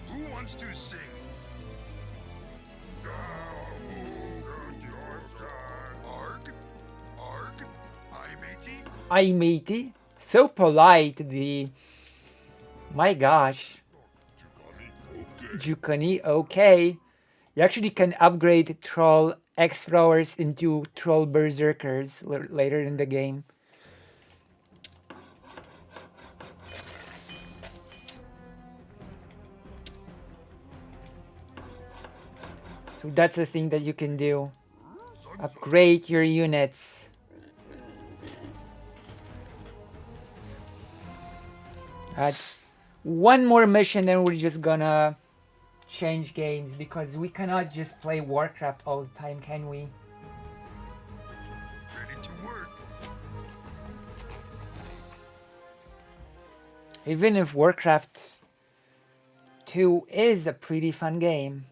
Who wants to sing? Arg. Arg. Hi, matey. Hi, matey. So polite. My gosh. Jukani, okay. You actually can upgrade troll X-throwers into troll berserkers later in the game. So that's the thing that you can do. Upgrade your units. That's one more mission and we're just gonna change games because we cannot just play Warcraft all the time, can we? Ready to work. Even if Warcraft 2 is a pretty fun game.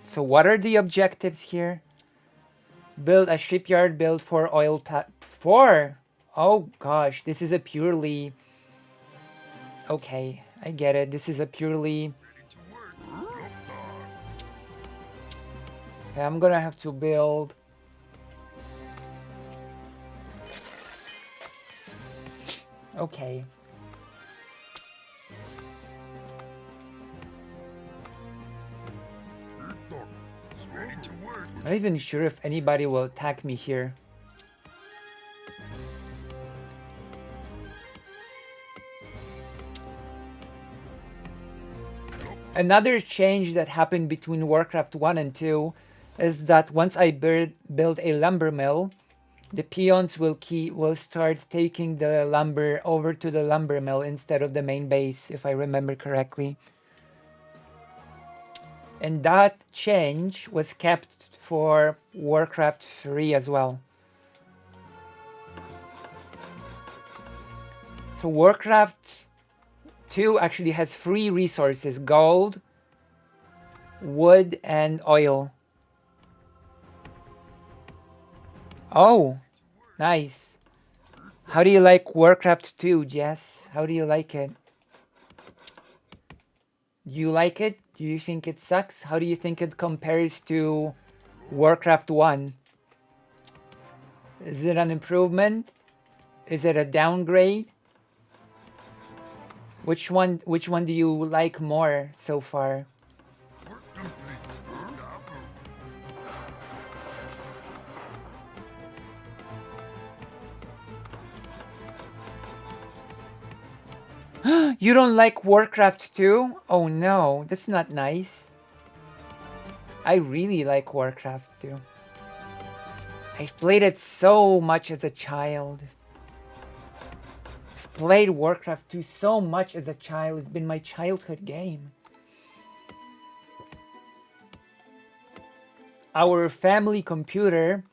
So what are the objectives here? Build a shipyard built for oil for. Oh gosh, this is a purely. Okay, I get it. This is a purely. Okay, I'm gonna have to build. Okay. I'm not even sure if anybody will attack me here. Another change that happened between Warcraft 1 and 2 is that once I build a lumber mill, the peons will start taking the lumber over to the lumber mill instead of the main base, if I remember correctly. And that change was kept for Warcraft 3 as well. So Warcraft 2 actually has 3 resources: gold, wood, and oil. Oh, nice. How do you like Warcraft 2, Jess? How do you like it? Do you like it? Do you think it sucks? How do you think it compares to Warcraft 1? Is it an improvement? Is it a downgrade? Which one do you like more so far? You don't like Warcraft 2? Oh no, that's not nice. I really like Warcraft 2. I've played it so much as a child. I've played Warcraft 2 so much as a child. It's been my childhood game. Our family computer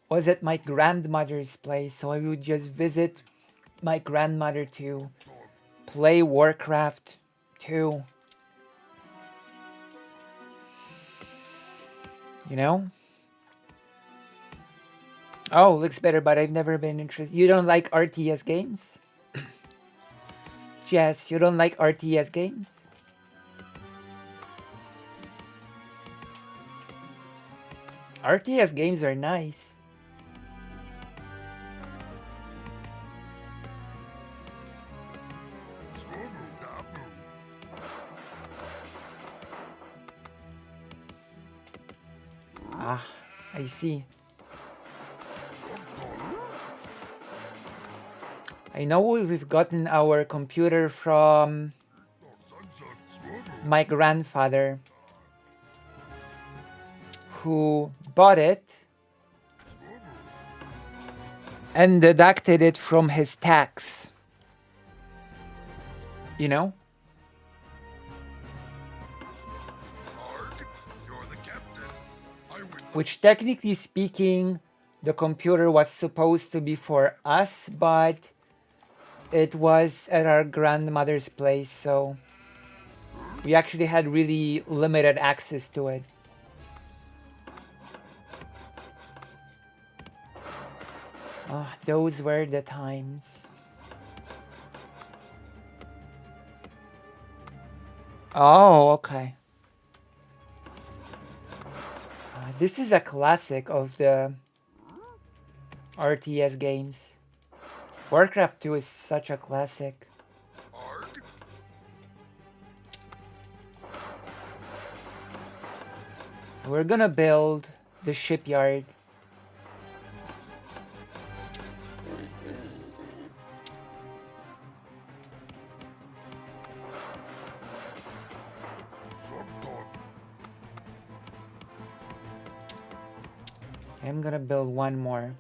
was at my grandmother's place, so I would just visit my grandmother to play Warcraft 2. You know? Oh, looks better, but I've never been interested. You don't like RTS games? Jess, you don't like RTS games? RTS games are nice. Ah, I see. I know we've gotten our computer from my grandfather, who bought it and deducted it from his tax. You know? Which, technically speaking, the computer was supposed to be for us, but it was at our grandmother's place, so we actually had really limited access to it. Oh, those were the times. Oh, okay. This is a classic of the RTS games. Warcraft 2 is such a classic. We're gonna build the shipyard. I'm gonna build one more.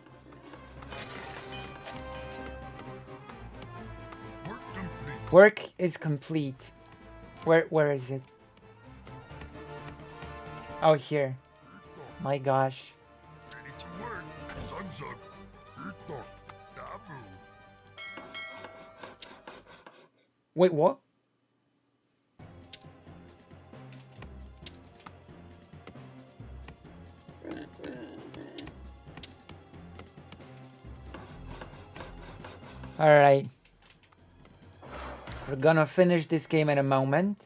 Work is complete. Where is it? Oh, here. My gosh. Wait, what? Alright. We're gonna finish this game in a moment.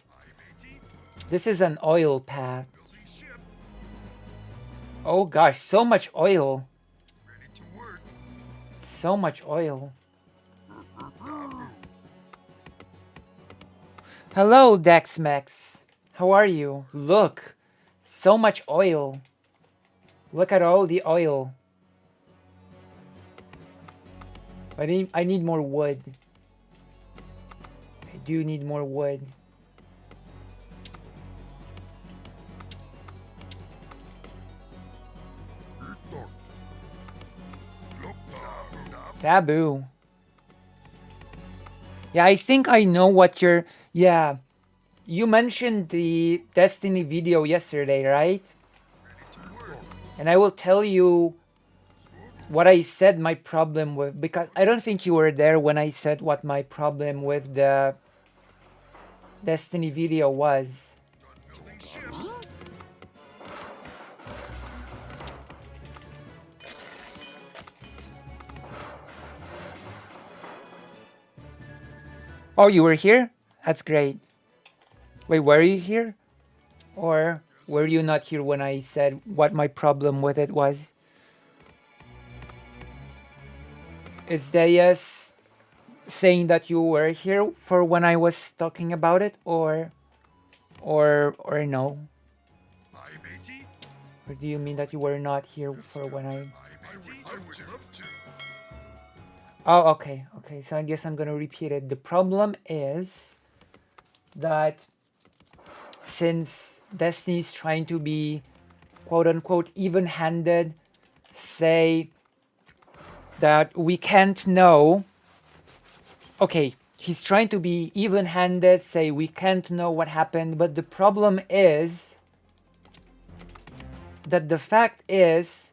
This is an oil path. Oh gosh, so much oil. So much oil. Hello, Dexmex. How are you? Look, so much oil. Look at all the oil. I need more wood. I do need more wood. Taboo. Yeah, I think I know what you're... Yeah. You mentioned the Destiny video yesterday, right? And I will tell you what I said my problem with, because I don't think you were there when I said what my problem with the Destiny video was. Oh, you were here? That's great. Wait, were you here? Or were you not here when I said what my problem with it was? Is Deus saying that you were here for when I was talking about it, or no? Or do you mean that you were not here for when I... Oh, okay, okay, so I guess I'm gonna repeat it. The problem is that since Destiny's trying to be quote-unquote even-handed, say that we can't know... Okay, he's trying to be even-handed, say we can't know what happened, but the problem is that the fact is...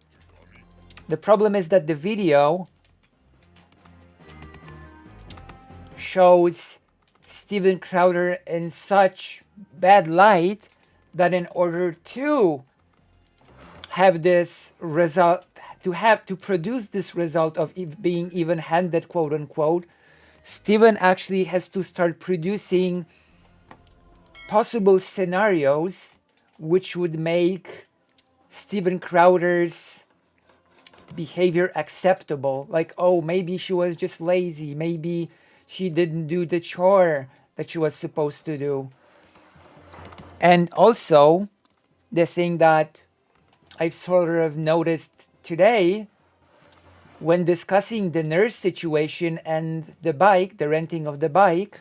The problem is that the video shows Steven Crowder in such bad light that in order to have this result, to produce this result of being even-handed, quote unquote, Steven actually has to start producing possible scenarios which would make Steven Crowder's behavior acceptable. Like, oh, maybe she was just lazy. Maybe she didn't do the chore that she was supposed to do. And also, the thing that I've sort of noticed today when discussing the nurse situation and the bike, the renting of the bike.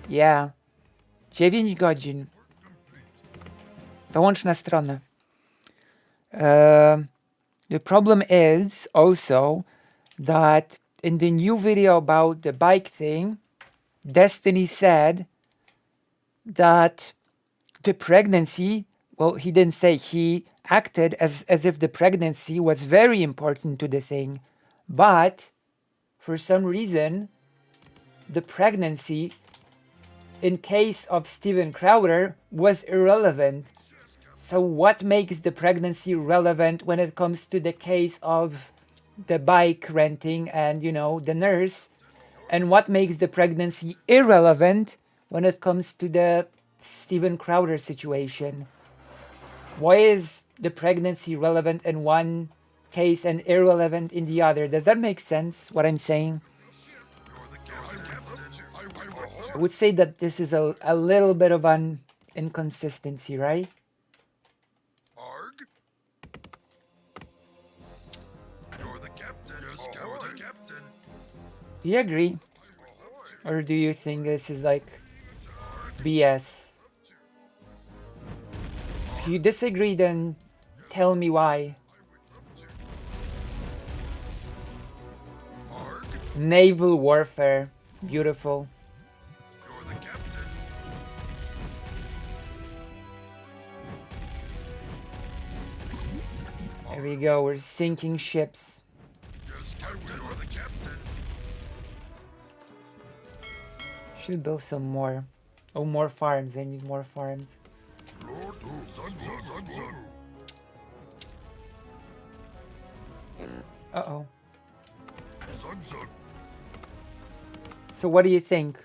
Yeah. 9 godzin. Dołącz na stronę. The problem is also that in the new video about the bike thing, Destiny said that the pregnancy, well, he didn't say, he acted as if the pregnancy was very important to the thing, but for some reason, the pregnancy in case of Steven Crowder was irrelevant. So what makes the pregnancy relevant when it comes to the case of the bike renting and, you know, the nurse? And what makes the pregnancy irrelevant when it comes to the Steven Crowder situation? Why is the pregnancy relevant in one case and irrelevant in the other? Does that make sense, what I'm saying? I would say that this is a little bit of an inconsistency, right? Do you agree? Or do you think this is like BS? If you disagree, then tell me why. Naval warfare. Beautiful. There we go, we're sinking ships. Should build some more. Oh, more farms. I need more farms. Uh-oh. So what do you think?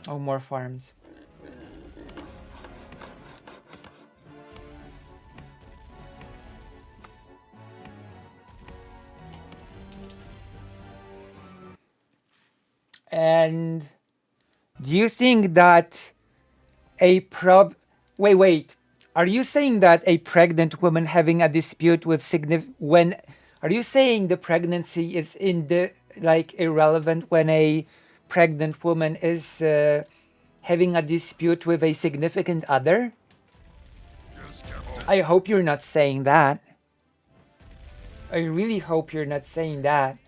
Oh, more farms. And do you think that wait, are you saying that a pregnant woman having a dispute with are you saying the pregnancy is irrelevant when a pregnant woman is having a dispute with a significant other? I hope you're not saying that. I really hope you're not saying that.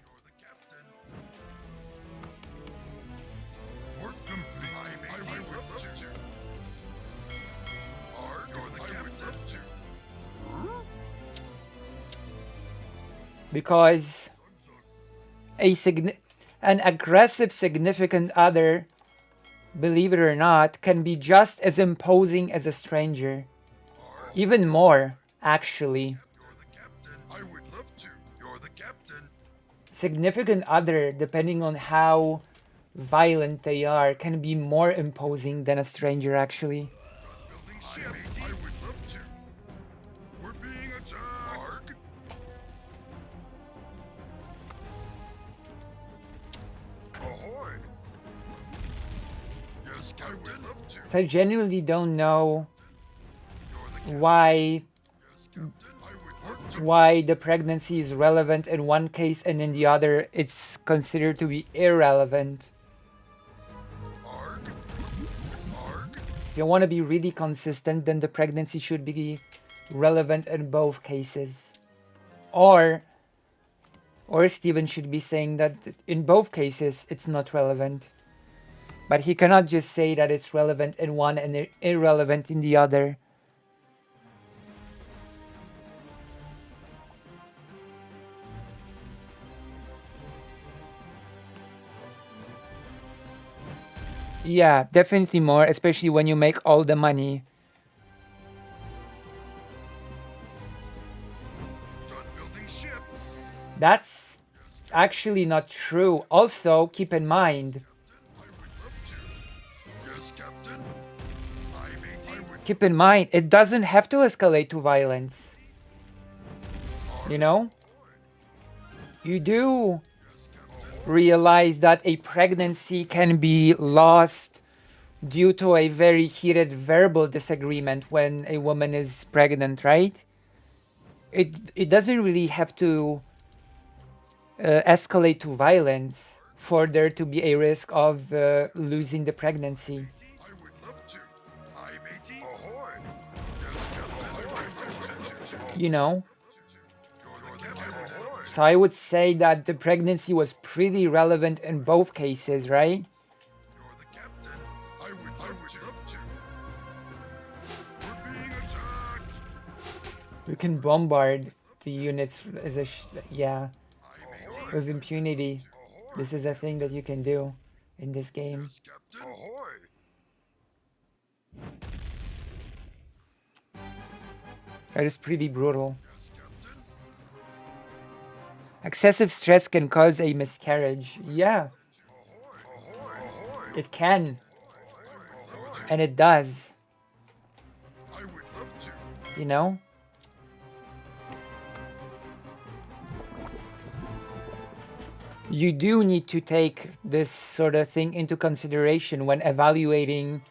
Because an aggressive significant other, believe it or not, can be just as imposing as a stranger. Even more, actually. Significant other, depending on how violent they are, can be more imposing than a stranger, actually. So I genuinely don't know why the pregnancy is relevant in one case and in the other it's considered to be irrelevant. If you want to be really consistent, then the pregnancy should be relevant in both cases. Or Steven should be saying that in both cases it's not relevant. But he cannot just say that it's relevant in one and irrelevant in the other. Yeah, definitely more, especially when you make all the money. That's actually not true. Also, keep in mind. Keep in mind, it doesn't have to escalate to violence. You know? You do realize that a pregnancy can be lost due to a very heated verbal disagreement when a woman is pregnant, right? It doesn't really have to escalate to violence for there to be a risk of losing the pregnancy. You know? So I would say that the pregnancy was pretty relevant in both cases, right? We can bombard the units as a yeah, with impunity. This is a thing that you can do in this game. That is pretty brutal. Excessive stress can cause a miscarriage. Yeah. It can. And it does. You know? You do need to take this sort of thing into consideration when evaluating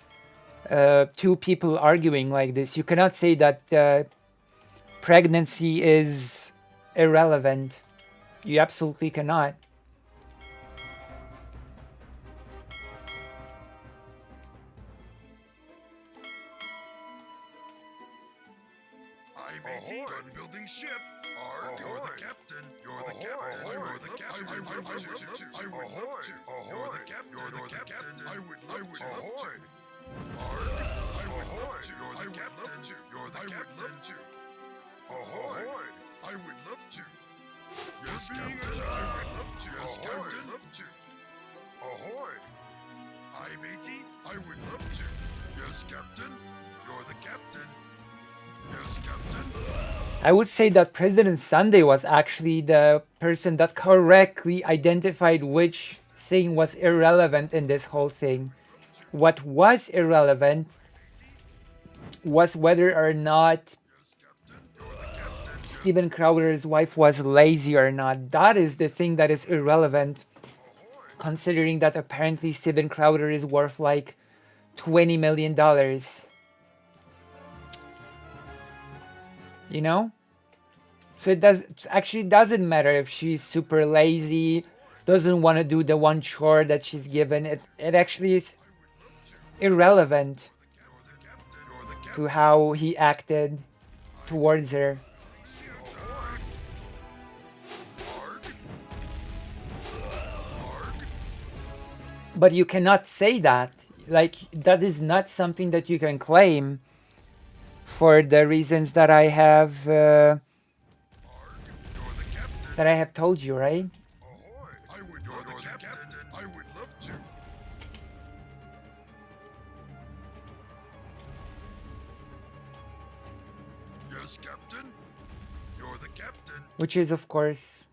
two people arguing like this. You cannot say that pregnancy is irrelevant. You absolutely cannot. Building ship. You're the captain. You're the captain. You're the captain. I would love to. You're the captain. You're the captain. I would love to. I would love to. You're the captain. You're the captain. Ahoy! I would love to. Yes, captain. I would love to. Yes, captain. Love to. Ahoy! Hi, matey. I would love to. Yes, captain. You're the captain. Yes, captain. I would say that President Sunday was actually the person that correctly identified which thing was irrelevant in this whole thing. What was irrelevant was whether or not Steven Crowder's wife was lazy or not. That is the thing that is irrelevant, considering that apparently Steven Crowder is worth like $20 million. You know? So it actually doesn't matter if she's super lazy, doesn't want to do the one chore that she's given. It actually is irrelevant to how he acted towards her. But you cannot say that. Like, that is not something that you can claim for the reasons that I have told you, right? Yes, captain. You're the captain. Which is, of course,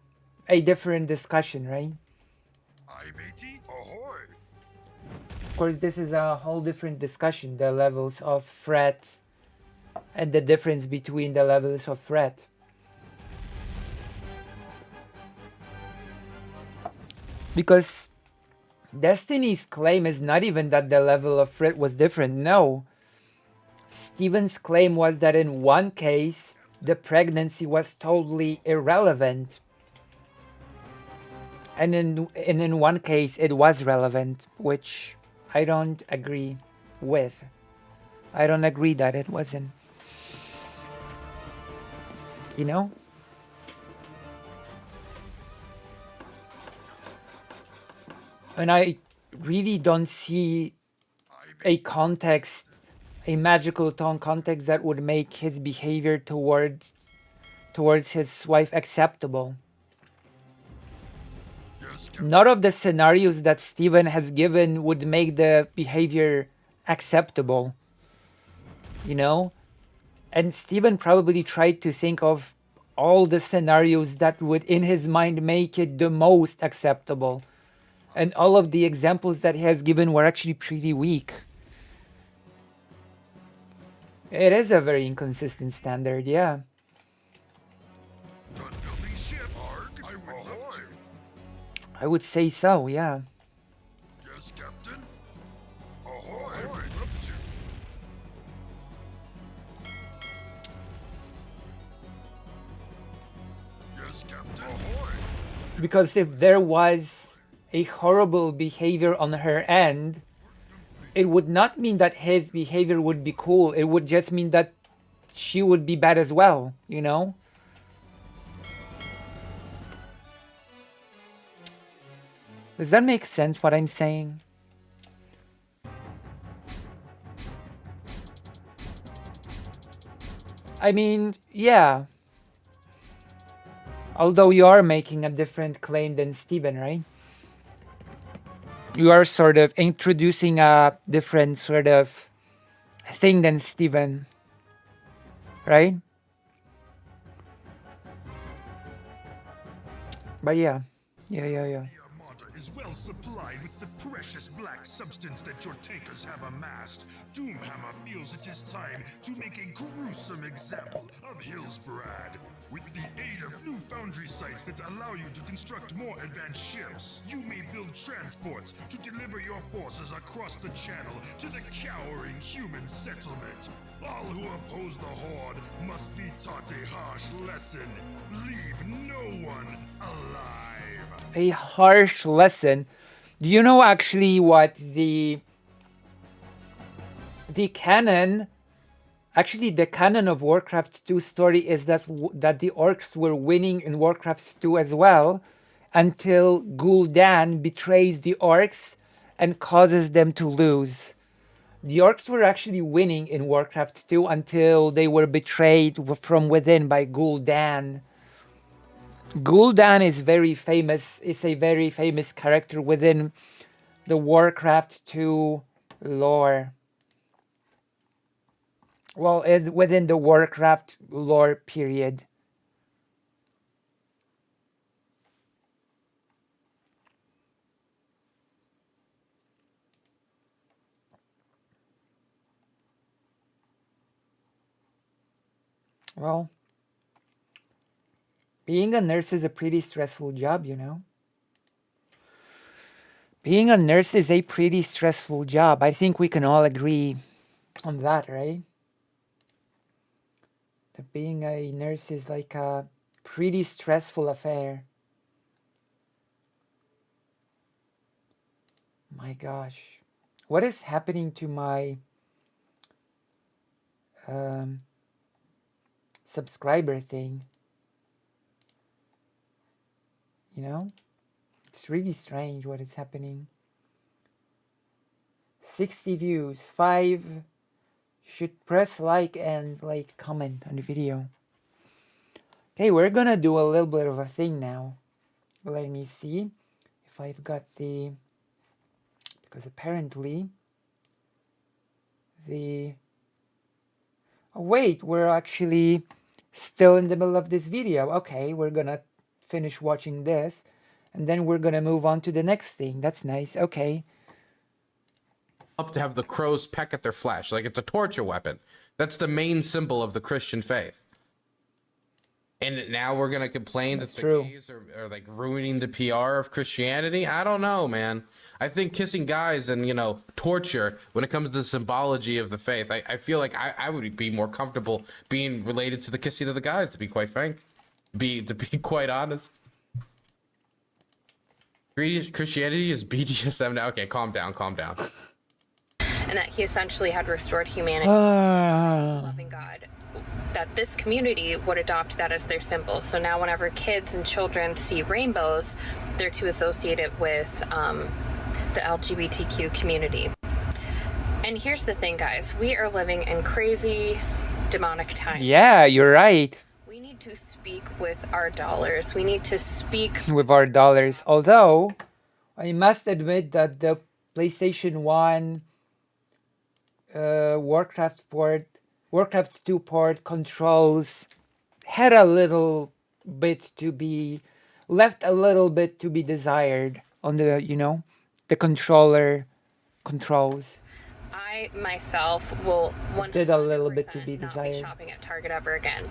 a different discussion, right? Hi, matey. Ahoy! Of course, this is a whole different discussion, the levels of threat and the difference between the levels of threat. Because Destiny's claim is not even that the level of threat was different. No. Steven's claim was that in one case, the pregnancy was totally irrelevant. And in one case, it was relevant, which I don't agree with. I don't agree that it wasn't. You know? And I really don't see a context, a magical tone context that would make his behavior towards his wife acceptable. none of the scenarios that Steven has given would make the behavior acceptable. You know? And Steven probably tried to think of all the scenarios that would, in his mind, make it the most acceptable. And all of the examples that he has given were actually pretty weak. It is a very inconsistent standard, yeah. I would say so, yeah. Yes, Captain. Ahoy. Yes, Captain. Ahoy. Because if there was a horrible behavior on her end, it would not mean that his behavior would be cool. It would just mean that she would be bad as well, you know? Does that make sense, what I'm saying? I mean, yeah. Although you are making a different claim than Steven, right? You are sort of introducing a different sort of thing than Steven, right? But yeah. Yeah. Is well supplied with the precious black substance that your tankers have amassed. Doomhammer feels it is time to make a gruesome example of Hillsbrad. With the aid of new foundry sites that allow you to construct more advanced ships, you may build transports to deliver your forces across the channel to the cowering human settlement. All who oppose the Horde must be taught a harsh lesson. Leave no one alive. A harsh lesson. Do you know actually what the canon, actually the canon of Warcraft 2 story is that the orcs were winning in Warcraft 2 as well, until Gul'dan betrays the orcs and causes them to lose. The orcs were actually winning in Warcraft 2 until they were betrayed from within by Gul'dan. Gul'dan is very famous. It's a very famous character within the Warcraft 2 lore. Well, it's within the Warcraft lore period. Well, being a nurse is a pretty stressful job, you know. Being a nurse is a pretty stressful job. I think we can all agree on that, right? That being a nurse is like a pretty stressful affair. My gosh. What is happening to my subscriber thing? You know? It's really strange what is happening. 60 views, 5 should press like and comment on the video. Okay, we're gonna do a little bit of a thing now. Let me see if I've got the, because apparently the, oh wait, we're actually still in the middle of this video. Okay, we're gonna finish watching this and then we're gonna move on to the next thing. That's nice. Okay. Up to have the crows peck at their flesh like it's a torture weapon. That's the main symbol of the Christian faith. And now we're gonna complain that the gays are like ruining the PR of Christianity. I don't know, man. I think kissing guys and, you know, torture when it comes to the symbology of the faith, I feel like I would be more comfortable being related to the kissing of the guys, to be quite frank. To be quite honest. Christianity is BDSM now. Okay, calm down. And that he essentially had restored humanity to a loving God. That this community would adopt that as their symbol. So now whenever kids and children see rainbows, they're to associate it with the LGBTQ community. And here's the thing, guys. We are living in crazy, demonic times. Yeah, you're right. We need to speak with our dollars. We need to speak with our dollars. Although, I must admit that the PlayStation 1 Warcraft 2 port controls had a little bit to be left a little bit to be desired on the, the controller controls. I myself will 100% Did a little bit to be not desired. be shopping at Target ever again.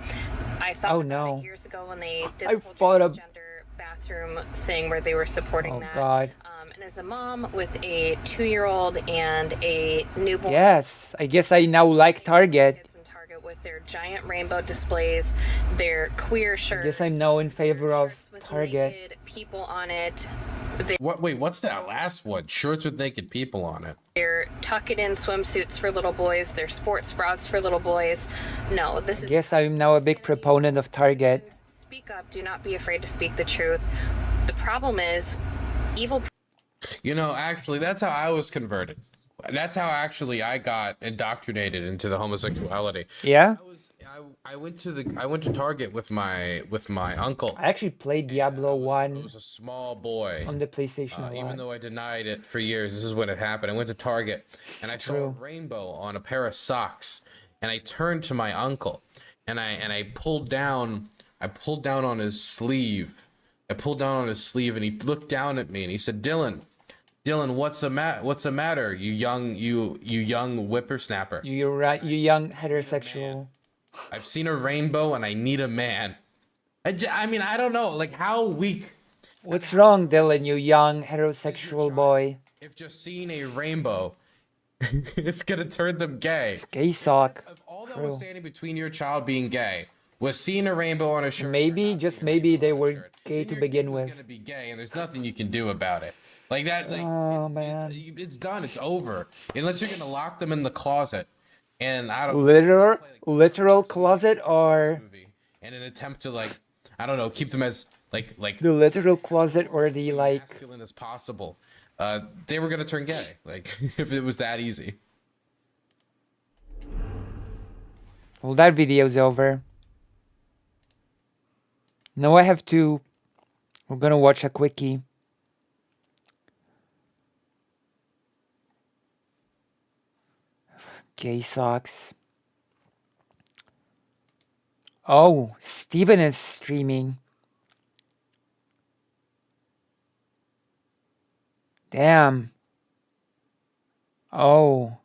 I thought Oh, about no. it years ago when they did I the whole thought of transgender bathroom thing where they were supporting Oh that. God. And as a mom with a 2-year-old and a newborn, Yes, I guess I now like Target. with their giant rainbow displays, their queer I shirts, guess I'm now in favor of Target. naked people on it. Wait, what's that last one? Shirts with naked people on it. Their tuck-it-in swimsuits for little boys, their sports bras for little boys. No, this I is guess I'm now a big proponent of Target. speak up. Do not be afraid to speak the truth. The problem is, evil. Actually, that's how I was converted. That's how actually I got indoctrinated into the homosexuality. Yeah? I went to Target with my uncle. I actually played Diablo 1 I was a small boy on the PlayStation a lot. even though I denied it for years. This is when it happened. I went to Target and I saw a True. rainbow on a pair of socks, and I turned to my uncle and I pulled down on his sleeve. I pulled down on his sleeve and he looked down at me and he said, Dylan, what's the matter? You young whippersnapper. You're right, you young heterosexual. I've seen a rainbow and I need a man. I mean, I don't know, like how weak. What's wrong, Dylan, you young heterosexual boy? If just seeing a rainbow, it's gonna turn them gay. Gay sock. If all that was standing between your child being gay was seeing a rainbow on a shirt. Maybe, just maybe, they were gay to begin with. Gonna be gay, and there's nothing you can do about it. Like that. Like, man. it's done. It's over. Unless you're gonna lock them in the closet, and I don't. Literal closet or in an attempt to I don't know, keep them as like the literal closet or the masculine as possible. They were gonna turn gay, if it was that easy. Well, that video's over. Now we're gonna watch a quickie. Gay socks. Oh, Steven is streaming. Damn. Oh.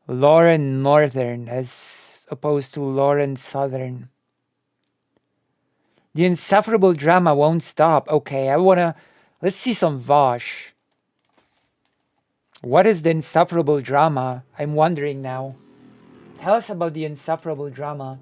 Lauren Northern as opposed to Lauren Southern. The insufferable drama won't stop. Okay, let's see some Vosh. What is the insufferable drama? I'm wondering now. Tell us about the insufferable drama.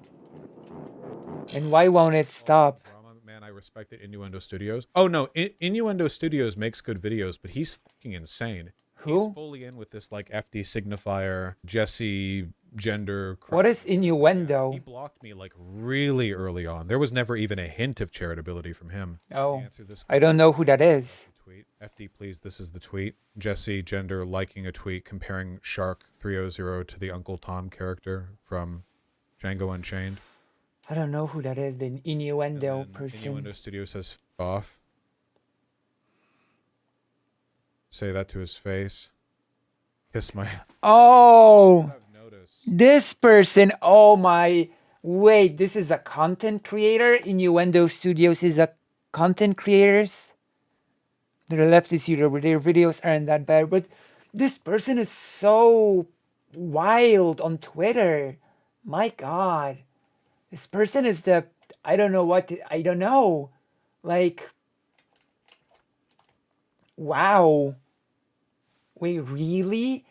And why won't it stop? Man, I respect it. Innuendo Studios. Oh no, Innuendo Studios makes good videos, but he's fucking insane. Who? He's fully in with this FD signifier, Jesse, gender. Crap. What is innuendo? He blocked me really early on. There was never even a hint of charitability from him. Oh, I don't know who that is. Tweet. FD, please. This is the tweet. Jesse, gender, liking a tweet comparing Shark 300 to the Uncle Tom character from Django Unchained. I don't know who that is. The innuendo person. Innuendo Studio says off. Say that to his face. Kiss my. Oh, this person. Oh my. Wait, this is a content creator. Innuendo Studios is a content creators. The leftist YouTuber. Their videos aren't that bad, but this person is so wild on Twitter. My God. This person is I don't know. Wow. Wait, really?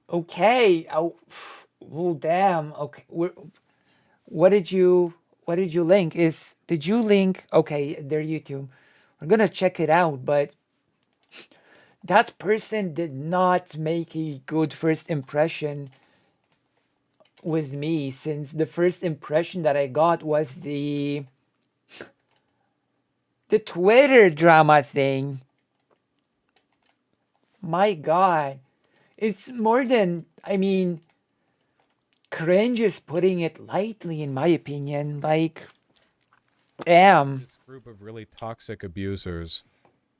Okay. Oh, damn. Okay. What did you link? Did you link? Okay, their YouTube. We're gonna check it out, but that person did not make a good first impression with me, since the first impression that I got was the Twitter drama thing. My God. It's more than, cringe is putting it lightly, in my opinion. Damn. This group of really toxic abusers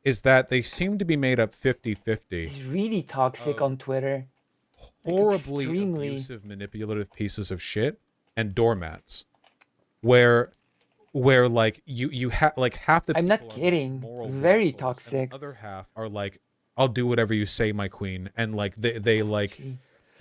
is that they seem to be made up 50-50. He's really toxic on Twitter. Horribly abusive, manipulative pieces of shit and doormats, where like you have like half the I'm people not are, kidding. like, moral Very radicals, toxic. and the other half are like, I'll do whatever you say, my queen, and like they like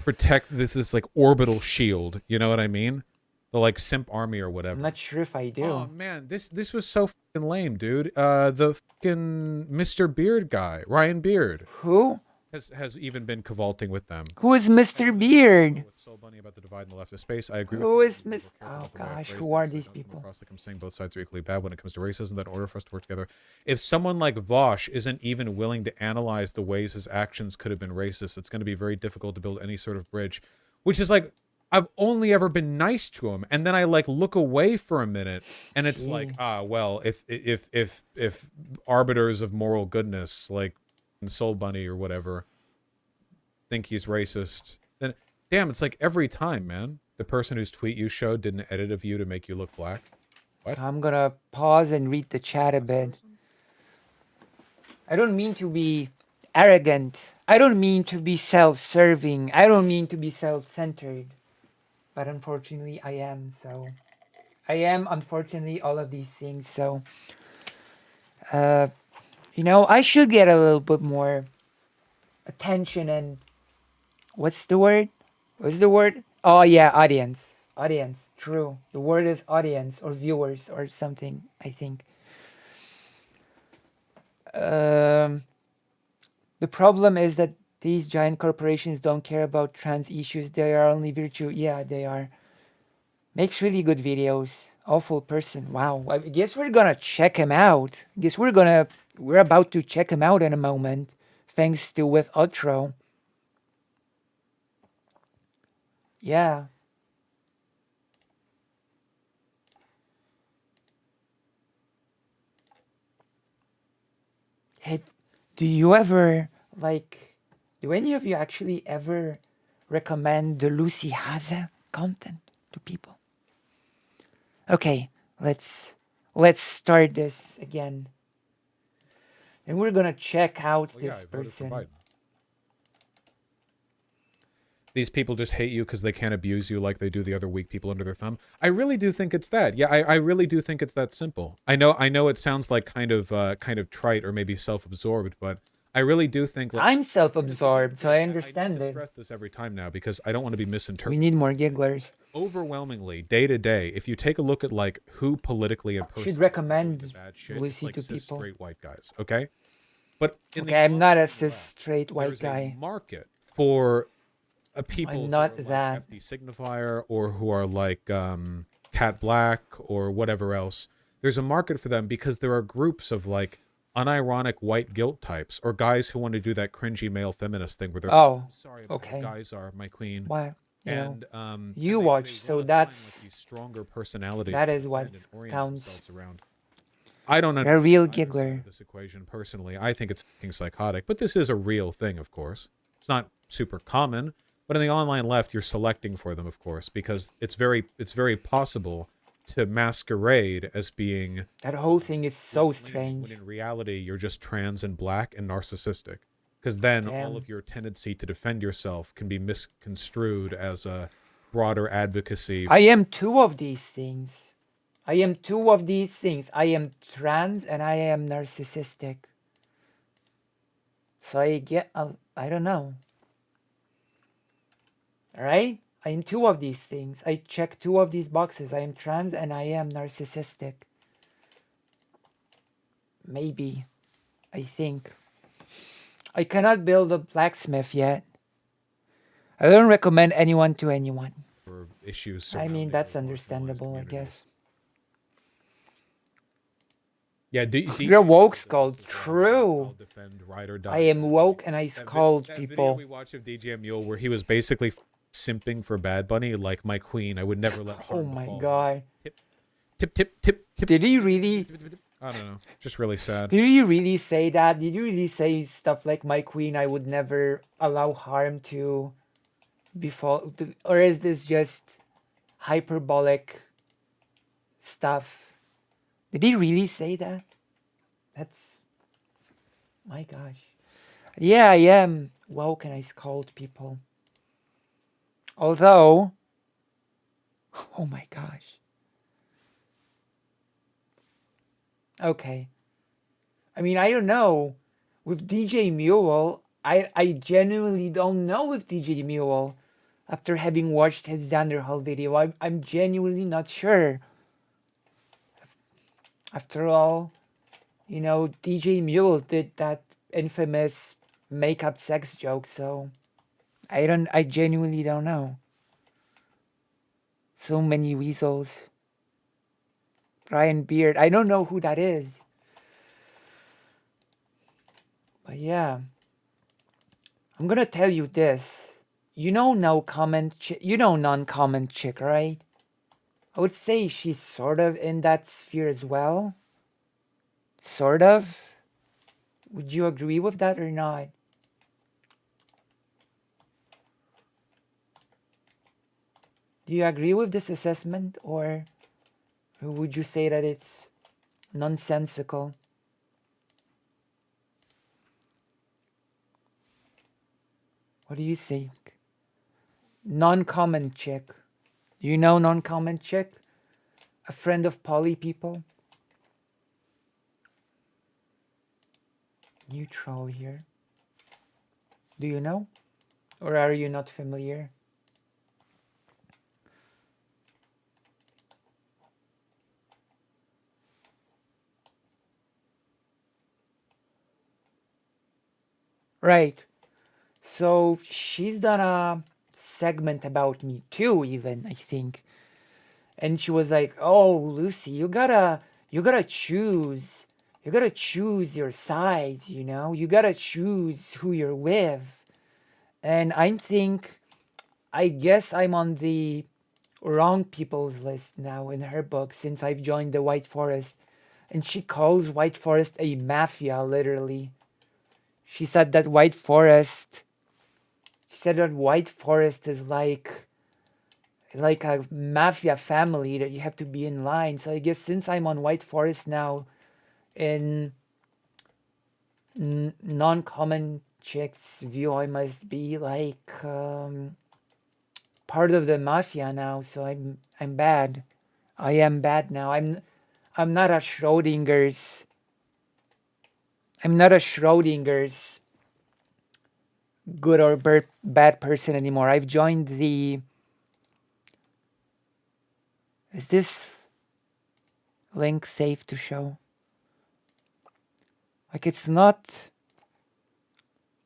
protect this like orbital shield. You know what I mean? The like simp army or whatever. I'm not sure if I do. Oh man, this was so fucking lame, dude. The fucking Mr. Beard guy, Ryan Beard. Who? Has even been cavorting with them. Who is Mr. Beard? What's so funny about the divide in the leftist space? I agree. Who with is Miss? Oh gosh, who are these people? Across like I'm saying both sides are equally bad when it comes to racism. That in order for us to work together, if someone like Vosh isn't even willing to analyze the ways his actions could have been racist, it's going to be very difficult to build any sort of bridge. Which is like, I've only ever been nice to him, and then I like look away for a minute, and it's like, well, if arbiters of moral goodness like Soul Bunny or whatever think he's racist, then damn, it's like every time, man. The person whose tweet you showed did an edit of you to make you look black. What? I'm gonna pause and read the chat a bit. I don't mean to be arrogant. I don't mean to be self-serving. I don't mean to be self-centered. But unfortunately, I am. So, I am unfortunately all of these things. So, you know, I should get a little bit more attention and what's the word? What's the word? Oh yeah, audience. Audience. True. The word is audience or viewers or something, I think. The problem is that these giant corporations don't care about trans issues. They are only virtue. Yeah, they are. Makes really good videos. Awful person. Wow. I guess we're gonna check him out. I guess we're about to check him out in a moment. Thanks to with outro. Yeah. Hey, do you ever do any of you actually ever recommend the Lucy Haza content to people? Okay, let's start this again. And we're gonna check out this person. These people just hate you because they can't abuse you like they do the other weak people under their thumb. I really do think it's that. Yeah, I really do think it's that simple. I know it sounds like kind of trite or maybe self-absorbed, but I really do think like, I'm self-absorbed, so I understand it. I stress this every time now because I don't want to be misinterpreted. We need more gigglers. Overwhelmingly, day to day, if you take a look at like who politically and personally should recommend bad shit, Lucy like to people. Straight white guys, okay? But okay, I'm not a cis straight white guy. A market for people I'm not who are that. Like FD Signifier or who are like Cat Black or whatever else. There's a market for them because there are groups of like unironic white guilt types or guys who want to do that cringy male feminist thing where they're sorry about okay. Guys are my queen. Why? And you watch, so that's like stronger personality. That is what counts. Around. I don't understand. A real giggler. This equation personally, I think it's fucking psychotic. But this is a real thing, of course. It's not super common, but in the online left, you're selecting for them, of course, because it's very possible to masquerade as being that whole thing is so strange. When in reality, you're just trans and black and narcissistic. Because then all of your tendency to defend yourself can be misconstrued as a broader advocacy. I am two of these things. I am trans and I am narcissistic. So I don't know. Alright? I am two of these things. I check two of these boxes. I am trans and I am narcissistic. Maybe. I think. I cannot build a blacksmith yet. I don't recommend anyone to anyone. For issues I mean, that's understandable, I guess. Yeah, you're woke, Skull. True. I am woke and I scold people. Video we watched of DJ Mule where he was basically simping for Bad Bunny, like my queen. I would never let harm Oh my fall. god. Tip. Did he really? I don't know. Just really sad. Did you really say that? Did you really say stuff like my queen? I would never allow harm to befall, or is this just hyperbolic stuff? Did he really say that? My gosh. Yeah, I am woke and I scold people. Although, oh my gosh. Okay. I mean, I don't know. With DJ Mule, I genuinely don't know with DJ Mule. After having watched his Xanderhall video, I'm genuinely not sure. After all, you know, DJ Mule did that infamous makeup sex joke, so I genuinely don't know. So many weasels. Brian Beard, I don't know who that is. But yeah, I'm gonna tell you this. You know you know non-comment chick, right? I would say she's sort of in that sphere as well. Sort of. Would you agree with that or not? Do you agree with this assessment, or would you say that it's nonsensical? What do you think? Non-comment chick. Do you know non-comment chick? A friend of poly people? Neutral here. Do you know? Or are you not familiar? Right. So she's done a segment about me too, even, I think. And she was like, "Oh, Lucy, you gotta choose. You gotta choose your sides, you know? You gotta choose who you're with." And I guess I'm on the wrong people's list now in her book since I've joined the White Forest. And she calls White Forest a mafia, literally. She said that White Forest is like a mafia family that you have to be in line. So I guess since I'm on White Forest now, in non-common chick's view, I must be like part of the mafia now. So I'm bad. I am bad now. I'm not a Schrodinger's. I'm not a Schrodinger's good or bad person anymore. I've joined the. Is this link safe to show? Like it's not.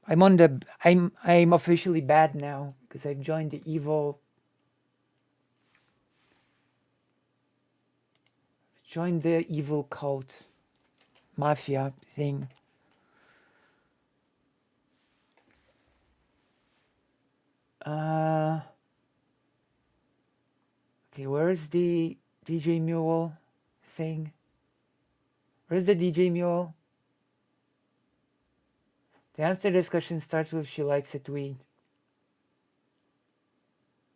I'm officially bad now because I've joined the evil. Joined the evil cult, mafia thing. Okay, where's the DJ Mule thing? Where's the DJ Mule? The answer discussion starts with she likes a tweet.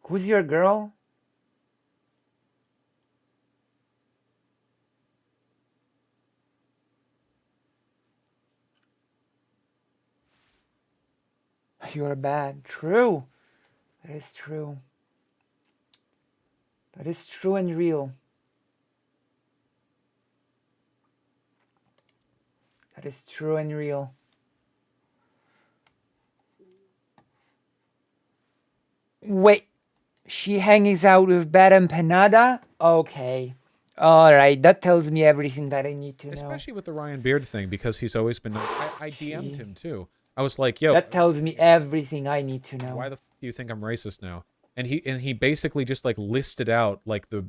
Who's your girl? You're bad. True. That is true. That is true and real. That is true and real. Wait, she hangs out with Bad Empanada? Okay. Alright, that tells me everything that I need to know. Especially with the Ryan Beard thing, because he's always been... I DM'd him, too. I was like, yo... That tells me everything I need to know. Why the f*** do you think I'm racist now? And he basically just, like, listed out, like, the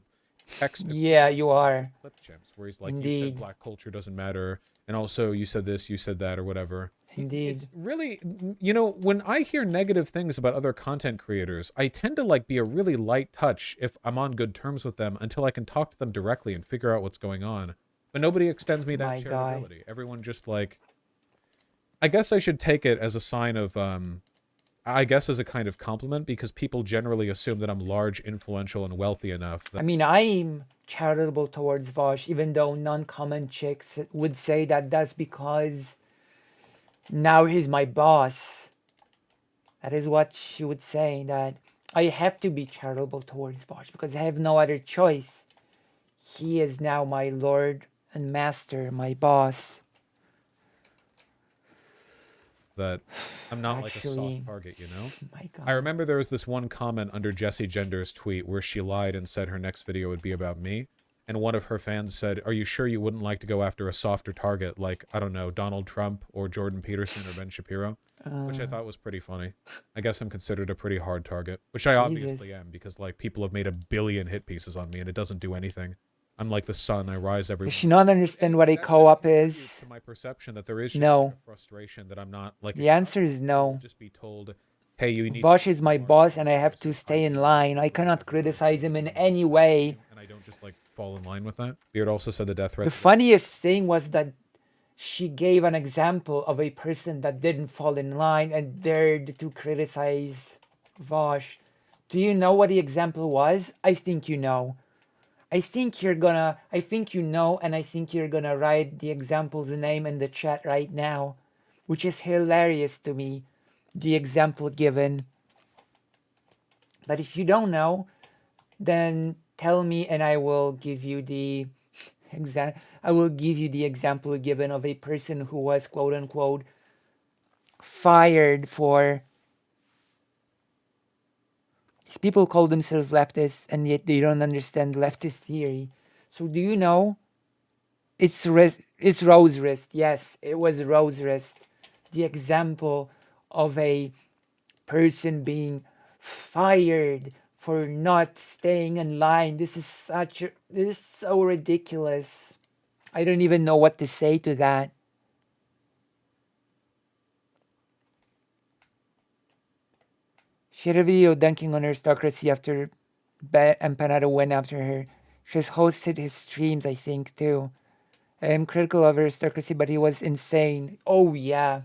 text... Yeah, you are. Clip gems, where he's like, you said black culture doesn't matter, and also you said this, you said that, or whatever. Indeed. It's really... You know, when I hear negative things about other content creators, I tend to, like, be a really light touch if I'm on good terms with them until I can talk to them directly and figure out what's going on. But nobody extends me that shareability. Everyone just, like... I guess I should take it as a sign of, I guess as a kind of compliment, because people generally assume that I'm large, influential, and wealthy enough. I mean, I'm charitable towards Vosh, even though non-common chicks would say that that's because Now he's my boss. That is what she would say, that I have to be charitable towards Vosh because I have no other choice. He is now my lord and master, my boss. That I'm not like a Actually, soft target, you know? my God. I remember there was this one comment under Jessie Gender's tweet where she lied and said her next video would be about me. And one of her fans said, are you sure you wouldn't like to go after a softer target like, I don't know, Donald Trump or Jordan Peterson or Ben Shapiro? Which I thought was pretty funny. I guess I'm considered a pretty hard target, which I obviously am because like people have made 1 billion hit pieces on me and it doesn't do anything. I'm like the sun. I rise every. Does she not understand what a co-op is? To my perception that there is just No. like a frustration that I'm not like. The answer is no. Just be told, hey, you need. Vosh is my boss, and I have to stay in line. I cannot criticize him in any way. And I don't just like fall in line with that. Beard also said the death threat. The funniest thing was that she gave an example of a person that didn't fall in line and dared to criticize Vosh. Do you know what the example was? I think you know. I think you know, and I think you're gonna write the example's name in the chat right now, which is hilarious to me, the example given. But if you don't know, then tell me and I will give you the example given of a person who was quote unquote fired for. People call themselves leftists and yet they don't understand leftist theory. So do you know? It's Rose Wrist. Yes, it was Rose Wrist. The example of a person being fired for not staying in line. This is so ridiculous. I don't even know what to say to that. She had a video dunking on aristocracy after Empanada went after her. She's hosted his streams, I think, too. I am critical of aristocracy, but he was insane. Oh, yeah.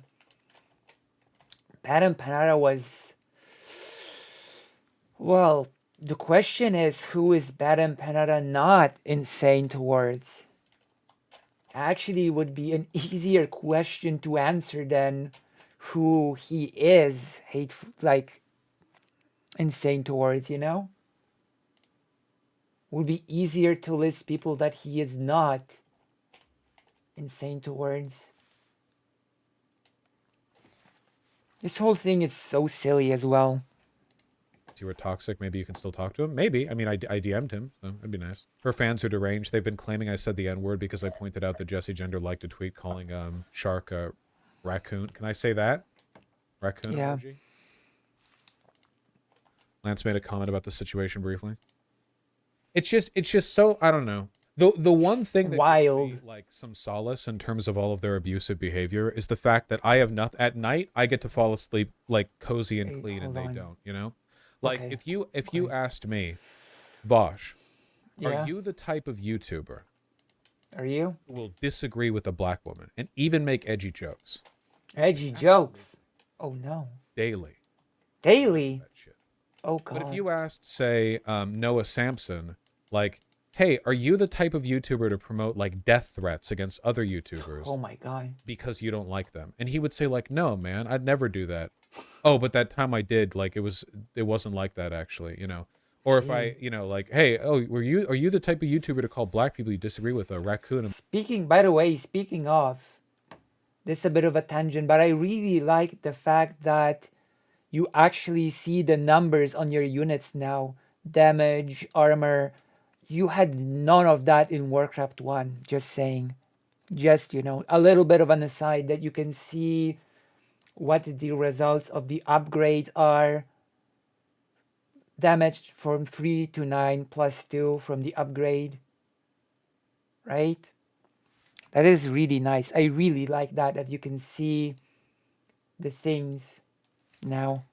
Bad Empanada was... Well, the question is, who is Bad Empanada not insane towards? Actually, would be an easier question to answer than who he is hateful, like... insane towards, you know? Would be easier to list people that he is not insane towards. This whole thing is so silly as well. If you were toxic, maybe you can still talk to him. Maybe. I mean, I DM'd him, so that'd be nice. Her fans are deranged. They've been claiming I said the N-word because I pointed out that Jessie Gender liked a tweet calling Shark a raccoon. Can I say that? Raccoon emoji? Lance made a comment about the situation briefly. It's just so, I don't know. The one thing that gives me, like some solace in terms of all of their abusive behavior is the fact that I have at night I get to fall asleep like cozy and clean and they don't, you know? Like if you asked me, Bosch, are you the type of YouTuber who will disagree with a black woman and even make edgy jokes? Edgy jokes? Oh no. Daily. Daily? Oh, God. But if you asked, say, Noah Sampson, like, hey, are you the type of YouTuber to promote, like, death threats against other YouTubers? Oh, my God. Because you don't like them. And he would say, like, no, man, I'd never do that. Oh, but that time I did, like, it wasn't like that, actually, you know? Or if I, you know, like, hey, oh, are you the type of YouTuber to call black people you disagree with a raccoon? By the way, speaking of, this is a bit of a tangent, but I really like the fact that you actually see the numbers on your units now. Damage, armor. You had none of that in Warcraft 1. Just saying. Just, you know, a little bit of an aside that you can see what the results of the upgrades are. Damage from 3 to 9 plus 2 from the upgrade. Right? That is really nice. I really like that you can see the things now.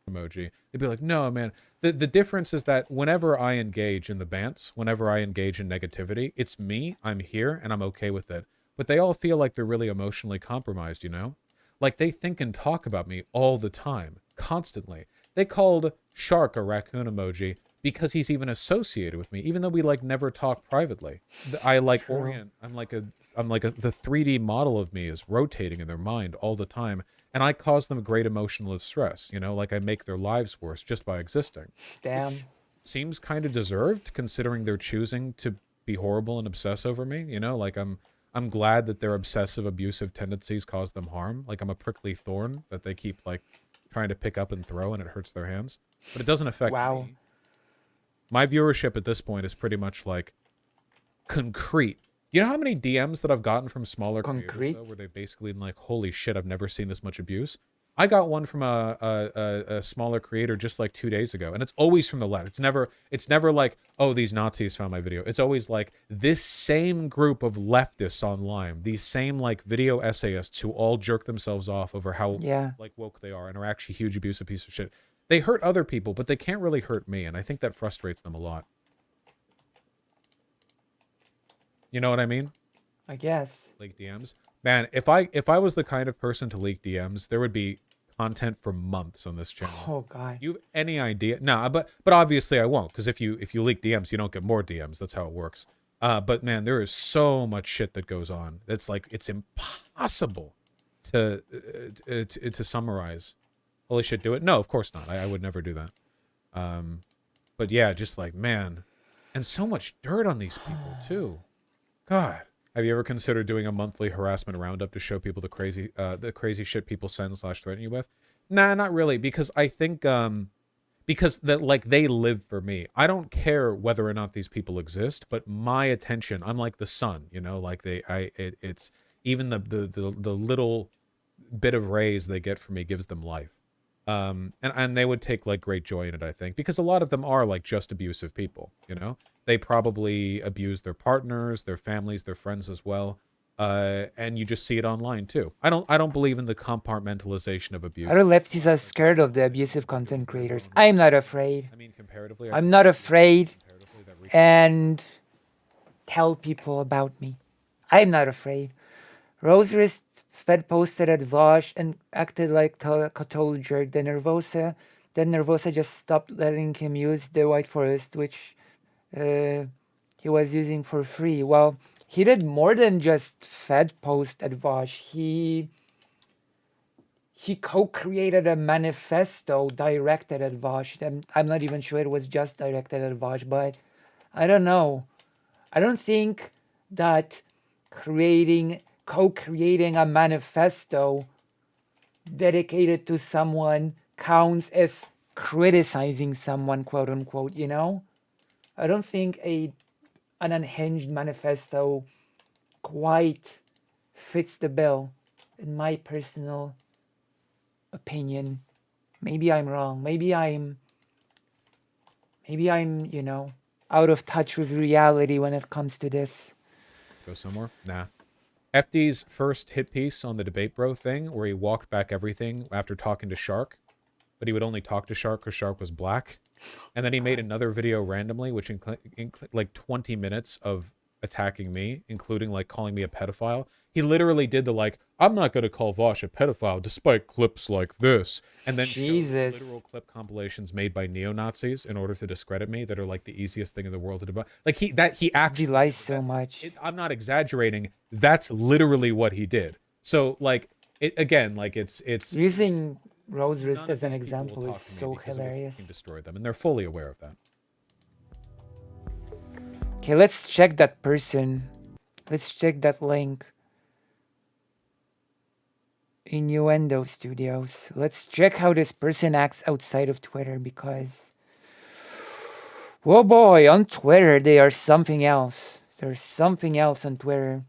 Emoji. They'd be like, no, man. The difference is that whenever I engage in the bants, whenever I engage in negativity, it's me, I'm here, and I'm okay with it. But they all feel like they're really emotionally compromised, you know? Like they think and talk about me all the time, constantly. They called Shark a raccoon emoji because he's even associated with me, even though we like never talk privately. I like orient. I'm like the 3D model of me is rotating in their mind all the time, and I cause them great emotional distress. You know, like I make their lives worse just by existing. Damn. Which seems kind of deserved, considering they're choosing to be horrible and obsess over me. You know, like I'm glad that their obsessive, abusive tendencies cause them harm. Like I'm a prickly thorn that they keep like trying to pick up and throw, and it hurts their hands. But it doesn't affect me. My viewership at this point is pretty much like concrete. You know how many DMs that I've gotten from smaller creators, though, where they've basically been like, holy shit, I've never seen this much abuse? I got one from a smaller creator just like 2 days ago, and it's always from the left. It's never like, oh, these Nazis found my video. It's always like this same group of leftists online, these same like video essayists who all jerk themselves off over how like woke they are and are actually huge abusive piece of shit. They hurt other people, but they can't really hurt me, and I think that frustrates them a lot. You know what I mean? I guess. Leak DMs. Man, if I was the kind of person to leak DMs, there would be content for months on this channel. Oh god. You have any idea? No, but obviously I won't, because if you leak DMs, you don't get more DMs. That's how it works. But man, there is so much shit that goes on. It's like it's impossible to summarize. Holy shit, do it? No, of course not. I would never do that. But yeah, just like, man. And so much dirt on these people, too. God. Have you ever considered doing a monthly harassment roundup to show people the crazy shit people send / threaten you with? Nah, not really, because I think, because that like they live for me. I don't care whether or not these people exist, but my attention, I'm like the sun, you know, like it's even the little bit of rays they get from me gives them life. And they would take like great joy in it, I think, because a lot of them are like just abusive people, you know? They probably abuse their partners, their families, their friends as well. And you just see it online too. I don't believe in the compartmentalization of abuse. Other lefties are scared of the abusive content creators. I'm not afraid. I mean, comparatively, I'm not afraid. And tell people about me. I'm not afraid. Rosarist Fed posted at Vosh and acted like a total jerk. Then Nervosa just stopped letting him use the White Forest, which he was using for free. Well, he did more than just Fed post at Vosh. He co-created a manifesto directed at Vosh. I'm not even sure it was just directed at Vosh, but I don't know. I don't think that co-creating a manifesto dedicated to someone counts as criticizing someone, quote unquote, you know? I don't think an unhinged manifesto quite fits the bill, in my personal opinion. Maybe I'm wrong. Maybe I'm, you know, out of touch with reality when it comes to this. Go somewhere? Nah. FD's first hit piece on the debate bro thing, where he walked back everything after talking to Shark, but he would only talk to Shark because Shark was black. And then he made another video randomly, which like 20 minutes of attacking me, including like calling me a pedophile. He literally did the like, I'm not going to call Vosh a pedophile despite clips like this. And then showed literal clip compilations made by neo-Nazis in order to discredit me that are like the easiest thing in the world to debate. Like he actually lies so much. I'm not exaggerating. That's literally what he did. So like it again, like it's using Rosarist as an example is so hilarious. Destroy them, and they're fully aware of that. Okay, let's check that person. Let's check that link. Innuendo Studios. Let's check how this person acts outside of Twitter, because oh boy, on Twitter they are something else. There's something else on Twitter.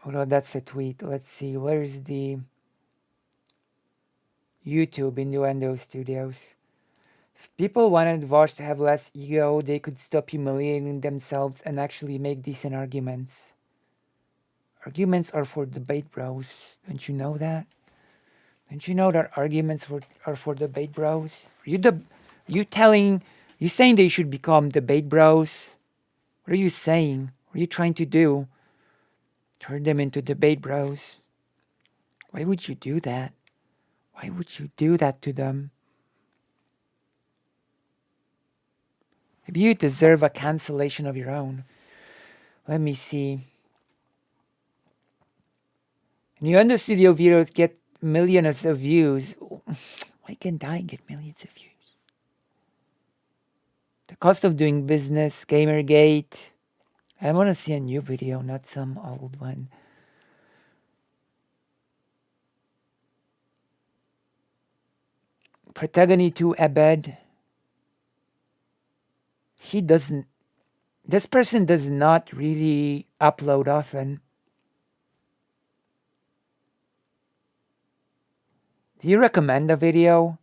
Oh no, that's a tweet. Let's see, where's the YouTube Innuendo Studios? If people wanted Vosh to have less ego, they could stop humiliating themselves and actually make decent arguments. Arguments are for debate bros. Don't you know that? Don't you know that arguments are for debate bros? You saying they should become debate bros? What are you saying? What are you trying to do? Turn them into debate bros? Why would you do that? Why would you do that to them? Maybe you deserve a cancellation of your own. Let me see. New on the studio videos get millions of views. Why can't I get millions of views? The cost of doing business, Gamergate. I want to see a new video, not some old one. Protagony to Abed. He doesn't. This person does not really upload often. Do you recommend a video?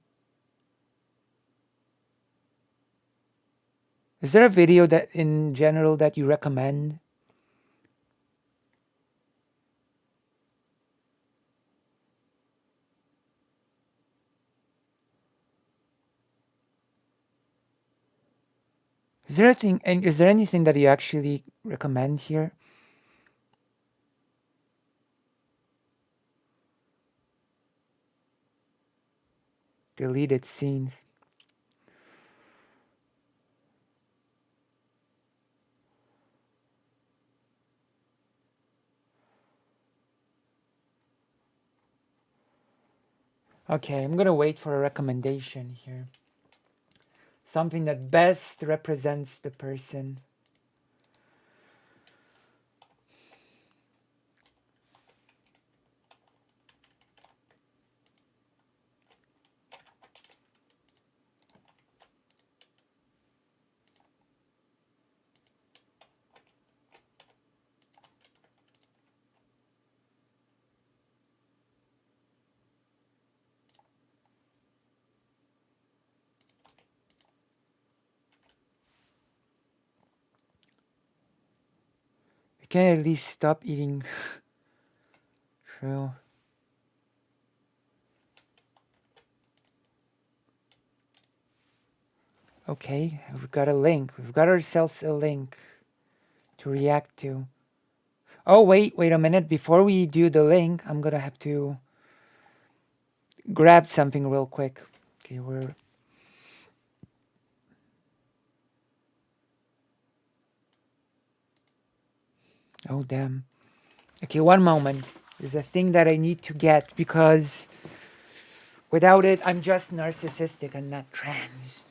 Is there a video that in general that you recommend? Is there anything that you actually recommend here? Deleted scenes. Okay, I'm gonna wait for a recommendation here. Something that best represents the person. I can at least stop eating. True. Okay, we've got a link. We've got ourselves a link to react to. Oh, wait a minute. Before we do the link, I'm gonna have to grab something real quick. Okay, oh, damn. Okay, one moment. There's a thing that I need to get because without it, I'm just narcissistic and not trans.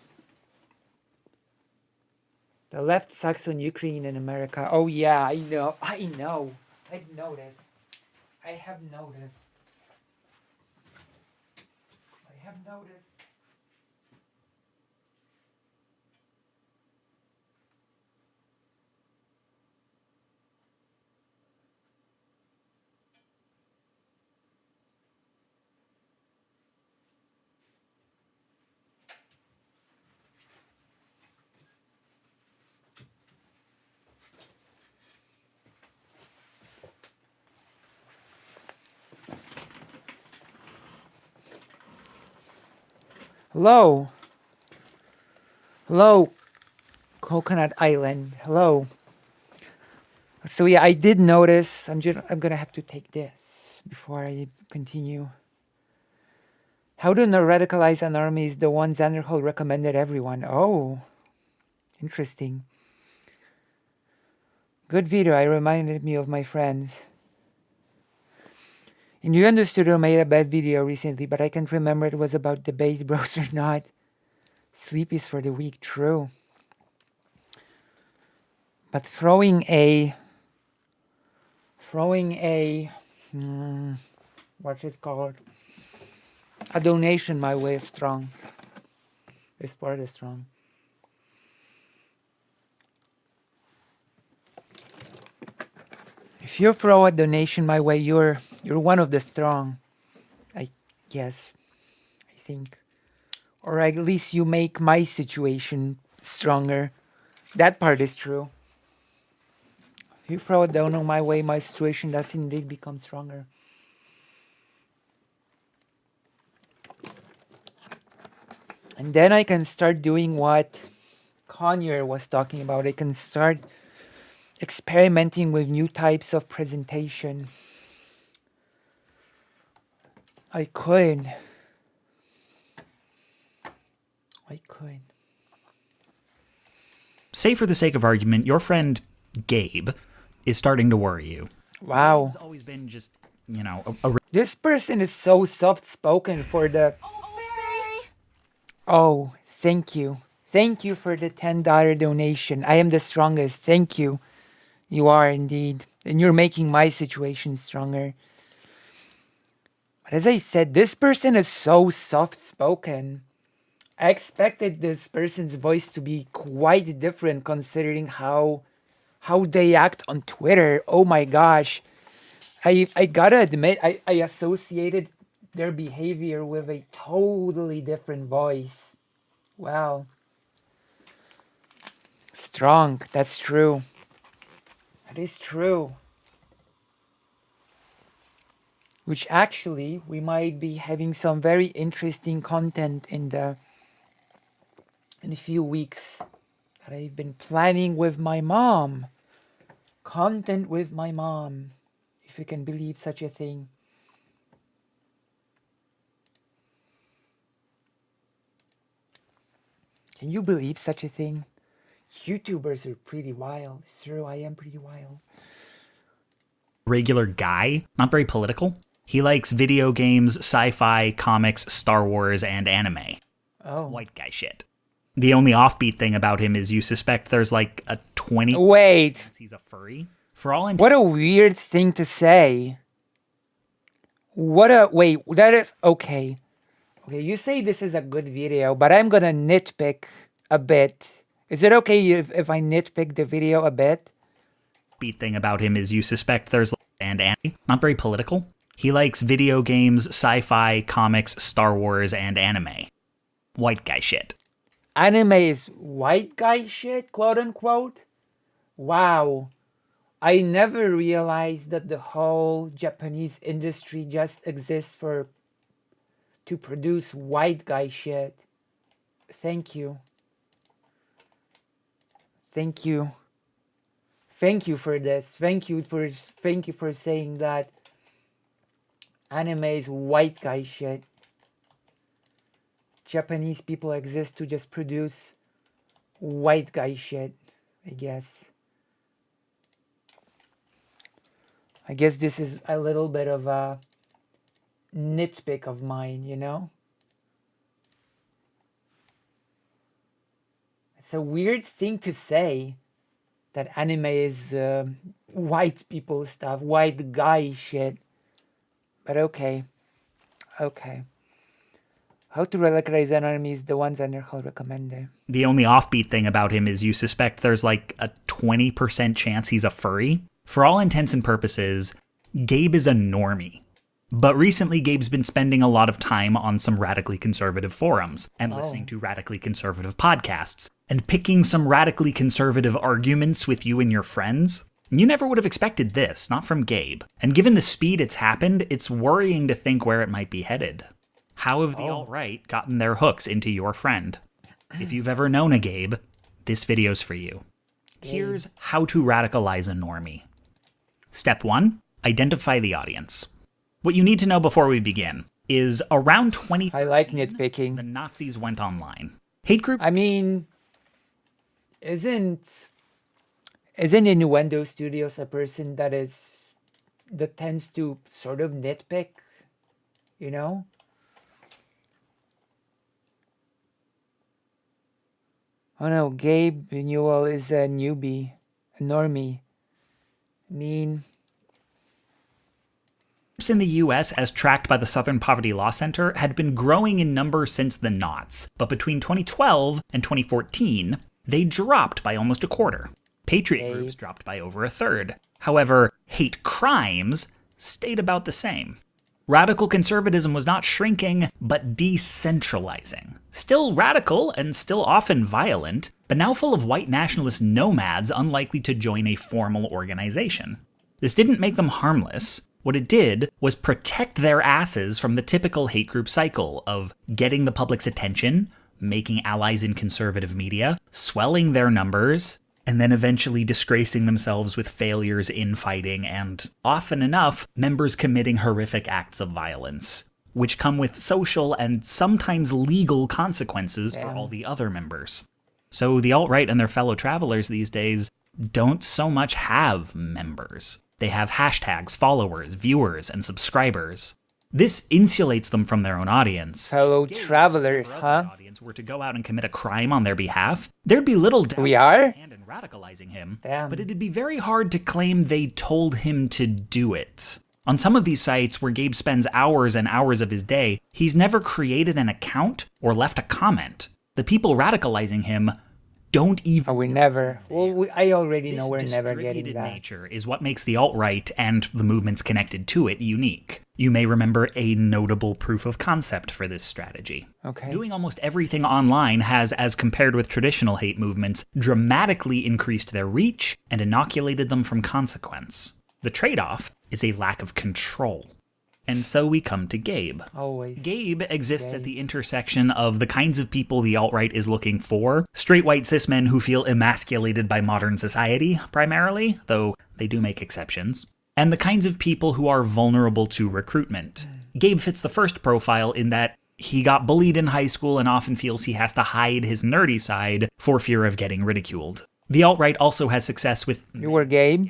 The left sucks on Ukraine and America. Oh, yeah, I know. I've noticed. I have noticed. Hello. Hello, Coconut Island. Hello. So yeah, I did notice. I'm gonna have to take this before I continue. How to not radicalize an army is the one Xanderhall recommended everyone. Oh, interesting. Good video. I reminded me of my friends. And you understood I made a bad video recently, but I can't remember it was about debate bros or not. Sleep is for the weak, true. But throwing a what's it called? A donation my way is strong. This part is strong. If you throw a donation my way, you're one of the strong. I guess. I think. Or at least you make my situation stronger. That part is true. If you throw a dono my way, my situation does indeed become stronger. And then I can start doing what Conyer was talking about. I can start experimenting with new types of presentation. I could. Say for the sake of argument, your friend Gabe is starting to worry you. Wow. It's always been just, you know, This person is so soft-spoken for the... Oh, thank you. Thank you for the $10 donation. I am the strongest. Thank you. You are indeed. And you're making my situation stronger. But as I said, this person is so soft-spoken. I expected this person's voice to be quite different considering how they act on Twitter. Oh my gosh. I gotta admit, I associated their behavior with a totally different voice. Wow. Strong. That's true. That is true. Which actually, we might be having some very interesting content in a few weeks that I've been planning with my mom. Content with my mom, if you can believe such a thing. Can you believe such a thing? YouTubers are pretty wild. It's true, I am pretty wild. regular guy, not very political. He likes video games, sci-fi, comics, Star Wars, and anime. Oh. White guy shit. The only offbeat thing about him is you suspect there's like a 20... Wait. chance he's a furry. For all What a weird thing to say. Wait, that is... Okay. Okay, you say this is a good video, but I'm gonna nitpick a bit. Is it okay if I nitpick the video a bit? Beat thing about him is you suspect there's... and anime. Not very political. He likes video games, sci-fi, comics, Star Wars, and anime. White guy shit. Anime is white guy shit, quote unquote? Wow. I never realized that the whole Japanese industry just exists to produce white guy shit. Thank you. Thank you. Thank you for this. Thank you for saying that anime is white guy shit. Japanese people exist to just produce white guy shit, I guess. I guess this is a little bit of a nitpick of mine, you know? It's a weird thing to say that anime is white people stuff, white guy shit. But okay. Okay. How to radicalize enemies, the ones under how recommended. The only offbeat thing about him is you suspect there's like a 20% chance he's a furry. For all intents and purposes, Gabe is a normie. But recently, Gabe's been spending a lot of time on some radically conservative forums and listening to radically conservative podcasts and picking some radically conservative arguments with you and your friends. You never would have expected this, not from Gabe. And given the speed it's happened, it's worrying to think where it might be headed. How have the alt-right gotten their hooks into your friend? If you've ever known a Gabe, this video's for you. Here's how to radicalize a normie. Step 1, identify the audience. What you need to know before we begin is around 2013, I like nitpicking. The Nazis went online. Hate group. I mean, isn't Innuendo Studios a person that tends to sort of nitpick, you know? Oh no, Gabe Newell is a newbie, a normie. Mean. In the US, as tracked by the Southern Poverty Law Center, had been growing in number since the Knots, but between 2012 and 2014, they dropped by almost a quarter. Patriot groups dropped by over a third. However, hate crimes stayed about the same. Radical conservatism was not shrinking, but decentralizing. Still radical and still often violent, but now full of white nationalist nomads unlikely to join a formal organization. This didn't make them harmless. What it did was protect their asses from the typical hate group cycle of getting the public's attention, making allies in conservative media, swelling their numbers, and then eventually disgracing themselves with failures in fighting and, often enough, members committing horrific acts of violence, which come with social and sometimes legal consequences for all the other members. So the alt-right and their fellow travelers these days, don't so much have members. They have hashtags, followers, viewers, and subscribers. This insulates them from their own audience. Fellow travelers, huh? Audience were to go out and commit a crime on their behalf, there'd be little doubt we are in radicalizing him. Damn. But it'd be very hard to claim they told him to do it. On some of these sites where Gabe spends hours and hours of his day, he's never created an account or left a comment. The people radicalizing him don't even... we never... Well, I already know we're never getting that. Nature is what makes the alt-right and the movements connected to it unique. You may remember a notable proof of concept for this strategy. Okay. Doing almost everything online has, as compared with traditional hate movements, dramatically increased their reach and inoculated them from consequence. The trade-off is a lack of control. And so we come to Gabe. Always. Gabe exists at the intersection of the kinds of people the alt-right is looking for, straight white cis men who feel emasculated by modern society, primarily, though they do make exceptions, and the kinds of people who are vulnerable to recruitment. Gabe fits the first profile in that he got bullied in high school and often feels he has to hide his nerdy side for fear of getting ridiculed. The alt-right also has success with... You were Gabe?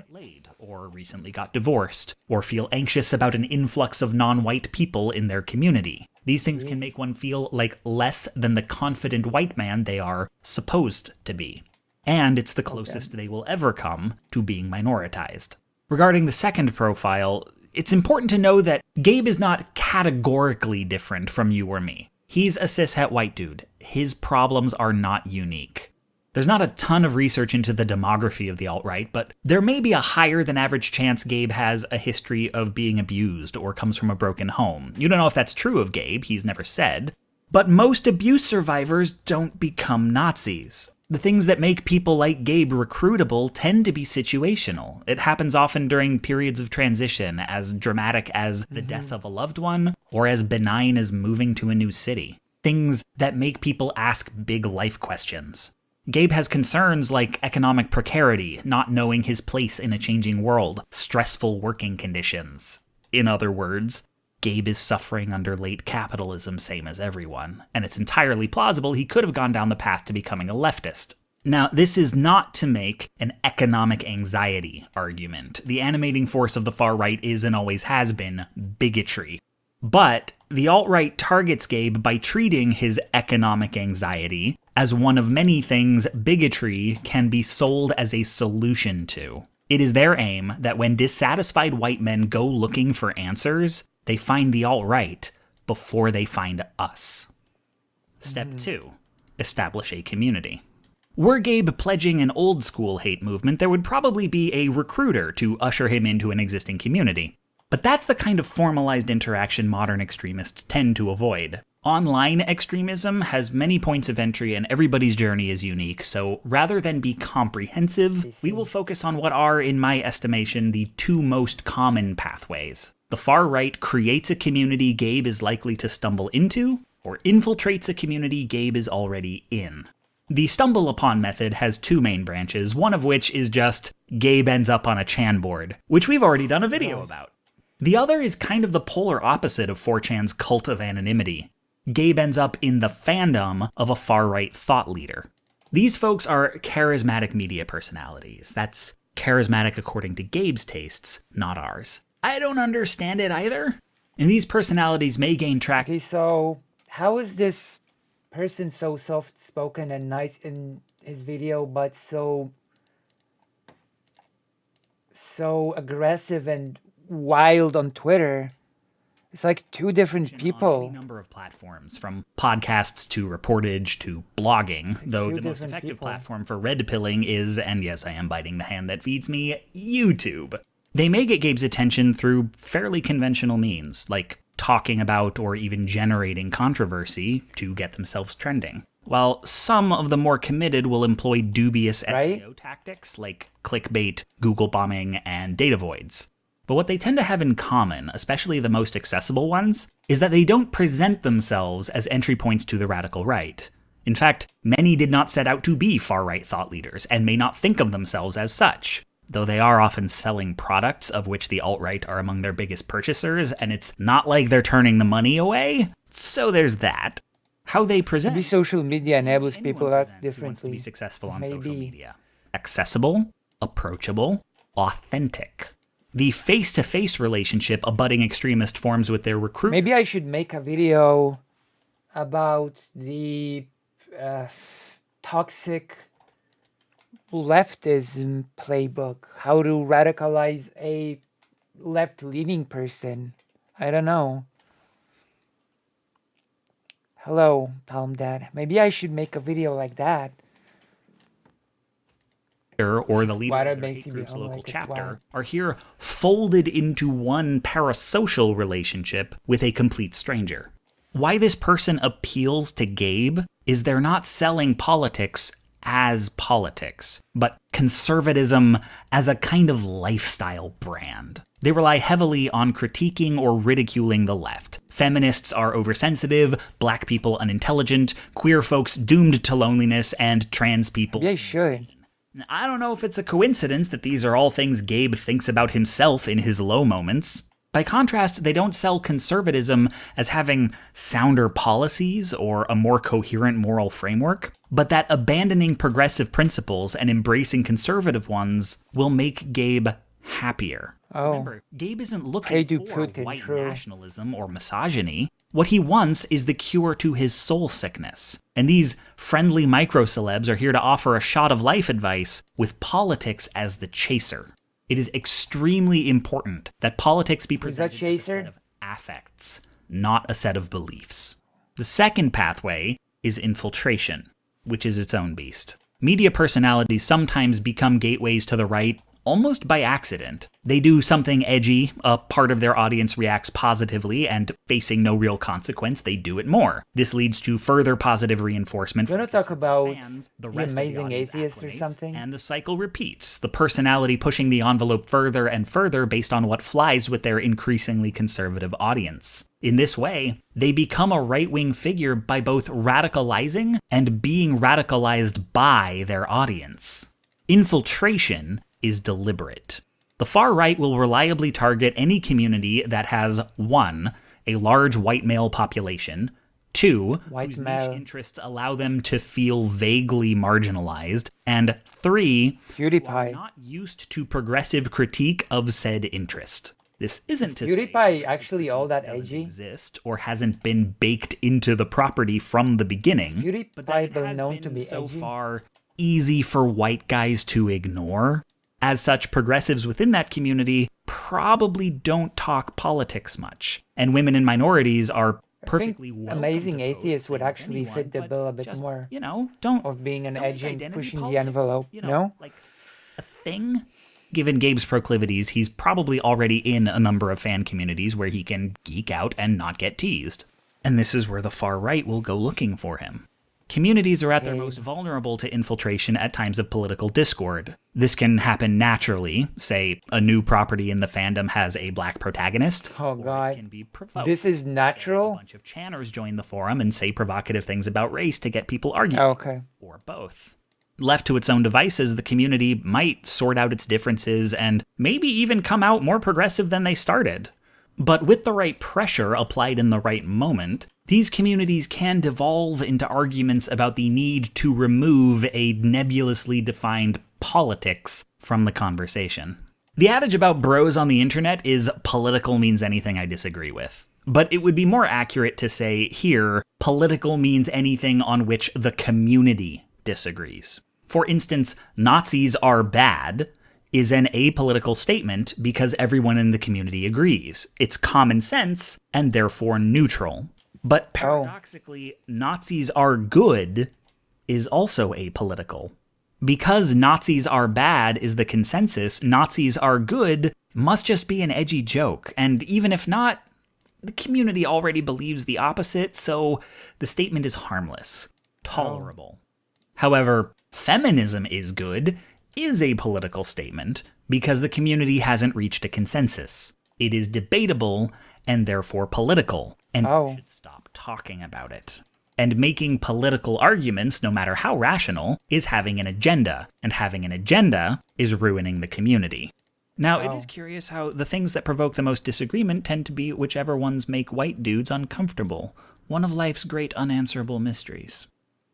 Or recently got divorced, or feel anxious about an influx of non-white people in their community. These things can make one feel like less than the confident white man they are supposed to be. And it's the closest they will ever come to being minoritized. Regarding the second profile, it's important to know that Gabe is not categorically different from you or me. He's a cishet white dude. His problems are not unique. There's not a ton of research into the demography of the alt-right, but there may be a higher than average chance Gabe has a history of being abused or comes from a broken home. You don't know if that's true of Gabe, he's never said. But most abuse survivors don't become Nazis. The things that make people like Gabe recruitable tend to be situational. It happens often during periods of transition, as dramatic as the death of a loved one, or as benign as moving to a new city. Things that make people ask big life questions. Gabe has concerns like economic precarity, not knowing his place in a changing world, stressful working conditions. In other words, Gabe is suffering under late capitalism, same as everyone, and it's entirely plausible he could have gone down the path to becoming a leftist. Now, this is not to make an economic anxiety argument. The animating force of the far right is and always has been bigotry. But the alt-right targets Gabe by treating his economic anxiety as one of many things bigotry can be sold as a solution to. It is their aim that when dissatisfied white men go looking for answers, they find the alt-right before they find us. Step 2. Establish a community. Were Gabe pledging an old-school hate movement, there would probably be a recruiter to usher him into an existing community. But that's the kind of formalized interaction modern extremists tend to avoid. Online extremism has many points of entry and everybody's journey is unique, so rather than be comprehensive, we will focus on what are, in my estimation, the two most common pathways. The far right creates a community Gabe is likely to stumble into, or infiltrates a community Gabe is already in. The stumble upon method has two main branches, one of which is just Gabe ends up on a Chan board, which we've already done a video about. The other is kind of the polar opposite of 4chan's cult of anonymity. Gabe ends up in the fandom of a far-right thought leader. These folks are charismatic media personalities. That's charismatic according to Gabe's tastes, not ours. I don't understand it either. And these personalities may gain traction. Okay, so how is this person so soft-spoken and nice in his video, but so aggressive and wild on Twitter? It's like two different people. On any number of platforms, from podcasts to reportage to blogging, though the most effective platform for red pilling is, and yes, I am biting the hand that feeds me, YouTube. They may get Gabe's attention through fairly conventional means, like talking about or even generating controversy to get themselves trending. While some of the more committed will employ dubious SEO tactics like clickbait, Google bombing, and data voids. But what they tend to have in common, especially the most accessible ones, is that they don't present themselves as entry points to the radical right. In fact, many did not set out to be far-right thought leaders, and may not think of themselves as such, though they are often selling products of which the alt-right are among their biggest purchasers, and it's not like they're turning the money away, so there's that. How they present... Maybe social media enables people that differently. Wants to be successful on social media. Accessible? approachable, authentic. The face-to-face relationship a budding extremist forms with their recruit. Maybe I should make a video about the toxic leftism playbook. How to radicalize a left-leaning person. I don't know. Hello, Palm Dad. Maybe I should make a video like that. Or the leader of their hate group's local chapter are here folded into one parasocial relationship with a complete stranger. Why this person appeals to Gabe is they're not selling politics as politics, but conservatism as a kind of lifestyle brand. They rely heavily on critiquing or ridiculing the left. Feminists are oversensitive, black people unintelligent, queer folks doomed to loneliness, and trans people insane. I don't know if it's a coincidence that these are all things Gabe thinks about himself in his low moments. By contrast, they don't sell conservatism as having sounder policies or a more coherent moral framework, but that abandoning progressive principles and embracing conservative ones will make Gabe happier. Remember, Gabe isn't looking for white nationalism or misogyny. What he wants is the cure to his soul sickness. And these friendly micro-celebs are here to offer a shot of life advice with politics as the chaser. It is extremely important that politics be presented as a set of affects, not a set of beliefs. The second pathway is infiltration, which is its own beast. Media personalities sometimes become gateways to the right almost by accident. They do something edgy, a part of their audience reacts positively, and facing no real consequence, they do it more. This leads to further positive reinforcement. You want to talk about fans, the Amazing Atheist or something? And the cycle repeats, the personality pushing the envelope further and further based on what flies with their increasingly conservative audience. In this way, they become a right-wing figure by both radicalizing and being radicalized by their audience. Infiltration is deliberate. The far right will reliably target any community that has 1. A large white male population, 2. Whose niche interests allow them to feel vaguely marginalized, and 3. PewDiePie. Are not used to progressive critique of said interest. This isn't to say PewDiePie actually all that edgy? Exist or hasn't been baked into the property from the beginning. PewDiePie but that it has known been to be so edgy? far easy for white guys to ignore. As such, progressives within that community probably don't talk politics much, and women and minorities are perfectly welcome. Amazing Atheist would actually fit the bill a bit more. You know, don't of being an edge and pushing the politics, envelope. you know, like a thing. Given Gabe's proclivities, he's probably already in a number of fan communities where he can geek out and not get teased. And this is where the far right will go looking for him. Communities are at their most vulnerable to infiltration at times of political discord. This can happen naturally. Say, a new property in the fandom has a black protagonist. Oh god. It can be provoked. This is natural? Say a bunch of channers join the forum and say provocative things about race to get people arguing. Okay. Or both. Left to its own devices, the community might sort out its differences and maybe even come out more progressive than they started. But with the right pressure applied in the right moment, these communities can devolve into arguments about the need to remove a nebulously defined politics from the conversation. The adage about bros on the internet is political means anything I disagree with. But it would be more accurate to say here, political means anything on which the community disagrees. For instance, Nazis are bad is an apolitical statement because everyone in the community agrees. It's common sense and therefore neutral. But paradoxically, Nazis are good is also apolitical. Because Nazis are bad is the consensus, Nazis are good must just be an edgy joke. And even if not, the community already believes the opposite, so the statement is harmless, tolerable. However, feminism is good is a political statement because the community hasn't reached a consensus. It is debatable and therefore political, and we should stop talking about it. And making political arguments, no matter how rational, is having an agenda, and having an agenda is ruining the community. Now, it is curious how the things that provoke the most disagreement tend to be whichever ones make white dudes uncomfortable, one of life's great unanswerable mysteries.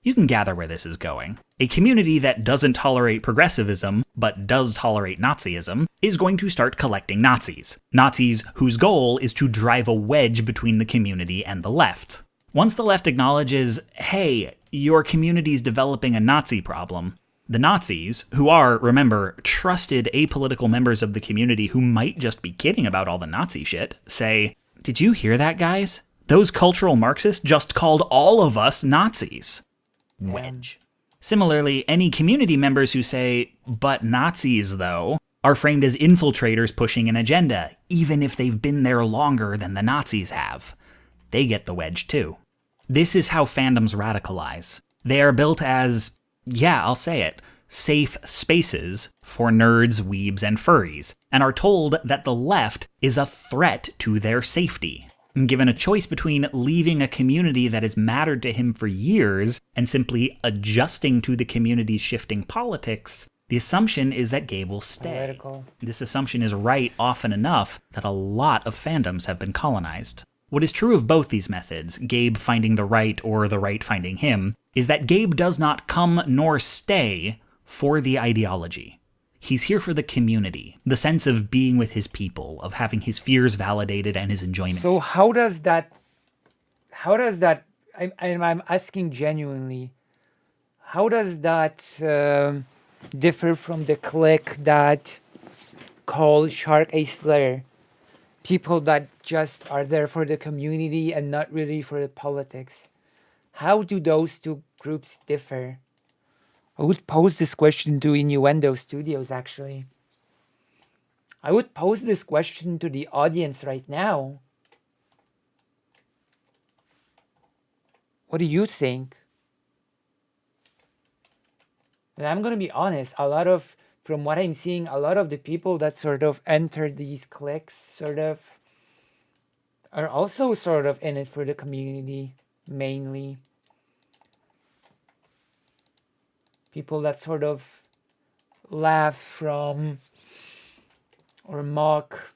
You can gather where this is going. A community that doesn't tolerate progressivism, but does tolerate Nazism, is going to start collecting Nazis. Nazis whose goal is to drive a wedge between the community and the left. Once the left acknowledges, hey, your community's developing a Nazi problem, the Nazis, who are, remember, trusted apolitical members of the community who might just be kidding about all the Nazi shit, say, did you hear that, guys? Those cultural Marxists just called all of us Nazis. Wedge. Similarly, any community members who say, but Nazis, though, are framed as infiltrators pushing an agenda, even if they've been there longer than the Nazis have. They get the wedge, too. This is how fandoms radicalize. They are built as, yeah, I'll say it, safe spaces for nerds, weebs, and furries, and are told that the left is a threat to their safety. Given a choice between leaving a community that has mattered to him for years and simply adjusting to the community's shifting politics, the assumption is that Gabe will stay. Political. This assumption is right often enough that a lot of fandoms have been colonized. What is true of both these methods, Gabe finding the right or the right finding him, is that Gabe does not come nor stay for the ideology. He's here for the community, the sense of being with his people, of having his fears validated and his enjoyment. So how does that, I'm asking genuinely, how does that differ from the clique that called Shark a Slayer? People that just are there for the community and not really for the politics. How do those two groups differ? I would pose this question to Innuendo Studios, actually. I would pose this question to the audience right now. What do you think? And I'm going to be honest, from what I'm seeing, a lot of the people that sort of enter these cliques are also sort of in it for the community, mainly. People that sort of laugh from or mock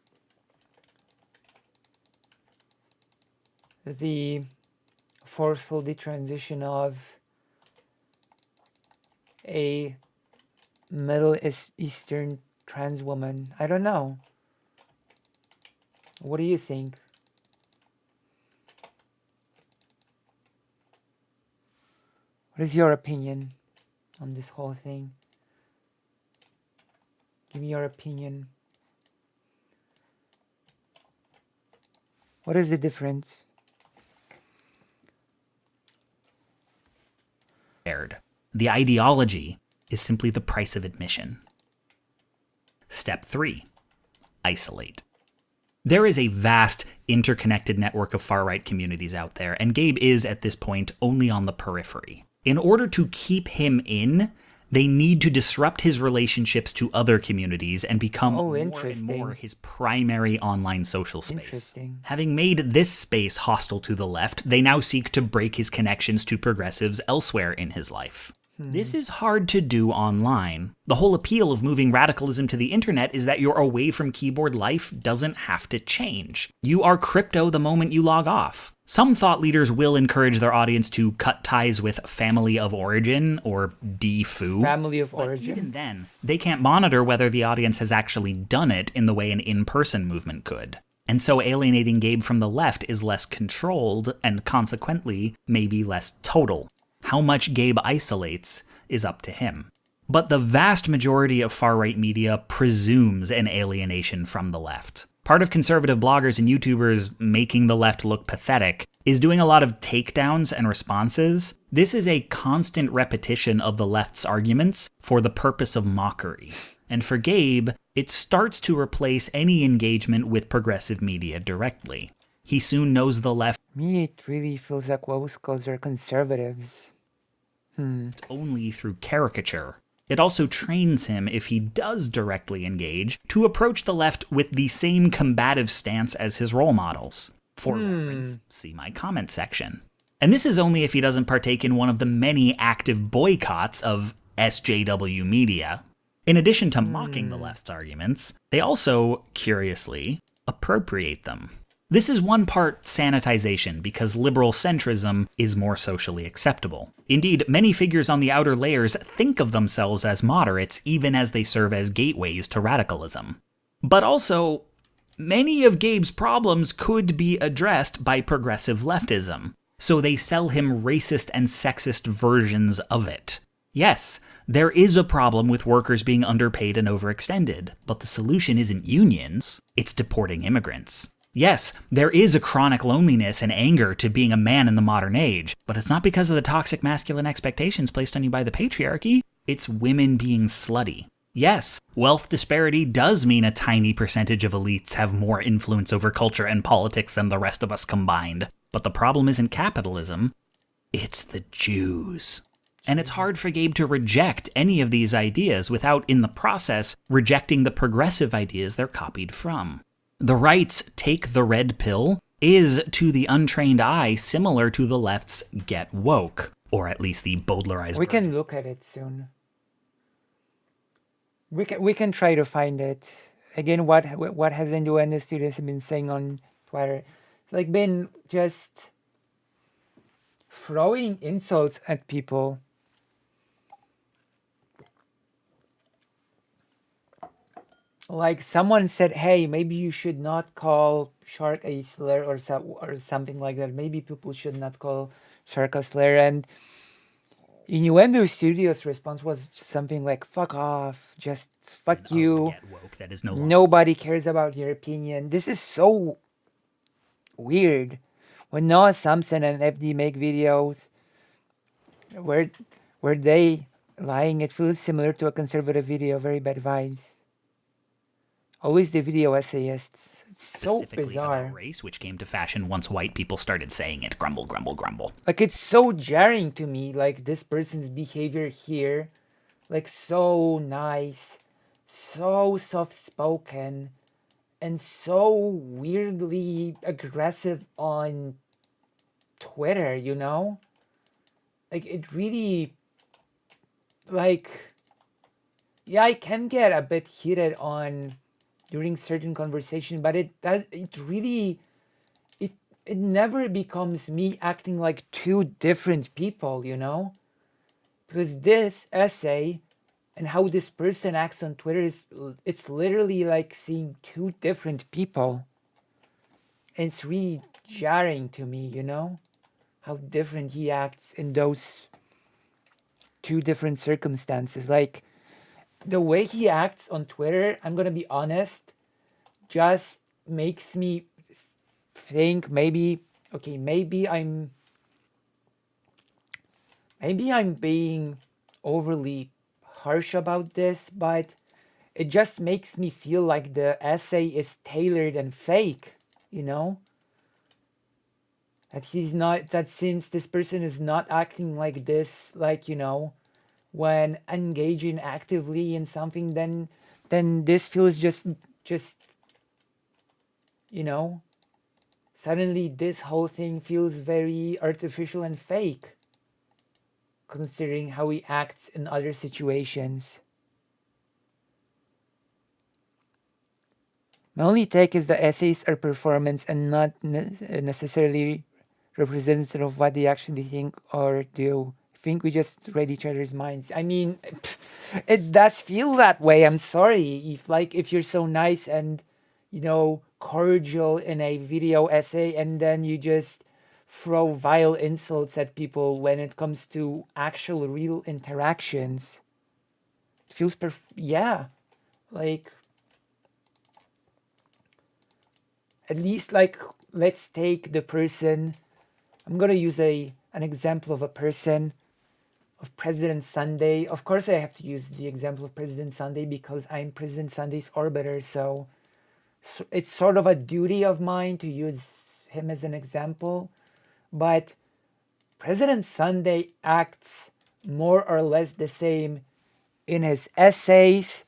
the forceful detransition of a Middle Eastern trans woman. I don't know. What do you think? What is your opinion on this whole thing? Give me your opinion. What is the difference? The ideology is simply the price of admission. Step 3. Isolate. There is a vast, interconnected network of far-right communities out there, and Gabe is, at this point, only on the periphery. In order to keep him in, they need to disrupt his relationships to other communities and become more and more his primary online social space. Having made this space hostile to the left, they now seek to break his connections to progressives elsewhere in his life. This is hard to do online. The whole appeal of moving radicalism to the internet is that your away from keyboard life doesn't have to change. You are crypto the moment you log off. Some thought leaders will encourage their audience to cut ties with family of origin, or DFU. Family of origin. Even then, they can't monitor whether the audience has actually done it in the way an in-person movement could. And so alienating Gabe from the left is less controlled, and consequently, maybe less total. How much Gabe isolates is up to him. But the vast majority of far-right media presumes an alienation from the left. Part of conservative bloggers and YouTubers making the left look pathetic is doing a lot of takedowns and responses. This is a constant repetition of the left's arguments for the purpose of mockery. And for Gabe, it starts to replace any engagement with progressive media directly. He soon knows the left. Me, it really feels like Woskos are conservatives. Only through caricature. It also trains him, if he does directly engage, to approach the left with the same combative stance as his role models. For reference, see my comment section. And this is only if he doesn't partake in one of the many active boycotts of SJW media. In addition to mocking the left's arguments, they also, curiously, appropriate them. This is one part sanitization because liberal centrism is more socially acceptable. Indeed, many figures on the outer layers think of themselves as moderates even as they serve as gateways to radicalism. But also, many of Gabe's problems could be addressed by progressive leftism, so they sell him racist and sexist versions of it. Yes, there is a problem with workers being underpaid and overextended, but the solution isn't unions, it's deporting immigrants. Yes, there is a chronic loneliness and anger to being a man in the modern age, but it's not because of the toxic masculine expectations placed on you by the patriarchy, it's women being slutty. Yes, wealth disparity does mean a tiny percentage of elites have more influence over culture and politics than the rest of us combined, but the problem isn't capitalism, it's the Jews. And it's hard for Gabe to reject any of these ideas without, in the process, rejecting the progressive ideas they're copied from. The right's take the red pill is, to the untrained eye, similar to the left's get woke, or at least the Baudelarized We can look at it soon. We can try to find it. Again, what has Hindu and the students have been saying on Twitter. It's like been just throwing insults at people. Like someone said, hey, maybe you should not call shark a slur or something like that. Maybe people should not call shark a slur. And Innuendo Studios' response was something like, fuck off, just fuck you. Get woke, that is no longer Nobody cares about your opinion. This is so weird. When Noah Samson and FD make videos where they lying, it feels similar to a conservative video, very bad vibes. Always the video essayists. It's so specifically bizarre. about race, which came to fashion once white people started saying it. Grumble, grumble, grumble. Like, it's so jarring to me, like, this person's behavior here. Like, so nice, so soft-spoken, and so weirdly aggressive on Twitter, you know? Like, it really, like, yeah, I can get a bit heated on during certain conversation, but it never becomes me acting like two different people, you know? Because this essay and how this person acts on Twitter it's literally like seeing two different people. And it's really jarring to me, you know? How different he acts in those two different circumstances. Like, the way he acts on Twitter, I'm gonna be honest, just makes me think maybe I'm being overly harsh about this, but it just makes me feel like the essay is tailored and fake, you know? That since this person is not acting like this, like, you know, when engaging actively in something, then this feels just you know, suddenly this whole thing feels very artificial and fake, considering how he acts in other situations. My only take is the essays are performance and not necessarily representative of what they actually think or do. I think we just read each other's minds. I mean, it does feel that way. I'm sorry if you're so nice and, you know, cordial in a video essay, and then you just throw vile insults at people when it comes to actual real interactions. It feels yeah, like, at least, like, let's take the person. I'm gonna use an example of a person, of President Sunday. Of course I have to use the example of President Sunday because I'm President Sunday's orbiter, so it's sort of a duty of mine to use him as an example. But President Sunday acts more or less the same in his essays,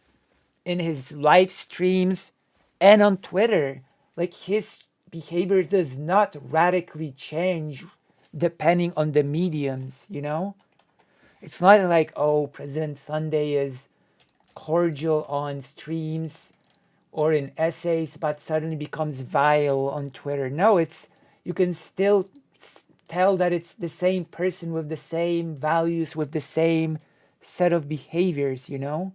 in his live streams, and on Twitter. Like, his behavior does not radically change depending on the mediums, you know? It's not like, oh, President Sunday is cordial on streams or in essays, but suddenly becomes vile on Twitter. No, you can still tell that it's the same person with the same values, with the same set of behaviors, you know?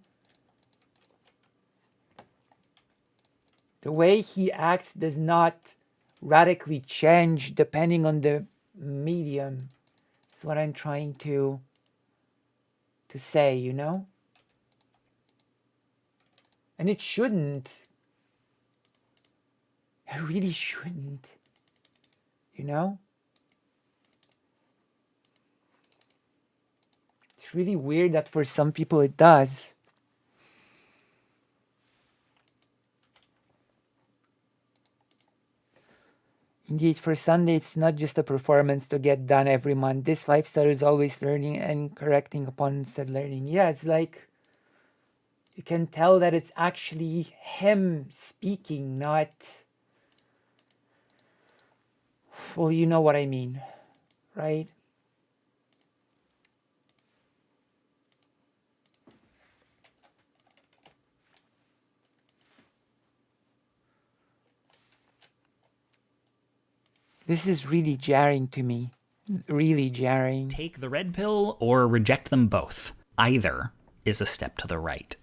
The way he acts does not radically change depending on the medium. That's what I'm trying to say, you know? And it shouldn't. It really shouldn't. You know? It's really weird that for some people it does. Indeed, for Sunday, it's not just a performance to get done every month. This lifestyle is always learning and correcting upon said learning. Yeah, it's like you can tell that it's actually him speaking, not... Well, you know what I mean, right? This is really jarring to me. Really jarring. Take the red pill or reject them both. Either is a step to the right.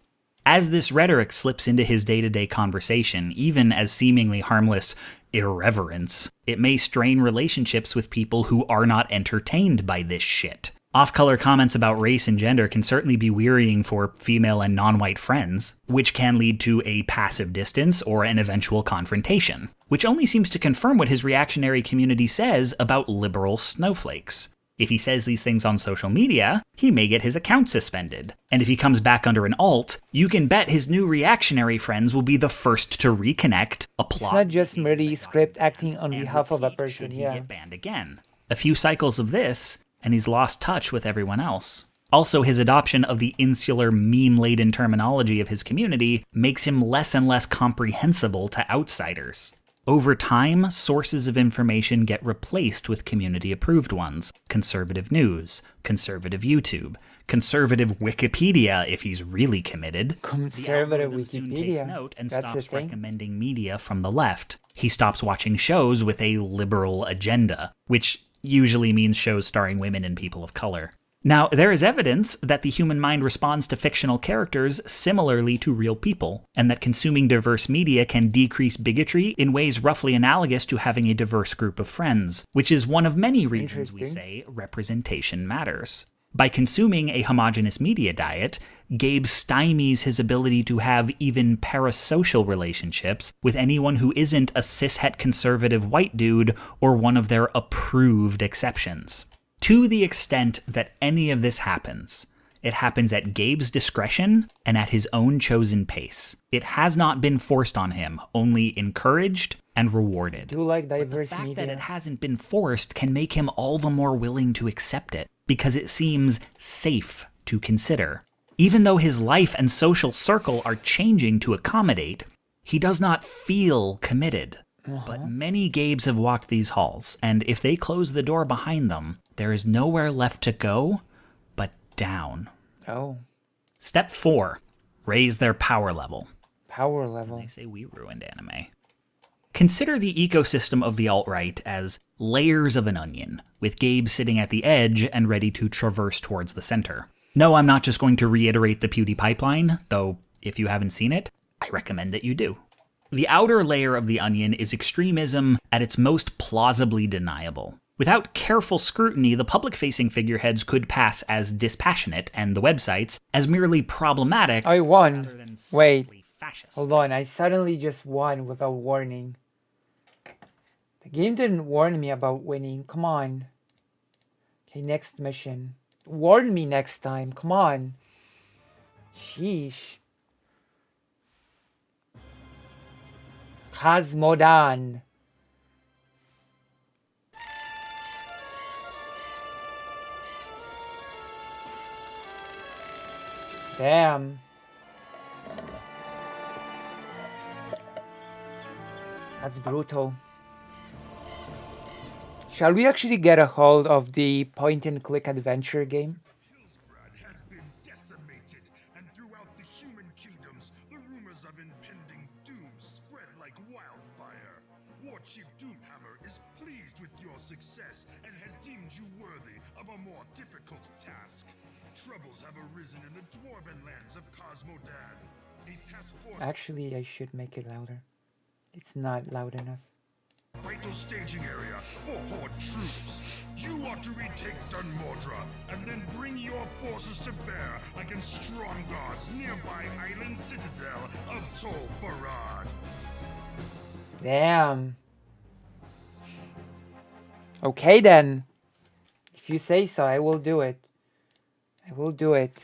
As this rhetoric slips into his day-to-day conversation, even as seemingly harmless irreverence, it may strain relationships with people who are not entertained by this shit. Off-color comments about race and gender can certainly be wearying for female and non-white friends, which can lead to a passive distance or an eventual confrontation, which only seems to confirm what his reactionary community says about liberal snowflakes. If he says these things on social media, he may get his account suspended. And if he comes back under an alt, you can bet his new reactionary friends will be the first to reconnect, applaud. It's not just merely script acting on behalf of a person, Should he get banned again? A few cycles of this, and he's lost touch with everyone else. Also, his adoption of the insular, meme-laden terminology of his community makes him less and less comprehensible to outsiders. Over time, sources of information get replaced with community-approved ones. Conservative news, conservative YouTube, conservative Wikipedia if he's really committed. Conservative Wikipedia soon takes note and That's stops recommending media from the left. He stops watching shows with a liberal agenda, which usually means shows starring women and people of color. Now, there is evidence that the human mind responds to fictional characters similarly to real people, and that consuming diverse media can decrease bigotry in ways roughly analogous to having a diverse group of friends, which is one of many reasons we say representation matters. By consuming a homogenous media diet, Gabe stymies his ability to have even parasocial relationships with anyone who isn't a cishet conservative white dude or one of their approved exceptions. To the extent that any of this happens, it happens at Gabe's discretion and at his own chosen pace. It has not been forced on him, only encouraged and rewarded. Do like diverse but the fact media. that it hasn't been forced can make him all the more willing to accept it, because it seems safe to consider. Even though his life and social circle are changing to accommodate, he does not feel committed. But many Gabes have walked these halls, and if they close the door behind them, there is nowhere left to go but down. Oh. Step 4. Raise their power level. Power level. They say we ruined anime. Consider the ecosystem of the alt-right as layers of an onion, with Gabe sitting at the edge and ready to traverse towards the center. No, I'm not just going to reiterate the Pewdie pipeline, though if you haven't seen it, I recommend that you do. The outer layer of the onion is extremism at its most plausibly deniable. Without careful scrutiny, the public-facing figureheads could pass as dispassionate, and the websites as merely problematic. I won. Wait. Hold on, I suddenly just won without warning. The game didn't warn me about winning. Come on. Okay, next mission. Warn me next time. Come on. Sheesh. Cosmodan. Damn. That's brutal. Shall we actually get a hold of the point-and-click adventure game? Has been decimated, and throughout the human kingdoms, the rumors of impending doom success and has deemed you worthy of a more difficult task. Troubles have arisen in the dwarven lands of Cosmodan. A task force. Actually, I should make it louder. It's not loud enough. Vital staging area for Horde troops. You are to retake Dunmordra and then bring your forces to bear against strong guards nearby island citadel of Tol Barad. Damn. Okay then. If you say so, I will do it. I will do it.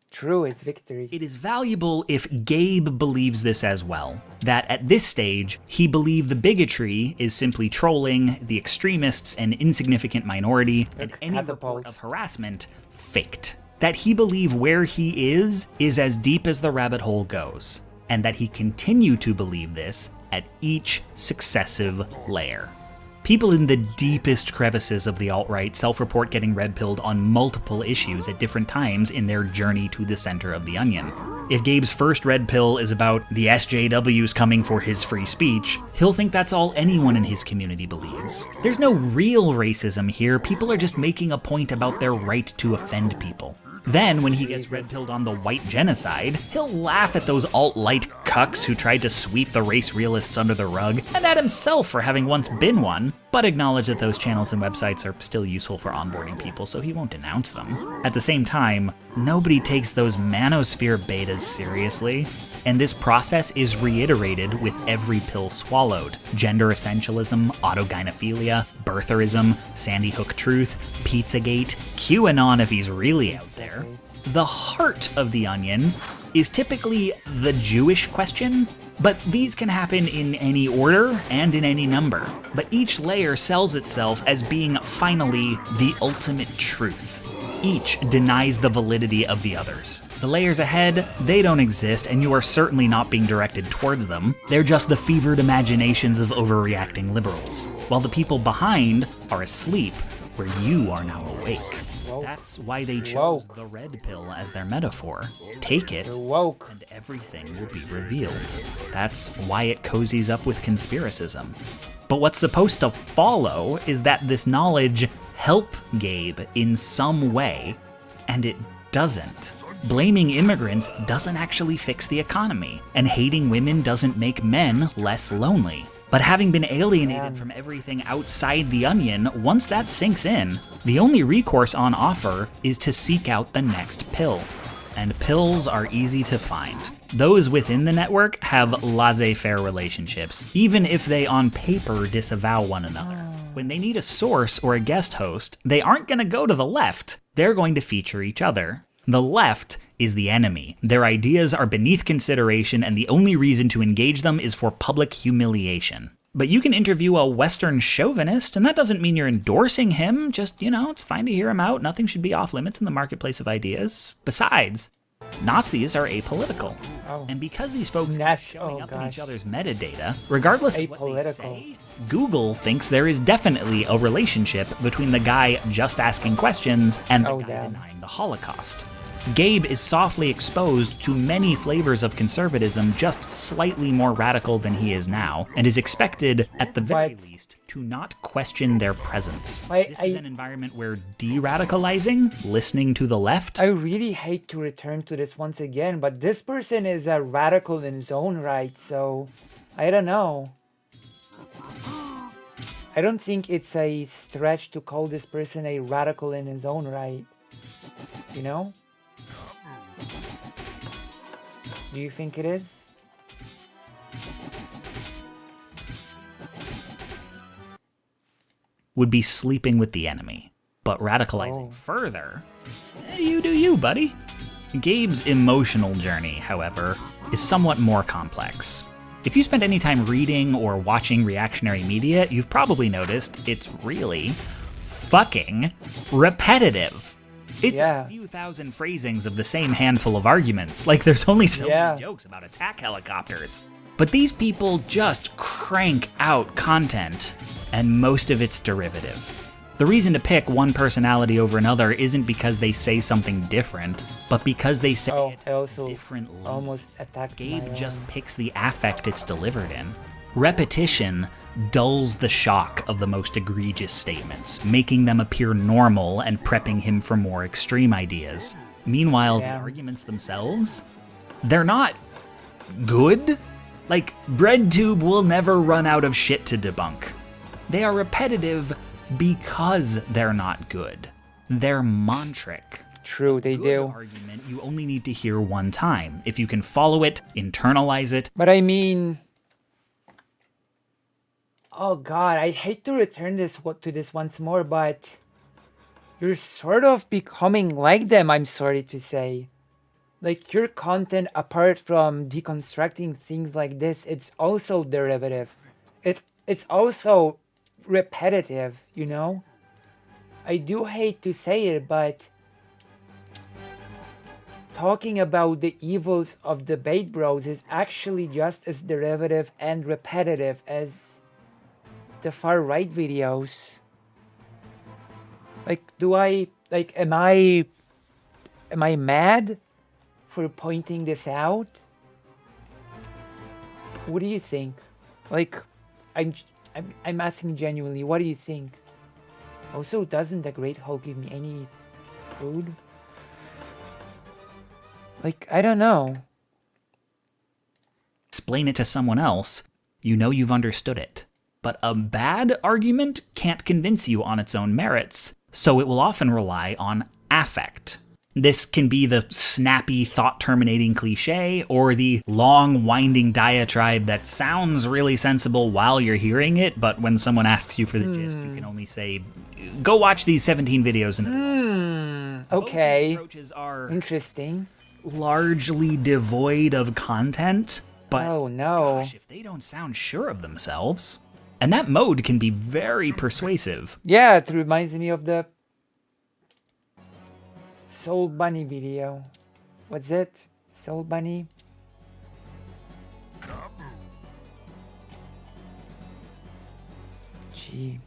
True, it's victory. It is valuable if Gabe believes this as well, that at this stage, he believed the bigotry is simply trolling, the extremists an insignificant minority, and any report of harassment faked. That he believe where he is as deep as the rabbit hole goes, and that he continue to believe this at each successive layer. People in the deepest crevices of the alt-right self-report getting red-pilled on multiple issues at different times in their journey to the center of the onion. If Gabe's first red pill is about the SJWs coming for his free speech, he'll think that's all anyone in his community believes. There's no real racism here, people are just making a point about their right to offend people. Then, when he gets red-pilled on the white genocide, he'll laugh at those alt-light cucks who tried to sweep the race realists under the rug, and at himself for having once been one, but acknowledge that those channels and websites are still useful for onboarding people, so he won't denounce them. At the same time, nobody takes those manosphere betas seriously, and this process is reiterated with every pill swallowed. Gender essentialism, autogynephilia, birtherism, Sandy Hook truth, Pizzagate, QAnon if he's really out there. The heart of the onion is typically the Jewish question, but these can happen in any order and in any number. But each layer sells itself as being finally the ultimate truth. Each denies the validity of the others. The layers ahead, they don't exist, and you are certainly not being directed towards them. They're just the fevered imaginations of overreacting liberals, while the people behind are asleep, where you are now awake. That's why they chose the red pill as their metaphor. Take it, and everything will be revealed. That's why it cozies up with conspiracism. But what's supposed to follow is that this knowledge help Gabe in some way, and it doesn't. Blaming immigrants doesn't actually fix the economy, and hating women doesn't make men less lonely. But having been alienated from everything outside the onion, once that sinks in, the only recourse on offer is to seek out the next pill. And pills are easy to find. Those within the network have laissez-faire relationships, even if they on paper disavow one another. When they need a source or a guest host, they aren't going to go to the left. They're going to feature each other. The left is the enemy. Their ideas are beneath consideration, and the only reason to engage them is for public humiliation. But you can interview a Western chauvinist, and that doesn't mean you're endorsing him. Just, it's fine to hear him out. Nothing should be off limits in the marketplace of ideas. Besides, Nazis are apolitical. And because these folks keep showing up in each other's metadata, regardless of what they say, Google thinks there is definitely a relationship between the guy just asking questions and the guy denying the Holocaust. Gabe is softly exposed to many flavors of conservatism, just slightly more radical than he is now, and is expected, at the very least, to not question their presence. This is an environment where de-radicalizing, listening to the left... I really hate to return to this once again, but this person is a radical in his own right, so I don't know. I don't think it's a stretch to call this person a radical in his own right. You know? Do you think it is? Would be sleeping with the enemy. But radicalizing further, you do you, buddy. Gabe's emotional journey, however, is somewhat more complex. If you spend any time reading or watching reactionary media, you've probably noticed it's really fucking repetitive. It's a few thousand phrasings of the same handful of arguments, like there's only so many jokes about attack helicopters. But these people just crank out content, and most of it's derivative. The reason to pick one personality over another isn't because they say something different, but because they say it differently. Almost attacked Gabe just picks the affect it's delivered in. Repetition dulls the shock of the most egregious statements, making them appear normal and prepping him for more extreme ideas. Meanwhile, the arguments themselves, they're not good. Like, BreadTube will never run out of shit to debunk. They are repetitive because they're not good. They're mantric. True, they do. Argument you only need to hear one time. If you can follow it, internalize it. But I mean, oh god, I hate to return to this once more, but you're sort of becoming like them, I'm sorry to say. Like, your content, apart from deconstructing things like this, it's also derivative. It's also repetitive, you know? I do hate to say it, but talking about the evils of the bait bros is actually just as derivative and repetitive as the far right videos. Like, am I mad for pointing this out? What do you think? Like, I'm asking genuinely, what do you think? Also, doesn't the Great Hulk give me any food? Like, I don't know. Explain it to someone else, you know you've understood it. But a bad argument can't convince you on its own merits, so it will often rely on affect. This can be the snappy, thought-terminating cliche, or the long, winding diatribe that sounds really sensible while you're hearing it, but when someone asks you for the gist, you can only say, go watch these 17 videos and okay. Both approaches are interesting. Largely devoid of content, but oh no. Gosh, if they don't sound sure of themselves. And that mode can be very persuasive. Yeah, it reminds me of the Soul Bunny video. What's it? Soul Bunny? Gee.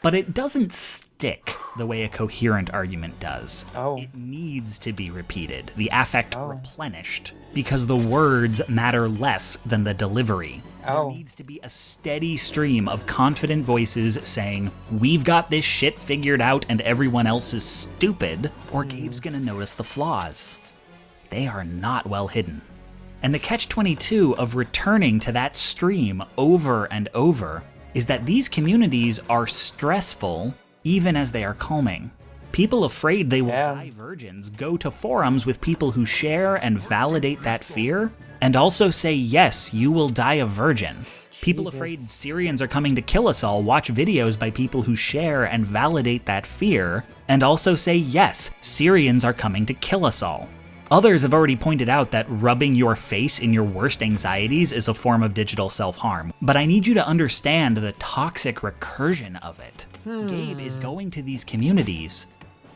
But it doesn't stick the way a coherent argument does. Oh. It needs to be repeated, the affect replenished, because the words matter less than the delivery. There needs to be a steady stream of confident voices saying, we've got this shit figured out and everyone else is stupid, or Gabe's gonna notice the flaws. They are not well hidden. And the catch-22 of returning to that stream over and over is that these communities are stressful even as they are calming. People afraid they will die virgins go to forums with people who share and validate that fear, and also say, yes, you will die a virgin. People afraid Syrians are coming to kill us all watch videos by people who share and validate that fear, and also say, yes, Syrians are coming to kill us all. Others have already pointed out that rubbing your face in your worst anxieties is a form of digital self-harm, but I need you to understand the toxic recursion of it. Gabe is going to these communities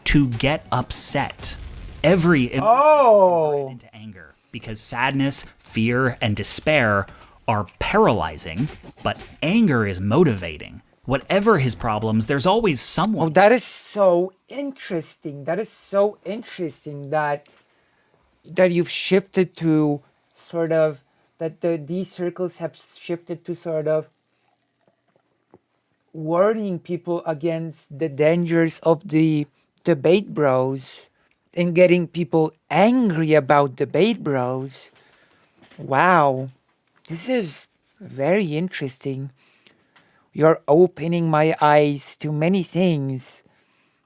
to get upset. Every emotion is converted into anger, because sadness, fear, and despair are paralyzing, but anger is motivating. Whatever his problems, there's always someone. Oh, that is so interesting. That is so interesting that you've shifted to sort of, that these circles have shifted to sort of warning people against the dangers of the debate bros and getting people angry about debate bros. Wow, this is very interesting. You're opening my eyes to many things.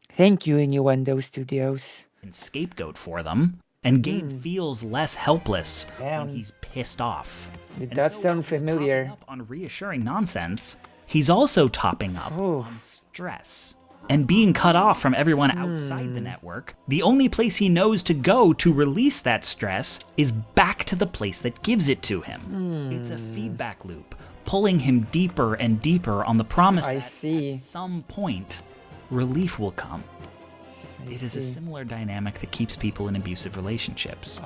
Thank you, Innuendo Studios. And scapegoat for them. And Gabe feels less helpless when he's pissed off. It does sound familiar. Up on reassuring nonsense, he's also topping up on stress. And being cut off from everyone outside the network, the only place he knows to go to release that stress is back to the place that gives it to him. It's a feedback loop, pulling him deeper and deeper on the promise that at some point, relief will come. It is a similar dynamic that keeps people in abusive relationships.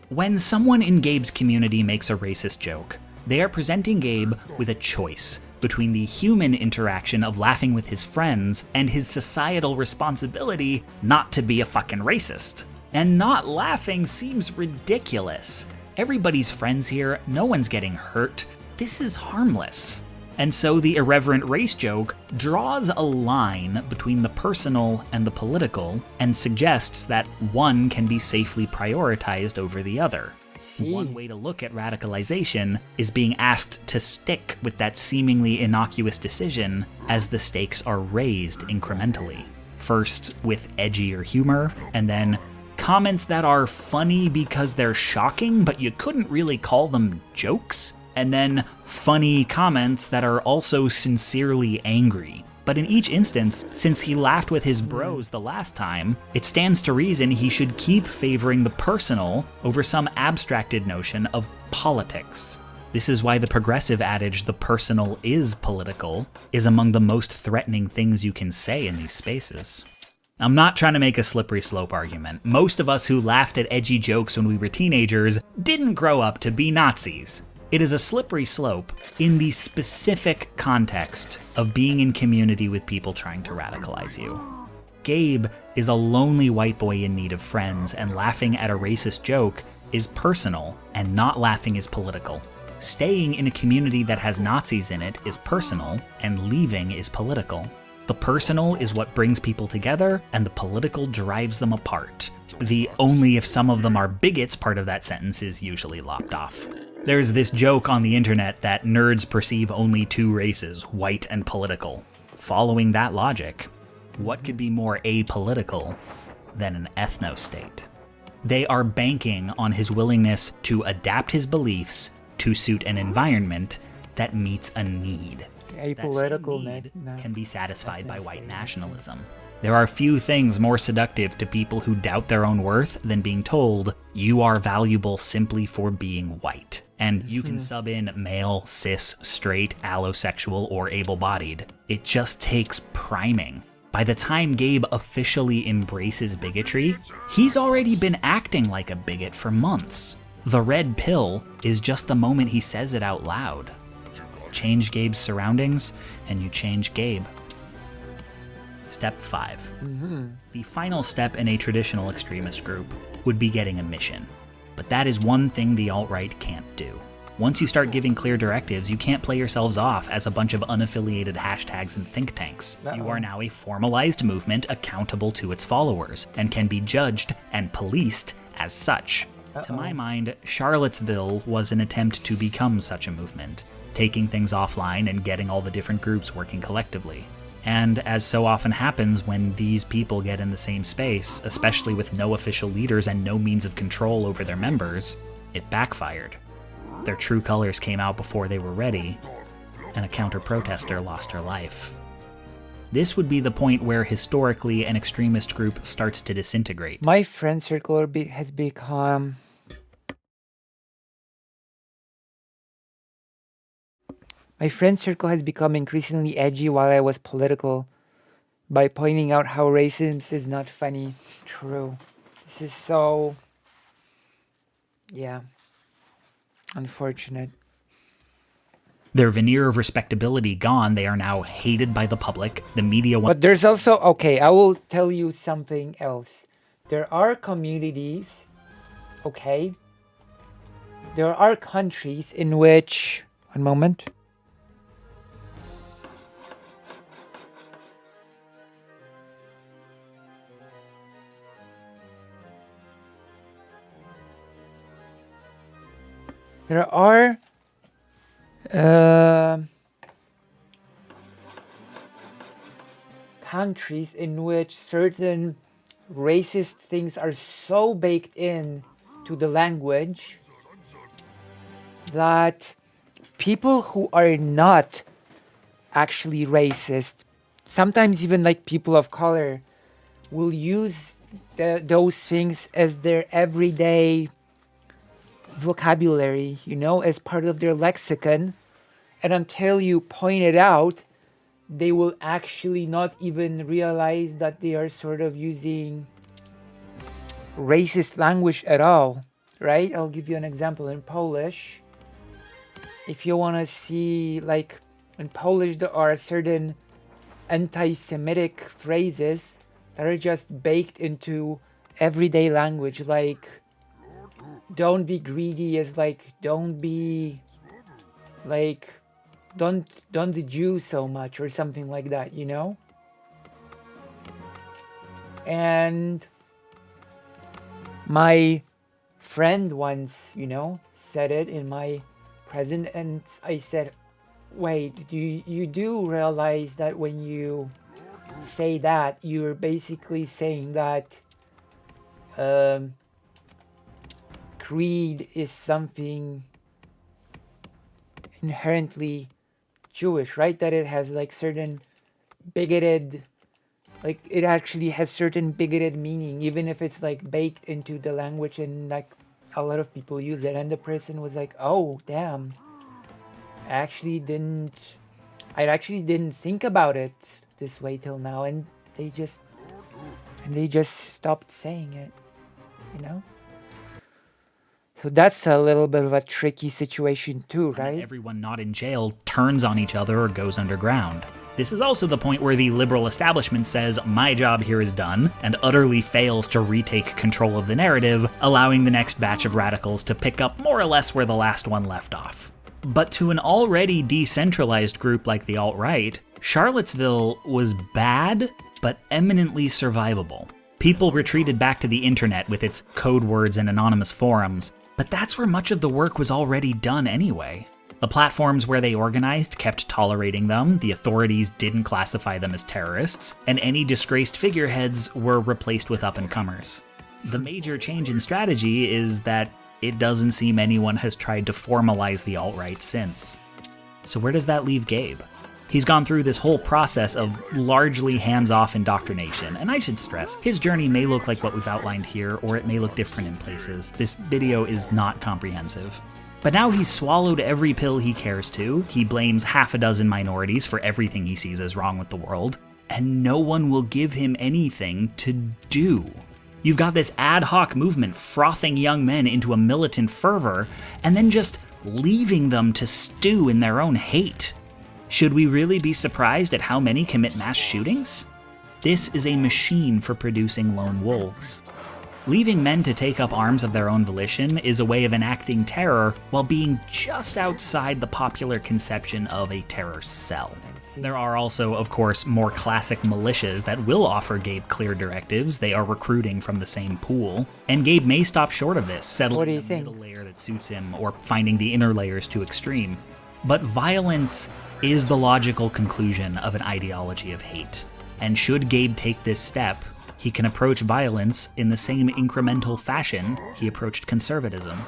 When someone in Gabe's community makes a racist joke, they are presenting Gabe with a choice between the human interaction of laughing with his friends and his societal responsibility not to be a fucking racist. And not laughing seems ridiculous. Everybody's friends here, no one's getting hurt. This is harmless. And so the irreverent race joke draws a line between the personal and the political and suggests that one can be safely prioritized over the other. One way to look at radicalization is being asked to stick with that seemingly innocuous decision as the stakes are raised incrementally. First with edgier humor, and then comments that are funny because they're shocking, but you couldn't really call them jokes, and then funny comments that are also sincerely angry. But in each instance, since he laughed with his bros the last time, it stands to reason he should keep favoring the personal over some abstracted notion of politics. This is why the progressive adage, the personal is political, is among the most threatening things you can say in these spaces. I'm not trying to make a slippery slope argument. Most of us who laughed at edgy jokes when we were teenagers didn't grow up to be Nazis. It is a slippery slope in the specific context of being in community with people trying to radicalize you. Gabe is a lonely white boy in need of friends, and laughing at a racist joke is personal, and not laughing is political. Staying in a community that has Nazis in it is personal, and leaving is political. The personal is what brings people together, and the political drives them apart. The only if some of them are bigots part of that sentence is usually lopped off. There's this joke on the internet that nerds perceive only two races, white and political. Following that logic, what could be more apolitical than an ethno-state? They are banking on his willingness to adapt his beliefs to suit an environment that meets a need. Apolitical need can be satisfied by white nationalism. There are few things more seductive to people who doubt their own worth than being told, you are valuable simply for being white. And you can sub in male, cis, straight, allosexual, or able-bodied. It just takes priming. By the time Gabe officially embraces bigotry, he's already been acting like a bigot for months. The red pill is just the moment he says it out loud. Change Gabe's surroundings, and you change Gabe. Step 5. The final step in a traditional extremist group would be getting a mission. But that is one thing the alt-right can't do. Once you start giving clear directives, you can't play yourselves off as a bunch of unaffiliated hashtags and think tanks. You are now a formalized movement accountable to its followers, and can be judged and policed as such. To my mind, Charlottesville was an attempt to become such a movement, taking things offline and getting all the different groups working collectively. And as so often happens when these people get in the same space, especially with no official leaders and no means of control over their members, it backfired. Their true colors came out before they were ready, and a counter-protester lost her life. This would be the point where historically an extremist group starts to disintegrate. My friend circle has become... My friend circle has become increasingly edgy while I was political, by pointing out how racism is not funny. True. This is so... yeah. Unfortunate. Their veneer of respectability gone, they are now hated by the public. The media wants... But there's also... okay, I will tell you something else. There are communities, okay? There are countries in which... one moment. There are countries in which certain racist things are so baked in to the language that people who are not actually racist, sometimes even like people of color, will use those things as their everyday vocabulary, you know, as part of their lexicon, and until you point it out, they will actually not even realize that they are sort of using racist language at all, right? I'll give you an example. In Polish, if you want to see, like, in Polish there are certain anti-Semitic phrases that are just baked into everyday language, like don't be greedy is like don't be like don't do so much or something like that, you know? And my friend once, you know, said it in my present, and I said, wait, you do realize that when you say that, you're basically saying that greed is something inherently Jewish, right? That it has like certain bigoted, like it actually has certain bigoted meaning, even if it's like baked into the language and like a lot of people use it. And the person was like, oh damn, I actually didn't think about it this way till now. And they just stopped saying it, you know? So that's a little bit of a tricky situation too, right? Everyone not in jail turns on each other or goes underground. This is also the point where the liberal establishment says, my job here is done, and utterly fails to retake control of the narrative, allowing the next batch of radicals to pick up more or less where the last one left off. But to an already decentralized group like the alt-right, Charlottesville was bad, but eminently survivable. People retreated back to the internet with its code words and anonymous forums, but that's where much of the work was already done anyway. The platforms where they organized kept tolerating them, the authorities didn't classify them as terrorists, and any disgraced figureheads were replaced with up-and-comers. The major change in strategy is that it doesn't seem anyone has tried to formalize the alt-right since. So where does that leave Gabe? He's gone through this whole process of largely hands-off indoctrination, and I should stress, his journey may look like what we've outlined here, or it may look different in places. This video is not comprehensive. But now he's swallowed every pill he cares to, he blames half a dozen minorities for everything he sees as wrong with the world, and no one will give him anything to do. You've got this ad hoc movement frothing young men into a militant fervor, and then just leaving them to stew in their own hate. Should we really be surprised at how many commit mass shootings? This is a machine for producing lone wolves. Leaving men to take up arms of their own volition is a way of enacting terror while being just outside the popular conception of a terror cell. There are also, of course, more classic militias that will offer Gabe clear directives. They are recruiting from the same pool. And Gabe may stop short of this, settling the middle layer that suits him, or finding the inner layers too extreme. But violence is the logical conclusion of an ideology of hate. And should Gabe take this step, he can approach violence in the same incremental fashion he approached conservatism.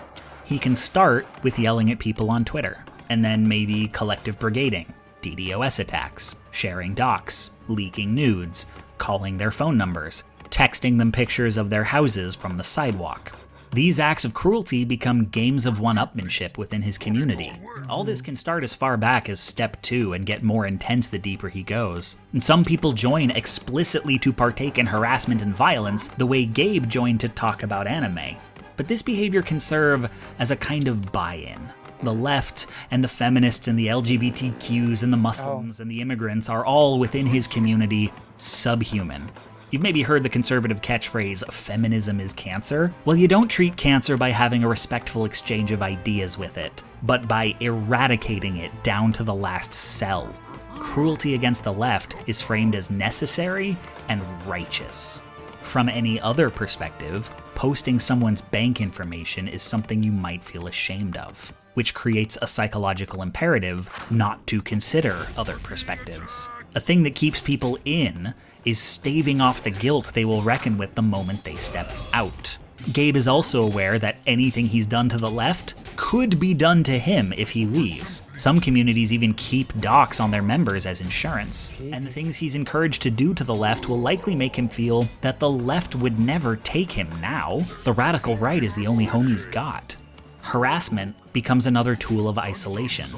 He can start with yelling at people on Twitter, and then maybe collective brigading, DDoS attacks, sharing docs, leaking nudes, calling their phone numbers, texting them pictures of their houses from the sidewalk. These acts of cruelty become games of one-upmanship within his community. All this can start as far back as step 2 and get more intense the deeper he goes. And some people join explicitly to partake in harassment and violence the way Gabe joined to talk about anime. But this behavior can serve as a kind of buy-in. The left and the feminists and the LGBTQs and the Muslims and the immigrants are all within his community subhuman. You've maybe heard the conservative catchphrase, feminism is cancer. Well, you don't treat cancer by having a respectful exchange of ideas with it, but by eradicating it down to the last cell. Cruelty against the left is framed as necessary and righteous. From any other perspective, posting someone's bank information is something you might feel ashamed of, which creates a psychological imperative not to consider other perspectives. A thing that keeps people in is staving off the guilt they will reckon with the moment they step out. Gabe is also aware that anything he's done to the left could be done to him if he leaves. Some communities even keep docs on their members as insurance. And the things he's encouraged to do to the left will likely make him feel that the left would never take him now. The radical right is the only home he's got. Harassment becomes another tool of isolation.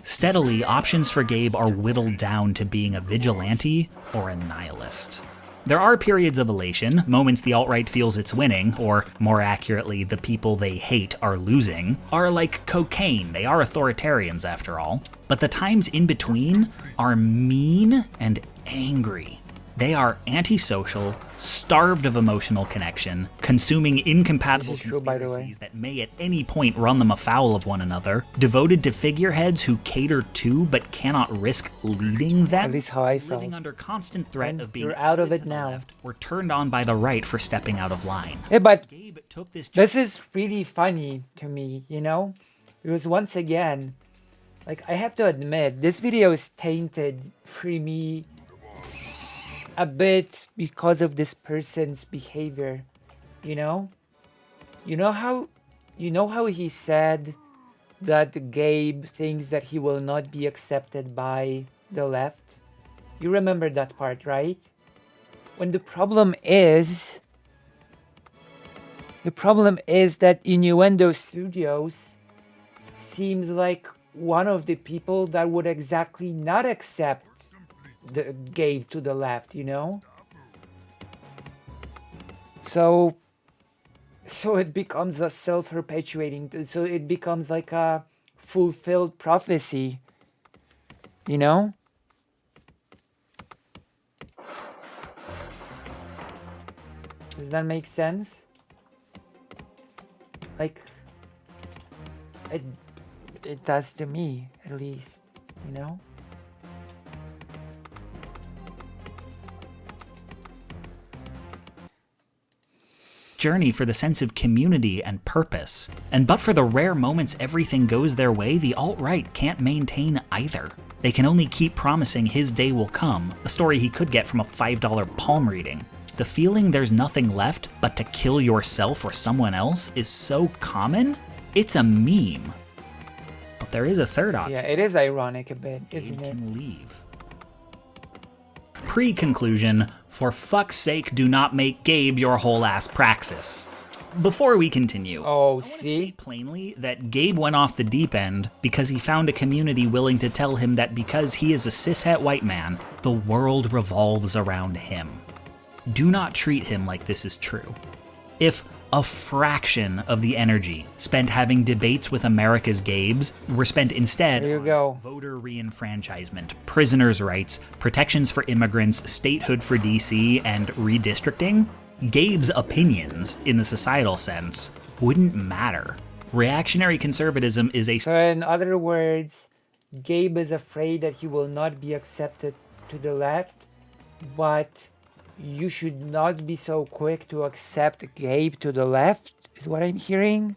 Steadily, options for Gabe are whittled down to being a vigilante or a nihilist. There are periods of elation, moments the alt-right feels it's winning, or more accurately, the people they hate are losing, are like cocaine. They are authoritarians after all. But the times in between are mean and angry. They are antisocial, starved of emotional connection, consuming incompatible conspiracies that may at any point run them afoul of one another, devoted to figureheads who cater to but cannot risk leading them, At least how I felt. living under constant threat of being You're out of it now. left or turned on by the right for stepping out of line. Yeah, but Gabe took this is really funny to me, you know? Because once again, like, I have to admit, this video is tainted for me a bit because of this person's behavior, you know? You know how he said that Gabe thinks that he will not be accepted by the left? You remember that part, right? When the problem is that Innuendo Studios seems like one of the people that would exactly not accept the Gabe to the left, you know? So it becomes a self-perpetuating, so it becomes like a fulfilled prophecy, you know? Does that make sense? Like, it does to me, at least, you know? Journey for the sense of community and purpose. And but for the rare moments everything goes their way, the alt-right can't maintain either. They can only keep promising his day will come, a story he could get from a $5 palm reading. The feeling there's nothing left but to kill yourself or someone else is so common, it's a meme. But there is a third option. Yeah, it is ironic a bit, isn't it? Can leave. Pre-conclusion, for fuck's sake, do not make Gabe your whole ass praxis. Before we continue, I want to state plainly that Gabe went off the deep end because he found a community willing to tell him that because he is a cishet white man, the world revolves around him. Do not treat him like this is true. If a fraction of the energy spent having debates with America's Gabes were spent instead on voter reenfranchisement, prisoners' rights, protections for immigrants, statehood for DC, and redistricting, Gabe's opinions, in the societal sense, wouldn't matter. Reactionary conservatism is a... So in other words, Gabe is afraid that he will not be accepted to the left, but you should not be so quick to accept Gabe to the left, is what I'm hearing.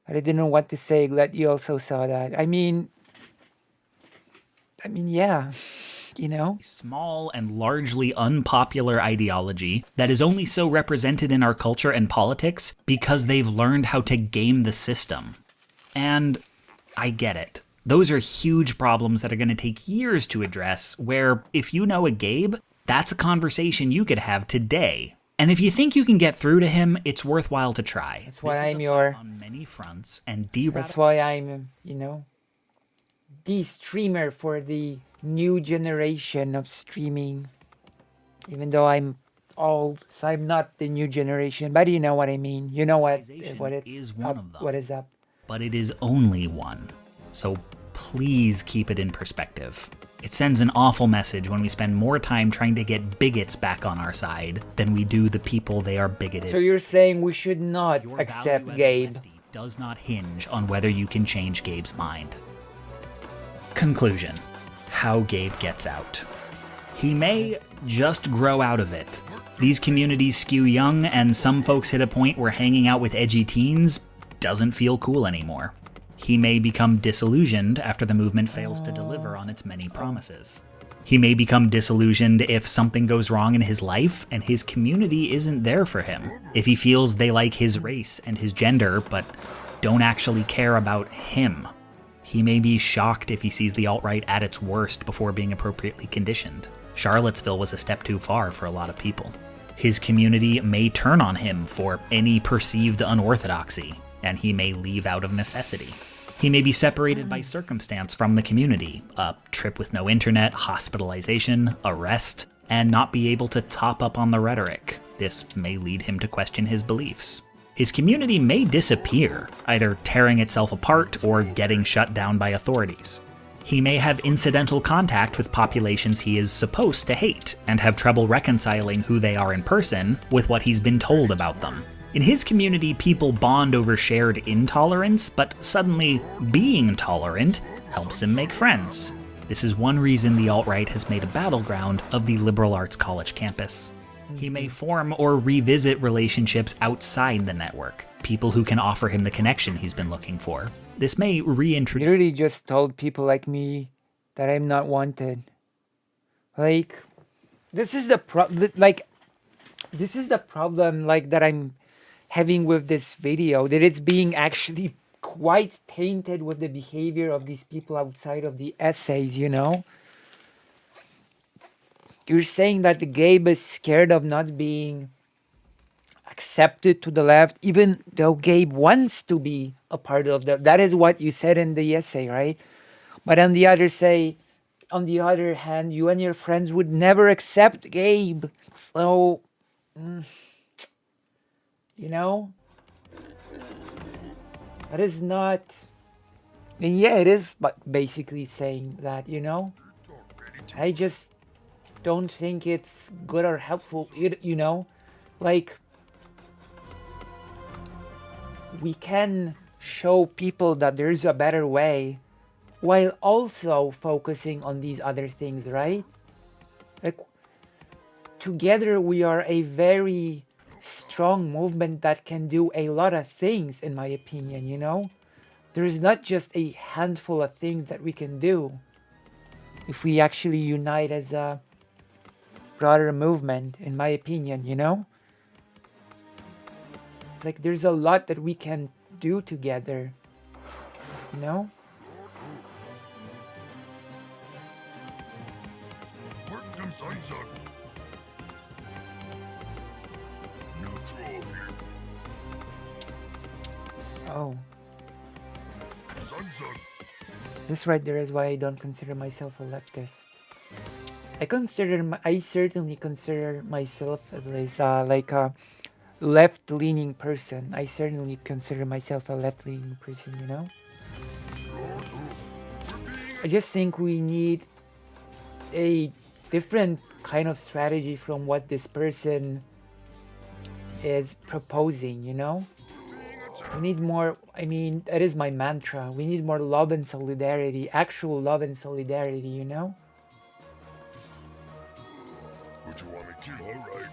I didn't know what to say. Glad you also saw that. I mean, yeah, you know? Small and largely unpopular ideology that is only so represented in our culture and politics because they've learned how to game the system. And I get it. Those are huge problems that are going to take years to address, where if you know a Gabe, that's a conversation you could have today. And if you think you can get through to him, it's worthwhile to try. That's why I'm your... on many fronts, and that's why I'm, you know, the streamer for the new generation of streaming. Even though I'm old, so I'm not the new generation, but you know what I mean. You know what is one of them. What is up? But it is only one. So please keep it in perspective. It sends an awful message when we spend more time trying to get bigots back on our side than we do the people they are bigoted. So you're saying we should not accept Gabe? Does not hinge on whether you can change Gabe's mind. Conclusion. How Gabe gets out. He may just grow out of it. These communities skew young, and some folks hit a point where hanging out with edgy teens doesn't feel cool anymore. He may become disillusioned after the movement fails to deliver on its many promises. He may become disillusioned if something goes wrong in his life and his community isn't there for him. If he feels they like his race and his gender, but don't actually care about him. He may be shocked if he sees the alt-right at its worst before being appropriately conditioned. Charlottesville was a step too far for a lot of people. His community may turn on him for any perceived unorthodoxy, and he may leave out of necessity. He may be separated by circumstance from the community, a trip with no internet, hospitalization, arrest, and not be able to top up on the rhetoric. This may lead him to question his beliefs. His community may disappear, either tearing itself apart or getting shut down by authorities. He may have incidental contact with populations he is supposed to hate, and have trouble reconciling who they are in person with what he's been told about them. In his community, people bond over shared intolerance, but suddenly being tolerant helps him make friends. This is one reason the alt-right has made a battleground of the liberal arts college campus. He may form or revisit relationships outside the network, people who can offer him the connection he's been looking for. This may reintroduce... You really just told people like me that I'm not wanted. Like, this is the problem like that I'm having with this video, that it's being actually quite tainted with the behavior of these people outside of the essays, you know? You're saying that the Gabe is scared of not being accepted to the left, even though Gabe wants to be a part of that is what you said in the essay, right? But on the other hand, you and your friends would never accept Gabe. So, you know, that is not, and yeah, it is basically saying that, you know, I just don't think it's good or helpful, you know, like, we can show people that there's a better way while also focusing on these other things, right? Like, together we are a very strong movement that can do a lot of things, in my opinion, you know? There's not just a handful of things that we can do if we actually unite as a broader movement, in my opinion, you know? It's like there's a lot that we can do together, you know? Oh. This right there is why I don't consider myself a leftist. I certainly consider myself as like a left-leaning person. I certainly consider myself a left-leaning person, you know? I just think we need a different kind of strategy from what this person is proposing, you know? We need more, I mean, that is my mantra. We need more love and solidarity, actual love and solidarity, you know? But you want me to kill, alright.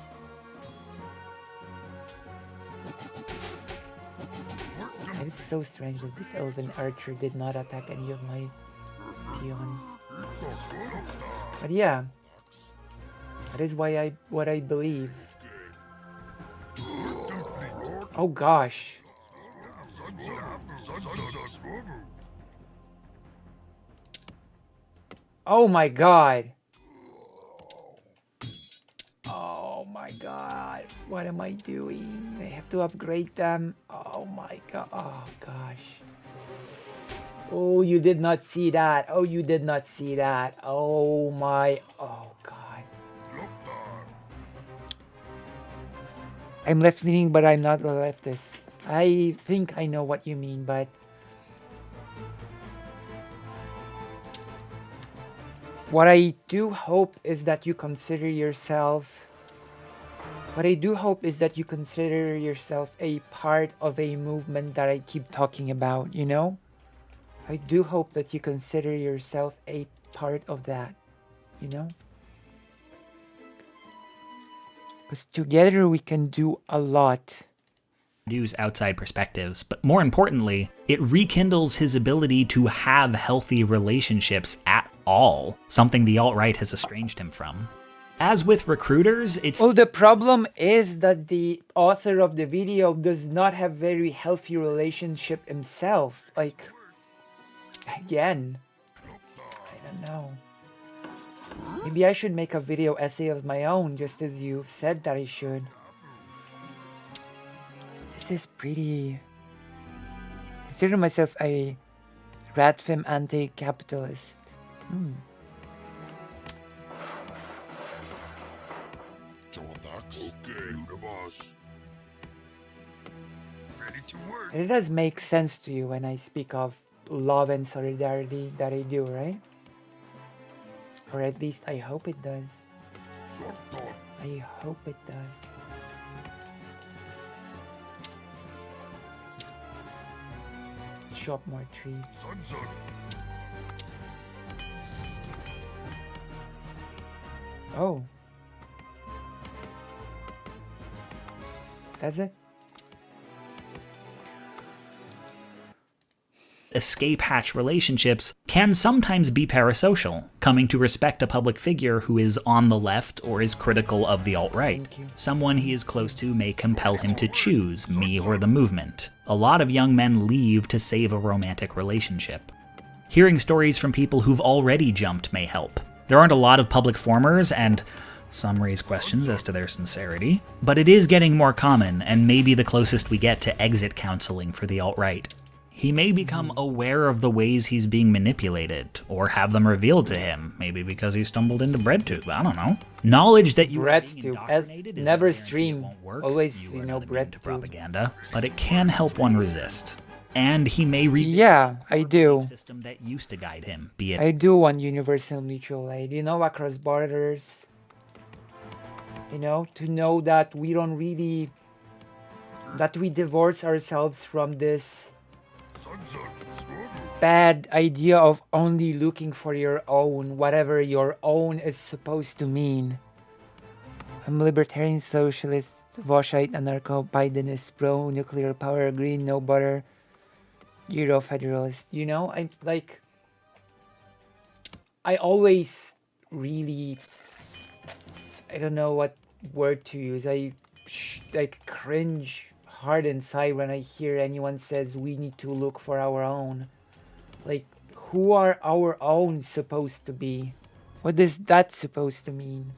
It's so strange that this elven archer did not attack any of my peons. But yeah, that is why what I believe. Oh gosh. Oh my god. Oh my god. What am I doing? I have to upgrade them. Oh my god. Oh gosh. Oh, you did not see that. Oh, you did not see that. Oh my. Oh god. I'm left-leaning, but I'm not a leftist. I think I know what you mean, but what I do hope is that you consider yourself a part of a movement that I keep talking about, you know? I do hope that you consider yourself a part of that, you know? Because together we can do a lot. Use outside perspectives, but more importantly, it rekindles his ability to have healthy relationships at all, something the alt-right has estranged him from. As with recruiters, it's... Well, the problem is that the author of the video does not have very healthy relationship himself. Like, again, I don't know. Maybe I should make a video essay of my own, just as you said that I should. This is pretty... I consider myself a Ratfim anti-capitalist. It does make sense to you when I speak of love and solidarity that I do, right? Or at least I hope it does. I hope it does. Chop more trees. Oh. That's it? Escape hatch relationships can sometimes be parasocial, coming to respect a public figure who is on the left or is critical of the alt-right. Someone he is close to may compel him to choose me or the movement. A lot of young men leave to save a romantic relationship. Hearing stories from people who've already jumped may help. There aren't a lot of public formers, and some raise questions as to their sincerity, but it is getting more common and maybe the closest we get to exit counseling for the alt-right. He may become aware of the ways he's being manipulated, or have them revealed to him, maybe because he stumbled into BreadTube, I don't know. Knowledge that you BreadTube, as never stream, always, BreadTube. Propaganda, but it can help one resist. And he may read I do. System that used to guide him, be it I do want universal mutual aid, across borders. To know that we don't really, that we divorce ourselves from this bad idea of only looking for your own, whatever your own is supposed to mean. I'm libertarian, socialist, Voshite, anarcho, Bidenist, pro-nuclear power, green, no butter, Euro-federalist. I always really, I don't know what word to use. I cringe hard inside when I hear anyone says we need to look for our own. Who are our own supposed to be? What is that supposed to mean?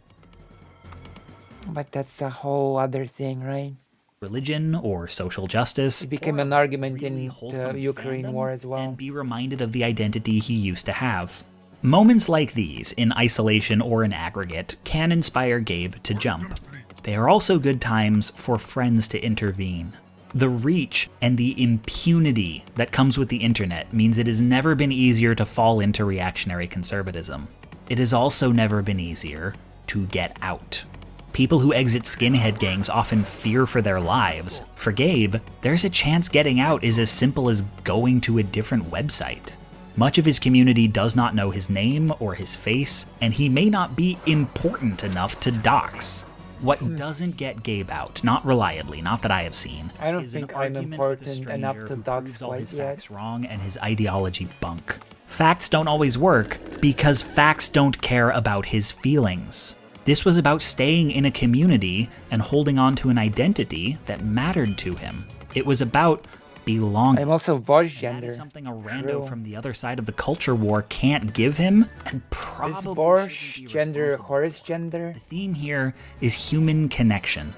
But that's a whole other thing, right? Religion or social justice. It became an argument in the Ukraine war as well. And be reminded of the identity he used to have. Moments like these, in isolation or in aggregate, can inspire Gabe to jump. They are also good times for friends to intervene. The reach and the impunity that comes with the internet means it has never been easier to fall into reactionary conservatism. It has also never been easier to get out. People who exit skinhead gangs often fear for their lives. For Gabe, there's a chance getting out is as simple as going to a different website. Much of his community does not know his name or his face, and he may not be important enough to dox. What doesn't get Gabe out, not reliably, not that I have seen, I don't is think an I'm argument important with a enough stranger to who dox proves all quite his yet. facts wrong and his ideology bunk. Facts don't always work because facts don't care about his feelings. This was about staying in a community and holding on to an identity that mattered to him. It was about belonging. I'm also Vosh gender. That is something a rando from the other side of the culture war can't give him, and probably is Vosh gender Horus gender? The theme here is human connection.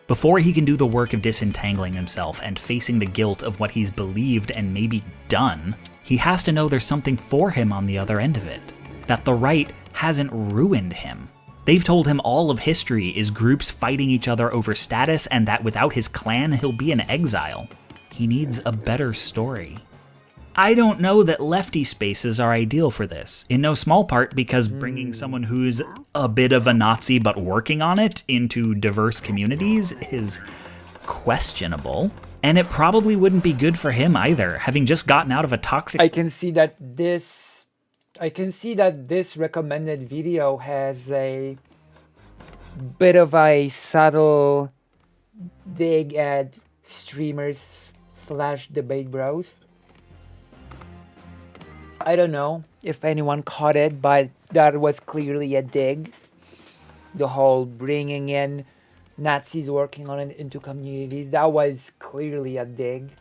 Before he can do the work of disentangling himself and facing the guilt of what he's believed and maybe done, he has to know there's something for him on the other end of it. That the right hasn't ruined him. They've told him all of history is groups fighting each other over status and that without his clan he'll be in exile. He needs a better story. I don't know that lefty spaces are ideal for this, in no small part because bringing someone who's a bit of a Nazi but working on it into diverse communities is questionable. And it probably wouldn't be good for him either, having just gotten out of a toxic... I can see that this recommended video has a bit of a subtle dig at streamers / debate bros. I don't know if anyone caught it, but that was clearly a dig. The whole bringing in Nazis working on it into communities, that was clearly a dig.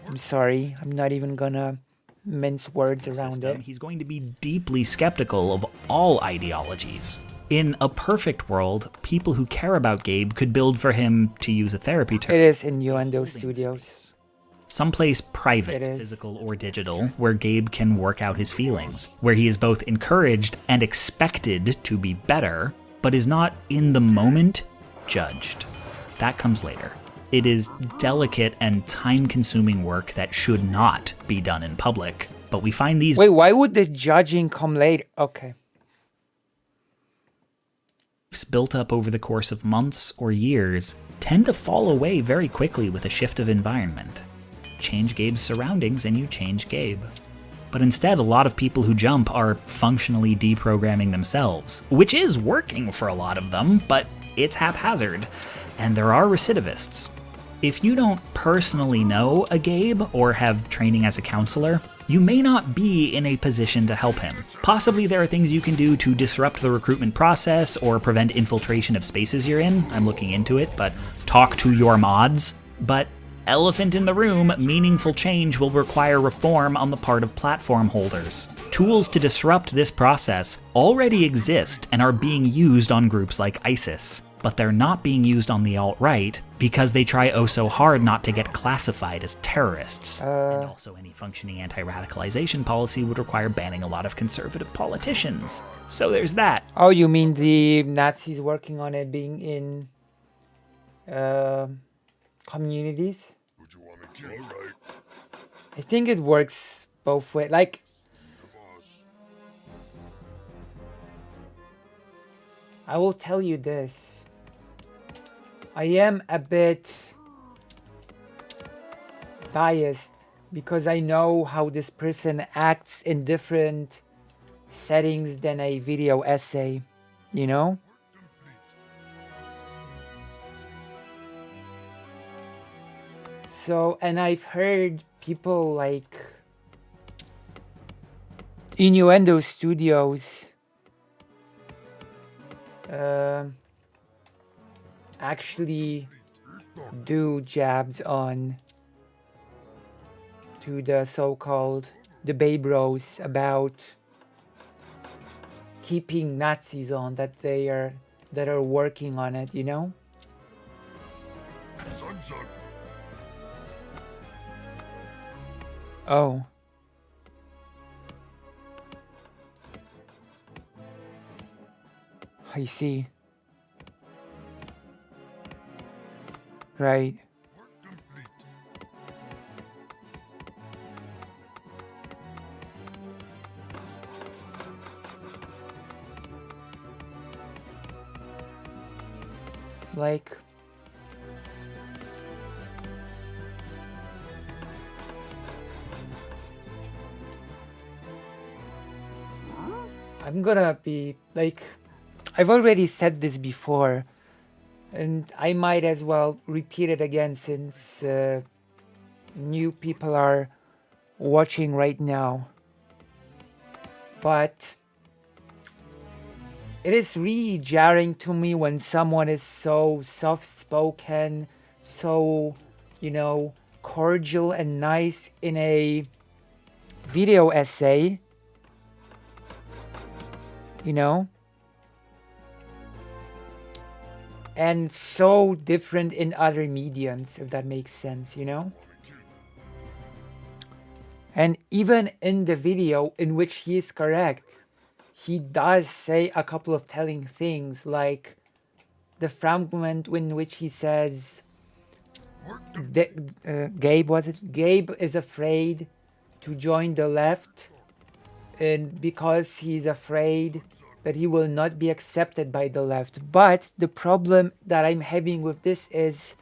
I'm sorry, I'm not even gonna mince words around it. He's going to be deeply skeptical of all ideologies. In a perfect world, people who care about Gabe could build for him, to use a therapy term. It is Innuendo Studios. Someplace private, physical or digital, where Gabe can work out his feelings, where he is both encouraged and expected to be better, but is not in the moment judged. That comes later. It is delicate and time-consuming work that should not be done in public. But we find these... Wait, why would the judging come later? Okay. ...built up over the course of months or years tend to fall away very quickly with a shift of environment. Change Gabe's surroundings and you change Gabe. But instead, a lot of people who jump are functionally deprogramming themselves, which is working for a lot of them, but it's haphazard, and there are recidivists. If you don't personally know a Gabe or have training as a counselor, you may not be in a position to help him. Possibly there are things you can do to disrupt the recruitment process or prevent infiltration of spaces you're in. I'm looking into it, but talk to your mods. But elephant in the room, meaningful change will require reform on the part of platform holders. Tools to disrupt this process already exist and are being used on groups like ISIS, but they're not being used on the alt-right because they try oh so hard not to get classified as terrorists. And also any functioning anti-radicalization policy would require banning a lot of conservative politicians. So there's that. Oh, you mean the Nazis working on it being in communities? I think it works both ways. Like, I will tell you this. I am a bit biased because I know how this person acts in different settings than a video essay, you know? So, and I've heard people like Innuendo Studios actually do jabs on to the so-called debate bros about keeping Nazis on, that are working on it, you know? Oh. I see. Right. Like, I'm gonna be like, I've already said this before, and I might as well repeat it again since new people are watching right now. But it is really jarring to me when someone is so soft-spoken, so, you know, cordial and nice in a video essay, you know, and so different in other mediums, if that makes sense, you know? And even in the video in which he is correct, he does say a couple of telling things, like the fragment in which he says, Gabe is afraid to join the left, and because he's afraid that he will not be accepted by the left. But the problem that I'm having with this is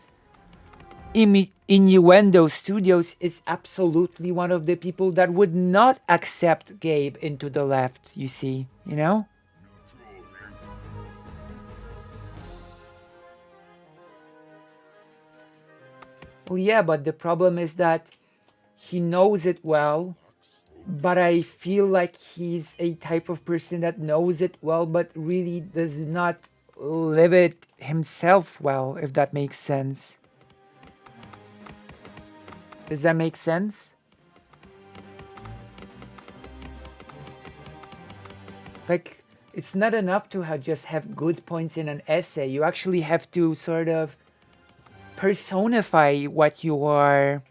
Innuendo Studios is absolutely one of the people that would not accept Gabe into the left, you see, you know? Well, yeah, but the problem is that he knows it well, but I feel like he's a type of person that knows it well, but really does not live it himself well, if that makes sense. Does that make sense? Like, it's not enough to just have good points in an essay. You actually have to sort of personify what you are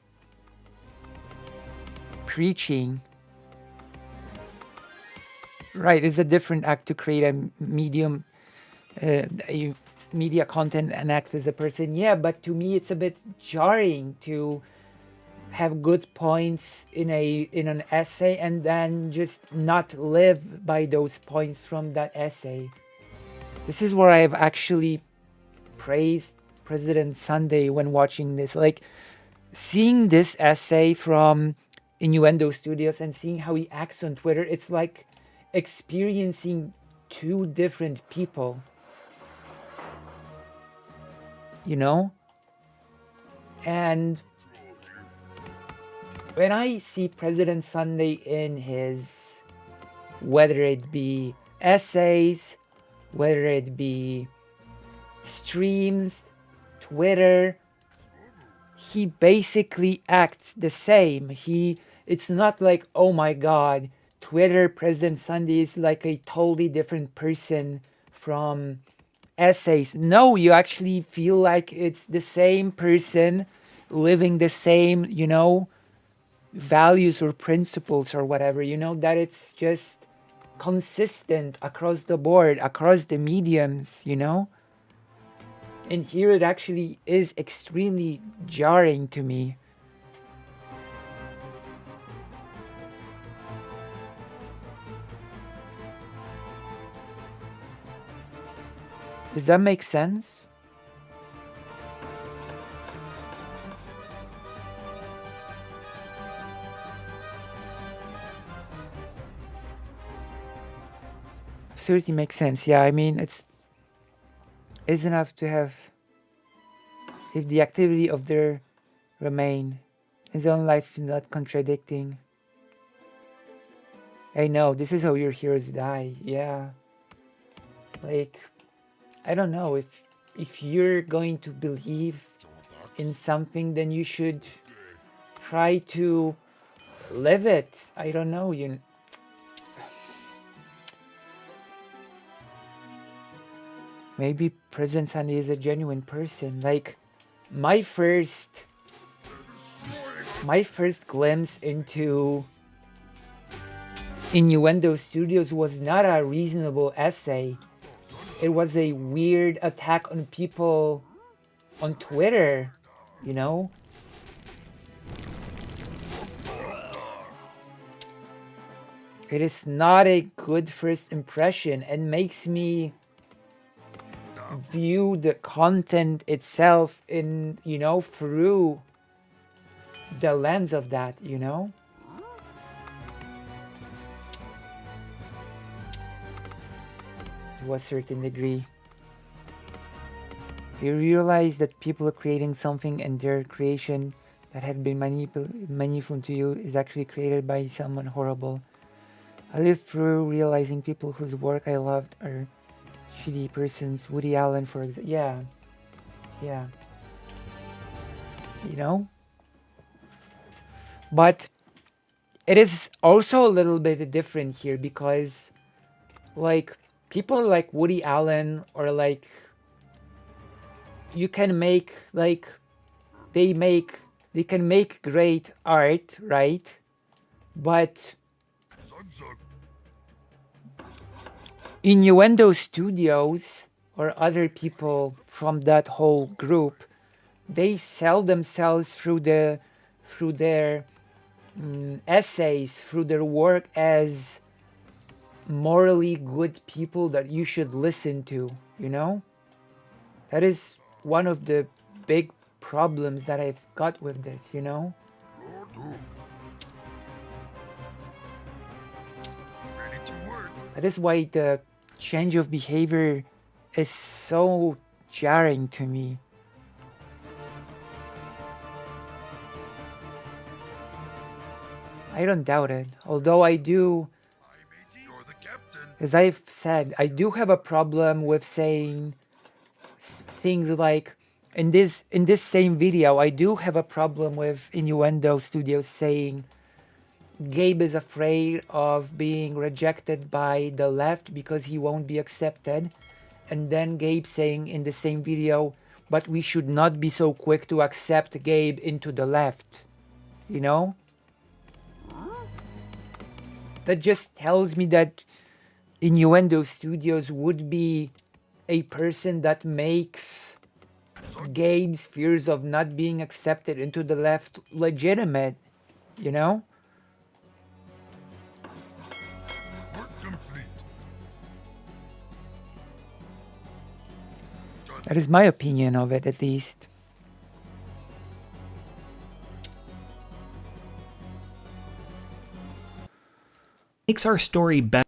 preaching. Right, it's a different act to create a medium, a media content and act as a person. Yeah, but to me it's a bit jarring to have good points in an essay and then just not live by those points from that essay. This is where I've actually praised President Sunday when watching this. Like, seeing this essay from Innuendo Studios and seeing how he acts on Twitter, it's like experiencing two different people. You know? And when I see President Sunday in his, whether it be essays, whether it be streams, Twitter, he basically acts the same. It's not like, oh my god, Twitter President Sunday is like a totally different person from essays. No, you actually feel like it's the same person living the same, you know, values or principles or whatever, you know, that it's just consistent across the board, across the mediums, you know. And here it actually is extremely jarring to me. Does that make sense? Absolutely makes sense. Yeah, I mean, it's enough to have, if the activity of their remain, his own life is not contradicting. I know, this is how your heroes die. Yeah. Like, I don't know, if you're going to believe in something, then you should try to live it. I don't know, maybe President Sunday is a genuine person. Like, my first glimpse into Innuendo Studios was not a reasonable essay. It was a weird attack on people on Twitter, you know? It is not a good first impression and makes me view the content itself in, you know, through the lens of that, you know? To a certain degree. You realize that people are creating something and their creation that had been manipulated to you is actually created by someone horrible. I lived through realizing people whose work I loved are shitty persons. Woody Allen, for example. Yeah. Yeah. You know? But it is also a little bit different here because, like, people like Woody Allen or like, you can make, like, they can make great art, right? But Innuendo Studios or other people from that whole group, they sell themselves through their essays, through their work as morally good people that you should listen to, you know? That is one of the big problems that I've got with this, you know? That is why the change of behavior is so jarring to me. I don't doubt it, although I do, as I've said, I do have a problem with saying things like, in this same video, I do have a problem with Innuendo Studios saying Gabe is afraid of being rejected by the left because he won't be accepted. And then Gabe saying in the same video, but we should not be so quick to accept Gabe into the left. You know? That just tells me that Innuendo Studios would be a person that makes Gabe's fears of not being accepted into the left legitimate, you know? That is my opinion of it, at least. Makes our story better.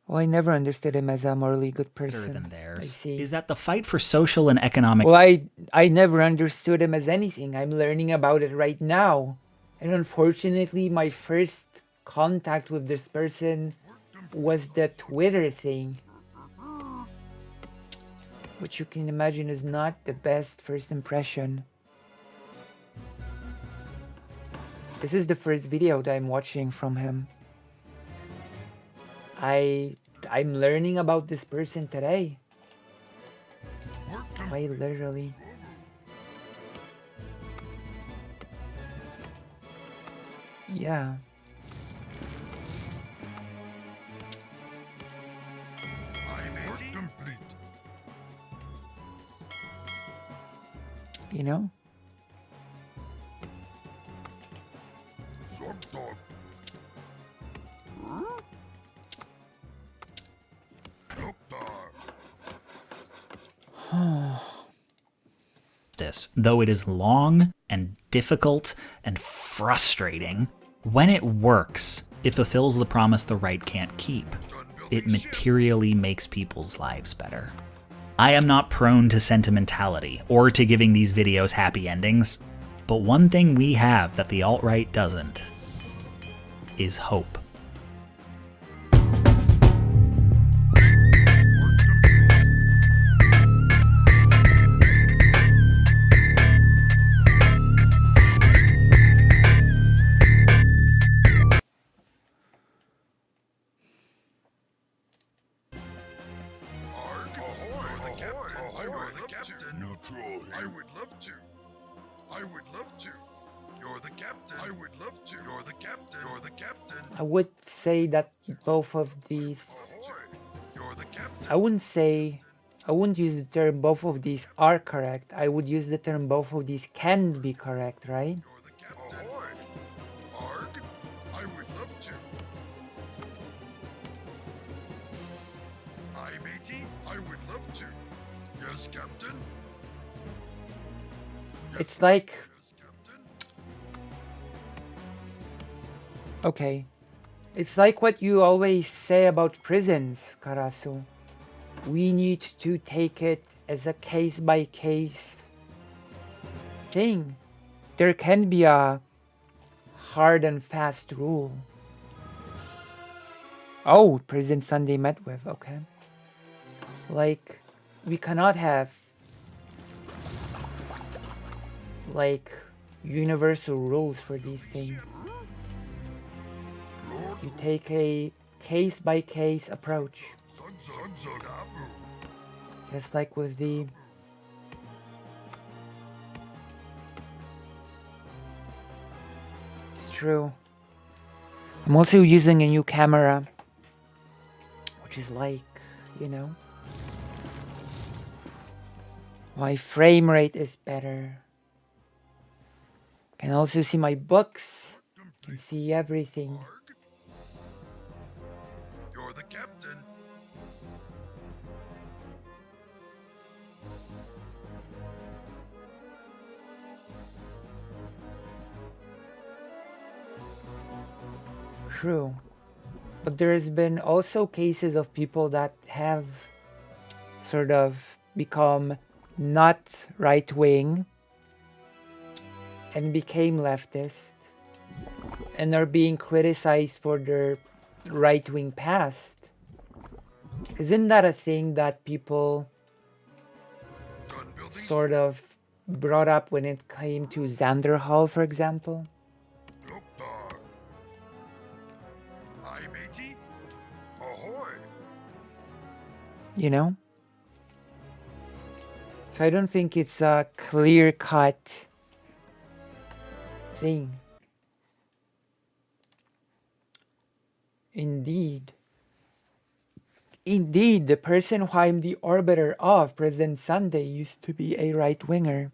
Well, I never understood him as a morally good person. Better than theirs I see. is that the fight for social and economic. Well, I never understood him as anything. I'm learning about it right now. And unfortunately, my first contact with this person was the Twitter thing. Which you can imagine is not the best first impression. This is the first video that I'm watching from him. I'm learning about this person today. Quite literally. Yeah. You know? Though it is long and difficult and frustrating, when it works, it fulfills the promise the right can't keep. It materially makes people's lives better. I am not prone to sentimentality or to giving these videos happy endings, but one thing we have that the alt-right doesn't is hope. I would say that both of these... I wouldn't use the term both of these are correct. I would use the term both of these can be correct, right? It's like... Okay. It's like what you always say about prisons, Karasu. We need to take it as a case-by-case thing. There can be a hard and fast rule. Oh, Prison Sunday met with, okay. Like, we cannot have like universal rules for these things. You take a case-by-case approach. Just like with the... It's true. I'm also using a new camera, which is like, you know, my frame rate is better. Can also see my books, can see everything. You're the captain. True. But there's been also cases of people that have sort of become not right-wing and became leftist and are being criticized for their right-wing past. Isn't that a thing that people sort of brought up when it came to Xander Hall, for example? You know? So I don't think it's a clear-cut thing. Indeed. indeed, the person who I'm the orbiter of, President Sunday, used to be a right-winger.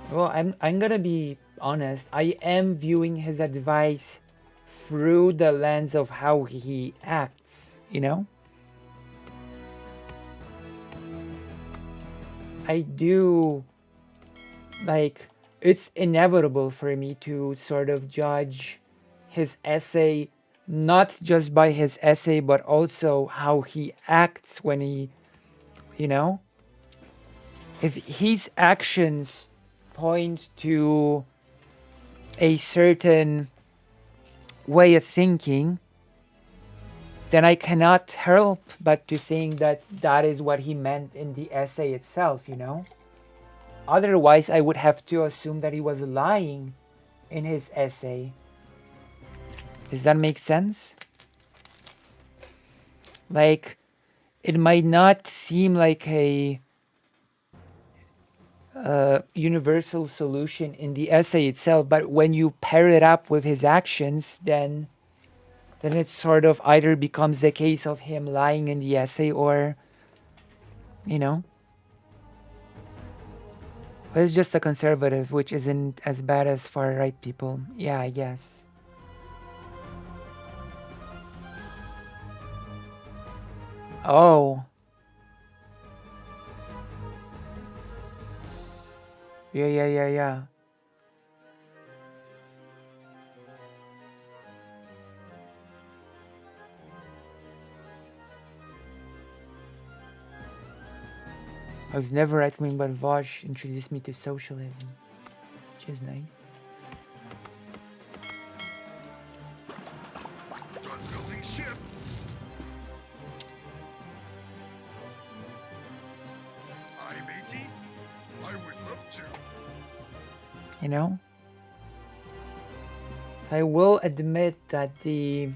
Well, I'm gonna be honest. I am viewing his advice through the lens of how he acts, you know? I do, like, it's inevitable for me to sort of judge his essay not just by his essay, but also how he acts when he, you know? If his actions point to a certain way of thinking, then I cannot help but to think that that is what he meant in the essay itself, you know? Otherwise, I would have to assume that he was lying in his essay. Does that make sense? Like, it might not seem like a universal solution in the essay itself, but when you pair it up with his actions, then it sort of either becomes the case of him lying in the essay or, you know, but it's just a conservative, which isn't as bad as far-right people. Yeah, I guess. Oh. Yeah. I was never right-wing, but Vosh introduced me to socialism, which is nice. You know? I will admit that the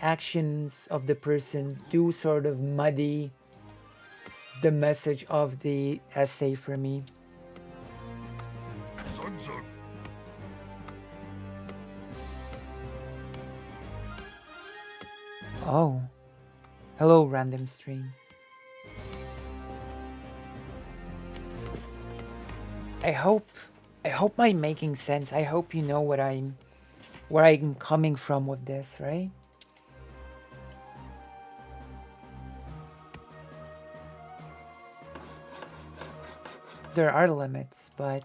actions of the person do sort of muddy the message of the essay for me. Oh. Hello, random stream. I hope I'm making sense. I hope you know where I'm coming from with this, right? There are limits, but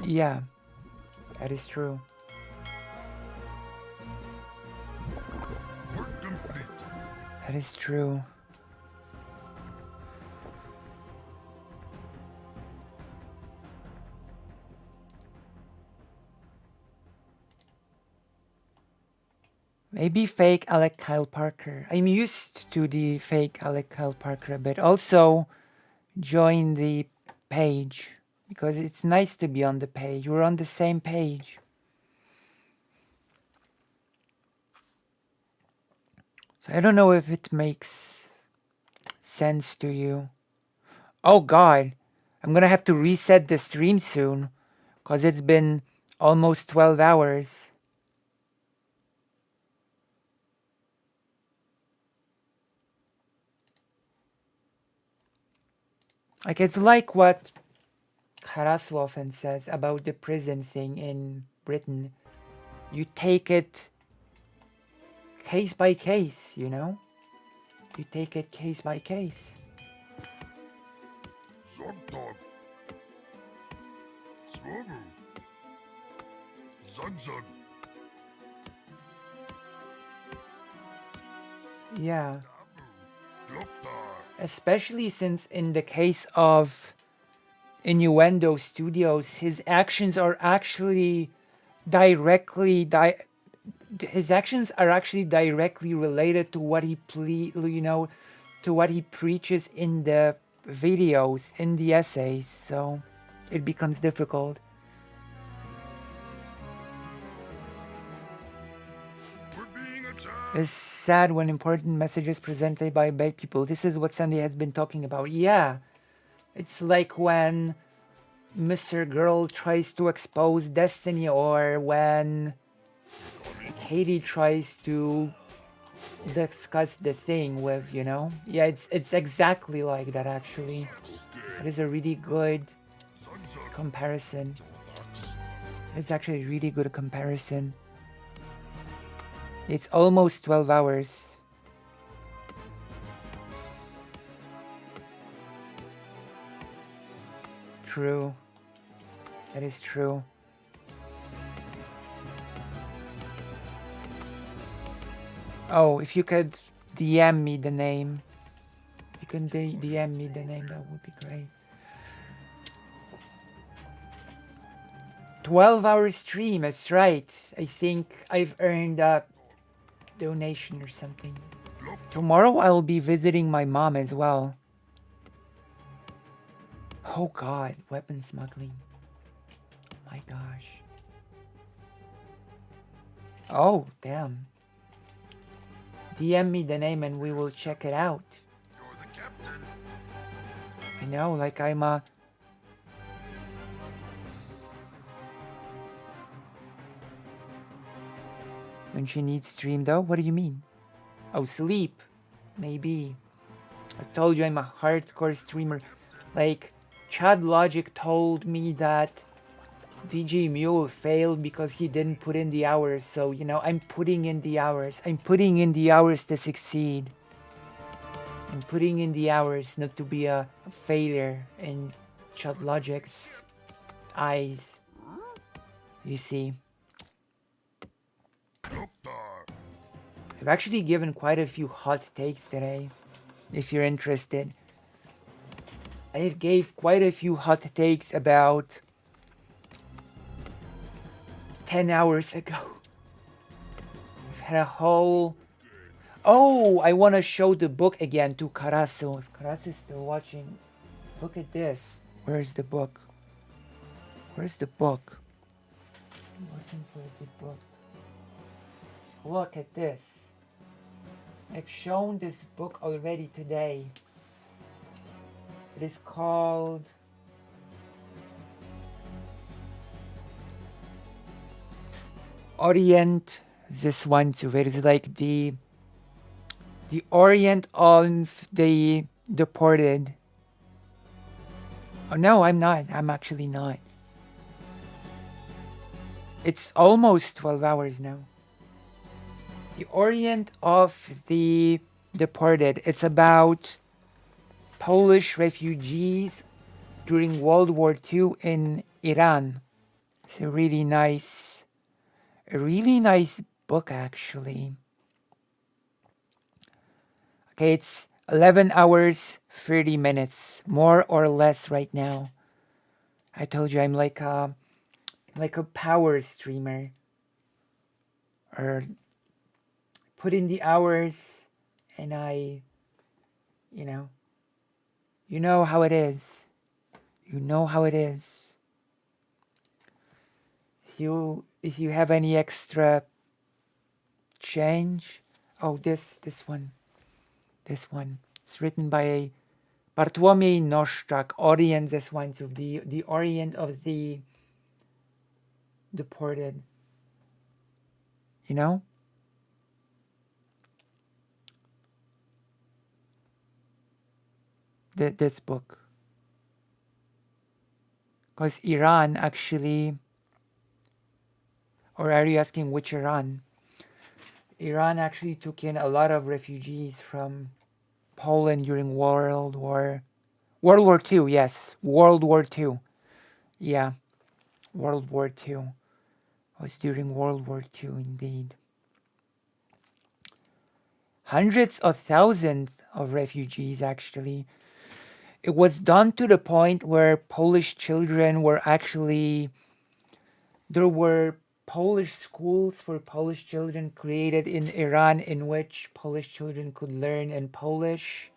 yeah, that is true. That is true. Maybe fake Alec Kyle Parker. I'm used to the fake Alec Kyle Parker a bit. Also, join the page because it's nice to be on the page. We're on the same page. So I don't know if it makes sense to you. Oh God, I'm gonna have to reset the stream soon because it's been almost 12 hours. Like, it's like what Karasu often says about the prison thing in Britain. You take it case by case, you know? You take it case by case. Yeah. Especially since in the case of Innuendo Studios, his actions are actually directly related to what he to what he preaches in the videos, in the essays, so it becomes difficult. It's sad when important messages presented by bad people. This is what Sunday has been talking about. Yeah. It's like when Mr. Girl tries to expose Destiny, or when Katie tries to discuss the thing with, you know? Yeah, it's exactly like that, actually. That is a really good comparison. It's actually a really good comparison. It's almost 12 hours. True. That is true. Oh, if you could DM me the name. If you can DM me the name, that would be great. 12-hour stream, that's right. I think I've earned a donation or something. Tomorrow I'll be visiting my mom as well. Oh god, weapon smuggling. My gosh. Oh, damn. DM me the name and we will check it out. I know, like I'm a... When she needs stream though? What do you mean? Oh, sleep. Maybe. I've told you I'm a hardcore streamer. Like, Chad Logic told me that DJ Mule failed because he didn't put in the hours. So, you know, I'm putting in the hours. I'm putting in the hours to succeed. I'm putting in the hours not to be a failure in Chad Logic's eyes. You see. I've actually given quite a few hot takes today, if you're interested. I gave quite a few hot takes about 10 hours ago. We've had a whole... Oh, I want to show the book again to Karasu. If Karasu's still watching, look at this. Where's the book? Where's the book? I'm looking for a good book. Look at this. I've shown this book already today. It is called Orient. This one too. It is like the Orient of the deported. Oh no, I'm not. I'm actually not. It's almost 12 hours now. The Orient of the deported. It's about Polish refugees during World War II in Iran. It's a really nice book actually. Okay, it's 11 hours, 30 minutes, more or less right now. I told you I'm like a power streamer. Or put in the hours and I, you know how it is. You know how it is. If you have any extra change, oh this one. It's written by Bartłomiej Noszczak, Orient, this one too. The Orient of the deported. You know? This book. Because Iran actually, or are you asking which Iran? Iran actually took in a lot of refugees from Poland during World War II, yes. World War II. Yeah. World War II. It was during World War II indeed. Hundreds of thousands of refugees actually. It was done to the point where Polish children were actually... There were Polish schools for Polish children created in Iran in which Polish children could learn in Polish.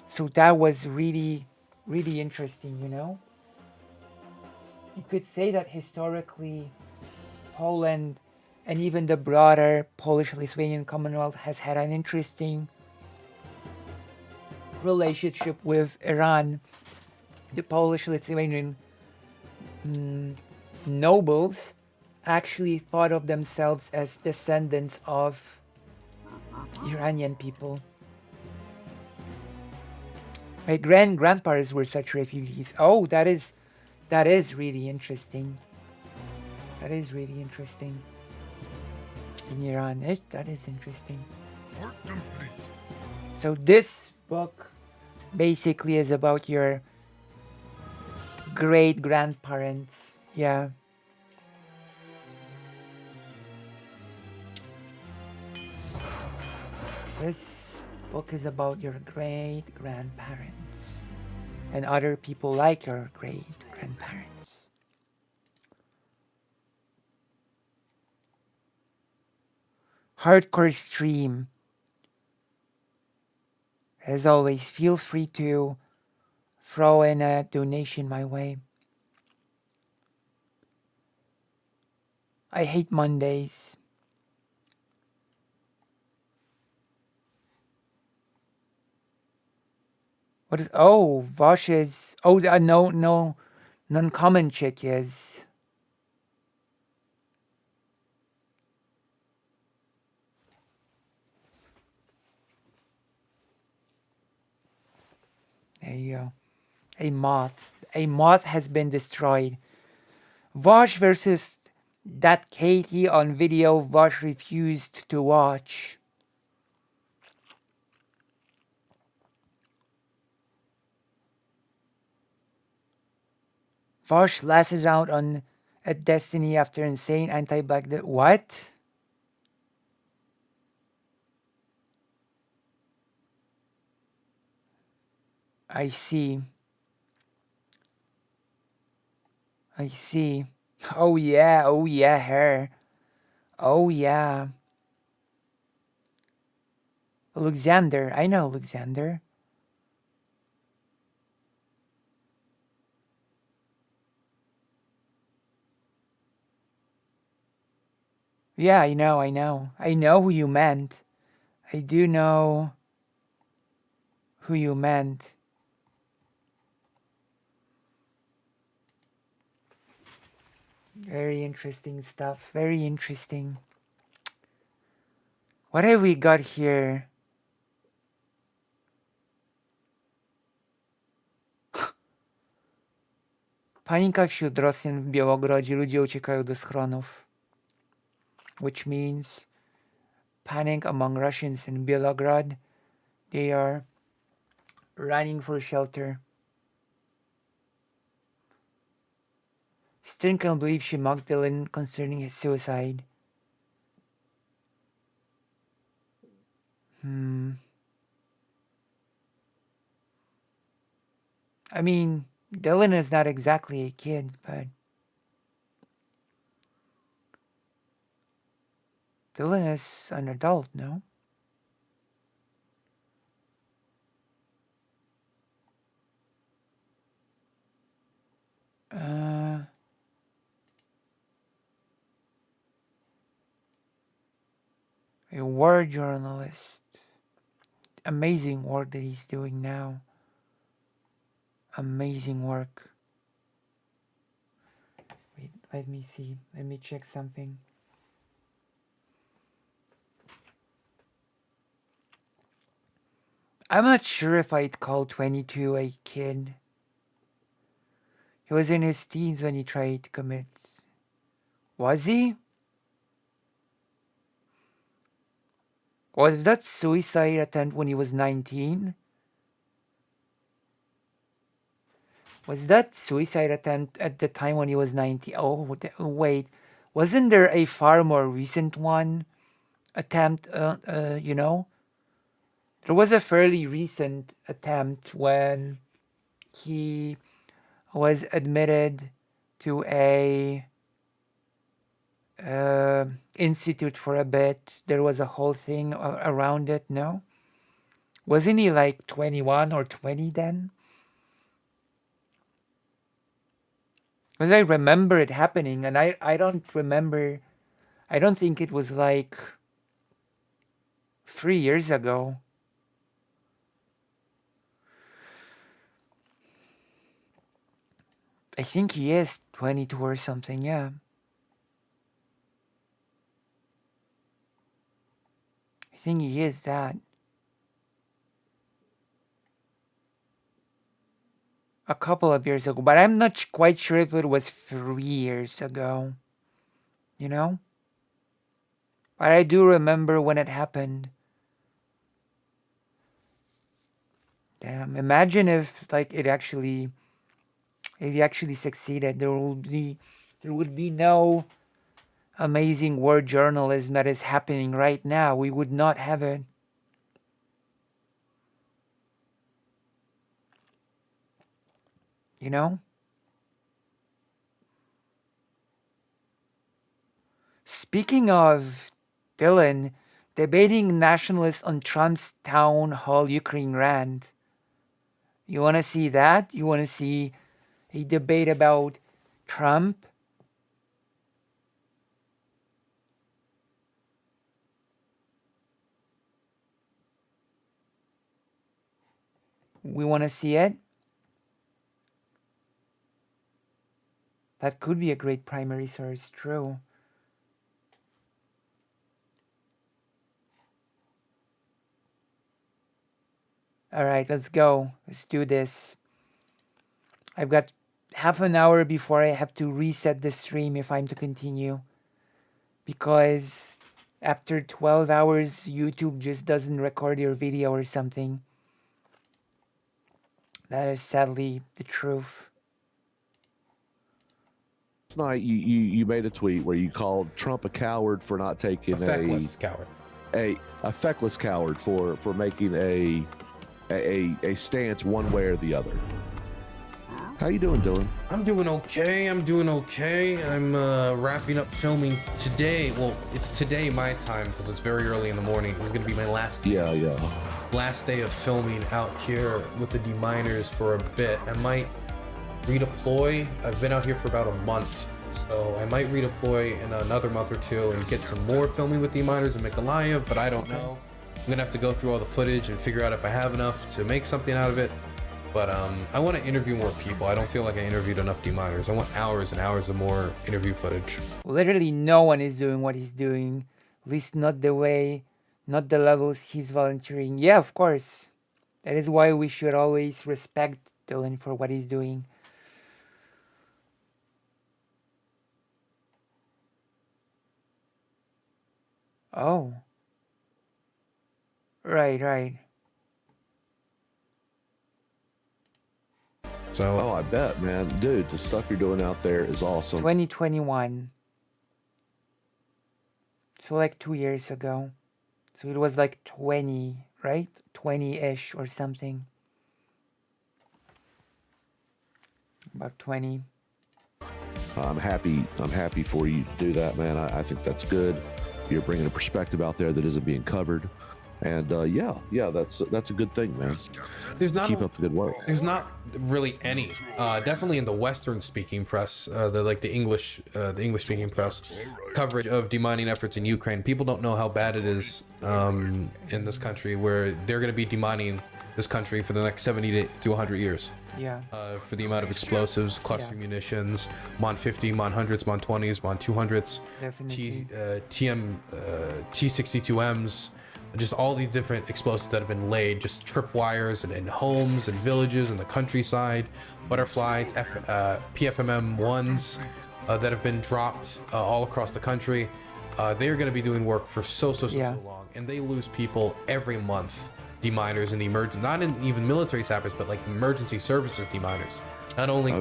So that was really, really interesting, you know? You could say that historically Poland and even the broader Polish-Lithuanian Commonwealth has had an interesting relationship with Iran. The Polish-Lithuanian nobles actually thought of themselves as descendants of Iranian people. My grandparents were such refugees. Oh, that is really interesting. That is really interesting. In Iran, that is interesting. So this book basically is about your great grandparents. Yeah. This book is about your great grandparents and other people like your great grandparents. Hardcore stream. As always, feel free to throw in a donation my way. I hate Mondays. What is... Oh, Vosh is... Oh, no, non-common chick is... There you go. A moth. A moth has been destroyed. Vosh versus that Katie on video Vosh refused to watch. Vosh lashes out on a Destiny after insane anti-black... What? I see. I see. Oh yeah, her. Oh yeah. Alexander, I know Alexander. Yeah, I know. I know who you meant. I do know who you meant. Very interesting stuff. Very interesting. What have we got here? Panika wśród Rosjan w Białogrodzie. Ludzie uciekają do schronów. Which means panic among Russians in Belgorod. They are running for shelter. Still can't believe she mocked Dylan concerning his suicide. I mean, Dylan is not exactly a kid, but Dylan is an adult, no? A war journalist. Amazing work that he's doing now. Amazing work. Wait, let me see. Let me check something. I'm not sure if I'd call 22 a kid. He was in his teens when he tried to commit. Was he? Was that suicide attempt when he was 19? Was that suicide attempt at the time when he was 19? Oh, wait. Wasn't there a far more recent one? Attempt, you know? There was a fairly recent attempt when he was admitted to a institute for a bit. There was a whole thing around it, no? Wasn't he like 21 or 20 then? Because I remember it happening, and I don't remember I don't think it was like 3 years ago. I think he is 22 or something, yeah. I think he is that. A couple of years ago, but I'm not quite sure if it was 3 years ago. You know? But I do remember when it happened. Damn, imagine if like if he actually succeeded. There would be no amazing war journalism that is happening right now. We would not have it. You know? Speaking of Dylan, debating nationalists on Trump's town hall Ukraine rant. You want to see that? You want to see a debate about Trump? We want to see it? That could be a great primary source, true. All right, let's go. Let's do this. I've got half an hour before I have to reset the stream if I'm to continue. Because after 12 hours, YouTube just doesn't record your video or something. That is sadly the truth. Last night you made a tweet where you called Trump a coward for not taking a feckless coward, a feckless coward for making a stance one way or the other. How you doing, Dylan? I'm doing okay. I'm wrapping up filming today. Well, it's today my time because it's very early in the morning. It's gonna be my last day. Last day of filming out here with the deminers for a bit. I might redeploy. I've been out here for about a month, so I might redeploy in another month or two and get some more filming with deminers in Mykolaiv, but I don't know. I'm gonna have to go through all the footage and figure out if I have enough to make something out of it. But I want to interview more people. I don't feel like I interviewed enough deminers. I want hours and hours of more interview footage. Literally no one is doing what he's doing. At least not the levels he's volunteering. Yeah, of course. That is why we should always respect Dylan for what he's doing. Oh. Right. So, I bet, man. Dude, the stuff you're doing out there is awesome. 2021. So like 2 years ago. So it was like 20, right? 20-ish or something. About 20. I'm happy for you to do that, man. I think that's good. You're bringing a perspective out there that isn't being covered. And yeah, that's a good thing, man. Keep up the good work. There's not really any, definitely in the Western speaking press, the English speaking press, coverage of demining efforts in Ukraine. People don't know how bad it is in this country, where they're going to be demining this country for the next 70 to 100 years. Yeah. For the amount of explosives, cluster munitions, Mon 50, Mon 100s, Mon 20s, Mon 200s, T62Ms. Just all these different explosives that have been laid, just tripwires and homes and villages and the countryside, butterflies, PFMM-1s that have been dropped all across the country. They are going to be doing work for so long, and they lose people every month. Deminers in the not in even military sappers, but like emergency services deminers. Not only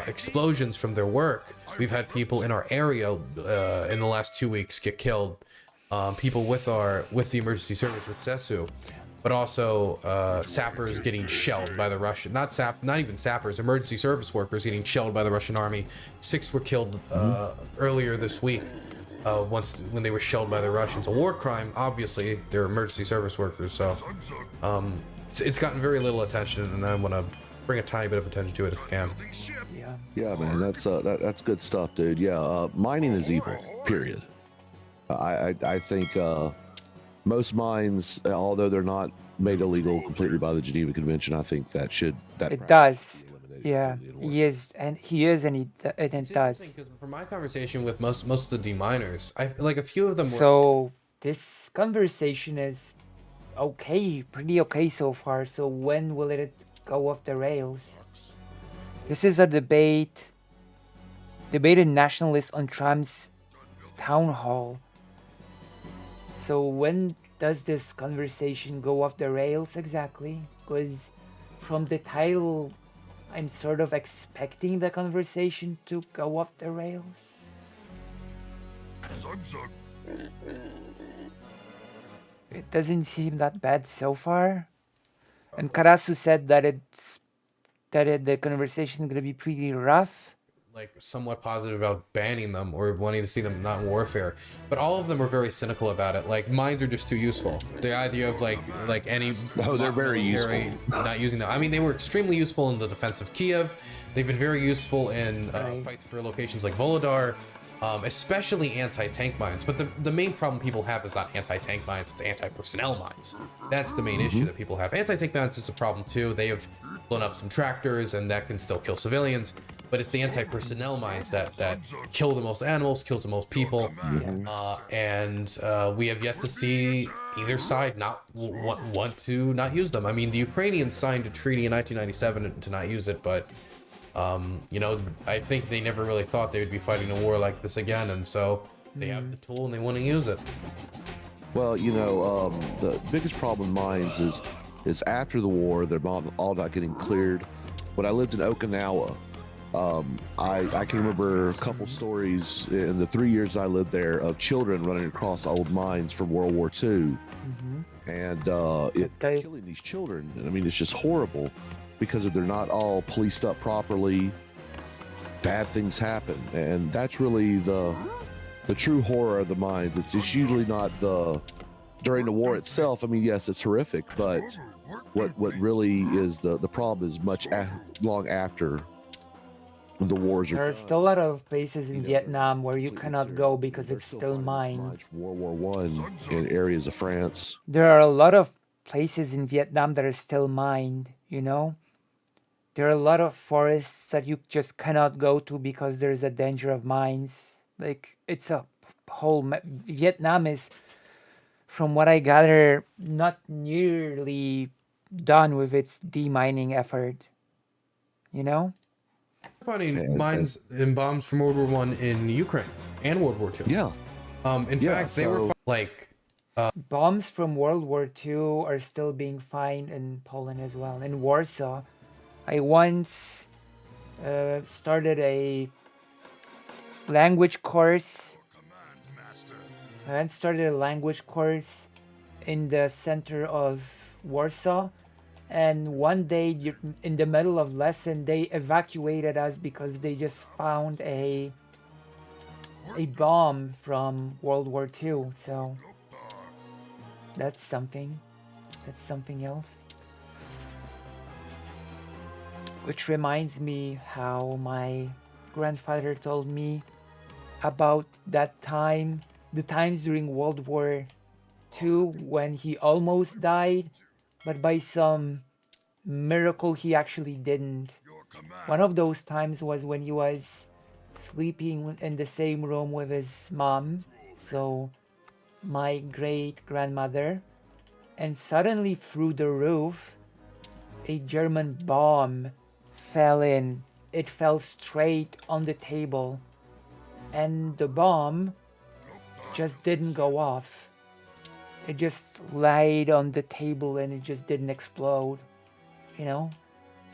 explosions from their work. We've had people in our area in the last 2 weeks get killed. People with the emergency service with CESU, but also sappers getting shelled by the Russian, not even sappers, emergency service workers getting shelled by the Russian army. 6 were killed earlier this week when they were shelled by the Russians. A war crime, obviously. They're emergency service workers, so it's gotten very little attention, and I want to bring a tiny bit of attention to it if I can. Yeah, man, that's good stuff, dude. Yeah, mining is evil. Period. I think most mines, although they're not made illegal completely by the Geneva Convention, I think that It does. Yeah, he is, and it does. Because from my conversation with most of the deminers, I like a few of them. So this conversation is okay, pretty okay so far. So when will it go off the rails? This is a debated nationalist on Trump's town hall. So when does this conversation go off the rails exactly? Because from the title, I'm sort of expecting the conversation to go off the rails. It doesn't seem that bad so far. And Karasu said that the conversation is gonna be pretty rough. Like somewhat positive about banning them or wanting to see them not in warfare, but all of them are very cynical about it. Like mines are just too useful. The idea of like any they're very military useful. not using them. I mean, they were extremely useful in the defense of Kiev. They've been very useful in fights for locations like Volodar, especially anti-tank mines. But the main problem people have is not anti-tank mines; it's anti-personnel mines. That's the main issue that people have. Anti-tank mines is a problem too. They have blown up some tractors, and that can still kill civilians. But it's the anti-personnel mines that kill the most animals, kills the most people, and we have yet to see either side not want to not use them. I mean, the Ukrainians signed a treaty in 1997 to not use it, but you know, I think they never really thought they would be fighting a war like this again, and so they have the tool and they want to use it. Well, you know, the biggest problem with mines is after the war, they're all not getting cleared. When I lived in Okinawa, I can remember a couple stories in the 3 years I lived there of children running across old mines from World War II, and killing these children. And I mean, it's just horrible because if they're not all policed up properly, bad things happen, and that's really the true horror of the mines. It's usually not during the war itself. I mean, yes, it's horrific, but what really is the problem is much long after the wars are There are still a lot of places in Vietnam where you cannot go because it's still mined. World War I in areas of France. There are a lot of places in Vietnam that are still mined, you know? There are a lot of forests that you just cannot go to because there's a danger of mines. Like, it's a whole... Vietnam is, from what I gather, not nearly done with its demining effort, you know? Finding mines and bombs from World War I in Ukraine and World War II. Yeah. In fact, they were like bombs from World War II are still being found in Poland as well. In Warsaw, I once started a language course. In the center of Warsaw. And one day, in the middle of lesson, they evacuated us because they just found a bomb from World War II. So that's something. That's something else. Which reminds me how my grandfather told me about that time, the times during World War II when he almost died. But by some miracle, he actually didn't. One of those times was when he was sleeping in the same room with his mom, so my great-grandmother, and suddenly through the roof, a German bomb fell in. It fell straight on the table, and the bomb just didn't go off. It just laid on the table and it just didn't explode, you know?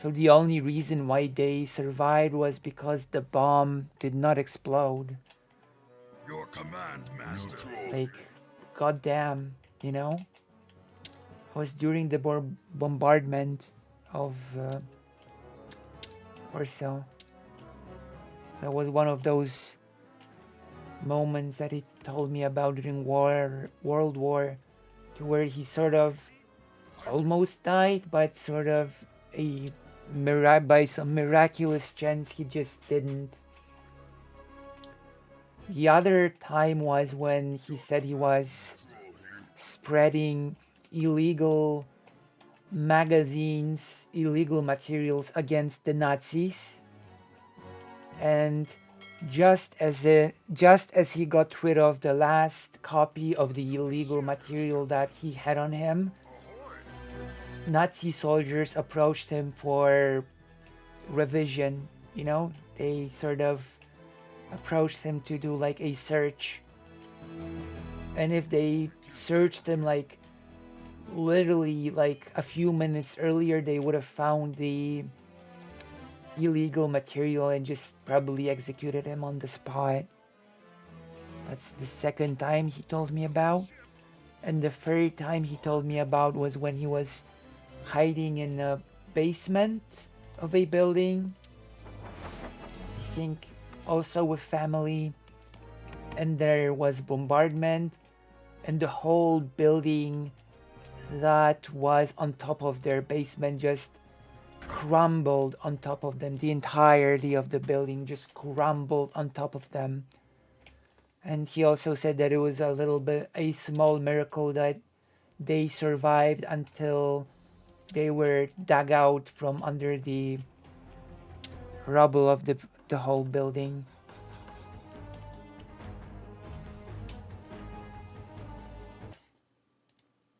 So the only reason why they survived was because the bomb did not explode. Your command, Master. Like, goddamn, you know? It was during the bombardment of Warsaw. That was one of those moments that he told me about during World War, to where he sort of almost died, but sort of by some miraculous chance he just didn't. The other time was when he said he was spreading illegal magazines, illegal materials against the Nazis. And just as he got rid of the last copy of the illegal material that he had on him, Nazi soldiers approached him for revision. You know, they sort of approached him to do like a search. And if they searched him like literally like a few minutes earlier, they would have found the illegal material and just probably executed him on the spot. That's the second time he told me about. And the third time he told me about was when he was hiding in a basement of a building. I think also with family. And there was bombardment. And the whole building that was on top of their basement just crumbled on top of them. The entirety of the building just crumbled on top of them. And he also said that it was a small miracle that they survived until they were dug out from under the rubble of the whole building.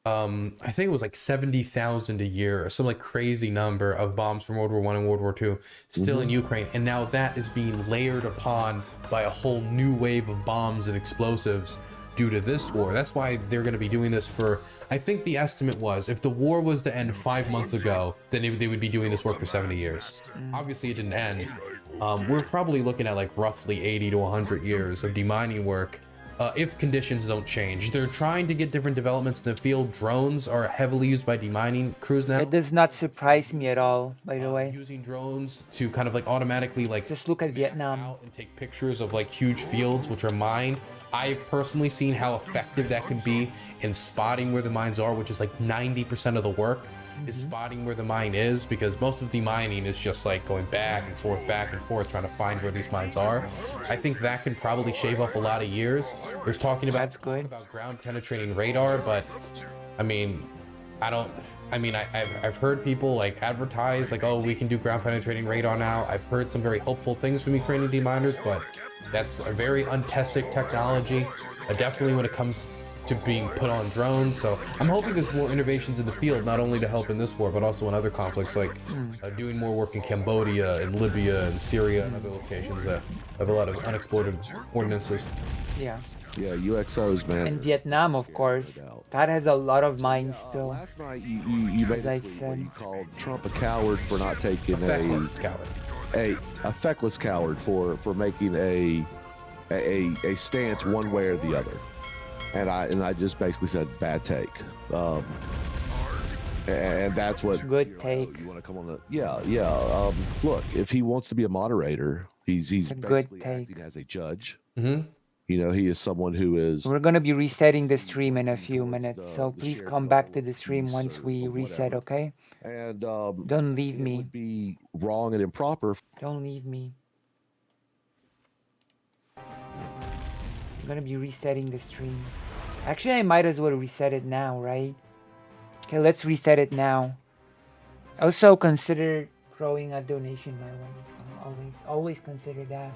I think it was like 70,000 a year or some like crazy number of bombs from World War I and World War II still in Ukraine. And now that is being layered upon by a whole new wave of bombs and explosives due to this war. That's why they're going to be doing this for, I think the estimate was, if the war was to end 5 months ago, then they would be doing this work for 70 years. Obviously it didn't end. We're probably looking at like roughly 80 to 100 years of demining work. If conditions don't change. They're trying to get different developments in the field. Drones are heavily used by demining crews now. It does not surprise me at all, by the way. Using drones to kind of like automatically like just look at Vietnam and take pictures of like huge fields which are mined. I've personally seen how effective that can be in spotting where the mines are, which is like 90% of the work is spotting where the mine is, because most of the mining is just like going back and forth trying to find where these mines are. I think that can probably shave off a lot of years. There's talking about ground penetrating radar, but I mean, I've heard people like advertise like, oh, we can do ground penetrating radar now. I've heard some very hopeful things from Ukrainian deminers, but that's a very untested technology, definitely when it comes to being put on drones. So I'm hoping there's more innovations in the field, not only to help in this war, but also in other conflicts, like doing more work in Cambodia and Libya and Syria and other locations that have a lot of unexploded ordinances. Yeah. Yeah, UXOs, man. And Vietnam, of course. That has a lot of mines still. Last night, you made a tweet where you called Trump a coward for not taking a feckless coward for making a stance one way or the other. And I just basically said bad take, and that's what good take. You want to come on the look, if he wants to be a moderator, he's basically acting as a judge. You know, he is someone who is. We're gonna be resetting the stream in a few minutes, so please come back to the stream once we reset, okay? And don't leave me. It would be wrong and improper. Don't leave me. I'm gonna be resetting the stream. Actually, I might as well reset it now, right? Okay, let's reset it now. Also consider throwing a donation my way. Always consider that.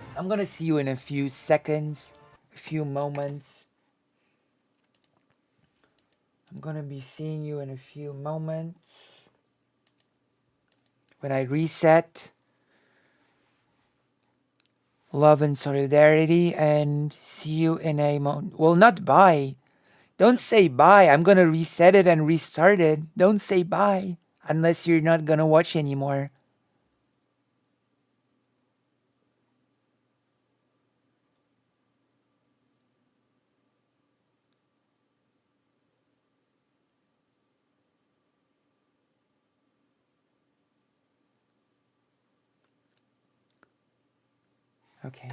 So I'm gonna see you in a few seconds, a few moments. I'm gonna be seeing you in a few moments. When I reset, love and solidarity, and see you in a moment. Well, not bye. Don't say bye. I'm gonna reset it and restart it. Don't say bye unless you're not gonna watch anymore. Okay.